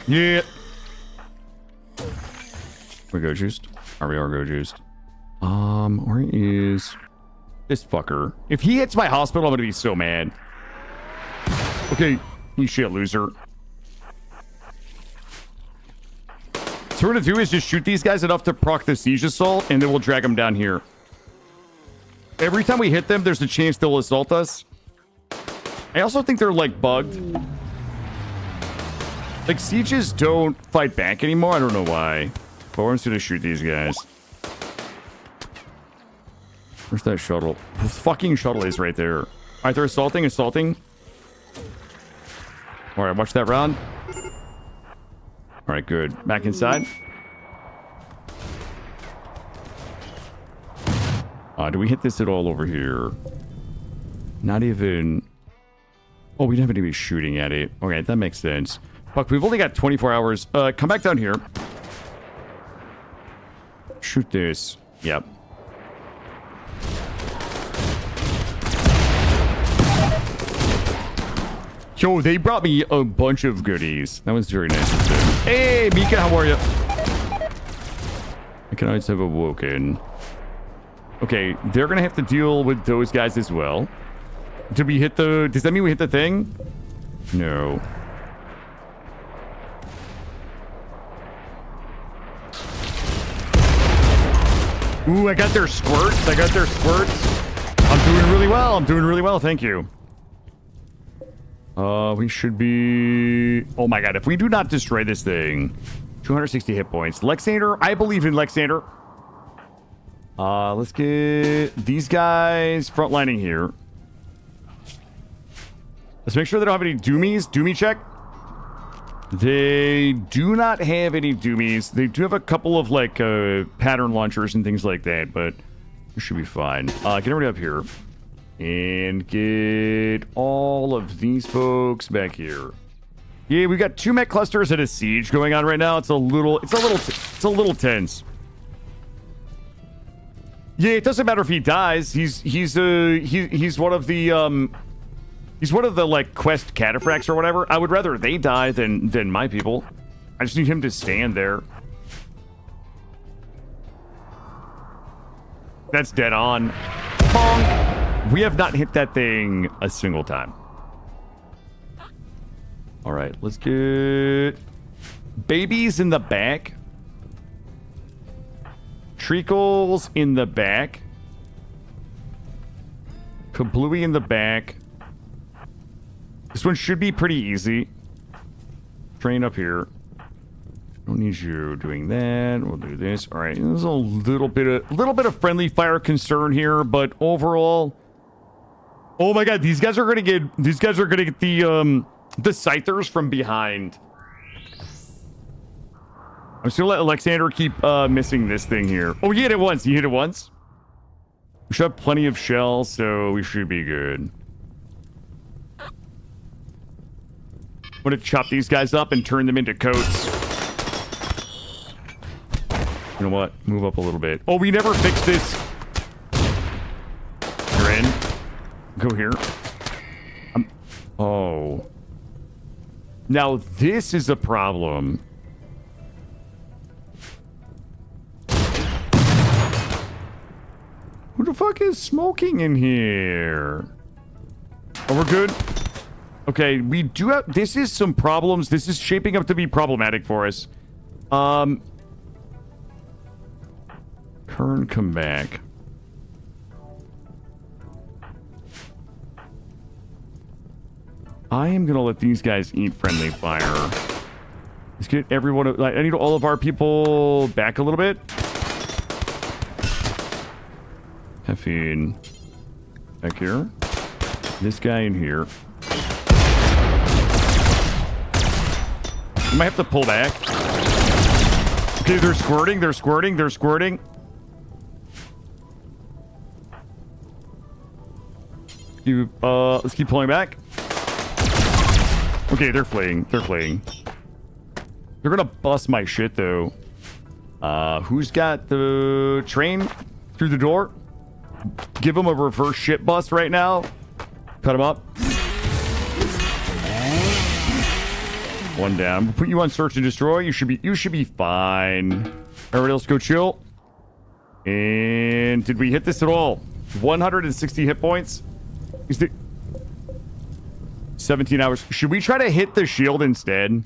Yeah. We go juiced. Are we go juiced? Where is this fucker? If he hits my hospital, I'm gonna be so mad. Okay, you shit loser. So what we're gonna do is just shoot these guys enough to proc the siege assault, and then we'll drag them down here. Every time we hit them, there's a chance they'll assault us. I also think they're, like, bugged. Like, sieges don't fight back anymore. I don't know why. Bowen's gonna shoot these guys. Where's that shuttle? The fucking shuttle is right there. Alright, they're assaulting. Alright, watch that round. Alright, good. Back inside. Do we hit this at all over here? Not even... Oh, we didn't have anybody shooting at it. Okay, that makes sense. Fuck, we've only got 24 hours. Come back down here. Shoot this. Yep. Yo, they brought me a bunch of goodies. That was very nice of them. Hey, Mika, how are you? Mechonoids have awoken. Okay, they're gonna have to deal with those guys as well. Did we hit the... Does that mean we hit the thing? No. Ooh, I got their squirts. I'm doing really well. Thank you. We should be... Oh my god, if we do not destroy this thing... 260 hit points. Lexander, I believe in Lexander. Let's get these guys frontlining here. Let's make sure they don't have any doomies. Doomie check. They do not have any doomies. They do have a couple of, like, pattern launchers and things like that, but we should be fine. Get everybody up here. And get all of these folks back here. Yeah, we got 2 mech clusters and a siege going on right now. It's a little tense. Yeah, it doesn't matter if he dies. He's one of the like quest cataphracts or whatever. I would rather they die than my people. I just need him to stand there. That's dead on. Pong. We have not hit that thing a single time. All right, let's get babies in the back. Treacles in the back. Kablooey in the back. This one should be pretty easy. Train up here. Don't need you doing that. We'll do this. All right. There's a little bit of friendly fire concern here, but overall, oh my god, these guys are gonna get the scythers from behind. I'm just gonna let Alexander keep missing this thing here. Oh, he hit it once. We should have plenty of shells, so we should be good. I'm gonna chop these guys up and turn them into coats. You know what? Move up a little bit. Oh, we never fixed this. You're in. Go here. Oh. Now this is a problem. Who the fuck is smoking in here? Oh, we're good. Okay, we do have... This is some problems. This is shaping up to be problematic for us. Kern, come back. I am gonna let these guys eat friendly fire. Let's get everyone... Like, I need all of our people back a little bit. Caffeine. Back here. This guy in here. You might have to pull back. Okay, they're squirting. Let's keep pulling back. Okay, they're fleeing. They're gonna bust my shit, though. Who's got the train through the door? Give him a reverse shit bust right now. Cut him up. One down. We'll put you on search and destroy. You should be fine. Everybody else go chill. And did we hit this at all? 160 hit points. Is the 17 hours. Should we try to hit the shield instead?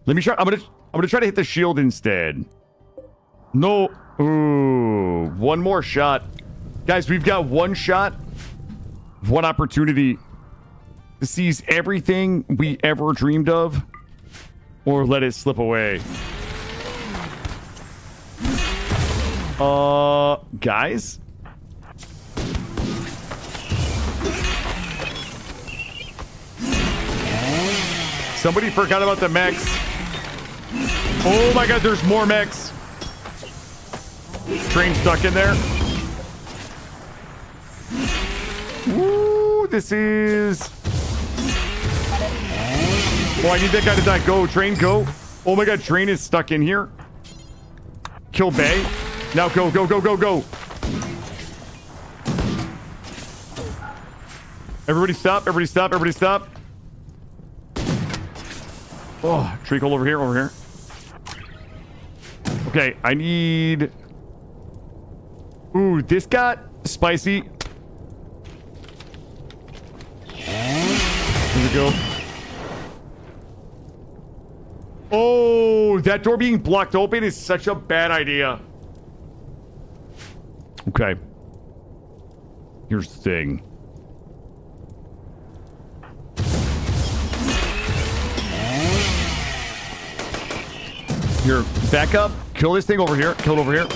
Let me try. I'm gonna try to hit the shield instead. No. Ooh, one more shot. Guys, we've got one shot, one opportunity to seize everything we ever dreamed of, or let it slip away. Guys? Somebody forgot about the mechs. Oh my god, there's more mechs. Train stuck in there. Ooh, this is... Oh, I need that guy to die. Go, train, go. Oh my god, train is stuck in here. Kill Bay. Now go, go, go, go, go. Everybody stop, everybody stop, everybody stop. Oh, treacle over here, over here. Okay, I need... Ooh, this got spicy. Here we go. Oh, that door being blocked open is such a bad idea. Okay. Here's the thing. Here, back up. Kill this thing over here. Kill it over here.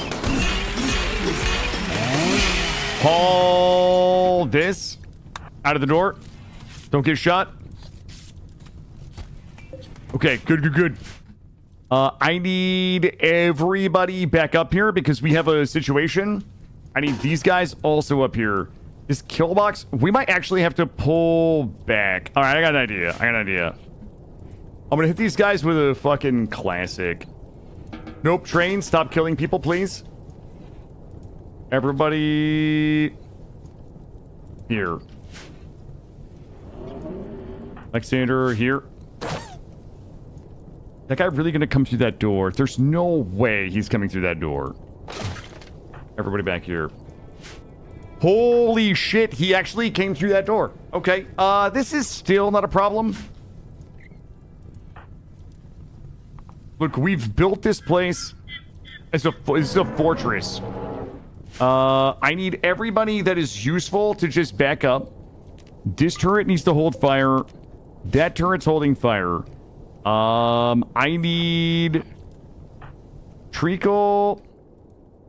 Haul this out of the door. Don't get shot. Okay, good, good, good. I need everybody back up here because we have a situation. I need these guys also up here. This kill box, we might actually have to pull back. All right, I got an idea. I got an idea. I'm gonna hit these guys with a fucking classic. Nope, train, stop killing people, please. Everybody... here. Alexander, here. That guy really gonna come through that door? There's no way he's coming through that door. Everybody back here. Holy shit, he actually came through that door. Okay, this is still not a problem. Look, we've built this place as a fortress. I need everybody that is useful to just back up. This turret needs to hold fire. That turret's holding fire. I need Treacle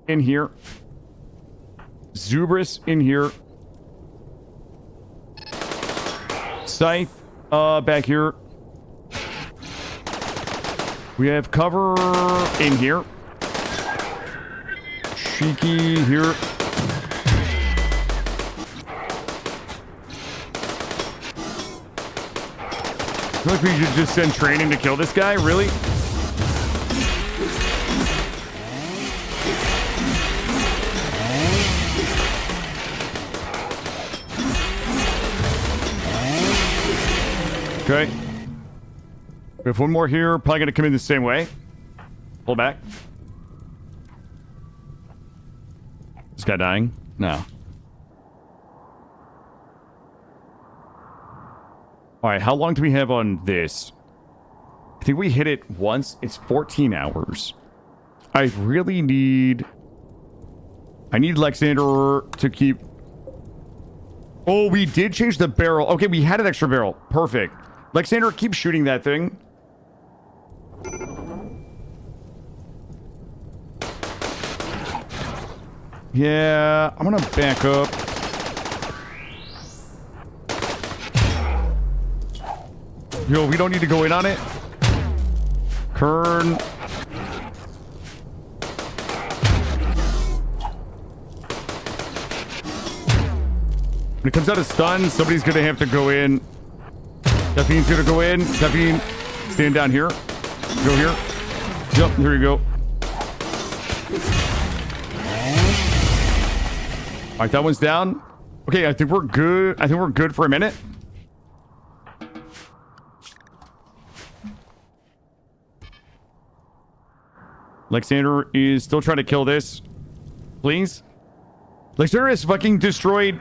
in here. Zubris in here. Scythe back here. We have cover in here. Cheeky here. I feel like we should just send training to kill this guy, really? Okay. We have one more here. Probably gonna come in the same way. Pull back. This guy dying? No. Alright, how long do we have on this? I think we hit it once. It's 14 hours. I really need... I need Lexander to keep... Oh, we did change the barrel. Okay, we had an extra barrel. Perfect. Lexander, keep shooting that thing. Yeah, I'm gonna back up. Yo, we don't need to go in on it. Kern. When it comes out of stun, somebody's gonna have to go in. Dephine's gonna go in. Dephine, stand down here. Go here. Yep, here you go. All right, that one's down. Okay, I think we're good. I think we're good for a minute. Lexander is still trying to kill this. Please. Lexander has fucking destroyed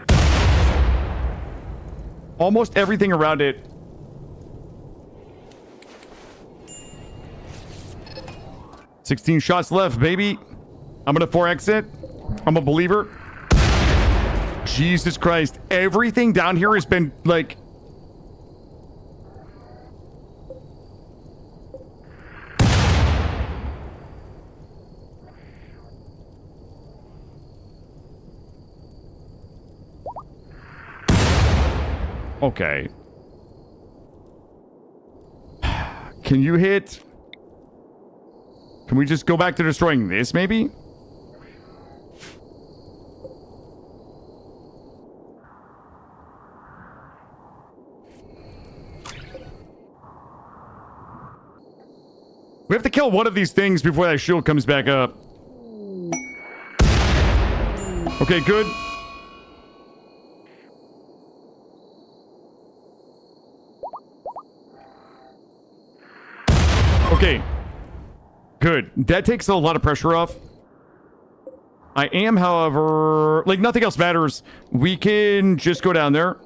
almost everything around it. $16 shots left, baby. I'm gonna 4X it. I'm a believer. Jesus Christ. Everything down here has been, like... Okay. Can you hit... Can we just go back to destroying this, maybe? We have to kill one of these things before that shield comes back up. Okay, good. Okay. Good. That takes a lot of pressure off. I am, however... Like, nothing else matters. We can just go down there.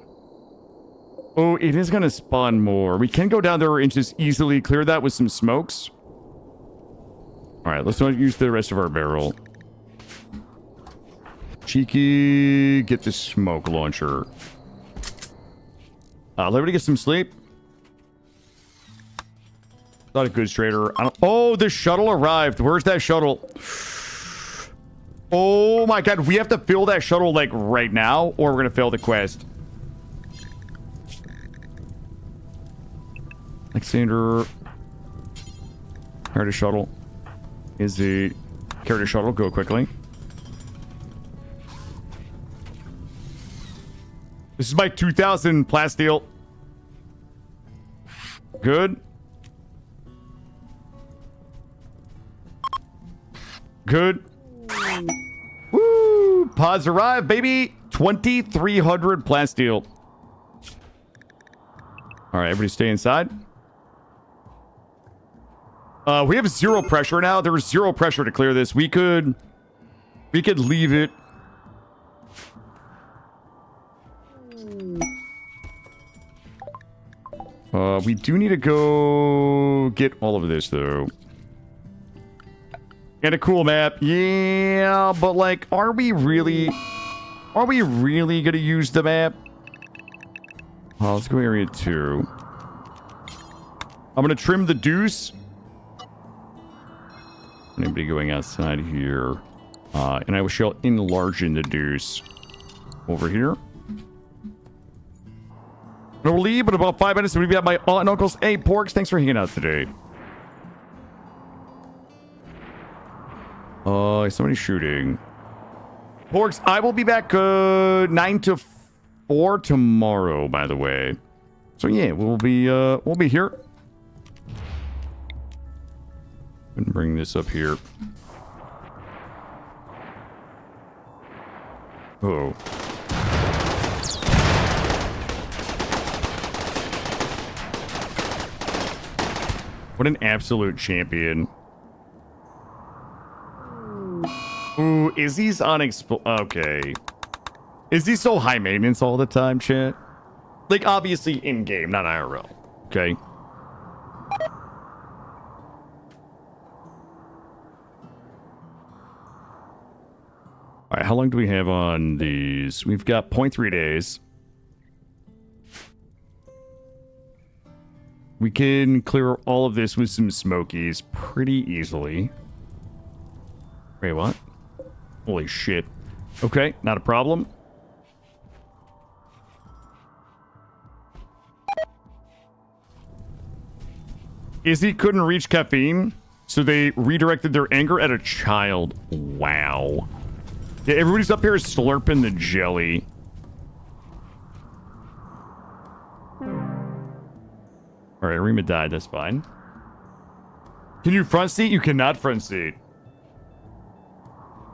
Oh, it is going to spawn more. We can go down there and just easily clear that with some smokes. Alright, let's not use the rest of our barrel. Cheeky, get the smoke launcher. Let me get some sleep. Not a good trader. Oh, the shuttle arrived. Where's that shuttle? Oh my god, we have to fill that shuttle like right now, or we're gonna fail the quest. Alexander. Carry the shuttle. Is the carry the shuttle? Go quickly. This is my 2000 plasteel. Good. Good. Woo! Pods arrive, baby. 2,300 plasteel. All right, everybody stay inside. We have zero pressure now. There's zero pressure to clear this. We could leave it. We do need to go get all of this though. And a cool map. Yeah, but like, are we really gonna use the map? Let's go area 2. I'm gonna trim the deuce. Anybody going outside here? And I shall enlarge in the deuce over here. We'll leave in about 5 minutes. We'll be at my aunt and uncle's. Hey, Porks, thanks for hanging out today. Somebody's shooting. Porks, I will be back 9 to 4 tomorrow, by the way. So yeah, we'll be here. And bring this up here. Oh. What an absolute champion. Ooh, Izzy's on okay. Izzy's so high maintenance all the time, chat. Like, obviously in-game, not IRL. Okay? Alright, how long do we have on these? We've got 0.3 days. We can clear all of this with some smokies pretty easily. Wait, what? Holy shit. Okay, not a problem. Izzy couldn't reach caffeine, so they redirected their anger at a child. Wow. Yeah, everybody's up here slurping the jelly. Alright, Rima died, that's fine. Can you front seat? You cannot front seat.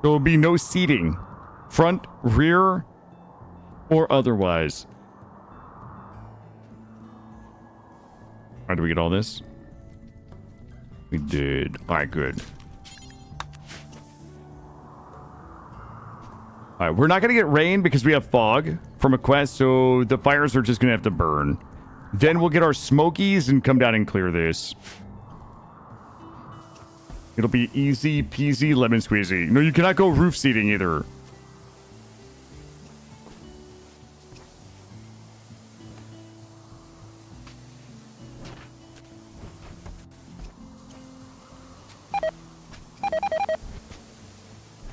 There will be no seating. Front, rear, or otherwise. Alright, did we get all this? We did. Alright, good. Alright, we're not going to get rain because we have fog from a quest, so the fires are just going to have to burn. Then we'll get our smokies and come down and clear this. It'll be easy peasy lemon squeezy. No, you cannot go roof seating either.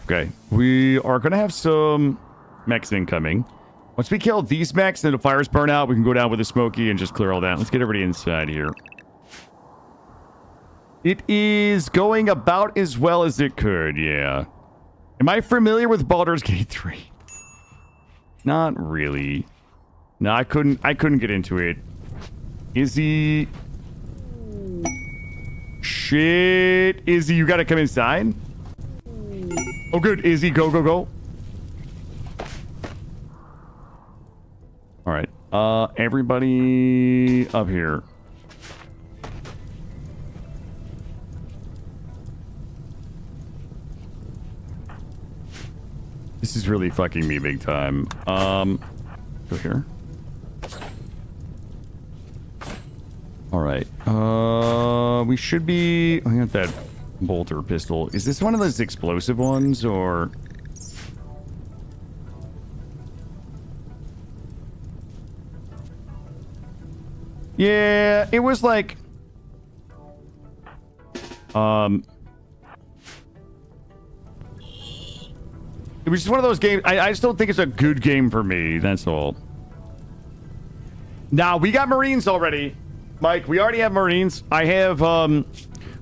Okay, we are going to have some mechs incoming. Once we kill these mechs and the fires burn out, we can go down with a smoky and just clear all that. Let's get everybody inside here. It is going about as well as it could, yeah. Am I familiar with Baldur's Gate 3? Not really. No, I couldn't get into it. Izzy. Shit. Izzy, you gotta come inside. Oh, good. Izzy, go, go, go. All right. Everybody up here. This is really fucking me big time. Go here. All right. We should be... I got that bolter pistol. Is this one of those explosive ones, or... Yeah, it was like... It was just one of those games. I just don't think it's a good game for me. That's all. Now, we got Marines already. Mike, we already have Marines. I have,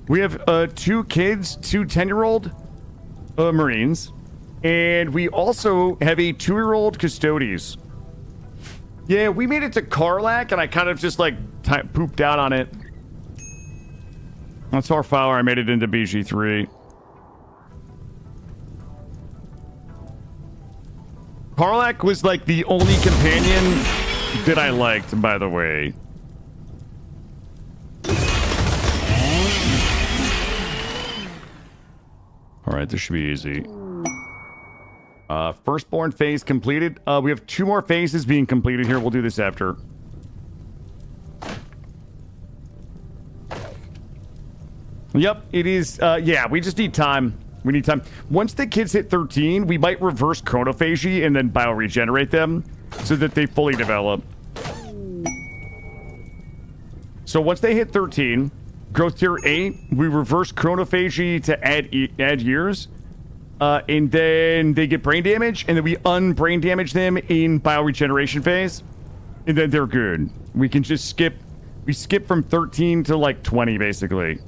we have 2 kids, 2 10-year-old Marines. And we also have a 2-year-old Custodes. Yeah, we made it to Karlak, and I kind of just, like, pooped out on it. That's our flower. I made it into BG3. Karlak was, like, the only companion that I liked, by the way. Alright, this should be easy. Firstborn phase completed. We have 2 more phases being completed here. We'll do this after. Yep, it is. Yeah, we just need time. We need time. Once the kids hit 13, we might reverse chronophagy and then bioregenerate them so that they fully develop. So once they hit 13, growth tier 8, we reverse chronophagy to add years. And then they get brain damage, and then we unbrain damage them in bioregeneration phase. And then they're good. We can just skip. We skip from 13 to like 20, basically.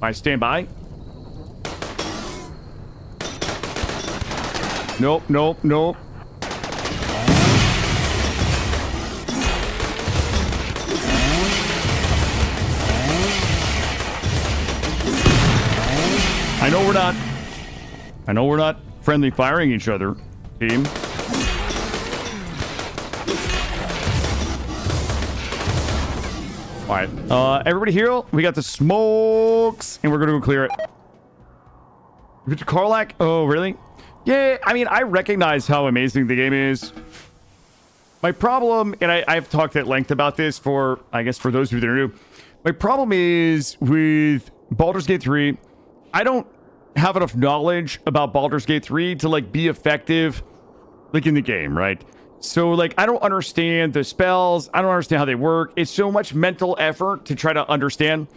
I stand by. Nope, nope, nope. I know we're not friendly firing each other, team. All right, everybody heal. We got the smokes, and we're gonna go clear it. Get to Karlak. Oh, really? Yeah, I mean, I recognize how amazing the game is. My problem, and I've talked at length about this for, I guess, for those who are new. My problem is with Baldur's Gate 3, I don't have enough knowledge about Baldur's Gate 3 to, like, be effective, like, in the game, right? So, like, I don't understand the spells. I don't understand how they work. It's so much mental effort to try to understand.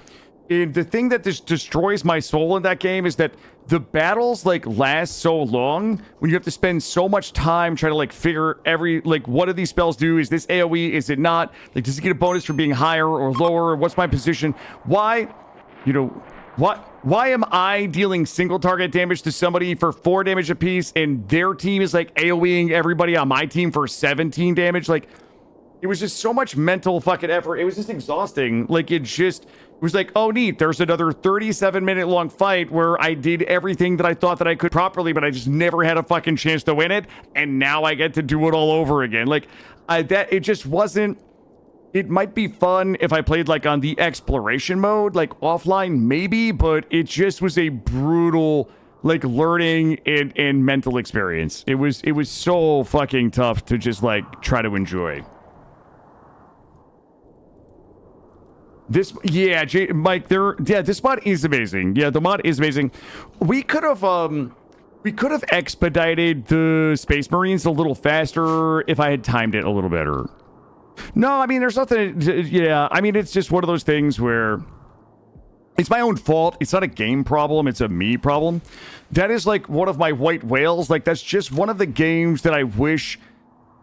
And the thing that just destroys my soul in that game is that the battles, like, last so long when you have to spend so much time trying to, like, figure what do these spells do? Is this AoE? Is it not? Like, does it get a bonus for being higher or lower? What's my position? Why, you know, why am I dealing single target damage to somebody for 4 damage apiece and their team is, like, AoEing everybody on my team for 17 damage? Like, it was just so much mental fucking effort. It was just exhausting. Like, it was like, oh, neat. There's another 37-minute long fight where I did everything that I thought that I could properly, but I just never had a fucking chance to win it. And now I get to do it all over again. Like, it just wasn't. It might be fun if I played, like, on the exploration mode, like offline, maybe, but it just was a brutal, like, learning and mental experience. It was so fucking tough to just, like, try to enjoy. This, yeah, Mike, this mod is amazing. Yeah, the mod is amazing. We could have expedited the Space Marines a little faster if I had timed it a little better. No, I mean, there's nothing, yeah, I mean, it's just one of those things where it's my own fault. It's not a game problem. It's a me problem. That is, like, one of my white whales. Like, that's just one of the games that I wish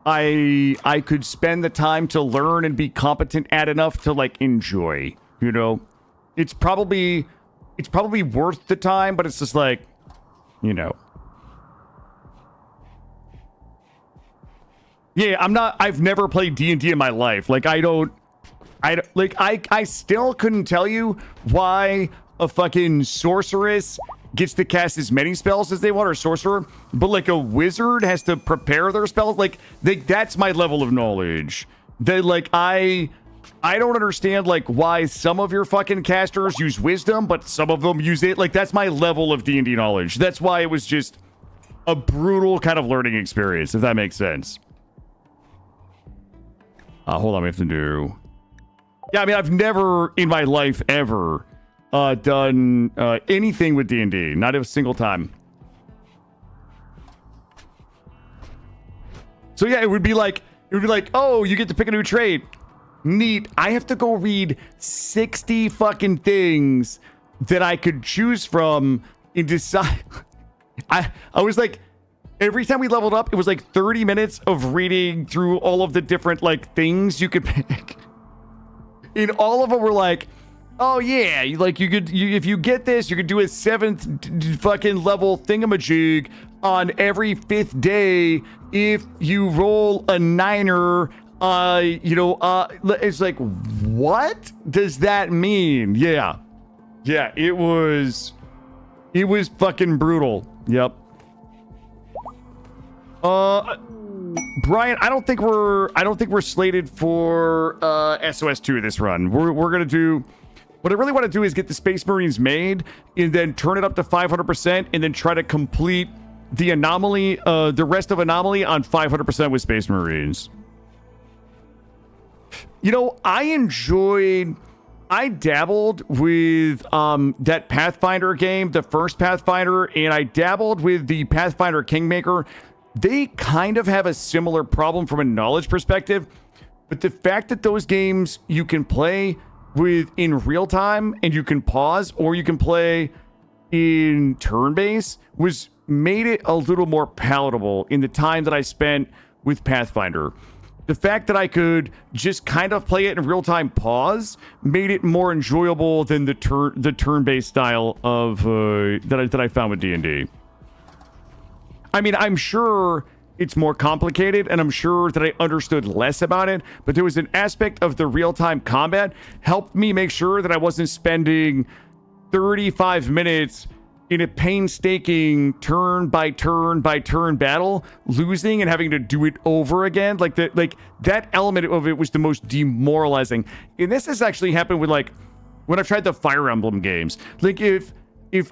I could spend the time to learn and be competent at enough to like enjoy, you know. It's probably worth the time, but it's just like, you know. Yeah, I've never played D&D in my life. Like I still couldn't tell you why a fucking sorceress gets to cast as many spells as they want, or sorcerer, but like a wizard has to prepare their spells. Like that's my level of knowledge. I don't understand like why some of your fucking casters use wisdom, but some of them use it. Like that's my level of D&D knowledge. That's why it was just a brutal kind of learning experience, if that makes sense. Hold on, we have to do... Yeah, I mean, I've never in my life ever done anything with D&D. Not a single time. So yeah, it would be like, oh, you get to pick a new trait. Neat. I have to go read 60 fucking things that I could choose from and decide. I was like, every time we leveled up, it was like 30 minutes of reading through all of the different like things you could pick. And all of them were like, oh yeah, if you get this, you could do a 7th fucking level thingamajig on every 5th day if you roll a 9er. It's like, what does that mean? Yeah, it was fucking brutal. Yep. Brian, I don't think we're slated for SOS 2 this run. We're gonna do what I really want to do is get the Space Marines made and then turn it up to 500% and then try to complete the Anomaly, the rest of Anomaly on 500% with Space Marines. You know, I dabbled with that Pathfinder game, the first Pathfinder, and I dabbled with the Pathfinder Kingmaker. They kind of have a similar problem from a knowledge perspective, but the fact that those games you can play with in real time and you can pause or you can play in turn-based made it a little more palatable in the time that I spent with Pathfinder. The fact that I could just kind of play it in real-time pause made it more enjoyable than the turn-based style of that I found with D&D. I mean, I'm sure it's more complicated, and I'm sure that I understood less about it, but there was an aspect of the real-time combat helped me make sure that I wasn't spending 35 minutes in a painstaking turn-by-turn battle, losing and having to do it over again. Like that element of it was the most demoralizing. And this has actually happened with like when I've tried the Fire Emblem games. Like if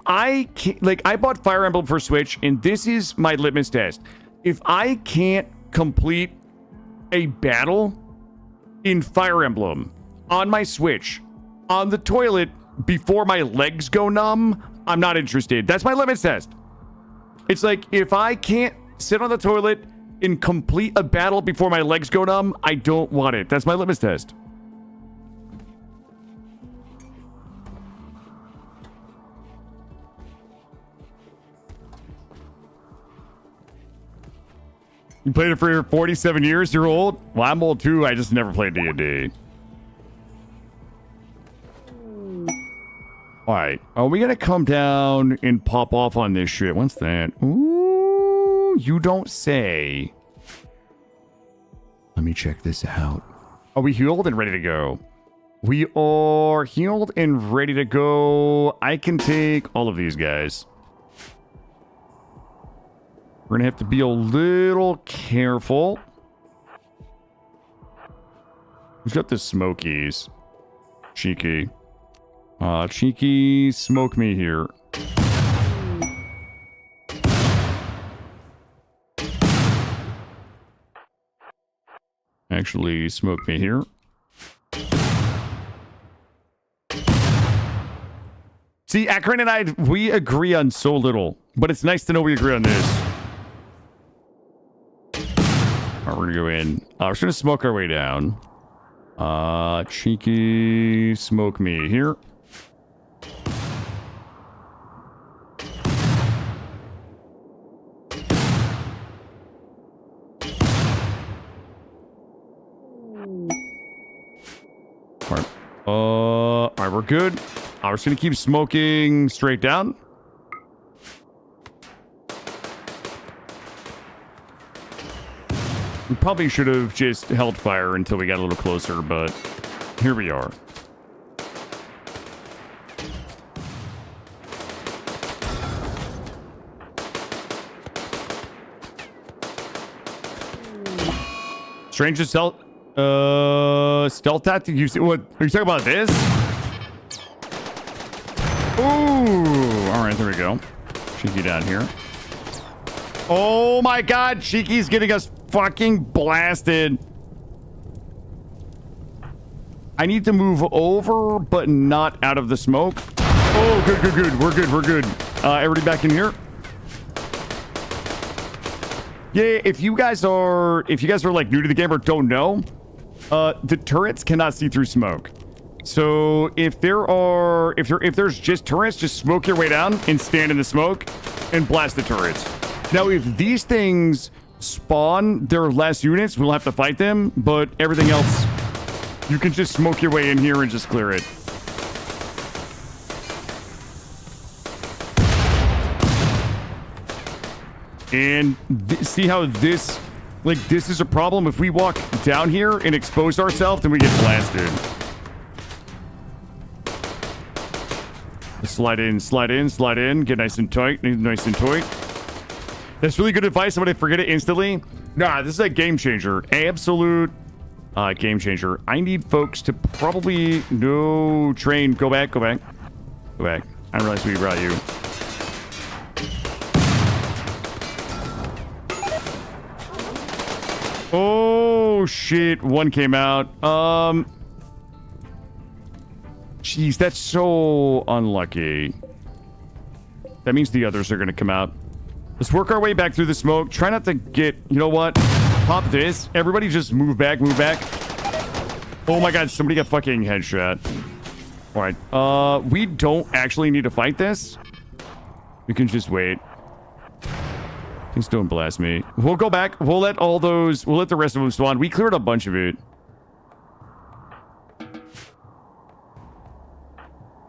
I can't, like I bought Fire Emblem for Switch, and this is my litmus test. If I can't complete a battle in Fire Emblem on my Switch, on the toilet before my legs go numb, I'm not interested. That's my litmus test. It's like, if I can't sit on the toilet and complete a battle before my legs go numb, I don't want it. That's my litmus test. You played it for 47 years? You're old? Well, I'm old too. I just never played D&D. Alright. Are we gonna come down and pop off on this shit? What's that? Ooh, you don't say. Let me check this out. Are we healed and ready to go? We are healed and ready to go. I can take all of these guys. We're gonna have to be a little careful. Who's got the smokies? Cheeky. Cheeky, smoke me here. Actually, smoke me here. See, Akron and I, we agree on so little, but it's nice to know we agree on this. Alright, we're gonna go in. We're just gonna smoke our way down. Cheeky, smoke me here. All right, we're good. We're just gonna keep smoking straight down. We probably should have just held fire until we got a little closer, but here we are. Strange stealth tactic. What are you talking about? This? Ooh, all right, there we go. Cheeky down here. Oh my God, Cheeky's getting us fucking blasted. I need to move over, but not out of the smoke. Oh, good, good, good. We're good, we're good. Everybody back in here. Yeah, if you guys are like new to the game or don't know, the turrets cannot see through smoke. So if there's just turrets, just smoke your way down and stand in the smoke and blast the turrets. Now, if these things spawn their last units, we'll have to fight them, but everything else, you can just smoke your way in here and just clear it. And see how this is a problem? If we walk down here and expose ourselves, then we get blasted. Slide in, slide in, slide in. Get nice and tight, nice and tight. That's really good advice. I'm going to forget it instantly. Nah, this is a game changer. Absolute game changer. I need folks to probably... No, train. Go back, go back. Go back. I didn't realize we brought you. Oh, shit. One came out. Jeez, that's so unlucky. That means the others are going to come out. Let's work our way back through the smoke. Try not to get... You know what? Pop this. Everybody just move back, move back. Oh my God, somebody got fucking headshot. All right. We don't actually need to fight this. We can just wait. Please don't blast me. We'll go back. We'll let the rest of them spawn. We cleared a bunch of it.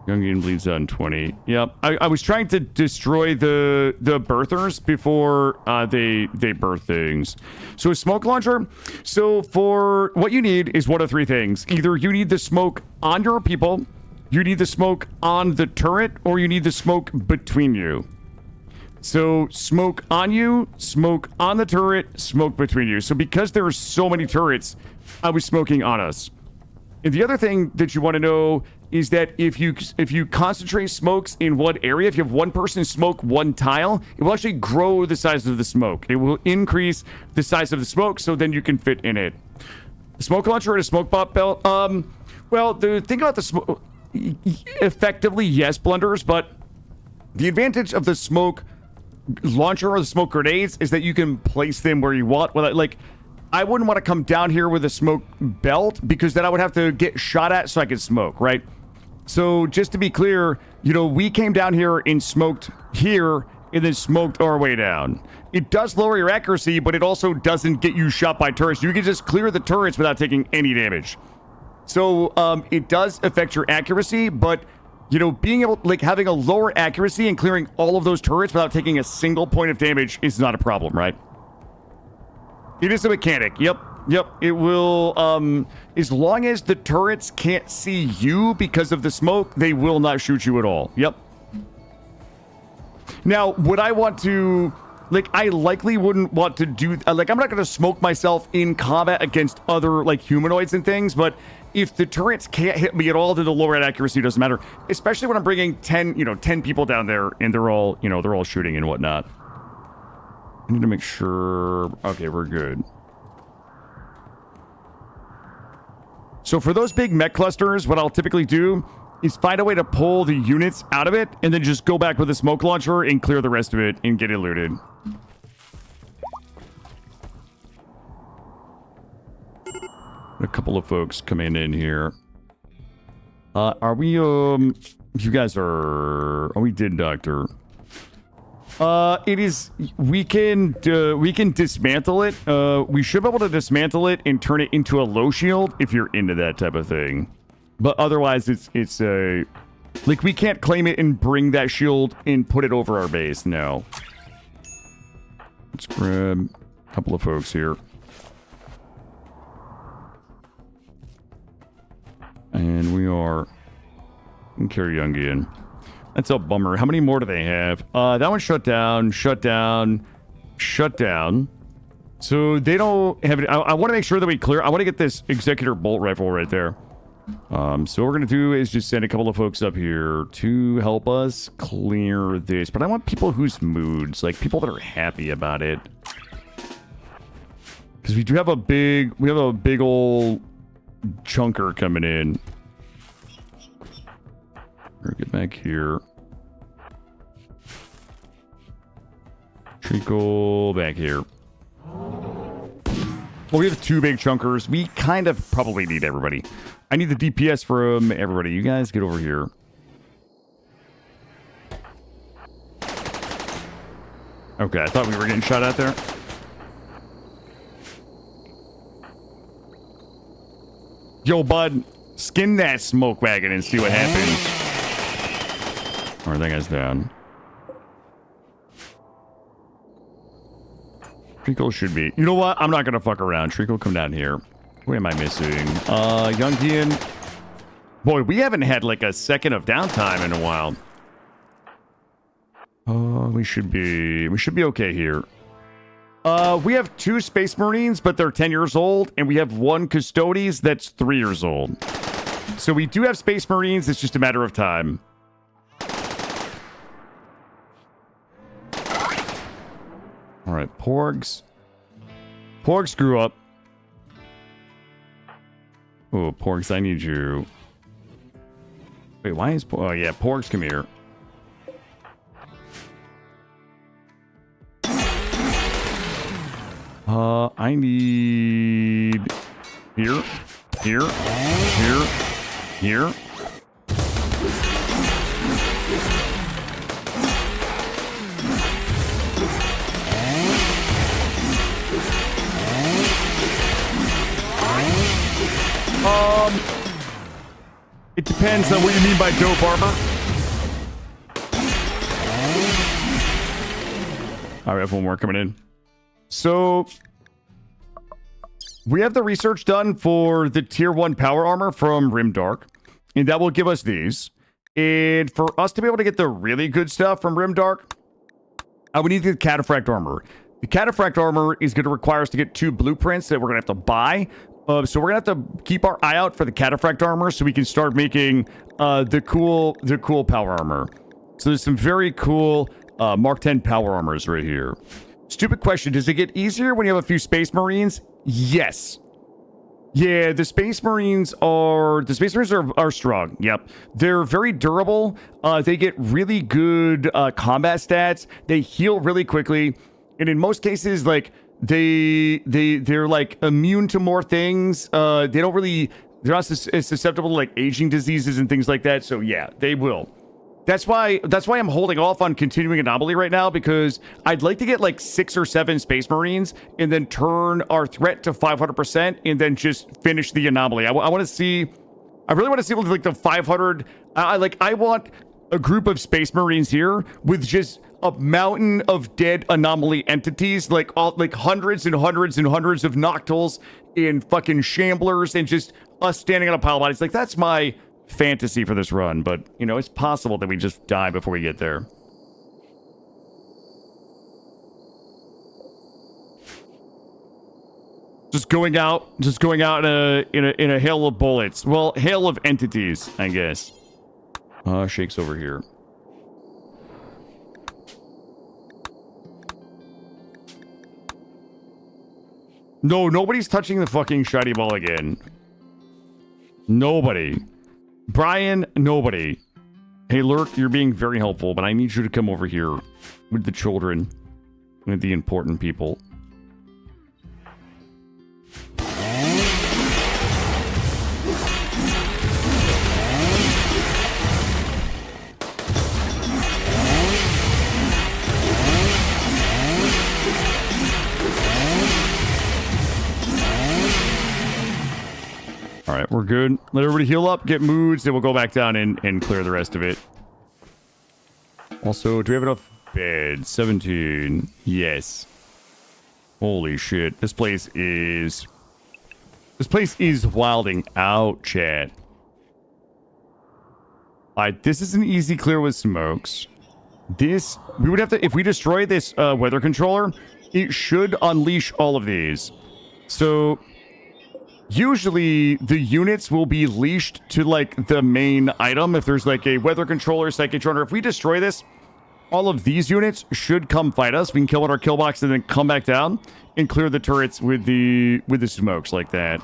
Gungan bleeds on 20. Yep. I was trying to destroy the birthers before they birth things. So a smoke launcher. So for what you need is one of three things. Either you need the smoke on your people, you need the smoke on the turret, or you need the smoke between you. So smoke on you, smoke on the turret, smoke between you. So because there are so many turrets, I was smoking on us. And the other thing that you want to know is that if you concentrate smokes in one area, if you have one person smoke one tile, it will actually grow the size of the smoke. It will increase the size of the smoke, so then you can fit in it. A smoke launcher and a smoke pop belt. Well, the thing about the smoke, effectively, yes, blunders, but the advantage of the smoke launcher or the smoke grenades is that you can place them where you want. Well, like, I wouldn't want to come down here with a smoke belt because then I would have to get shot at so I could smoke, right? So just to be clear, you know, we came down here and smoked here and then smoked our way down. It does lower your accuracy, but it also doesn't get you shot by turrets. You can just clear the turrets without taking any damage. So it does affect your accuracy, but, you know, being able, like, having a lower accuracy and clearing all of those turrets without taking a single point of damage is not a problem, right? It is a mechanic. Yep. It will, as long as the turrets can't see you because of the smoke, they will not shoot you at all. Yep. Now, would I want to, like, I likely wouldn't want to do, like, I'm not going to smoke myself in combat against other, like, humanoids and things, but if the turrets can't hit me at all, then the lower accuracy doesn't matter, especially when I'm bringing 10 people down there and they're all shooting and whatnot. I need to make sure... Okay, we're good. So for those big mech clusters, what I'll typically do is find a way to pull the units out of it and then just go back with a smoke launcher and clear the rest of it and get it looted. A couple of folks coming in here. Are we, you guys are we did, Doctor? It is, we can dismantle it. We should be able to dismantle it and turn it into a low shield if you're into that type of thing. But otherwise, it's a... like, we can't claim it and bring that shield and put it over our base. No. Let's grab a couple of folks here. And we are... carry Youngian. That's a bummer. How many more do they have? That one shut down, shut down, shut down. So they don't have it. I want to make sure that we clear. I want to get this Executor bolt rifle right there. So what we're going to do is just send a couple of folks up here to help us clear this. But I want people whose moods, like people that are happy about it. Because we do have a big, old chunker coming in. We'll get back here. Treacle back here. Well, we have 2 big chunkers. We kind of probably need everybody. I need the DPS from everybody. You guys get over here. Okay, I thought we were getting shot at there. Yo, bud, skin that smoke wagon and see what happens. Alright, that guy's down. Treacle should be... you know what? I'm not gonna fuck around. Treacle, come down here. What am I missing? Youngian. Boy, we haven't had like a second of downtime in a while. We should be okay here. We have 2 Space Marines, but they're 10 years old, and we have 1 Custodes that's 3 years old. So we do have Space Marines, it's just a matter of time. Alright, Porgs. Porgs grew up. Oh, Porgs, I need you. Wait, why is... oh, yeah, Porgs, come here. I need... here, here, here, here. It depends on what you mean by dope armor. All right, we have 1 more coming in. So we have the research done for the tier 1 power armor from Rimdark, and that will give us these. And for us to be able to get the really good stuff from Rimdark, I would need the cataphract armor. The cataphract armor is going to require us to get 2 blueprints that we're going to have to buy. So we're gonna have to keep our eye out for the cataphract armor so we can start making the cool power armor. So there's some very cool Mark 10 power armors right here. Stupid question: does it get easier when you have a few Space Marines? Yes. Yeah, the Space Marines are strong. Yep, they're very durable. They get really good combat stats. They heal really quickly, and in most cases, like. They're like immune to more things. They're not susceptible to like aging diseases and things like that. So yeah, they will. That's why I'm holding off on continuing Anomaly right now, because I'd like to get like 6 or 7 Space Marines and then turn our threat to 500% and then just finish the Anomaly. I want to see. I really want to see like the 500. I want a group of Space Marines here with just a mountain of dead Anomaly entities, like hundreds and hundreds and hundreds of Noctils and fucking Shamblers, and just us standing on a pile of bodies. Like, that's my fantasy for this run, but, you know, it's possible that we just die before we get there. Just going out in a hail of bullets. Well, hail of entities, I guess. Shake's over here. No, nobody's touching the fucking shiny ball again. Nobody. Brian, nobody. Hey, Lurk, you're being very helpful, but I need you to come over here with the children, with the important people. All right, we're good. Let everybody heal up, get moods, then we'll go back down and clear the rest of it. Also, do we have enough beds? 17. Yes. Holy shit. This place is wilding out, chat. Alright, this is an easy clear with smokes. This, we would have to, if we destroy this weather controller, it should unleash all of these. So, usually the units will be leashed to like the main item. If there's like a weather controller, Psychotron, or if we destroy this, all of these units should come fight us. We can kill on our kill box and then come back down and clear the turrets with the smokes like that.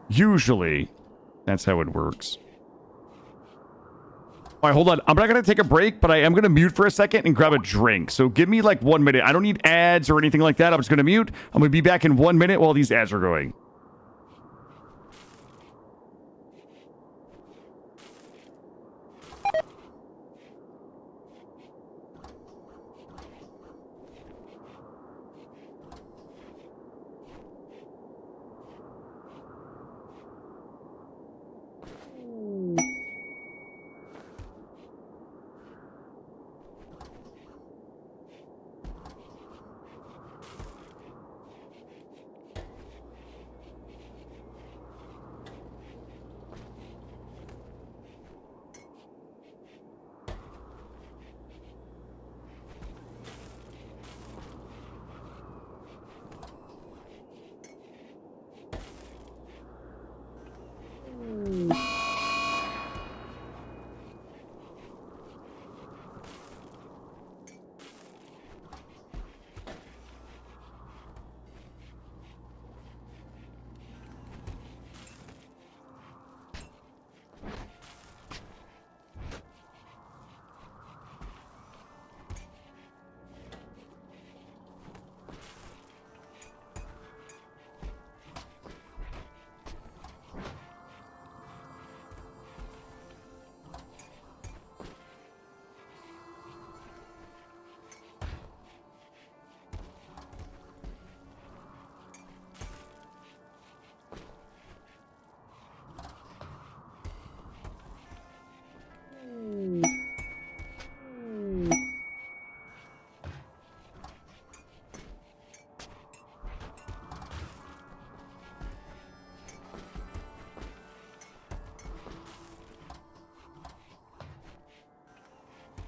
Usually, that's how it works. All right, hold on. I'm not going to take a break, but I am going to mute for a second and grab a drink. So give me like 1 minute. I don't need ads or anything like that. I'm just going to mute. I'm going to be back in 1 minute while these ads are going.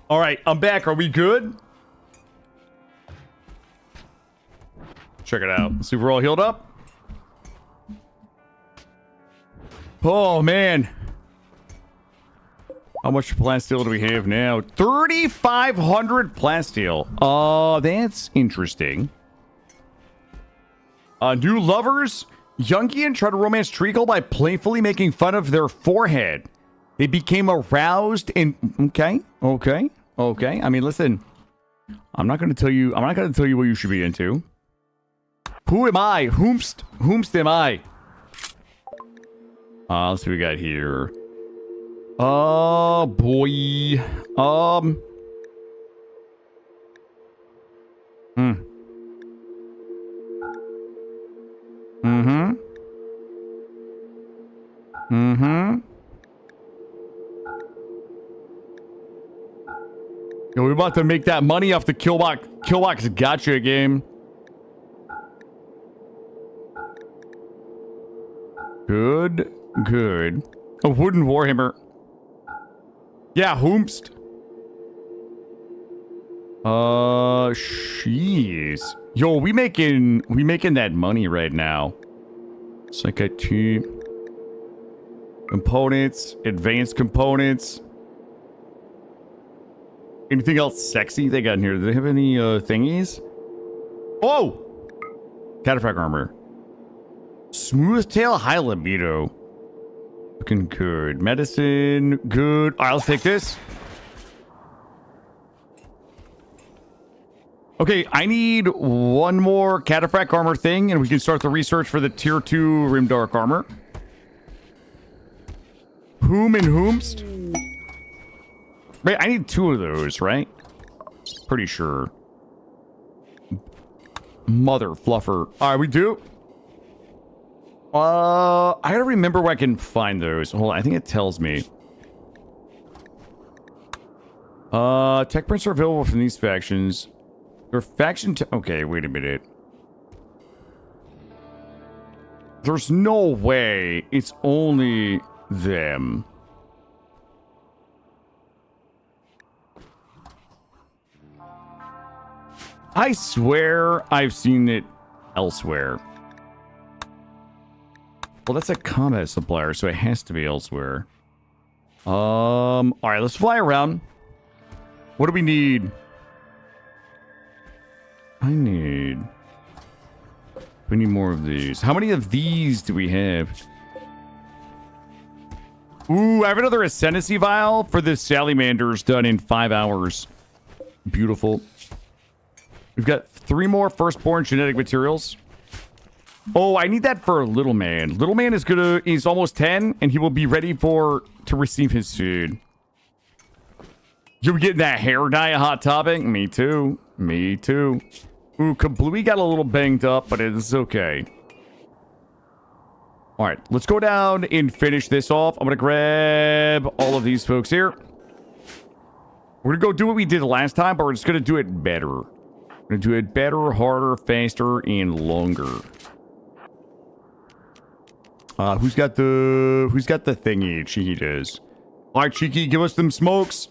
All right, I'm back. Are we good? Check it out. See if we're all healed up. Oh, man. How much plasteel do we have now? 3,500 plasteel. That's interesting. New lovers. Junkian try to romance Treacle by playfully making fun of their forehead. They became aroused and... Okay. I mean, listen. I'm not going to tell you what you should be into. Who am I? Whomst am I? Let's see what we got here. Oh, boy. Yo, we're about to make that money off the Killbox gotcha game. Good. A wooden warhammer. Yeah, whomst. Jeez. Yo, we making that money right now. Psychic 2 components, advanced components. Anything else sexy they got in here? Do they have any thingies? Oh! Cataphract armor. Smooth tail, high libido. Looking good. Medicine, good. All right, let's take this. Okay, I need one more Cataphract armor thing, and we can start the research for the tier 2 Rimdark armor. Whom and whomst? Wait, I need 2 of those, right? Pretty sure. Mother fluffer. All right, we do. I gotta remember where I can find those. Hold on, I think it tells me. Tech prints are available from these factions. Your faction okay, wait a minute. There's no way it's only them. I swear I've seen it elsewhere. Well, that's a combat supplier, so it has to be elsewhere. All right, let's fly around. What do we need? We need more of these. How many of these do we have? Ooh, I have another Ascendancy Vial for the Salamanders done in 5 hours. Beautiful. We've got 3 more Firstborn genetic materials. Oh, I need that for Little Man. Little Man is almost 10, and he will be ready to receive his food. You're getting that hair dye a hot topic? Me too. Me too. Ooh, Kablooey got a little banged up, but it's okay. All right, let's go down and finish this off. I'm going to grab all of these folks here. We're going to go do what we did last time, but we're just going to do it better. We're going to do it better, harder, faster, and longer. Who's got the thingy? Cheeky does. All right, Cheeky, give us them smokes.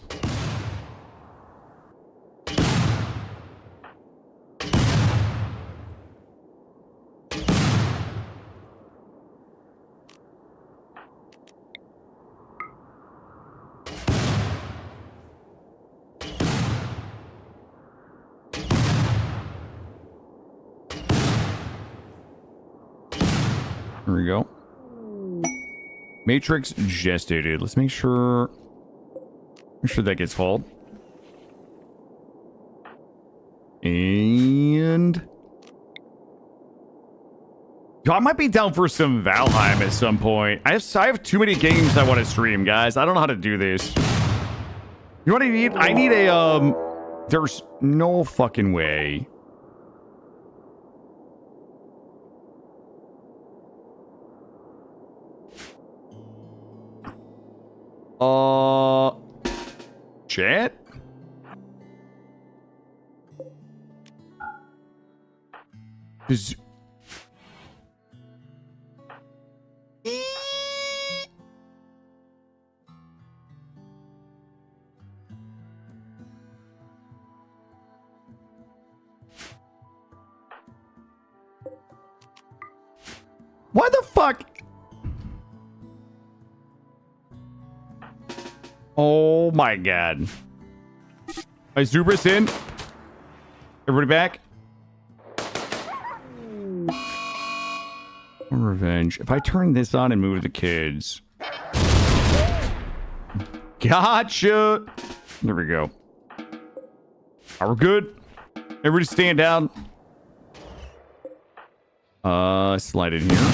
There we go. Matrix gestated. Let's make sure that gets called. And I might be down for some Valheim at some point. I have too many games I want to stream, guys. I don't know how to do this. You know what I need? I need a there's no fucking way. Chat? Is... Why the fuck? Oh my god. Is Zubris in? Everybody back? Revenge. If I turn this on and move the kids. Gotcha. There we go. Are we good? Everybody stand down. Slide in here.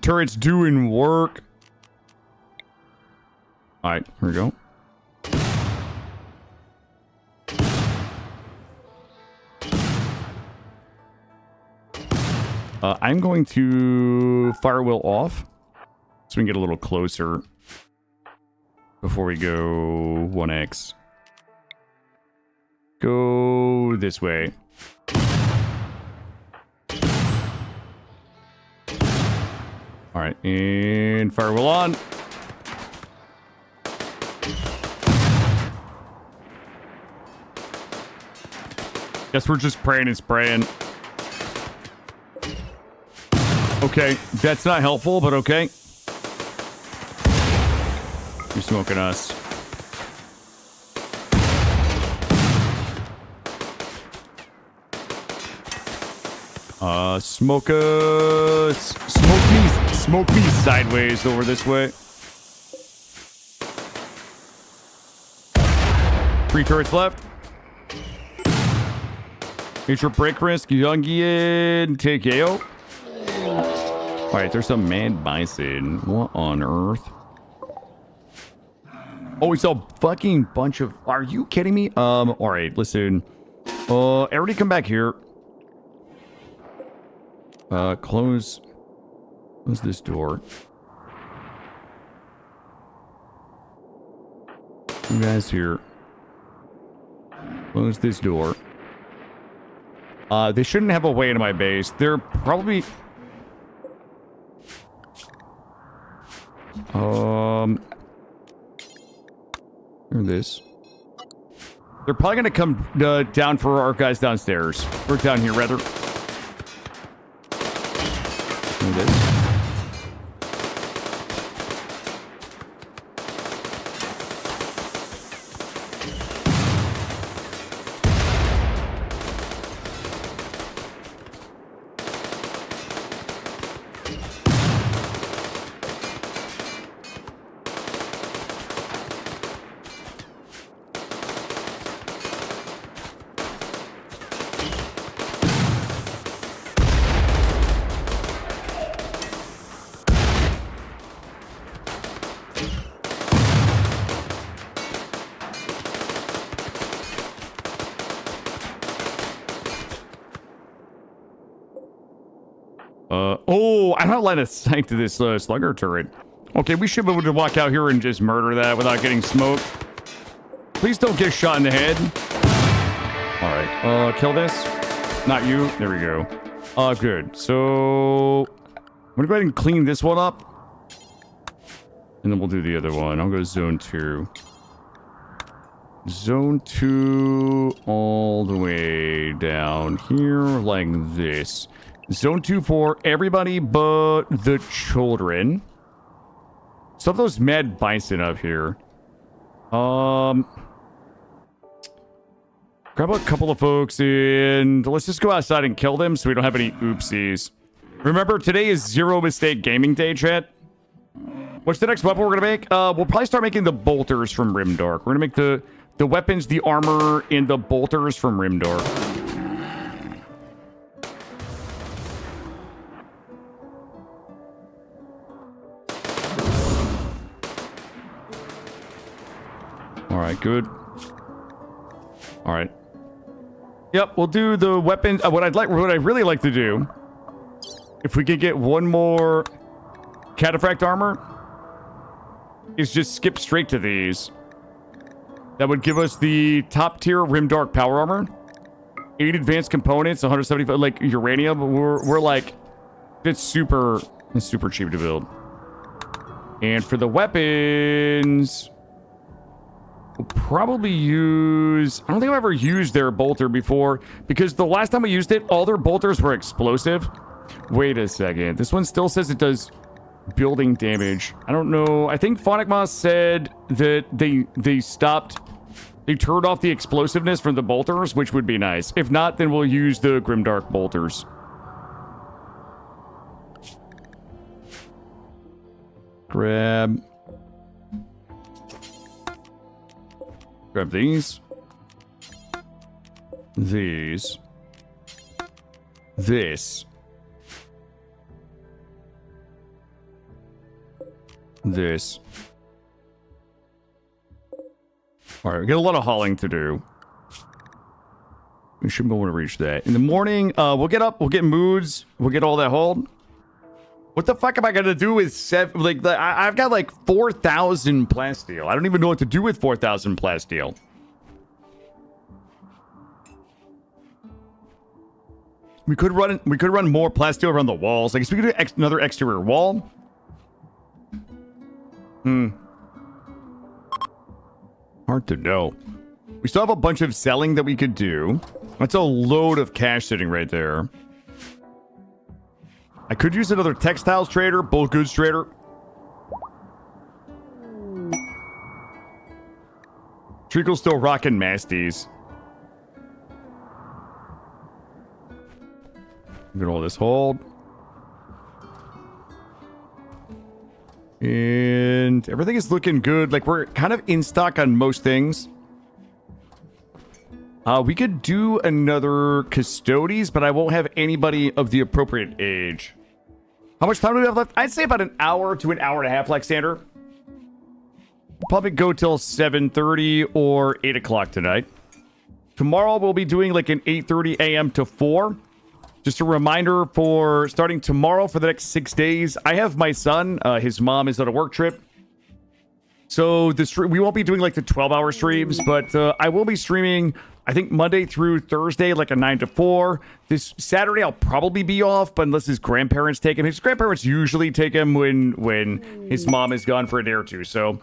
Turret's doing work. Alright, here we go. I'm going to firewheel off so we can get a little closer before we go 1x. Go this way. All right, and firewheel on. Guess we're just praying and spraying. Okay, that's not helpful, but okay. You're smoking us. Smoke me sideways over this way. 3 turrets left. Nature break risk, Jungian, take AO. Alright, there's some mad bison. What on earth? Oh, it's a fucking bunch of... Are you kidding me? Alright, listen. Everybody come back here. Close this door. You guys here. Close this door. They shouldn't have a way into my base. They're probably... Or this. They're probably going to come down for our guys downstairs. Or down here, rather. Or this. Oh, I don't line of sight to this slugger turret. Okay, we should be able to walk out here and just murder that without getting smoked. Please don't get shot in the head. All right, kill this. Not you. There we go. Good. So I'm gonna go ahead and clean this one up, and then we'll do the other one. I'll go zone 2. Zone 2 all the way down here like this. Zone 2 for everybody but the children. Some of those mad bison up here. Grab a couple of folks and let's just go outside and kill them so we don't have any oopsies. Remember, today is Zero Mistake Gaming Day, chat. What's the next weapon we're gonna make? We'll probably start making the bolters from Rimdark. We're gonna make the weapons, the armor, and the bolters from Rimdark. All right, good. All right. Yep, we'll do the weapons. What I'd really like to do, if we could get one more cataphract armor, is just skip straight to these. That would give us the top tier Rimdark power armor, 8 advanced components, 175 like uranium. We're like, it's super cheap to build. And for the weapons, we'll probably use... I don't think I've ever used their bolter before, because the last time we used it, all their bolters were explosive. Wait a second. This one still says it does building damage. I don't know. I think Phonic Moss said that they stopped... They turned off the explosiveness from the bolters, which would be nice. If not, then we'll use the Grimdark bolters. Grab these. These. This. This. Alright, we got a lot of hauling to do. We should be able to reach that. In the morning, we'll get up, we'll get moods, we'll get all that hauled. What the fuck am I gonna do with I've got like 4,000 plasteel. I don't even know what to do with 4,000 plasteel. We could run more plasteel around the walls. I guess we could do another exterior wall. Hard to know. We still have a bunch of selling that we could do. That's a load of cash sitting right there. I could use another textiles trader, bulk goods trader. Treacle's still rocking Masties. Get all this hold. And everything is looking good. Like, we're kind of in stock on most things. We could do another Custodes, but I won't have anybody of the appropriate age. How much time do we have left? I'd say about an hour to an hour and a half, Alexander. Probably go till 7:30 or 8 o'clock tonight. Tomorrow we'll be doing like an 8:30 a.m. to 4. Just a reminder for starting tomorrow for the next 6 days. I have my son. His mom is on a work trip. So we won't be doing like the 12-hour streams, but I will be streaming, I think, Monday through Thursday, like a 9 to 4. This Saturday, I'll probably be off, but unless his grandparents take him. His grandparents usually take him when his mom is gone for a day or two. So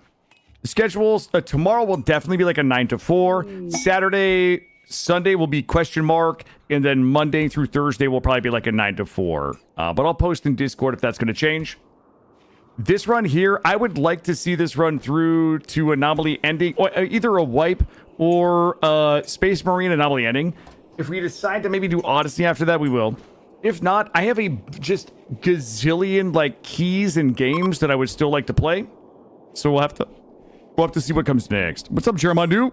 the schedules, tomorrow will definitely be like a 9 to 4. Saturday, Sunday will be question mark. And then Monday through Thursday will probably be like a 9 to 4. But I'll post in Discord if that's going to change. This run here, I would like to see this run through to Anomaly ending, or either a wipe or Space Marine Anomaly ending. If we decide to maybe do Odyssey after that, we will. If not, I have a just gazillion like keys and games that I would still like to play. So we'll have to see what comes next. What's up, Jeremiah?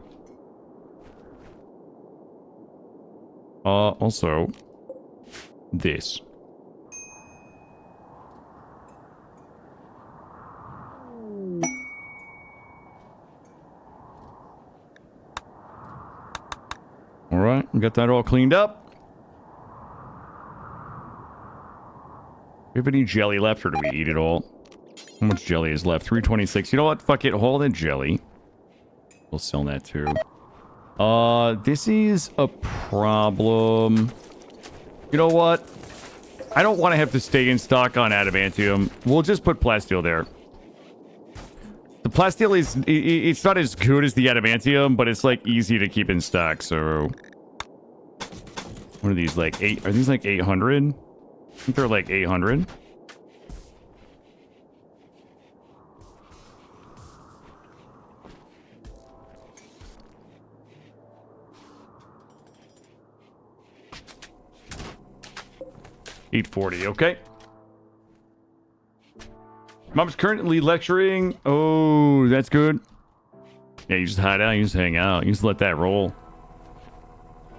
Also, this. All right, we got that all cleaned up. Do we have any jelly left, or do we eat it all? How much jelly is left? 326. You know what? Fuck it. Hold that jelly. We'll sell that too. This is a problem. You know what? I don't want to have to stay in stock on adamantium. We'll just put plasteel there. The plasteel is, it's not as good as the adamantium, but it's like easy to keep in stock. So what are these, like 8? Are these like 800? I think they're like 800. $840, okay. Mom's currently lecturing. Oh, that's good. Yeah, you just hide out, you just hang out, you just let that roll.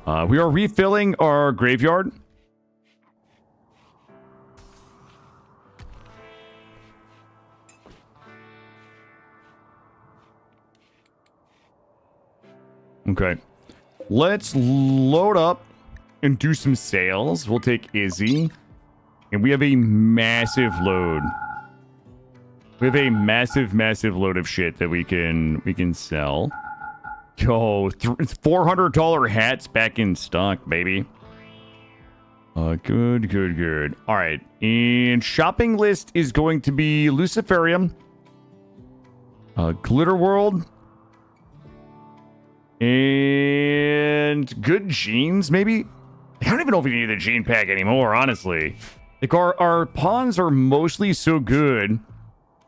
We are refilling our graveyard. Okay. Let's load up and do some sales. We'll take Izzy. And we have a massive load. We have a massive load of shit that we can sell. Yo, $400 hats back in stock, baby. Good. All right, and shopping list is going to be Luciferium, Glitterworld, and good genes, maybe. I don't even know if we need the gene pack anymore, honestly. Like, our pawns are mostly so good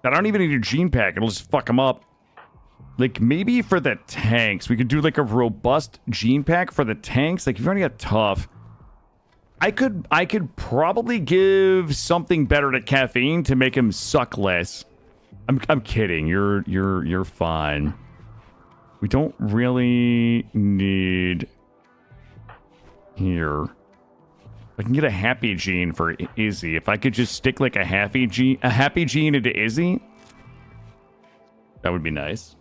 that I don't even need a gene pack. It'll just fuck them up. Like, maybe for the tanks, we could do, like, a robust gene pack for the tanks. Like, if you already got tough, I could probably give something better to caffeine to make him suck less. I'm kidding. You're fine. We don't really need... Here. I can get a happy gene for Izzy. If I could just stick like a happy gene into Izzy, that would be nice.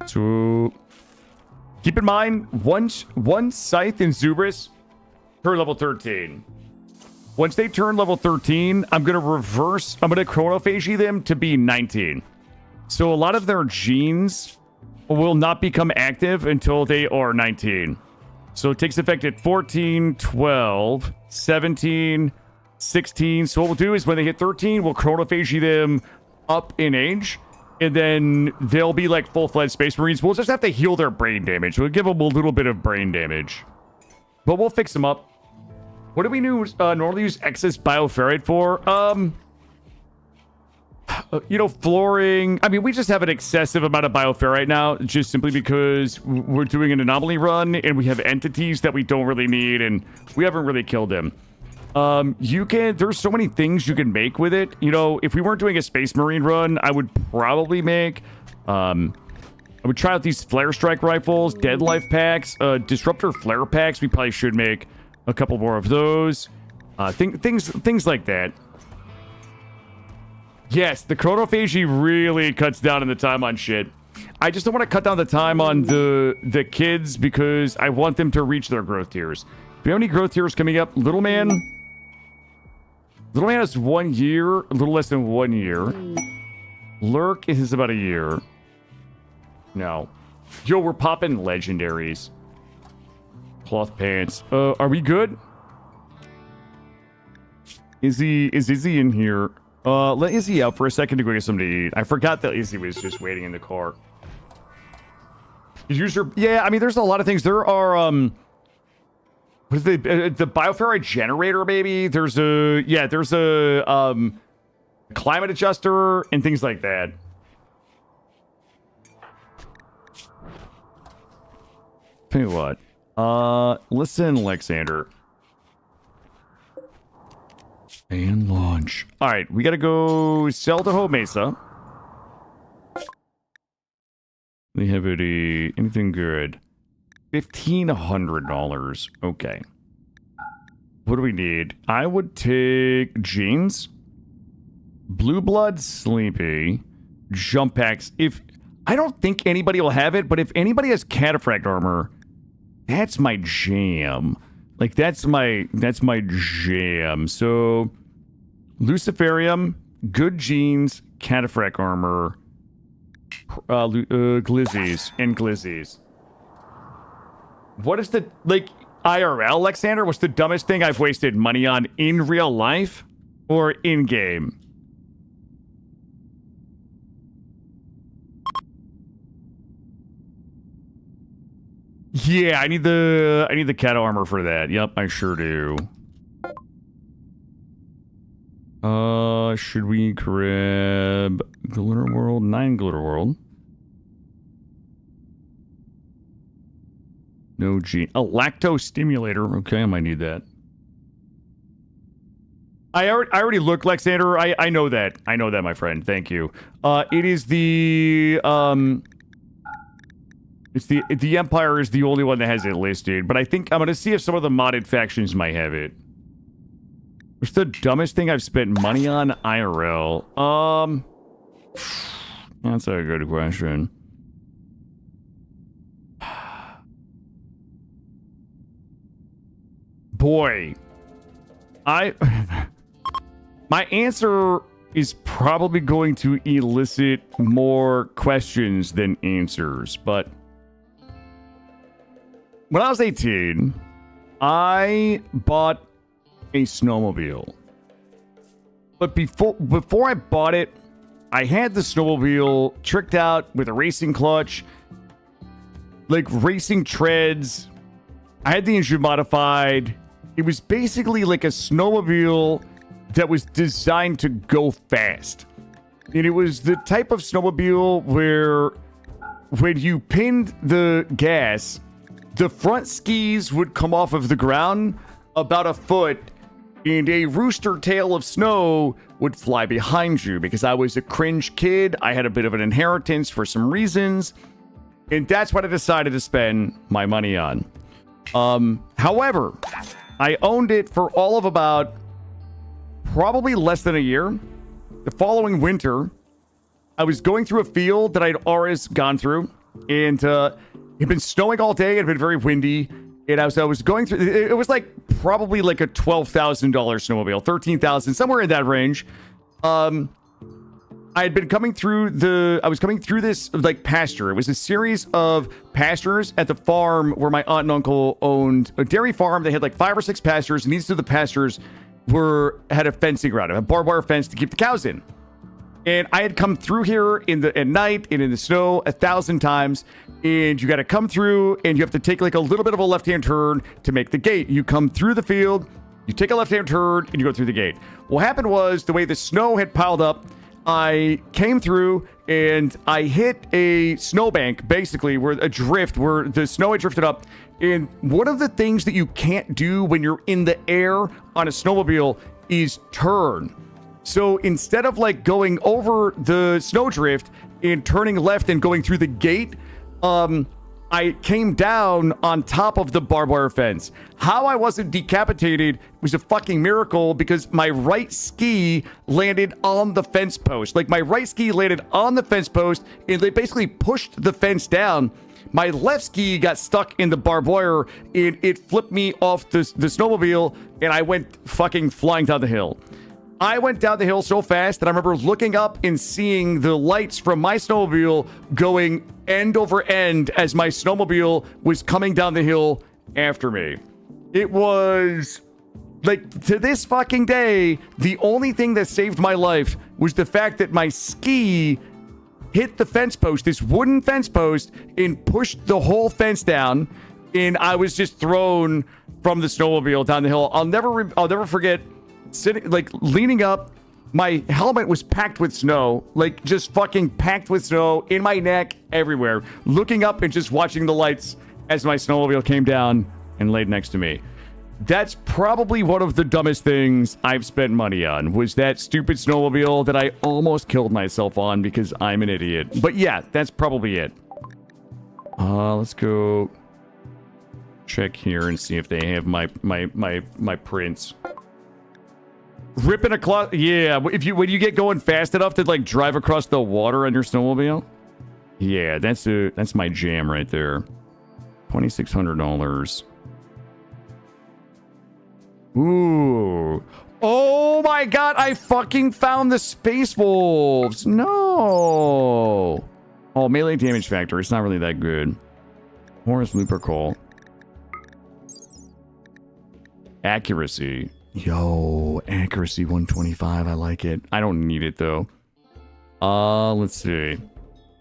So keep in mind, once Scythe and Zubris turn level 13. Once they turn level 13, I'm going to chronophagy them to be 19. So a lot of their genes will not become active until they are 19. So it takes effect at 14, 12, 17, 16. So what we'll do is when they hit 13, we'll chronophagy them up in age. And then they'll be like full-fledged Space Marines. We'll just have to heal their brain damage. We'll give them a little bit of brain damage. But we'll fix them up. What do we normally use excess bioferrite for? You know, flooring. I mean, we just have an excessive amount of bioferrite now, just simply because we're doing an anomaly run and we have entities that we don't really need and we haven't really killed them. There's so many things you can make with it. You know, if we weren't doing a Space Marine run, I would probably make, I would try out these Flare Strike rifles, Dead Life packs, Disruptor Flare packs. We probably should make a couple more of those. Things like that. Yes, the chronophagy really cuts down on the time on shit. I just don't want to cut down the time on the kids because I want them to reach their growth tiers. Do you have any growth tiers coming up? Little man? Little man has 1 year, a little less than 1 year. Lurk is about a year. No. Yo, we're popping legendaries. Cloth pants. Are we good? Is Izzy in here? Let Izzy out for a second to go get something to eat. I forgot that Izzy was just waiting in the car. Yeah, I mean, there's a lot of things. There are, what is the bioferrite generator, maybe? There's a climate adjuster and things like that. Tell you what. Listen, Alexander. And launch. All right, we gotta go sell to Ho Mesa. They have anything good? $1,500. Okay. What do we need? I would take jeans, blue blood, sleepy, jump packs. If I don't think anybody will have it, but if anybody has cataphract armor, that's my jam. Like that's my jam. So Luciferium, good jeans, cataphract armor, glizzies, and glizzies. What is the, like, IRL, Alexander? What's the dumbest thing I've wasted money on in real life or in game? Yeah, I need the cat armor for that. Yep, I sure do. Should we grab Glitter World? 9 Glitter World. No gene. A lactose stimulator. Okay, I might need that. I already looked, Alexander. I know that. I know that, my friend. Thank you. It is the it's the Empire is the only one that has it listed, but I think I'm gonna see if some of the modded factions might have it. What's the dumbest thing I've spent money on IRL? That's a good question. Boy, my answer is probably going to elicit more questions than answers, but when I was 18, I bought a snowmobile. But before I bought it, I had the snowmobile tricked out with a racing clutch, like racing treads. I had the engine modified. It was basically like a snowmobile that was designed to go fast. And it was the type of snowmobile where when you pinned the gas, the front skis would come off of the ground about a foot, and a rooster tail of snow would fly behind you. Because I was a cringe kid, I had a bit of an inheritance for some reasons, and that's what I decided to spend my money on. However, I owned it for all of about probably less than a year. The following winter, I was going through a field that I'd always gone through, and it had been snowing all day. It had been very windy, and I was going through. It was like probably like a $12,000 snowmobile, $13,000, somewhere in that range. I had been coming through I was coming through this like pasture. It was a series of pastures at the farm where my aunt and uncle owned a dairy farm. They had like 5 or 6 pastures, and these of the pastures had a fencing around it, a barbed wire fence to keep the cows in. And I had come through here at night and in the snow 1,000 times, and you got to come through, and you have to take like a little bit of a left-hand turn to make the gate. You come through the field, you take a left-hand turn, and you go through the gate. What happened was the way the snow had piled up, I came through and I hit a snowbank, basically, where the snow had drifted up. And one of the things that you can't do when you're in the air on a snowmobile is turn. So instead of like going over the snowdrift and turning left and going through the gate, I came down on top of the barbed wire fence. How I wasn't decapitated was a fucking miracle because my right ski landed on the fence post. Like, my right ski landed on the fence post, and they basically pushed the fence down. My left ski got stuck in the barbed wire, and it flipped me off the snowmobile, and I went fucking flying down the hill. I went down the hill so fast that I remember looking up and seeing the lights from my snowmobile going end over end as my snowmobile was coming down the hill after me. It was, like, to this fucking day, the only thing that saved my life was the fact that my ski hit the fence post, this wooden fence post, and pushed the whole fence down, and I was just thrown from the snowmobile down the hill. I'll never forget sitting, like, leaning up. My helmet was packed with snow, like, just fucking packed with snow in my neck, everywhere. Looking up and just watching the lights as my snowmobile came down and laid next to me. That's probably one of the dumbest things I've spent money on, was that stupid snowmobile that I almost killed myself on because I'm an idiot. But yeah, that's probably it. Let's go check here and see if they have my prints. Ripping a cloth. Yeah, when you get going fast enough to, like, drive across the water on your snowmobile. Yeah, that's my jam right there. $2,600. Ooh. Oh my god, I fucking found the Space Wolves. No. Oh, melee damage factor. It's not really that good. Horus Looper Call. Accuracy. Yo, accuracy 125. I like it. I don't need it though. Let's see.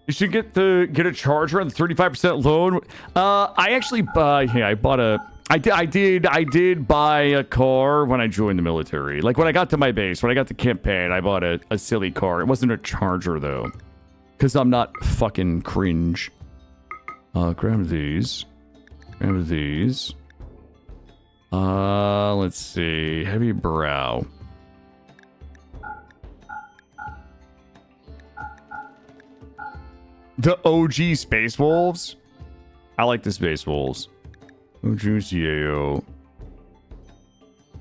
You should get a charger on the 35% loan. I actually I bought a I did buy a car when I joined the military. Like, when I got to my base, when I got to campaign, I bought a silly car. It wasn't a charger though, because I'm not fucking cringe. Grab these. Grab these. Let's see. Heavy brow. The OG Space Wolves. I like the Space Wolves. Oh, juicy yayo.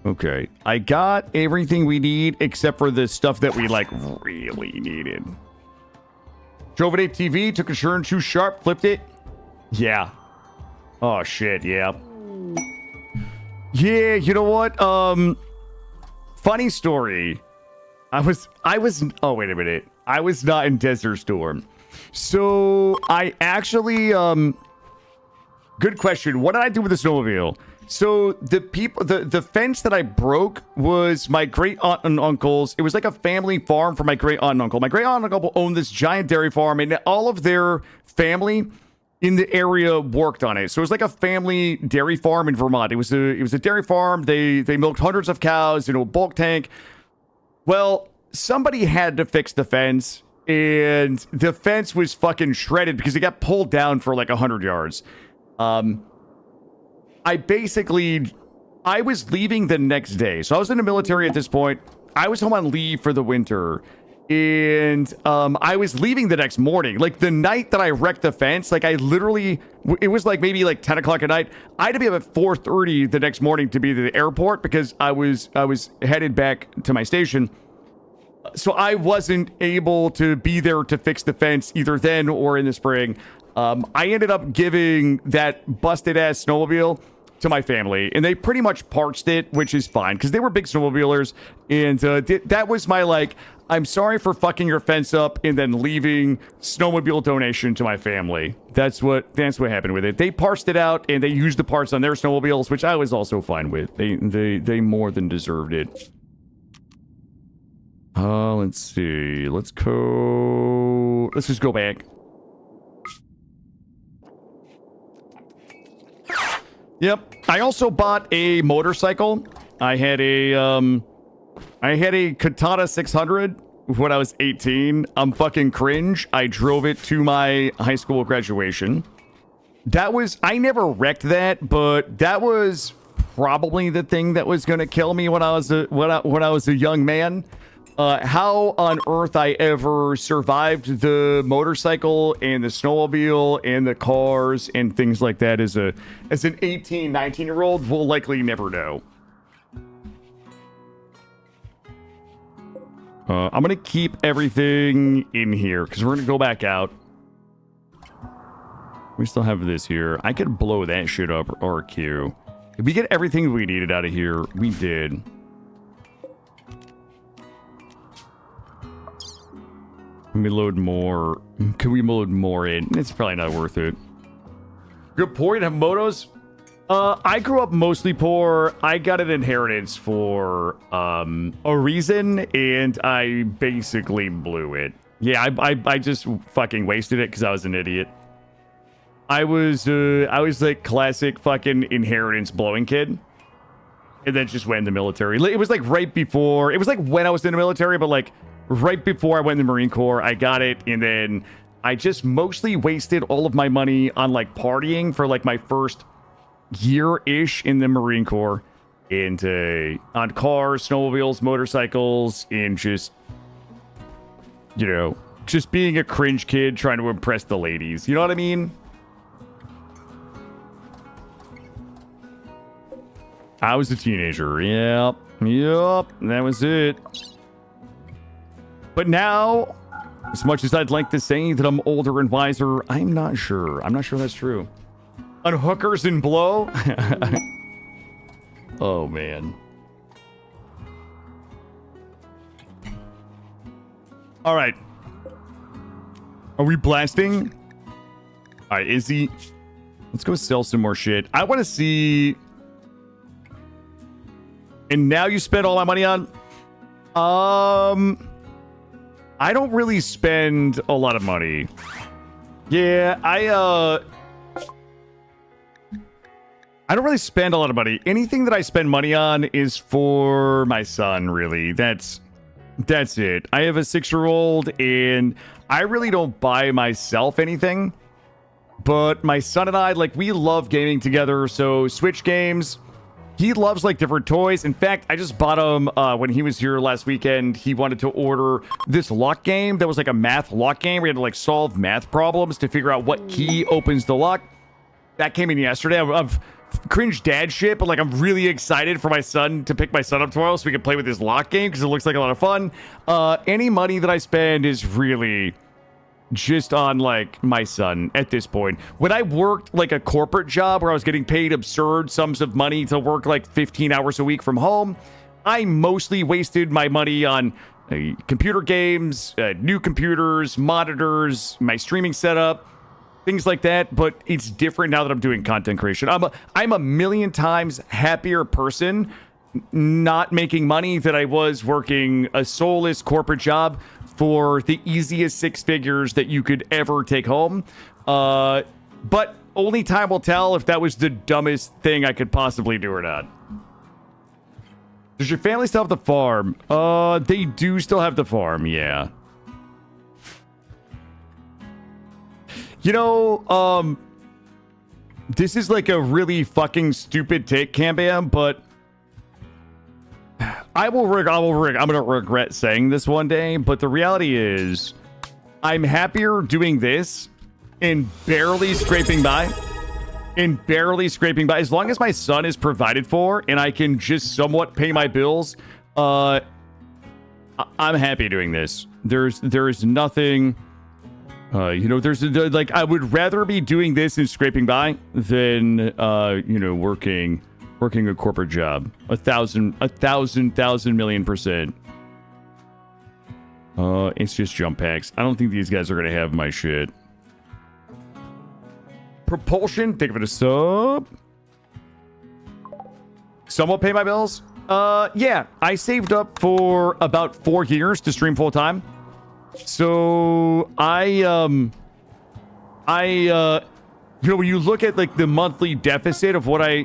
Okay. I got everything we need except for the stuff that we, like, really needed. Drove an ATV, took a turn too sharp, flipped it. Yeah. Oh, shit. Yeah. Yeah, you know what? Funny story. I was, oh, wait a minute. I was not in Desert Storm. So, I actually, good question. What did I do with the snowmobile? So, the fence that I broke was my great aunt and uncle's. It was like a family farm for my great aunt and uncle. My great aunt and uncle owned this giant dairy farm, and all of their family in the area worked on it. So it was like a family dairy farm in Vermont. It was a dairy farm. They milked hundreds of cows in a bulk tank. Well, somebody had to fix the fence, and the fence was fucking shredded because it got pulled down for like 100 yards. I was leaving the next day. So I was in the military at this point. I was home on leave for the winter. And I was leaving the next morning. Like, the night that I wrecked the fence, like, I literally, it was like maybe like 10 o'clock at night. I had to be up at 4:30 the next morning to be to the airport because I was headed back to my station. So I wasn't able to be there to fix the fence either then or in the spring. I ended up giving that busted ass snowmobile to my family, and they pretty much parched it, which is fine because they were big snowmobilers. And that was my, like, I'm sorry for fucking your fence up and then leaving snowmobile donation to my family. That's what happened with it. They parsed it out and they used the parts on their snowmobiles, which I was also fine with. They more than deserved it. Let's see. Let's just go back. Yep. I also bought a motorcycle. I had a Katana 600 when I was 18. I'm fucking cringe. I drove it to my high school graduation. I never wrecked that, but that was probably the thing that was gonna kill me when I was a young man. how on earth I ever survived the motorcycle and the snowmobile and the cars and things like that as an 18, 19-year-old will likely never know. I'm going to keep everything in here because we're going to go back out. We still have this here. I could blow that shit up or Q. Did we get everything we needed out of here? We did. Can we load more? Can we load more in? It's probably not worth it. Good point. Have motos? I grew up mostly poor. I got an inheritance for a reason, and I basically blew it. Yeah, I just fucking wasted it because I was an idiot. I was like classic fucking inheritance blowing kid, and then just went in the military. It was like right before. It was like when I was in the military, but like right before I went in the Marine Corps, I got it, and then I just mostly wasted all of my money on like partying for like my first year-ish in the Marine Corps, and on cars, snowmobiles, motorcycles, and just, you know, just being a cringe kid trying to impress the ladies. You know what I mean? I was a teenager. Yep. That was it. But now, as much as I'd like to say that I'm older and wiser, I'm not sure. I'm not sure that's true. On hookers and blow? Oh, man. All right. Are we blasting? All right, Izzy. Let's go sell some more shit. I want to see... And now you spent all my money on... I don't really spend a lot of money. Yeah, I don't really spend a lot of money. Anything that I spend money on is for my son, really. That's it. I have a 6-year-old, and I really don't buy myself anything. But my son and I, like, we love gaming together, so Switch games... He loves, like, different toys. In fact, I just bought him, when he was here last weekend, he wanted to order this lock game that was, like, a math lock game. We had to, like, solve math problems to figure out what key opens the lock. That came in yesterday. I've cringe dad shit, but, like, I'm really excited for my son to pick my son up tomorrow so we can play with this lock game because it looks like a lot of fun. Any money that I spend is really... just on, like, my son at this point. When I worked, like, a corporate job where I was getting paid absurd sums of money to work, like, 15 hours a week from home, I mostly wasted my money on computer games, new computers, monitors, my streaming setup, things like that. But it's different now that I'm doing content creation. I'm a million times happier person not making money than I was working a soulless corporate job for the easiest 6 figures that you could ever take home. But only time will tell if that was the dumbest thing I could possibly do or not. Does your family still have the farm? They do still have the farm, yeah. You know, this is like a really fucking stupid take, Cambam, but I'm gonna regret saying this one day, but the reality is I'm happier doing this and barely scraping by. As long as my son is provided for and I can just somewhat pay my bills, I'm happy doing this. There is nothing, you know, there's like, I would rather be doing this and scraping by than, you know, working a corporate job. 1,000 million%. It's just jump packs. I don't think these guys are gonna have my shit. Propulsion, think of it as sub. Somewhat pay my bills. Yeah, I saved up for about 4 years to stream full time. So you know, when you look at like the monthly deficit of what I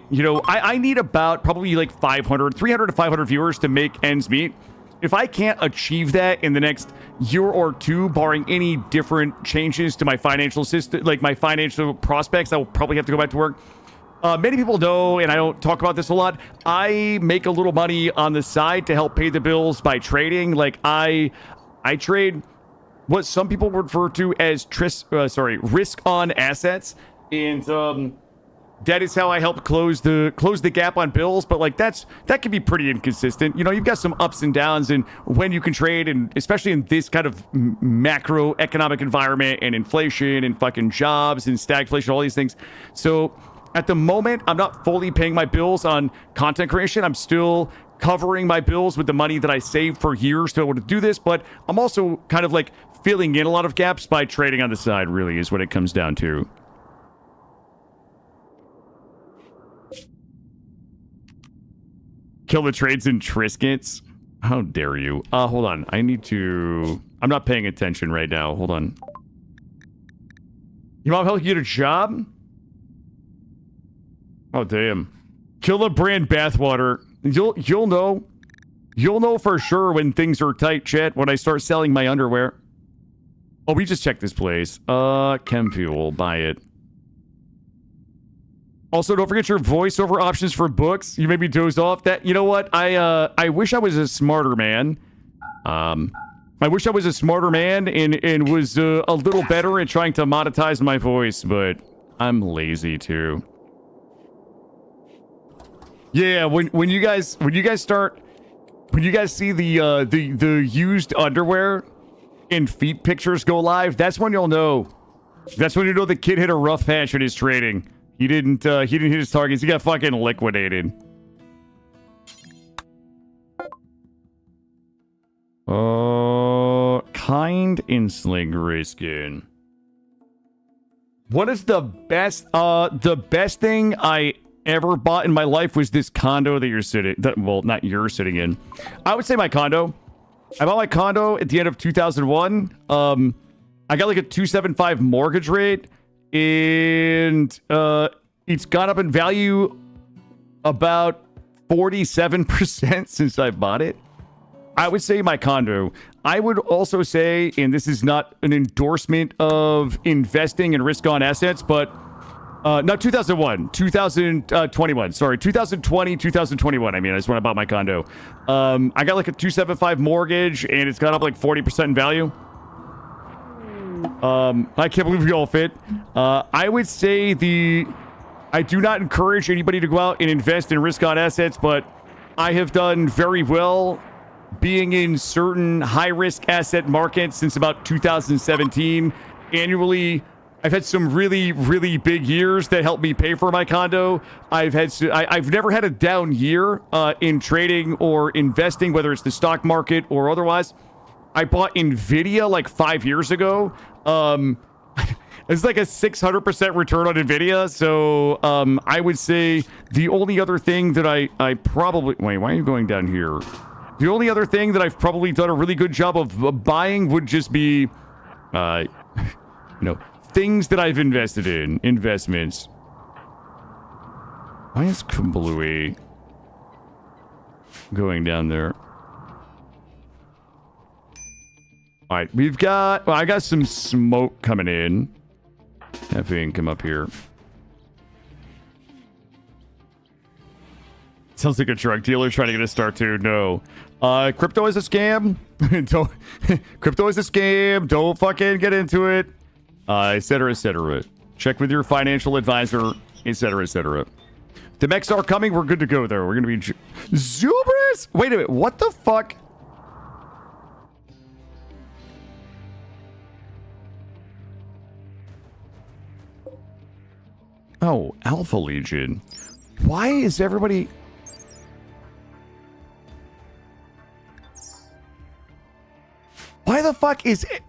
need about probably like 300 to 500 viewers to make ends meet. If I can't achieve that in the next year or two, barring any different changes to my financial system, like my financial prospects, I will probably have to go back to work. Many people know, and I don't talk about this a lot, I make a little money on the side to help pay the bills by trading. Like, I trade what some people refer to as risk on assets, and that is how I help close the gap on bills. But like that can be pretty inconsistent. You know, you've got some ups and downs in when you can trade, and especially in this kind of macroeconomic environment and inflation and fucking jobs and stagflation, all these things. So at the moment, I'm not fully paying my bills on content creation. I'm still covering my bills with the money that I saved for years to be able to do this, but I'm also kind of like filling in a lot of gaps by trading on the side, really, is what it comes down to. Kill the trades in Triscuits? How dare you? Hold on. I'm not paying attention right now. Hold on. Your mom help you get a job? Oh, damn. Kill the brand bathwater. You'll know. You'll know for sure when things are tight, chat, when I start selling my underwear. Oh, we just checked this place. Chem fuel. Buy it. Also, don't forget your voiceover options for books. You made me doze off. That, you know what? I wish I was a smarter man. I wish I was a smarter man and was a little better at trying to monetize my voice, but I'm lazy too. Yeah, when you guys see the used underwear and feet pictures go live, that's when you'll know. That's when you know the kid hit a rough patch in his trading. He didn't hit his targets. He got fucking liquidated. Kind and sling skin. What is the best thing I ever bought in my life was this condo that you're sitting, well, not you're sitting in. I would say my condo. I bought my condo at the end of 2001. I got like a 2.75 mortgage rate, and it's gone up in value about 47% since I bought it. I would say my condo. I would also say, and this is not an endorsement of investing in risk-on assets, but not 2001, 2021. Sorry, 2020, 2021. I mean, that's when I bought my condo. I got like a 2.75 mortgage, and it's gone up like 40% in value. I can't believe we all fit. I would say I do not encourage anybody to go out and invest in risk-on assets, but I have done very well being in certain high-risk asset markets since about 2017. Annually, I've had some really, really big years that helped me pay for my condo. I've never had a down year in trading or investing, whether it's the stock market or otherwise. I bought Nvidia like 5 years ago. It's like a 600% return on Nvidia. So I would say the only other thing that I probably... Wait, why are you going down here? The only other thing that I've probably done a really good job of buying would just be, things that I've invested in. Investments. Why is Kablooey going down there? All right, I got some smoke coming in. Having come up here. Sounds like a drug dealer trying to get a start too. No. Crypto is a scam. Crypto is a scam. Don't fucking get into it. Et cetera, et cetera. Check with your financial advisor, et cetera, et cetera. The mechs are coming. We're good to go, though. We're going to be... Zubris? Wait a minute. What the fuck? Oh, Alpha Legion. Why is everybody... Why the fuck is it...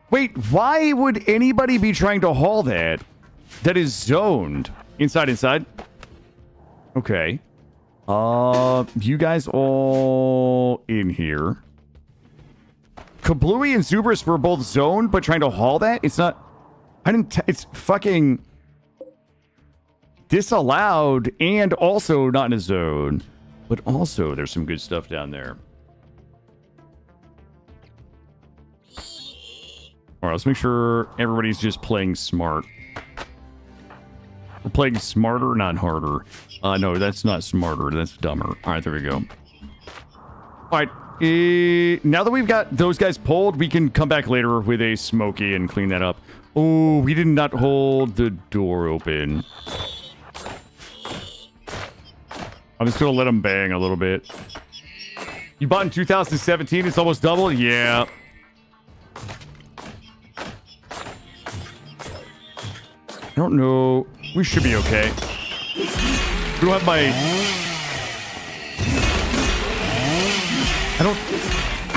Wait, why would anybody be trying to haul that? That is zoned. Inside. Okay. You guys all in here. Kablooey and Zubris were both zoned, but trying to haul that? It's not... it's fucking... disallowed and also not in a zone. But also, there's some good stuff down there. All right, let's make sure everybody's just playing smart. We're playing smarter, not harder. No, that's not smarter. That's dumber. All right, there we go. All right. Now that we've got those guys pulled, we can come back later with a smoky and clean that up. Oh, we did not hold the door open. I'm just going to let them bang a little bit. You bought in 2017? It's almost double? Yeah. I don't know. We should be okay. We don't have my... I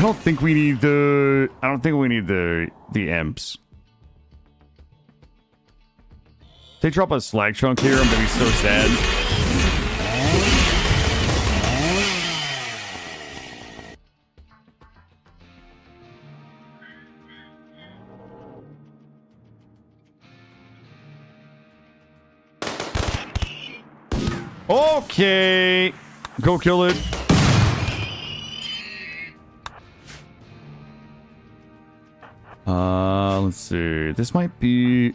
don't think we need the... I don't think we need the imps. If they drop a slag chunk here, I'm gonna be so sad. Okay. Go kill it. Let's see. This might be...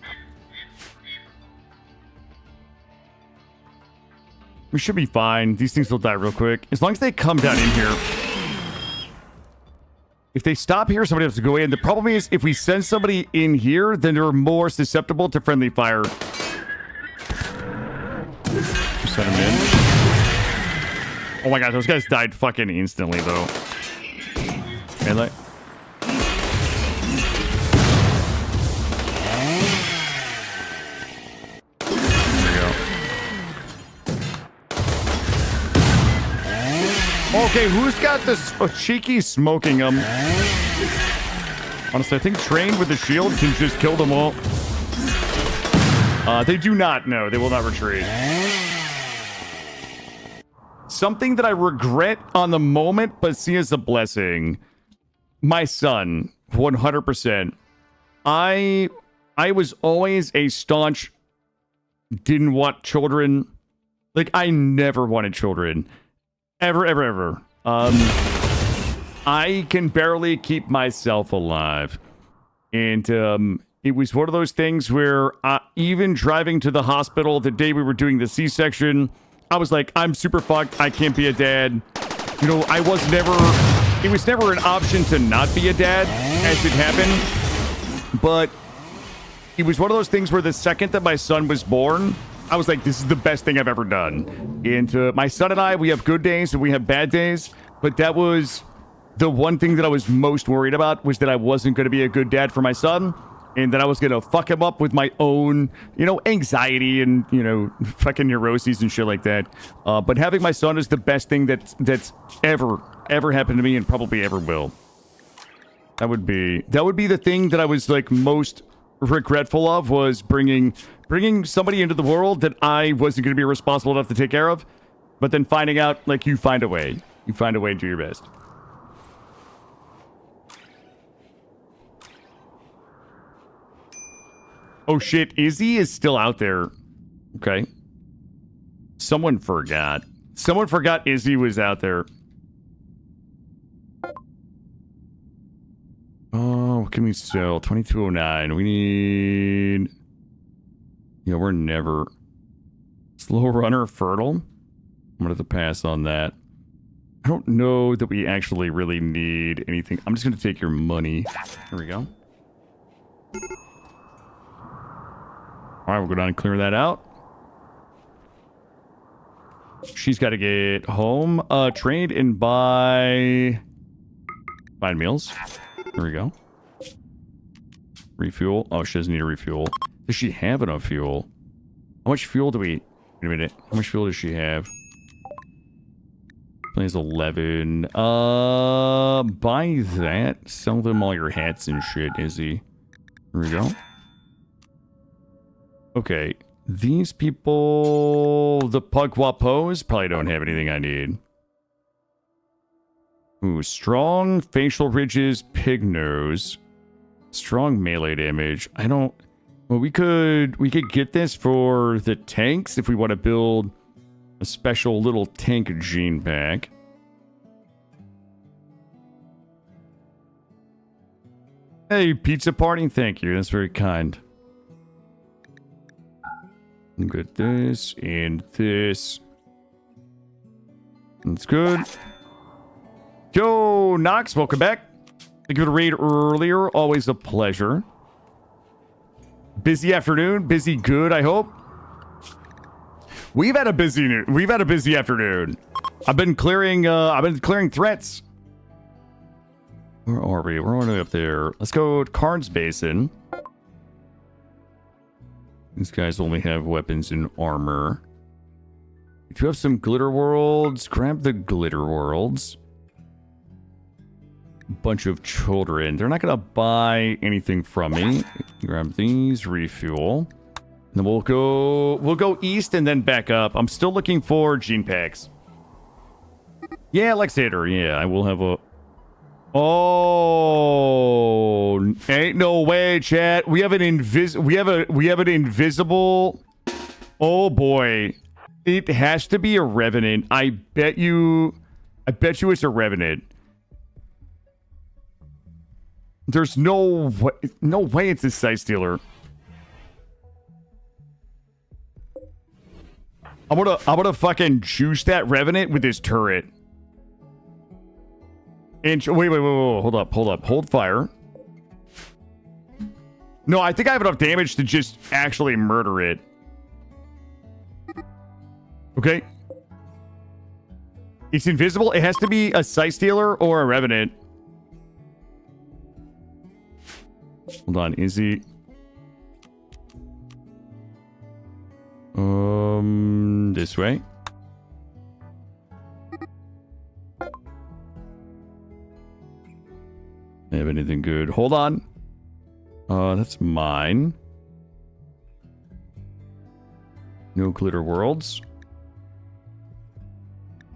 We should be fine. These things will die real quick. As long as they come down in here. If they stop here, somebody has to go in. The problem is, if we send somebody in here, then they're more susceptible to friendly fire. Send them in. Oh my god, those guys died fucking instantly, though. Melee. Okay, who's got this cheeky smoking them? Honestly, I think trained with the shield can just kill them all. They do not know. They will not retreat. Something that I regret on the moment, but see as a blessing. My son, 100%. I was always a staunch didn't want children. Like, I never wanted children. Ever. I can barely keep myself alive. And it was one of those things where even driving to the hospital the day we were doing the C-section, I was like, I'm super fucked. I can't be a dad. You know, it was never an option to not be a dad as it happened. But it was one of those things where the second that my son was born, I was like, this is the best thing I've ever done. And my son and I, we have good days and we have bad days. But that was the one thing that I was most worried about, was that I wasn't going to be a good dad for my son. And that I was going to fuck him up with my own, you know, anxiety and, you know, fucking neuroses and shit like that. But having my son is the best thing that's ever happened to me and probably ever will. That would be the thing that I was like most regretful of, was bringing somebody into the world that I wasn't going to be responsible enough to take care of. But then finding out, like, you find a way to do your best. Oh shit, Izzy is still out there. Okay. Someone forgot Izzy was out there. Oh, what can we sell? 2209. We need... Yeah, we're never... Slow runner, fertile? I'm gonna have to pass on that. I don't know that we actually really need anything. I'm just gonna take your money. There we go. Alright, we'll go down and clear that out. She's got to get home. Trade and buy... Find meals. There we go. Refuel. Oh, she doesn't need a refuel. Does she have enough fuel? How much fuel do we... Wait a minute. How much fuel does she have? Plays 11. Buy that. Sell them all your hats and shit, Izzy. There we go. Okay. These people... The Pugwapos probably don't have anything I need. Ooh, strong facial ridges, pig nose. Strong melee damage. I don't... Well, we could get this for the tanks if we want to build a special little tank gene pack. Hey, pizza party. Thank you. That's very kind. Get this and this. That's good. Yo, Knox, welcome back. Thank you for the raid earlier. Always a pleasure. Busy afternoon. Busy good, I hope. We've had a busy afternoon. I've been clearing threats. Where are we? We're all the way up there. Let's go to Carnes Basin. These guys only have weapons and armor. If you have some glitter worlds, grab the glitter worlds. Bunch of children. They're not gonna buy anything from me. Grab these, refuel. And then we'll go east and then back up. I'm still looking for gene packs. Yeah, Alexander. Yeah, I will have a. Oh, ain't no way, chat. We have an invisible. Oh boy, it has to be a revenant. I bet you it's a revenant. There's no way it's a site stealer. I'm gonna fucking juice that revenant with his turret. And wait, hold up, hold fire. No, I think I have enough damage to just actually murder it. Okay. It's invisible. It has to be a site stealer or a revenant. Hold on, is he? This way. Have anything good? Hold on. That's mine. No glitter worlds.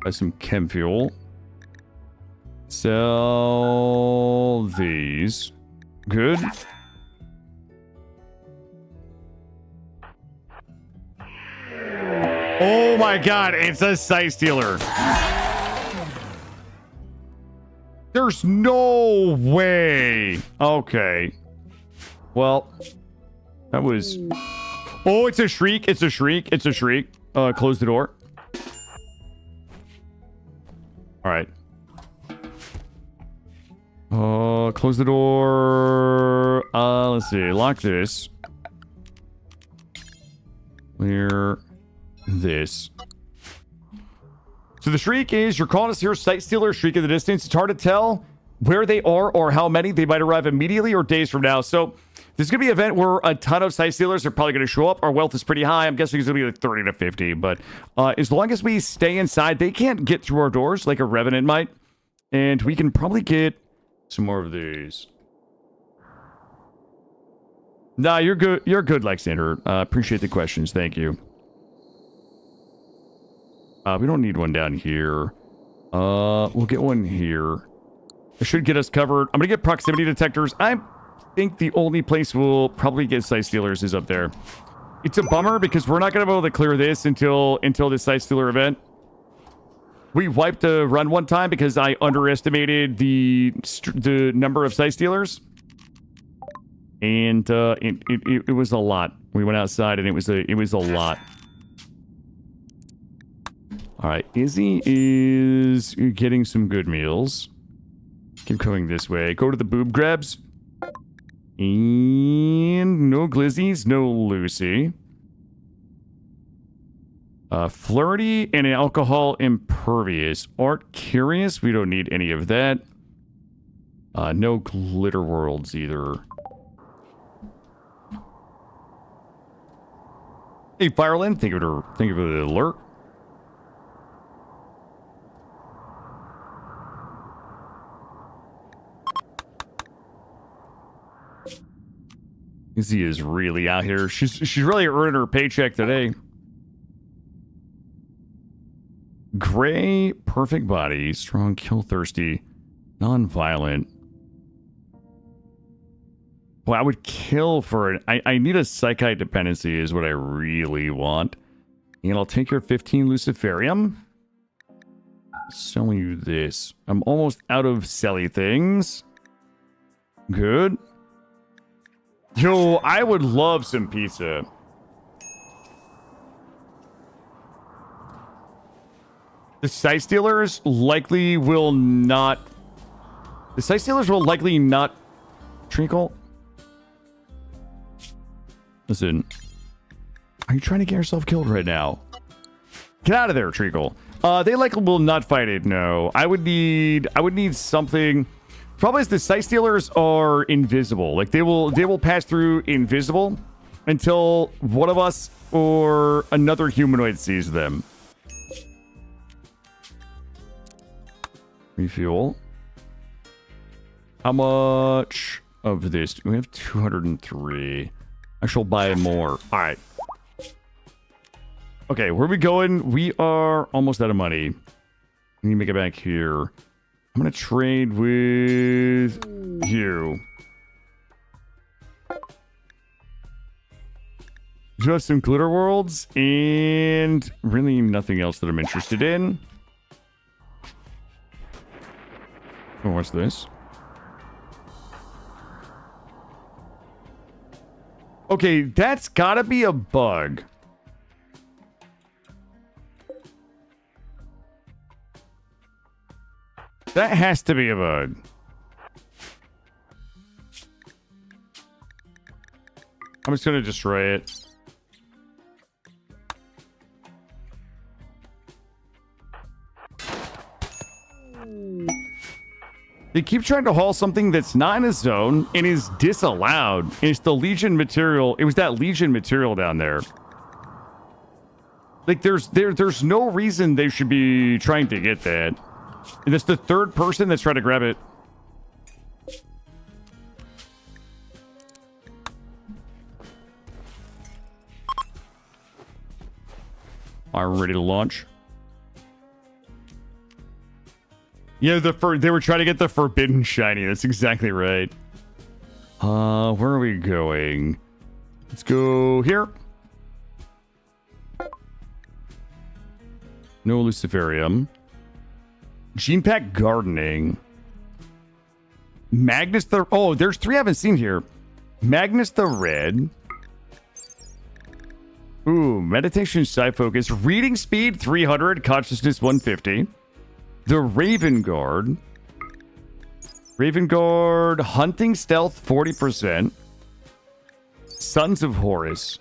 Buy some chem fuel. Sell these. Good. Oh my god, it's a site stealer. There's no way. Okay. Well, that was... Oh, it's a shriek. It's a shriek. It's a shriek. Close the door. All right. Close the door. Let's see. Lock this. Clear this. So the shriek is, you're calling us here, site stealer, shriek in the distance. It's hard to tell where they are or how many. They might arrive immediately or days from now. So this is going to be an event where a ton of site stealers are probably going to show up. Our wealth is pretty high. I'm guessing it's going to be like 30 to 50. But as long as we stay inside, they can't get through our doors like a revenant might. And we can probably get some more of these. Nah, you're good. You're good, Alexander. Appreciate the questions. Thank you. We don't need one down here. We'll get one here. It should get us covered. I'm going to get proximity detectors. I think the only place we'll probably get site stealers is up there. It's a bummer because we're not going to be able to clear this until this site stealer event. We wiped the run one time because I underestimated the number of site stealers. And it was a lot. We went outside and it was a lot. All right, Izzy is getting some good meals. Keep going this way. Go to the boob grabs. And no glizzies, no Lucy. Flirty and alcohol impervious. Art curious, we don't need any of that. No glitter worlds either. Hey, Fireland, think of the alert. Izzy is really out here. She's really earning her paycheck today. Gray, perfect body, strong, kill thirsty, non-violent. Well, I would kill for it. I need a psychite dependency is what I really want. And I'll take your 15 Luciferium. Sell you this. I'm almost out of selly things. Good. Yo, I would love some pizza. The site stealers likely will not... The site stealers will likely not... Treacle? Listen. Are you trying to get yourself killed right now? Get out of there, Treacle. They likely will not fight it, no. I would need something... Problem is the site stealers are invisible. Like they will pass through invisible until one of us or another humanoid sees them. Refuel. How much of this? We have 203. I shall buy more. All right. Okay, where are we going? We are almost out of money. We need to make it back here. I'm going to trade with you. You have some glitter worlds and really nothing else that I'm interested in. Oh, what's this? Okay, that's gotta be a bug. That has to be a bug. I'm just gonna destroy it. They keep trying to haul something that's not in a zone and is disallowed. And it's the Legion material. It was that Legion material down there. Like, there's no reason they should be trying to get that. And it's the third person that's trying to grab it. Are we ready to launch? Yeah, they were trying to get the forbidden shiny. That's exactly right. Where are we going? Let's go here. No Luciferium. Gene Pack Gardening. Magnus the... Oh, there's 3 I haven't seen here. Magnus the Red. Ooh, Meditation Side Focus. Reading Speed 300. Consciousness 150. The Raven Guard. Raven Guard. Hunting Stealth 40%. Sons of Horus.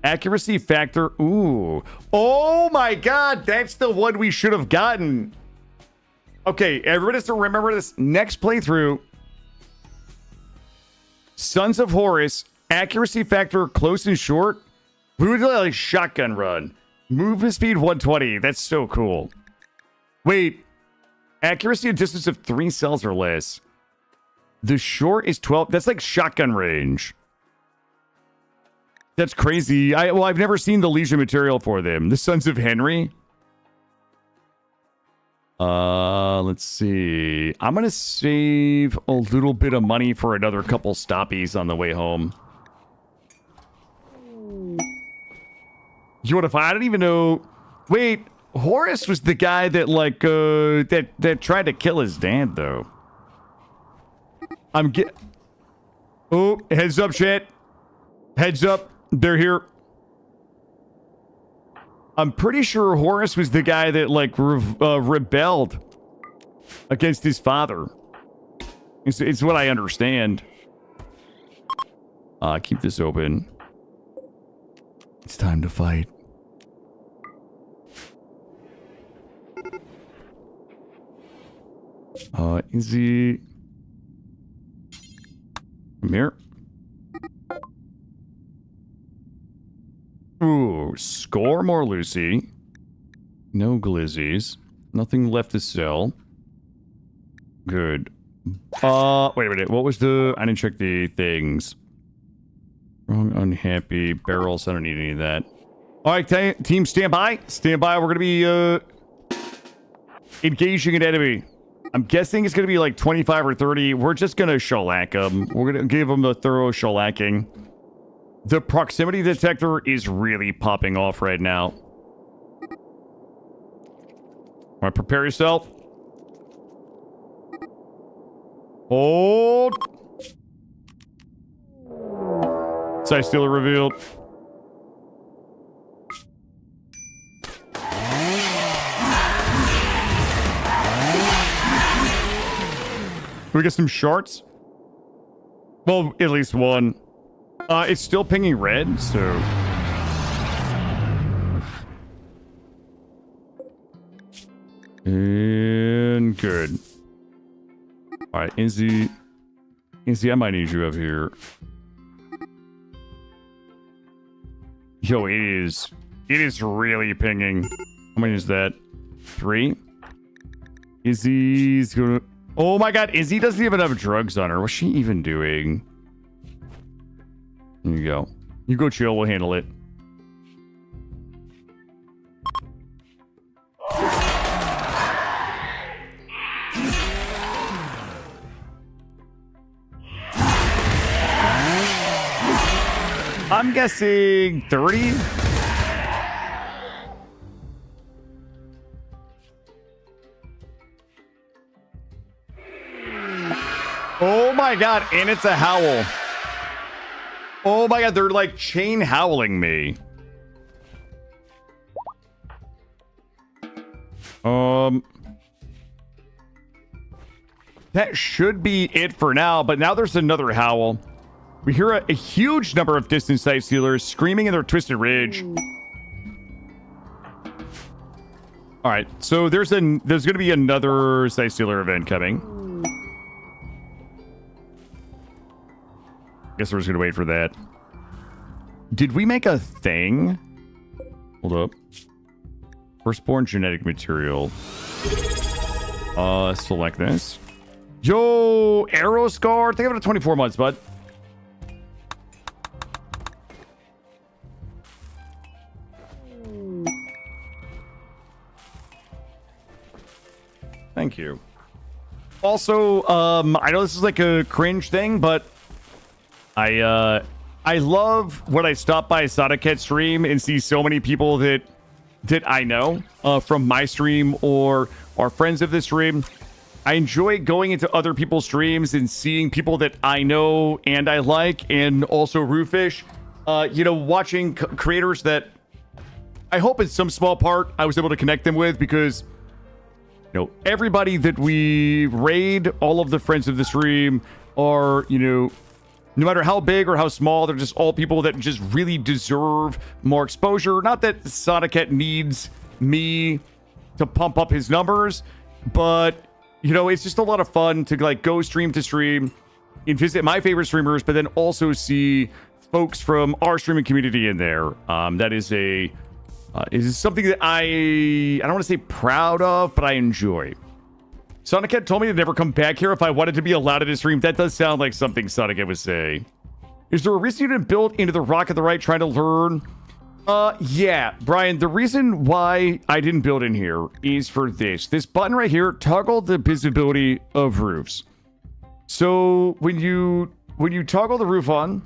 Accuracy Factor. Ooh. Oh my god. That's the one we should have gotten. Okay, everybody has to remember this. Next playthrough. Sons of Horus. Accuracy Factor close and short. We would like shotgun run. Movement speed 120. That's so cool. Wait, accuracy and distance of 3 cells or less. The short is 12. That's like shotgun range. That's crazy. I've never seen the Legion material for them. The Sons of Henry. Let's see. I'm gonna save a little bit of money for another couple stoppies on the way home. You know what? If I don't even know. Wait. Horus was the guy that like that tried to kill his dad though. Oh, heads up, chat. Heads up. They're here. I'm pretty sure Horus was the guy that like rebelled against his father. It's what I understand. Keep this open. It's time to fight. Easy. Come here. Ooh, score more Lucy. No glizzies. Nothing left to sell. Good. Wait a minute. What was the... I didn't check the things. Wrong, unhappy, barrels. I don't need any of that. Alright, team, stand by. Stand by. We're gonna be, engaging an enemy. I'm guessing it's going to be like 25 or 30. We're just going to shellac them. We're going to give them a thorough shellacking. The proximity detector is really popping off right now. All right, prepare yourself. Hold. Side Stealer revealed. We get some shards. Well, at least one. It's still pinging red, so... And good. Alright, Izzy, I might need you up here. Yo, it is really pinging. How many is that? 3? Izzy's gonna... Oh my god, Izzy doesn't even have drugs on her. What's she even doing? There you go. You go chill, we'll handle it. I'm guessing 30? Oh my god, and it's a howl. Oh my god, they're like chain howling me. That should be it for now, but now there's another howl. We hear a huge number of distant Sight Stealers screaming in their Twisted Ridge. All right, so there's going to be another Sight Stealer event coming. Guess we're just going to wait for that. Did we make a thing? Hold up. Firstborn genetic material. Select this. Yo, Arrow Scar. Think of it at 24 months, bud. Thank you. Also, I know this is like a cringe thing, but I love when I stop by Sonic stream and see so many people that I know from my stream or are friends of the stream. I enjoy going into other people's streams and seeing people that I know and I like, and also Roofish. You know, watching creators that I hope in some small part I was able to connect them with, because you know, everybody that we raid, all of the friends of the stream are, you know, no matter how big or how small, they're just all people that just really deserve more exposure. Not that Sonic needs me to pump up his numbers, but, you know, it's just a lot of fun to, like, go stream to stream and visit my favorite streamers, but then also see folks from our streaming community in there. That is a... is something that I don't want to say proud of, but I enjoy. Sonic told me to never come back here if I wanted to be allowed in his stream. That does sound like something Sonic would say. Is there a reason you didn't build into the rock at the right trying to learn? Yeah, Brian, the reason why I didn't build in here is for this. This button right here, toggle the visibility of roofs. So when you toggle the roof on,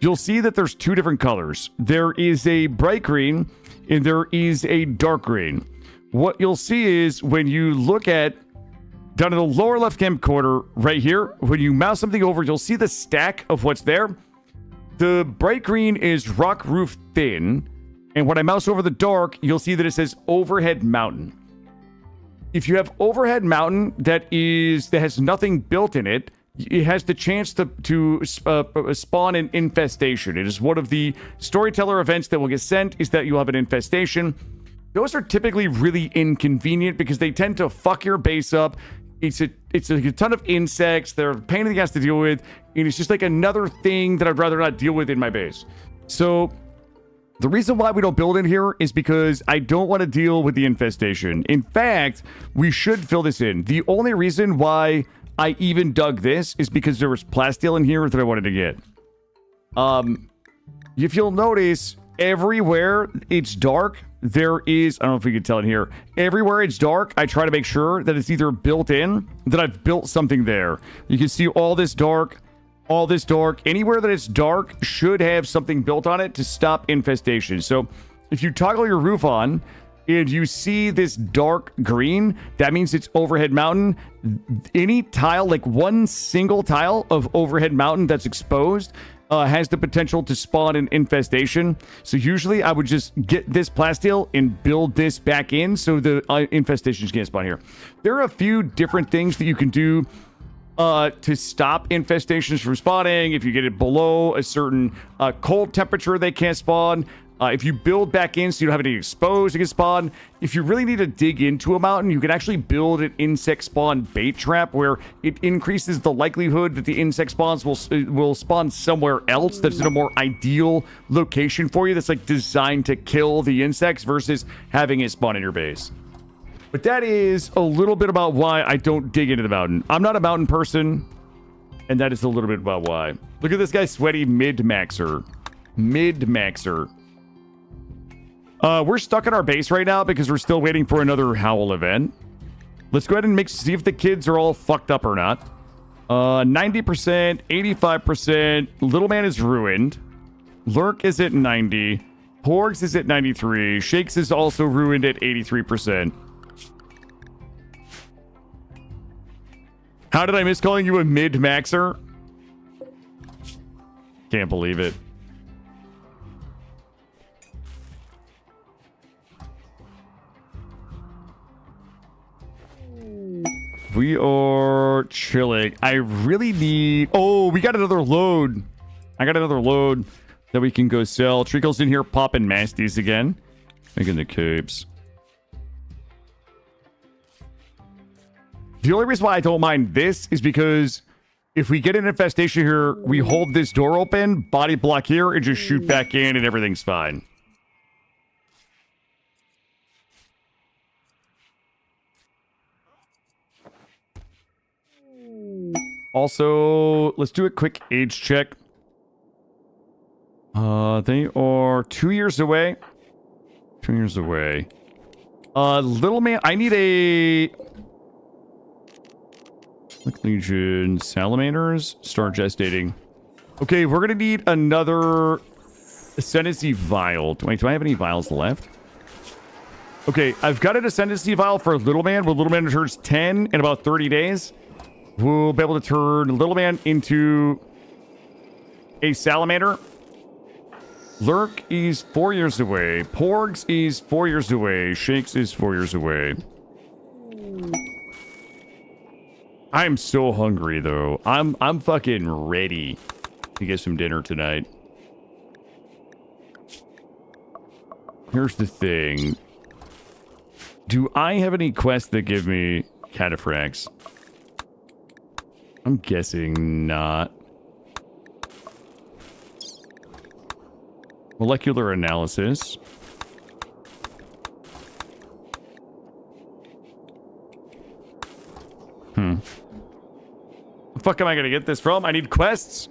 you'll see that there's two different colors. There is a bright green and there is a dark green. What you'll see is when you look at down in the lower left-hand corner right here, when you mouse something over, you'll see the stack of what's there. The bright green is rock roof thin. And when I mouse over the dark, you'll see that it says overhead mountain. If you have overhead mountain that has nothing built in it, it has the chance to spawn an infestation. It is one of the storyteller events that will get sent, is that you'll have an infestation. Those are typically really inconvenient because they tend to fuck your base up. It's a ton of insects. They're a pain in the ass to deal with. And it's just like another thing that I'd rather not deal with in my base. So the reason why we don't build in here is because I don't want to deal with the infestation. In fact, we should fill this in. The only reason why I even dug this is because there was plasteel in here that I wanted to get. If you'll notice, everywhere it's dark, there is, I don't know if we can tell it here, everywhere it's dark, I try to make sure that it's either built in, that I've built something there. You can see all this dark, anywhere that it's dark should have something built on it to stop infestation. So if you toggle your roof on, and you see this dark green, that means it's overhead mountain. Any tile, like one single tile of overhead mountain that's exposed, has the potential to spawn an infestation. So usually I would just get this plasteel and build this back in so the infestations can't spawn here. There are a few different things that you can do to stop infestations from spawning. If you get it below a certain cold temperature, they can't spawn. If you build back in so you don't have any exposed, it can spawn. If you really need to dig into a mountain, you can actually build an insect spawn bait trap where it increases the likelihood that the insect spawns will spawn somewhere else that's in a more ideal location for you, that's like designed to kill the insects versus having it spawn in your base. But that is a little bit about why I don't dig into the mountain. I'm not a mountain person, and that is a little bit about why. Look at this guy, sweaty mid-maxer. Mid-maxer. We're stuck in our base right now because we're still waiting for another Howl event. Let's go ahead and see if the kids are all fucked up or not. 90%, 85%. Little man is ruined. Lurk is at 90. Porgs is at 93. Shakes is also ruined at 83%. How did I miss calling you a mid-maxer? Can't believe it. We are chilling. I really need... Oh, we got another load. I got another load that we can go sell. Treacle's in here popping masties again. Making the capes. The only reason why I don't mind this is because if we get an infestation here, we hold this door open, body block here, and just shoot back in and everything's fine. Also, let's do a quick age check. They are 2 years away. 2 years away. Little man, I need a... Legion salamanders start gestating. Okay, we're gonna need another ascendancy vial. Wait, do I have any vials left? Okay, I've got an ascendancy vial for Little Man. When Little Man turns 10 in about 30 days, we'll be able to turn Little Man into a salamander. Lurk is 4 years away. Porgs is 4 years away. Shakes is 4 years away. I'm so hungry though. I'm fucking ready to get some dinner tonight. Here's the thing. Do I have any quests that give me cataphracts? I'm guessing not. Molecular analysis. The fuck am I gonna get this from? I need quests.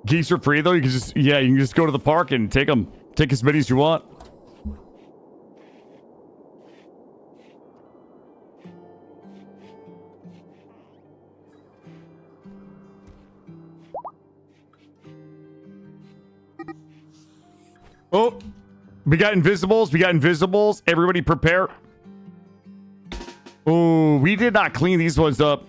Geese are free though. You can just, yeah, you can just go to the park and take them. Take as many as you want. Oh, we got invisibles. We got invisibles. Everybody prepare. Oh, we did not clean these ones up.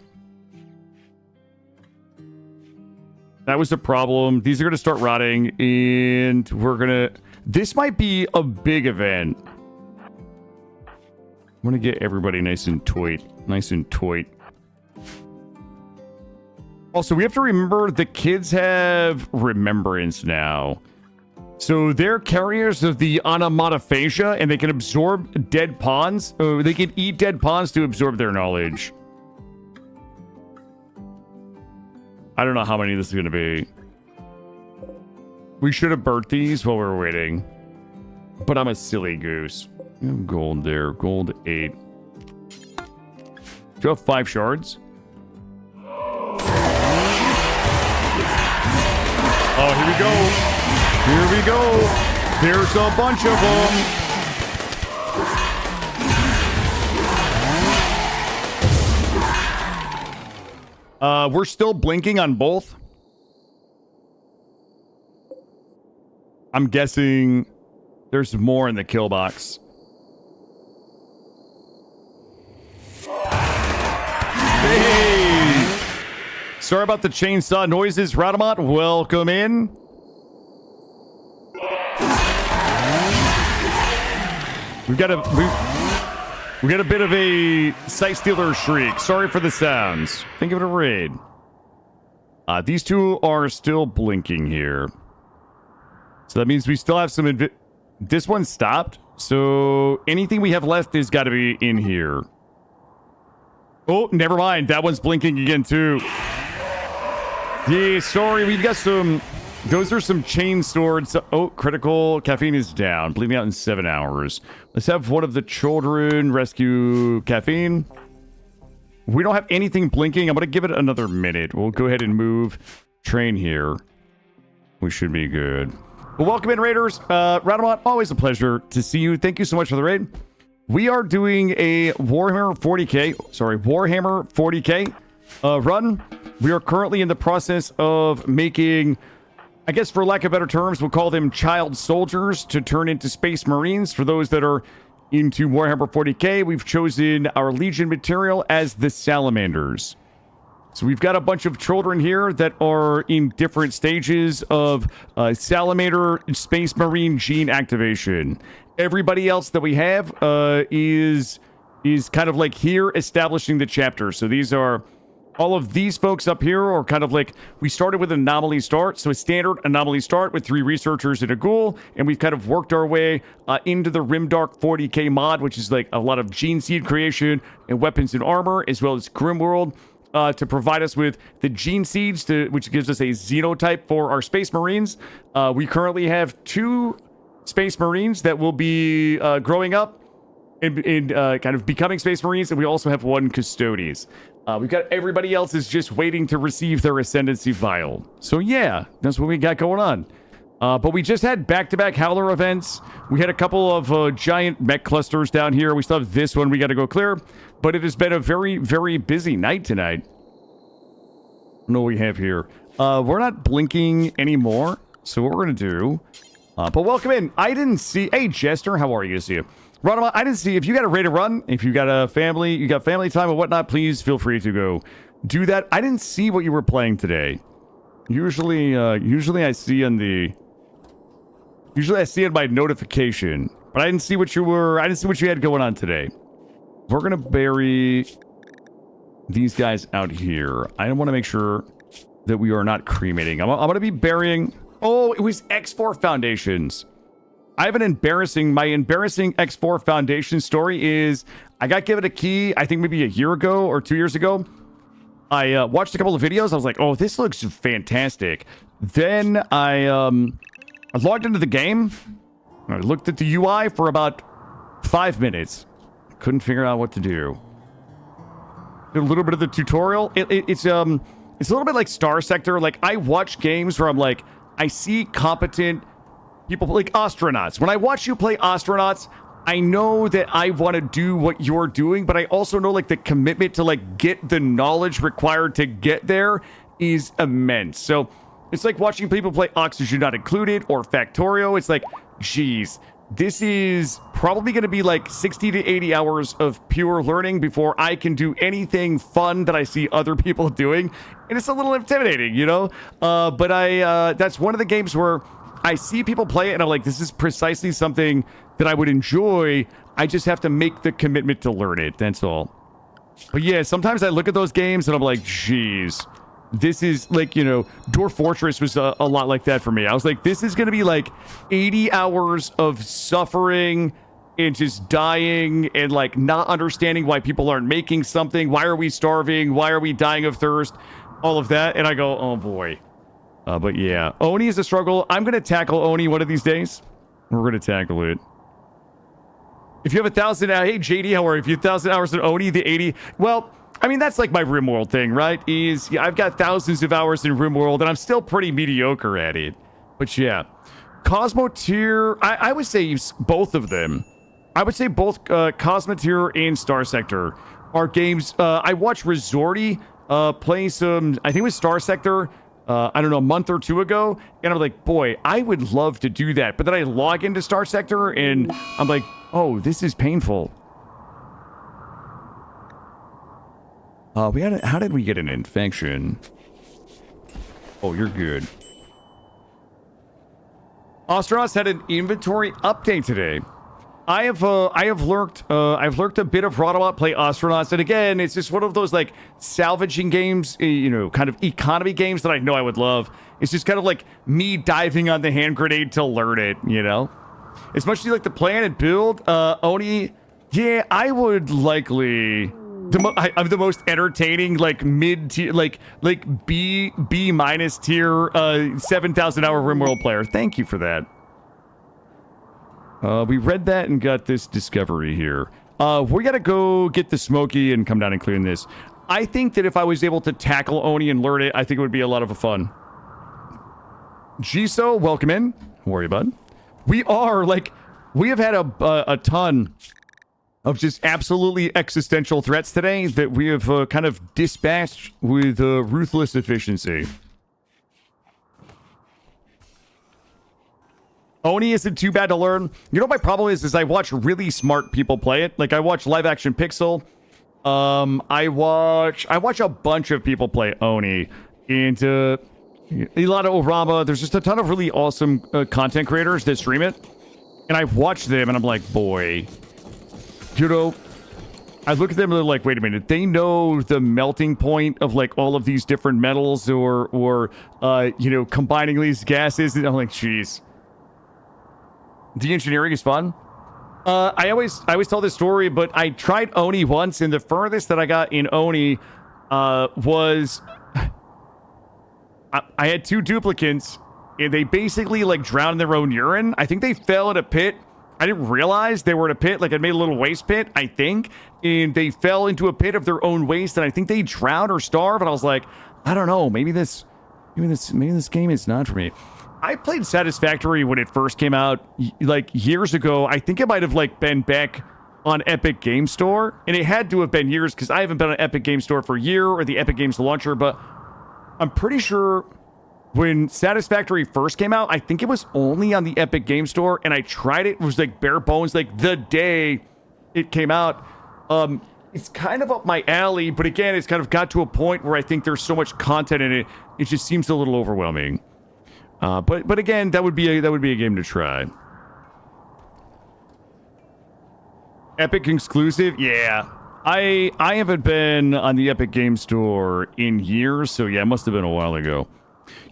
That was a problem. These are going to start rotting, and we're going to... This might be a big event. I want to get everybody nice and toit. Nice and toit. Also, we have to remember the kids have remembrance now. So they're carriers of the onomatophagia, and they can absorb dead pawns. They can eat dead pawns to absorb their knowledge. I don't know how many this is going to be. We should have burnt these while we were waiting. But I'm a silly goose. Gold there. Gold 8. Do you have 5 shards? Oh, here we go. Here we go. There's a bunch of them. We're still blinking on both. I'm guessing there's more in the kill box. Hey! Sorry about the chainsaw noises, Radamont. Welcome in. We got a bit of a Sight Stealer shriek. Sorry for the sounds. Think of it a raid. These two are still blinking here. So that means we still have some... This one stopped. So anything we have left has got to be in here. Oh, never mind. That one's blinking again too. Yeah, sorry. We've got some... Those are some chain swords. Oh, critical. Caffeine is down. Bleeding out in 7 hours. Let's have one of the children rescue caffeine. We don't have anything blinking. I'm going to give it another minute. We'll go ahead and move train here. We should be good. Well, welcome in, Raiders. Radamont, always a pleasure to see you. Thank you so much for the raid. We are doing a Warhammer 40K run. We are currently in the process of making... I guess for lack of better terms, we'll call them child soldiers to turn into Space Marines. For those that are into Warhammer 40K, we've chosen our Legion material as the Salamanders. So we've got a bunch of children here that are in different stages of Salamander Space Marine gene activation. Everybody else that we have is kind of like here establishing the chapter. So these are... All of these folks up here are kind of like, we started with an Anomaly start, so a standard Anomaly start with 3 researchers and a ghoul, and we've kind of worked our way into the Rimdark40K mod, which is like a lot of gene seed creation and weapons and armor, as well as Grimworld, to provide us with the gene seeds, which gives us a xenotype for our Space Marines. We currently have 2 Space Marines that will be growing up and kind of becoming Space Marines, and we also have 1 Custodes. We've got everybody else is just waiting to receive their Ascendancy Vial. So yeah, that's what we got going on. But we just had back-to-back Howler events. We had a couple of giant mech clusters down here. We still have this one we got to go clear. But it has been a very, very busy night tonight. I don't know what we have here. We're not blinking anymore. So what we're going to do... but welcome in. I didn't see... Hey, Jester, how are you? See you. Radamont, I didn't see if you got a raid to run, if you got a family, you got family time or whatnot, please feel free to go do that. I didn't see what you were playing today. Usually I see in my notification, but I didn't see what you had going on today. We're gonna bury these guys out here. I want to make sure that we are not cremating. I'm gonna be burying. Oh, it was X4 Foundations. I have my embarrassing X4 Foundation story is I got given a key, I think maybe a year ago or 2 years ago. I watched a couple of videos. I was like, oh, this looks fantastic. Then I logged into the game. I looked at the UI for about 5 minutes. Couldn't figure out what to do. Did a little bit of the tutorial. It's a little bit like Star Sector. Like, I watch games where I'm like, I see competent... people like astronauts. When I watch you play astronauts, I know that I want to do what you're doing, but I also know like the commitment to like get the knowledge required to get there is immense. So it's like watching people play Oxygen Not Included or Factorio. It's like, geez, this is probably going to be like 60 to 80 hours of pure learning before I can do anything fun that I see other people doing. And it's a little intimidating, you know? But that's one of the games where I see people play it and I'm like, this is precisely something that I would enjoy. I just have to make the commitment to learn it. That's all. But yeah, sometimes I look at those games and I'm like, geez, this is like, you know, Dwarf Fortress was a lot like that for me. I was like, this is going to be like 80 hours of suffering and just dying and like not understanding why people aren't making something. Why are we starving? Why are we dying of thirst? All of that. And I go, oh boy. But yeah, Oni is a struggle. I'm going to tackle Oni one of these days. We're going to tackle it. If you have 1,000... hey, JD, how are you? If you have 1,000 hours in Oni, the 80... Well, I mean, that's like my Rimworld thing, right? Yeah, I've got thousands of hours in Rimworld, and I'm still pretty mediocre at it. But yeah. Cosmo Tier... I would say both of them. I would say both Cosmo Tier and Star Sector are games... I watched Resorty play some... I think it was Star Sector... I don't know, a month or 2 ago, and I'm like, boy, I would love to do that. But then I log into Star Sector, and I'm like, oh, this is painful. How did we get an infection? Oh, you're good. Astronauts had an inventory update today. I've lurked a bit of Rotomat play Astronauts, and again, it's just one of those like salvaging games, you know, kind of economy games that I know I would love. It's just kind of like me diving on the hand grenade to learn it, you know. As much as you like to plan and build, Oni, yeah, I would likely. I'm the most entertaining, like mid tier, like B minus tier, 7,000 hour Rimworld player. Thank you for that. We read that and got this discovery here. We gotta go get the Smoky and come down and clean this. I think that if I was able to tackle Oni and learn it, I think it would be a lot of fun. Jiso, welcome in. How are you, bud? We have had a ton of just absolutely existential threats today that we have kind of dispatched with ruthless efficiency. Oni isn't too bad to learn. You know what my problem is I watch really smart people play it. Like I watch Live Action Pixel. I watch a bunch of people play Oni, and a lot of Orama. There's just a ton of really awesome content creators that stream it, and I watch them and I'm like, boy, you know, I look at them and they're like, wait a minute, they know the melting point of like all of these different metals or you know, combining these gases, and I'm like, jeez. The engineering is fun. I always tell this story, but I tried Oni once, and the furthest that I got in Oni was I had two duplicants, and they basically like drowned in their own urine. I think they fell in a pit. I didn't realize they were in a pit. Like I made a little waste pit, I think, and they fell into a pit of their own waste, and I think they drowned or starved. And I was like, I don't know, maybe this game is not for me. I played Satisfactory when it first came out, like years ago. I think it might have like been back on Epic Game Store, and it had to have been years because I haven't been on Epic Game Store for a year or the Epic Games launcher. But I'm pretty sure when Satisfactory first came out, I think it was only on the Epic Game Store, and I tried it. It was like bare bones, like the day it came out. It's kind of up my alley, but again, it's kind of got to a point where I think there's so much content in it, it just seems a little overwhelming. But again, that would be a game to try. Epic exclusive, yeah. I haven't been on the Epic Game Store in years, so yeah, it must have been a while ago.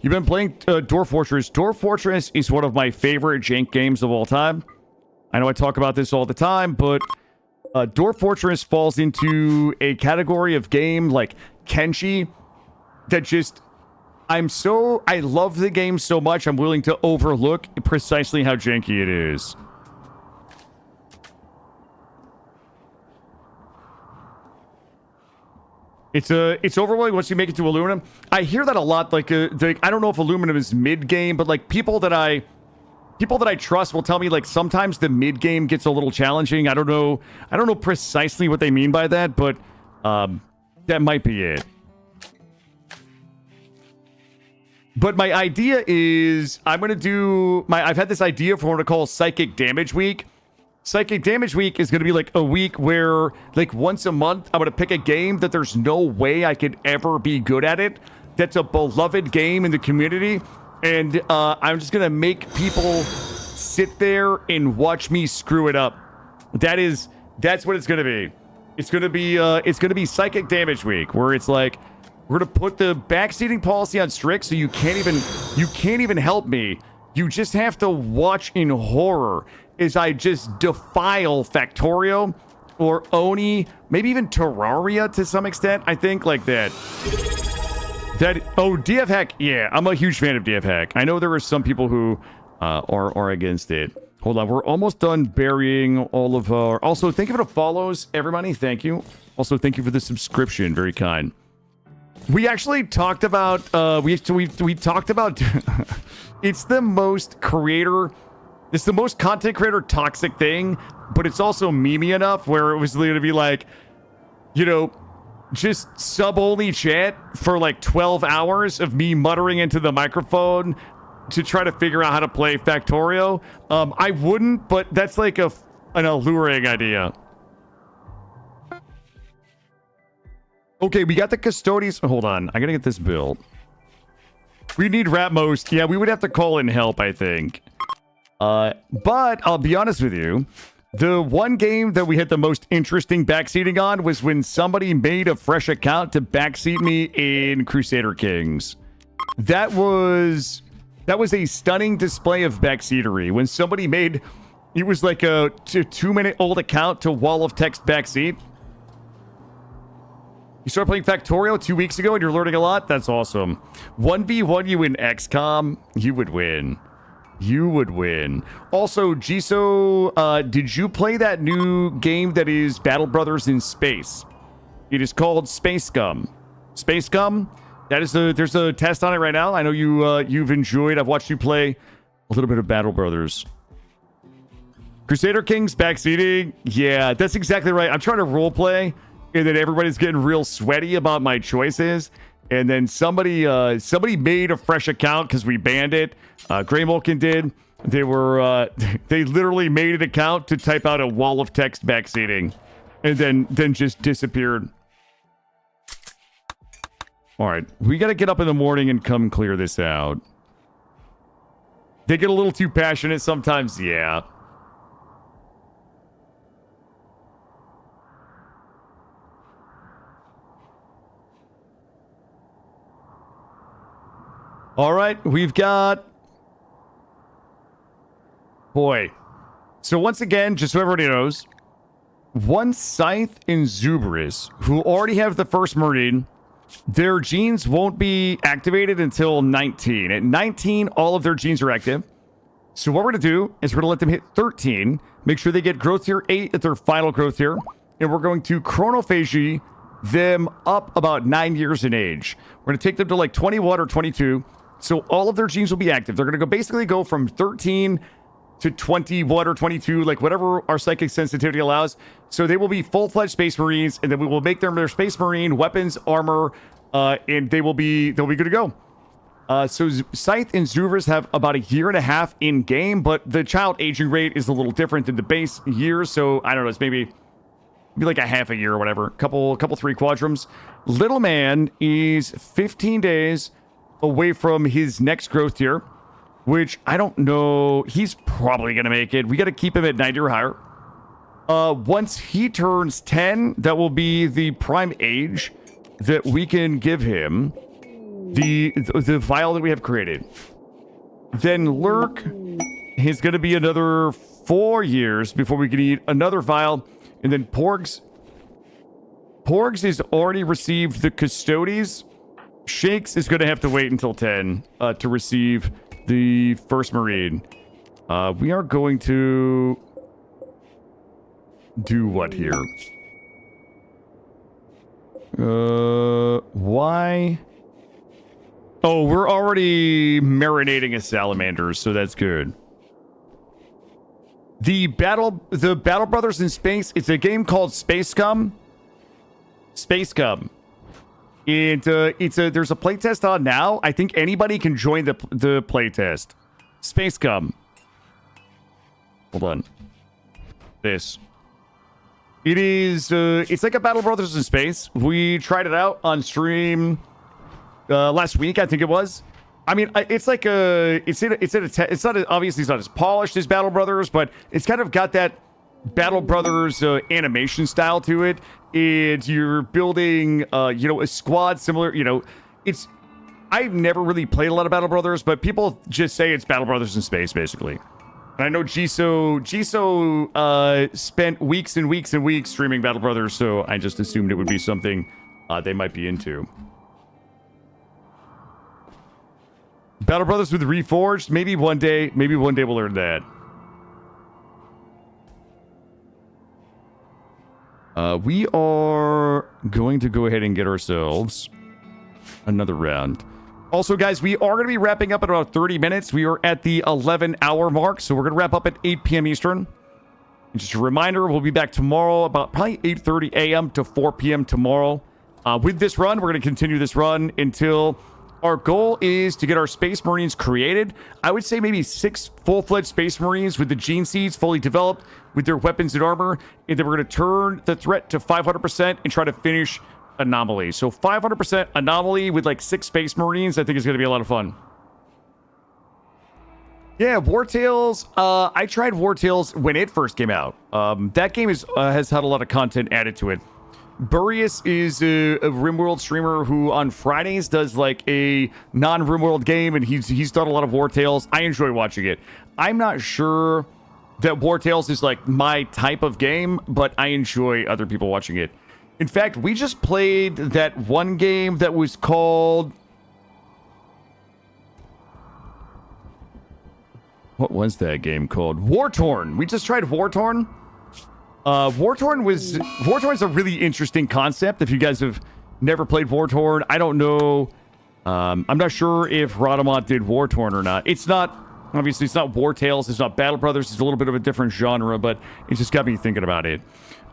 You've been playing Dwarf Fortress. Dwarf Fortress is one of my favorite jank games of all time. I know I talk about this all the time, but Dwarf Fortress falls into a category of game like Kenshi that just... I love the game so much, I'm willing to overlook precisely how janky it is. It's overwhelming once you make it to aluminum. I hear that a lot. Like, I don't know if aluminum is mid game, but like people that I trust will tell me like sometimes the mid game gets a little challenging. I don't know precisely what they mean by that, but that might be it. But my idea is I've had this idea for what I call Psychic Damage Week. Psychic Damage Week is going to be like a week where like once a month I'm going to pick a game that there's no way I could ever be good at it. That's a beloved game in the community. And I'm just going to make people sit there and watch me screw it up. That's what it's going to be. It's going to be Psychic Damage Week, where it's like, we're going to put the backseating policy on strict, so you can't even help me. You just have to watch in horror as I just defile Factorio or Oni, maybe even Terraria to some extent. I think like that. DF Hack. Yeah, I'm a huge fan of DF Hack. I know there are some people who are against it. Hold on, we're almost done burying all of our... Also, thank you for the follows, everybody. Thank you. Also, thank you for the subscription. Very kind. We actually talked about, we talked about, it's the most content creator toxic thing, but it's also memey enough where it was going to be like, you know, just sub-only chat for like 12 hours of me muttering into the microphone to try to figure out how to play Factorio. I wouldn't, but that's like an alluring idea. Okay, we got the custodians. Hold on, I gotta get this built. We need Ratmost. Yeah, we would have to call in help, I think. But I'll be honest with you. The one game that we had the most interesting backseating on was when somebody made a fresh account to backseat me in Crusader Kings. That was a stunning display of backseatery. When somebody made, it was like a 2-minute-old account to wall of text backseat. You started playing Factorio 2 weeks ago and you're learning a lot? That's awesome. 1v1 you in XCOM, you would win. You would win. Also, Jisoo, did you play that new game that is Battle Brothers in space? It is called Space Scum. Space Scum? There's a test on it right now. I know you've enjoyed. I've watched you play a little bit of Battle Brothers. Crusader Kings backseating. Yeah, that's exactly right. I'm trying to role play, and then everybody's getting real sweaty about my choices. And then somebody made a fresh account because we banned it. Grimworld did. They literally made an account to type out a wall of text backseating, and then just disappeared. All right, we got to get up in the morning and come clear this out. They get a little too passionate sometimes, yeah. All right, we've got... Boy. So once again, just so everybody knows, one Scythe and Zubris, who already have the first Marine, their genes won't be activated until 19. At 19, all of their genes are active. So what we're going to do is we're going to let them hit 13, make sure they get growth tier 8 at their final growth tier, and we're going to chronophagy them up about 9 years in age. We're going to take them to like 21 or 22. So all of their genes will be active. They're going to basically go from 13 to 21 or 22, like whatever our psychic sensitivity allows. So they will be full-fledged Space Marines, and then we will make them their Space Marine weapons, armor, and they'll be good to go. So Scythe and Zuvers have about a year and a half in game, but the child aging rate is a little different than the base years. So I don't know, it's maybe like a half a year or whatever. Couple 3 quadrums. Little man is 15 days away from his next growth tier, which I don't know. He's probably going to make it. We got to keep him at 90 or higher. Once he turns 10, that will be the prime age that we can give him the vial that we have created. Then Lurk is going to be another 4 years before we can eat another vial. And then Porgs has already received the Custodes. Shakes is going to have to wait until 10 to receive the first Marine. We are going to do what here? Why? Oh, we're already marinating a salamanders, so that's good. The Battle Brothers in Space, it's a game called Space Scum. Space Scum. There's a playtest on now. I think anybody can join the playtest. Space Scum. Hold on. This. It is. It's like a Battle Brothers in Space. We tried it out on stream last week, I think it was. I mean, it's like a. It's not obviously it's not as polished as Battle Brothers, but it's kind of got that Battle Brothers animation style to it. You're building, a squad similar. I've never really played a lot of Battle Brothers, but people just say it's Battle Brothers in space, basically. And I know Jisoo spent weeks and weeks and weeks streaming Battle Brothers, so I just assumed it would be something they might be into. Battle Brothers with Reforged, maybe one day we'll learn that. We are going to go ahead and get ourselves another round. Also, guys, we are going to be wrapping up in about 30 minutes. We are at the 11-hour mark, so we're going to wrap up at 8 p.m. Eastern. And just a reminder, we'll be back tomorrow about probably 8:30 a.m. to 4 p.m. tomorrow. With this run, we're going to continue this run until our goal is to get our Space Marines created. I would say maybe 6 full-fledged Space Marines with the gene seeds fully developed with their weapons and armor. And then we're going to turn the threat to 500% and try to finish Anomaly. So 500% Anomaly with like 6 Space Marines, I think is going to be a lot of fun. Yeah, War Tales. I tried War Tales when it first came out. That game has had a lot of content added to it. Burius is a Rimworld streamer who on Fridays does like a non-Rimworld game, and he's done a lot of War Tales. I enjoy watching it. I'm not sure that War Tales is like my type of game, but I enjoy other people watching it. In fact, we just played that one game that was called... What was that game called? War Torn. We just tried War Torn. War Torn's a really interesting concept. If you guys have never played War Torn, I don't know. I'm not sure if Radamont did War Torn or not. It's not, obviously, it's not War Tales. It's not Battle Brothers. It's a little bit of a different genre, but it just got me thinking about it.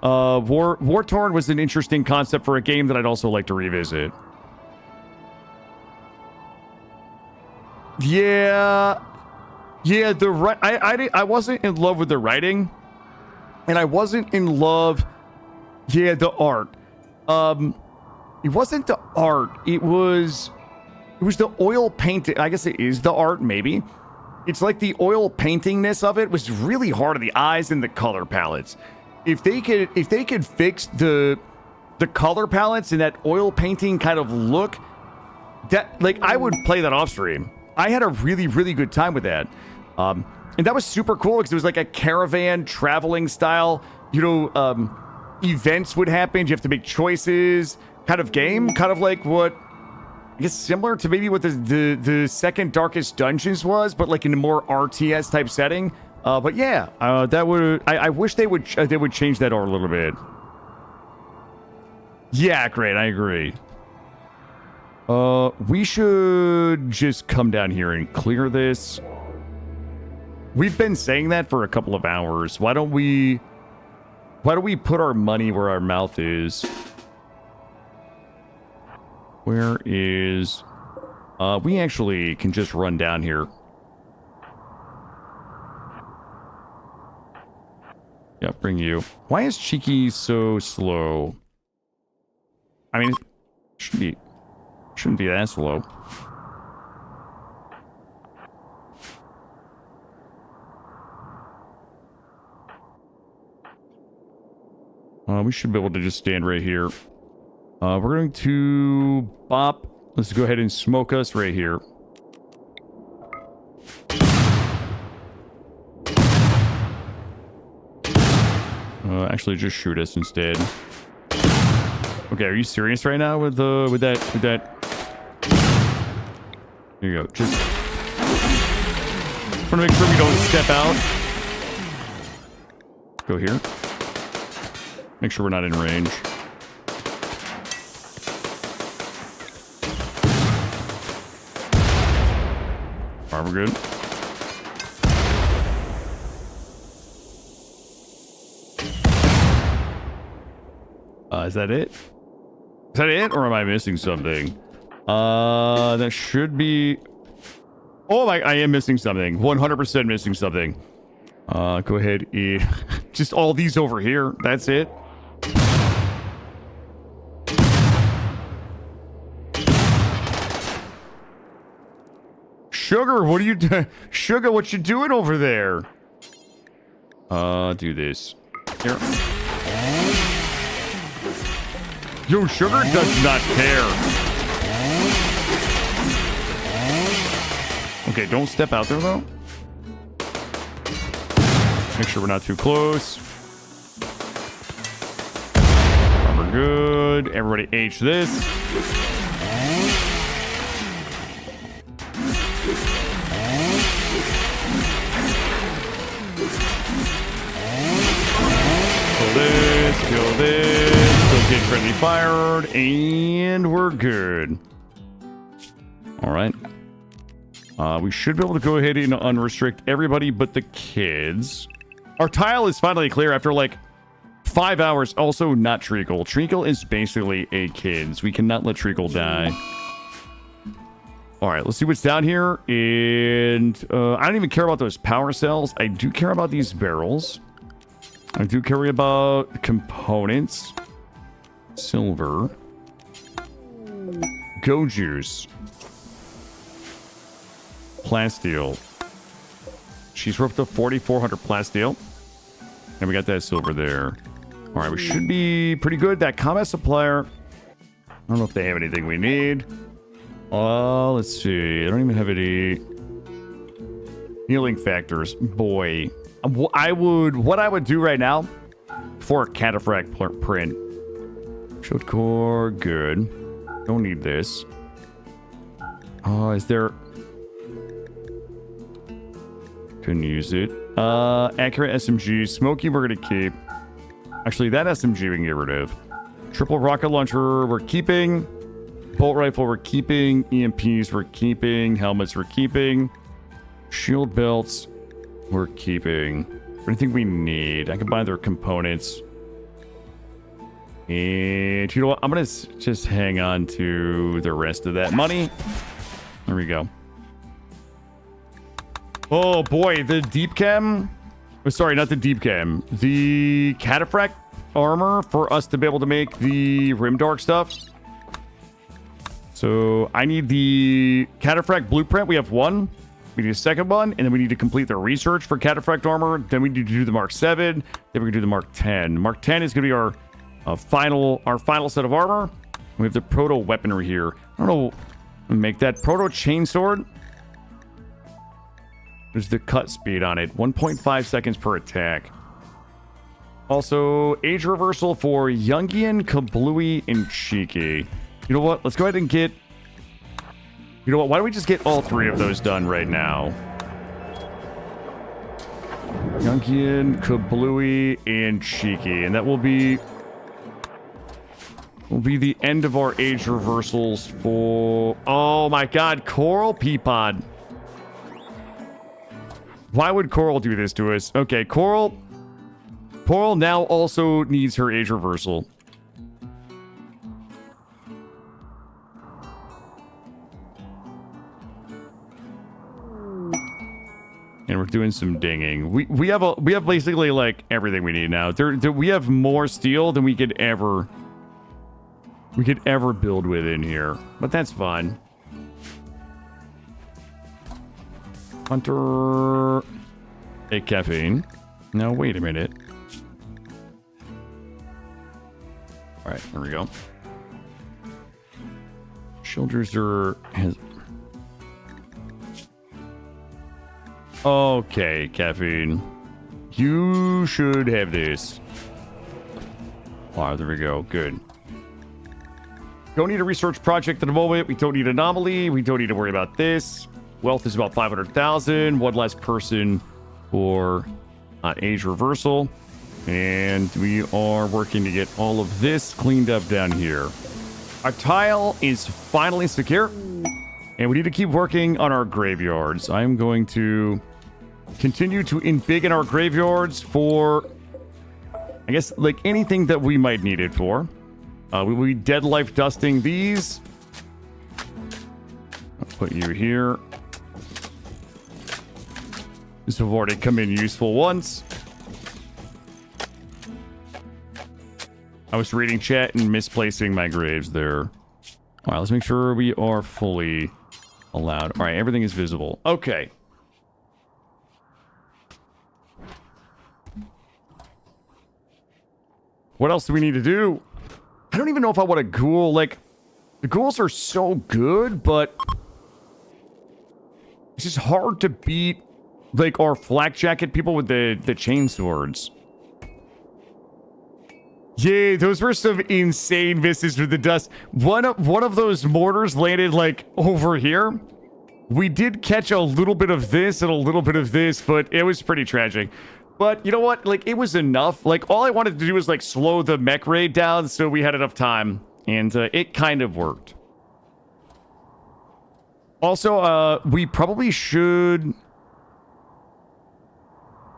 War Torn was an interesting concept for a game that I'd also like to revisit. Yeah, I wasn't in love with the writing, and I wasn't in love. Yeah, the art. It wasn't the art. It was the oil painting. I guess it is the art. Maybe it's like the oil paintingness of it was really hard on the eyes and the color palettes. If they could fix the color palettes and that oil painting kind of look, that like I would play that off stream. I had a really, really good time with that. And that was super cool because it was like a caravan traveling style, you know, events would happen. You have to make choices kind of game, kind of like what, I guess similar to maybe what the second Darkest Dungeons was, but like in a more RTS type setting. But yeah, that would, I wish they would change that art a little bit. Yeah, great. I agree. We should just come down here and clear this. We've been saying that for a couple of hours. Why don't we put our money where our mouth is? Where is... we actually can just run down here. Yeah, bring you. Why is Cheeky so slow? I mean, it shouldn't be that slow. We should be able to just stand right here. We're going to bop. Let's go ahead and smoke us right here. Actually, just shoot us instead. Okay, are you serious right now with that? Here you go. Just want to make sure we don't step out. Go here. Make sure we're not in range. Alright, we're good. Is that it? Is that it? Or am I missing something? That should be... Oh my, I am missing something. 100% missing something. Go ahead and... Just all these over here. That's it. Sugar, what are you doing? Sugar, what you doing over there? Do this. Here. Yo, Sugar does not care. Okay, don't step out there, though. Make sure we're not too close. We're good. Everybody H this. Kill this. Don't get friendly fired. And we're good. Alright. We should be able to go ahead and unrestrict everybody but the kids. Our tile is finally clear after like 5 hours. Also, not Treacle. Treacle is basically a kids. We cannot let Treacle die. Alright, let's see what's down here. And I don't even care about those power cells. I do care about these barrels. I do care about components. Silver. Go juice. Plasteel. She's worth the 4,400 plasteel. And we got that silver there. All right, we should be pretty good. That combat supplier, I don't know if they have anything we need. Let's see. I don't even have any healing factors. Boy, what I would do right now for a cataphract print. Shield core, good. Don't need this. Is there... Couldn't use it. Accurate SMG. Smoky we're gonna keep. Actually, that SMG we can get rid of. Triple rocket launcher we're keeping. Bolt rifle we're keeping. EMPs we're keeping. Helmets we're keeping. Shield belts we're keeping. Anything we need. I can buy their components. And you know what? I'm gonna just hang on to the rest of that money. There we go. Oh boy, the deep chem. Oh, sorry, not the deep chem. The cataphract armor for us to be able to make the Rimdark stuff. So I need the cataphract blueprint. We have one. We need a second one, and then we need to complete the research for cataphract armor. Then we need to do the Mark 7. Then we're gonna do the Mark 10. Mark 10 is gonna be our final set of armor. We have the proto weaponry here. I don't know. Make that proto chainsword. There's the cut speed on it. 1.5 seconds per attack. Also, age reversal for Jungian, Kablooey, and Cheeky. You know what? Let's go ahead and get... You know what? Why don't we just get all three of those done right now? Jungian, Kablooey, and Cheeky. And that will be the end of our age reversals for... Oh my god, Coral Peapod. Why would Coral do this to us? Okay, Coral now also needs her age reversal. And we're doing some dinging. We have basically like everything we need now. We have more steel than we could ever build with in here. But that's fine. Hunter... A caffeine. Now, wait a minute. Alright, there we go. Shoulders are... Okay, caffeine. You should have this. Alright, there we go. Good. Don't need a research project at the moment. We don't need Anomaly. We don't need to worry about this. Wealth is about 500,000. One less person for age reversal. And we are working to get all of this cleaned up down here. Our tile is finally secure. And we need to keep working on our graveyards. I'm going to continue to embiggen our graveyards for, I guess, like anything that we might need it for. We will be dead life dusting these. I'll put you here. This have already come in useful once. I was reading chat and misplacing my graves there. All right, let's make sure we are fully allowed. All right, everything is visible. Okay. What else do we need to do? I don't even know if I want a ghoul. Like, the ghouls are so good, but it's just hard to beat, like, our flak jacket people with the chain swords. Yeah, those were some insane misses with the dust. One of those mortars landed, like, over here. We did catch a little bit of this and a little bit of this, but it was pretty tragic. But you know what? Like, it was enough. Like, all I wanted to do was, like, slow the mech raid down so we had enough time. And it kind of worked. Also, we probably should...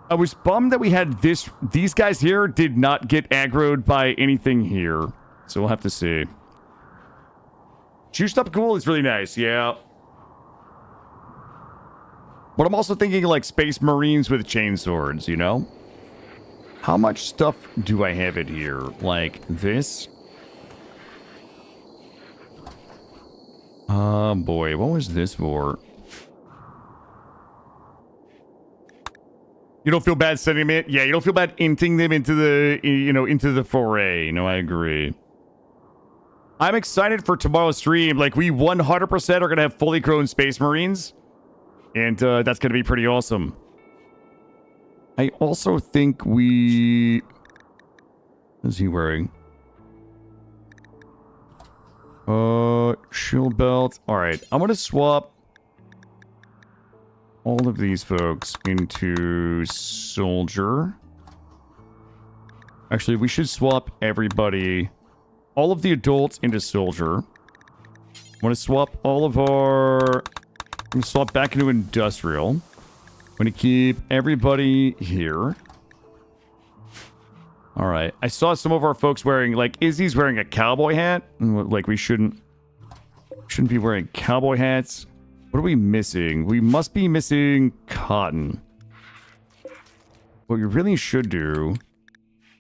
I was bummed that we had this... These guys here did not get aggroed by anything here. So we'll have to see. Juiced up ghoul is really nice, yeah. But I'm also thinking, like, Space Marines with chainswords, you know? How much stuff do I have in here? Like, this? Oh, boy. What was this for? You don't feel bad sending them in? Yeah, you don't feel bad inting them into the, into the foray. No, I agree. I'm excited for tomorrow's stream. Like, we 100% are going to have fully grown Space Marines. And that's going to be pretty awesome. I also think we... What is he wearing? Shield belt. Alright, I'm going to swap all of these folks into soldier. Actually, we should swap everybody, all of the adults into soldier. I want to swap all of our... I'm going to swap back into industrial. I'm going to keep everybody here. Alright, I saw some of our folks wearing, like, Izzy's wearing a cowboy hat. Like, we shouldn't be wearing cowboy hats. What are we missing? We must be missing cotton. What we really should do...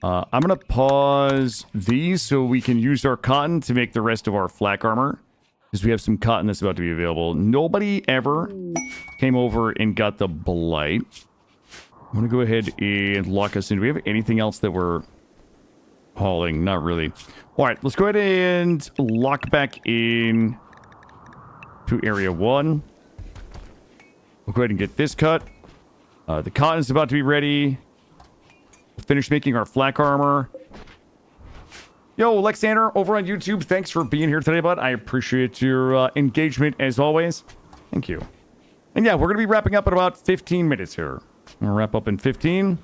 I'm going to pause these so we can use our cotton to make the rest of our flak armor. Because we have some cotton that's about to be available. Nobody ever came over and got the blight. I'm going to go ahead and lock us in. Do we have anything else that we're hauling? Not really. Alright, let's go ahead and lock back in to area 1. We'll go ahead and get this cut. The cotton is about to be ready. We'll finish making our flak armor. Yo, Alexander, over on YouTube, thanks for being here today, bud. I appreciate your engagement as always. Thank you. And yeah, we're going to be wrapping up in about 15 minutes here. I'm going to wrap up in 15.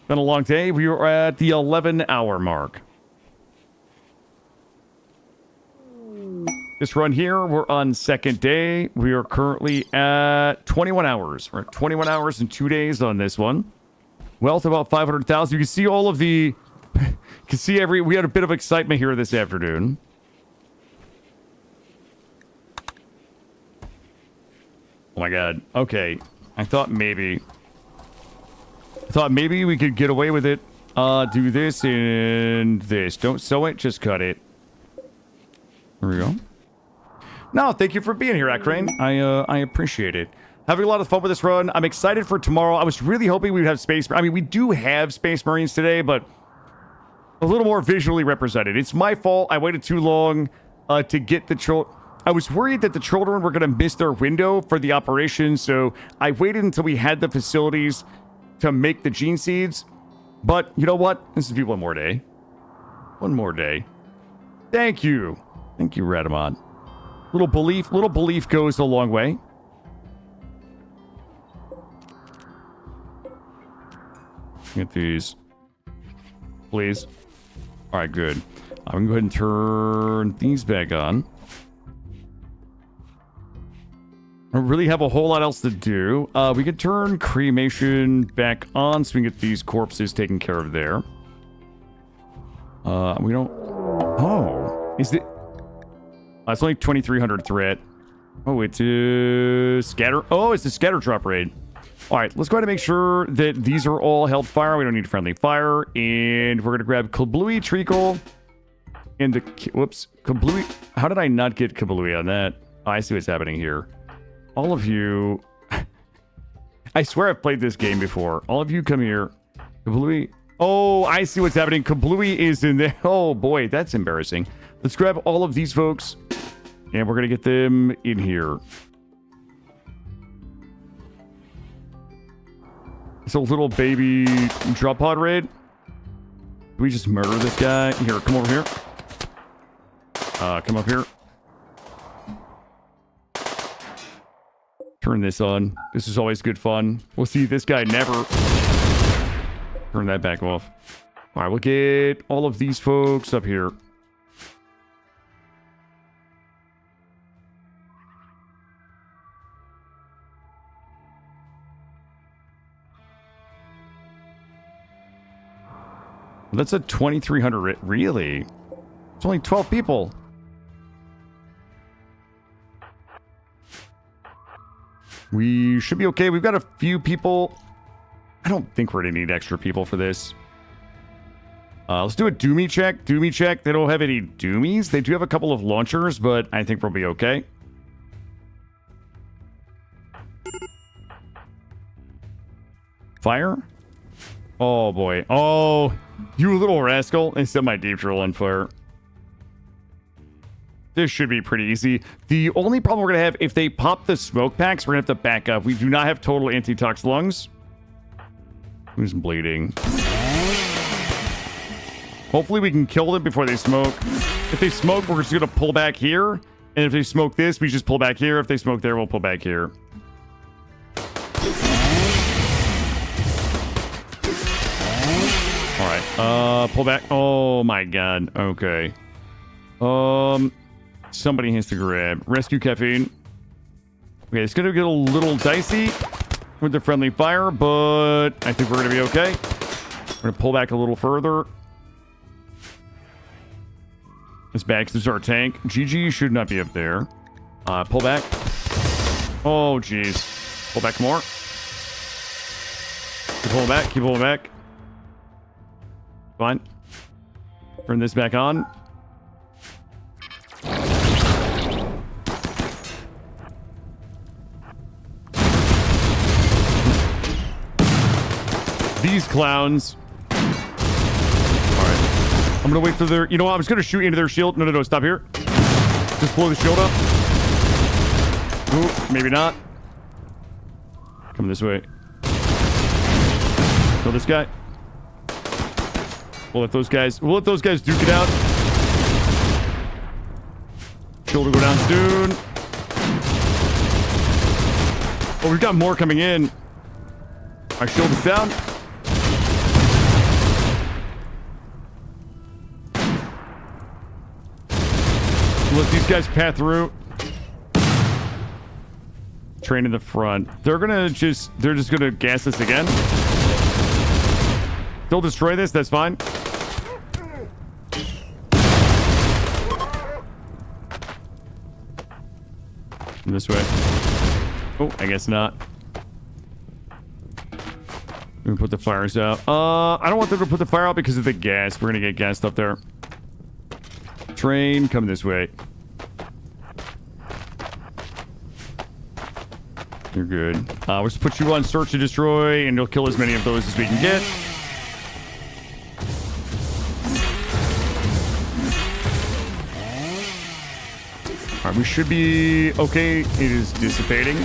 Been a long day. We are at the 11-hour mark. This run here, we're on second day. We are currently at 21 hours. We're at 21 hours and 2 days on this one. Wealth about 500,000. You can see all of the... you can see we had a bit of excitement here this afternoon. Oh my god. Okay. I thought maybe we could get away with it. Do this and this. Don't sew it, just cut it. There we go. No, thank you for being here, Akrane. I appreciate it. Having a lot of fun with this run. I'm excited for tomorrow. I was really hoping we would have Space... I mean, we do have Space Marines today, but a little more visually represented. It's my fault. I waited too long to get the children... I was worried that the children were going to miss their window for the operation, so I waited until we had the facilities to make the gene seeds. But, you know what? This will be one more day. One more day. Thank you. Thank you, Radamon. Little belief goes a long way. Get these. Please. Alright, good. I'm going to go ahead and turn these back on. I don't really have a whole lot else to do. We could turn cremation back on so we can get these corpses taken care of there. We don't... Oh. Is it... it's only 2,300 threat. Oh, it's a scatter... Oh, it's a scatter drop raid. Alright, let's go ahead and make sure that these are all held fire. We don't need friendly fire. And we're going to grab Kablooey, Treacle, and the... Whoops. Kablooey... How did I not get Kablooey on that? Oh, I see what's happening here. All of you... I swear I've played this game before. All of you come here. Kablooey... Oh, I see what's happening. Kablooey is in there. Oh, boy, that's embarrassing. Let's grab all of these folks. And we're going to get them in here. It's a little baby drop pod raid. Do we just murder this guy? Here, come over here. Come up here. Turn this on. This is always good fun. We'll see this guy never. Turn that back off. All right, we'll get all of these folks up here. That's a 2,300. Really? It's only 12 people. We should be okay. We've got a few people. I don't think we're going to need extra people for this. Let's do a Doomy check. Doomy check. They don't have any Doomies. They do have a couple of launchers, but I think we'll be okay. Fire? Oh, boy. Oh, you little rascal. They set my deep drill on fire. This should be pretty easy. The only problem we're going to have, if they pop the smoke packs, we're going to have to back up. We do not have total anti-tox lungs. Who's bleeding? Hopefully we can kill them before they smoke. If they smoke, we're just going to pull back here. And if they smoke this, we just pull back here. If they smoke there, we'll pull back here. All right. Pull back. Oh, my God. Okay. Somebody has to grab. Rescue caffeine. Okay, it's going to get a little dicey with the friendly fire, but I think we're going to be okay. We're going to pull back a little further. This back is our tank. GG should not be up there. Pull back. Oh, jeez. Pull back more. Keep pulling back. Keep pulling back. Fine. Turn this back on. These clowns. All right. I'm going to wait for their... You know what? I was going to shoot into their shield. No, no, no. Stop here. Just blow the shield up. Ooh, maybe not. Come this way. Kill this guy. We'll let those guys duke it out. Shield will go down soon. Oh, we've got more coming in. Our shield is down. Let these guys pass through. Train in the front. They're just gonna gas us again. They'll destroy this, that's fine. This way. Oh, I guess not. We're gonna put the fires out. I don't want them to put the fire out because of the gas. We're gonna get gassed up there. Train, come this way. You're good. We'll just put you on search and destroy, and you'll kill as many of those as we can get. Alright, we should be okay. It is dissipating.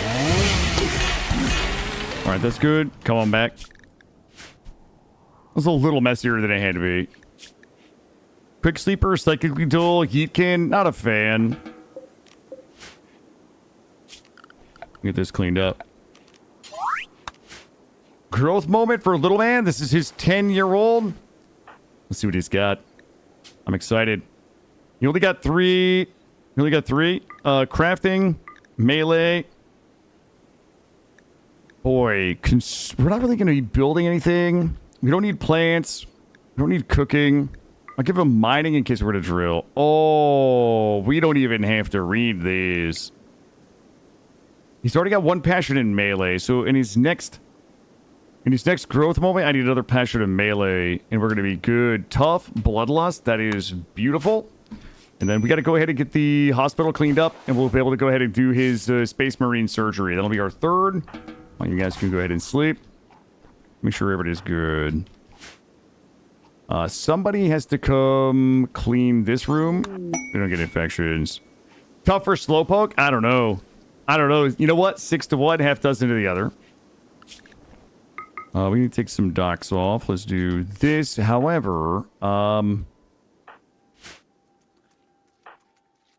Alright, that's good. Come on back. It was a little messier than it had to be. Quick Sleeper, Psychically Dull, Heatkin, not a fan. Get this cleaned up. Growth moment for Little Man. This is his 10-year-old. Let's see what he's got. I'm excited. He only got three. Crafting, melee. Boy, we're not really going to be building anything. We don't need plants. We don't need cooking. I'll give him mining in case we're going to drill. Oh, we don't even have to read these. He's already got one passion in melee, so in his next growth moment, I need another passion in melee, and we're going to be good. Tough, bloodlust, that is beautiful. And then we got to go ahead and get the hospital cleaned up, and we'll be able to go ahead and do his Space Marine surgery. That'll be our third. Well, you guys can go ahead and sleep. Make sure everybody's good. Somebody has to come clean this room. We don't get infections. Tough for Slowpoke? I don't know. You know what? 6 to 1, half dozen to the other. We need to take some docks off. Let's do this. However, gonna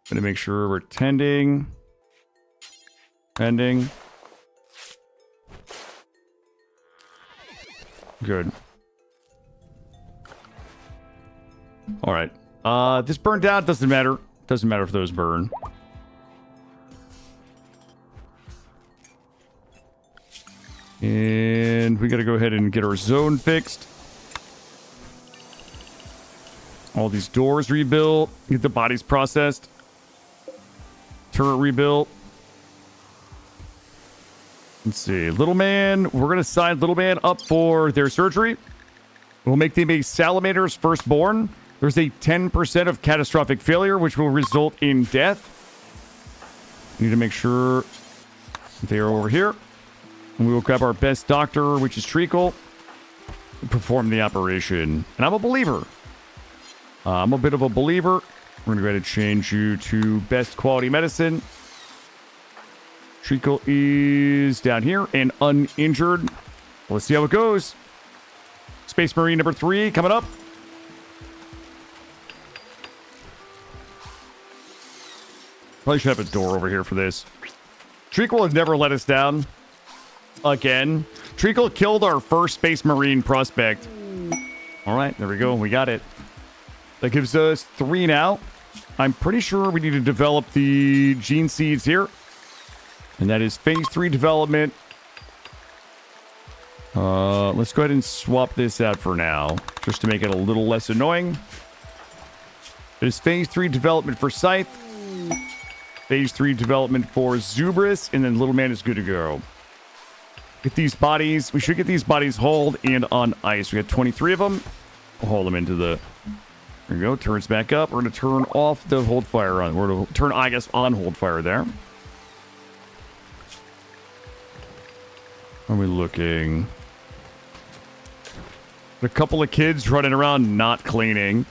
make sure we're tending. Pending. Good. All right. This burned down. Doesn't matter. Doesn't matter if those burn. And we got to go ahead and get our zone fixed. All these doors rebuilt. Get the bodies processed. Turret rebuilt. Let's see. Little Man. We're going to sign Little Man up for their surgery. We'll make them a Salamander's firstborn. There's a 10% of catastrophic failure, which will result in death. Need to make sure they are over here. And we will grab our best doctor, which is Treacle, and perform the operation. And I'm a believer. I'm a bit of a believer. We're going to go ahead and change you to best quality medicine. Treacle is down here and uninjured. Let's see how it goes. Space Marine number 3 coming up. Probably should have a door over here for this. Treacle has never let us down. Again. Treacle killed our first Space Marine prospect. All right, there we go. We got it. That gives us 3 now. I'm pretty sure we need to develop the gene seeds here. And that is phase 3 development. Let's go ahead and swap this out for now, just to make it a little less annoying. It is phase 3 development for Scythe. Phase 3 development for Zubris, and then Little Man is good to go. Get these bodies. We should get these bodies hauled and on ice. We got 23 of them. We'll haul them into the... There we go. Turns back up. We're going to turn off the hold fire on. We're going to turn, I guess, on hold fire there. Are we looking? A couple of kids running around not cleaning.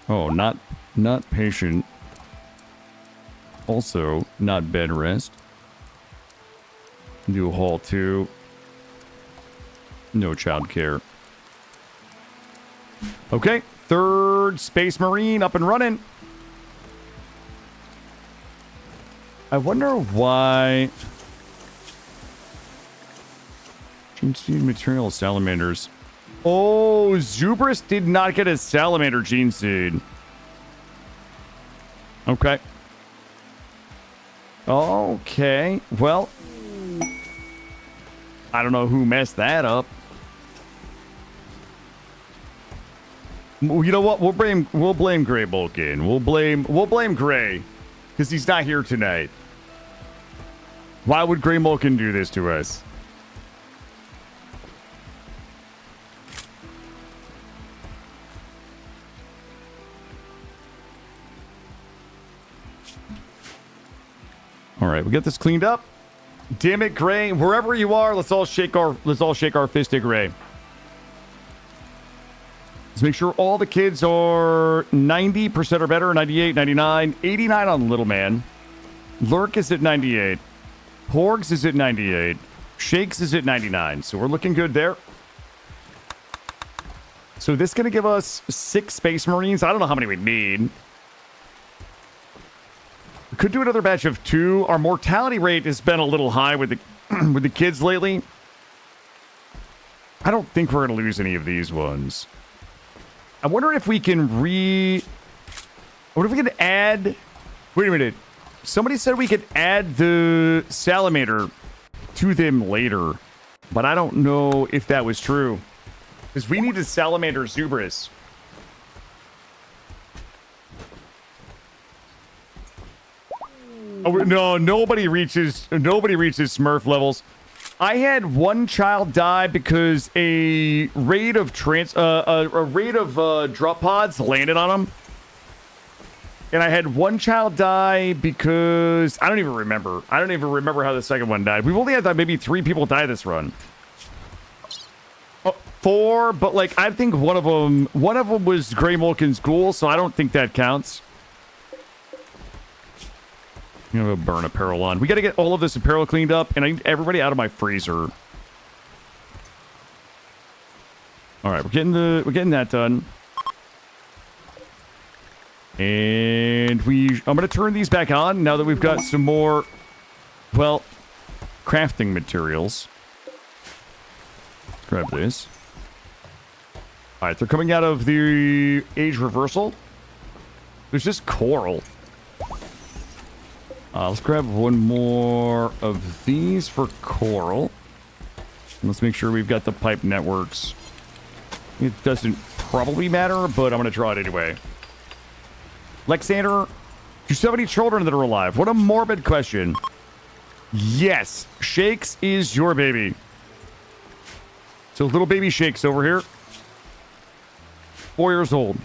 Oh, not patient. Also, not bed rest. Do haul 2. No child care. Okay, 3rd Space Marine up and running. I wonder why... Gene seed material salamanders. Oh, Zubris did not get a salamander gene seed. Okay. Okay. Well, I don't know who messed that up. You know what? We'll blame Gray Bulkin. We'll blame Gray because he's not here tonight. Why would Gray Bulkin do this to us? All right, we got this cleaned up. Damn it, Gray! Wherever you are, let's all shake our fist at Gray. Let's make sure all the kids are 90% or better, 98, 99, 89 on Little Man. Lurk is at 98. Porgs is at 98. Shakes is at 99. So we're looking good there. So this is going to give us 6 Space Marines. I don't know how many we need. We could do another batch of 2. Our mortality rate has been a little high with the with the kids lately. I don't think we're going to lose any of these ones. I wonder if we can I wonder if we can add... Wait a minute. Somebody said we could add the salamander to them later. But I don't know if that was true. Because we need a salamander Zubris. Oh, no, nobody reaches Smurf levels. I had one child die because a raid of drop pods landed on him. And I had one child die because I don't even remember. I don't even remember how the second one died. We've only had maybe 3 people die this run. 4, but like I think one of them was Grey Mulkin's ghoul, so I don't think that counts. I'm gonna burn apparel on. We gotta get all of this apparel cleaned up, and I need everybody out of my freezer. All right, we're getting that done. And I'm gonna turn these back on now that we've got some more, well, crafting materials. Grab this. All right, they're coming out of the age reversal. There's just coral. Let's grab one more of these for coral. Let's make sure we've got the pipe networks. It doesn't probably matter, but I'm going to draw it anyway. Lexander, do you still have any children that are alive? What a morbid question. Yes, Shakes is your baby. So little baby Shakes over here. 4 years old.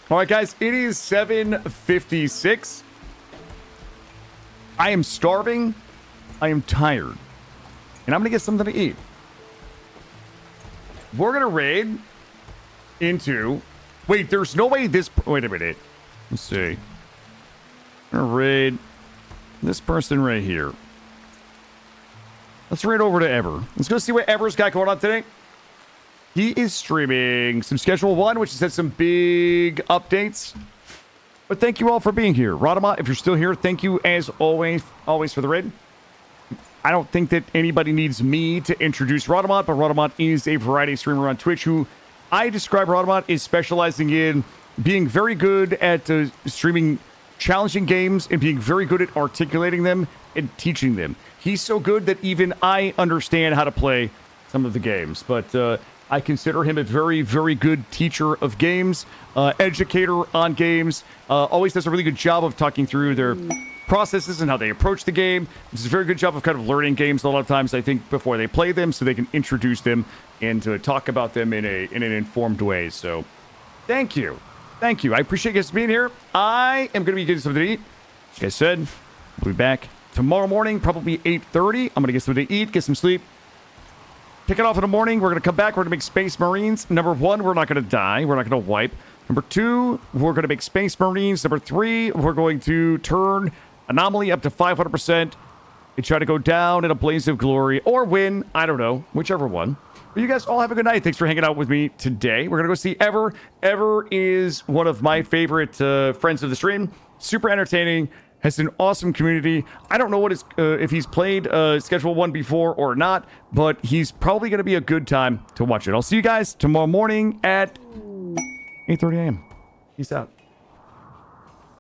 All right, guys, it is 7:56. I am starving. I am tired. And I'm going to get something to eat. We're going to raid into... Wait, there's no way this... Wait a minute. Let's see. I'm going to raid this person right here. Let's raid over to Ever. Let's go see what Ever's got going on today. He is streaming some Schedule 1, which has had some big updates. But thank you all for being here. Radama, if you're still here, thank you as always for the raid. I don't think that anybody needs me to introduce Radamont, but Radamont is a variety streamer on Twitch who I describe Radamont as specializing in being very good at streaming challenging games and being very good at articulating them and teaching them. He's so good that even I understand how to play some of the games, but I consider him a very, very good teacher of games, educator on games, always does a really good job of talking through their processes and how they approach the game. This is a very good job of kind of learning games a lot of times, I think, before they play them, so they can introduce them and to talk about them in an informed way. So thank you. Thank you. I appreciate you guys being here. I am going to be getting something to eat. Like I said, we'll be back tomorrow morning, probably 8:30. I'm going to get something to eat, get some sleep. Kick it off in the morning. We're going to come back. We're going to make Space Marines. Number 1, we're not going to die. We're not going to wipe. Number 2, we're going to make Space Marines. Number 3, we're going to turn Anomaly up to 500% and try to go down in a blaze of glory or win. I don't know. Whichever one. But you guys all have a good night. Thanks for hanging out with me today. We're going to go see Ever. Ever is one of my favorite friends of the stream. Super entertaining. Has an awesome community. I don't know what if he's played Schedule 1 before or not, but he's probably going to be a good time to watch it. I'll see you guys tomorrow morning at 8:30 a.m. Peace out.